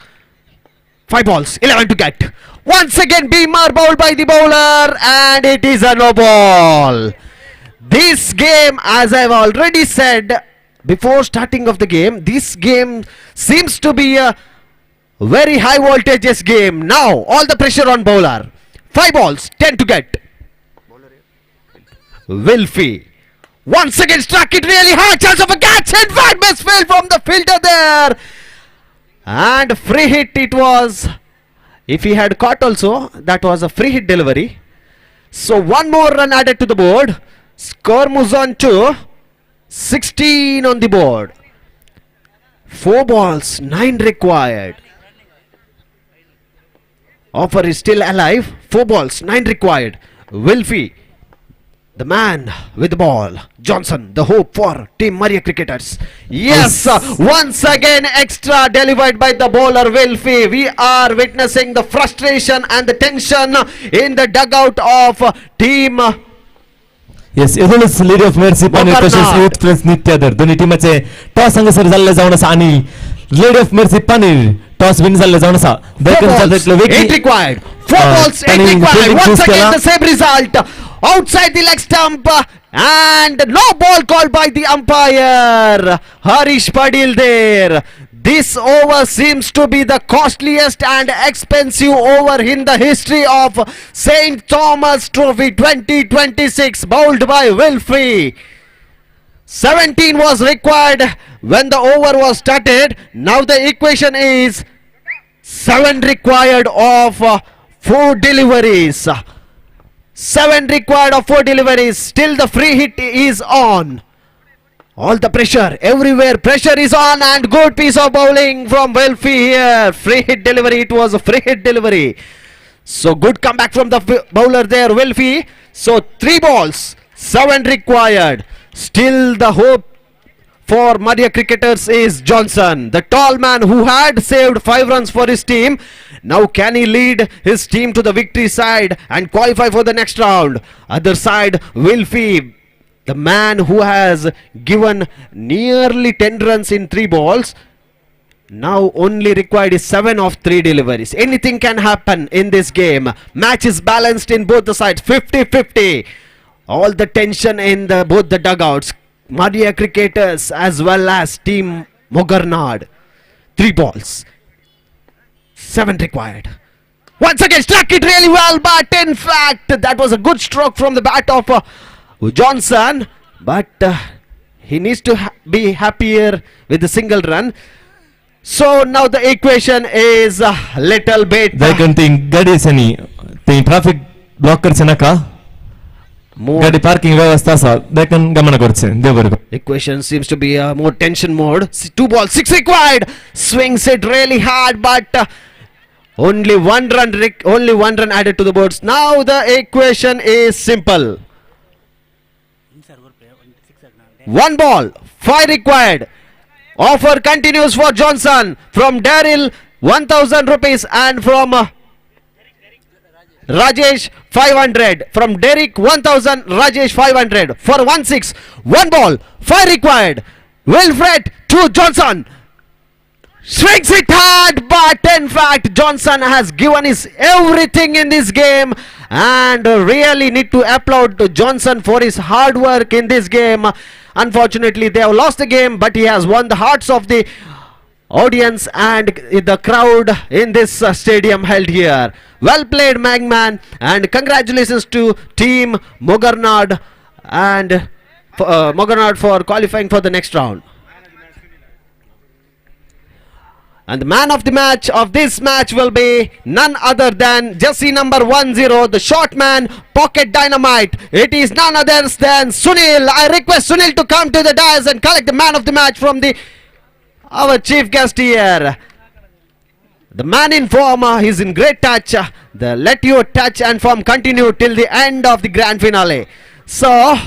5 balls, 11 to get. Once again, beamer bowled by the bowler, and it is a no ball. This game, as I've already said before starting of the game, this game seems to be a very high voltages game. Now all the pressure on bowler. 5 balls, 10 to get. Wilfie once again struck it really hard. Chance of a catch. In fact, misfield from the fielder there. And free hit it was. If he had caught also, that was a free hit delivery. So one more run added to the board. Score moves on to 16 on the board. 4 balls, 9 required. Offer is still alive. 4 balls, 9 required. Wilfie, the man with the ball. Johnson, the hope for Team Maria cricketers. Yes, once again extra delivered by the bowler Wilfie. We are witnessing the frustration and the tension in the dugout of Team. Yes एवढंच lady of mercy पण तसेच youth place नित्यादर दोन्ही टीमाचे toss हांगासर जाल्ले जावन आसा आणि lady of mercy पानीर टॉस विन जाल्ले जावन आसा Eight required. 4 balls, 8 required. Once again the same result. Outside the leg stump and no ball called by the umpire. Harish Padil there. This over seems to be the costliest and expensive over in the history of St. Thomas Trophy 2026, bowled by Wilfie. 17 was required when the over was started. Now the equation is 7 required of 4 deliveries. 7 required of 4 deliveries. Still the free hit is on. All the pressure, everywhere pressure is on, and good piece of bowling from Wilfie here. Free hit delivery, it was a free hit delivery. So good comeback from the bowler there, Wilfie. So 3 balls, 7 required. Still the hope for Maria cricketers is Johnson, the tall man who had saved 5 runs for his team. Now can he lead his team to the victory side and qualify for the next round? Other side, Wilfie, the man who has given nearly 10 runs in 3 balls. Now only required is 7 of 3 deliveries. Anything can happen in this game. Match is balanced in both the sides, 50-50. All the tension in both the dugouts. Maria cricketers as well as Team Mogarnad. 3 balls, 7 required. Once again struck it really well, but in fact that was a good stroke from the bat of Johnson, but he needs to be happier with the single run. So now the equation is a little bit traffic blockers parking equation seems to be a more tension mode. 2 balls, 6 required. Swings it really hard, but only one run added to the boards. Now the equation is simple. 1 ball, 5 required. Offer continues for Johnson. From Daryl, 1,000 rupees, and from Rajesh, 500. From Derek, 1,000. Rajesh, 500. For 1-6. 1 ball, 5 required. Wilfred to Johnson. Swings it hard, but in fact Johnson has given his everything in this game, and really need to applaud to Johnson for his hard work in this game. Unfortunately they have lost the game, but he has won the hearts of the audience and the crowd in this stadium held here. Well played, Magman, and congratulations to Team Mogarnad and Mogarnad for qualifying for the next round. And the man of the match of this match will be none other than Jesse number 10, the short man, pocket dynamite. It is none other than Sunil. I request Sunil to come to the dais and collect the man of the match from our chief guest here. The man in form is in great touch. Let your touch and form continue till the end of the grand finale. So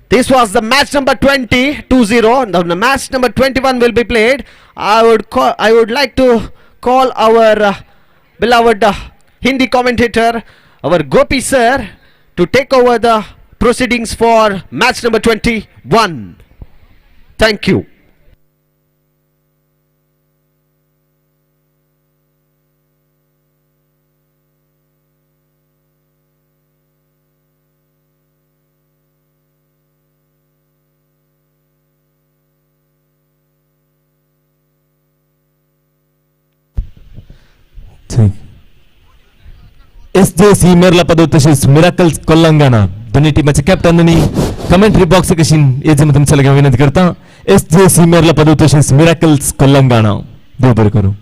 this was the match number 20, 2-0. Now the match number 21 will be played. I would like to call our beloved Hindi commentator, our Gopi sir, to take over the proceedings for match number 21. Thank you. SJC मेरला पदो तसेच miracles कोल्लंगाना दोन्ही टीमाचे captain आणि commentary box कशी याचे तुमच्या लगे विनंती करता SJC मेरला पदो तसेच मिराकल्स कोल्लंगाना देव बरं करू.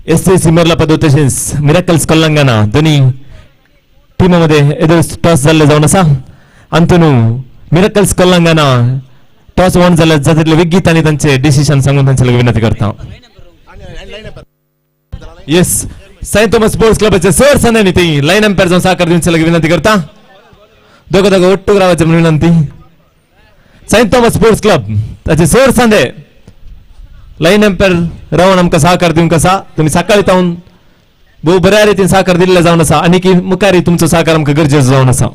SJC मेरला पदो तसेच मिराकल्स कोल्लंगाना दोन्ही टीमामध्ये टॉस झाले जाऊन असा अंतनु मिराकल्स कोल्लंगाना टॉस वॉन झाले जातले विगीत आणि त्यांचे डिसिजन सांगून त्यांच्या विनंती करता. येस सेंट थॉमस स्पोर्ट्स क्लबचे सर संध्यानी ती लाईन अंपायर जाऊन साकार देऊन चला विनंती करता दोघं ಒಟ್ಟು रावायचे विनंती. सेंट थॉमस स्पोर्ट्स क्लब त्याचे सर संदे लाईन अंपायर रावण आमका सहकार दिवन कसा तुम्ही सकाळी ताऊन बहु बऱ्या रीतीने सहकार दिलेला जाऊन असा आणि की मुखारी तुमचं सहकार आमका गरजेचं जाऊन असा.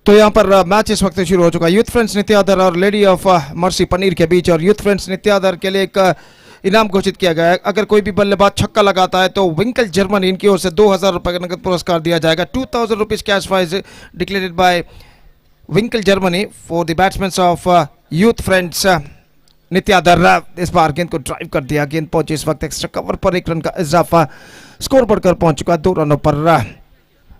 तो यहाँ पर मैच इस वक्त शुरू हो चुका है. यूथ फ्रेंड्स नित्यादर और लेडी ऑफ मर्सी पनीर के बीच और यूथ फ्रेंड्स नित्यादर के लिए एक इनाम घोषित किया गया है. अगर कोई भी बल्लेबाज छक्का लगाता है तो विंकल जर्मनी इनकी ओर से 2000 रुपये का नगद पुरस्कार दिया जाएगा. 2000 rupees cash prize declared by Winkle Germany for the batsman of youth friends नित्यादर. इस बार गेंद को ड्राइव कर दिया. गेंद पहुंची इस वक्त एक्स्ट्रा कवर पर 1 रन का इजाफा. स्कोर बढ़कर पहुंच चुका 2 रनों पर.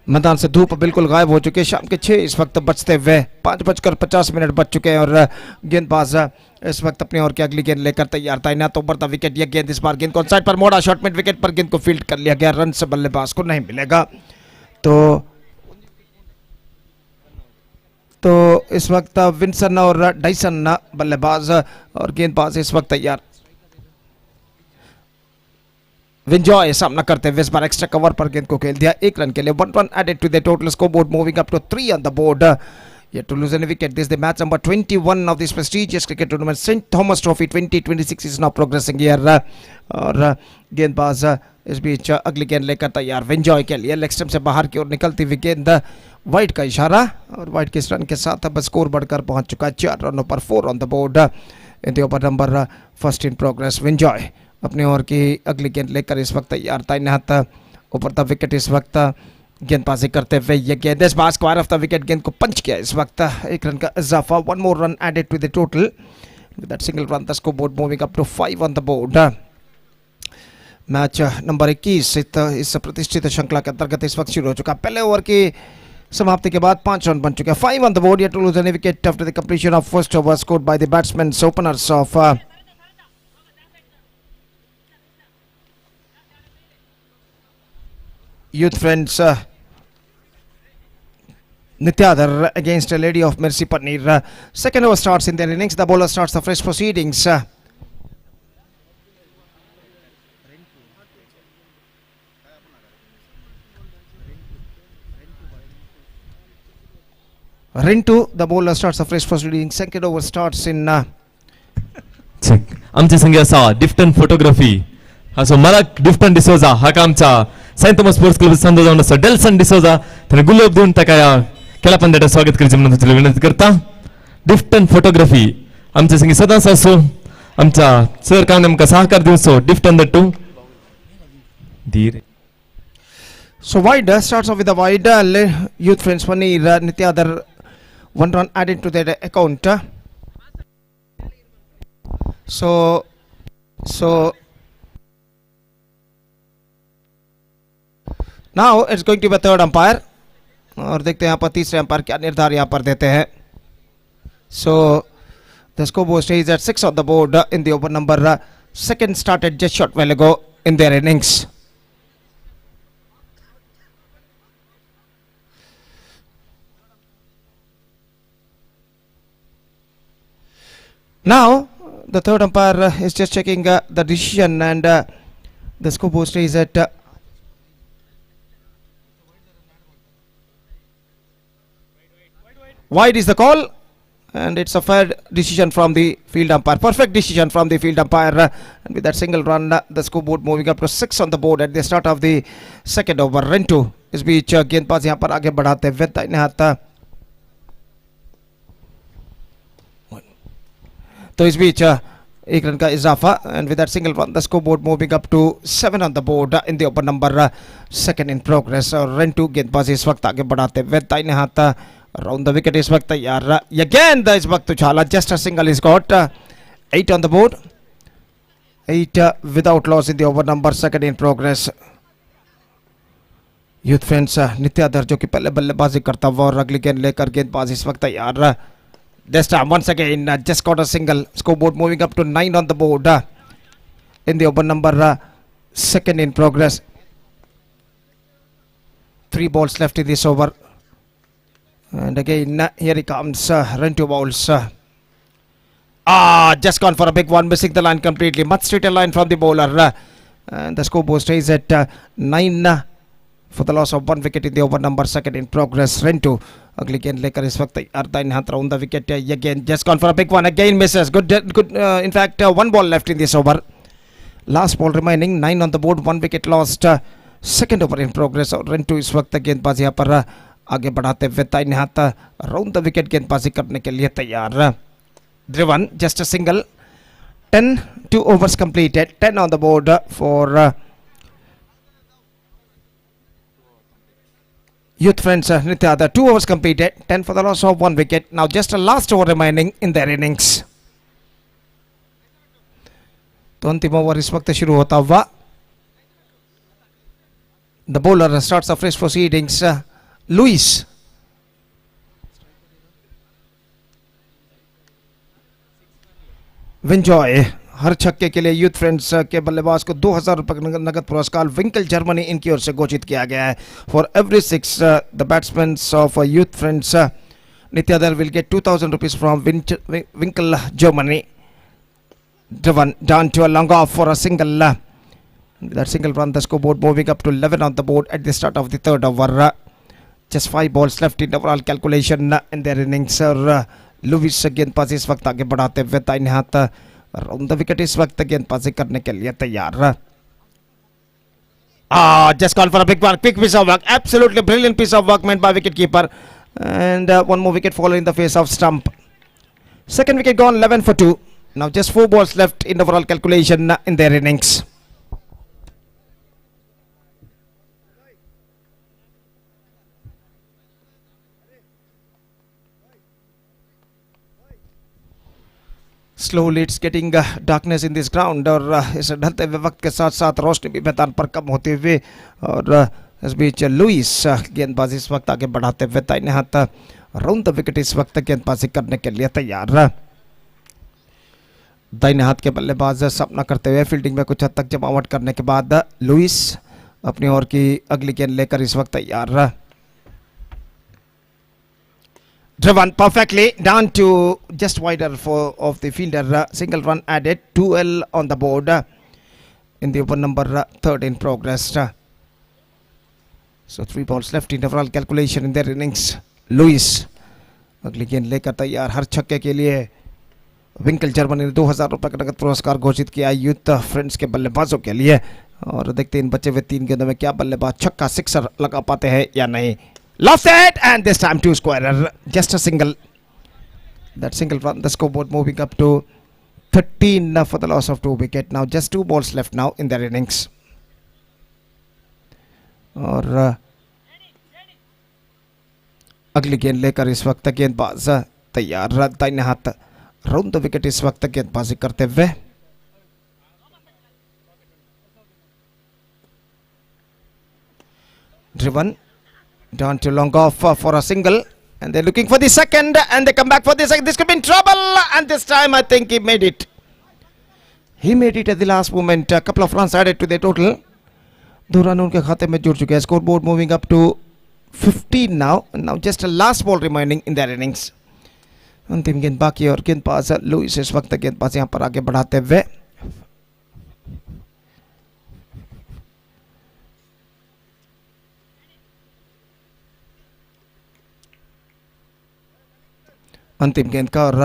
मैदान से धूप बिल्कुल गायब हो चुके. शाम के 6 इस वक्त बचते हुए 5:50 बच चुके हैं और गेंदबाज इस वक्त अपनी ओर की अगली गेंद लेकर तैयार था. ना तो बढ़ता विकेट ये गेंद इस बार गेंद को साइड पर मोड़ा. शॉर्ट मिड विकेट पर गेंद को फील्ड कर लिया गया. रन से बल्लेबाज को नहीं मिलेगा. तो इस वक्त विंसन और डाइसन बल्लेबाज और गेंदबाज इस वक्त तैयार. विंजॉय सामना करते हुए इस बार एक्स्ट्रा कवर पर गेंद को खेल दिया. 1 रन के लिए 1 run added to the total score board moving up to 3 on the board. Yet to lose any wicket. This is the match number 21 of this prestigious cricket tournament. St. Thomas Trophy 2026 is now progressing here. और गेंदबाज इस बीच अगली गेंद लेकर तैयार. विंजॉय के लिए leg stump से बाहर की ओर निकलती हुई गेंद. वाइड का इशारा और वाइड के इस रन के साथ अब स्कोर बढ़कर पहुंच चुका है 4 रनों पर 4 on the board. In over number first in progress. विंजॉय अपने ओवर की अगली गेंद लेकर इस वक्त तैयार. तैनात ऊपर द विकेट इस वक्त गेंदबाजी करते हुए ये गेंद इस bar square off the wicket. गेंद को पंच किया इस वक्त. 1 रन का इजाफा. 1 more run added to the total. With that single run the scoreboard moving up to 5 on the board. Match number 21 इस प्रतिष्ठित श्रृंखला के अंतर्गत इस वक्त शुरू हो चुका. पहले ओवर की समाप्ति के बाद 5 रन बन चुके हैं. 5 on the board. Yet to lose any wicket after the completion of first over scored by the batsmen openers of Youth Friends Nityadar against a lady of Mercy Paneer. Second over starts in their innings. The bowler starts the fresh proceedings. Rintu, the bowler starts the fresh proceedings. Second over starts in आमची संख्या असा डिफ्टन photography असो मलक डिफ्टन डिसोजा हा आमचा Saint Thomas sports club संद जाऊन असो डेल्सन डिसोजा त्याने गुलाब देऊन ताका खेळा पंधरा स्वागत करायचे म्हणून तुला विनंती करता. डिफ्टन फोटोग्राफी आमच्या संगी सदांच असो आमच्या सर काम नेमका सहकार दिवसो डिफ्टन द टू धीर. So wide starts off with the wide youth friends Paneer Nityadar 1 run added to their account. So now it's going to be a third umpire और देखते हैं यहाँ पर तीसरे अंपायर क्या निर्धार यहाँ पर देते हैं. So the scoreboard stays at 6 on the board in the over number. Second started just short while ago in their innings. Now the third umpire is just checking the decision and the scoreboard stays at wide is the call and it's a fair decision from the field umpire. Perfect decision from the field umpire and with that single run the scoreboard moving up to 6 on the board at the start of the second over. Run 2 इस बीच गेंदबाज यहाँ पर आगे बढ़ाते हुए दाहिने हाथ तो इस बीच एक रन का इजाफा and with that single run the scoreboard moving up to 7 on the board in the over number. Second in progress और run 2 गेंदबाज इस वक्त आगे बढ़ाते हुए दाहिने हाथ around the wicket इस वक्त तैयार. Again the इस वक्त उछाला just a single is got. 8 on the board, 8 without loss in the over number. Second in progress. Youth friends नित्यादर जो कि पहले बल्लेबाजी करता हुआ और अगली गेंद लेकर गेंदबाज इस वक्त तैयार. This time once again just got a single. Scoreboard moving up to 9 on the board in the over number. Second in progress. 3 balls left in this over and again here he comes. Run 2 balls. Just gone for a big one, missing the line completely. Much straighter line from the bowler and the scoreboard stays at 9 for the loss of 1 wicket in the over number. Second in progress. Run 2 अगली गेंद लेकर इस वक्त दाहिने हाथ round the wicket. Again just gone for a big one, again Mrs. Good in fact 1 ball left in this over. Last ball remaining. 9 on the board, 1 wicket lost. Second over in progress और run 2 इस वक्त गेंदबाज यहाँ पर आगे बढ़ाते हुए दाहिने हाथ राउंड द विकेट गेंदबाजी करने के लिए तैयार. Driven just a single. 10 2 overs completed. 10 on the board for youth friends Nityada. 2 overs completed, 10 for the loss of 1 wicket. Now just a last over remaining in their innings. तो अंतिम over इस वक्त शुरू होता हुआ. The bowler starts the fresh proceedings. Luis. Winjoy हर छक्के के लिए यूथ फ्रेंड्स के बल्लेबाज को 2000 रुपए नगद पुरस्कार विंकल जर्मनी इनकी ओर से घोषित किया गया है. For every 6 the batsman of youth friends नित्यादर will get 2000 rupees from Winkle Germany. Driven down to a long off for a single. That single run the scoreboard moving up to 11 on the board at the start of the third over. Just 5 balls left in overall calculation in their innings. Lewis गेंदबाजी इस वक्त आगे बढ़ाते हुए दाहिने हाथ round the wicket इस वक्त गेंदबाजी करने के लिए तैयार. Just call for a big one, quick piece of work, absolutely brilliant piece of work made by wicket keeper and one more wicket falling in the face of stump. Second wicket gone, 11 for 2. Now just 4 balls left in overall calculation in their innings. Slowly it's getting darkness in this ground और इस ढलते हुए वक्त के साथ साथ रोशनी भी मैदान पर कम होते हुए और इस बीच लुइस गेंदबाजी इस वक्त आगे बढ़ाते हुए दाहिने हाथ राउंड द विकेट इस वक्त गेंदबाजी करने के लिए तैयार. दाहिने हाथ के बल्लेबाज सामना करते हुए फील्डिंग में कुछ हद तक जमावट करने के बाद लुइस अपनी ओर की अगली गेंद लेकर इस वक्त तैयार. Driven perfectly down to just wider of the fielder. Single run added. 2L on the board in the over number. Third in progress. So 3 balls left in overall calculation in their innings. Luis अगली गेंद लेकर तैयार. हर छक्के के लिए विंकल Germany ने 2000 रुपए का नगद पुरस्कार घोषित किया यूथ फ्रेंड्स के बल्लेबाजों के लिए और देखते हैं इन बचे हुए 3 गेंदों में क्या बल्लेबाज छक्का सिक्सर लगा पाते हैं या नहीं. Lofted, and this time two squarer, just a single. That single run the scoreboard moving up to 13 for the loss of 2 wicket. Now just 2 balls left now in their innings. और अगली गेंद लेकर इस वक्त गेंदबाज तैयार, दाहिने हाथ राउंड द विकेट इस वक्त गेंदबाजी करते हुए. Driven down to long off for a single, and they're looking for the second, and they come back for the second. This could be in trouble, and this time I think he made it. He made it at the last moment. A couple of runs added to the total. 2 run उनके खाते में जुड़ चुके हैं. Scoreboard moving up to 15 now. Now just a last ball remaining in their innings. अंतिम गेंद बाकी और गेंदबाज लुइस इस वक्त गेंदबाज यहाँ पर आगे बढ़ाते हुए. अंतिम गेंद का और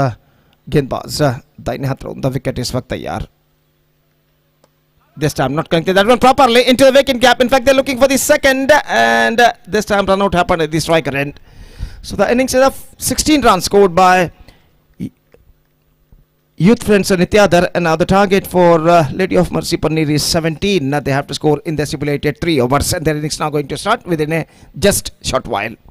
गेंदबाज दाहिने हाथ राउंड द विकेट इस वक्त तैयार. This time not connected that one properly into the vacant gap. In fact, they're looking for the second, and this time run out happened at the striker end. So the innings is of 16 runs scored by Youth Friends Nityadar, and now the target for Lady of Mercy Paneer is 17. They have to score in the stipulated 3 overs, and their innings now going to start within a just short while.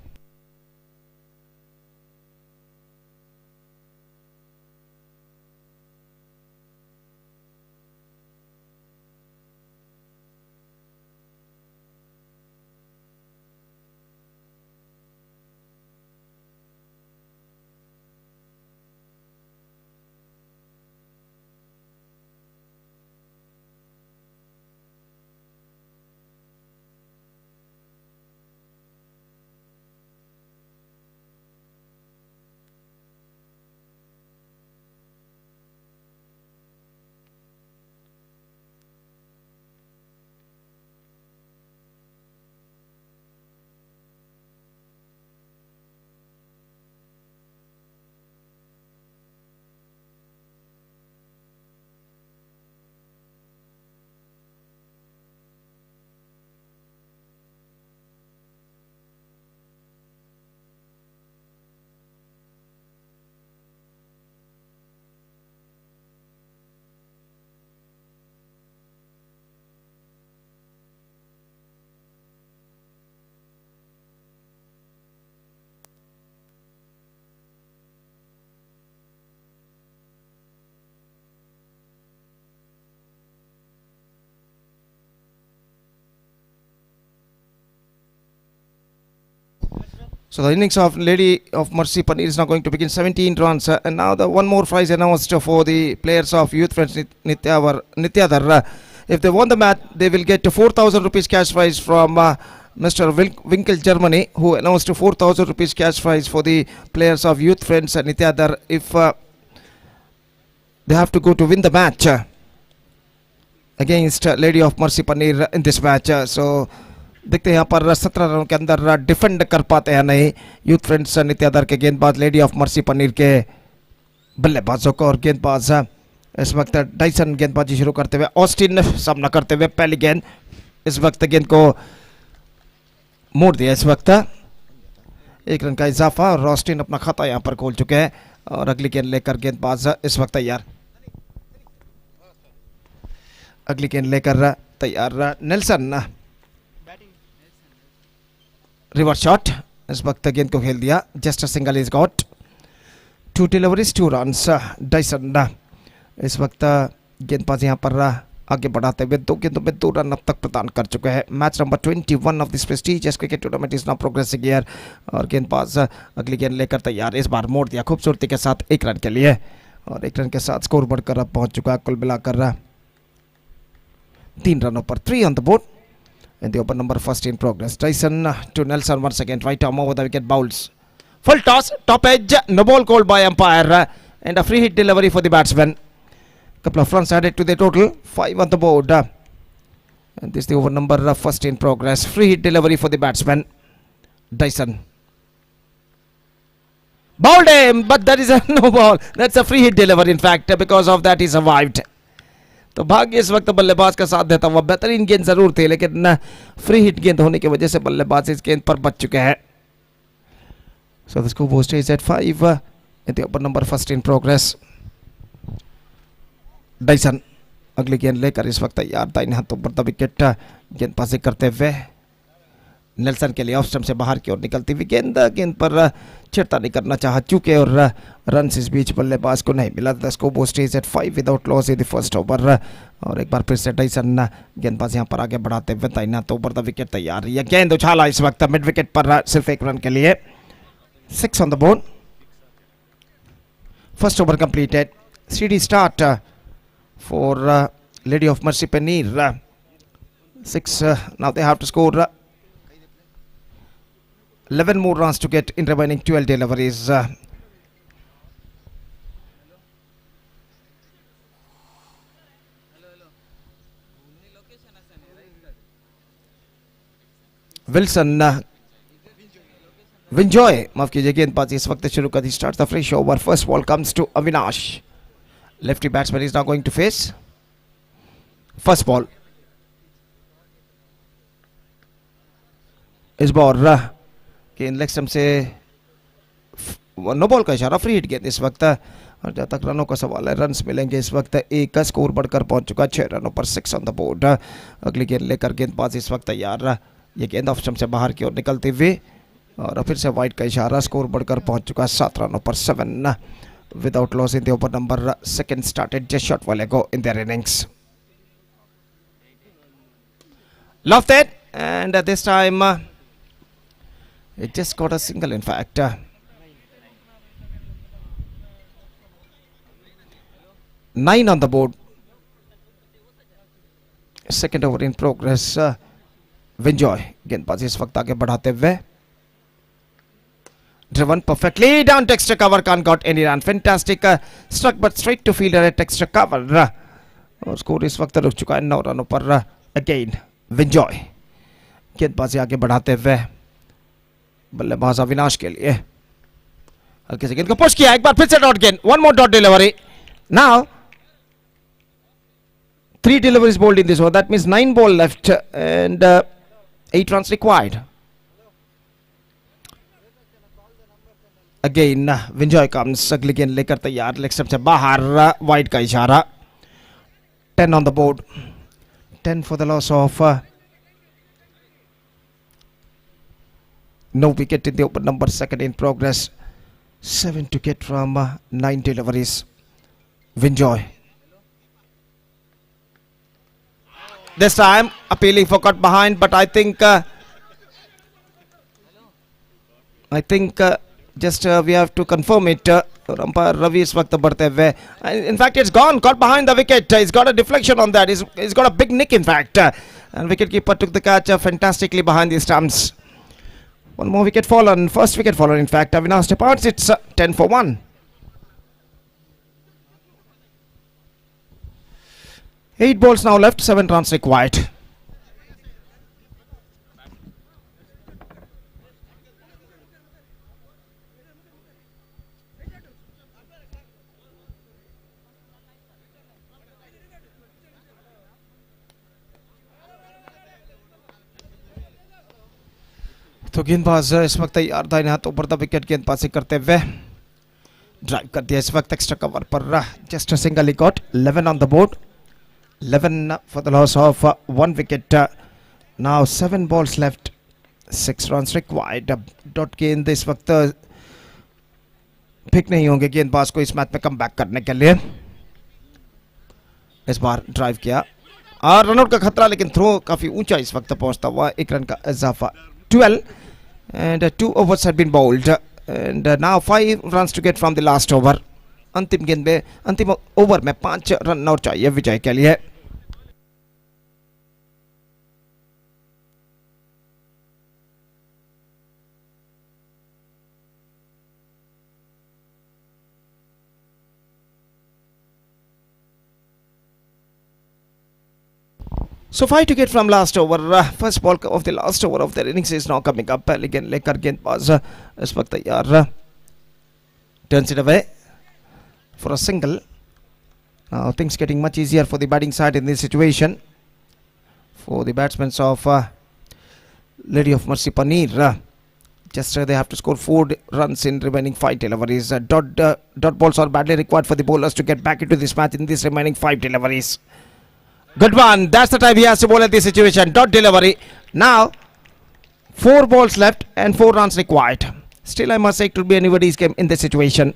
So the innings of Lady of Mercy Paneer is now going to begin. 17 runs, and now the one more prize announced for the players of Youth Friends Nityadar. If they won the match, they will get 4,000 rupees cash prize from Mr. Winkel Germany, who announced 4,000 rupees cash prize for the players of Youth Friends Nityadar if they have to go to win the match against Lady of Mercy Paneer in this match. So देखते हैं यहाँ पर 17 रनों के अंदर defend कर पाते हैं नहीं यूथ फ्रेंड्स नित्यादर के गेंदबाज लेडी ऑफ मर्सी पनीर के बल्लेबाजों को. और गेंदबाज इस वक्त डाइसन गेंदबाजी शुरू करते हुए, ऑस्टिन सामना करते हुए. पहली गेंद इस वक्त गेंद को मोड़ दिया. इस वक्त 1 रन का इजाफा और ऑस्टिन अपना खाता यहाँ पर खोल चुके हैं. और अगली गेंद लेकर गेंदबाज इस वक्त तैयार. अगली गेंद लेकर तैयार नेल्सन. रिवर्स शॉट इस वक्त गेंद को खेल दिया. Just a single is got. 2 deliveries 2 runs. Dyson इस वक्त गेंदबाज यहाँ पर आगे बढ़ाते हुए 2 गेंदों में 2 रन अब तक प्रदान कर चुके हैं. Match number 21 of this prestigious cricket tournament is now progressing here. और गेंदबाज अगली गेंद लेकर तैयार. इस बार मोड़ दिया खूबसूरती के साथ 1 रन के लिए. और 1 रन के साथ स्कोर बढ़कर अब पहुंच चुका है कुल मिलाकर 3 रनों पर. 3 on the board. And the open number first in progress. Tyson to Nelson once again. Right arm over the wicket, bowls. Full toss, top edge, no ball called by umpire. And a free hit delivery for the batsman. Couple of runs added to the total. 5 on the board. And this is the over number first in progress. Free hit delivery for the batsman. Dyson. Bowled him, but that is a no ball. That's a free hit delivery in fact. Because of that he survived. तो भाग्य इस वक्त बल्लेबाज का साथ देता हुआ. बेहतरीन गेंद जरूर थी, लेकिन फ्री हिट गेंद होने की वजह से बल्लेबाज इस गेंद पर बच चुके हैं. So the scoreboard stays at 5 in the open number first in progress. Dyson अगली गेंद लेकर इस वक्त तैयार दाहिने हाथों पर द विकेट गेंदबाजी करते हुए नेल्सन के लिए ऑफ स्टंप से बाहर की ओर निकलती हुई गेंद पर छेड़खानी करना चाहा चुके और रन इस बीच बल्लेबाज को नहीं मिला. The score stage at 5 without loss in the first over. और एक बार फिर से डाइसन गेंदबाज यहां पर आगे बढ़ाते हुए दाहिने हाथों पर द विकेट तैयार. यह गेंद उछाला इस वक्त मिड विकेट पर सिर्फ एक रन के लिए. 6 on the board. First over completed. CD start for Lady of Mercy Paneer. 6 now they have to score 11 more runs to get in remaining 12 deliveries. Wilson Vinjoy माफ कीजिए गेंदबाजी इस वक्त शुरू कर दी. Starts the fresh over. First ball comes to Avinash. Lefty batsman is now going to face. First ball. इस ball गेंद leg stump से नो बॉल का इशारा. फ्री हिट गेंद इस वक्त. और जहाँ तक रनों का सवाल है रन्स मिलेंगे इस वक्त. एक का स्कोर बढ़कर पहुंच चुका 6 रनों पर. 6 ऑन द बोर्ड. अगली गेंद लेकर गेंदबाज इस वक्त तैयार. ये गेंद ऑफ स्टंप से बाहर की ओर निकलते हुए और फिर से वाइड का इशारा. स्कोर बढ़कर पहुंच चुका 7 रनों पर. 7 without loss in the over number second started just short while ago in their innings. Love that, and this time it just got a single in fact. 9 on the board. Second over in progress. Vinjoy गेंदबाजी इस वक्त आगे बढ़ाते हुए. Driven perfectly down to extra cover, can't got any run. Fantastic struck but straight to fielder at extra cover. और score इस वक्त रुक चुका है 9 रनों पर. अगेन विंजॉय गेंदबाजी आगे बढ़ाते हुए बल्लेबाज अविनाश के लिए हल्के से गेंद को पुश किया. एक बार फिर से डॉट गेंद. 1 more dot delivery. Now 3 deliveries bowled in this over. That means 9 ball left and 8 runs required. Again, Vinjoy comes. अगली गेंद लेकर तैयार. लेग स्टंप से बाहर. वाइड का इशारा. 10 on the board. 10 for the loss of no wicket in the open number second in progress. 7 to get from 9 deliveries. Vinjoy. This time appealing for cut behind, but I think just we have to confirm it. Umpire Ravi is वक्त बढ़ते हुए. In fact, it's gone. Caught behind the wicket. He's got a deflection on that. He's got a big nick in fact. And wicketkeeper took the catch fantastically behind the stumps. 1 more wicket fallen. First wicket fallen in fact. Avinash departs. It's 10 for 1. Eight balls now left. 7 runs required. तो गेंदबाज इस वक्त तैयार था. दाहिने हाथों पर the wicket गेंदबाजी करते हुए ड्राइव कर दिया इस वक्त एक्स्ट्रा कवर पर. Just a single he got. 11 on the board. 11 for the loss of 1 wicket. Now 7 balls left. 6 runs required. Dot गेंद इस वक्त पिक नहीं होंगे गेंदबाज को इस मैच में कम बैक करने के लिए. इस बार ड्राइव किया और रनआउट का खतरा, लेकिन थ्रो काफी ऊंचा इस वक्त पहुंचता हुआ. 1 रन का इजाफा. 12 and 2 overs had been bowled and now 5 runs to get from the last over. अंतिम गेंद में अंतिम ओवर में 5 रन और चाहिए विजय के लिए. So 5 to get from last over. First ball of the last over of their innings is now coming up. Again, लेकर गेंदबाज इस वक्त तैयार. Turns it away for a single. Now things getting much easier for the batting side in this situation. For the batsmen of Lady of Mercy Paneer. Just they have to score 4 runs in remaining 5 deliveries. Dot balls are badly required for the bowlers to get back into this match in these remaining 5 deliveries. Good one. That's the time he has to bowl at this situation. Dot delivery. Now 4 balls left and 4 runs required. Still, I must say it could be anybody's game in this situation.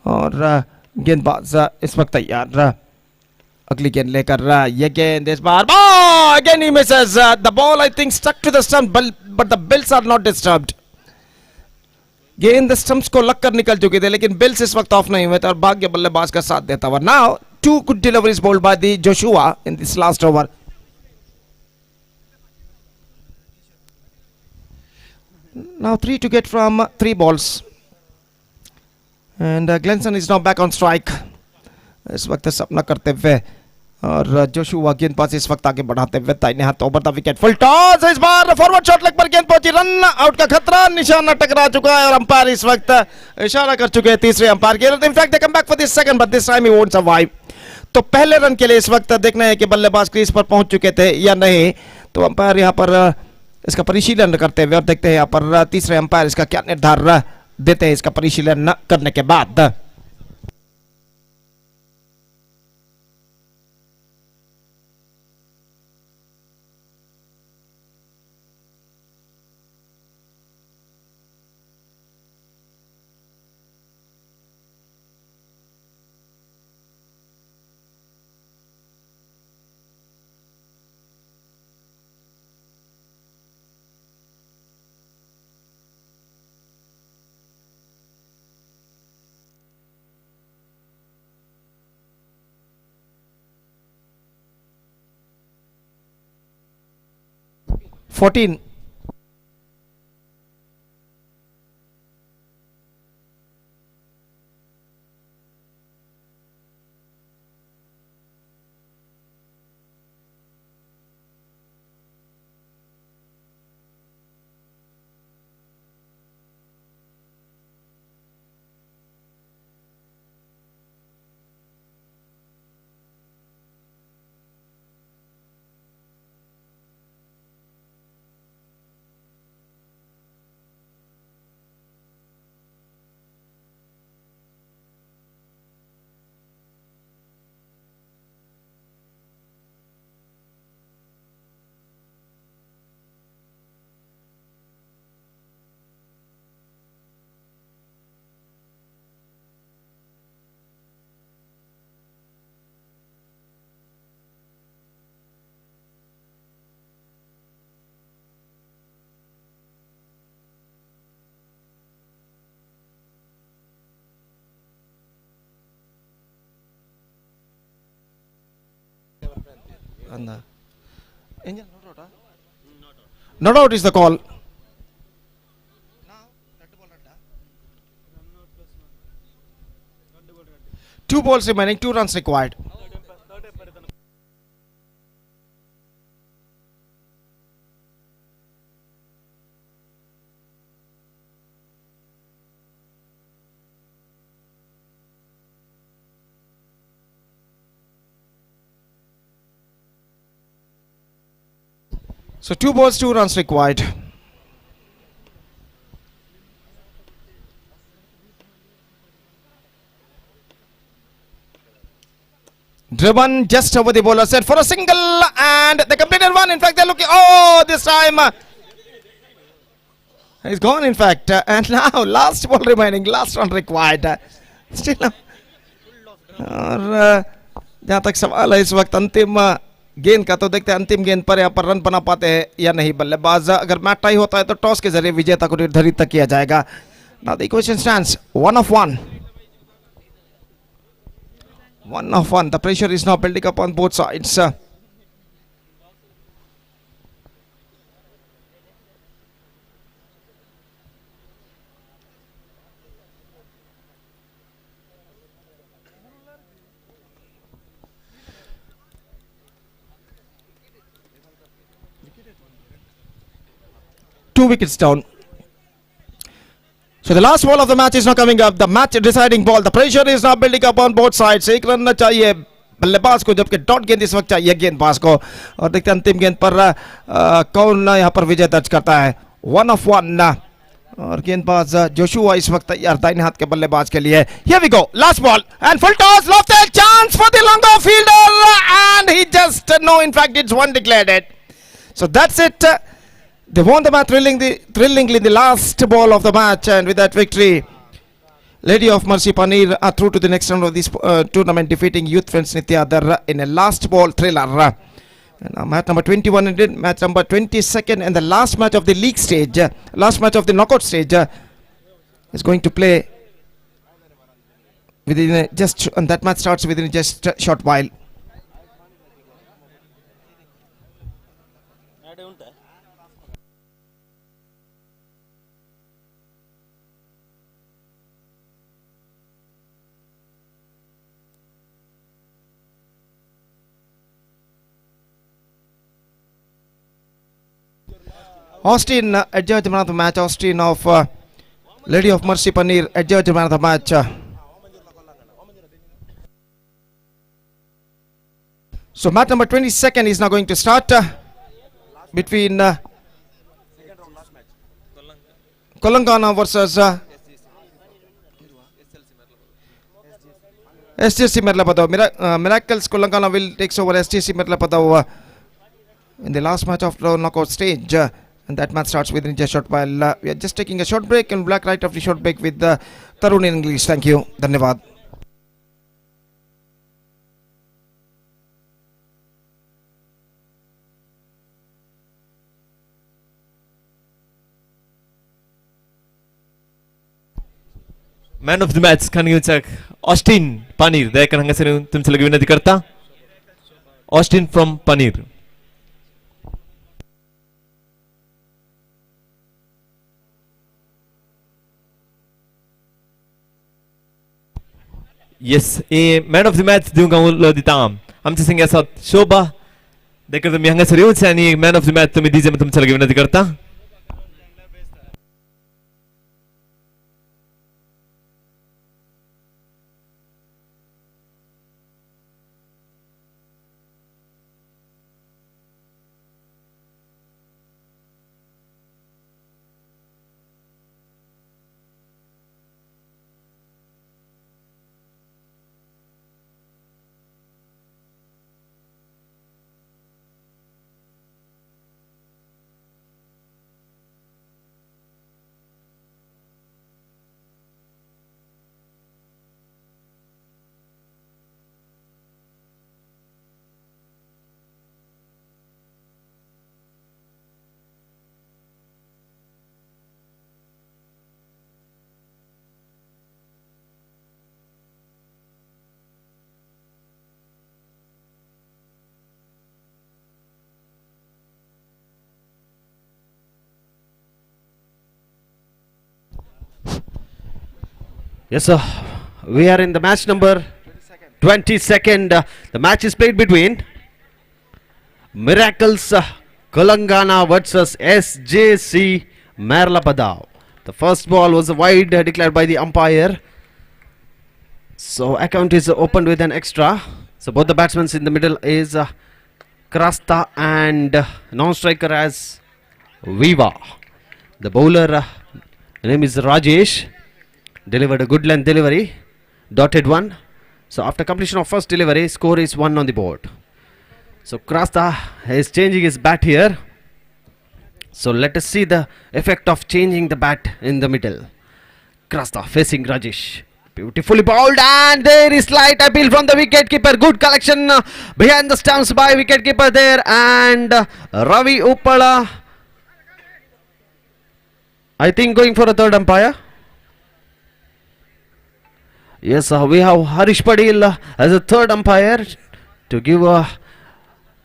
और गेंदबाज इस वक्त तैयार अगली गेंद लेकर ये गेंद इस बार again he misses. The ball I think stuck to the stump, but the bills are not disturbed. गेंद स्टंप्स को लगकर निकल चुके थे लेकिन बिल्स इस वक्त ऑफ नहीं हुए थे और भाग्य बल्लेबाज का साथ देता हुआ. Now 2 good deliveries bowled by the Joshua in this last over. Now 3 to get from 3 balls. And Glenson is now back on strike. इस वक्त सपना करते हुए और जोशुआ गेंदबाज इस वक्त आगे बढ़ाते हुए दाहिने हाथ over the wicket. Full toss. इस बार फॉरवर्ड शॉट लेग पर गेंद पहुंची. रन आउट का खतरा. निशाना टकरा चुका है और अंपायर इस वक्त इशारा कर चुके हैं तीसरे अंपायर के. In fact they come back for this second but this time he won't survive. तो पहले रन के लिए इस वक्त देखना है कि बल्लेबाज क्रीज पर पहुंच चुके थे या नहीं. तो अंपायर यहां पर इसका परिशीलन करते हुए और देखते हैं यहां पर तीसरे अंपायर इसका क्या निर्धार देते हैं इसका परिशीलन करने के बाद. Fourteen. Not out is the call. Two balls remaining, 2 runs required. So 2 balls, 2 runs required. Driven just over the bowler set for a single and they completed one. In fact, they're looking. Oh, this time he's gone. In fact, and now last ball remaining, last run required. Still, और जहाँ तक सवाल है इस वक्त अंतिम गेंद का तो देखते हैं अंतिम गेंद पर यहाँ पर रन बना पाते हैं या नहीं बल्लेबाज. अगर मैच टाई होता है तो टॉस के जरिए विजेता को निर्धारित तक किया जाएगा. Now the equation stands 1-1. 1-1. The pressure is now building up on both sides. Two wickets down. So the last ball of the match is now coming up. The match deciding ball. The pressure is now building up on both sides. एक run चाहिए बल्लेबाज को जबकि dot गेंद इस वक्त चाहिए गेंदबाज को. और देखते हैं अंतिम गेंद पर कौन यहाँ पर विजय दर्ज करता है. 1 of 1 और गेंदबाज जोशुआ इस वक्त तैयार दाहिने हाथ के बल्लेबाज के लिए. Here we go, last ball and full toss, lofted chance for the longer fielder and he just no, in fact it's one declared it. So that's it. They won the match thrillingly in the last ball of the match, and with that victory, Lady of Mercy Panir are through to the next round of this tournament, defeating Youth Friends Nityadar in a last ball thriller. And match number 21 ended, match number 22nd, and the last match of the league stage, last match of the knockout stage, is going to play within and that match starts within just a short while. Austin adjudged man of the match. Austin of Lady of Mercy Panir adjudged man of the match. So match number 22nd is now going to start between Kolangana versus STC Merlapadav. Miracles Kolangana will takes over STC Merlapadav in the last match of the knockout stage. And that match starts within just a short while. We are just taking a short break, and black right of the short break with Tarun in English. Thank you. Dhanyavad. Man of the match खानगिरीचा Austin Panir दयाकर हांगासर तुमचे लगे विनंती करता. Austin from Panir. Yes a man of the match दिवंक उलो दिता आमचे संगी आसात शोभा देखील तुम्ही हांगासर येवचे आनी मॅन ऑफ द मॅच तुम्ही दिजे तुमचे लगे विनंती करता. Yes, sir. We are in the match number 22nd. The match is played between Miracles Kolangana versus SJC Merlapadav. The first ball was wide declared by the umpire. So account is opened with an extra. So both the batsmen in the middle is Krasta and non-striker as Viva. The bowler name is Rajesh. Delivered a good length delivery, dotted one. So after completion of first delivery, score is 1 on the board. So Krasta is changing his bat here. So let us see the effect of changing the bat in the middle. Krasta facing Rajesh. Beautifully bowled, and there is slight appeal from the wicketkeeper. Good collection behind the stumps by wicketkeeper there, and Ravi Uppala, I think, going for a third umpire. Yes, we have Harish Padil as a third umpire to give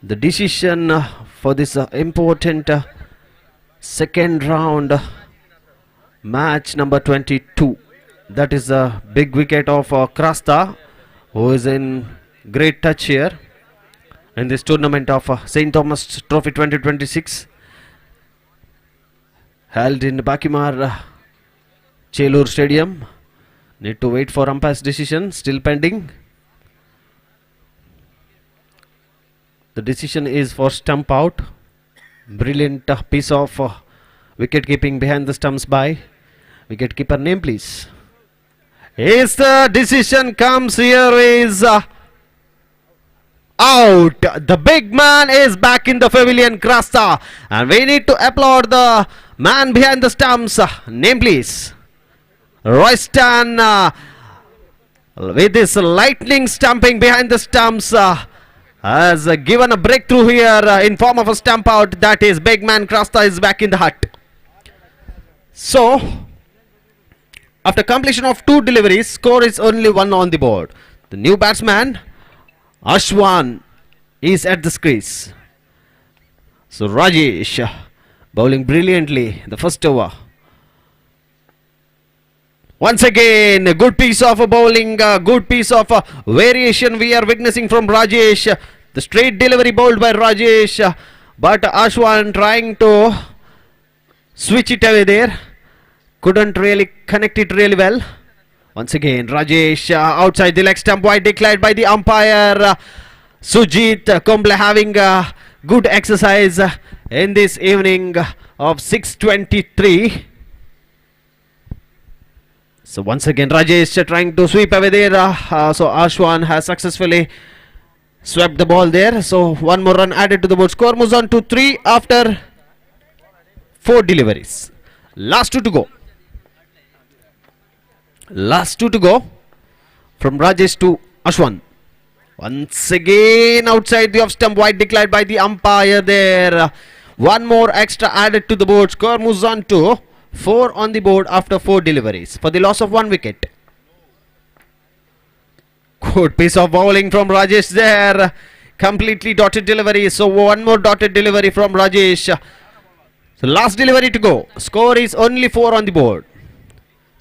the decision for this important second round match number 22. That is a big wicket of Krasta, who is in great touch here in this tournament of St. Thomas Trophy 2026, held in Bakimar Chelur Stadium. Need to wait for umpire's decision, still pending. The decision is for stump out. Brilliant piece of Wicket keeping behind the stumps by wicket keeper name, please. Is the decision comes here is out. The big man is back in the pavilion, Krasta, and we need to applaud the man behind the stumps. Name, please. Royston with this lightning stamping behind the stumps has given a breakthrough here in form of a stamp out. That is big man Krasta is back in the hut. So after completion of 2 deliveries, score is only 1 on the board. The new batsman Ashwan is at the crease. So Rajesh bowling brilliantly the first over. Once again, a good piece of bowling, good piece of variation we are witnessing from Rajesh. The straight delivery bowled by Rajesh, but Ashwan trying to switch it away there. Couldn't really connect it really well. Once again, Rajesh outside the leg stump, wide declared by the umpire. Sujit Komble having a good exercise in this evening of 6:23. So once again Rajesh trying to sweep away there. So Ashwan has successfully swept the ball there. So 1 more run added to the board. Score moves on to 3 after 4 deliveries. Last 2 to go. Last 2 to go from Rajesh to Ashwan. Once again outside the off stump, wide declared by the umpire there. 1 more extra added to the board. Score moves on to 4 on the board after 4 deliveries for the loss of 1 wicket. Good piece of bowling from Rajesh there. Completely dotted delivery. So 1 more dotted delivery from Rajesh. So last delivery to go. Score is only 4 on the board.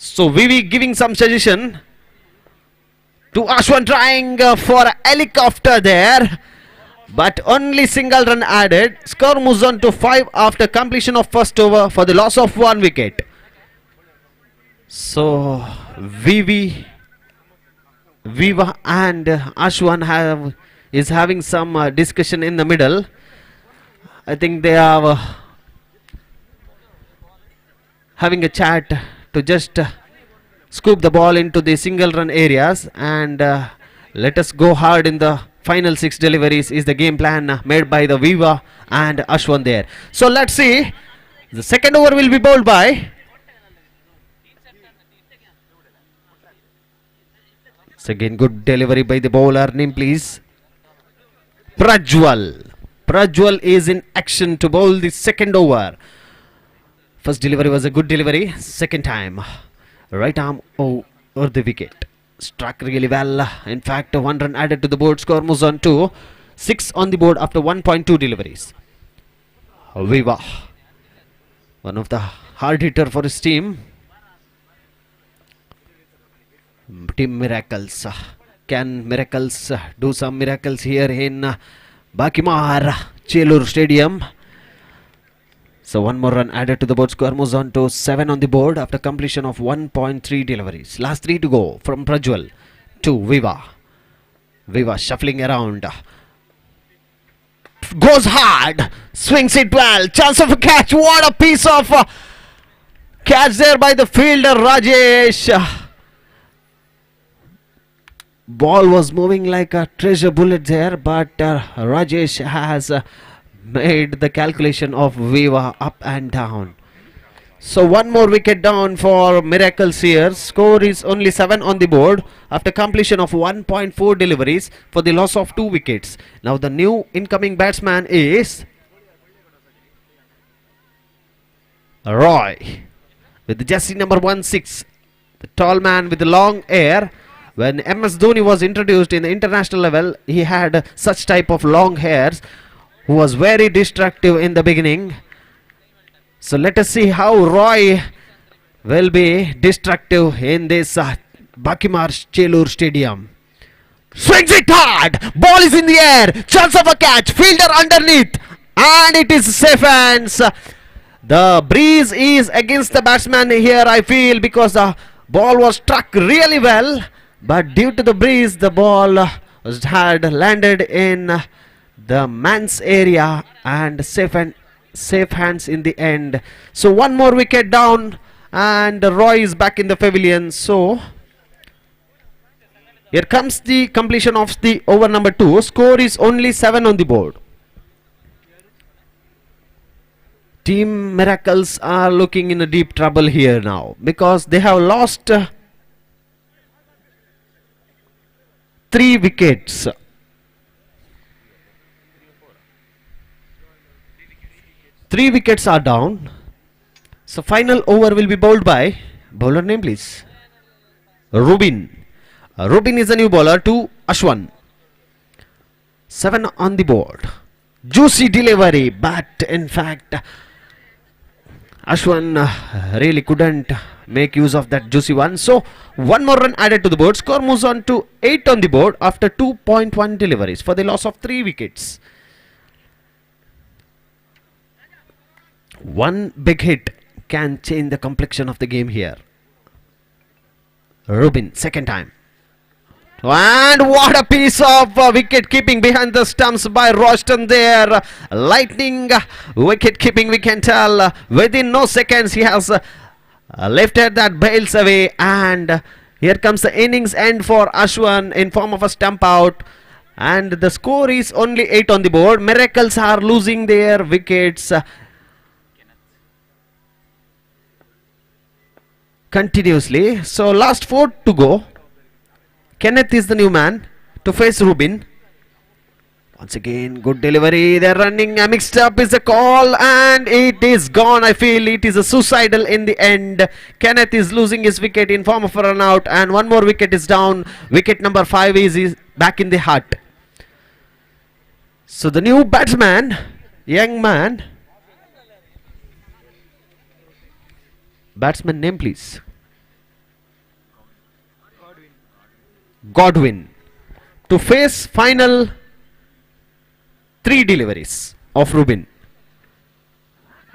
So VV giving some suggestion to Ashwan, trying for a helicopter there, but only single run added. Score moves on to 5 after completion of first over for the loss of 1 wicket. So Viva and Ashwan is having some discussion in the middle. I think they are having a chat to just scoop the ball into the single run areas, and let us go hard in the final 6 deliveries is the game plan made by the Viva and Ashwan there. So let's see. The second over will be bowled by again good delivery by the bowler. Name, please. Prajwal. Prajwal is in action to bowl the second over. First delivery was a good delivery. Second time, right arm over the wicket. Struck really well. In fact, 1 run added to the board. Score moves on to 6 on the board after 1.2 deliveries. Viva, one of the hard hitter for his team. Team miracles. Can miracles do some miracles here in Bakimar Chelur Stadium? So 1 more run added to the board. Score moves on to 7 on the board after completion of 1.3 deliveries. Last 3 to go from Prajwal to Viva. Viva shuffling around. Goes hard. Swings it well. Chance of a catch. What a piece of catch there by the fielder Rajesh. Ball was moving like a treasure bullet there, but Rajesh has made the calculation of Viva up and down. So 1 more wicket down for miracles here. Score is only 7 on the board after completion of 1.4 deliveries for the loss of 2 wickets. Now the new incoming batsman is Roy with the jersey number 16, the tall man with the long hair. When MS Dhoni was introduced in the international level, he had such type of long hairs, who was very destructive in the beginning. So let us see how Roy will be destructive in this Bakimar Chelur Stadium. Swings it hard. Ball is in the air. Chance of a catch. Fielder underneath. And it is safe hands. The breeze is against the batsman here, I feel, because the ball was struck really well. But due to the breeze, the ball had landed in the man's area and safe and safe hands in the end. So one more wicket down and Roy is back in the pavilion. So here comes the completion of the over number 2. Score is only 7 on the board. Team Miracles are looking in a deep trouble here now because they have lost 3 wickets. Three wickets are down. So final over will be bowled by, bowler name please, Rubin. Rubin is a new bowler to Ashwan. 7 on the board. Juicy delivery, but in fact Ashwan really couldn't make use of that juicy one. So one more run added to the board. Score moves on to 8 on the board after 2.1 deliveries for the loss of 3 wickets. One big hit can change the complexion of the game here. Rubin, second time. And what a piece of wicket keeping behind the stumps by Roston there. Lightning wicket keeping, we can tell. Within no seconds he has lifted that bails away. And here comes the innings end for Ashwan in form of a stump out. And the score is only 8 on the board. Miracles are losing their wickets continuously. So last 4 to go. Kenneth is the new man to face Rubin. Once again, good delivery. They're running. Mixed up is the call and it is gone. I feel it is a suicidal in the end. Kenneth is losing his wicket in form of a run out and one more wicket is down. Wicket number 5 is back in the hut. So the new batsman, young man. Batsman name please. Godwin to face final 3 deliveries of Rubin.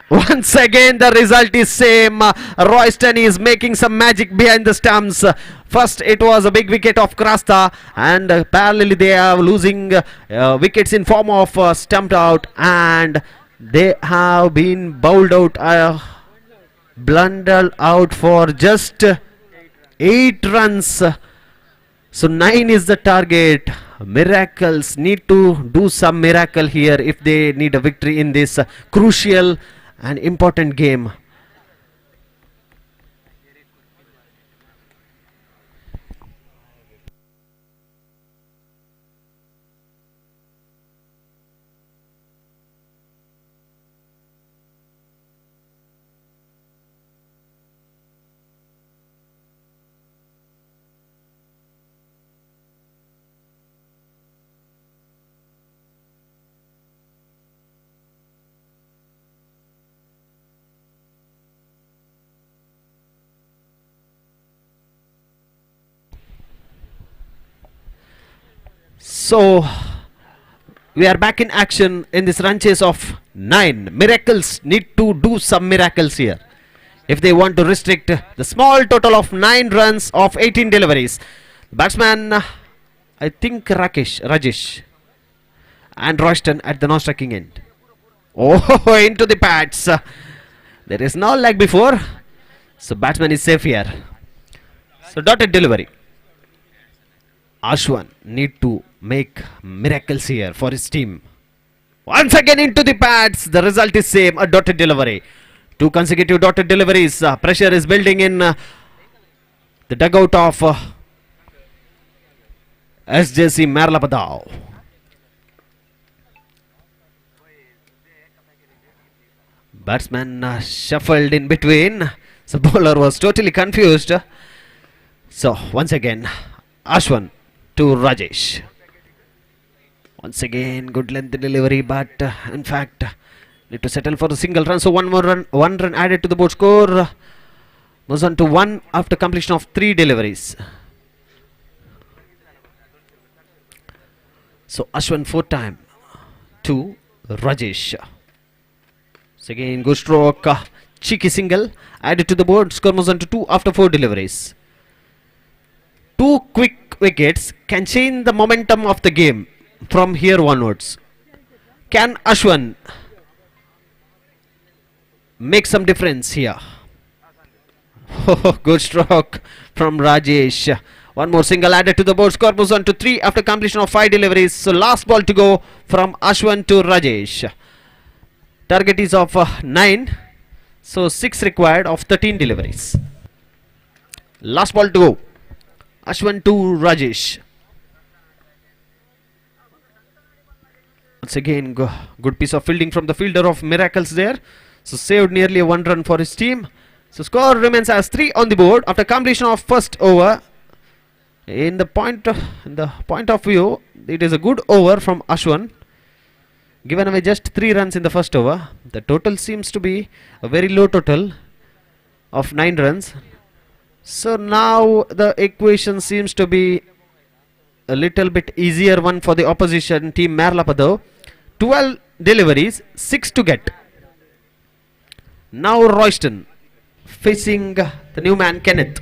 Once again the result is same. Royston is making some magic behind the stumps. First it was a big wicket of Krasta and parallelly they are losing wickets in form of stumped out and they have been bowled out, blundered out for just 8 runs. So 9 is the target. Miracles need to do some miracle here if they need a victory in this crucial and important game. So we are back in action in this run chase of 9. Miracles need to do some miracles here if they want to restrict the small total of 9 runs of 18 deliveries. Batsman, I think Rajesh and Royston at the non-striking end. Oh, into the pads. There is no leg before. So batsman is safe here. So dotted delivery. Ashwan need to make miracles here for his team. Once again into the pads. The result is same. A dotted delivery. 2 consecutive dotted deliveries. Pressure is building in the dugout of SJC Marlapadao. Batsman shuffled in between. So bowler was totally confused. So once again Ashwan to Rajesh. Once again good length delivery, but in fact need to settle for a single run. So one run added to the board. Score moves on to 1 after completion of 3 deliveries. So Ashwan 4 time to Rajesh. So again good stroke, cheeky single added to the board. Score moves on to 2 after 4 deliveries. 2 quick wickets can change the momentum of the game from here onwards. Can Ashwan make some difference here. Oh, good stroke from Rajesh. One more single added to the board. Score moves on to 3 after completion of 5 deliveries. So last ball to go from Ashwan to Rajesh. Target is of 9. So 6 required of 13 deliveries. Last ball to go. Ashwan to Rajesh. Once again, good piece of fielding from the fielder of Miracles there. So saved nearly a 1 run for his team. So score remains as 3 on the board after completion of first over. In the point of view, it is a good over from Ashwan. Given away just 3 runs in the first over. The total seems to be a very low total of 9 runs. So now the equation seems to be a little bit easier one for the opposition team Merlapado. 12 deliveries, 6 to get. Now Royston facing the new man Kenneth.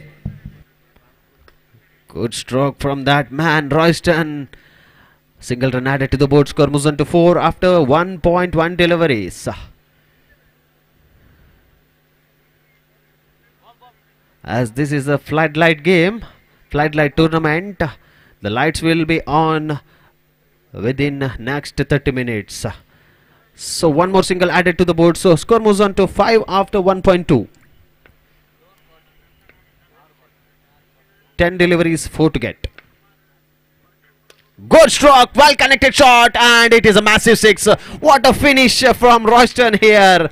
Good stroke from that man Royston. Single run added to the board. Score moves on to 4 after 1.1 deliveries. As this is a floodlight game, floodlight tournament, the lights will be on within next 30 minutes. So one more single added to the board. So score moves on to 5 after 1.2. 10 deliveries, 4 to get. Good stroke, well connected shot, and it is a massive 6. What a finish from Royston here.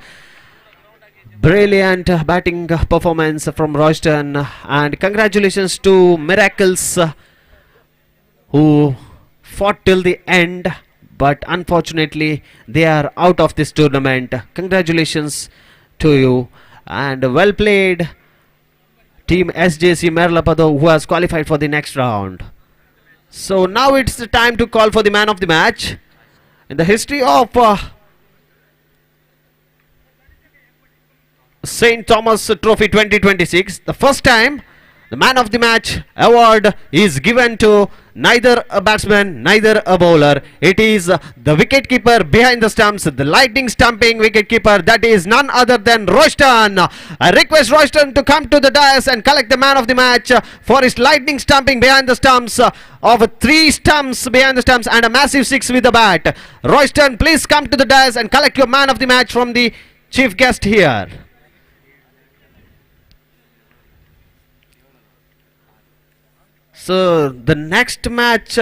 Brilliant batting performance from Royston, and congratulations to Miracles who fought till the end, but unfortunately they are out of this tournament. Congratulations to you, and well played team SJC Merlapado, who has qualified for the next round. So now it's the time to call for the man of the match. In the history of St. Thomas Trophy 2026, the first time the man of the match award is given to neither a batsman, neither a bowler. It is the wicketkeeper behind the stumps, the lightning stumping wicketkeeper, that is none other than Royston. I request Royston to come to the dais and collect the man of the match for his lightning stumping behind the stumps of 3 stumps behind the stumps and a massive 6 with the bat. Royston, please come to the dais and collect your man of the match from the chief guest here. So the next match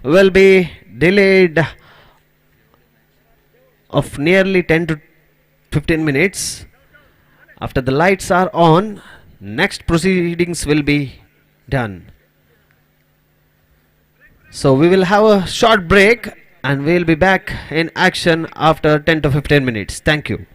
will be delayed of nearly 10 to 15 minutes. After the lights are on, next proceedings will be done. So we will have a short break and we will be back in action after 10 to 15 minutes. Thank you.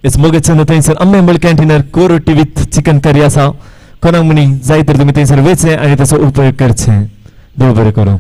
इस मोगेचन थंयसर अम्मेंबल कॅन्टीनर कोरोटी with chicken curry आसा कोणाक म्हणी जाय तर तुमी थंयसर वेचे आनी ताचो उपयोग करचे देव बरें करूं.